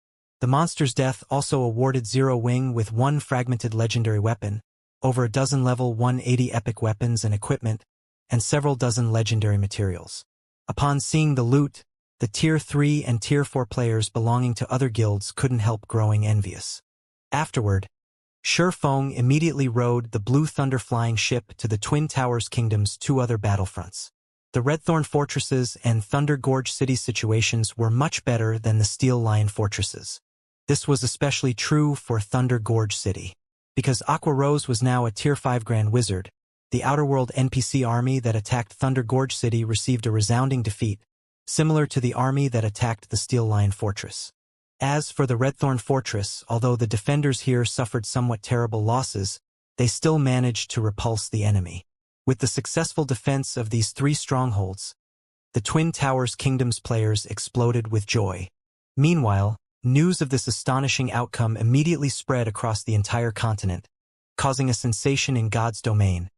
The monster's death also awarded Zero Wing with 1 fragmented legendary weapon, over a dozen level 180 epic weapons and equipment, and several dozen legendary materials. Upon seeing the loot, the Tier 3 and Tier 4 players belonging to other guilds couldn't help growing envious. Afterward, Shurfeng immediately rode the Blue Thunder flying ship to the Twin Towers Kingdom's 2 other battlefronts. The Redthorn Fortresses and Thunder Gorge City situations were much better than the Steel Lion Fortresses. This was especially true for Thunder Gorge City. Because Aqua Rose was now a Tier 5 Grand Wizard, the Outer World NPC army that attacked Thunder Gorge City received a resounding defeat, similar to the army that attacked the Steel Lion Fortress. As for the Redthorn Fortress, although the defenders here suffered somewhat terrible losses, they still managed to repulse the enemy. With the successful defense of these 3 strongholds, the Twin Towers Kingdom's players exploded with joy. Meanwhile, news of this astonishing outcome immediately spread across the entire continent, causing a sensation in God's domain.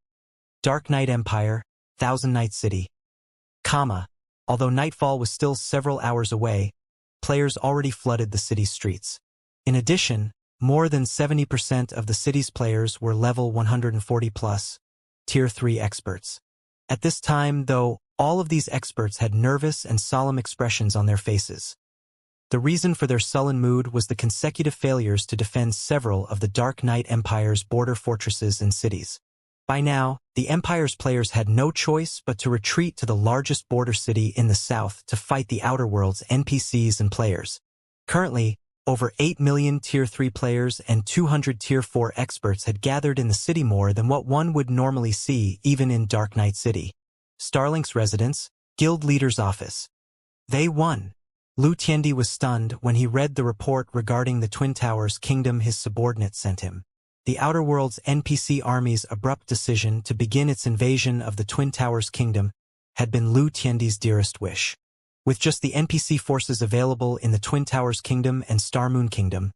Dark Knight Empire, Thousand Night City. Although nightfall was still several hours away, players already flooded the city's streets. In addition, more than 70% of the city's players were level 140 plus, Tier 3 experts. At this time, though, all of these experts had nervous and solemn expressions on their faces. The reason for their sullen mood was the consecutive failures to defend several of the Dark Knight Empire's border fortresses and cities. By now, the Empire's players had no choice but to retreat to the largest border city in the south to fight the Outer Worlds NPCs and players. Currently, over 8 million Tier 3 players and 200 Tier 4 experts had gathered in the city, more than what one would normally see even in Dark Knight City. Starlink's residence, Guild Leader's office. They won. Lu Tiendi was stunned when he read the report regarding the Twin Towers Kingdom his subordinate sent him. The Outer Worlds NPC army's abrupt decision to begin its invasion of the Twin Towers Kingdom had been Lu Tiendi's dearest wish. With just the NPC forces available in the Twin Towers Kingdom and Star Moon Kingdom,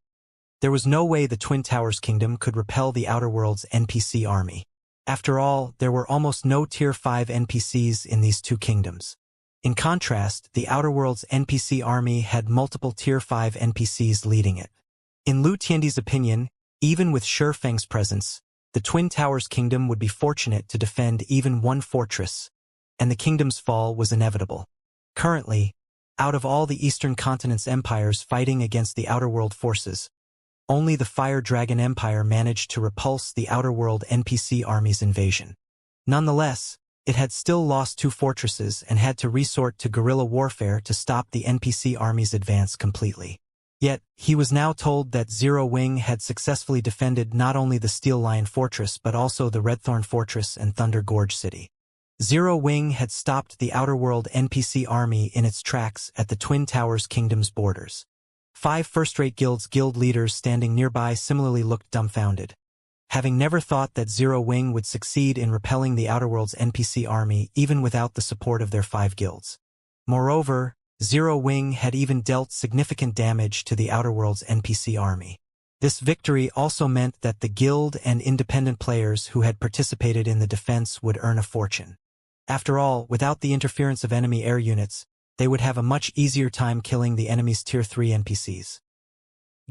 there was no way the Twin Towers Kingdom could repel the Outer Worlds NPC army. After all, there were almost no Tier 5 NPCs in these 2 kingdoms. In contrast, the Outer Worlds NPC army had multiple Tier 5 NPCs leading it. In Lu Tiendi's opinion, even with Shurfeng's presence, the Twin Towers Kingdom would be fortunate to defend even one fortress, and the kingdom's fall was inevitable. Currently, out of all the Eastern Continent's empires fighting against the Outer World forces, only the Fire Dragon Empire managed to repulse the Outer World NPC army's invasion. Nonetheless, it had still lost 2 fortresses and had to resort to guerrilla warfare to stop the NPC army's advance completely. Yet, he was now told that Zero Wing had successfully defended not only the Steel Lion Fortress but also the Redthorn Fortress and Thunder Gorge City. Zero Wing had stopped the Outer World NPC army in its tracks at the Twin Towers Kingdom's borders. 5 first-rate guild leaders standing nearby similarly looked dumbfounded. Having never thought that Zero Wing would succeed in repelling the Outer World's NPC army even without the support of their 5 guilds. Moreover, Zero Wing had even dealt significant damage to the Outer World's NPC army. This victory also meant that the guild and independent players who had participated in the defense would earn a fortune. After all, without the interference of enemy air units, they would have a much easier time killing the enemy's Tier 3 NPCs.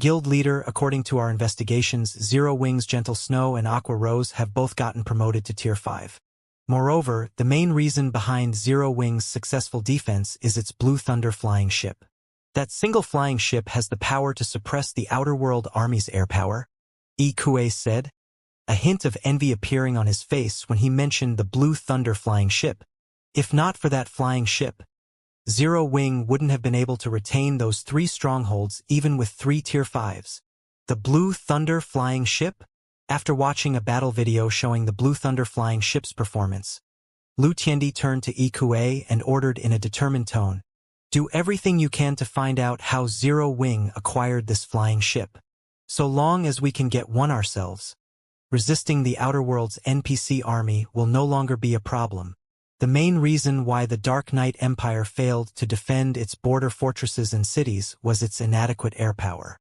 Guild leader, according to our investigations, Zero Wing's Gentle Snow and Aqua Rose have both gotten promoted to Tier 5. Moreover, the main reason behind Zero Wing's successful defense is its Blue Thunder flying ship. That single flying ship has the power to suppress the Outer World Army's air power, Ikue said, a hint of envy appearing on his face when he mentioned the Blue Thunder flying ship. If not for that flying ship, Zero Wing wouldn't have been able to retain those 3 strongholds even with 3 Tier 5s. The Blue Thunder flying ship? After watching a battle video showing the Blue Thunder flying ship's performance, Lu Tiandi turned to Ikue and ordered in a determined tone, "Do everything you can to find out how Zero Wing acquired this flying ship. So long as we can get one ourselves, resisting the Outer World's NPC army will no longer be a problem." The main reason why the Dark Knight Empire failed to defend its border fortresses and cities was its inadequate air power.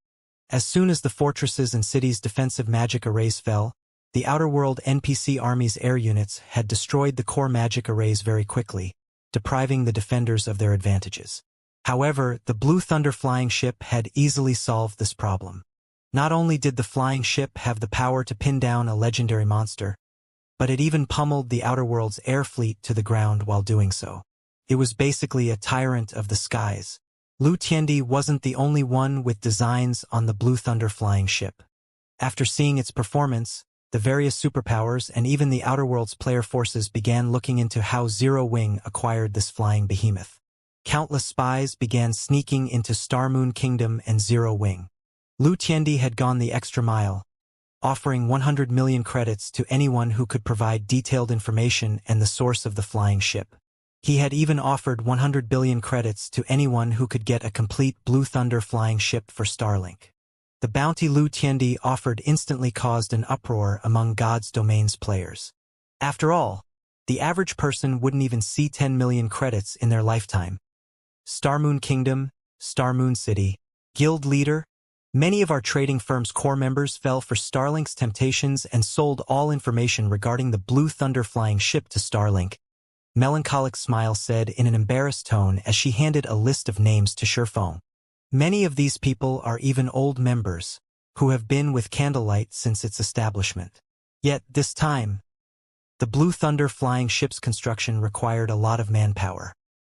As soon as the fortresses and cities' defensive magic arrays fell, the Outer World NPC army's air units had destroyed the core magic arrays very quickly, depriving the defenders of their advantages. However, the Blue Thunder flying ship had easily solved this problem. Not only did the flying ship have the power to pin down a legendary monster, but it even pummeled the Outer World's air fleet to the ground while doing so. It was basically a tyrant of the skies. Lu Tiandi wasn't the only one with designs on the Blue Thunder flying ship. After seeing its performance, the various superpowers and even the Outer World's player forces began looking into how Zero Wing acquired this flying behemoth. Countless spies began sneaking into Starmoon Kingdom and Zero Wing. Lu Tiandi had gone the extra mile, offering 100 million credits to anyone who could provide detailed information and the source of the flying ship. He had even offered 100 billion credits to anyone who could get a complete Blue Thunder flying ship for Starlink. The bounty Lu Tiandi offered instantly caused an uproar among God's Domain's players. After all, the average person wouldn't even see 10 million credits in their lifetime. Starmoon Kingdom, Starmoon City, Guild Leader. Many of our trading firm's core members fell for Starlink's temptations and sold all information regarding the Blue Thunder flying ship to Starlink. Melancholic Smile said in an embarrassed tone as she handed a list of names to Shurfeng. Many of these people are even old members, who have been with Candlelight since its establishment. Yet, this time, the Blue Thunder flying ship's construction required a lot of manpower.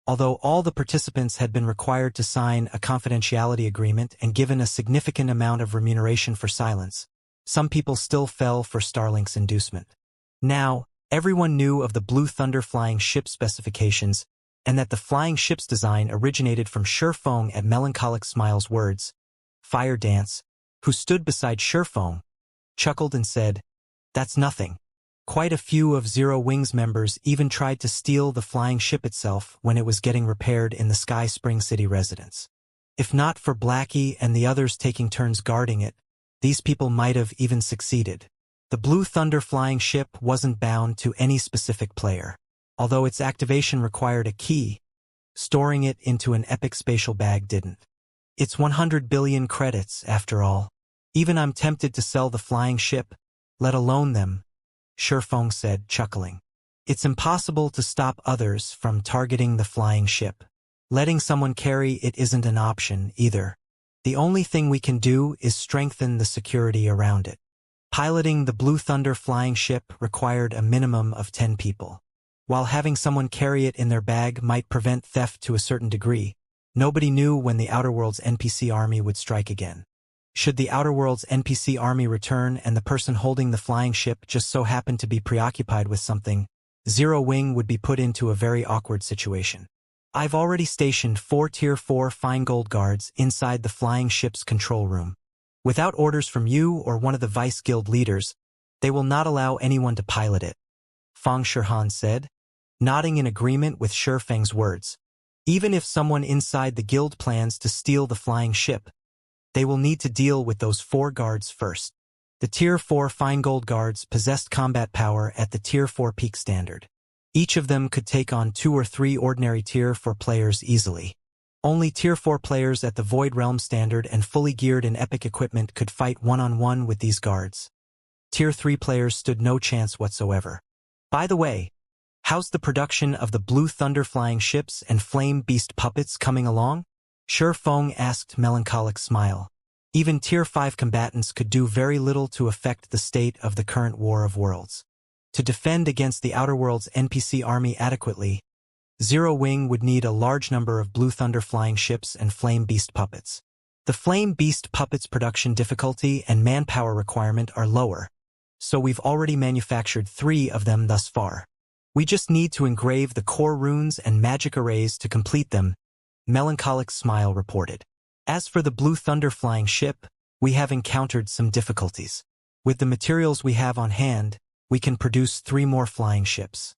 Although all the participants had been required to sign a confidentiality agreement and given a significant amount of remuneration for silence, some people still fell for Starlink's inducement. Now, everyone knew of the Blue Thunder flying ship specifications and that the flying ship's design originated from Shurfeng. At Melancholic Smile's words, Fire Dance, who stood beside Shurfeng, chuckled and said, "That's nothing." Quite a few of Zero Wing's members even tried to steal the flying ship itself when it was getting repaired in the Sky Spring City residence. If not for Blackie and the others taking turns guarding it, these people might have even succeeded. The Blue Thunder flying ship wasn't bound to any specific player. Although its activation required a key, storing it into an epic spatial bag didn't. It's 100 billion credits, after all. Even I'm tempted to sell the flying ship, let alone them, Shurfeng said, chuckling. It's impossible to stop others from targeting the flying ship. Letting someone carry it isn't an option, either. The only thing we can do is strengthen the security around it. Piloting the Blue Thunder flying ship required a minimum of 10 people. While having someone carry it in their bag might prevent theft to a certain degree, nobody knew when the Outer World's NPC army would strike again. Should the Outer World's NPC army return and the person holding the flying ship just so happen to be preoccupied with something, Zero Wing would be put into a very awkward situation. I've already stationed 4 Tier 4 fine gold guards inside the flying ship's control room. Without orders from you or one of the Vice Guild leaders, they will not allow anyone to pilot it, Fang Shirhan said. nodding in agreement with Shifeng's words. Even if someone inside the guild plans to steal the flying ship, they will need to deal with those 4 guards first. The Tier 4 Fine Gold guards possessed combat power at the Tier 4 peak standard. Each of them could take on 2 or 3 ordinary Tier 4 players easily. Only Tier 4 players at the Void Realm standard and fully geared in epic equipment could fight one-on-one with these guards. Tier 3 players stood no chance whatsoever. By the way, how's the production of the Blue Thunder flying ships and Flame Beast puppets coming along? Shifeng asked, melancholic smile. Even Tier 5 combatants could do very little to affect the state of the current War of Worlds. To defend against the Outer Worlds NPC army adequately, Zero Wing would need a large number of Blue Thunder flying ships and Flame Beast puppets. The Flame Beast puppets' production difficulty and manpower requirement are lower, so we've already manufactured 3 of them thus far. We just need to engrave the core runes and magic arrays to complete them, melancholic smile reported. As for the Blue Thunder flying ship, we have encountered some difficulties. With the materials we have on hand, we can produce 3 more flying ships.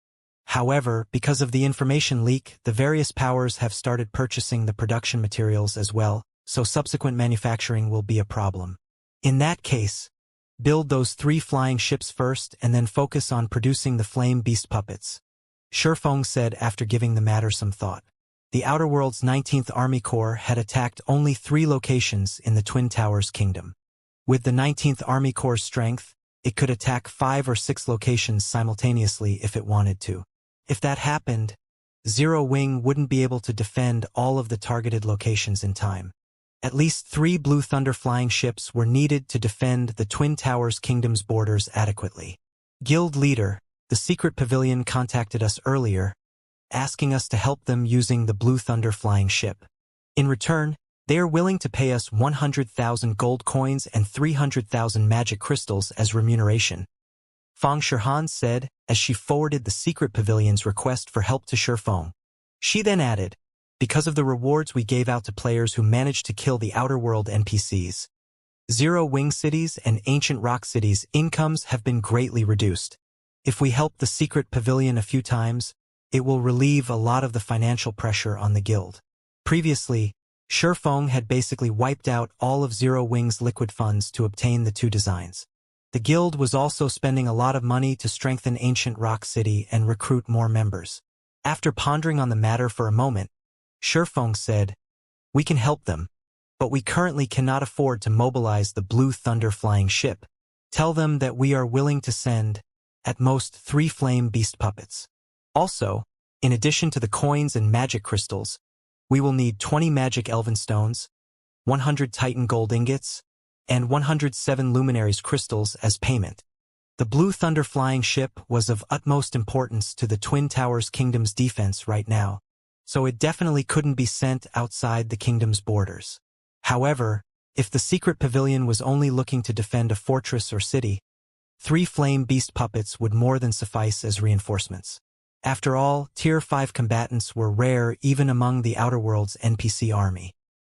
However, because of the information leak, the various powers have started purchasing the production materials as well, so subsequent manufacturing will be a problem. In that case, build those 3 flying ships first and then focus on producing the Flame Beast puppets, Shifeng said after giving the matter some thought. The Outer Worlds 19th Army Corps had attacked only 3 locations in the Twin Towers Kingdom. With the 19th Army Corps' strength, it could attack 5 or 6 locations simultaneously if it wanted to. If that happened, Zero Wing wouldn't be able to defend all of the targeted locations in time. At least 3 Blue Thunder flying ships were needed to defend the Twin Towers Kingdom's borders adequately. Guild leader, the Secret Pavilion, contacted us earlier, asking us to help them using the Blue Thunder flying ship. In return, they are willing to pay us 100,000 gold coins and 300,000 magic crystals as remuneration, Fang Shihan said as she forwarded the Secret Pavilion's request for help to Shifeng. She then added, because of the rewards we gave out to players who managed to kill the Outer World NPCs, Zero Wing cities and Ancient Rock cities' incomes have been greatly reduced. If we help the Secret Pavilion a few times, it will relieve a lot of the financial pressure on the guild. Previously, Shifeng had basically wiped out all of Zero Wing's liquid funds to obtain the 2 designs. The guild was also spending a lot of money to strengthen Ancient Rock City and recruit more members. After pondering on the matter for a moment, Shifeng said, "We can help them, but we currently cannot afford to mobilize the Blue Thunder flying ship. Tell them that we are willing to send, at most, 3 Flame Beast puppets. Also, in addition to the coins and magic crystals, we will need 20 magic elven stones, 100 Titan gold ingots, and 107 luminaries crystals as payment." The Blue Thunder flying ship was of utmost importance to the Twin Towers Kingdom's defense right now, so it definitely couldn't be sent outside the kingdom's borders. However, if the Secret Pavilion was only looking to defend a fortress or city, 3 Flame Beast puppets would more than suffice as reinforcements. After all, Tier 5 combatants were rare even among the Outer Worlds NPC army.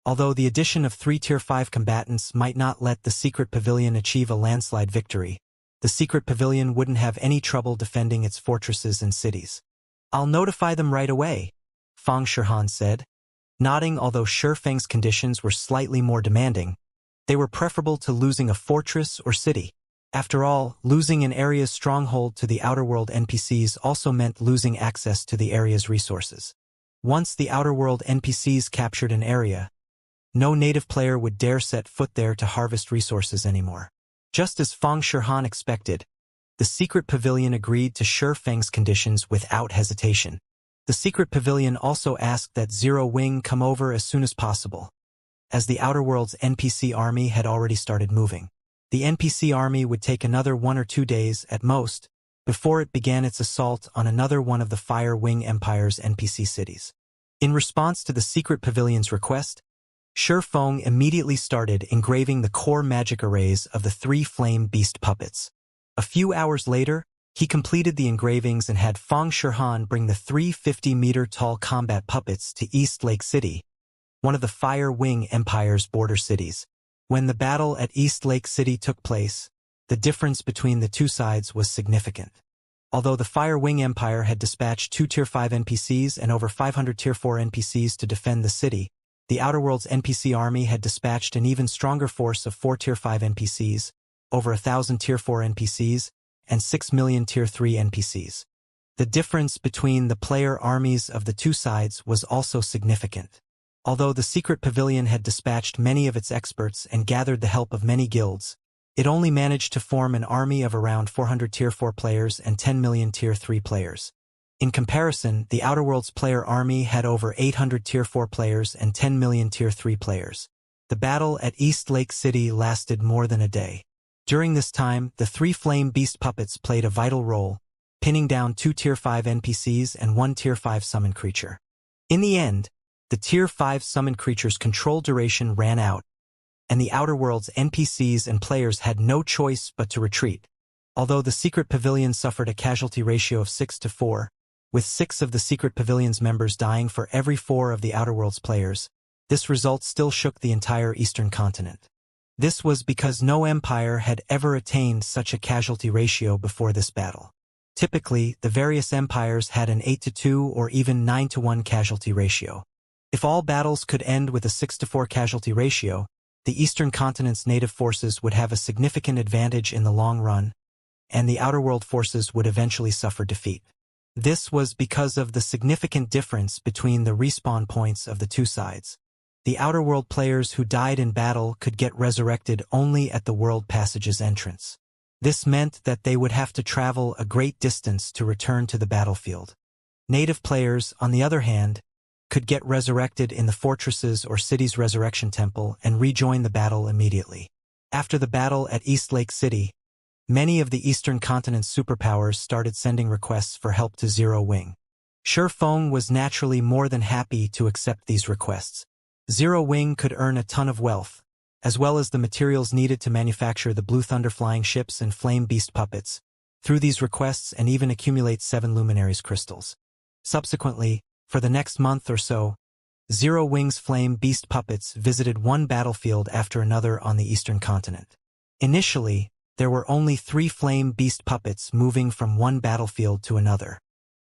Although the addition of 3 Tier 5 combatants might not let the Secret Pavilion achieve a landslide victory, the Secret Pavilion wouldn't have any trouble defending its fortresses and cities. "I'll notify them right away," Fang Shihan said, nodding. Although Shifeng's conditions were slightly more demanding, they were preferable to losing a fortress or city. After all, losing an area's stronghold to the Outer World NPCs also meant losing access to the area's resources. Once the Outer World NPCs captured an area, no native player would dare set foot there to harvest resources anymore. Just as Fang Shihan expected, the Secret Pavilion agreed to Shifeng's conditions without hesitation. The Secret Pavilion also asked that Zero Wing come over as soon as possible, as the Outer World's NPC army had already started moving. The NPC army would take another 1 or 2 days, at most, before it began its assault on another one of the Fire Wing Empire's NPC cities. In response to the Secret Pavilion's request, Shifeng immediately started engraving the core magic arrays of the 3 Flame Beast puppets. A few hours later, he completed the engravings and had Fang Shihan bring the 3 50-meter-tall combat puppets to East Lake City, one of the Fire Wing Empire's border cities. When the battle at East Lake City took place, the difference between the 2 sides was significant. Although the Fire Wing Empire had dispatched 2 Tier 5 NPCs and over 500 Tier 4 NPCs to defend the city, the Outer Worlds NPC army had dispatched an even stronger force of 4 Tier 5 NPCs, over 1,000 Tier 4 NPCs, and 6 million Tier 3 NPCs. The difference between the player armies of the two sides was also significant. Although the Secret Pavilion had dispatched many of its experts and gathered the help of many guilds, it only managed to form an army of around 400 Tier 4 players and 10 million Tier 3 players. In comparison, the Outer Worlds player army had over 800 Tier 4 players and 10 million Tier 3 players. The battle at East Lake City lasted more than a day. During this time, the 3 Flame Beast puppets played a vital role, pinning down 2 Tier 5 NPCs and 1 Tier 5 summon creature. In the end, the Tier 5 summon creature's control duration ran out, and the Outer Worlds NPCs and players had no choice but to retreat. Although the Secret Pavilion suffered a casualty ratio of 6-4, with 6 of the Secret Pavilion's members dying for every 4 of the Outer Worlds players, this result still shook the entire Eastern continent. This was because no empire had ever attained such a casualty ratio before this battle. Typically, the various empires had an 8-2 or even 9-1 casualty ratio. If all battles could end with a 6-4 casualty ratio, the Eastern continent's native forces would have a significant advantage in the long run, and the Outer World forces would eventually suffer defeat. This was because of the significant difference between the respawn points of the two sides. The Outer World players who died in battle could get resurrected only at the World Passage's entrance. This meant that they would have to travel a great distance to return to the battlefield. Native players, on the other hand, could get resurrected in the fortress's or city's resurrection temple and rejoin the battle immediately. After the battle at East Lake City, many of the Eastern continent's superpowers started sending requests for help to Zero Wing. Sure Feng was naturally more than happy to accept these requests. Zero Wing could earn a ton of wealth, as well as the materials needed to manufacture the Blue Thunder flying ships and Flame Beast puppets, through these requests and even accumulate 7 Luminaries crystals. Subsequently, for the next month or so, Zero Wing's Flame Beast puppets visited one battlefield after another on the Eastern continent. Initially, there were only 3 Flame Beast puppets moving from one battlefield to another.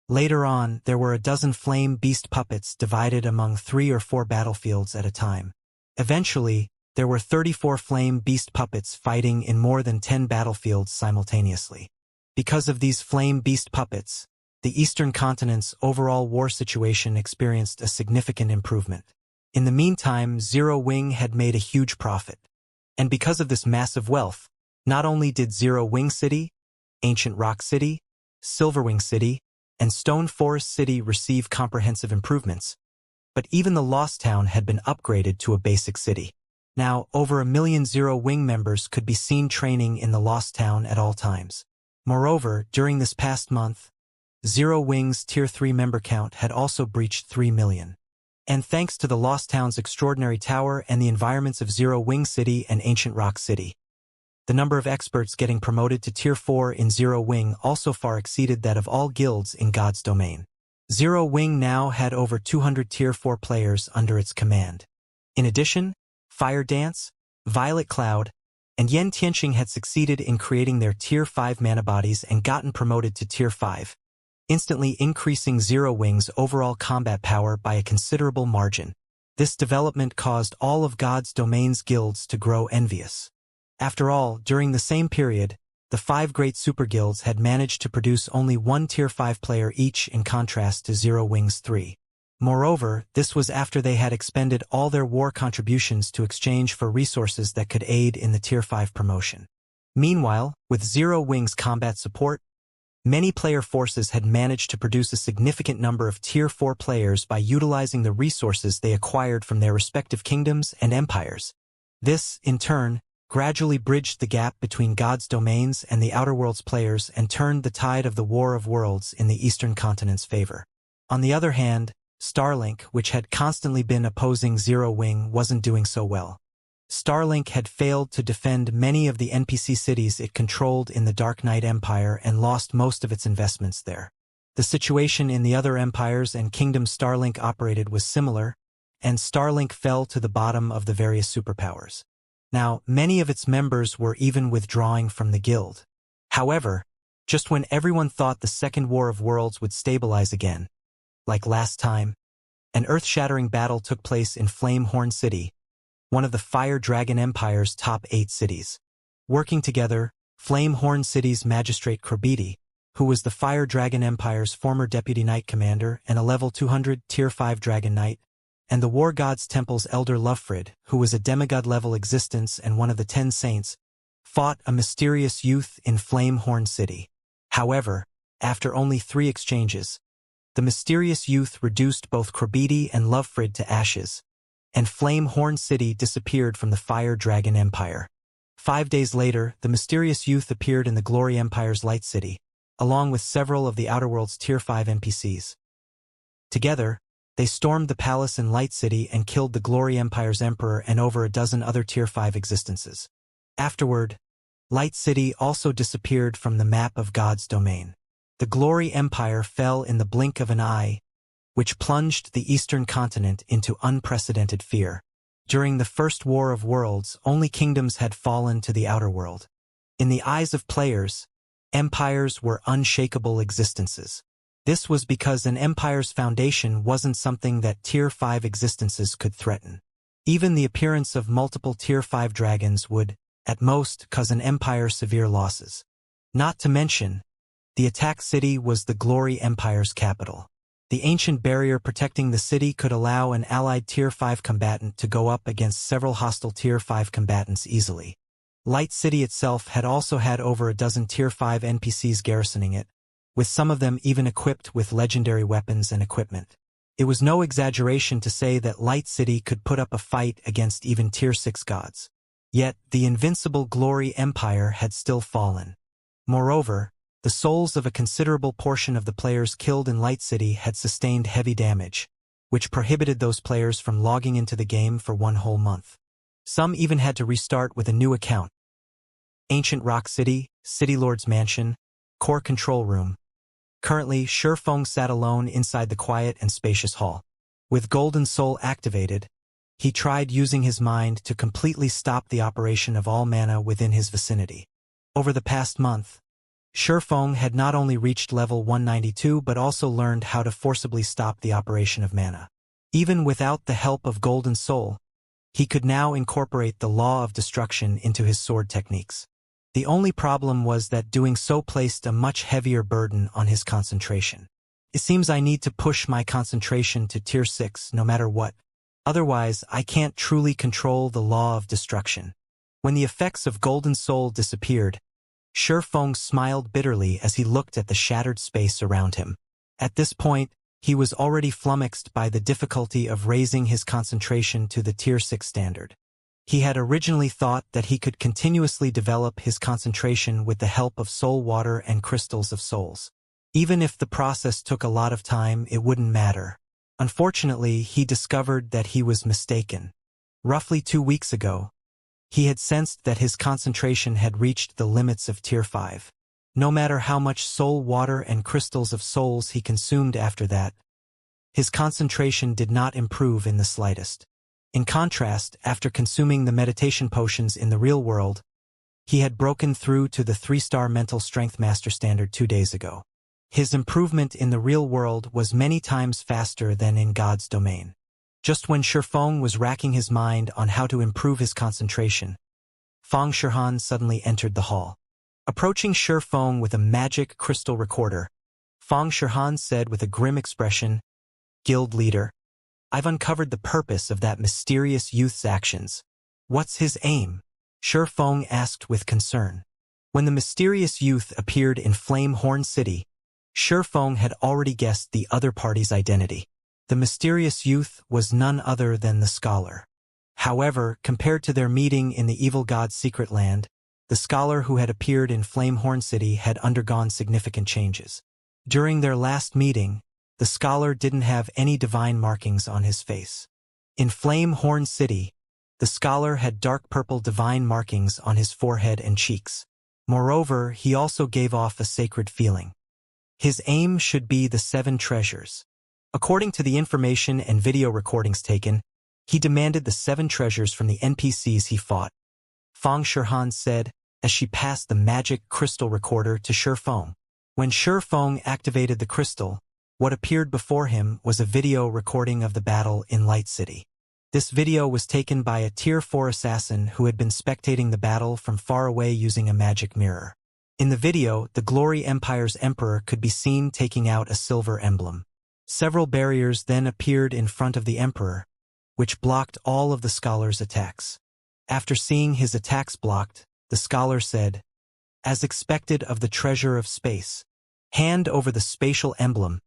Later on, there were a dozen Flame Beast puppets divided among 3 or 4 battlefields at a time. Eventually, there were 34 Flame Beast puppets fighting in more than 10 battlefields simultaneously. Because of these Flame Beast puppets, the Eastern continent's overall war situation experienced a significant improvement. In the meantime, Zero Wing had made a huge profit. And because of this massive wealth, not only did Zero Wing City, Ancient Rock City, Silverwing City, and Stone Forest City receive comprehensive improvements, but even the Lost Town had been upgraded to a basic city. Now, over 1 million Zero Wing members could be seen training in the Lost Town at all times. Moreover, during this past month, Zero Wing's Tier 3 member count had also breached 3 million. And thanks to the Lost Town's extraordinary tower and the environments of Zero Wing City and Ancient Rock City, the number of experts getting promoted to Tier 4 in Zero Wing also far exceeded that of all guilds in God's domain. Zero Wing now had over 200 Tier 4 players under its command. In addition, Fire Dance, Violet Cloud, and Yen Tianxing had succeeded in creating their Tier 5 mana bodies and gotten promoted to Tier 5, instantly increasing Zero Wing's overall combat power by a considerable margin. This development caused all of God's domain's guilds to grow envious. After all, during the same period, the 5 great super guilds had managed to produce only 1 Tier 5 player each in contrast to Zero Wing's 3. Moreover, this was after they had expended all their war contributions to exchange for resources that could aid in the Tier 5 promotion. Meanwhile, with Zero Wing's combat support, many player forces had managed to produce a significant number of Tier 4 players by utilizing the resources they acquired from their respective kingdoms and empires. This, in turn, gradually bridged the gap between God's domains and the Outer Worlds players and turned the tide of the War of Worlds in the Eastern continent's favor. On the other hand, Starlink, which had constantly been opposing Zero Wing, wasn't doing so well. Starlink had failed to defend many of the NPC cities it controlled in the Dark Knight Empire and lost most of its investments there. The situation in the other empires and kingdoms Starlink operated was similar, and Starlink fell to the bottom of the various superpowers. Now, many of its members were even withdrawing from the guild. However, just when everyone thought the Second War of Worlds would stabilize again. Like last time, an earth-shattering battle took place in Flamehorn City, one of the Fire Dragon Empire's top 8 cities. Working together, Flamehorn City's magistrate Krabiti, who was the Fire Dragon Empire's former deputy knight commander and a level 200 tier 5 dragon knight, and the War God's Temple's elder Lovefrid, who was a demigod-level existence and one of the 10 saints, fought a mysterious youth in Flamehorn City. However, after only 3 exchanges, the mysterious youth reduced both Krabiti and Lovefrid to ashes, and Flamehorn City disappeared from the Fire Dragon Empire. 5 days later, the mysterious youth appeared in the Glory Empire's Light City, along with several of the Outer World's Tier 5 NPCs. Together, they stormed the palace in Light City and killed the Glory Empire's emperor and over a dozen other Tier 5 existences. Afterward, Light City also disappeared from the map of God's domain. The Glory Empire fell in the blink of an eye, which plunged the Eastern continent into unprecedented fear. During the First War of Worlds, only kingdoms had fallen to the outer world. In the eyes of players, empires were unshakable existences. This was because an empire's foundation wasn't something that Tier 5 existences could threaten. Even the appearance of multiple Tier 5 dragons would, at most, cause an empire severe losses. Not to mention, the attack city was the Glory Empire's capital. The ancient barrier protecting the city could allow an allied Tier 5 combatant to go up against several hostile Tier 5 combatants easily. Light City itself had also had over a dozen Tier 5 NPCs garrisoning it, with some of them even equipped with legendary weapons and equipment. It was no exaggeration to say that Light City could put up a fight against even Tier 6 gods. Yet, the invincible Glory Empire had still fallen. Moreover, the souls of a considerable portion of the players killed in Light City had sustained heavy damage, which prohibited those players from logging into the game for 1 whole month. Some even had to restart with a new account. Ancient Rock City, City Lord's Mansion, Core Control Room. Currently, Shurfeng sat alone inside the quiet and spacious hall. With Golden Soul activated, he tried using his mind to completely stop the operation of all mana within his vicinity. Over the past month, Shurfeng had not only reached level 192 but also learned how to forcibly stop the operation of mana. Even without the help of Golden Soul, he could now incorporate the law of destruction into his sword techniques. The only problem was that doing so placed a much heavier burden on his concentration. It seems I need to push my concentration to Tier 6 no matter what. Otherwise, I can't truly control the law of destruction. When the effects of Golden Soul disappeared, Shurfeng smiled bitterly as he looked at the shattered space around him. At this point, he was already flummoxed by the difficulty of raising his concentration to the Tier 6 standard. He had originally thought that he could continuously develop his concentration with the help of soul water and crystals of souls. Even if the process took a lot of time, it wouldn't matter. Unfortunately, he discovered that he was mistaken. Roughly 2 weeks ago, he had sensed that his concentration had reached the limits of Tier 5. No matter how much soul water and crystals of souls he consumed after that, his concentration did not improve in the slightest. In contrast, after consuming the meditation potions in the real world, he had broken through to the 3-star mental strength master standard 2 days ago. His improvement in the real world was many times faster than in God's domain. Just when Shurfeng was racking his mind on how to improve his concentration, Fang Shirhan suddenly entered the hall. Approaching Shurfeng with a magic crystal recorder, Fang Shirhan said with a grim expression, "Guild leader, I've uncovered the purpose of that mysterious youth's actions. What's his aim?" Shurfeng asked with concern. When the mysterious youth appeared in Flamehorn City, Shurfeng had already guessed the other party's identity. The mysterious youth was none other than the scholar. However, compared to their meeting in the evil god's secret land, the scholar who had appeared in Flamehorn City had undergone significant changes. During their last meeting, the scholar didn't have any divine markings on his face. In Flamehorn City, the scholar had dark purple divine markings on his forehead and cheeks. Moreover, he also gave off a sacred feeling. His aim should be the 7 treasures. According to the information and video recordings taken, he demanded the 7 treasures from the NPCs he fought. Fang Shirhan said, as she passed the magic crystal recorder to Shurfeng. When Feng activated the crystal, what appeared before him was a video recording of the battle in Light City. This video was taken by a Tier 4 assassin who had been spectating the battle from far away using a magic mirror. In the video, the Glory Empire's emperor could be seen taking out a silver emblem. Several barriers then appeared in front of the emperor, which blocked all of the scholar's attacks. After seeing his attacks blocked, the scholar said, "As expected of the treasure of space, hand over the spatial emblem,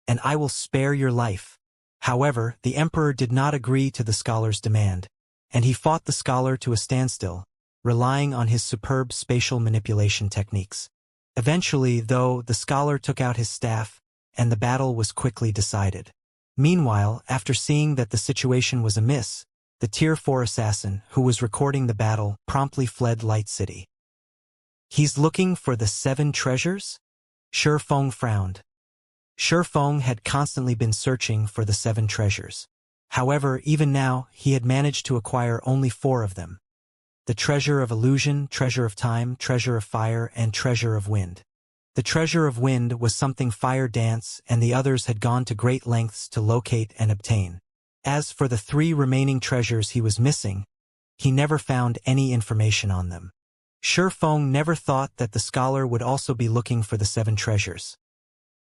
and I will spare your life." However, the emperor did not agree to the scholar's demand, and he fought the scholar to a standstill, relying on his superb spatial manipulation techniques. Eventually, though, the scholar took out his staff, and the battle was quickly decided. Meanwhile, after seeing that the situation was amiss, the Tier 4 assassin, who was recording the battle, promptly fled Light City. "He's looking for the 7 treasures?" Feng frowned. Feng had constantly been searching for the 7 treasures. However, even now, he had managed to acquire only 4 of them. The treasure of illusion, treasure of time, treasure of fire, and treasure of wind. The treasure of wind was something Fire Dance and the others had gone to great lengths to locate and obtain. As for the 3 remaining treasures he was missing, he never found any information on them. Feng never thought that the scholar would also be looking for the 7 treasures.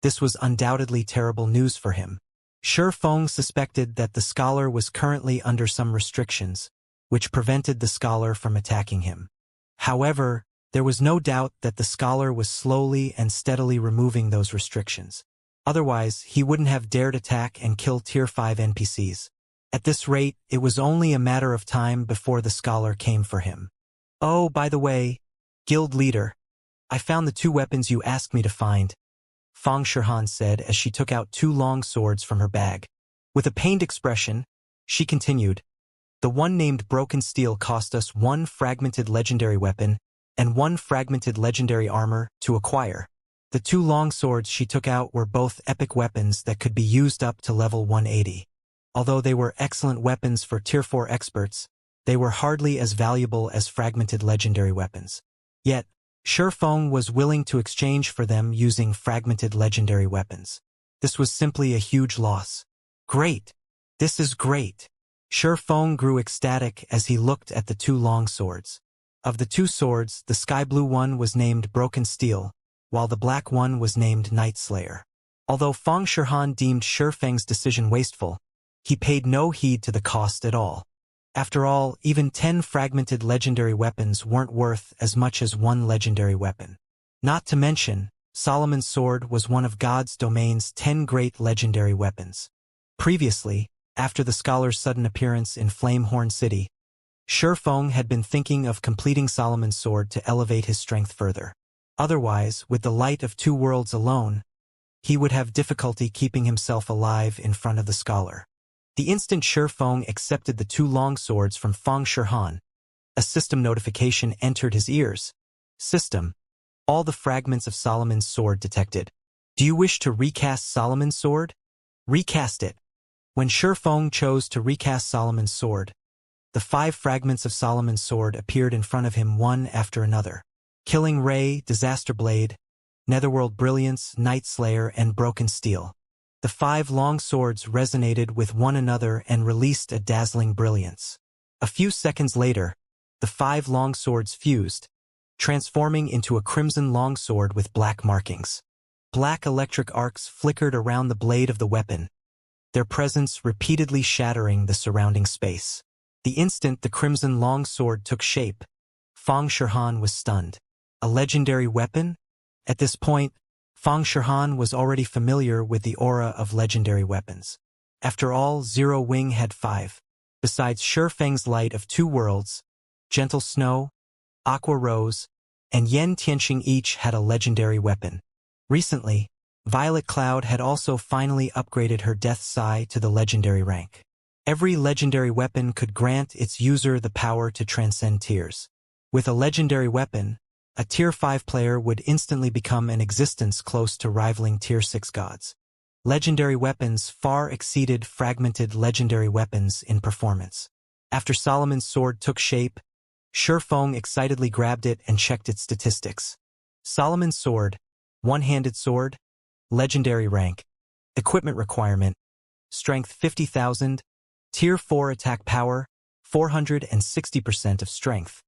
This was undoubtedly terrible news for him. Feng suspected that the scholar was currently under some restrictions, which prevented the scholar from attacking him. However, there was no doubt that the scholar was slowly and steadily removing those restrictions. Otherwise, he wouldn't have dared attack and kill Tier 5 NPCs. At this rate, it was only a matter of time before the scholar came for him. "Oh, by the way, guild leader, I found the 2 weapons you asked me to find," Fang Shihan said as she took out 2 long swords from her bag. With a pained expression, she continued, "The one named Broken Steel cost us 1 fragmented legendary weapon and 1 fragmented legendary armor to acquire. The 2 long swords she took out were both epic weapons that could be used up to level 180. Although they were excellent weapons for Tier 4 experts, they were hardly as valuable as fragmented legendary weapons. Yet, Feng was willing to exchange for them using fragmented legendary weapons. This was simply a huge loss. "Great! This is great!" Feng grew ecstatic as he looked at the 2 long swords. Of the 2 swords, the sky blue one was named Broken Steel, while the black one was named Night Slayer. Although Fang Shihan deemed Feng's decision wasteful, he paid no heed to the cost at all. After all, even 10 fragmented legendary weapons weren't worth as much as 1 legendary weapon. Not to mention, Solomon's sword was one of God's domain's 10 great legendary weapons. Previously, after the scholar's sudden appearance in Flamehorn City, Feng had been thinking of completing Solomon's sword to elevate his strength further. Otherwise, with the light of 2 worlds alone, he would have difficulty keeping himself alive in front of the scholar. The instant Feng accepted the 2 long swords from Fang Shihan, a system notification entered his ears. "System, all the fragments of Solomon's sword detected. Do you wish to recast Solomon's sword? Recast it." When Feng chose to recast Solomon's sword, the 5 fragments of Solomon's sword appeared in front of him one after another. Killing Ray, Disaster Blade, Netherworld Brilliance, Night Slayer, and Broken Steel. The 5 long swords resonated with one another and released a dazzling brilliance. A few seconds later, the 5 long swords fused, transforming into a crimson longsword with black markings. Black electric arcs flickered around the blade of the weapon, their presence repeatedly shattering the surrounding space. The instant the crimson longsword took shape, Fang Shihan was stunned. A legendary weapon? At this point, Fang Shihan was already familiar with the aura of legendary weapons. After all, Zero Wing had 5. Besides Feng's Light of 2 Worlds, Gentle Snow, Aqua Rose, and Yen Tianxing each had a legendary weapon. Recently, Violet Cloud had also finally upgraded her Death Sai to the legendary rank. Every legendary weapon could grant its user the power to transcend tiers. With a legendary weapon, a Tier 5 player would instantly become an existence close to rivaling Tier 6 gods. Legendary weapons far exceeded fragmented legendary weapons in performance. After Solomon's sword took shape, Feng excitedly grabbed it and checked its statistics. Solomon's sword, One-handed sword. Legendary rank. Equipment requirement. Strength 50,000. Tier 4 attack power, 460% of strength.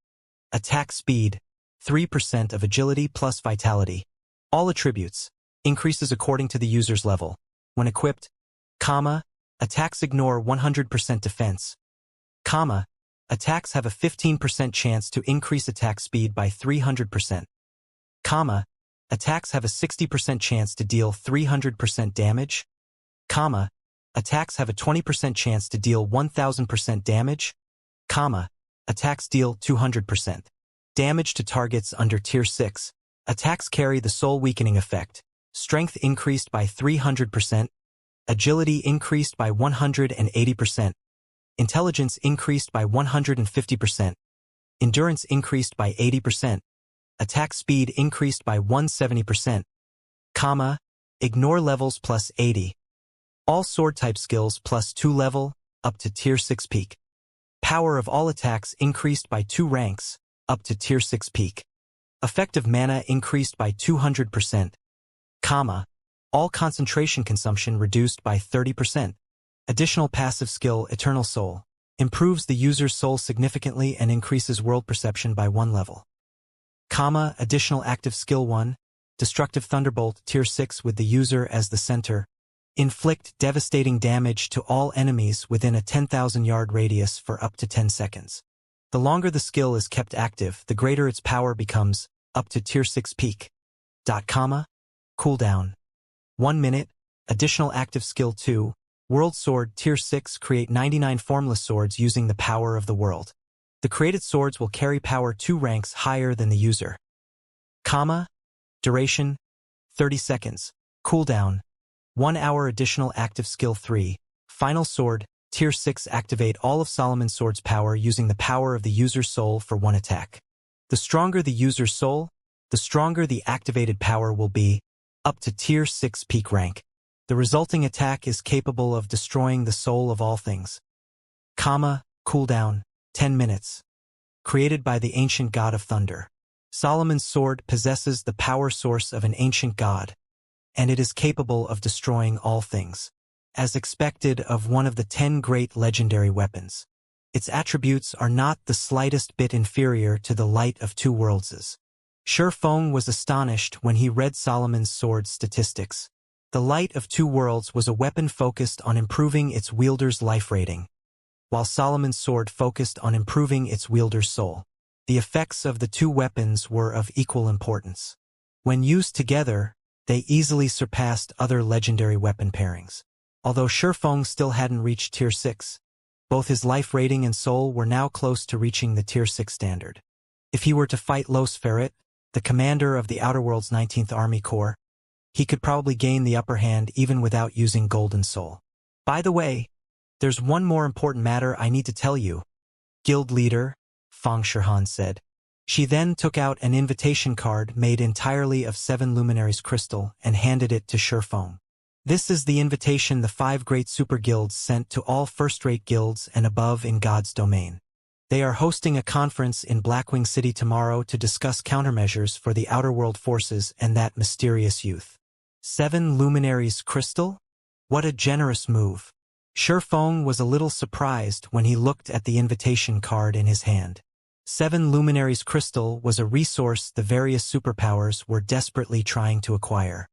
Attack speed, 3% of agility plus vitality. All attributes. Increases according to the user's level. When equipped, attacks ignore 100% defense. Attacks have a 15% chance to increase attack speed by 300%. Attacks have a 60% chance to deal 300% damage. Attacks have a 20% chance to deal 1000% damage. Attacks deal 200% damage to targets under Tier 6. Attacks carry the soul weakening effect. Strength increased by 300%. Agility increased by 180%. Intelligence increased by 150%. Endurance increased by 80%. Attack speed increased by 170%. Ignore levels plus 80. All sword type skills plus 2 level, up to Tier 6 peak. Power of all attacks increased by 2 ranks, up to Tier 6 peak. Effective mana increased by 200%. All concentration consumption reduced by 30%. Additional passive skill Eternal Soul. Improves the user's soul significantly and increases world perception by 1 level. Additional active skill 1. Destructive Thunderbolt Tier 6 with the user as the center. Inflict devastating damage to all enemies within a 10,000-yard radius for up to 10 seconds. The longer the skill is kept active, the greater its power becomes, up to Tier 6 peak. Cooldown. 1 minute. Additional active skill 2. World Sword Tier 6 create 99 formless swords using the power of the world. The created swords will carry power 2 ranks higher than the user. Duration. 30 seconds. Cooldown. 1 hour. Additional active skill 3. Final Sword Tier 6 activate all of Solomon's sword's power using the power of the user's soul for 1 attack. The stronger the user's soul, the stronger the activated power will be, up to Tier 6 peak rank. The resulting attack is capable of destroying the soul of all things. Cooldown. 10 minutes. Created by the ancient god of thunder. Solomon's sword possesses the power source of an ancient god, and it is capable of destroying all things. As expected of one of the 10 great legendary weapons, its attributes are not the slightest bit inferior to the Light of Two Worlds'. Shi Feng was astonished when he read Solomon's sword's statistics. The Light of Two Worlds was a weapon focused on improving its wielder's life rating, while Solomon's sword focused on improving its wielder's soul. The effects of the two weapons were of equal importance. When used together, they easily surpassed other legendary weapon pairings. Although Shi Feng still hadn't reached Tier 6, both his life rating and soul were now close to reaching the Tier 6 standard. If he were to fight Los Ferret, the commander of the Outer World's 19th Army Corps, he could probably gain the upper hand even without using Golden Soul. By the way, there's one more important matter I need to tell you, Guild Leader, Fang Shihan said. She then took out an invitation card made entirely of 7 luminaries crystal and handed it to Shi Feng. This is the invitation the 5 great super guilds sent to all first-rate guilds and above in God's domain. They are hosting a conference in Blackwing City tomorrow to discuss countermeasures for the Outer World forces and that mysterious youth. 7 luminaries crystal? What a generous move. Shi Feng was a little surprised when he looked at the invitation card in his hand. 7 luminaries crystal was a resource the various superpowers were desperately trying to acquire.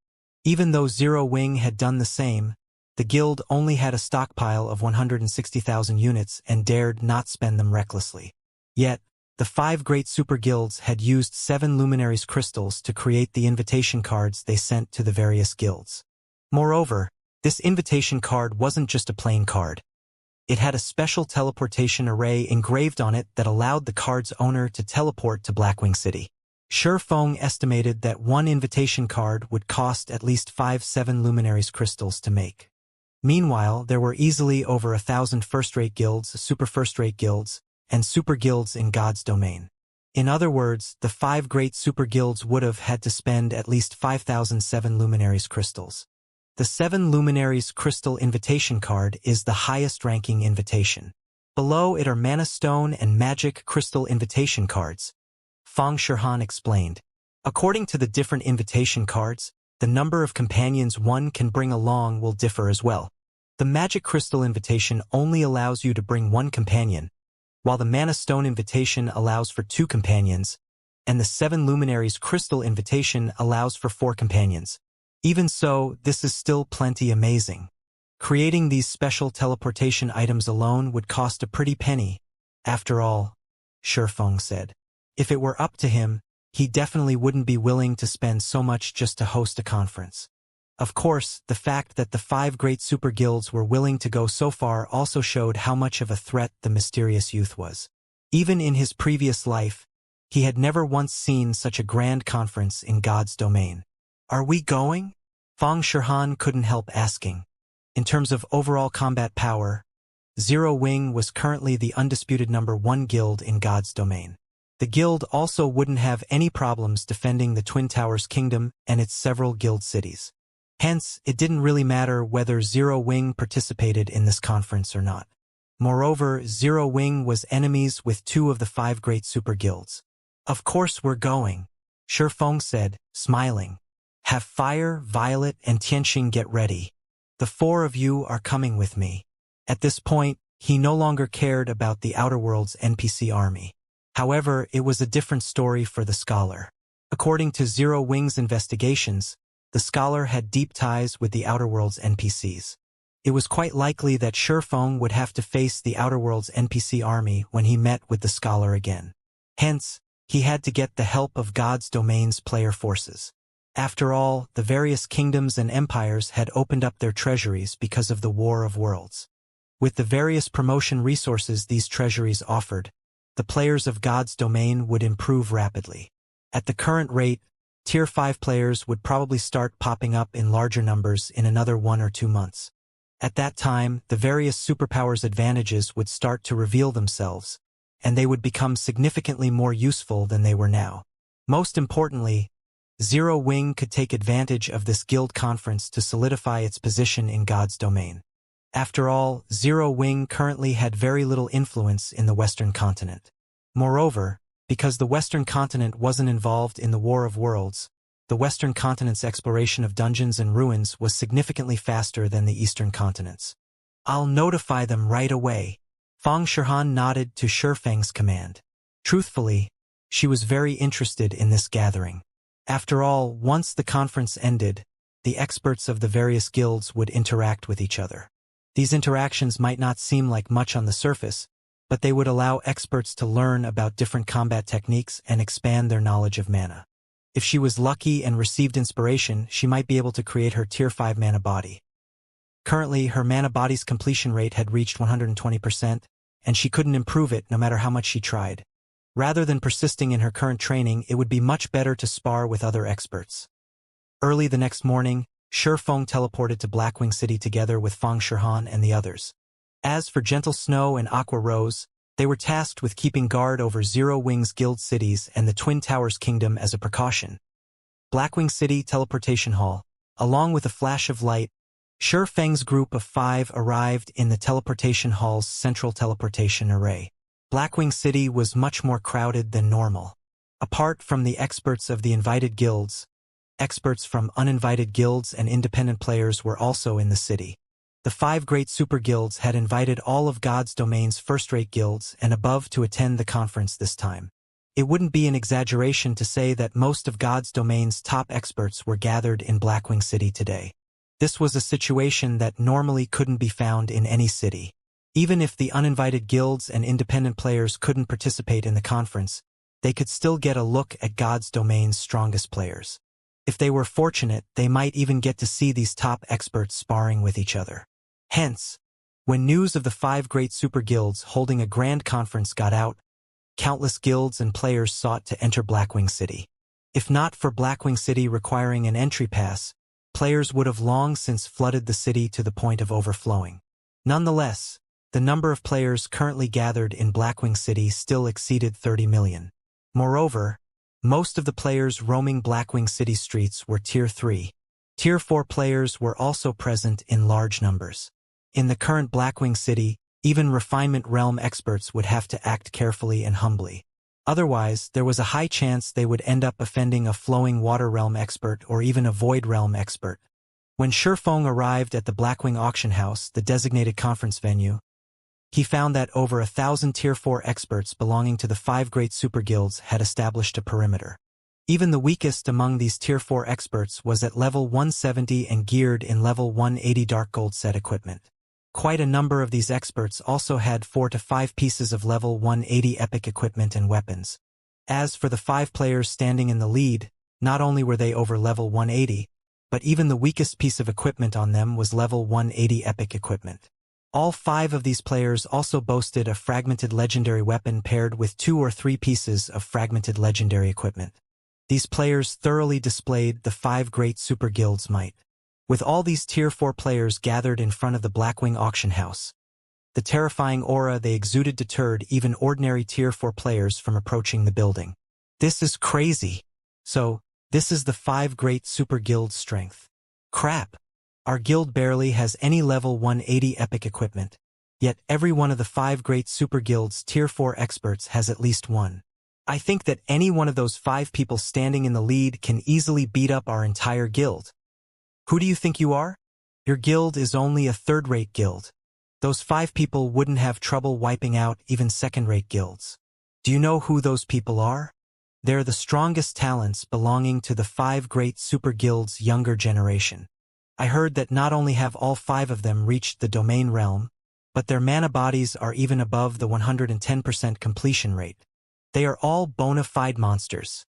Even though Zero Wing had done the same, the guild only had a stockpile of 160,000 units and dared not spend them recklessly. Yet, the 5 great super guilds had used 7 luminaries crystals to create the invitation cards they sent to the various guilds. Moreover, this invitation card wasn't just a plain card. It had a special teleportation array engraved on it that allowed the card's owner to teleport to Blackwing City. Shi Feng estimated that one invitation card would cost at least 5 7 luminaries crystals to make. Meanwhile, there were easily over 1,000 first-rate guilds, super first-rate guilds, and super guilds in God's domain. In other words, the 5 great super guilds would have had to spend at least 5,007 luminaries crystals. The 7 luminaries crystal invitation card is the highest-ranking invitation. Below it are Mana Stone and Magic Crystal invitation cards. Fang Shihan explained. According to the different invitation cards, the number of companions one can bring along will differ as well. The Magic Crystal invitation only allows you to bring one companion, while the Mana Stone invitation allows for 2 companions, and the 7 Luminaries Crystal invitation allows for 4 companions. Even so, this is still plenty amazing. Creating these special teleportation items alone would cost a pretty penny. After all, Shifeng said. If it were up to him, he definitely wouldn't be willing to spend so much just to host a conference. Of course, the fact that the 5 great super guilds were willing to go so far also showed how much of a threat the mysterious youth was. Even in his previous life, he had never once seen such a grand conference in God's domain. Are we going? Fang Shihan couldn't help asking. In terms of overall combat power, Zero Wing was currently the undisputed #1 guild in God's domain. The guild also wouldn't have any problems defending the Twin Towers Kingdom and its several guild cities. Hence, it didn't really matter whether Zero Wing participated in this conference or not. Moreover, Zero Wing was enemies with 2 of the 5 great super guilds. Of course we're going, Shifeng said, smiling. Have Fire, Violet, and Tianxing get ready. The 4 of you are coming with me. At this point, he no longer cared about the Outer World's NPC army. However, it was a different story for the scholar. According to Zero Wing's investigations, the scholar had deep ties with the Outer World's NPCs. It was quite likely that Shifeng would have to face the Outer World's NPC army when he met with the scholar again. Hence, he had to get the help of God's domain's player forces. After all, the various kingdoms and empires had opened up their treasuries because of the War of Worlds. With the various promotion resources these treasuries offered, the players of God's domain would improve rapidly. At the current rate, Tier 5 players would probably start popping up in larger numbers in another 1 or 2 months. At that time, the various superpowers' advantages would start to reveal themselves, and they would become significantly more useful than they were now. Most importantly, Zero Wing could take advantage of this guild conference to solidify its position in God's domain. After all, Zero Wing currently had very little influence in the Western continent. Moreover, because the Western continent wasn't involved in the War of Worlds, the Western continent's exploration of dungeons and ruins was significantly faster than the Eastern continent's. I'll notify them right away. Fang Shihan nodded to Shifeng's command. Truthfully, she was very interested in this gathering. After all, once the conference ended, the experts of the various guilds would interact with each other. These interactions might not seem like much on the surface, but they would allow experts to learn about different combat techniques and expand their knowledge of mana. If she was lucky and received inspiration, she might be able to create her Tier 5 mana body. Currently, her mana body's completion rate had reached 120%, and she couldn't improve it no matter how much she tried. Rather than persisting in her current training, it would be much better to spar with other experts. Early the next morning, Shifeng teleported to Blackwing City together with Fang Shihan and the others. As for Gentle Snow and Aqua Rose, they were tasked with keeping guard over Zero Wing's guild cities and the Twin Towers Kingdom as a precaution. Blackwing City Teleportation Hall. Along with a flash of light, Shifeng's group of 5 arrived in the teleportation hall's central teleportation array. Blackwing City was much more crowded than normal. Apart from the experts of the invited guilds, experts from uninvited guilds and independent players were also in the city. The 5 great super guilds had invited all of God's domain's first-rate guilds and above to attend the conference this time. It wouldn't be an exaggeration to say that most of God's domain's top experts were gathered in Blackwing City today. This was a situation that normally couldn't be found in any city. Even if the uninvited guilds and independent players couldn't participate in the conference, they could still get a look at God's domain's strongest players. If they were fortunate, they might even get to see these top experts sparring with each other. Hence, when news of the 5 great super guilds holding a grand conference got out, countless guilds and players sought to enter Blackwing City. If not for Blackwing City requiring an entry pass, players would have long since flooded the city to the point of overflowing. Nonetheless, the number of players currently gathered in Blackwing City still exceeded 30 million. Moreover, most of the players roaming Blackwing City streets were Tier 3. Tier 4 players were also present in large numbers. In the current Blackwing City, even Refinement Realm experts would have to act carefully and humbly. Otherwise, there was a high chance they would end up offending a flowing water realm expert or even a void realm expert. When Shifeng arrived at the Blackwing auction house, the designated conference venue, he found that over 1,000 Tier 4 experts belonging to the 5 great super guilds had established a perimeter. Even the weakest among these Tier 4 experts was at level 170 and geared in level 180 dark gold set equipment. Quite a number of these experts also had 4 to 5 pieces of level 180 epic equipment and weapons. As for the 5 players standing in the lead, not only were they over level 180, but even the weakest piece of equipment on them was level 180 epic equipment. All 5 of these players also boasted a fragmented legendary weapon paired with 2 or 3 pieces of fragmented legendary equipment. These players thoroughly displayed the 5 great super guilds' might. With all these Tier 4 players gathered in front of the Blackwing auction house, the terrifying aura they exuded deterred even ordinary Tier 4 players from approaching the building. This is crazy. So, this is the 5 great super guilds' strength. Crap. Our guild barely has any level 180 epic equipment. Yet every one of the 5 great super guilds' Tier 4 experts has at least one. I think that any one of those 5 people standing in the lead can easily beat up our entire guild. Who do you think you are? Your guild is only a third-rate guild. Those 5 people wouldn't have trouble wiping out even second-rate guilds. Do you know who those people are? They're the strongest talents belonging to the 5 great super guilds' younger generation. I heard that not only have all 5 of them reached the domain realm, but their mana bodies are even above the 110% completion rate. They are all bona fide monsters.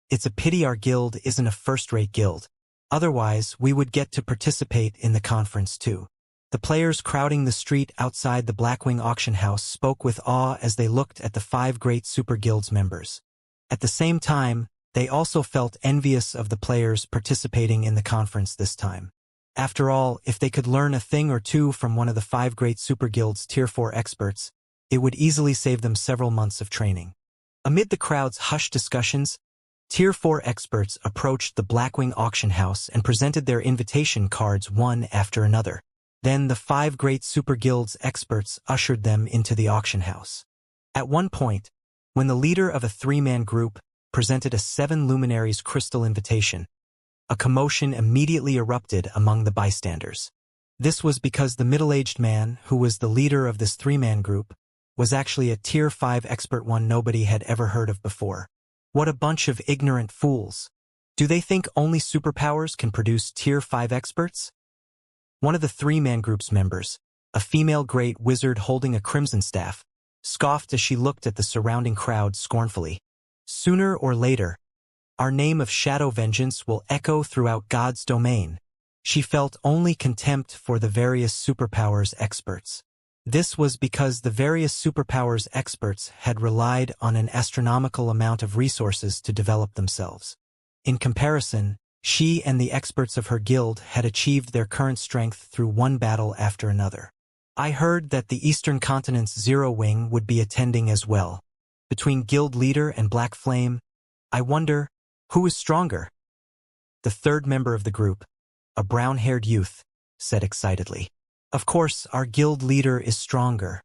It's a pity our guild isn't a first-rate guild. Otherwise, we would get to participate in the conference too. The players crowding the street outside the Blackwing auction house spoke with awe as they looked at the 5 great super guilds members. At the same time, they also felt envious of the players participating in the conference this time. After all, if they could learn a thing or two from one of the 5 great super guilds' Tier 4 experts, it would easily save them several months of training. Amid the crowd's hushed discussions, Tier 4 experts approached the Blackwing auction house and presented their invitation cards one after another. Then the 5 great super guilds experts ushered them into the auction house. At one point, when the leader of a 3-man group presented a 7 luminaries crystal invitation, a commotion immediately erupted among the bystanders. This was because the middle-aged man, who was the leader of this 3-man group, was actually a Tier 5 expert, one nobody had ever heard of before. What a bunch of ignorant fools. Do they think only superpowers can produce Tier 5 experts? One of the 3-man group's members, a female great wizard holding a crimson staff, scoffed as she looked at the surrounding crowd scornfully. Sooner or later, our name of Shadow Vengeance will echo throughout God's domain. She felt only contempt for the various superpowers experts. This was because the various superpowers experts had relied on an astronomical amount of resources to develop themselves. In comparison, she and the experts of her guild had achieved their current strength through one battle after another. I heard that the Eastern Continent's Zero Wing would be attending as well. Between Guild Leader and Black Flame, I wonder, who is stronger? The 3rd member of the group, a brown-haired youth, said excitedly. Of course, our guild leader is stronger.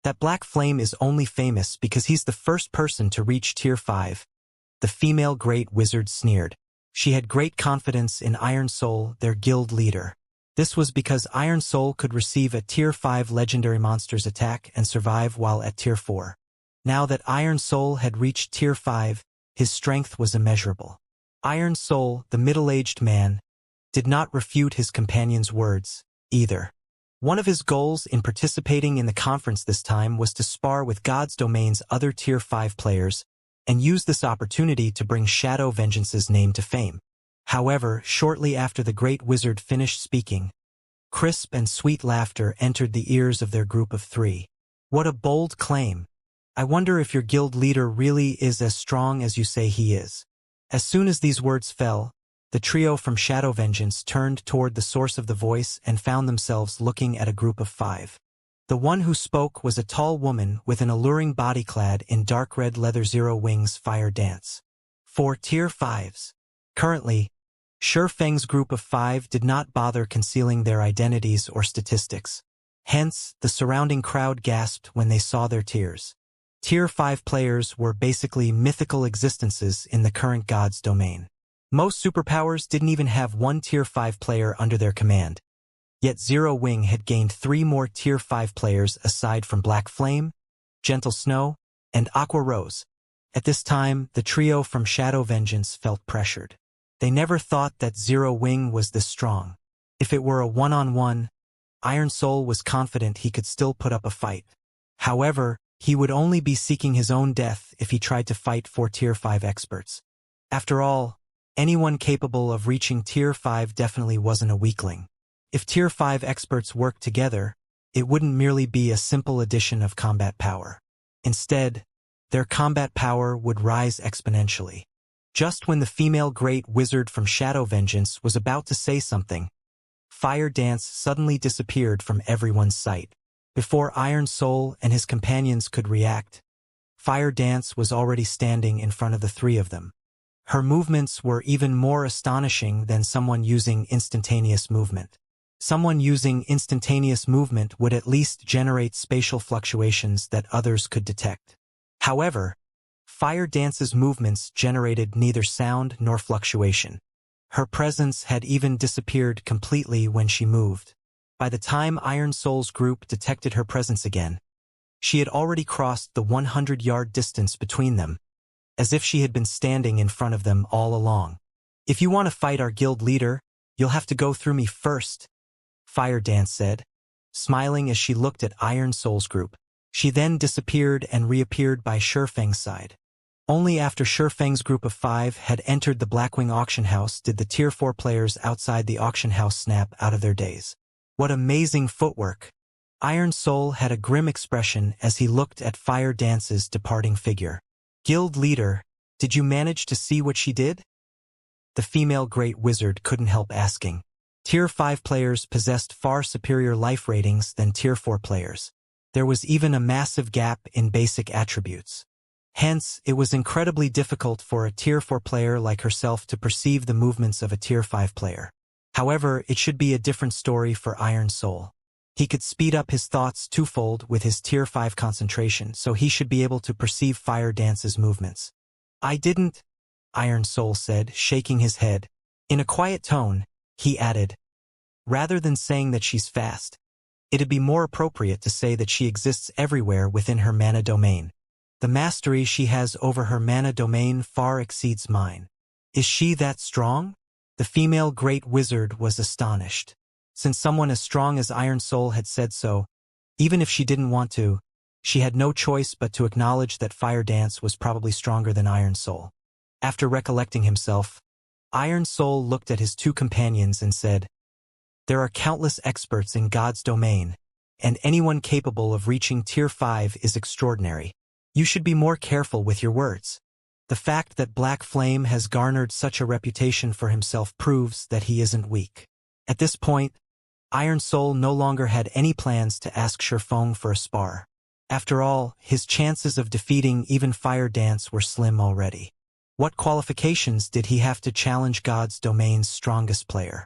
That Black Flame is only famous because he's the first person to reach Tier 5. The female great wizard sneered. She had great confidence in Iron Soul, their guild leader. This was because Iron Soul could receive a Tier 5 legendary monster's attack and survive while at Tier 4. Now that Iron Soul had reached Tier 5, his strength was immeasurable. Iron Soul, the middle-aged man, did not refute his companion's words, either. One of his goals in participating in the conference this time was to spar with God's Domain's other Tier 5 players and use this opportunity to bring Shadow Vengeance's name to fame. However, shortly after the great wizard finished speaking, crisp and sweet laughter entered the ears of their group of 3. What a bold claim! I wonder if your guild leader really is as strong as you say he is. As soon as these words fell, the trio from Shadow Vengeance turned toward the source of the voice and found themselves looking at a group of 5. The one who spoke was a tall woman with an alluring body clad in dark red leather. Zero Wings Fire Dance. For Tier 5s. Currently, Shifeng's group of 5 did not bother concealing their identities or statistics. Hence, the surrounding crowd gasped when they saw their tiers. Tier 5 players were basically mythical existences in the current God's domain. Most superpowers didn't even have one Tier 5 player under their command. Yet Zero Wing had gained 3 more Tier 5 players aside from Black Flame, Gentle Snow, and Aqua Rose. At this time, the trio from Shadow Vengeance felt pressured. They never thought that Zero Wing was this strong. If it were a one-on-one, Iron Soul was confident he could still put up a fight. However, he would only be seeking his own death if he tried to fight 4 Tier 5 experts. After all, anyone capable of reaching Tier 5 definitely wasn't a weakling. If Tier 5 experts worked together, it wouldn't merely be a simple addition of combat power. Instead, their combat power would rise exponentially. Just when the female Great Wizard from Shadow Vengeance was about to say something, Fire Dance suddenly disappeared from everyone's sight. Before Iron Soul and his companions could react, Fire Dance was already standing in front of the 3 of them. Her movements were even more astonishing than someone using instantaneous movement. Someone using instantaneous movement would at least generate spatial fluctuations that others could detect. However, Fire Dance's movements generated neither sound nor fluctuation. Her presence had even disappeared completely when she moved. By the time Iron Soul's group detected her presence again, she had already crossed the 100-yard distance between them, as if she had been standing in front of them all along. "If you want to fight our guild leader, you'll have to go through me first," Fire Dance said, smiling as she looked at Iron Soul's group. She then disappeared and reappeared by Shurfeng's side. Only after Shurfeng's group of 5 had entered the Blackwing auction house did the Tier 4 players outside the auction house snap out of their daze. What amazing footwork! Iron Soul had a grim expression as he looked at Fire Dance's departing figure. "Guild leader, did you manage to see what she did?" The female Great Wizard couldn't help asking. Tier 5 players possessed far superior life ratings than Tier 4 players. There was even a massive gap in basic attributes. Hence, it was incredibly difficult for a Tier 4 player like herself to perceive the movements of a Tier 5 player. However, it should be a different story for Iron Soul. He could speed up his thoughts twofold with his Tier 5 concentration, so he should be able to perceive Fire Dance's movements. "I didn't," Iron Soul said, shaking his head. In a quiet tone, he added, "Rather than saying that she's fast, it'd be more appropriate to say that she exists everywhere within her mana domain. The mastery she has over her mana domain far exceeds mine." "Is she that strong?" The female Great Wizard was astonished. Since someone as strong as Iron Soul had said so, even if she didn't want to, she had no choice but to acknowledge that Fire Dance was probably stronger than Iron Soul. After recollecting himself, Iron Soul looked at his 2 companions and said, "There are countless experts in God's domain, and anyone capable of reaching Tier 5 is extraordinary. You should be more careful with your words. The fact that Black Flame has garnered such a reputation for himself proves that he isn't weak." At this point, Iron Soul no longer had any plans to ask Shurfeng for a spar. After all, his chances of defeating even Fire Dance were slim already. What qualifications did he have to challenge God's domain's strongest player?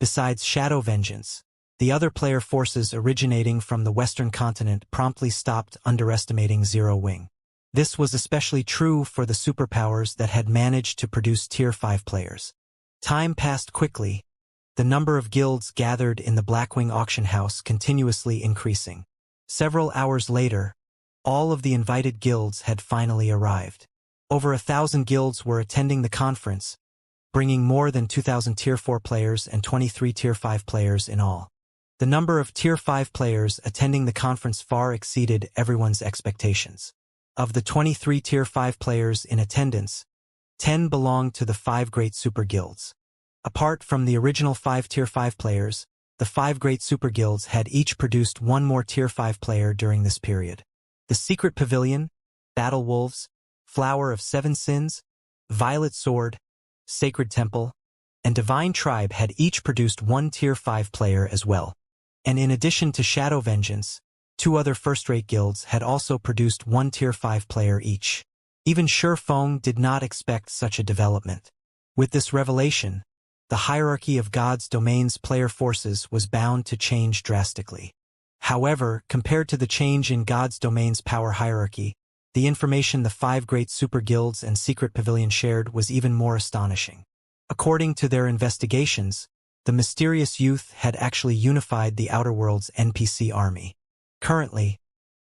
Besides Shadow Vengeance, the other player forces originating from the Western continent promptly stopped underestimating Zero Wing. This was especially true for the superpowers that had managed to produce Tier 5 players. Time passed quickly, the number of guilds gathered in the Blackwing auction house continuously increasing. Several hours later, all of the invited guilds had finally arrived. Over 1,000 guilds were attending the conference, bringing more than 2,000 Tier 4 players and 23 Tier 5 players in all. The number of Tier 5 players attending the conference far exceeded everyone's expectations. Of the 23 Tier 5 players in attendance, 10 belonged to the 5 great super guilds. Apart from the original 5 Tier 5 players, the 5 great super guilds had each produced one more Tier 5 player during this period. The Secret Pavilion, Battle Wolves, Flower of 7 Sins, Violet Sword, Sacred Temple, and Divine Tribe had each produced one Tier 5 player as well. And in addition to Shadow Vengeance, 2 other first-rate guilds had also produced one Tier 5 player each. Even Shurfeng did not expect such a development. With this revelation, the hierarchy of God's domain's player forces was bound to change drastically. However, compared to the change in God's domain's power hierarchy, The information the 5 great super guilds and secret pavilion shared was even more astonishing. According to their investigations, the mysterious youth had actually unified the Outer World's NPC army. Currently,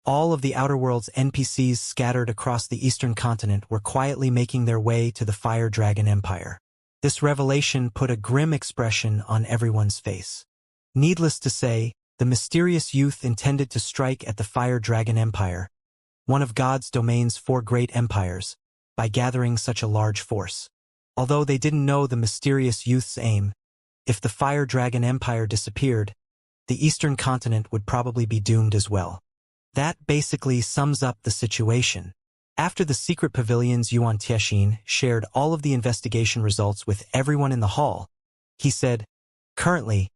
all of the Outer World's NPCs scattered across the eastern continent were quietly making their way to the Fire Dragon Empire. This revelation put a grim expression on everyone's face. Needless to say, the mysterious youth intended to strike at the Fire Dragon Empire, one of God's domain's 4 great empires, by gathering such a large force. Although they didn't know the mysterious youth's aim, if the Fire Dragon Empire disappeared, the eastern continent would probably be doomed as well. That basically sums up the situation. After the secret pavilion's Yuan Tianxin shared all of the investigation results with everyone in the hall, he said, "Currently,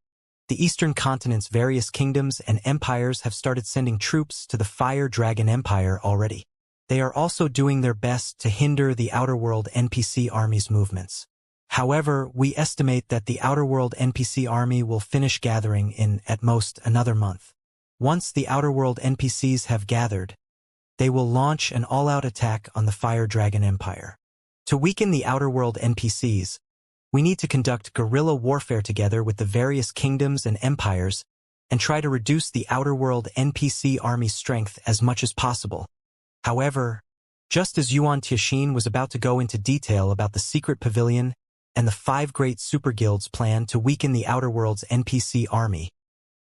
the eastern continent's various kingdoms and empires have started sending troops to the Fire Dragon Empire already. They are also doing their best to hinder the Outer World NPC army's movements. However, we estimate that the Outer World NPC army will finish gathering in, at most, another month. Once the Outer World NPCs have gathered, they will launch an all-out attack on the Fire Dragon Empire. To weaken the Outer World NPCs, we need to conduct guerrilla warfare together with the various kingdoms and empires and try to reduce the Outer World NPC army's strength as much as possible." However, just as Yuan Tianxin was about to go into detail about the secret pavilion and the 5 great super guilds' plan to weaken the Outer World's NPC army,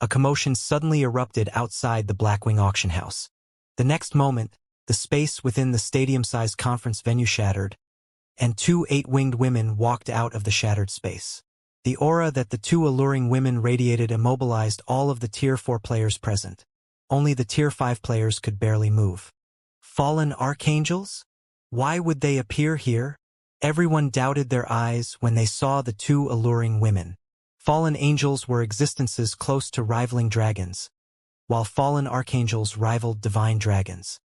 a commotion suddenly erupted outside the Blackwing auction house. The next moment, the space within the stadium-sized conference venue shattered, and 2 8-winged women walked out of the shattered space. The aura that the 2 alluring women radiated immobilized all of the Tier 4 players present. Only the Tier 5 players could barely move. Fallen archangels? Why would they appear here? Everyone doubted their eyes when they saw the 2 alluring women. Fallen angels were existences close to rivaling dragons, while fallen archangels rivaled divine dragons.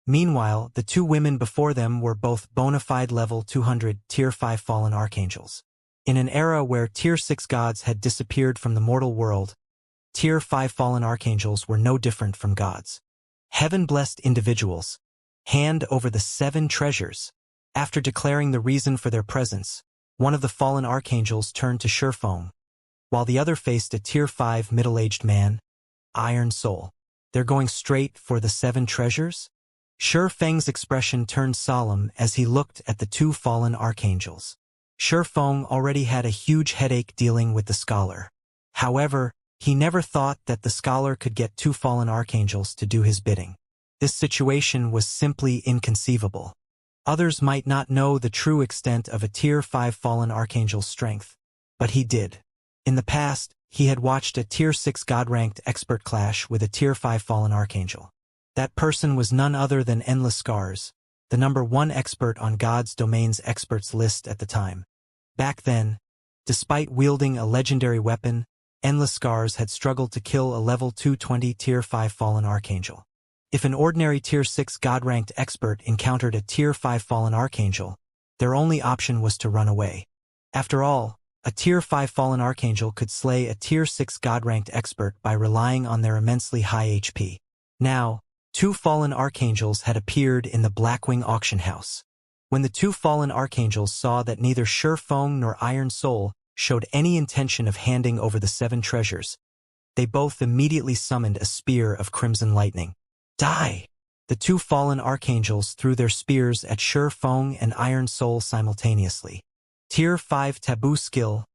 Meanwhile, the 2 women before them were both bona fide level 200 Tier 5 fallen archangels. In an era where Tier 6 gods had disappeared from the mortal world, Tier 5 fallen archangels were no different from gods. Heaven-blessed individuals, hand over the 7 treasures. After declaring the reason for their presence, one of the fallen archangels turned to Shifeng, while the other faced a Tier 5 middle-aged man, Iron Soul. "They're going straight for the 7 treasures?" Shifeng's expression turned solemn as he looked at the 2 fallen archangels. Shifeng already had a huge headache dealing with the scholar. However, he never thought that the scholar could get 2 fallen archangels to do his bidding. This situation was simply inconceivable. Others might not know the true extent of a Tier 5 fallen archangel's strength, but he did. In the past, he had watched a Tier 6 god-ranked expert clash with a Tier 5 fallen archangel. That person was none other than Endless Scars, the #1 expert on God's Domain's experts list at the time. Back then, despite wielding a legendary weapon, Endless Scars had struggled to kill a level 220 Tier 5 fallen archangel. If an ordinary Tier 6 god-ranked expert encountered a Tier 5 fallen archangel, their only option was to run away. After all, a Tier 5 fallen archangel could slay a Tier 6 god-ranked expert by relying on their immensely high HP. Now, 2 fallen archangels had appeared in the Blackwing auction house. When the 2 fallen archangels saw that neither Shifeng nor Iron Soul showed any intention of handing over the 7 treasures, they both immediately summoned a spear of crimson lightning. Die! The 2 fallen archangels threw their spears at Shifeng and Iron Soul simultaneously. Tier 5 taboo skill,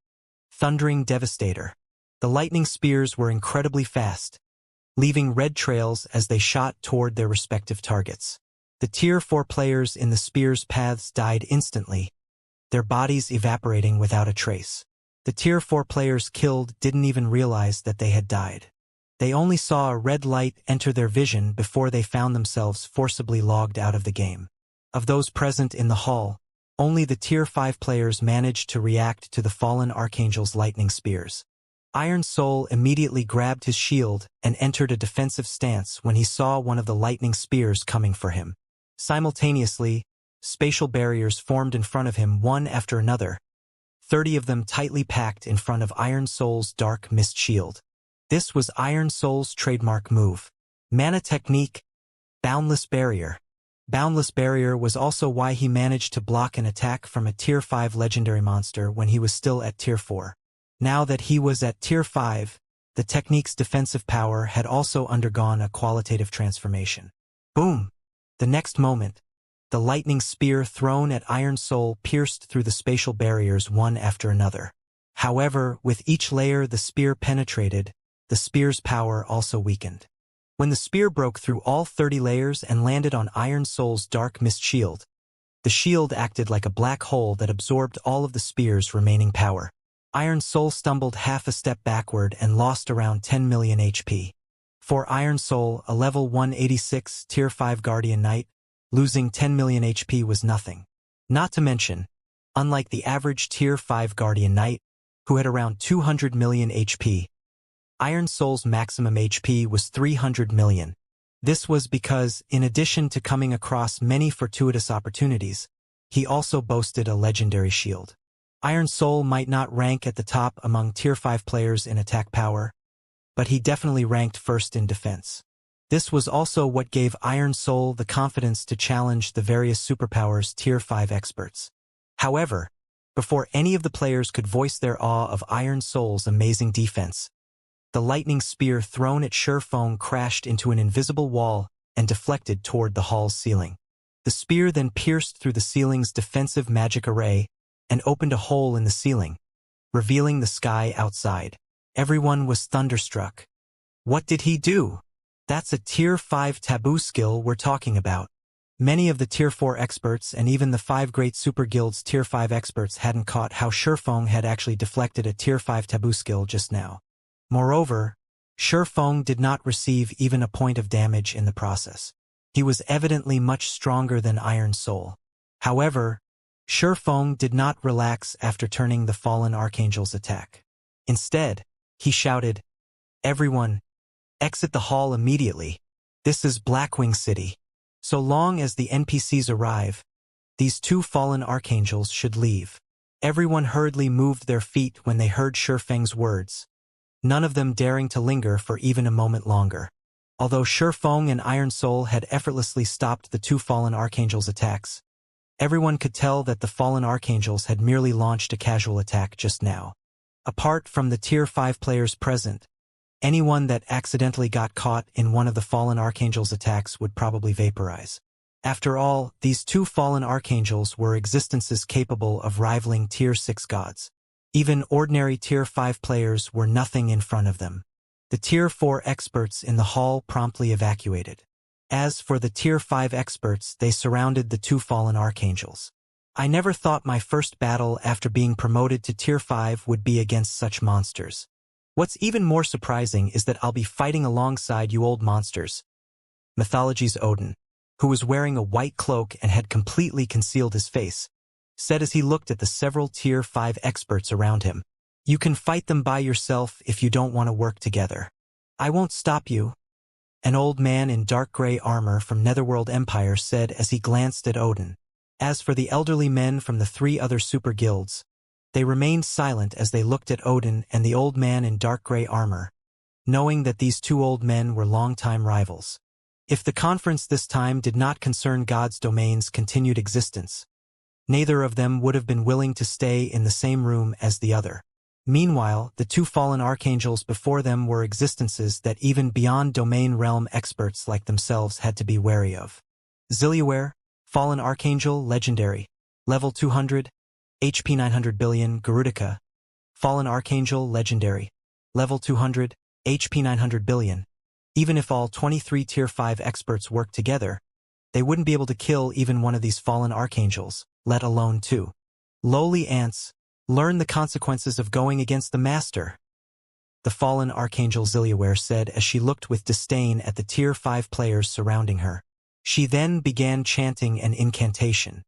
Thundering Devastator. The lightning spears were incredibly fast, leaving red trails as they shot toward their respective targets. The Tier 4 players in the spear's paths died instantly, their bodies evaporating without a trace. The Tier 4 players killed didn't even realize that they had died. They only saw a red light enter their vision before they found themselves forcibly logged out of the game. Of those present in the hall, only the Tier 5 players managed to react to the fallen archangel's lightning spears. Iron Soul immediately grabbed his shield and entered a defensive stance when he saw one of the lightning spears coming for him. Simultaneously, spatial barriers formed in front of him one after another, 30 of them tightly packed in front of Iron Soul's dark mist shield. This was Iron Soul's trademark move. Mana technique, Boundless Barrier. Boundless Barrier was also why he managed to block an attack from a Tier 5 legendary monster when he was still at Tier 4. Now that he was at Tier 5, the technique's defensive power had also undergone a qualitative transformation. Boom! The next moment, the lightning spear thrown at Iron Soul pierced through the spatial barriers one after another. However, with each layer the spear penetrated, the spear's power also weakened. When the spear broke through all 30 layers and landed on Iron Soul's dark mist shield, the shield acted like a black hole that absorbed all of the spear's remaining power. Iron Soul stumbled half a step backward and lost around 10 million HP. For Iron Soul, a level 186 Tier 5 Guardian Knight, losing 10 million HP was nothing. Not to mention, unlike the average Tier 5 Guardian Knight, who had around 200 million HP, Iron Soul's maximum HP was 300 million. This was because, in addition to coming across many fortuitous opportunities, he also boasted a legendary shield. Iron Soul might not rank at the top among Tier 5 players in attack power, but he definitely ranked first in defense. This was also what gave Iron Soul the confidence to challenge the various superpowers Tier 5 experts. However, before any of the players could voice their awe of Iron Soul's amazing defense, the lightning spear thrown at Sherfong crashed into an invisible wall and deflected toward the hall's ceiling. The spear then pierced through the ceiling's defensive magic array and opened a hole in the ceiling, revealing the sky outside. Everyone was thunderstruck. What did he do? That's a Tier 5 taboo skill we're talking about. Many of the Tier 4 experts and even the 5 great super guilds Tier 5 experts hadn't caught how Sherfong had actually deflected a Tier 5 taboo skill just now. Moreover, Sherfong did not receive even a point of damage in the process. He was evidently much stronger than Iron Soul. However, Sherfong did not relax after turning the fallen archangel's attack. Instead, he shouted, "Everyone, exit the hall immediately. This is Blackwing City. So long as the NPCs arrive, these two fallen archangels should leave." Everyone hurriedly moved their feet when they heard Sherfeng's words, none of them daring to linger for even a moment longer. Although Sherfong and Iron Soul had effortlessly stopped the two fallen archangels' attacks, everyone could tell that the fallen archangels had merely launched a casual attack just now. Apart from the Tier 5 players present, anyone that accidentally got caught in one of the fallen archangels' attacks would probably vaporize. After all, these two fallen archangels were existences capable of rivaling Tier 6 gods. Even ordinary Tier 5 players were nothing in front of them. The Tier 4 experts in the hall promptly evacuated. As for the Tier 5 experts, they surrounded the two fallen archangels. I never thought my first battle after being promoted to Tier 5 would be against such monsters. What's even more surprising is that I'll be fighting alongside you old monsters. Mythology's Odin, who was wearing a white cloak and had completely concealed his face, said as he looked at the several Tier 5 experts around him. "You can fight them by yourself if you don't want to work together. I won't stop you." An old man in dark gray armor from Netherworld Empire said as he glanced at Odin. As for the elderly men from the 3 other super guilds, they remained silent as they looked at Odin and the old man in dark gray armor, knowing that these two old men were longtime rivals. If the conference this time did not concern God's domain's continued existence, neither of them would have been willing to stay in the same room as the other. Meanwhile, the two fallen archangels before them were existences that even beyond domain realm experts like themselves had to be wary of. Ziliaware, Fallen Archangel, Legendary, Level 200, HP 900 billion, Garudica, Fallen Archangel, Legendary, Level 200, HP 900 billion. Even if all 23 Tier 5 experts worked together, they wouldn't be able to kill even one of these fallen archangels, let alone two. Lowly ants, learn the consequences of going against the master, the fallen archangel Ziliaware said as she looked with disdain at the Tier 5 players surrounding her. She then began chanting an incantation.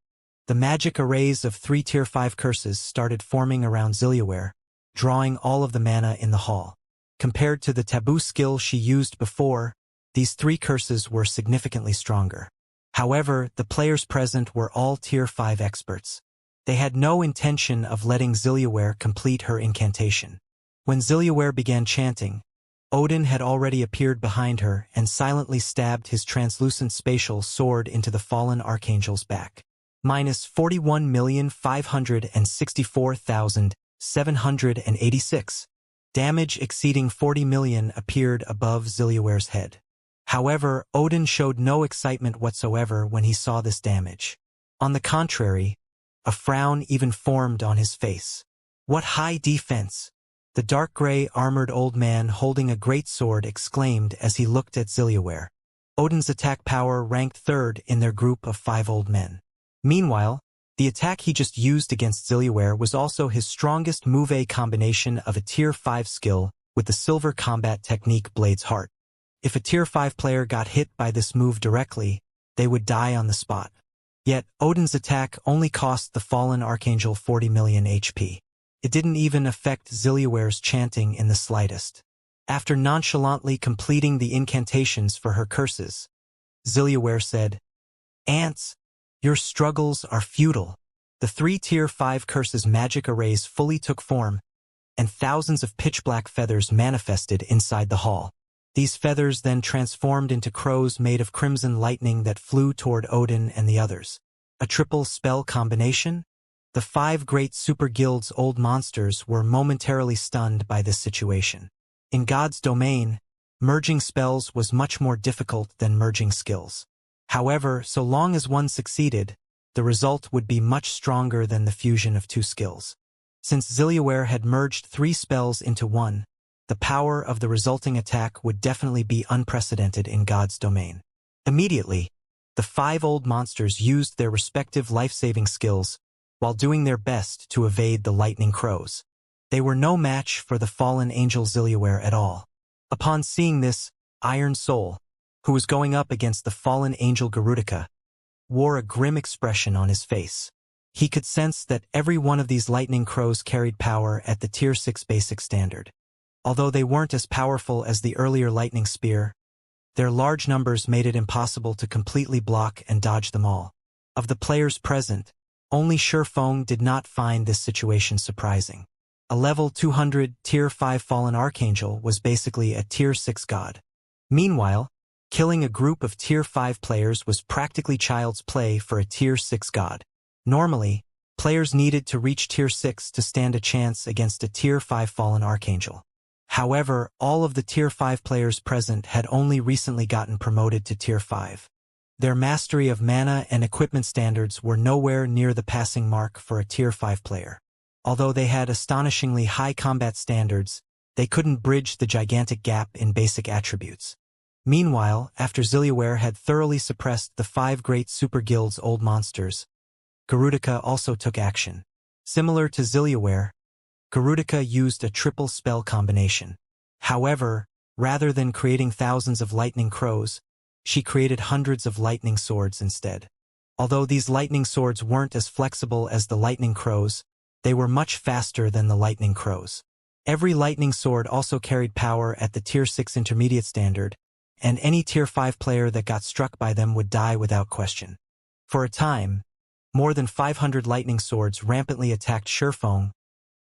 The magic arrays of 3 Tier 5 curses started forming around Ziliaware, drawing all of the mana in the hall. Compared to the taboo skill she used before, these 3 curses were significantly stronger. However, the players present were all Tier 5 experts. They had no intention of letting Ziliaware complete her incantation. When Ziliaware began chanting, Odin had already appeared behind her and silently stabbed his translucent spatial sword into the fallen archangel's back. Minus 41,564,786. Damage exceeding 40 million appeared above Zilliware's head. However, Odin showed no excitement whatsoever when he saw this damage. On the contrary, a frown even formed on his face. What high defense! The dark gray armored old man holding a great sword exclaimed as he looked at Zilliware. Odin's attack power ranked third in their group of 5 old men. Meanwhile, the attack he just used against Zilliware was also his strongest move, a combination of a Tier 5 skill with the silver combat technique Blade's Heart. If a Tier 5 player got hit by this move directly, they would die on the spot. Yet, Odin's attack only cost the fallen archangel 40 million HP. It didn't even affect Zilliware's chanting in the slightest. After nonchalantly completing the incantations for her curses, Zilliware said, "Ants, your struggles are futile." The 3 Tier 5 curses magic arrays fully took form, and thousands of pitch-black feathers manifested inside the hall. These feathers then transformed into crows made of crimson lightning that flew toward Odin and the others. A triple spell combination? The 5 great super guild's old monsters were momentarily stunned by this situation. In God's domain, merging spells was much more difficult than merging skills. However, so long as one succeeded, the result would be much stronger than the fusion of 2 skills. Since Zilliware had merged 3 spells into one, the power of the resulting attack would definitely be unprecedented in God's domain. Immediately, the 5 old monsters used their respective life-saving skills while doing their best to evade the lightning crows. They were no match for the fallen angel Zilliware at all. Upon seeing this, Iron Soul, who was going up against the fallen angel Garudica, wore a grim expression on his face. He could sense that every one of these lightning crows carried power at the Tier 6 basic standard. Although they weren't as powerful as the earlier lightning spear, their large numbers made it impossible to completely block and dodge them all. Of the players present, only Shurfeng did not find this situation surprising. A level 200 Tier 5 fallen archangel was basically a Tier 6 god. Meanwhile, killing a group of Tier 5 players was practically child's play for a Tier 6 god. Normally, players needed to reach Tier 6 to stand a chance against a Tier 5 fallen archangel. However, all of the Tier 5 players present had only recently gotten promoted to Tier 5. Their mastery of mana and equipment standards were nowhere near the passing mark for a Tier 5 player. Although they had astonishingly high combat standards, they couldn't bridge the gigantic gap in basic attributes. Meanwhile, after Zilliware had thoroughly suppressed the 5 great super guild's old monsters, Garudica also took action. Similar to Zilliware, Garudica used a triple spell combination. However, rather than creating thousands of lightning crows, she created hundreds of lightning swords instead. Although these lightning swords weren't as flexible as the lightning crows, they were much faster than the lightning crows. Every lightning sword also carried power at the Tier 6 intermediate standard, and any Tier 5 player that got struck by them would die without question. For a time, more than 500 lightning swords rampantly attacked Shurfeng,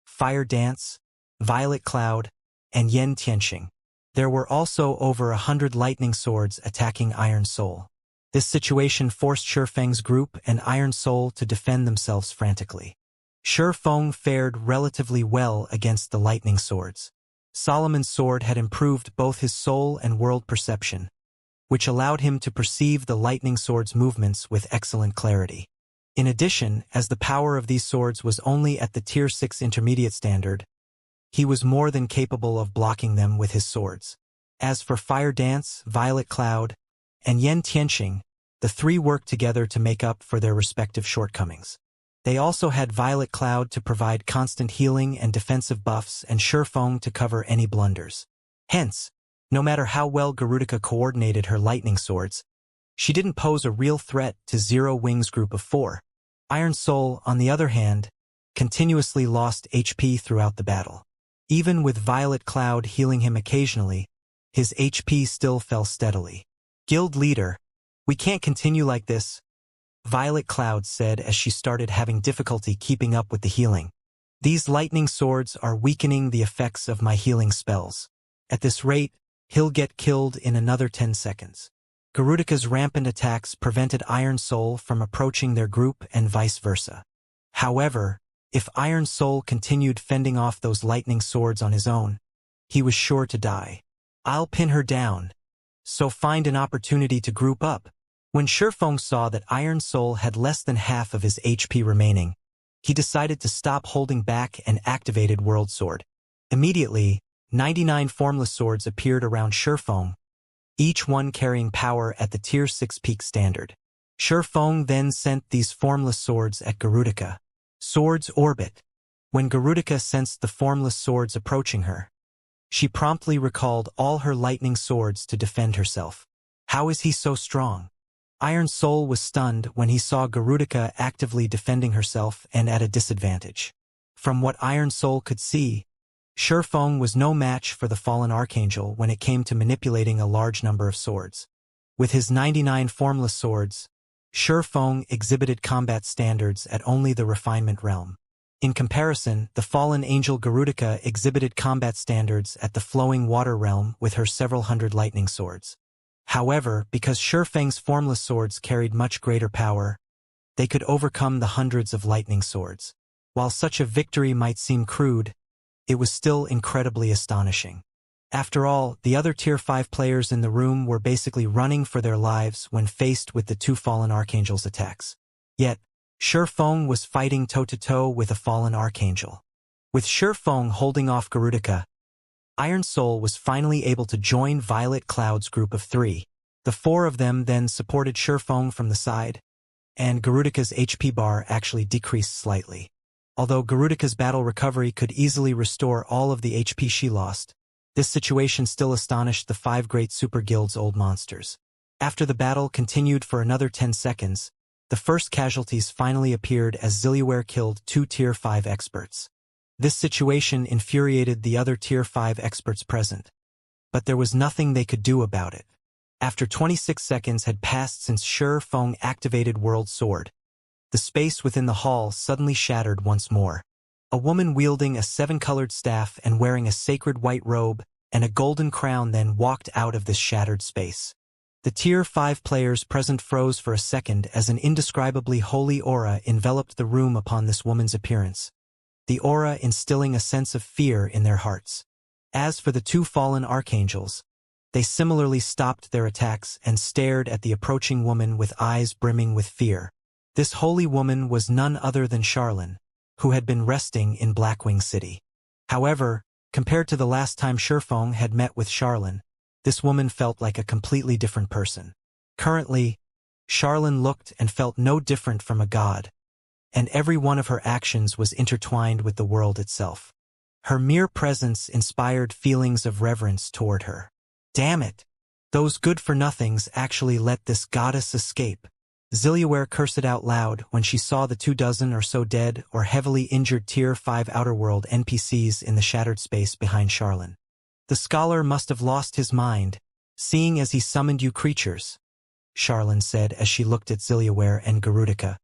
Fire Dance, Violet Cloud, and Yen Tianxing. There were also over 100 lightning swords attacking Iron Soul. This situation forced Shurfeng's group and Iron Soul to defend themselves frantically. Shurfeng fared relatively well against the lightning swords. Solomon's sword had improved both his soul and world perception, which allowed him to perceive the lightning sword's movements with excellent clarity. In addition, as the power of these swords was only at the Tier 6 intermediate standard, he was more than capable of blocking them with his swords. As for Fire Dance, Violet Cloud, and Yen Tianxing, the 3 worked together to make up for their respective shortcomings. They also had Violet Cloud to provide constant healing and defensive buffs and Shurfeng to cover any blunders. Hence, no matter how well Garudica coordinated her lightning swords, she didn't pose a real threat to Zero Wing's group of 4. Iron Soul, on the other hand, continuously lost HP throughout the battle. Even with Violet Cloud healing him occasionally, his HP still fell steadily. "Guild leader, we can't continue like this," Violet Cloud said as she started having difficulty keeping up with the healing. "These lightning swords are weakening the effects of my healing spells." At this rate, he'll get killed in another 10 seconds. Garudika's rampant attacks prevented Iron Soul from approaching their group and vice versa. However, if Iron Soul continued fending off those lightning swords on his own, he was sure to die. I'll pin her down. So find an opportunity to group up. When Shifeng saw that Iron Soul had less than half of his HP remaining, he decided to stop holding back and activated World Sword. Immediately, 99 formless swords appeared around Shifeng, each one carrying power at the Tier 6 peak standard. Shifeng then sent these formless swords at Garudika. Swords orbit. When Garudika sensed the formless swords approaching her, she promptly recalled all her lightning swords to defend herself. How is he so strong? Iron Soul was stunned when he saw Garudika actively defending herself and at a disadvantage. From what Iron Soul could see, Shifeng was no match for the fallen Archangel when it came to manipulating a large number of swords. With his 99 formless swords, Shifeng exhibited combat standards at only the refinement realm. In comparison, the fallen angel Garudika exhibited combat standards at the flowing water realm with her several hundred lightning swords. However, because Shifeng's formless swords carried much greater power, they could overcome the hundreds of lightning swords. While such a victory might seem crude, it was still incredibly astonishing. After all, the other Tier 5 players in the room were basically running for their lives when faced with the two fallen archangels' attacks. Yet, Shifeng was fighting toe-to-toe with a fallen archangel. With Shifeng holding off Garudika, Iron Soul was finally able to join Violet Cloud's group of 3. The 4 of them then supported Shifeng from the side, and Garudika's HP bar actually decreased slightly. Although Garudika's battle recovery could easily restore all of the HP she lost, this situation still astonished the 5 great super guild's old monsters. After the battle continued for another 10 seconds, the first casualties finally appeared as Zilliware killed 2 Tier 5 experts. This situation infuriated the other Tier 5 experts present, but there was nothing they could do about it. After 26 seconds had passed since Shifeng activated World Sword, the space within the hall suddenly shattered once more. A woman wielding a 7-colored staff and wearing a sacred white robe and a golden crown then walked out of this shattered space. The Tier 5 players present froze for a second as an indescribably holy aura enveloped the room upon this woman's appearance, the aura instilling a sense of fear in their hearts. As for the 2 fallen archangels, they similarly stopped their attacks and stared at the approaching woman with eyes brimming with fear. This holy woman was none other than Charlene, who had been resting in Blackwing City. However, compared to the last time Shifeng had met with Charlene, this woman felt like a completely different person. Currently, Charlene looked and felt no different from a god, and every one of her actions was intertwined with the world itself. Her mere presence inspired feelings of reverence toward her. Damn it! Those good-for-nothings actually let this goddess escape. Zilliware cursed out loud when she saw the 24 or so dead or heavily injured Tier 5 Outerworld NPCs in the shattered space behind Charlene. The scholar must have lost his mind, seeing as he summoned you creatures, Charlene said as she looked at Zilliware and Garudika.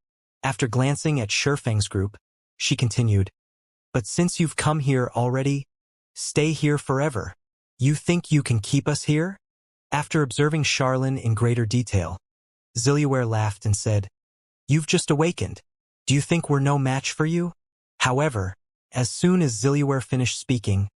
After glancing at Shifeng's group, she continued, "But since you've come here already, stay here forever. You think you can keep us here?" After observing Charlene in greater detail, Zilliware laughed and said, "You've just awakened. Do you think we're no match for you?" However, as soon as Zilliware finished speaking,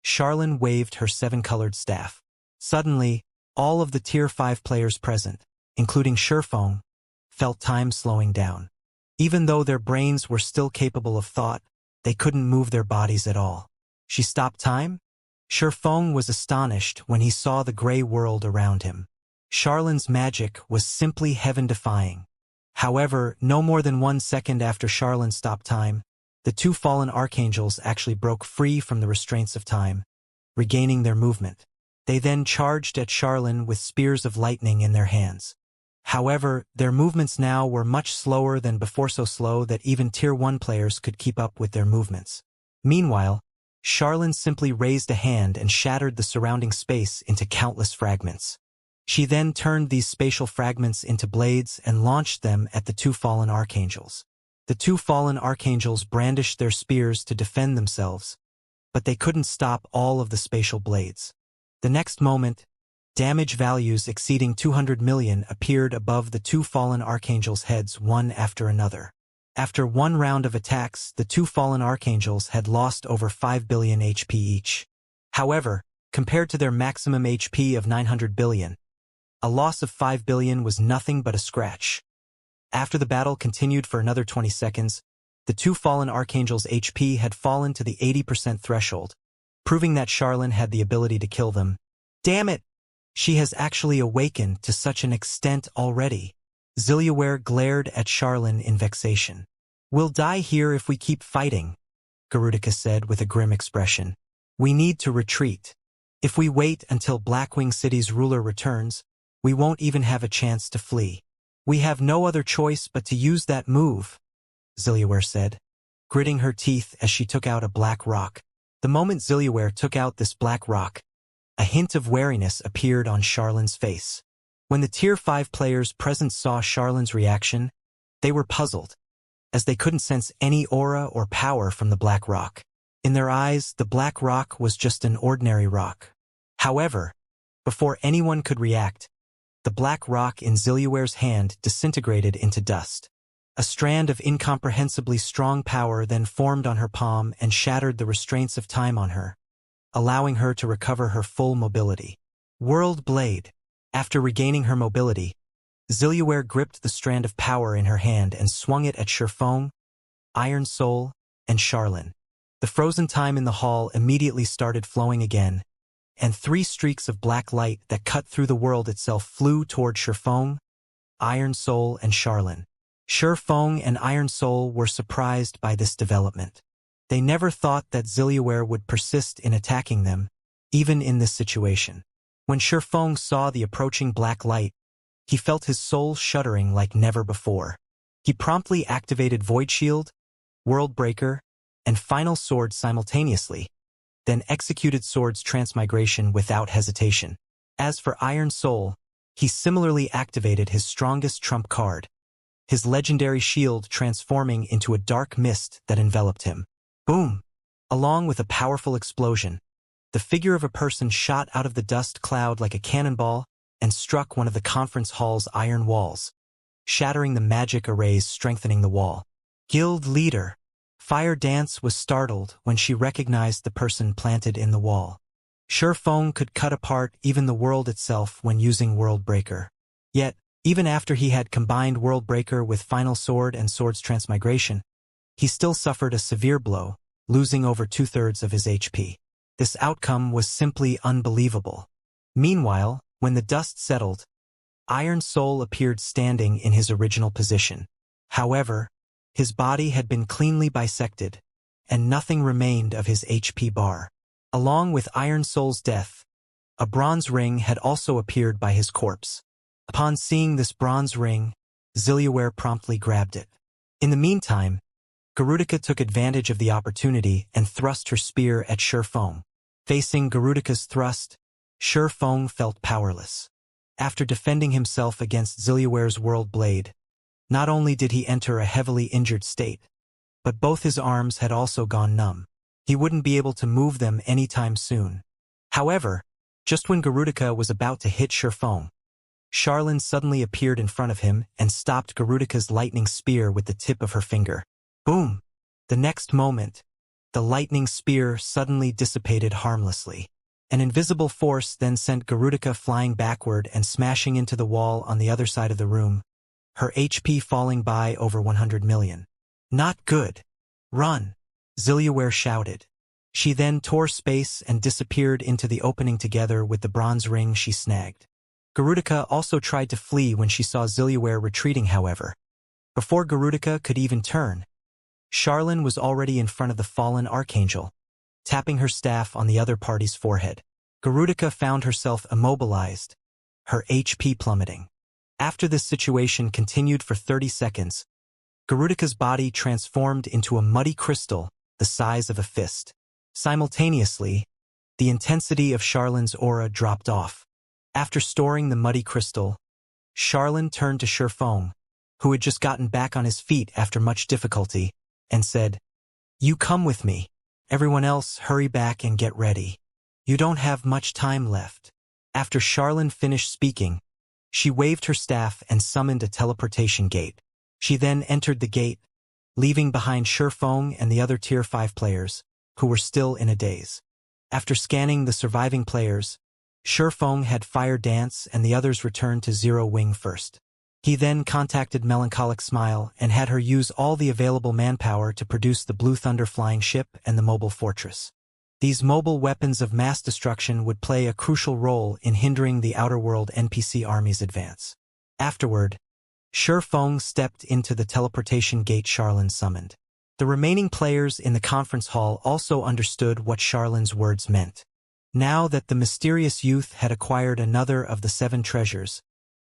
Charlene waved her 7-colored staff. Suddenly, all of the Tier 5 players present, including Shifeng, felt time slowing down. Even though their brains were still capable of thought, they couldn't move their bodies at all. She stopped time? Shifeng was astonished when he saw the gray world around him. Charlene's magic was simply heaven-defying. However, no more than 1 second after Charlene stopped time, the 2 fallen archangels actually broke free from the restraints of time, regaining their movement. They then charged at Charlene with spears of lightning in their hands. However, their movements now were much slower than before, so slow that even Tier 1 players could keep up with their movements. Meanwhile, Charlene simply raised a hand and shattered the surrounding space into countless fragments. She then turned these spatial fragments into blades and launched them at the 2 fallen archangels. The 2 fallen archangels brandished their spears to defend themselves, but they couldn't stop all of the spatial blades. The next moment, damage values exceeding 200 million appeared above the two fallen archangels' heads one after another. After one round of attacks, the two fallen archangels had lost over 5 billion HP each. However, compared to their maximum HP of 900 billion, a loss of 5 billion was nothing but a scratch. After the battle continued for another 20 seconds, the two fallen archangels' HP had fallen to the 80% threshold, proving that Charlene had the ability to kill them. Damn it! She has actually awakened to such an extent already. Ziliaware glared at Charlene in vexation. We'll die here if we keep fighting, Garudica said with a grim expression. We need to retreat. If we wait until Blackwing City's ruler returns, we won't even have a chance to flee. We have no other choice but to use that move, Ziliaware said, gritting her teeth as she took out a black rock. The moment Ziliaware took out this black rock, a hint of wariness appeared on Charlene's face. When the Tier 5 players present saw Charlene's reaction, they were puzzled, as they couldn't sense any aura or power from the black rock. In their eyes, the black rock was just an ordinary rock. However, before anyone could react, the black rock in Ziliaware's hand disintegrated into dust. A strand of incomprehensibly strong power then formed on her palm and shattered the restraints of time on her, allowing her to recover her full mobility. World Blade. After regaining her mobility, Ziliaware gripped the strand of power in her hand and swung it at Sherfong, Iron Soul, and Charlene. The frozen time in the hall immediately started flowing again, and 3 streaks of black light that cut through the world itself flew toward Sherfong, Iron Soul, and Charlene. Sherfong and Iron Soul were surprised by this development. They never thought that Ziliaware would persist in attacking them, even in this situation. When Sherfong saw the approaching black light, he felt his soul shuddering like never before. He promptly activated Void Shield, World Breaker, and Final Sword simultaneously, then executed Sword's transmigration without hesitation. As for Iron Soul, he similarly activated his strongest trump card, his legendary shield transforming into a dark mist that enveloped him. Boom! Along with a powerful explosion, the figure of a person shot out of the dust cloud like a cannonball and struck one of the conference hall's iron walls, shattering the magic arrays strengthening the wall. Guild Leader. Fire Dance was startled when she recognized the person planted in the wall. Sherfong could cut apart even the world itself when using World Breaker. Yet, even after he had combined World Breaker with Final Sword and Sword's transmigration, he still suffered a severe blow, losing over 2/3 of his HP. This outcome was simply unbelievable. Meanwhile, when the dust settled, Iron Soul appeared standing in his original position. However, his body had been cleanly bisected, and nothing remained of his HP bar. Along with Iron Soul's death, a bronze ring had also appeared by his corpse. Upon seeing this bronze ring, Ziliaware promptly grabbed it. In the meantime, Garudica took advantage of the opportunity and thrust her spear at Sherfong. Facing Garudica's thrust, Sherfong felt powerless. After defending himself against Ziliaware's World Blade, not only did he enter a heavily injured state, but both his arms had also gone numb. He wouldn't be able to move them anytime soon. However, just when Garudica was about to hit Sherfong, Charlene suddenly appeared in front of him and stopped Garudica's lightning spear with the tip of her finger. Boom! The next moment, the lightning spear suddenly dissipated harmlessly. An invisible force then sent Garudica flying backward and smashing into the wall on the other side of the room, her HP falling by over 100 million. Not good. Run! Ziliaware shouted. She then tore space and disappeared into the opening together with the bronze ring she snagged. Garudica also tried to flee when she saw Ziliaware retreating, however. Before Garudica could even turn, Charlene was already in front of the fallen archangel, tapping her staff on the other party's forehead. Garudica found herself immobilized, her HP plummeting. After this situation continued for 30 seconds, Garudica's body transformed into a muddy crystal the size of a fist. Simultaneously, the intensity of Charlene's aura dropped off. After storing the muddy crystal, Charlene turned to Sherfong, who had just gotten back on his feet after much difficulty, and said, "You come with me. Everyone else, hurry back and get ready." You don't have much time left. After Charlene finished speaking, she waved her staff and summoned a teleportation gate. She then entered the gate, leaving behind Shifeng and the other Tier 5 players, who were still in a daze. After scanning the surviving players, Shifeng had Fire Dance and the others returned to Zero Wing first. He then contacted Melancholic Smile and had her use all the available manpower to produce the Blue Thunder flying ship and the mobile fortress. These mobile weapons of mass destruction would play a crucial role in hindering the Outer World NPC army's advance. Afterward, Shifeng stepped into the teleportation gate Charlene summoned. The remaining players in the conference hall also understood what Charlene's words meant. Now that the mysterious youth had acquired another of the 7 treasures,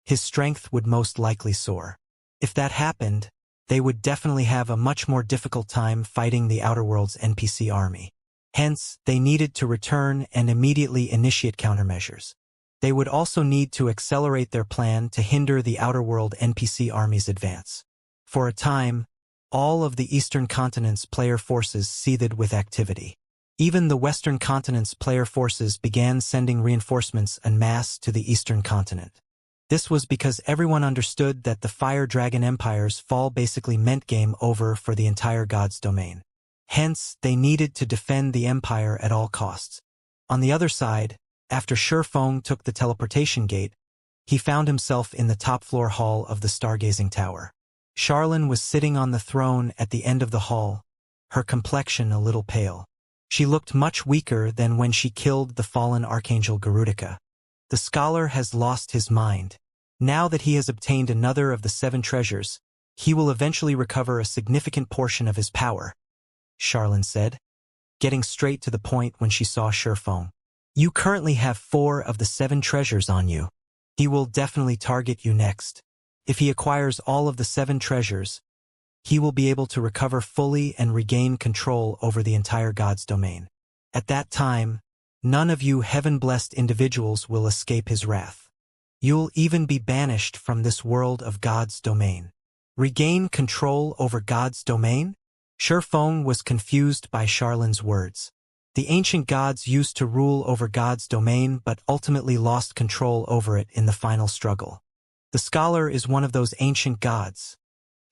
his strength would most likely soar. If that happened, they would definitely have a much more difficult time fighting the Outer World's NPC army. Hence, they needed to return and immediately initiate countermeasures. They would also need to accelerate their plan to hinder the Outer World NPC army's advance. For a time, all of the Eastern Continent's player forces seethed with activity. Even the Western Continent's player forces began sending reinforcements en masse to the Eastern Continent. This was because everyone understood that the Fire Dragon Empire's fall basically meant game over for the entire God's domain. Hence, they needed to defend the Empire at all costs. On the other side, after Shifeng took the teleportation gate, he found himself in the top-floor hall of the Stargazing Tower. Charlene was sitting on the throne at the end of the hall, her complexion a little pale. She looked much weaker than when she killed the fallen Archangel Garudica. The scholar has lost his mind. Now that he has obtained another of the 7 treasures, he will eventually recover a significant portion of his power, Charlene said, getting straight to the point when she saw Shifeng. You currently have 4 of the 7 treasures on you. He will definitely target you next. If he acquires all of the 7 treasures, he will be able to recover fully and regain control over the entire God's domain. At that time, none of you heaven-blessed individuals will escape his wrath. You'll even be banished from this world of God's domain. Regain control over God's domain? Shifeng was confused by Charlene's words. The ancient gods used to rule over God's domain but ultimately lost control over it in the final struggle. The scholar is one of those ancient gods,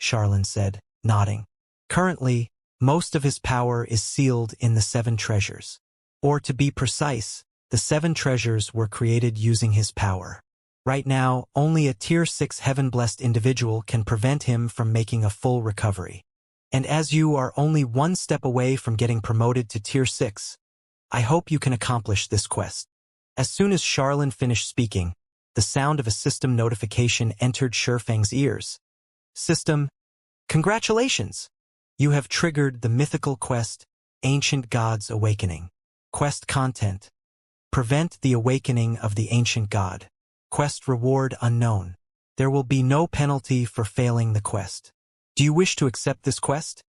Charlene said, nodding. Currently, most of his power is sealed in the 7 treasures. Or to be precise, the 7 treasures were created using his power. Right now, only a Tier 6 heaven-blessed individual can prevent him from making a full recovery. And as you are only 1 step away from getting promoted to Tier 6, I hope you can accomplish this quest. As soon as Charlene finished speaking, the sound of a system notification entered Shifeng's ears. System, congratulations! You have triggered the mythical quest, Ancient God's Awakening. Quest content, prevent the awakening of the ancient god. Quest reward unknown. There will be no penalty for failing the quest. Do you wish to accept this quest?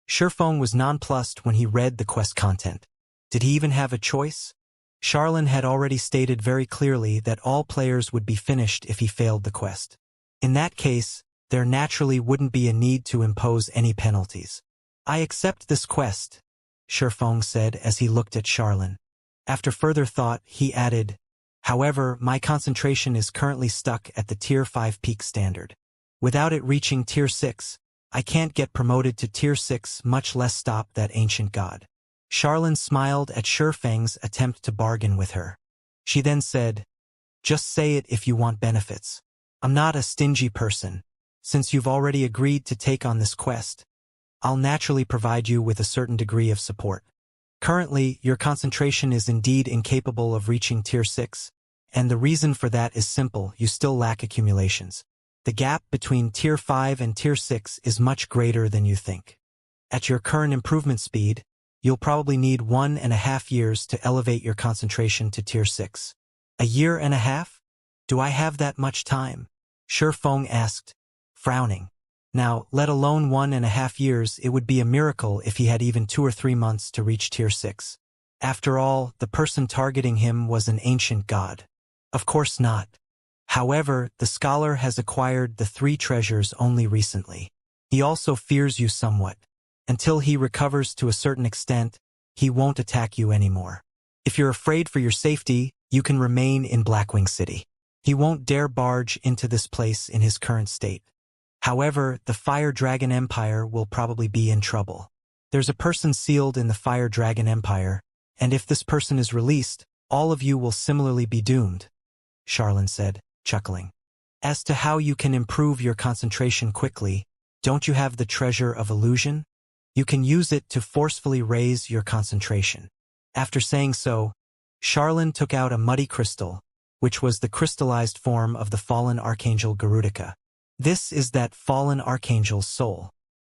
Shifeng was nonplussed when he read the quest content. Did he even have a choice? Charlene had already stated very clearly that all players would be finished if he failed the quest. In that case, there naturally wouldn't be a need to impose any penalties. I accept this quest, Shifeng said as he looked at Charlene. After further thought, he added, however, my concentration is currently stuck at the Tier 5 peak standard. Without it reaching Tier 6, I can't get promoted to Tier 6, much less stop that ancient god. Charlene smiled at Shifeng's attempt to bargain with her. She then said, just say it if you want benefits. I'm not a stingy person. Since you've already agreed to take on this quest, I'll naturally provide you with a certain degree of support. Currently, your concentration is indeed incapable of reaching Tier 6, and the reason for that is simple: you still lack accumulations. The gap between Tier 5 and Tier 6 is much greater than you think. At your current improvement speed, you'll probably need 1.5 years to elevate your concentration to Tier 6. A year and a half? Do I have that much time? Shifeng asked, frowning. Now, let alone 1.5 years, it would be a miracle if he had even 2 or 3 months to reach Tier 6. After all, the person targeting him was an ancient god. Of course not. However, the scholar has acquired the 3 treasures only recently. He also fears you somewhat. Until he recovers to a certain extent, he won't attack you anymore. If you're afraid for your safety, you can remain in Blackwing City. He won't dare barge into this place in his current state. However, the Fire Dragon Empire will probably be in trouble. There's a person sealed in the Fire Dragon Empire, and if this person is released, all of you will similarly be doomed, Charlene said, chuckling. As to how you can improve your concentration quickly, don't you have the treasure of illusion? You can use it to forcefully raise your concentration. After saying so, Charlene took out a muddy crystal, which was the crystallized form of the fallen archangel Garudica. This is that fallen archangel's soul.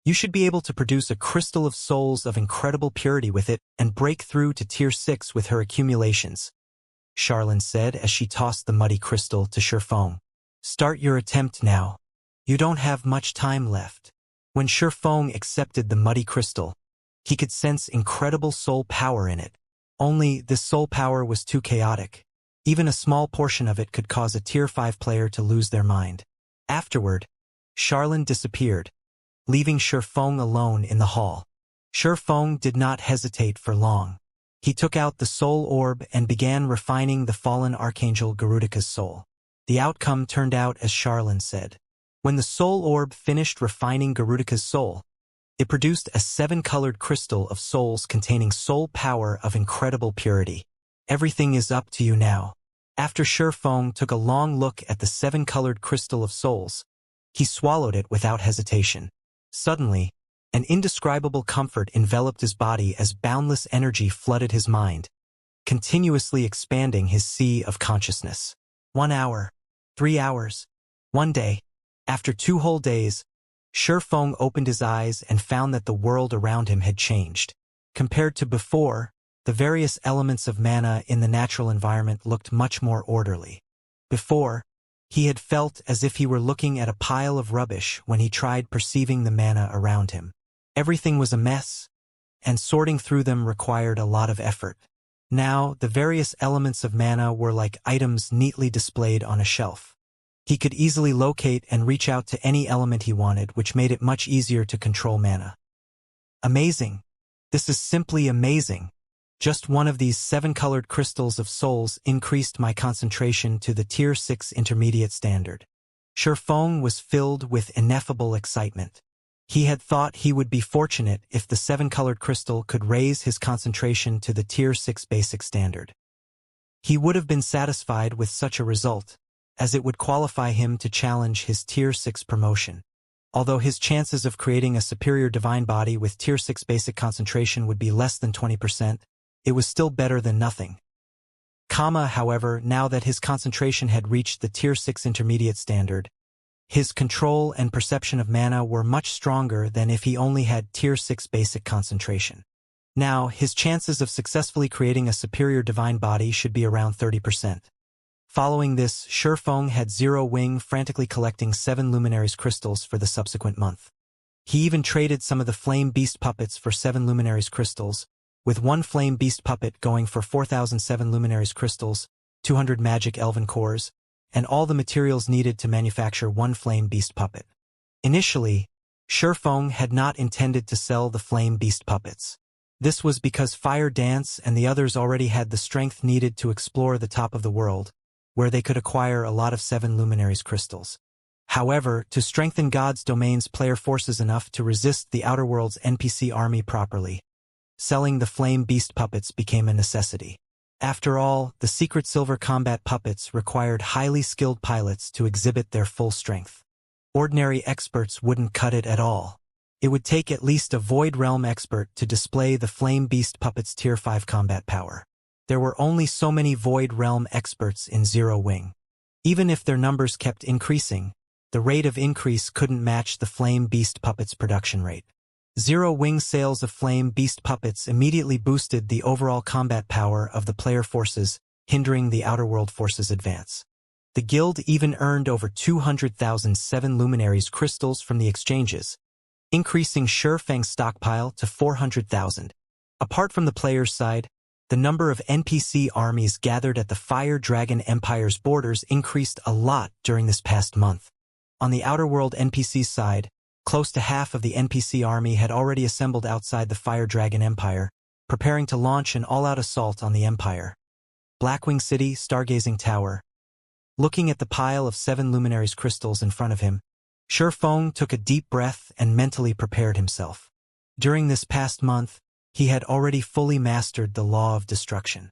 You should be able to produce a crystal of souls of incredible purity with it and break through to Tier 6 with her accumulations, Charlene said as she tossed the muddy crystal to Shifeng. Start your attempt now. You don't have much time left. When Shifeng accepted the muddy crystal, he could sense incredible soul power in it. Only this soul power was too chaotic. Even a small portion of it could cause a Tier 5 player to lose their mind. Afterward, Charlene disappeared, leaving Shifeng alone in the hall. Shifeng did not hesitate for long. He took out the soul orb and began refining the fallen archangel Garudica's soul. The outcome turned out as Charlene said. When the soul orb finished refining Garudica's soul, it produced a 7-colored crystal of souls containing soul power of incredible purity. Everything is up to you now. After Shifeng took a long look at the 7-colored crystal of souls, he swallowed it without hesitation. Suddenly, an indescribable comfort enveloped his body as boundless energy flooded his mind, continuously expanding his sea of consciousness. 1 hour, 3 hours, 1 day. After 2 whole days, Shifeng opened his eyes and found that the world around him had changed. Compared to before, the various elements of mana in the natural environment looked much more orderly. Before, he had felt as if he were looking at a pile of rubbish when he tried perceiving the mana around him. Everything was a mess, and sorting through them required a lot of effort. Now, the various elements of mana were like items neatly displayed on a shelf. He could easily locate and reach out to any element he wanted, which made it much easier to control mana. Amazing! This is simply amazing! Just one of these 7-colored crystals of souls increased my concentration to the Tier 6 intermediate standard. Shifeng was filled with ineffable excitement. He had thought he would be fortunate if the 7-colored crystal could raise his concentration to the Tier 6 basic standard. He would have been satisfied with such a result, as it would qualify him to challenge his Tier 6 promotion. Although his chances of creating a superior divine body with Tier 6 basic concentration would be less than 20%, it was still better than nothing. However, now that his concentration had reached the Tier 6 intermediate standard, his control and perception of mana were much stronger than if he only had Tier 6 basic concentration. Now, his chances of successfully creating a superior divine body should be around 30%. Following this, Shifeng had Zero Wing frantically collecting 7 Luminaries crystals for the subsequent month. He even traded some of the Flame Beast puppets for 7 Luminaries crystals, with 1 Flame Beast puppet going for 4,007 Luminaries crystals, 200 magic elven cores, and all the materials needed to manufacture 1 Flame Beast puppet. Initially, Shifeng had not intended to sell the Flame Beast puppets. This was because Fire Dance and the others already had the strength needed to explore the top of the world, where they could acquire a lot of 7 Luminaries crystals. However, to strengthen God's domain's player forces enough to resist the Outer World's NPC army properly, selling the Flame Beast puppets became a necessity. After all, the secret silver combat puppets required highly skilled pilots to exhibit their full strength. Ordinary experts wouldn't cut it at all. It would take at least a Void Realm expert to display the Flame Beast puppets' Tier 5 combat power. There were only so many Void Realm experts in Zero Wing. Even if their numbers kept increasing, the rate of increase couldn't match the Flame Beast puppets' production rate. Zero Wing sales of Flame Beast puppets immediately boosted the overall combat power of the player forces, hindering the Outer World forces' advance. The guild even earned over 200,000 7 Luminaries crystals from the exchanges, increasing Shifeng's stockpile to 400,000. Apart from the players' side, the number of NPC armies gathered at the Fire Dragon Empire's borders increased a lot during this past month. On the Outer World NPC side, close to half of the NPC army had already assembled outside the Fire Dragon Empire, preparing to launch an all-out assault on the Empire. Blackwing City, Stargazing Tower. Looking at the pile of 7 luminaries crystals in front of him, Shi Feng took a deep breath and mentally prepared himself. During this past month, he had already fully mastered the law of destruction.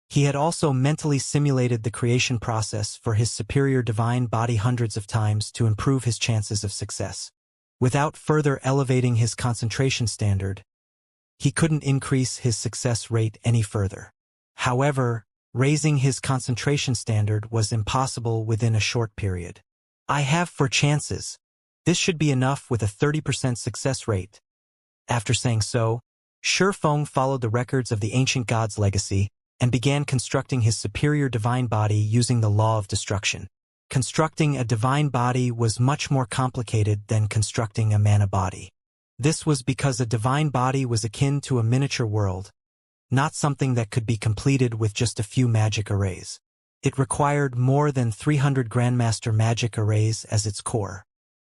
He had also mentally simulated the creation process for his superior divine body hundreds of times to improve his chances of success. Without further elevating his concentration standard, he couldn't increase his success rate any further. However, raising his concentration standard was impossible within a short period. I have 4 chances. This should be enough with a 30% success rate. After saying so, Shi Feng followed the records of the ancient god's legacy and began constructing his superior divine body using the law of destruction. Constructing a divine body was much more complicated than constructing a mana body. This was because a divine body was akin to a miniature world, not something that could be completed with just a few magic arrays. It required more than 300 Grandmaster magic arrays as its core.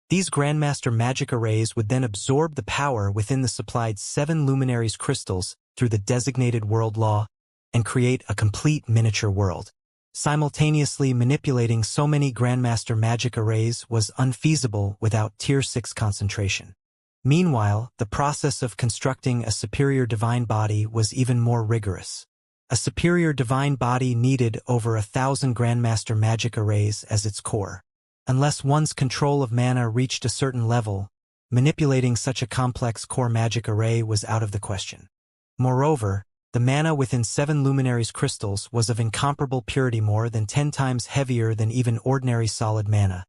These Grandmaster magic arrays would then absorb the power within the supplied 7 luminaries crystals through the designated world law and create a complete miniature world. Simultaneously manipulating so many Grandmaster magic arrays was unfeasible without Tier 6 concentration. Meanwhile, the process of constructing a superior divine body was even more rigorous. A superior divine body needed over 1,000 Grandmaster magic arrays as its core. Unless one's control of mana reached a certain level, manipulating such a complex core magic array was out of the question. Moreover, the mana within 7 luminaries crystals was of incomparable purity, more than 10 times heavier than even ordinary solid mana,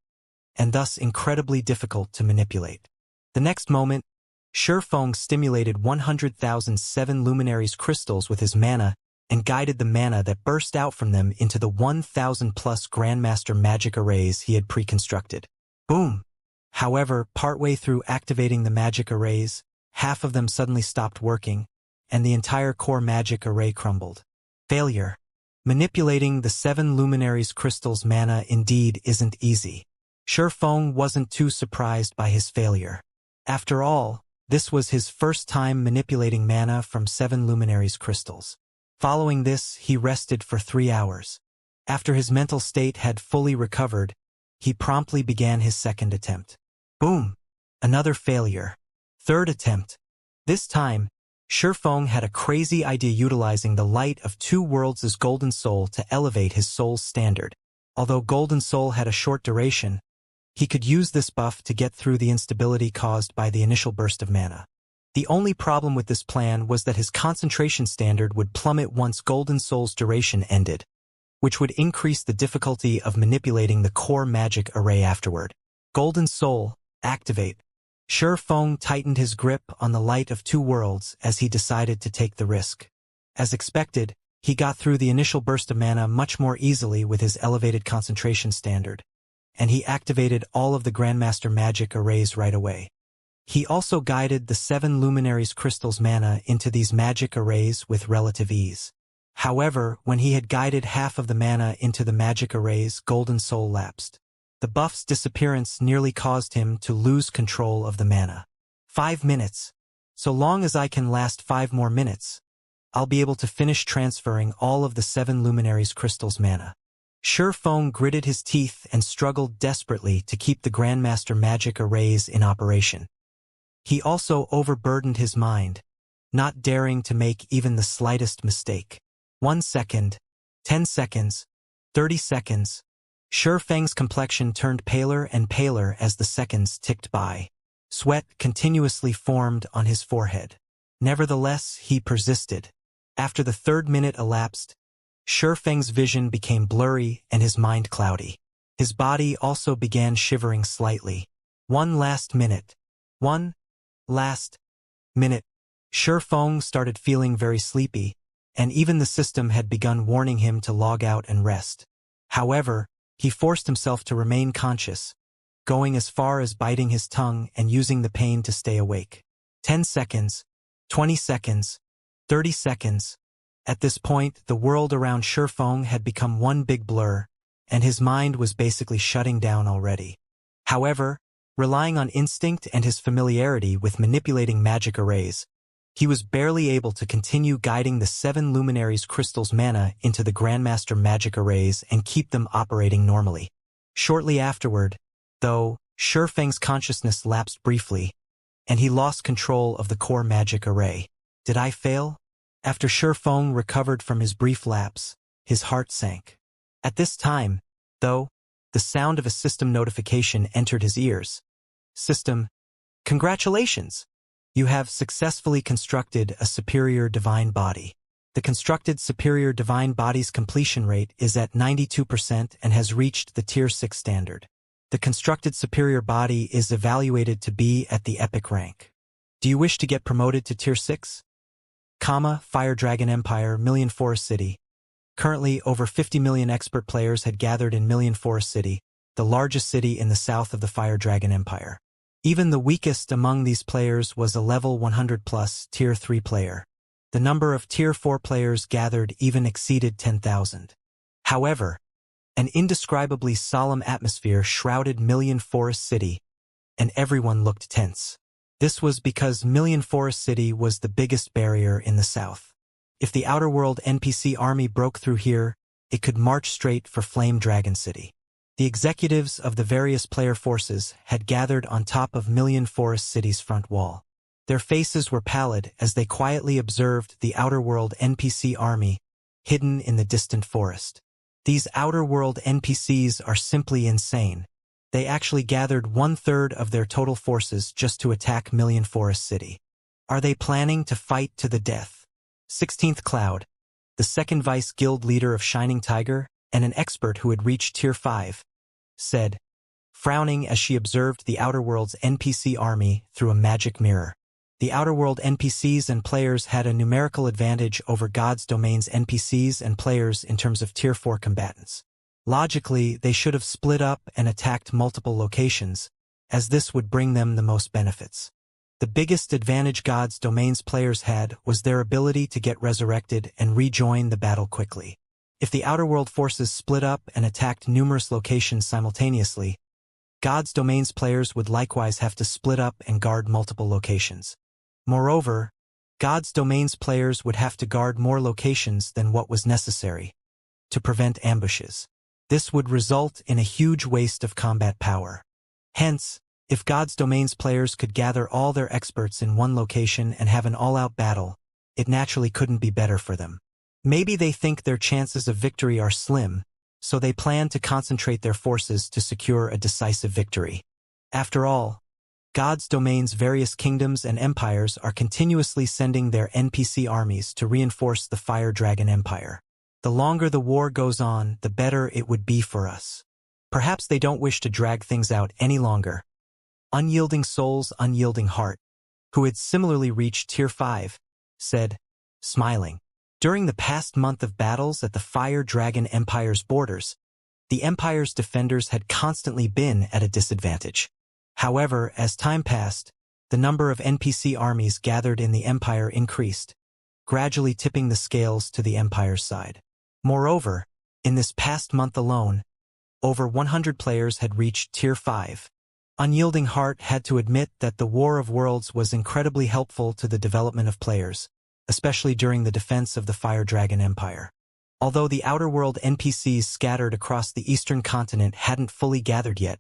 and thus incredibly difficult to manipulate. The next moment, Shi Feng stimulated 100,000 7 luminaries crystals with his mana and guided the mana that burst out from them into the 1,000+ Grandmaster magic arrays he had pre-constructed. Boom! However, partway through activating the magic arrays, half of them suddenly stopped working, and the entire core magic array crumbled. Failure. Manipulating the 7 luminaries crystals' mana indeed isn't easy. Shi Feng wasn't too surprised by his failure. After all, this was his first time manipulating mana from 7 luminaries crystals. Following this, he rested for 3 hours. After his mental state had fully recovered, he promptly began his second attempt. Boom! Another failure. Third attempt. This time, Shi Feng had a crazy idea utilizing the light of 2 worlds' golden soul to elevate his soul's standard. Although golden soul had a short duration, he could use this buff to get through the instability caused by the initial burst of mana. The only problem with this plan was that his concentration standard would plummet once golden soul's duration ended, which would increase the difficulty of manipulating the core magic array afterward. Golden soul, activate. Shi Feng tightened his grip on the light of 2 worlds as he decided to take the risk. As expected, he got through the initial burst of mana much more easily with his elevated concentration standard, and he activated all of the Grandmaster magic arrays right away. He also guided the 7 luminaries crystals' mana into these magic arrays with relative ease. However, when he had guided half of the mana into the magic arrays, golden soul lapsed. The buff's disappearance nearly caused him to lose control of the mana. 5 minutes. So long as I can last 5 more minutes, I'll be able to finish transferring all of the 7 luminaries crystals' mana. Shi Feng gritted his teeth and struggled desperately to keep the Grandmaster magic arrays in operation. He also overburdened his mind, not daring to make even the slightest mistake. 1 second, 10 seconds, 30 seconds. Shi Feng's complexion turned paler and paler as the seconds ticked by. Sweat continuously formed on his forehead. Nevertheless, he persisted. After the 3rd minute elapsed, Shi Feng's vision became blurry and his mind cloudy. His body also began shivering slightly. 1 last minute. 1 last minute. Shi Feng started feeling very sleepy, and even the system had begun warning him to log out and rest. However, he forced himself to remain conscious, going as far as biting his tongue and using the pain to stay awake. 10 seconds, 20 seconds, 30 seconds. At this point, the world around Shi Feng had become one big blur, and his mind was basically shutting down already. However, relying on instinct and his familiarity with manipulating magic arrays, He was barely able to continue guiding the 7 luminaries' crystals mana into the Grandmaster magic arrays and keep them operating normally. Shortly afterward, though, Shifeng's consciousness lapsed briefly, and he lost control of the core magic array. Did I fail? After Shifeng recovered from his brief lapse, his heart sank. At this time, though, the sound of a system notification entered his ears. System, congratulations! You have successfully constructed a superior divine body. The constructed superior divine body's completion rate is at 92% and has reached the Tier 6 standard. The constructed superior body is evaluated to be at the epic rank. Do you wish to get promoted to Tier 6? Fire Dragon Empire, Million Forest City. Currently, over 50 million expert players had gathered in Million Forest City, the largest city in the south of the Fire Dragon Empire. Even the weakest among these players was a level 100+ Tier 3 player. The number of Tier 4 players gathered even exceeded 10,000. However, an indescribably solemn atmosphere shrouded Million Forest City, and everyone looked tense. This was because Million Forest City was the biggest barrier in the south. If the Outer World NPC army broke through here, it could march straight for Flame Dragon City. The executives of the various player forces had gathered on top of Million Forest City's front wall. Their faces were pallid as they quietly observed the Outer World NPC army hidden in the distant forest. These Outer World NPCs are simply insane. They actually gathered 1/3 of their total forces just to attack Million Forest City. Are they planning to fight to the death? 16th Cloud, the second vice guild leader of Shining Tiger, and an expert who had reached Tier 5, said, frowning as she observed the Outer World's NPC army through a magic mirror. The Outer World NPCs and players had a numerical advantage over God's Domain's NPCs and players in terms of Tier 4 combatants. Logically, they should have split up and attacked multiple locations, as this would bring them the most benefits. The biggest advantage God's Domain's players had was their ability to get resurrected and rejoin the battle quickly. If the Outer World forces split up and attacked numerous locations simultaneously, God's Domain's players would likewise have to split up and guard multiple locations. Moreover, God's Domain's players would have to guard more locations than what was necessary to prevent ambushes. This would result in a huge waste of combat power. Hence, if God's Domain's players could gather all their experts in one location and have an all-out battle, it naturally couldn't be better for them. Maybe they think their chances of victory are slim, so they plan to concentrate their forces to secure a decisive victory. After all, God's Domain's various kingdoms and empires are continuously sending their NPC armies to reinforce the Fire Dragon Empire. The longer the war goes on, the better it would be for us. Perhaps they don't wish to drag things out any longer. Unyielding Soul's Unyielding Heart, who had similarly reached Tier 5, said, smiling. During the past month of battles at the Fire Dragon Empire's borders, the Empire's defenders had constantly been at a disadvantage. However, as time passed, the number of NPC armies gathered in the Empire increased, gradually tipping the scales to the Empire's side. Moreover, in this past month alone, over 100 players had reached Tier 5. Unyielding Heart had to admit that the War of Worlds was incredibly helpful to the development of players, especially during the defense of the Fire Dragon Empire. Although the Outer World NPCs scattered across the eastern continent hadn't fully gathered yet,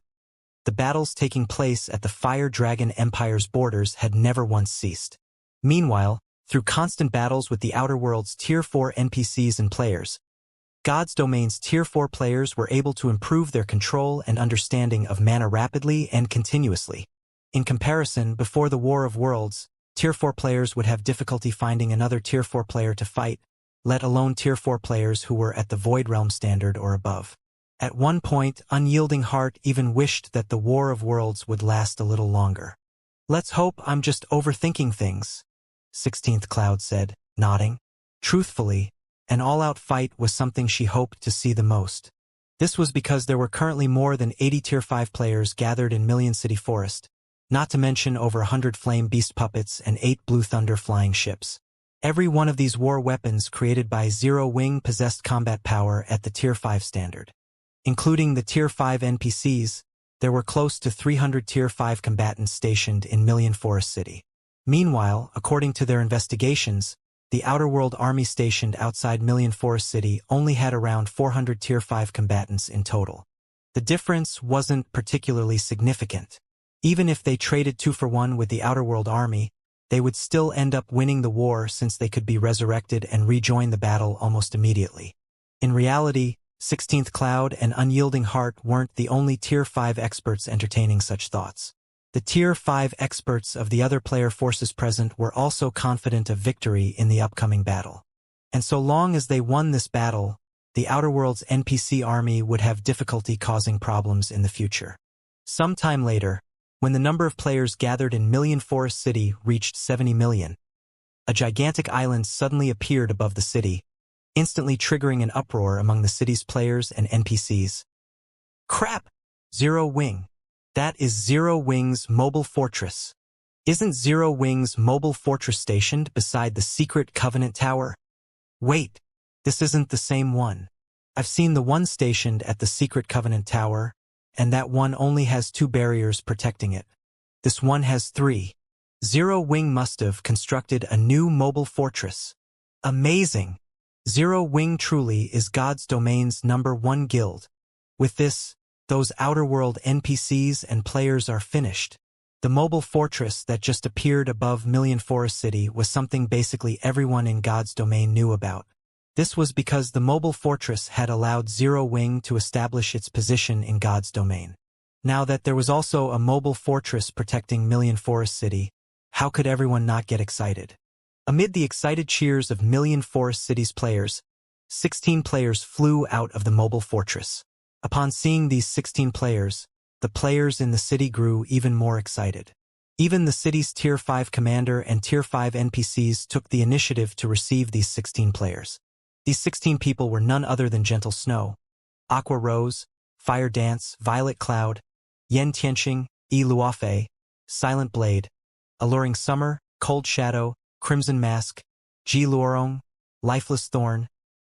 the battles taking place at the Fire Dragon Empire's borders had never once ceased. Meanwhile, through constant battles with the Outer World's Tier 4 NPCs and players, God's Domain's Tier 4 players were able to improve their control and understanding of mana rapidly and continuously. In comparison, before the War of Worlds, Tier 4 players would have difficulty finding another Tier 4 player to fight, let alone Tier 4 players who were at the Void Realm standard or above. At one point, Unyielding Heart even wished that the War of Worlds would last a little longer. Let's hope I'm just overthinking things, 16th Cloud said, nodding. Truthfully, an all-out fight was something she hoped to see the most. This was because there were currently more than 80 Tier 5 players gathered in Million City Forest, not to mention over 100 flame beast puppets and 8 Blue Thunder flying ships. Every one of these war weapons created by Zero Wing possessed combat power at the Tier 5 standard. Including the Tier 5 NPCs, there were close to 300 Tier 5 combatants stationed in Million Forest City. Meanwhile, according to their investigations, the Outer World army stationed outside Million Forest City only had around 400 Tier 5 combatants in total. The difference wasn't particularly significant. Even if they traded 2-for-1 with the Outer World army, they would still end up winning the war since they could be resurrected and rejoin the battle almost immediately. In reality, 16th Cloud and Unyielding Heart weren't the only Tier 5 experts entertaining such thoughts. The Tier 5 experts of the other player forces present were also confident of victory in the upcoming battle. And so long as they won this battle, the Outer World's NPC army would have difficulty causing problems in the future. Sometime later, when the number of players gathered in Million Forest City reached 70 million, a gigantic island suddenly appeared above the city, instantly triggering an uproar among the city's players and NPCs. Crap! Zero Wing. That is Zero Wing's mobile fortress. Isn't Zero Wing's mobile fortress stationed beside the secret Covenant Tower? Wait, this isn't the same one. I've seen the one stationed at the secret Covenant Tower, and that one only has 2 barriers protecting it. This one has 3. Zero Wing must have constructed a new mobile fortress. Amazing! Zero Wing truly is God's Domain's #1 guild. With this, those Outer World NPCs and players are finished. The mobile fortress that just appeared above Million Forest City was something basically everyone in God's Domain knew about. This was because the mobile fortress had allowed Zero Wing to establish its position in God's Domain. Now that there was also a mobile fortress protecting Million Forest City, how could everyone not get excited? Amid the excited cheers of Million Forest City's players, 16 players flew out of the mobile fortress. Upon seeing these 16 players, the players in the city grew even more excited. Even the city's Tier 5 commander and Tier 5 NPCs took the initiative to receive these 16 players. These 16 people were none other than Gentle Snow, Aqua Rose, Fire Dance, Violet Cloud, Yen Tianqing, Yi Luofei, Silent Blade, Alluring Summer, Cold Shadow, Crimson Mask, Ji Luorong, Lifeless Thorn,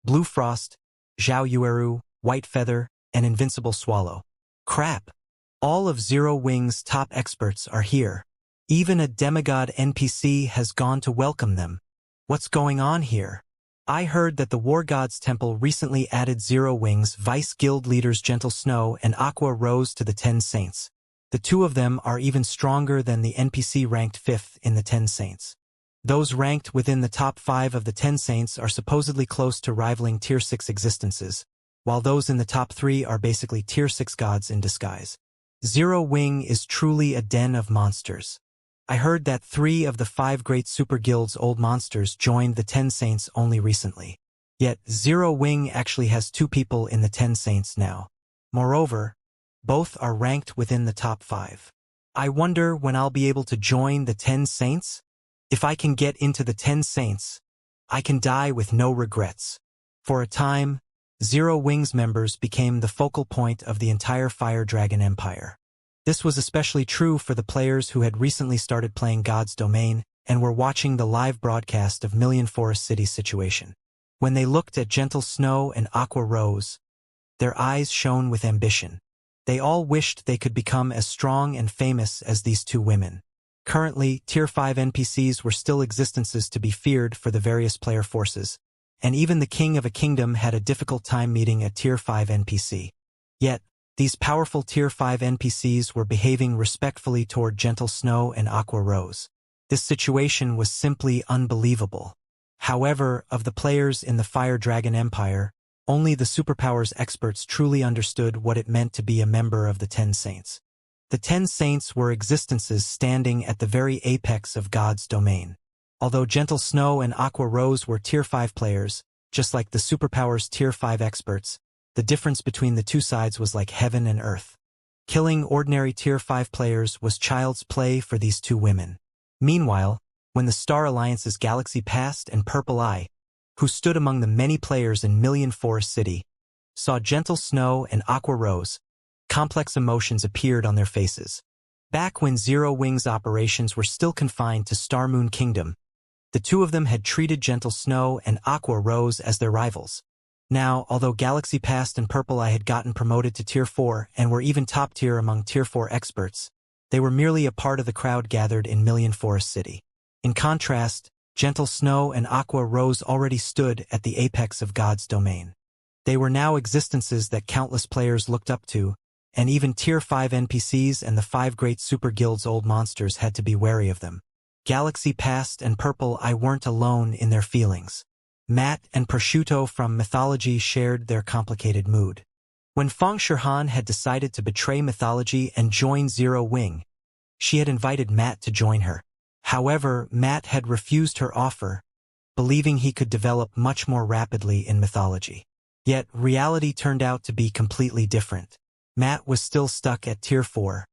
Blue Frost, Zhao Yueru, White Feather, and Invincible Swallow. Crap! All of Zero Wing's top experts are here. Even a demigod NPC has gone to welcome them. What's going on here? I heard that the War God's Temple recently added Zero Wing's Vice Guild leaders Gentle Snow and Aqua Rose to the 10 Saints. The 2 of them are even stronger than the NPC ranked 5th in the 10 Saints. Those ranked within the top 5 of the 10 Saints are supposedly close to rivaling Tier 6 existences, while those in the top 3 are basically Tier 6 gods in disguise. Zero Wing is truly a den of monsters. I heard that 3 of the 5 great super guilds' old monsters joined the 10 Saints only recently. Yet, Zero Wing actually has 2 people in the 10 Saints now. Moreover, both are ranked within the top 5. I wonder when I'll be able to join the 10 Saints? If I can get into the 10 Saints, I can die with no regrets. For a time, Zero Wing's members became the focal point of the entire Fire Dragon Empire. This was especially true for the players who had recently started playing God's Domain and were watching the live broadcast of Million Forest City's situation. When they looked at Gentle Snow and Aqua Rose, their eyes shone with ambition. They all wished they could become as strong and famous as these 2 women. Currently, Tier 5 NPCs were still existences to be feared for the various player forces, and even the King of a Kingdom had a difficult time meeting a Tier 5 NPC. Yet, these powerful Tier 5 NPCs were behaving respectfully toward Gentle Snow and Aqua Rose. This situation was simply unbelievable. However, of the players in the Fire Dragon Empire, only the superpowers experts truly understood what it meant to be a member of the 10 Saints. The 10 Saints were existences standing at the very apex of God's Domain. Although Gentle Snow and Aqua Rose were Tier 5 players, just like the superpowers Tier 5 experts, the difference between the 2 sides was like heaven and earth. Killing ordinary Tier 5 players was child's play for these 2 women. Meanwhile, when the Star Alliance's Galaxy Past and Purple Eye, who stood among the many players in Million Forest City, saw Gentle Snow and Aqua Rose, complex emotions appeared on their faces. Back when Zero Wing's operations were still confined to Star Moon Kingdom, the 2 of them had treated Gentle Snow and Aqua Rose as their rivals. Now, although Galaxy Past and Purple Eye had gotten promoted to Tier 4 and were even top tier among Tier 4 experts, they were merely a part of the crowd gathered in Million Forest City. In contrast, gentle snow and aqua rose already stood at the apex of God's domain. They were now existences that countless players looked up to, and even Tier 5 NPCs and the 5 great super guilds' old monsters had to be wary of them. Galaxy Past and Purple I weren't alone in their feelings. Matt and Prosciutto from Mythology shared their complicated mood. When Feng Shihan had decided to betray Mythology and join Zero Wing, she had invited Matt to join her. However, Matt had refused her offer, believing he could develop much more rapidly in Mythology. Yet, reality turned out to be completely different. Matt was still stuck at Tier 4.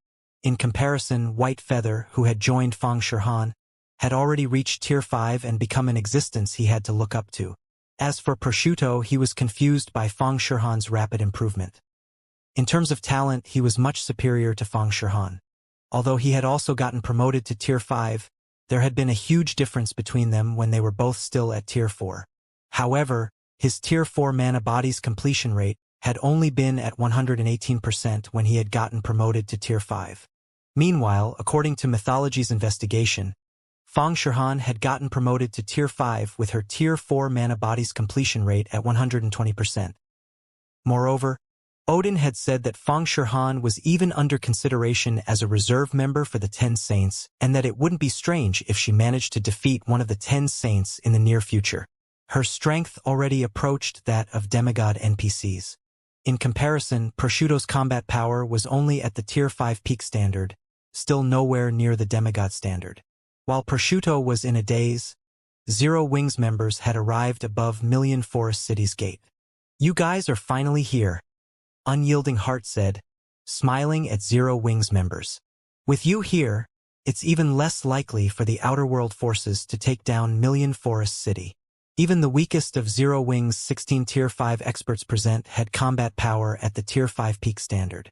In comparison, White Feather, who had joined Feng Shihan, had already reached Tier 5 and become an existence he had to look up to. As for Prosciutto, he was confused by Feng Shihan's rapid improvement. In terms of talent, he was much superior to Feng Shihan. Although he had also gotten promoted to Tier 5, there had been a huge difference between them when they were both still at Tier 4. However, his Tier 4 mana body's completion rate had only been at 118% when he had gotten promoted to Tier 5. Meanwhile, according to Mythology's investigation, Feng Shihan had gotten promoted to Tier 5 with her Tier 4 mana body's completion rate at 120%. Moreover, Odin had said that Feng Shihan was even under consideration as a reserve member for the 10 Saints, and that it wouldn't be strange if she managed to defeat one of the 10 Saints in the near future. Her strength already approached that of demigod NPCs. In comparison, Prosciutto's combat power was only at the Tier 5 peak standard, still nowhere near the demigod standard. While Prosciutto was in a daze, Zero Wings members had arrived above Million Forest City's gate. "You guys are finally here," Unyielding Heart said, smiling at Zero Wings members. "With you here, it's even less likely for the Outer World forces to take down Million Forest City." Even the weakest of Zero Wings' 16 Tier 5 experts present had combat power at the Tier 5 peak standard.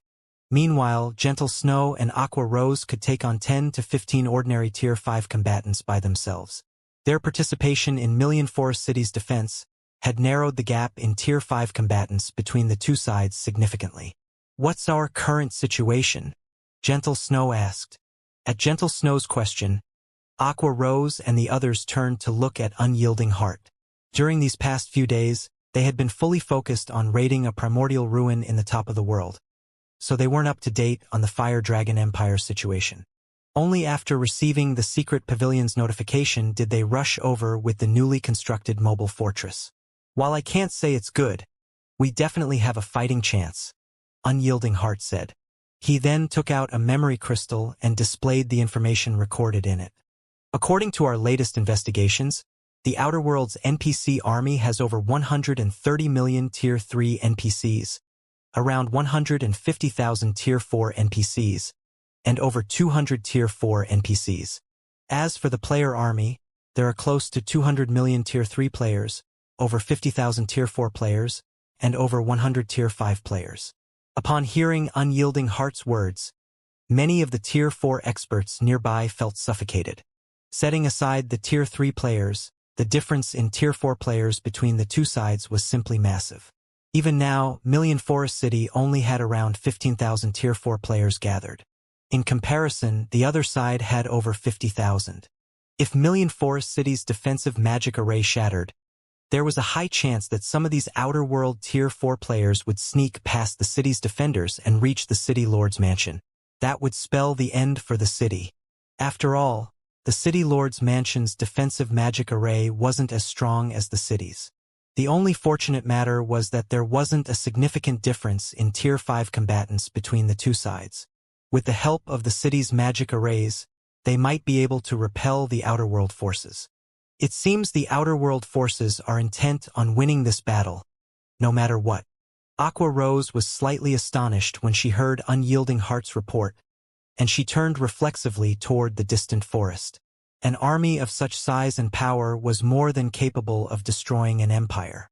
Meanwhile, Gentle Snow and Aqua Rose could take on 10 to 15 ordinary Tier 5 combatants by themselves. Their participation in Million Forest City's defense had narrowed the gap in Tier 5 combatants between the two sides significantly. "What's our current situation?" Gentle Snow asked. At Gentle Snow's question, Aqua Rose and the others turned to look at Unyielding Heart. During these past few days, they had been fully focused on raiding a primordial ruin in the top of the world, so they weren't up to date on the Fire Dragon Empire's situation. Only after receiving the Secret Pavilion's notification did they rush over with the newly constructed mobile fortress. "While I can't say it's good, we definitely have a fighting chance," Unyielding Heart said. He then took out a memory crystal and displayed the information recorded in it. "According to our latest investigations, the Outer World's NPC army has over 130 million Tier 3 NPCs, around 150,000 Tier 4 NPCs, and over 200 Tier 4 NPCs. As for the player army, there are close to 200 million Tier 3 players, over 50,000 Tier 4 players, and over 100 Tier 5 players." Upon hearing Unyielding Heart's words, many of the Tier 4 experts nearby felt suffocated. Setting aside the Tier 3 players, the difference in Tier 4 players between the two sides was simply massive. Even now, Million Forest City only had around 15,000 Tier 4 players gathered. In comparison, the other side had over 50,000. If Million Forest City's defensive magic array shattered, there was a high chance that some of these Outer World Tier 4 players would sneak past the city's defenders and reach the City Lord's mansion. That would spell the end for the city. After all, the City Lord's mansion's defensive magic array wasn't as strong as the city's. The only fortunate matter was that there wasn't a significant difference in Tier 5 combatants between the two sides. With the help of the city's magic arrays, they might be able to repel the Outer World forces. It seems the Outer World forces are intent on winning this battle, no matter what. Aqua Rose was slightly astonished when she heard Unyielding Heart's report, and she turned reflexively toward the distant forest. An army of such size and power was more than capable of destroying an empire.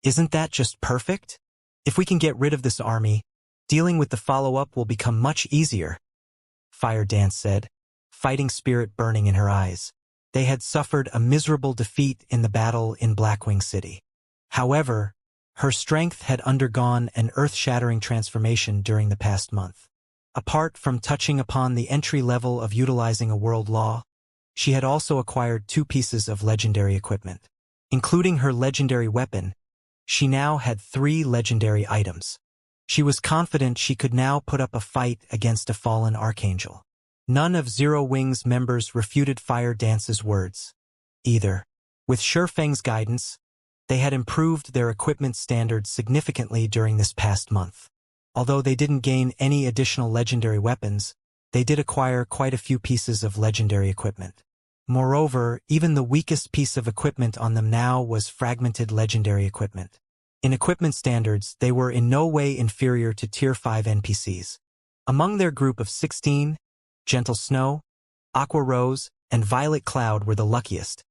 "Isn't that just perfect? If we can get rid of this army, dealing with the follow-up will become much easier," Fire Dance said, fighting spirit burning in her eyes. They had suffered a miserable defeat in the battle in Blackwing City. However, her strength had undergone an earth-shattering transformation during the past month. Apart from touching upon the entry level of utilizing a world law, she had also acquired 2 pieces of legendary equipment. Including her legendary weapon, she now had 3 legendary items. She was confident she could now put up a fight against a fallen archangel. None of Zero Wing's members refuted Fire Dance's words, either. With Shurfeng's guidance, they had improved their equipment standards significantly during this past month. Although they didn't gain any additional legendary weapons, they did acquire quite a few pieces of legendary equipment. Moreover, even the weakest piece of equipment on them now was fragmented legendary equipment. In equipment standards, they were in no way inferior to Tier 5 NPCs. Among their group of 16, Gentle Snow, Aqua Rose, and Violet Cloud were the luckiest,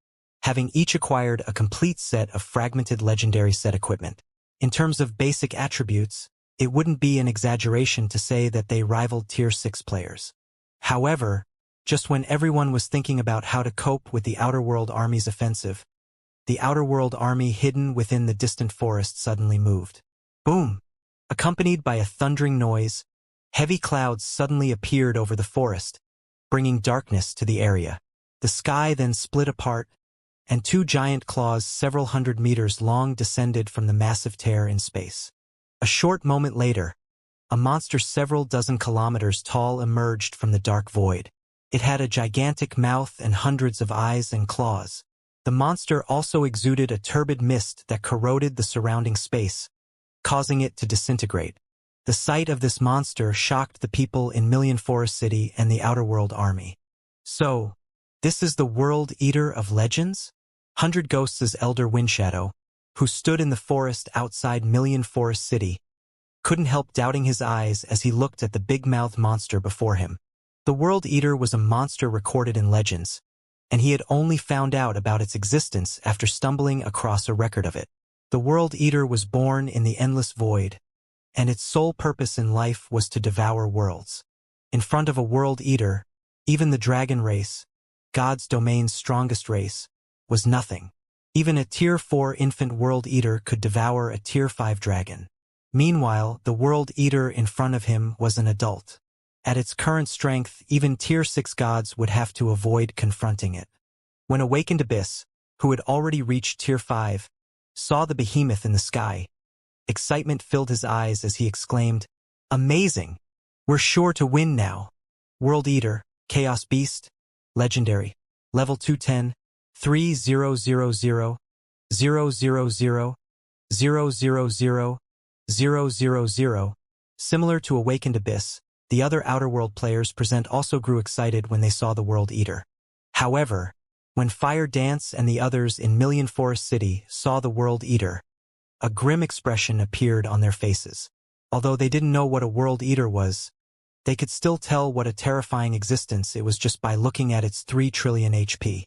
having each acquired a complete set of fragmented legendary set equipment. In terms of basic attributes, it wouldn't be an exaggeration to say that they rivaled Tier 6 players. However, just when everyone was thinking about how to cope with the Outer World Army's offensive, the Outer World Army hidden within the distant forest suddenly moved. Boom! Accompanied by a thundering noise, heavy clouds suddenly appeared over the forest, bringing darkness to the area. The sky then split apart, and 2 giant claws several hundred meters long descended from the massive tear in space. A short moment later, a monster several dozen kilometers tall emerged from the dark void. It had a gigantic mouth and hundreds of eyes and claws. The monster also exuded a turbid mist that corroded the surrounding space, causing it to disintegrate. The sight of this monster shocked the people in Million Forest City and the Outer World Army. So, this is the World Eater of Legends? 100 Ghosts' elder Windshadow, who stood in the forest outside Million Forest City, couldn't help doubting his eyes as he looked at the big-mouthed monster before him. The World Eater was a monster recorded in legends, and he had only found out about its existence after stumbling across a record of it. The World Eater was born in the endless void, and its sole purpose in life was to devour worlds. In front of a World Eater, even the dragon race, God's domain's strongest race, was nothing. Even a Tier 4 infant World Eater could devour a Tier 5 dragon. Meanwhile, the World Eater in front of him was an adult. At its current strength, even Tier 6 gods would have to avoid confronting it. When Awakened Abyss, who had already reached Tier 5, saw the behemoth in the sky, excitement filled his eyes as he exclaimed, "Amazing! We're sure to win now." World Eater, Chaos Beast, Legendary, Level 210, 3000, 000, 000, 000. Similar to Awakened Abyss, the other Outer World players present also grew excited when they saw the World Eater. However, when Fire Dance and the others in Million Forest City saw the World Eater, a grim expression appeared on their faces. Although they didn't know what a World Eater was, they could still tell what a terrifying existence it was just by looking at its 3 trillion HP.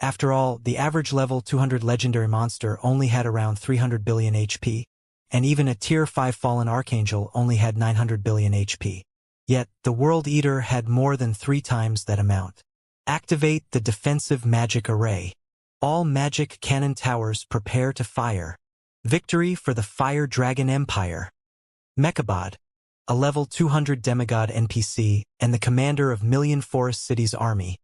After all, the average level 200 legendary monster only had around 300 billion HP, and even a Tier 5 fallen archangel only had 900 billion HP. Yet, the World Eater had more than 3 times that amount. Activate the defensive magic array. All magic cannon towers prepare to fire. Victory for the Fire Dragon Empire. Mechabod, a level 200 demigod NPC and the commander of Million Forest City's army,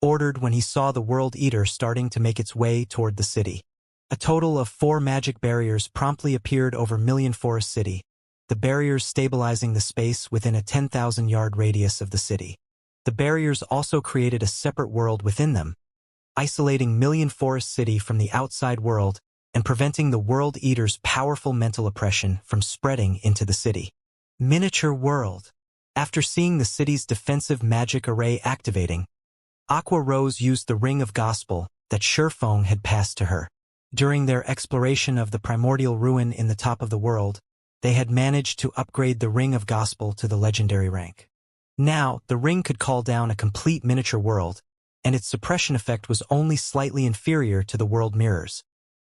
ordered when he saw the World Eater starting to make its way toward the city. A total of 4 magic barriers promptly appeared over Million Forest City, the barriers stabilizing the space within a 10,000-yard radius of the city. The barriers also created a separate world within them, isolating Million Forest City from the outside world and preventing the World Eater's powerful mental oppression from spreading into the city. Miniature World. After seeing the city's defensive magic array activating, Aqua Rose used the Ring of Gospel that Shurfeng had passed to her. During their exploration of the primordial ruin in the top of the world, they had managed to upgrade the Ring of Gospel to the legendary rank. Now, the ring could call down a complete miniature world, and its suppression effect was only slightly inferior to the world mirrors.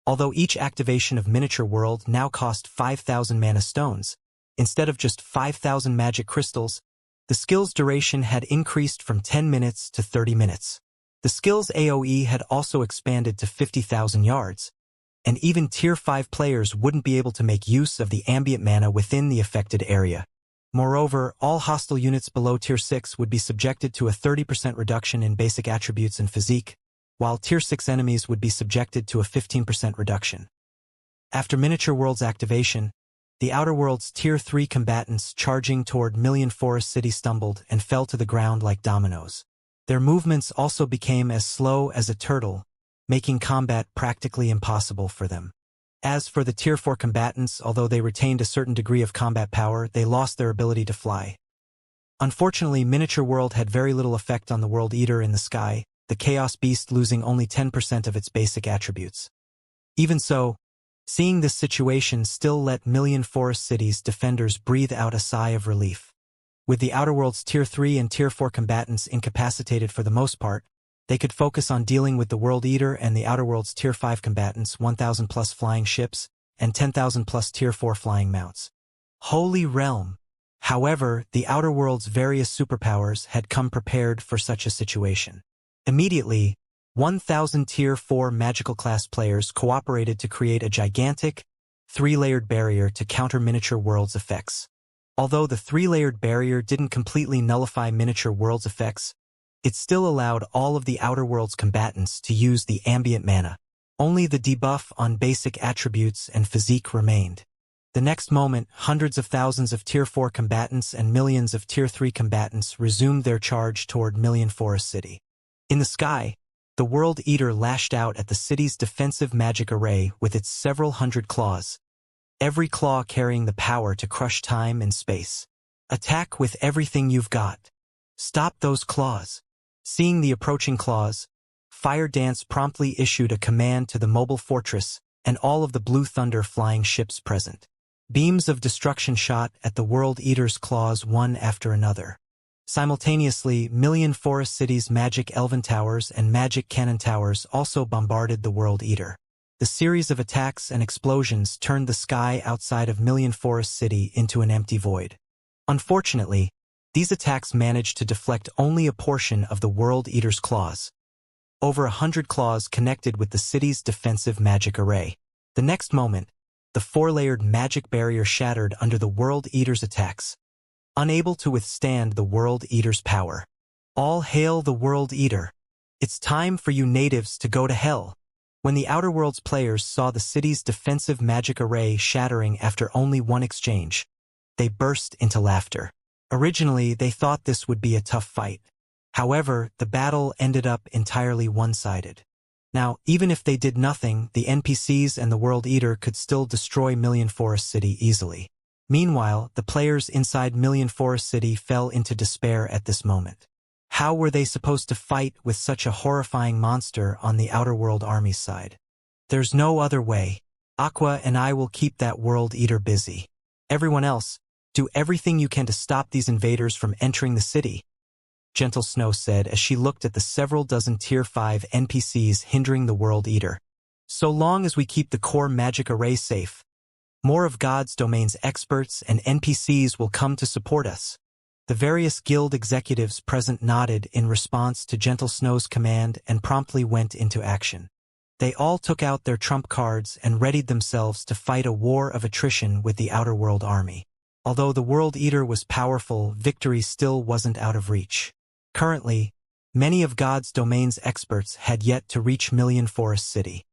Although each activation of miniature world now cost 5,000 mana stones, instead of just 5,000 magic crystals, the skill's duration had increased from 10 minutes to 30 minutes. The skill's AoE had also expanded to 50,000 yards, and even Tier 5 players wouldn't be able to make use of the ambient mana within the affected area. Moreover, all hostile units below Tier 6 would be subjected to a 30% reduction in basic attributes and physique, while Tier 6 enemies would be subjected to a 15% reduction. After Miniature World's activation, the Outer World's Tier 3 combatants charging toward Million Forest City stumbled and fell to the ground like dominoes. Their movements also became as slow as a turtle, making combat practically impossible for them. As for the Tier 4 combatants, although they retained a certain degree of combat power, they lost their ability to fly. Unfortunately, Miniature World had very little effect on the World Eater in the sky, the Chaos Beast losing only 10% of its basic attributes. Even so, seeing this situation still let Million Forest City's defenders breathe out a sigh of relief. With the Outer World's Tier 3 and Tier 4 combatants incapacitated for the most part, they could focus on dealing with the World Eater and the Outer World's Tier 5 combatants, 1,000 plus flying ships, and 10,000 plus Tier 4 flying mounts. Holy realm! However, the Outer World's various superpowers had come prepared for such a situation. Immediately, 1,000 Tier 4 magical class players cooperated to create a gigantic, three-layered barrier to counter Miniature World's effects. Although the three-layered barrier didn't completely nullify Miniature World's effects, it still allowed all of the Outer World's combatants to use the ambient mana. Only the debuff on basic attributes and physique remained. The next moment, hundreds of thousands of Tier 4 combatants and millions of Tier 3 combatants resumed their charge toward Million Forest City. In the sky, the World Eater lashed out at the city's defensive magic array with its several hundred claws, every claw carrying the power to crush time and space. Attack with everything you've got. Stop those claws. Seeing the approaching claws, Fire Dance promptly issued a command to the mobile fortress and all of the Blue Thunder flying ships present. Beams of destruction shot at the World Eater's claws one after another. Simultaneously, Million Forest City's magic elven towers and magic cannon towers also bombarded the World Eater. The series of attacks and explosions turned the sky outside of Million Forest City into an empty void. Unfortunately, these attacks managed to deflect only a portion of the World Eater's claws. Over 100 claws connected with the city's defensive magic array. The next moment, the four-layered magic barrier shattered under the World Eater's attacks, unable to withstand the World Eater's power. All hail the World Eater. It's time for you natives to go to hell. When the Outer World's players saw the city's defensive magic array shattering after only one exchange, they burst into laughter. Originally, they thought this would be a tough fight. However, the battle ended up entirely one-sided. Now, even if they did nothing, the NPCs and the World Eater could still destroy Million Forest City easily. Meanwhile, the players inside Million Forest City fell into despair at this moment. How were they supposed to fight with such a horrifying monster on the Outer World Army's side? There's no other way. Aqua and I will keep that World Eater busy. Everyone else, do everything you can to stop these invaders from entering the city, Gentle Snow said as she looked at the several dozen Tier 5 NPCs hindering the World Eater. So long as we keep the core magic array safe, more of God's domain's experts and NPCs will come to support us. The various guild executives present nodded in response to Gentle Snow's command and promptly went into action. They all took out their trump cards and readied themselves to fight a war of attrition with the Outer World Army. Although the World Eater was powerful, victory still wasn't out of reach. Currently, many of God's domain's experts had yet to reach Million Forest City.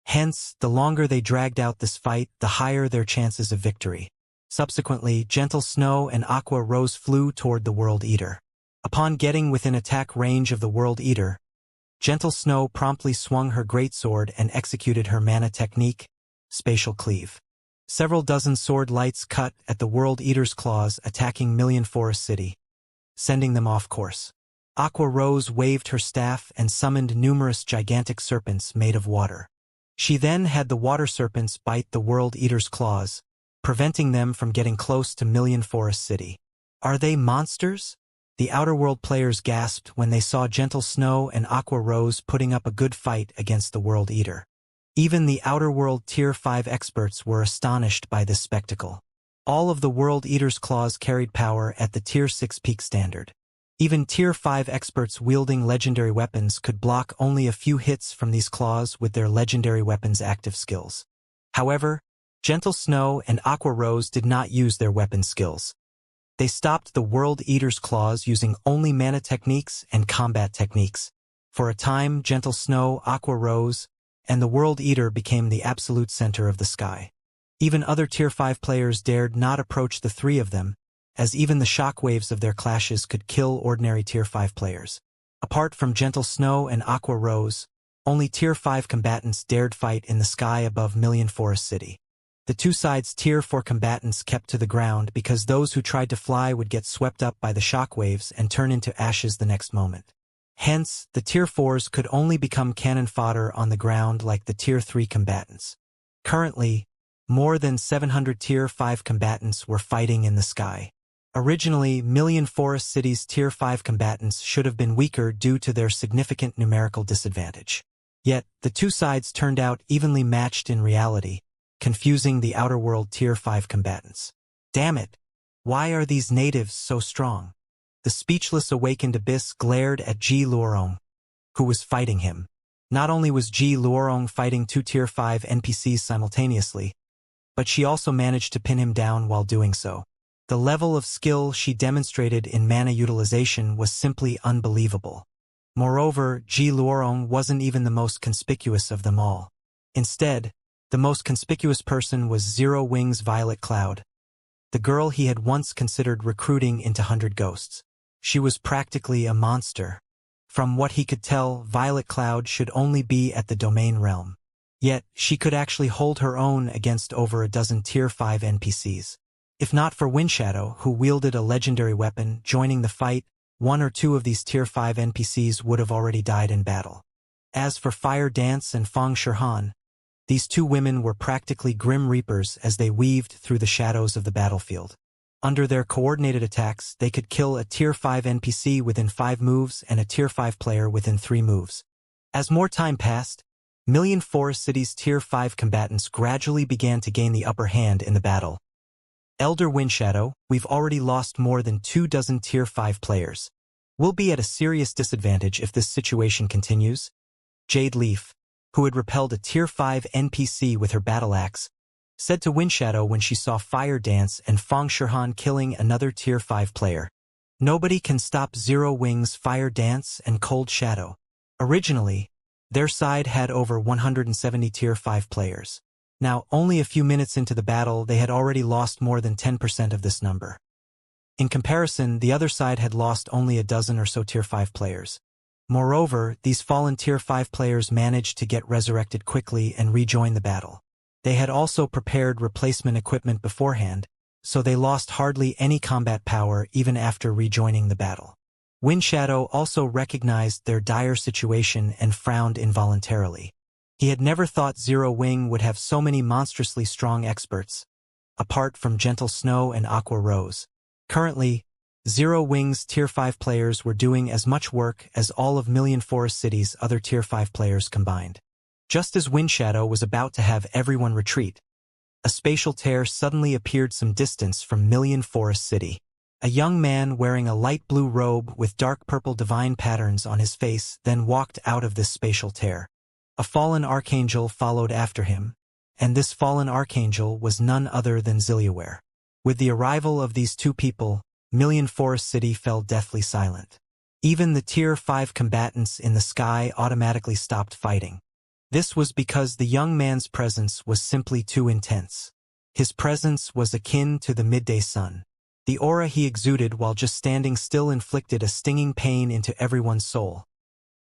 Hence, the longer they dragged out this fight, the higher their chances of victory. Subsequently, Gentle Snow and Aqua Rose flew toward the World Eater. Upon getting within attack range of the World Eater, Gentle Snow promptly swung her greatsword and executed her mana technique, Spatial Cleave. Several dozen sword lights cut at the World Eater's claws, attacking Million Forest City, sending them off course. Aqua Rose waved her staff and summoned numerous gigantic serpents made of water. She then had the water serpents bite the World Eater's claws, preventing them from getting close to Million Forest City. Are they monsters? The Outer World players gasped when they saw Gentle Snow and Aqua Rose putting up a good fight against the World Eater. Even the Outer World Tier 5 experts were astonished by this spectacle. All of the World Eater's claws carried power at the Tier 6 peak standard. Even Tier 5 experts wielding legendary weapons could block only a few hits from these claws with their legendary weapons' active skills. However, Gentle Snow and Aqua Rose did not use their weapon skills. They stopped the World Eater's claws using only mana techniques and combat techniques. For a time, Gentle Snow, Aqua rose, and the World Eater became the absolute center of the sky. Even other Tier 5 players dared not approach the three of them, as even the shockwaves of their clashes could kill ordinary Tier 5 players. Apart from Gentle Snow and Aqua Rose, only Tier 5 combatants dared fight in the sky above Million Forest City. The two sides' Tier 4 combatants kept to the ground because those who tried to fly would get swept up by the shockwaves and turn into ashes the next moment. Hence, the Tier 4s could only become cannon fodder on the ground like the Tier 3 combatants. Currently, more than 700 Tier 5 combatants were fighting in the sky. Originally, Million Forest City's Tier 5 combatants should have been weaker due to their significant numerical disadvantage. Yet, the two sides turned out evenly matched in reality, confusing the Outer World Tier 5 combatants. Damn it! Why are these natives so strong? The speechless awakened Abyss glared at Ji Luorong, who was fighting him. Not only was Ji Luorong fighting two Tier 5 NPCs simultaneously, but she also managed to pin him down while doing so. The level of skill she demonstrated in mana utilization was simply unbelievable. Moreover, Ji Luorong wasn't even the most conspicuous of them all. Instead, the most conspicuous person was Zero Wings Violet Cloud, the girl he had once considered recruiting into 100 Ghosts. She was practically a monster. From what he could tell, Violet Cloud should only be at the Domain Realm. Yet, she could actually hold her own against over a dozen Tier 5 NPCs. If not for Windshadow, who wielded a legendary weapon, joining the fight, one or two of these Tier 5 NPCs would have already died in battle. As for Fire Dance and Feng Shihan, these two women were practically Grim Reapers as they weaved through the shadows of the battlefield. Under their coordinated attacks, they could kill a Tier 5 NPC within 5 moves and a Tier 5 player within 3 moves. As more time passed, Million Forest City's Tier 5 combatants gradually began to gain the upper hand in the battle. Elder Windshadow, we've already lost more than 24 Tier 5 players. We'll be at a serious disadvantage if this situation continues. Jade Leaf, who had repelled a Tier 5 NPC with her battle axe, said to Windshadow when she saw Fire Dance and Feng Shihan killing another Tier 5 player. Nobody can stop Zero Wings Fire Dance and Cold Shadow. Originally, their side had over 170 Tier 5 players. Now, only a few minutes into the battle, they had already lost more than 10% of this number. In comparison, the other side had lost only a dozen or so Tier 5 players. Moreover, these fallen Tier 5 players managed to get resurrected quickly and rejoin the battle. They had also prepared replacement equipment beforehand, so they lost hardly any combat power even after rejoining the battle. Windshadow also recognized their dire situation and frowned involuntarily. He had never thought Zero Wing would have so many monstrously strong experts, apart from Gentle Snow and Aqua Rose. Currently, Zero Wing's Tier 5 players were doing as much work as all of Million Forest City's other Tier 5 players combined. Just as Windshadow was about to have everyone retreat, a spatial tear suddenly appeared some distance from Million Forest City. A young man wearing a light blue robe with dark purple divine patterns on his face then walked out of this spatial tear. A fallen archangel followed after him, and this fallen archangel was none other than Ziliaware. With the arrival of these two people, Million Forest City fell deathly silent. Even the Tier 5 combatants in the sky automatically stopped fighting. This was because the young man's presence was simply too intense. His presence was akin to the midday sun. The aura he exuded while just standing still inflicted a stinging pain into everyone's soul.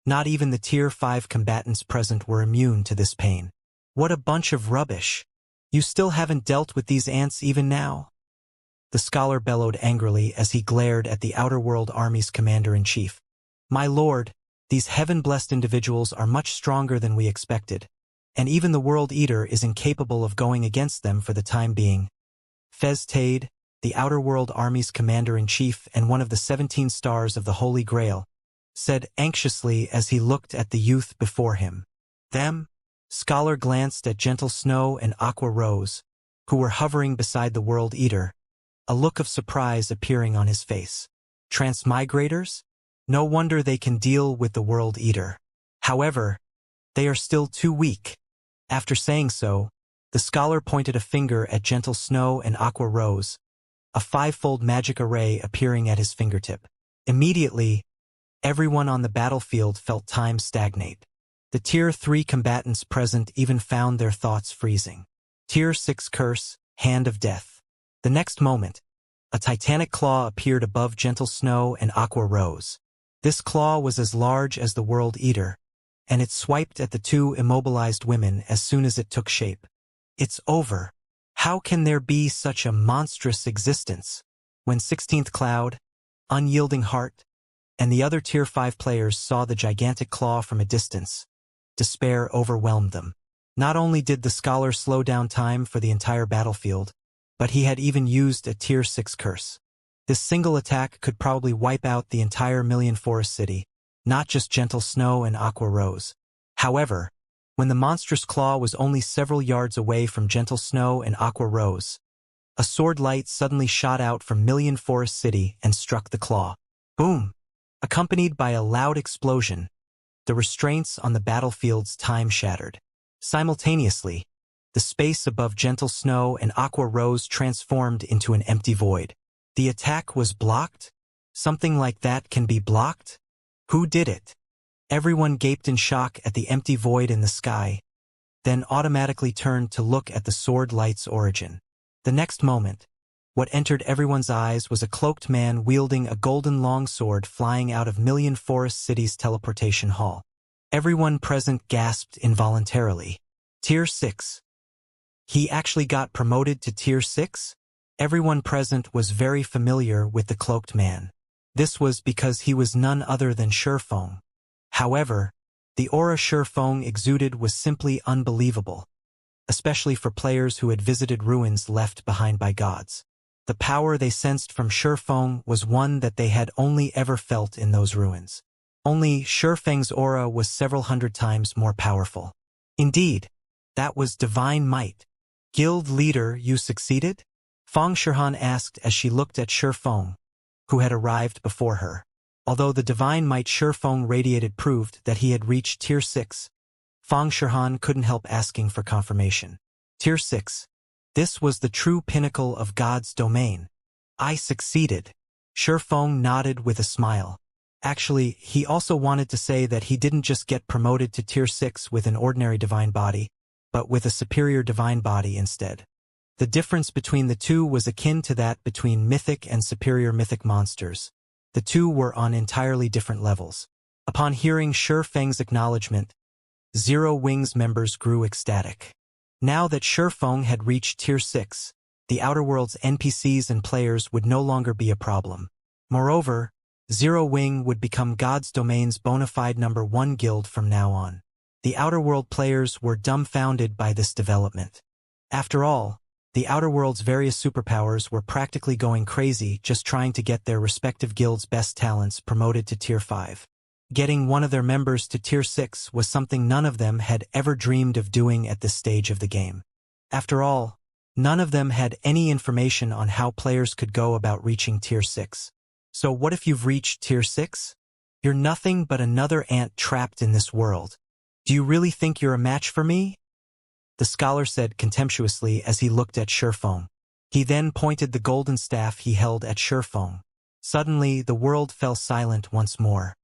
Not even the Tier 5 combatants present were immune to this pain. What a bunch of rubbish! You still haven't dealt with these ants even now? The scholar bellowed angrily as he glared at the Outer World Army's commander-in-chief. My lord, these heaven-blessed individuals are much stronger than we expected, and even the World Eater is incapable of going against them for the time being. Fez Tade, the Outer World Army's commander-in-chief and one of the 17 stars of the Holy Grail, said anxiously as he looked at the youth before him. Them? Scholar glanced at Gentle Snow and Aqua Rose, who were hovering beside the World Eater, a look of surprise appearing on his face. Transmigrators? No wonder they can deal with the World Eater. However, they are still too weak. After saying so, the scholar pointed a finger at Gentle Snow and Aqua Rose, a five-fold magic array appearing at his fingertip. Immediately, everyone on the battlefield felt time stagnate. The Tier 3 combatants present even found their thoughts freezing. Tier 6 Curse, Hand of Death. The next moment, a titanic claw appeared above Gentle Snow and Aqua Rose. This claw was as large as the World Eater, and it swiped at the two immobilized women as soon as it took shape. It's over. How can there be such a monstrous existence? When 16th Cloud, Unyielding Heart, and the other Tier 5 players saw the gigantic claw from a distance, despair overwhelmed them. Not only did the scholar slow down time for the entire battlefield, but he had even used a Tier 6 curse. This single attack could probably wipe out the entire Million Forest City, not just Gentle Snow and Aqua Rose. However, when the monstrous claw was only several yards away from Gentle Snow and Aqua Rose, a sword light suddenly shot out from Million Forest City and struck the claw. Boom! Accompanied by a loud explosion, the restraints on the battlefield's time shattered. Simultaneously, the space above Gentle Snow and Aqua Rose transformed into an empty void. The attack was blocked? Something like that can be blocked? Who did it? Everyone gaped in shock at the empty void in the sky, then automatically turned to look at the sword light's origin. The next moment, what entered everyone's eyes was a cloaked man wielding a golden longsword flying out of Million Forest City's teleportation hall. Everyone present gasped involuntarily. Tier 6. He actually got promoted to Tier 6? Everyone present was very familiar with the cloaked man. This was because he was none other than Shurfeng. However, the aura Shurfeng exuded was simply unbelievable, especially for players who had visited ruins left behind by gods. The power they sensed from Shurfeng was one that they had only ever felt in those ruins. Only Shurfeng's aura was several hundred times more powerful. Indeed, that was divine might. Guild leader, you succeeded? Feng Shirhan asked as she looked at Shurfeng, who had arrived before her. Although the divine might Shurfeng radiated proved that he had reached Tier 6, Feng Shirhan couldn't help asking for confirmation. Tier 6. This was the true pinnacle of God's domain. I succeeded. Shurfeng nodded with a smile. Actually, he also wanted to say that he didn't just get promoted to Tier 6 with an ordinary divine body, but with a superior divine body instead. The difference between the two was akin to that between mythic and superior mythic monsters. The two were on entirely different levels. Upon hearing Shurfeng's acknowledgement, Zero Wings members grew ecstatic. Now that Shurfeng had reached Tier 6, the Outer World's NPCs and players would no longer be a problem. Moreover, Zero Wing would become God's Domain's bona fide #1 guild from now on. The Outer World players were dumbfounded by this development. After all, the Outer World's various superpowers were practically going crazy just trying to get their respective guilds' best talents promoted to Tier 5. Getting one of their members to Tier 6 was something none of them had ever dreamed of doing at this stage of the game. After all, none of them had any information on how players could go about reaching Tier 6. So what if you've reached Tier 6? You're nothing but another ant trapped in this world. Do you really think you're a match for me? The scholar said contemptuously as he looked at Shurfeng. He then pointed the golden staff he held at Shurfeng. Suddenly, the world fell silent once more.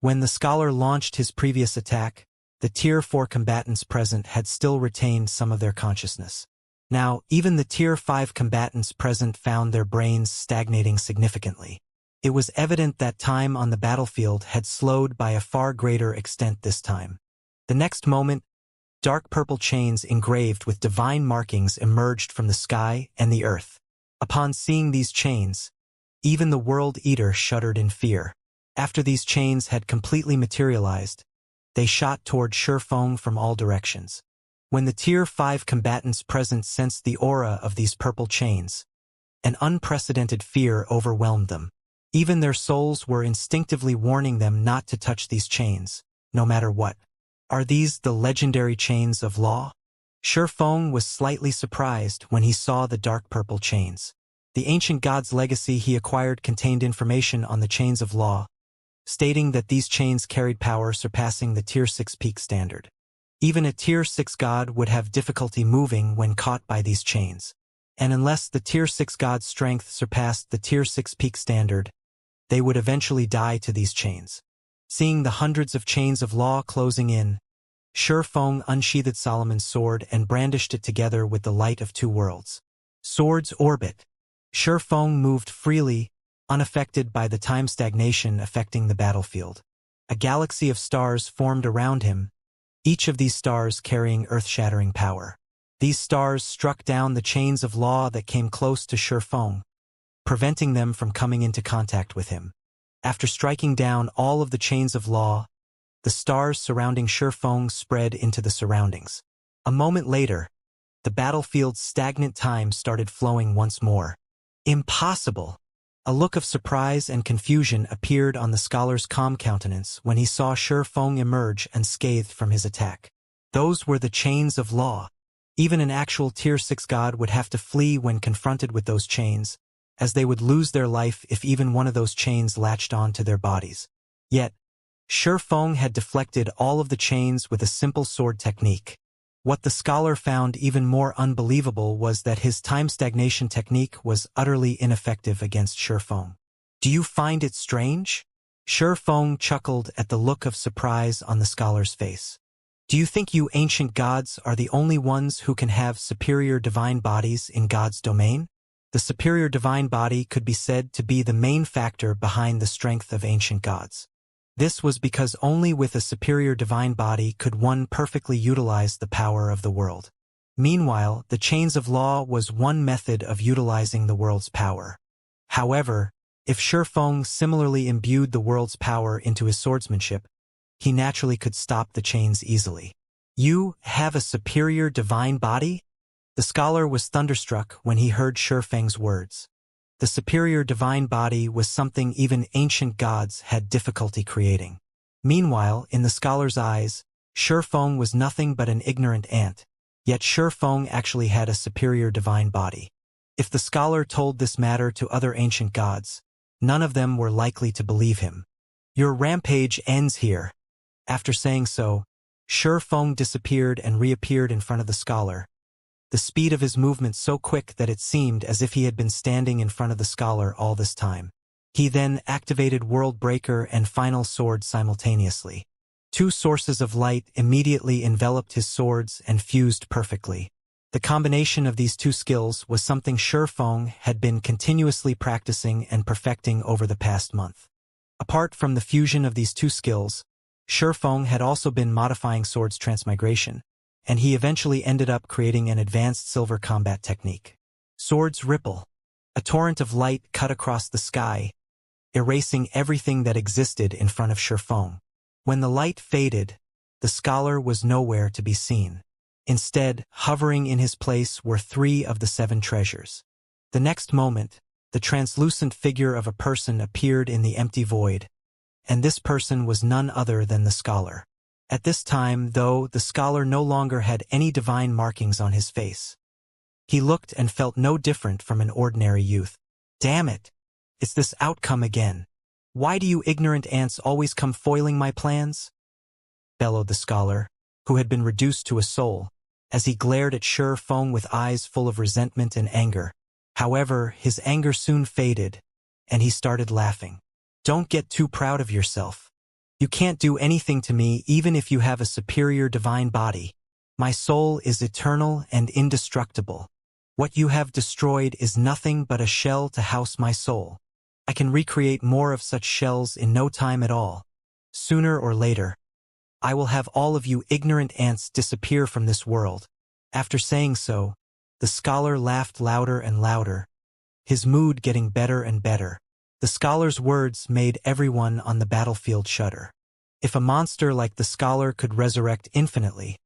When the scholar launched his previous attack, the Tier 4 combatants present had still retained some of their consciousness. Now, even the Tier 5 combatants present found their brains stagnating significantly. It was evident that time on the battlefield had slowed by a far greater extent this time. The next moment, dark purple chains engraved with divine markings emerged from the sky and the earth. Upon seeing these chains, even the World Eater shuddered in fear. After these chains had completely materialized, they shot toward Shurfeng from all directions. When the Tier 5 combatants present sensed the aura of these purple chains, an unprecedented fear overwhelmed them. Even their souls were instinctively warning them not to touch these chains, no matter what. Are these the legendary chains of law? Shurfeng was slightly surprised when he saw the dark purple chains. The ancient god's legacy he acquired contained information on the chains of law, stating that these chains carried power surpassing the Tier 6 peak standard. Even a Tier 6 god would have difficulty moving when caught by these chains. and unless the Tier 6 god's strength surpassed the Tier 6 peak standard, they would eventually die to these chains. Seeing the hundreds of chains of law closing in, Feng unsheathed Solomon's sword and brandished it together with the light of two worlds. Sword's orbit. Feng moved freely, unaffected by the time stagnation affecting the battlefield. A galaxy of stars formed around him, each of these stars carrying earth-shattering power. These stars struck down the chains of law that came close to Feng, preventing them from coming into contact with him. After striking down all of the chains of law, the stars surrounding Feng spread into the surroundings. A moment later, the battlefield's stagnant time started flowing once more. Impossible! A look of surprise and confusion appeared on the scholar's calm countenance when he saw Feng emerge unscathed from his attack. Those were the chains of law. Even an actual Tier 6 god would have to flee when confronted with those chains, as they would lose their life if even one of those chains latched on to their bodies. Yet, Feng had deflected all of the chains with a simple sword technique. What the scholar found even more unbelievable was that his time stagnation technique was utterly ineffective against Feng. Do you find it strange? Feng chuckled at the look of surprise on the scholar's face. Do you think you ancient gods are the only ones who can have superior divine bodies in God's domain? The superior divine body could be said to be the main factor behind the strength of ancient gods. This was because only with a superior divine body could one perfectly utilize the power of the world. Meanwhile, the chains of law was one method of utilizing the world's power. However, if Feng similarly imbued the world's power into his swordsmanship, he naturally could stop the chains easily. You have a superior divine body? The scholar was thunderstruck when he heard Feng's words. The superior divine body was something even ancient gods had difficulty creating. Meanwhile, in the scholar's eyes, Feng was nothing but an ignorant ant, yet Feng actually had a superior divine body. If the scholar told this matter to other ancient gods, none of them were likely to believe him. Your rampage ends here. After saying so, Feng disappeared and reappeared in front of the scholar, the speed of his movement so quick that it seemed as if he had been standing in front of the scholar all this time. He then activated World Breaker and Final Sword simultaneously. Two sources of light immediately enveloped his swords and fused perfectly. The combination of these two skills was something Feng had been continuously practicing and perfecting over the past month. Apart from the fusion of these two skills, Feng had also been modifying Sword's transmigration, and he eventually ended up creating an advanced silver combat technique. Sword's ripple. A torrent of light cut across the sky, erasing everything that existed in front of Feng. When the light faded, the scholar was nowhere to be seen. Instead, hovering in his place were 3 of the 7 treasures. The next moment, the translucent figure of a person appeared in the empty void, and this person was none other than the scholar. At this time, though, the scholar no longer had any divine markings on his face. He looked and felt no different from an ordinary youth. Damn it! It's this outcome again. Why do you ignorant ants always come foiling my plans? Bellowed the scholar, who had been reduced to a soul, as he glared at Feng with eyes full of resentment and anger. However, his anger soon faded, and he started laughing. Don't get too proud of yourself. You can't do anything to me even if you have a superior divine body. My soul is eternal and indestructible. What you have destroyed is nothing but a shell to house my soul. I can recreate more of such shells in no time at all. Sooner or later, I will have all of you ignorant ants disappear from this world. After saying so, the scholar laughed louder and louder, his mood getting better and better. The scholar's words made everyone on the battlefield shudder. If a monster like the scholar could resurrect infinitely,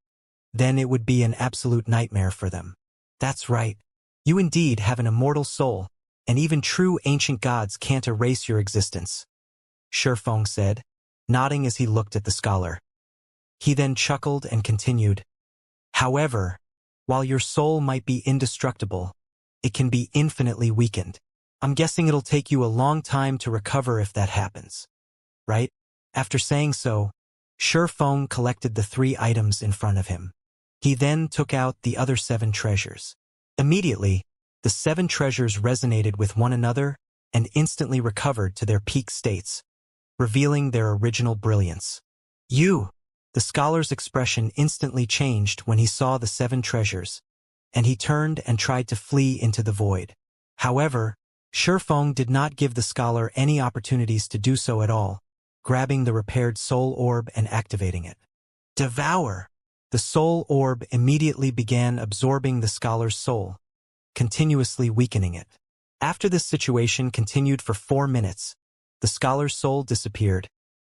then it would be an absolute nightmare for them. That's right. You indeed have an immortal soul, and even true ancient gods can't erase your existence, Feng said, nodding as he looked at the scholar. He then chuckled and continued. However, while your soul might be indestructible, it can be infinitely weakened. I'm guessing it'll take you a long time to recover if that happens. Right? After saying so, Feng collected the 3 items in front of him. He then took out the other 7 treasures. Immediately, The 7 treasures resonated with one another and instantly recovered to their peak states, revealing their original brilliance. You! The scholar's expression instantly changed when he saw the 7 treasures, and he turned and tried to flee into the void. However, Shifeng did not give the scholar any opportunities to do so at all, grabbing the repaired soul orb and activating it. Devour! The soul orb immediately began absorbing the scholar's soul, continuously weakening it. After this situation continued for 4 minutes, the scholar's soul disappeared,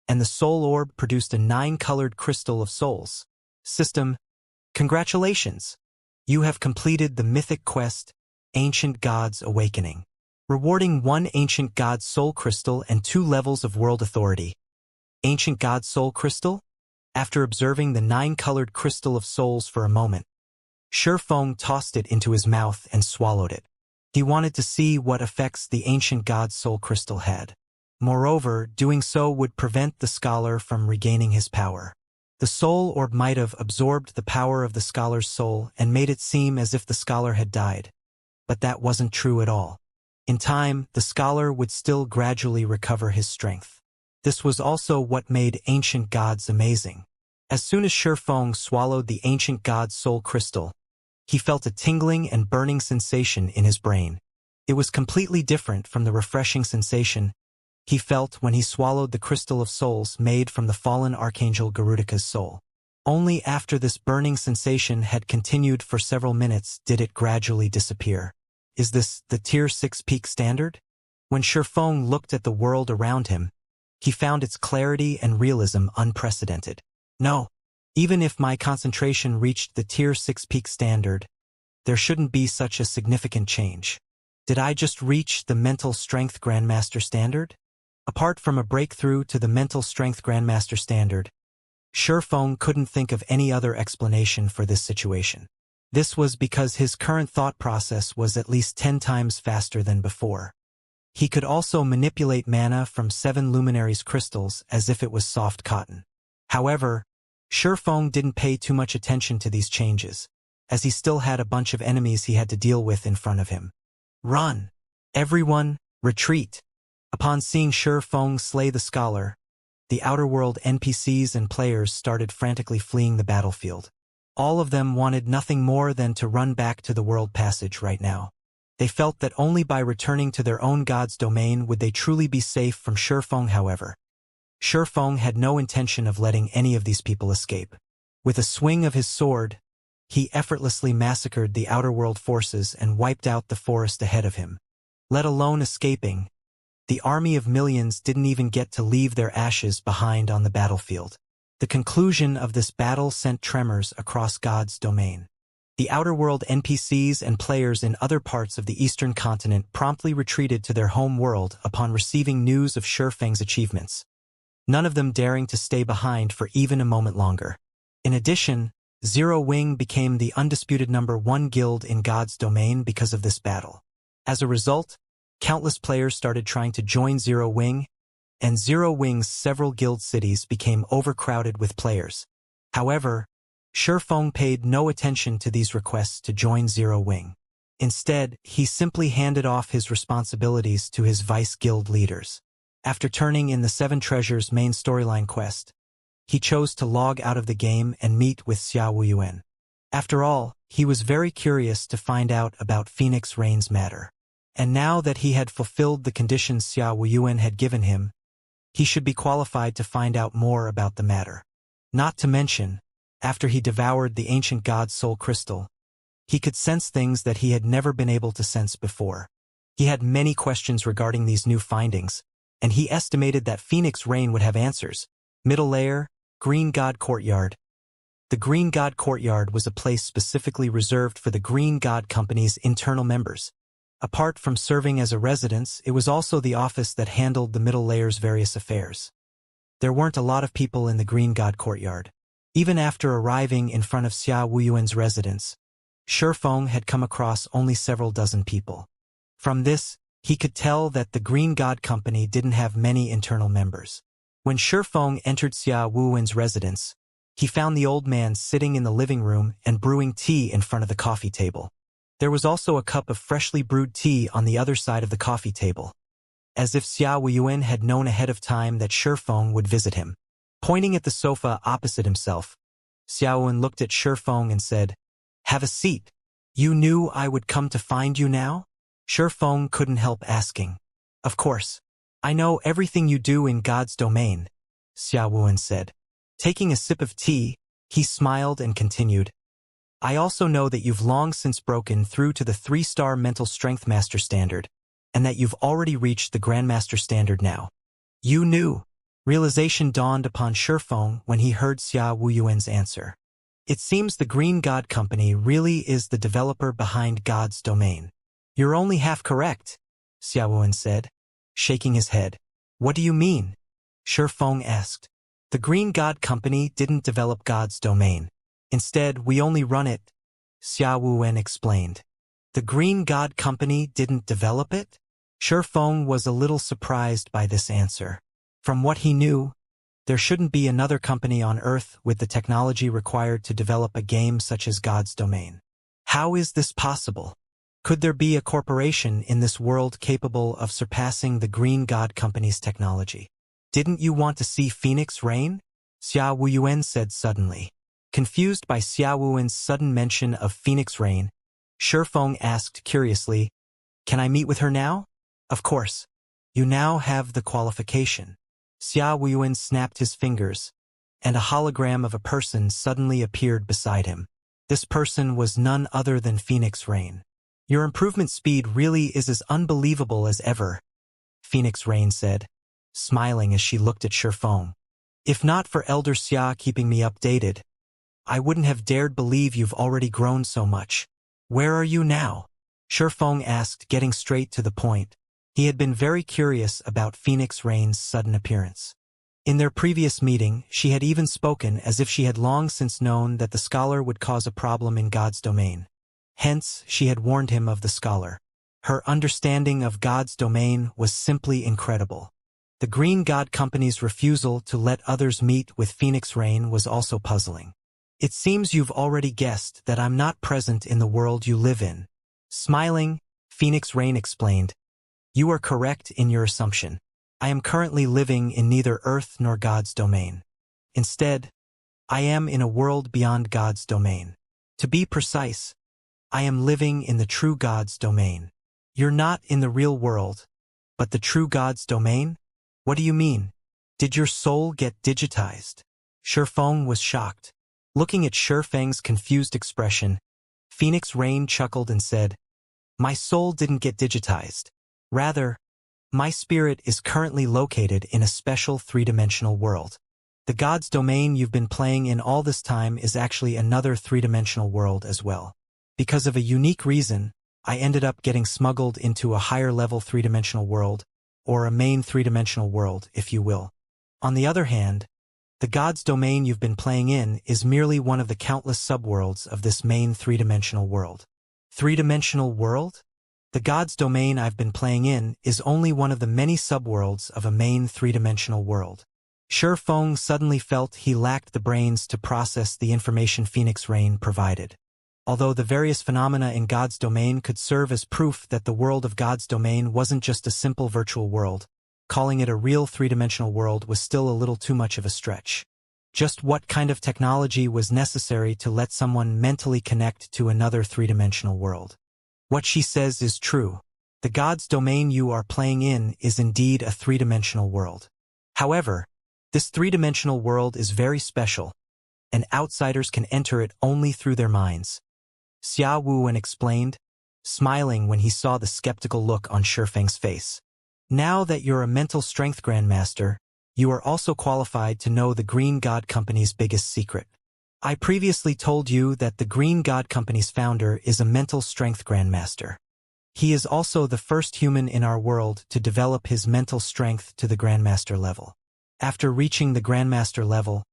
and the soul orb produced a 9-colored crystal of souls. System, congratulations! You have completed the mythic quest, Ancient God's Awakening, rewarding 1 Ancient God Soul Crystal and 2 levels of World Authority. Ancient God Soul Crystal? After observing the 9-colored crystal of souls for a moment, Shifeng tossed it into his mouth and swallowed it. He wanted to see what effects the Ancient God Soul Crystal had. Moreover, doing so would prevent the scholar from regaining his power. The soul orb might have absorbed the power of the scholar's soul and made it seem as if the scholar had died. But that wasn't true at all. In time, the scholar would still gradually recover his strength. This was also what made Ancient Gods amazing. As soon as Shifeng swallowed the Ancient God's soul crystal, he felt a tingling and burning sensation in his brain. It was completely different from the refreshing sensation he felt when he swallowed the crystal of souls made from the fallen Archangel Garudika's soul. Only after this burning sensation had continued for several minutes did it gradually disappear. Is this the Tier 6 peak standard? When Shifeng looked at the world around him, he found its clarity and realism unprecedented. No, even if my concentration reached the Tier 6 peak standard, there shouldn't be such a significant change. Did I just reach the mental strength Grandmaster standard? Apart from a breakthrough to the mental strength Grandmaster standard, Shifeng couldn't think of any other explanation for this situation. This was because his current thought process was at least 10 times faster than before. He could also manipulate mana from 7 luminaries crystals as if it was soft cotton. However, Shifeng didn't pay too much attention to these changes, as he still had a bunch of enemies he had to deal with in front of him. Run! Everyone, retreat! Upon seeing Shifeng slay the scholar, the outer world NPCs and players started frantically fleeing the battlefield. All of them wanted nothing more than to run back to the world passage right now. They felt that only by returning to their own god's domain would they truly be safe from Shifeng. However, Shifeng had no intention of letting any of these people escape. With a swing of his sword, he effortlessly massacred the outer world forces and wiped out the forest ahead of him. Let alone escaping, the army of millions didn't even get to leave their ashes behind on the battlefield. The conclusion of this battle sent tremors across God's domain. The outer world NPCs and players in other parts of the eastern continent promptly retreated to their home world upon receiving news of Shifeng's achievements, none of them daring to stay behind for even a moment longer. In addition, Zero Wing became the undisputed #1 guild in God's domain because of this battle. As a result, countless players started trying to join Zero Wing, and Zero Wing's several guild cities became overcrowded with players. However, Shifeng paid no attention to these requests to join Zero Wing. Instead, he simply handed off his responsibilities to his vice guild leaders. After turning in the 7 Treasures main storyline quest, he chose to log out of the game and meet with Xia Wuyuan. After all, he was very curious to find out about Phoenix Rain's matter. And now that he had fulfilled the conditions Xia Wuyuan had given him, he should be qualified to find out more about the matter. Not to mention, after he devoured the Ancient God's soul crystal, he could sense things that he had never been able to sense before. He had many questions regarding these new findings, and he estimated that Phoenix Rain would have answers. Middle layer, Green God Courtyard. The Green God Courtyard was a place specifically reserved for the Green God Company's internal members. Apart from serving as a residence, it was also the office that handled the middle layer's various affairs. There weren't a lot of people in the Green God Courtyard. Even after arriving in front of Xia Wuyuan's residence, Shifeng had come across only several dozen people. From this, he could tell that the Green God Company didn't have many internal members. When Shifeng entered Xia Wuyuan's residence, he found the old man sitting in the living room and brewing tea in front of the coffee table. There was also a cup of freshly brewed tea on the other side of the coffee table, as if Xia Wuyuan had known ahead of time that Shifeng would visit him. Pointing at the sofa opposite himself, Xiaowen looked at Shifeng and said, "Have a seat. You knew I would come to find you now?" Shifeng couldn't help asking. "Of course. I know everything you do in God's domain," Xiaowen said. Taking a sip of tea, he smiled and continued, "I also know that you've long since broken through to the 3-star mental strength master standard, and that you've already reached the Grandmaster standard now." "You knew." Realization dawned upon Shifeng when he heard Xia Wuyuan's answer. "It seems the Green God Company really is the developer behind God's domain." "You're only half correct," Xia Wuyuan said, shaking his head. "What do you mean?" Shifeng asked. "The Green God Company didn't develop God's domain. Instead, we only run it," Xia Wuyuan explained. "The Green God Company didn't develop it?" Shifeng was a little surprised by this answer. From what he knew, there shouldn't be another company on Earth with the technology required to develop a game such as God's domain. How is this possible? Could there be a corporation in this world capable of surpassing the Green God Company's technology? "Didn't you want to see Phoenix Rain?" Xia Wuyuan said suddenly. Confused by Xia Wuyuan's sudden mention of Phoenix Rain, Shifeng asked curiously, "Can I meet with her now?" "Of course. You now have the qualification." Xia Wuyuan snapped his fingers, and a hologram of a person suddenly appeared beside him. This person was none other than Phoenix Rain. "Your improvement speed really is as unbelievable as ever," Phoenix Rain said, smiling as she looked at Shifeng. "If not for Elder Xia keeping me updated, I wouldn't have dared believe you've already grown so much." "Where are you now?" Shifeng asked, getting straight to the point. He had been very curious about Phoenix Rain's sudden appearance. In their previous meeting, she had even spoken as if she had long since known that the scholar would cause a problem in God's domain. Hence, she had warned him of the scholar. Her understanding of God's domain was simply incredible. The Green God Company's refusal to let others meet with Phoenix Rain was also puzzling. "It seems you've already guessed that I'm not present in the world you live in." Smiling, Phoenix Rain explained, "You are correct in your assumption. I am currently living in neither Earth nor God's domain. Instead, I am in a world beyond God's domain. To be precise, I am living in the true God's domain." "You're not in the real world, but the true God's domain? What do you mean? Did your soul get digitized?" Shifeng was shocked. Looking at Shifeng's confused expression, Phoenix Rain chuckled and said, "My soul didn't get digitized. Rather, my spirit is currently located in a special 3-dimensional world. The God's domain you've been playing in all this time is actually another 3-dimensional world as well. Because of a unique reason, I ended up getting smuggled into a higher-level 3-dimensional world, or a main 3-dimensional world, if you will. On the other hand, the God's domain you've been playing in is merely one of the countless subworlds of this main 3-dimensional world." 3-dimensional world? The God's domain I've been playing in is only one of the many subworlds of a main 3-dimensional world. Shifeng suddenly felt he lacked the brains to process the information Phoenix Rain provided. Although the various phenomena in God's domain could serve as proof that the world of God's domain wasn't just a simple virtual world, calling it a real 3-dimensional world was still a little too much of a stretch. Just what kind of technology was necessary to let someone mentally connect to another 3-dimensional world? "What she says is true. The God's domain you are playing in is indeed a 3-dimensional world. However, this 3-dimensional world is very special, and outsiders can enter it only through their minds," Xia Wuyuan explained, smiling when he saw the skeptical look on Shifeng's face. "Now that you're a mental strength grandmaster, you are also qualified to know the Green God Company's biggest secret. I previously told you that the Green God Company's founder is a mental strength grandmaster. He is also the first human in our world to develop his mental strength to the grandmaster level. After reaching the grandmaster level,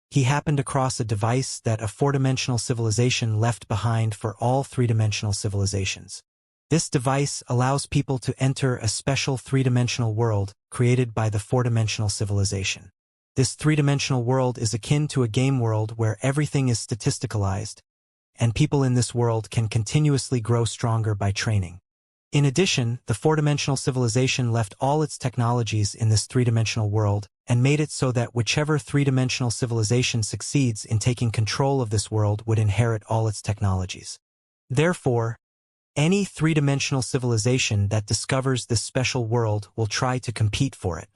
he happened across a device that a 4-dimensional civilization left behind for all 3-dimensional civilizations. This device allows people to enter a special 3-dimensional world created by the 4-dimensional civilization. This 3-dimensional world is akin to a game world where everything is statisticalized, and people in this world can continuously grow stronger by training. In addition, the four-dimensional civilization left all its technologies in this three-dimensional world and made it so that whichever three-dimensional civilization succeeds in taking control of this world would inherit all its technologies. Therefore, any three-dimensional civilization that discovers this special world will try to compete for it.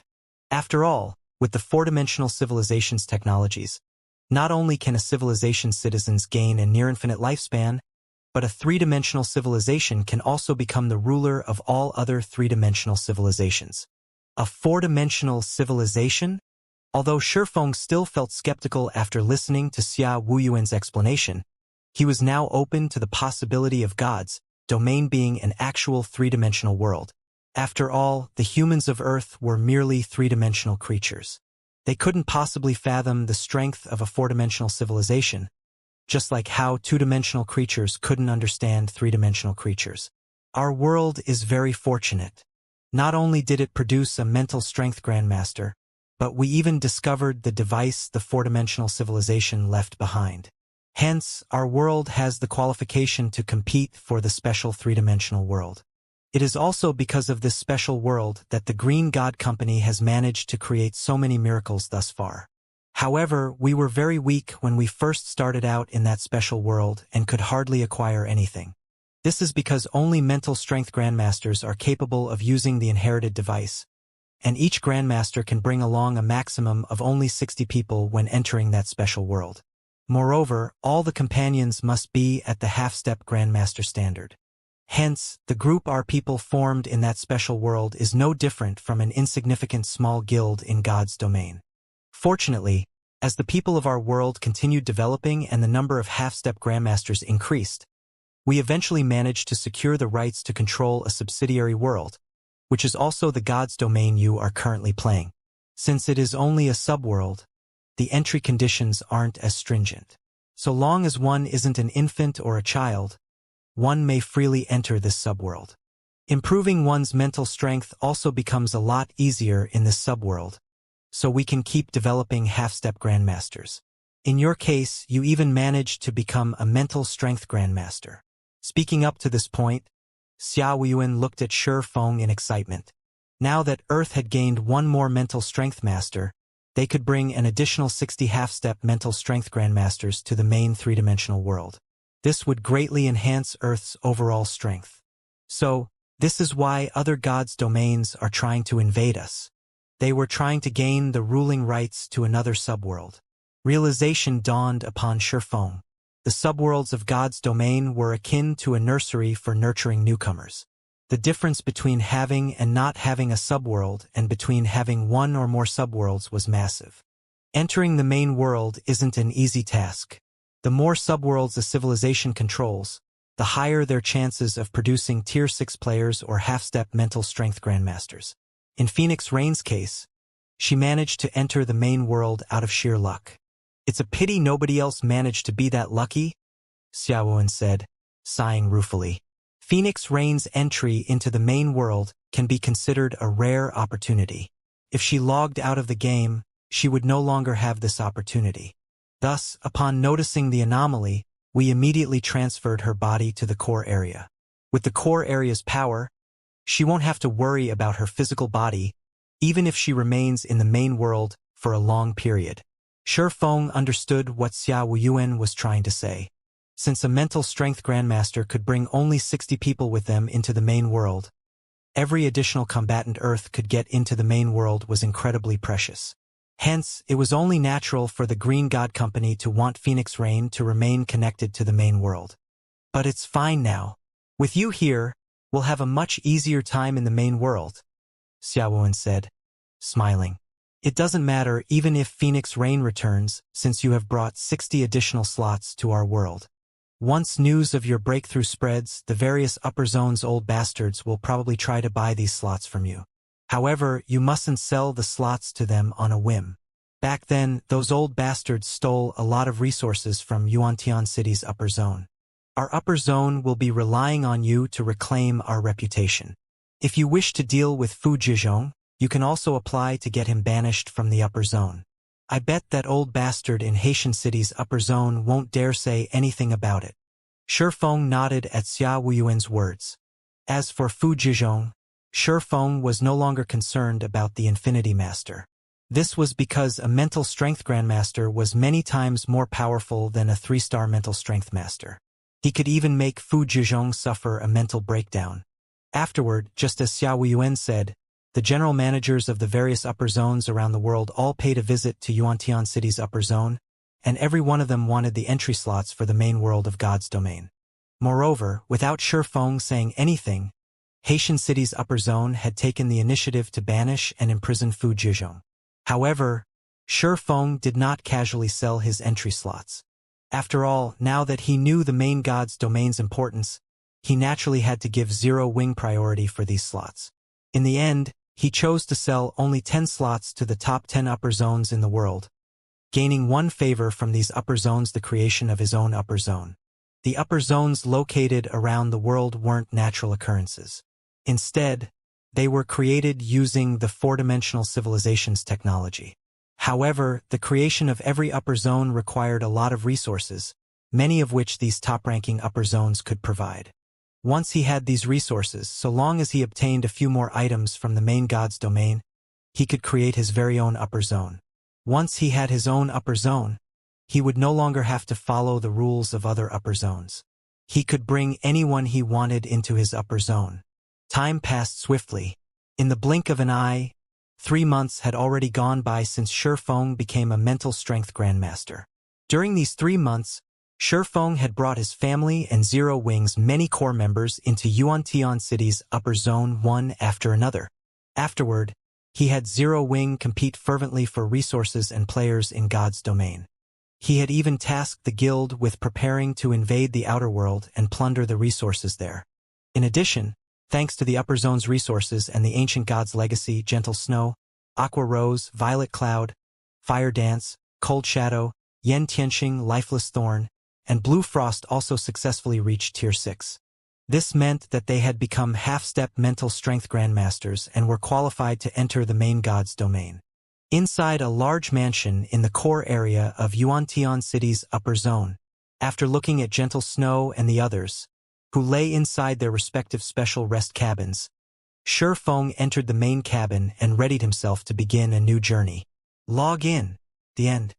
After all, with the four-dimensional civilization's technologies, not only can a civilization's citizens gain a near-infinite lifespan, but a three-dimensional civilization can also become the ruler of all other three-dimensional civilizations. A four-dimensional civilization? Although Shifeng still felt skeptical after listening to Xia Wuyuan's explanation, he was now open to the possibility of God's domain being an actual three-dimensional world. After all, the humans of Earth were merely three-dimensional creatures. They couldn't possibly fathom the strength of a four-dimensional civilization, just like how two-dimensional creatures couldn't understand three-dimensional creatures. Our world is very fortunate. Not only did it produce a mental strength grandmaster, but we even discovered the device the four-dimensional civilization left behind. Hence, our world has the qualification to compete for the special three-dimensional world. It is also because of this special world that the Green God Company has managed to create so many miracles thus far. However, we were very weak when we first started out in that special world and could hardly acquire anything. This is because only mental strength grandmasters are capable of using the inherited device, and each grandmaster can bring along a maximum of only 60 people when entering that special world. Moreover, all the companions must be at the half-step grandmaster standard. Hence, the group our people formed in that special world is no different from an insignificant small guild in God's domain. Fortunately, as the people of our world continued developing and the number of half-step grandmasters increased, we eventually managed to secure the rights to control a subsidiary world, which is also the God's domain you are currently playing. Since it is only a subworld, the entry conditions aren't as stringent. So long as one isn't an infant or a child, one may freely enter this subworld. Improving one's mental strength also becomes a lot easier in this subworld, so we can keep developing half-step grandmasters. In your case, you even managed to become a mental strength grandmaster. Speaking up to this point, Xia Wuyuan looked at Shifeng in excitement. Now that Earth had gained one more mental strength master, they could bring an additional 60 half-step mental strength grandmasters to the main three-dimensional world. This would greatly enhance Earth's overall strength. So, this is why other gods' domains are trying to invade us. They were trying to gain the ruling rights to another subworld. Realization dawned upon Shifeng. The subworlds of God's domain were akin to a nursery for nurturing newcomers. The difference between having and not having a subworld and between having one or more subworlds was massive. Entering the main world isn't an easy task. The more subworlds a civilization controls, the higher their chances of producing Tier 6 players or half-step mental strength grandmasters. In Phoenix Rain's case, she managed to enter the main world out of sheer luck. It's a pity nobody else managed to be that lucky, Xiaowen said, sighing ruefully. Phoenix Rain's entry into the main world can be considered a rare opportunity. If she logged out of the game, she would no longer have this opportunity. Thus, upon noticing the anomaly, we immediately transferred her body to the core area. With the core area's power, she won't have to worry about her physical body, even if she remains in the main world for a long period. Shifeng understood what Xia Wuyuan was trying to say. Since a mental strength grandmaster could bring only 60 people with them into the main world, every additional combatant Earth could get into the main world was incredibly precious. Hence, it was only natural for the Green God Company to want Phoenix Rain to remain connected to the main world. But it's fine now. With you here, we'll have a much easier time in the main world, Xiaowen said, smiling. It doesn't matter even if Phoenix Rain returns, since you have brought 60 additional slots to our world. Once news of your breakthrough spreads, the various upper zones old bastards will probably try to buy these slots from you. However, you mustn't sell the slots to them on a whim. Back then, those old bastards stole a lot of resources from Yuantian City's upper zone. Our upper zone will be relying on you to reclaim our reputation. If you wish to deal with Fu Zhizhong, you can also apply to get him banished from the upper zone. I bet that old bastard in Haitian City's upper zone won't dare say anything about it. Shifeng nodded at Xia Wuyuan's words. As for Fu Zhizhong, Shifeng was no longer concerned about the Infinity Master. This was because a mental strength grandmaster was many times more powerful than a 3-star mental strength master. He could even make Fu Zhizhong suffer a mental breakdown. Afterward, just as Xia Wuyuan said, the general managers of the various upper zones around the world all paid a visit to Yuantian City's upper zone, and every one of them wanted the entry slots for the main world of God's domain. Moreover, without Shifeng saying anything, Haitian City's upper zone had taken the initiative to banish and imprison Fu Zhizhong. However, Shifeng did not casually sell his entry slots. After all, now that he knew the main God's domain's importance, he naturally had to give zero-wing priority for these slots. In the end, he chose to sell only 10 slots to the top 10 upper zones in the world, gaining one favor from these upper zones: the creation of his own upper zone. The upper zones located around the world weren't natural occurrences. Instead, they were created using the four-dimensional civilization's technology. However, the creation of every upper zone required a lot of resources, many of which these top-ranking upper zones could provide. Once he had these resources, so long as he obtained a few more items from the main God's domain, he could create his very own upper zone. Once he had his own upper zone, he would no longer have to follow the rules of other upper zones. He could bring anyone he wanted into his upper zone. Time passed swiftly. In the blink of an eye, 3 months had already gone by since Shifeng became a mental strength grandmaster. During these 3 months, Shifeng had brought his family and Zero Wing's many core members into Yuantian City's upper zone one after another. Afterward, he had Zero Wing compete fervently for resources and players in God's domain. He had even tasked the guild with preparing to invade the outer world and plunder the resources there. In addition, thanks to the upper zone's resources and the ancient god's legacy, Gentle Snow, Aqua Rose, Violet Cloud, Fire Dance, Cold Shadow, Yen Tianxing, Lifeless Thorn, and Blue Frost also successfully reached Tier 6. This meant that they had become half-step mental strength grandmasters and were qualified to enter the main god's domain. Inside a large mansion in the core area of Yuantian City's upper zone, after looking at Gentle Snow and the others, who lay inside their respective special rest cabins, Shifeng entered the main cabin and readied himself to begin a new journey. Log in. The end.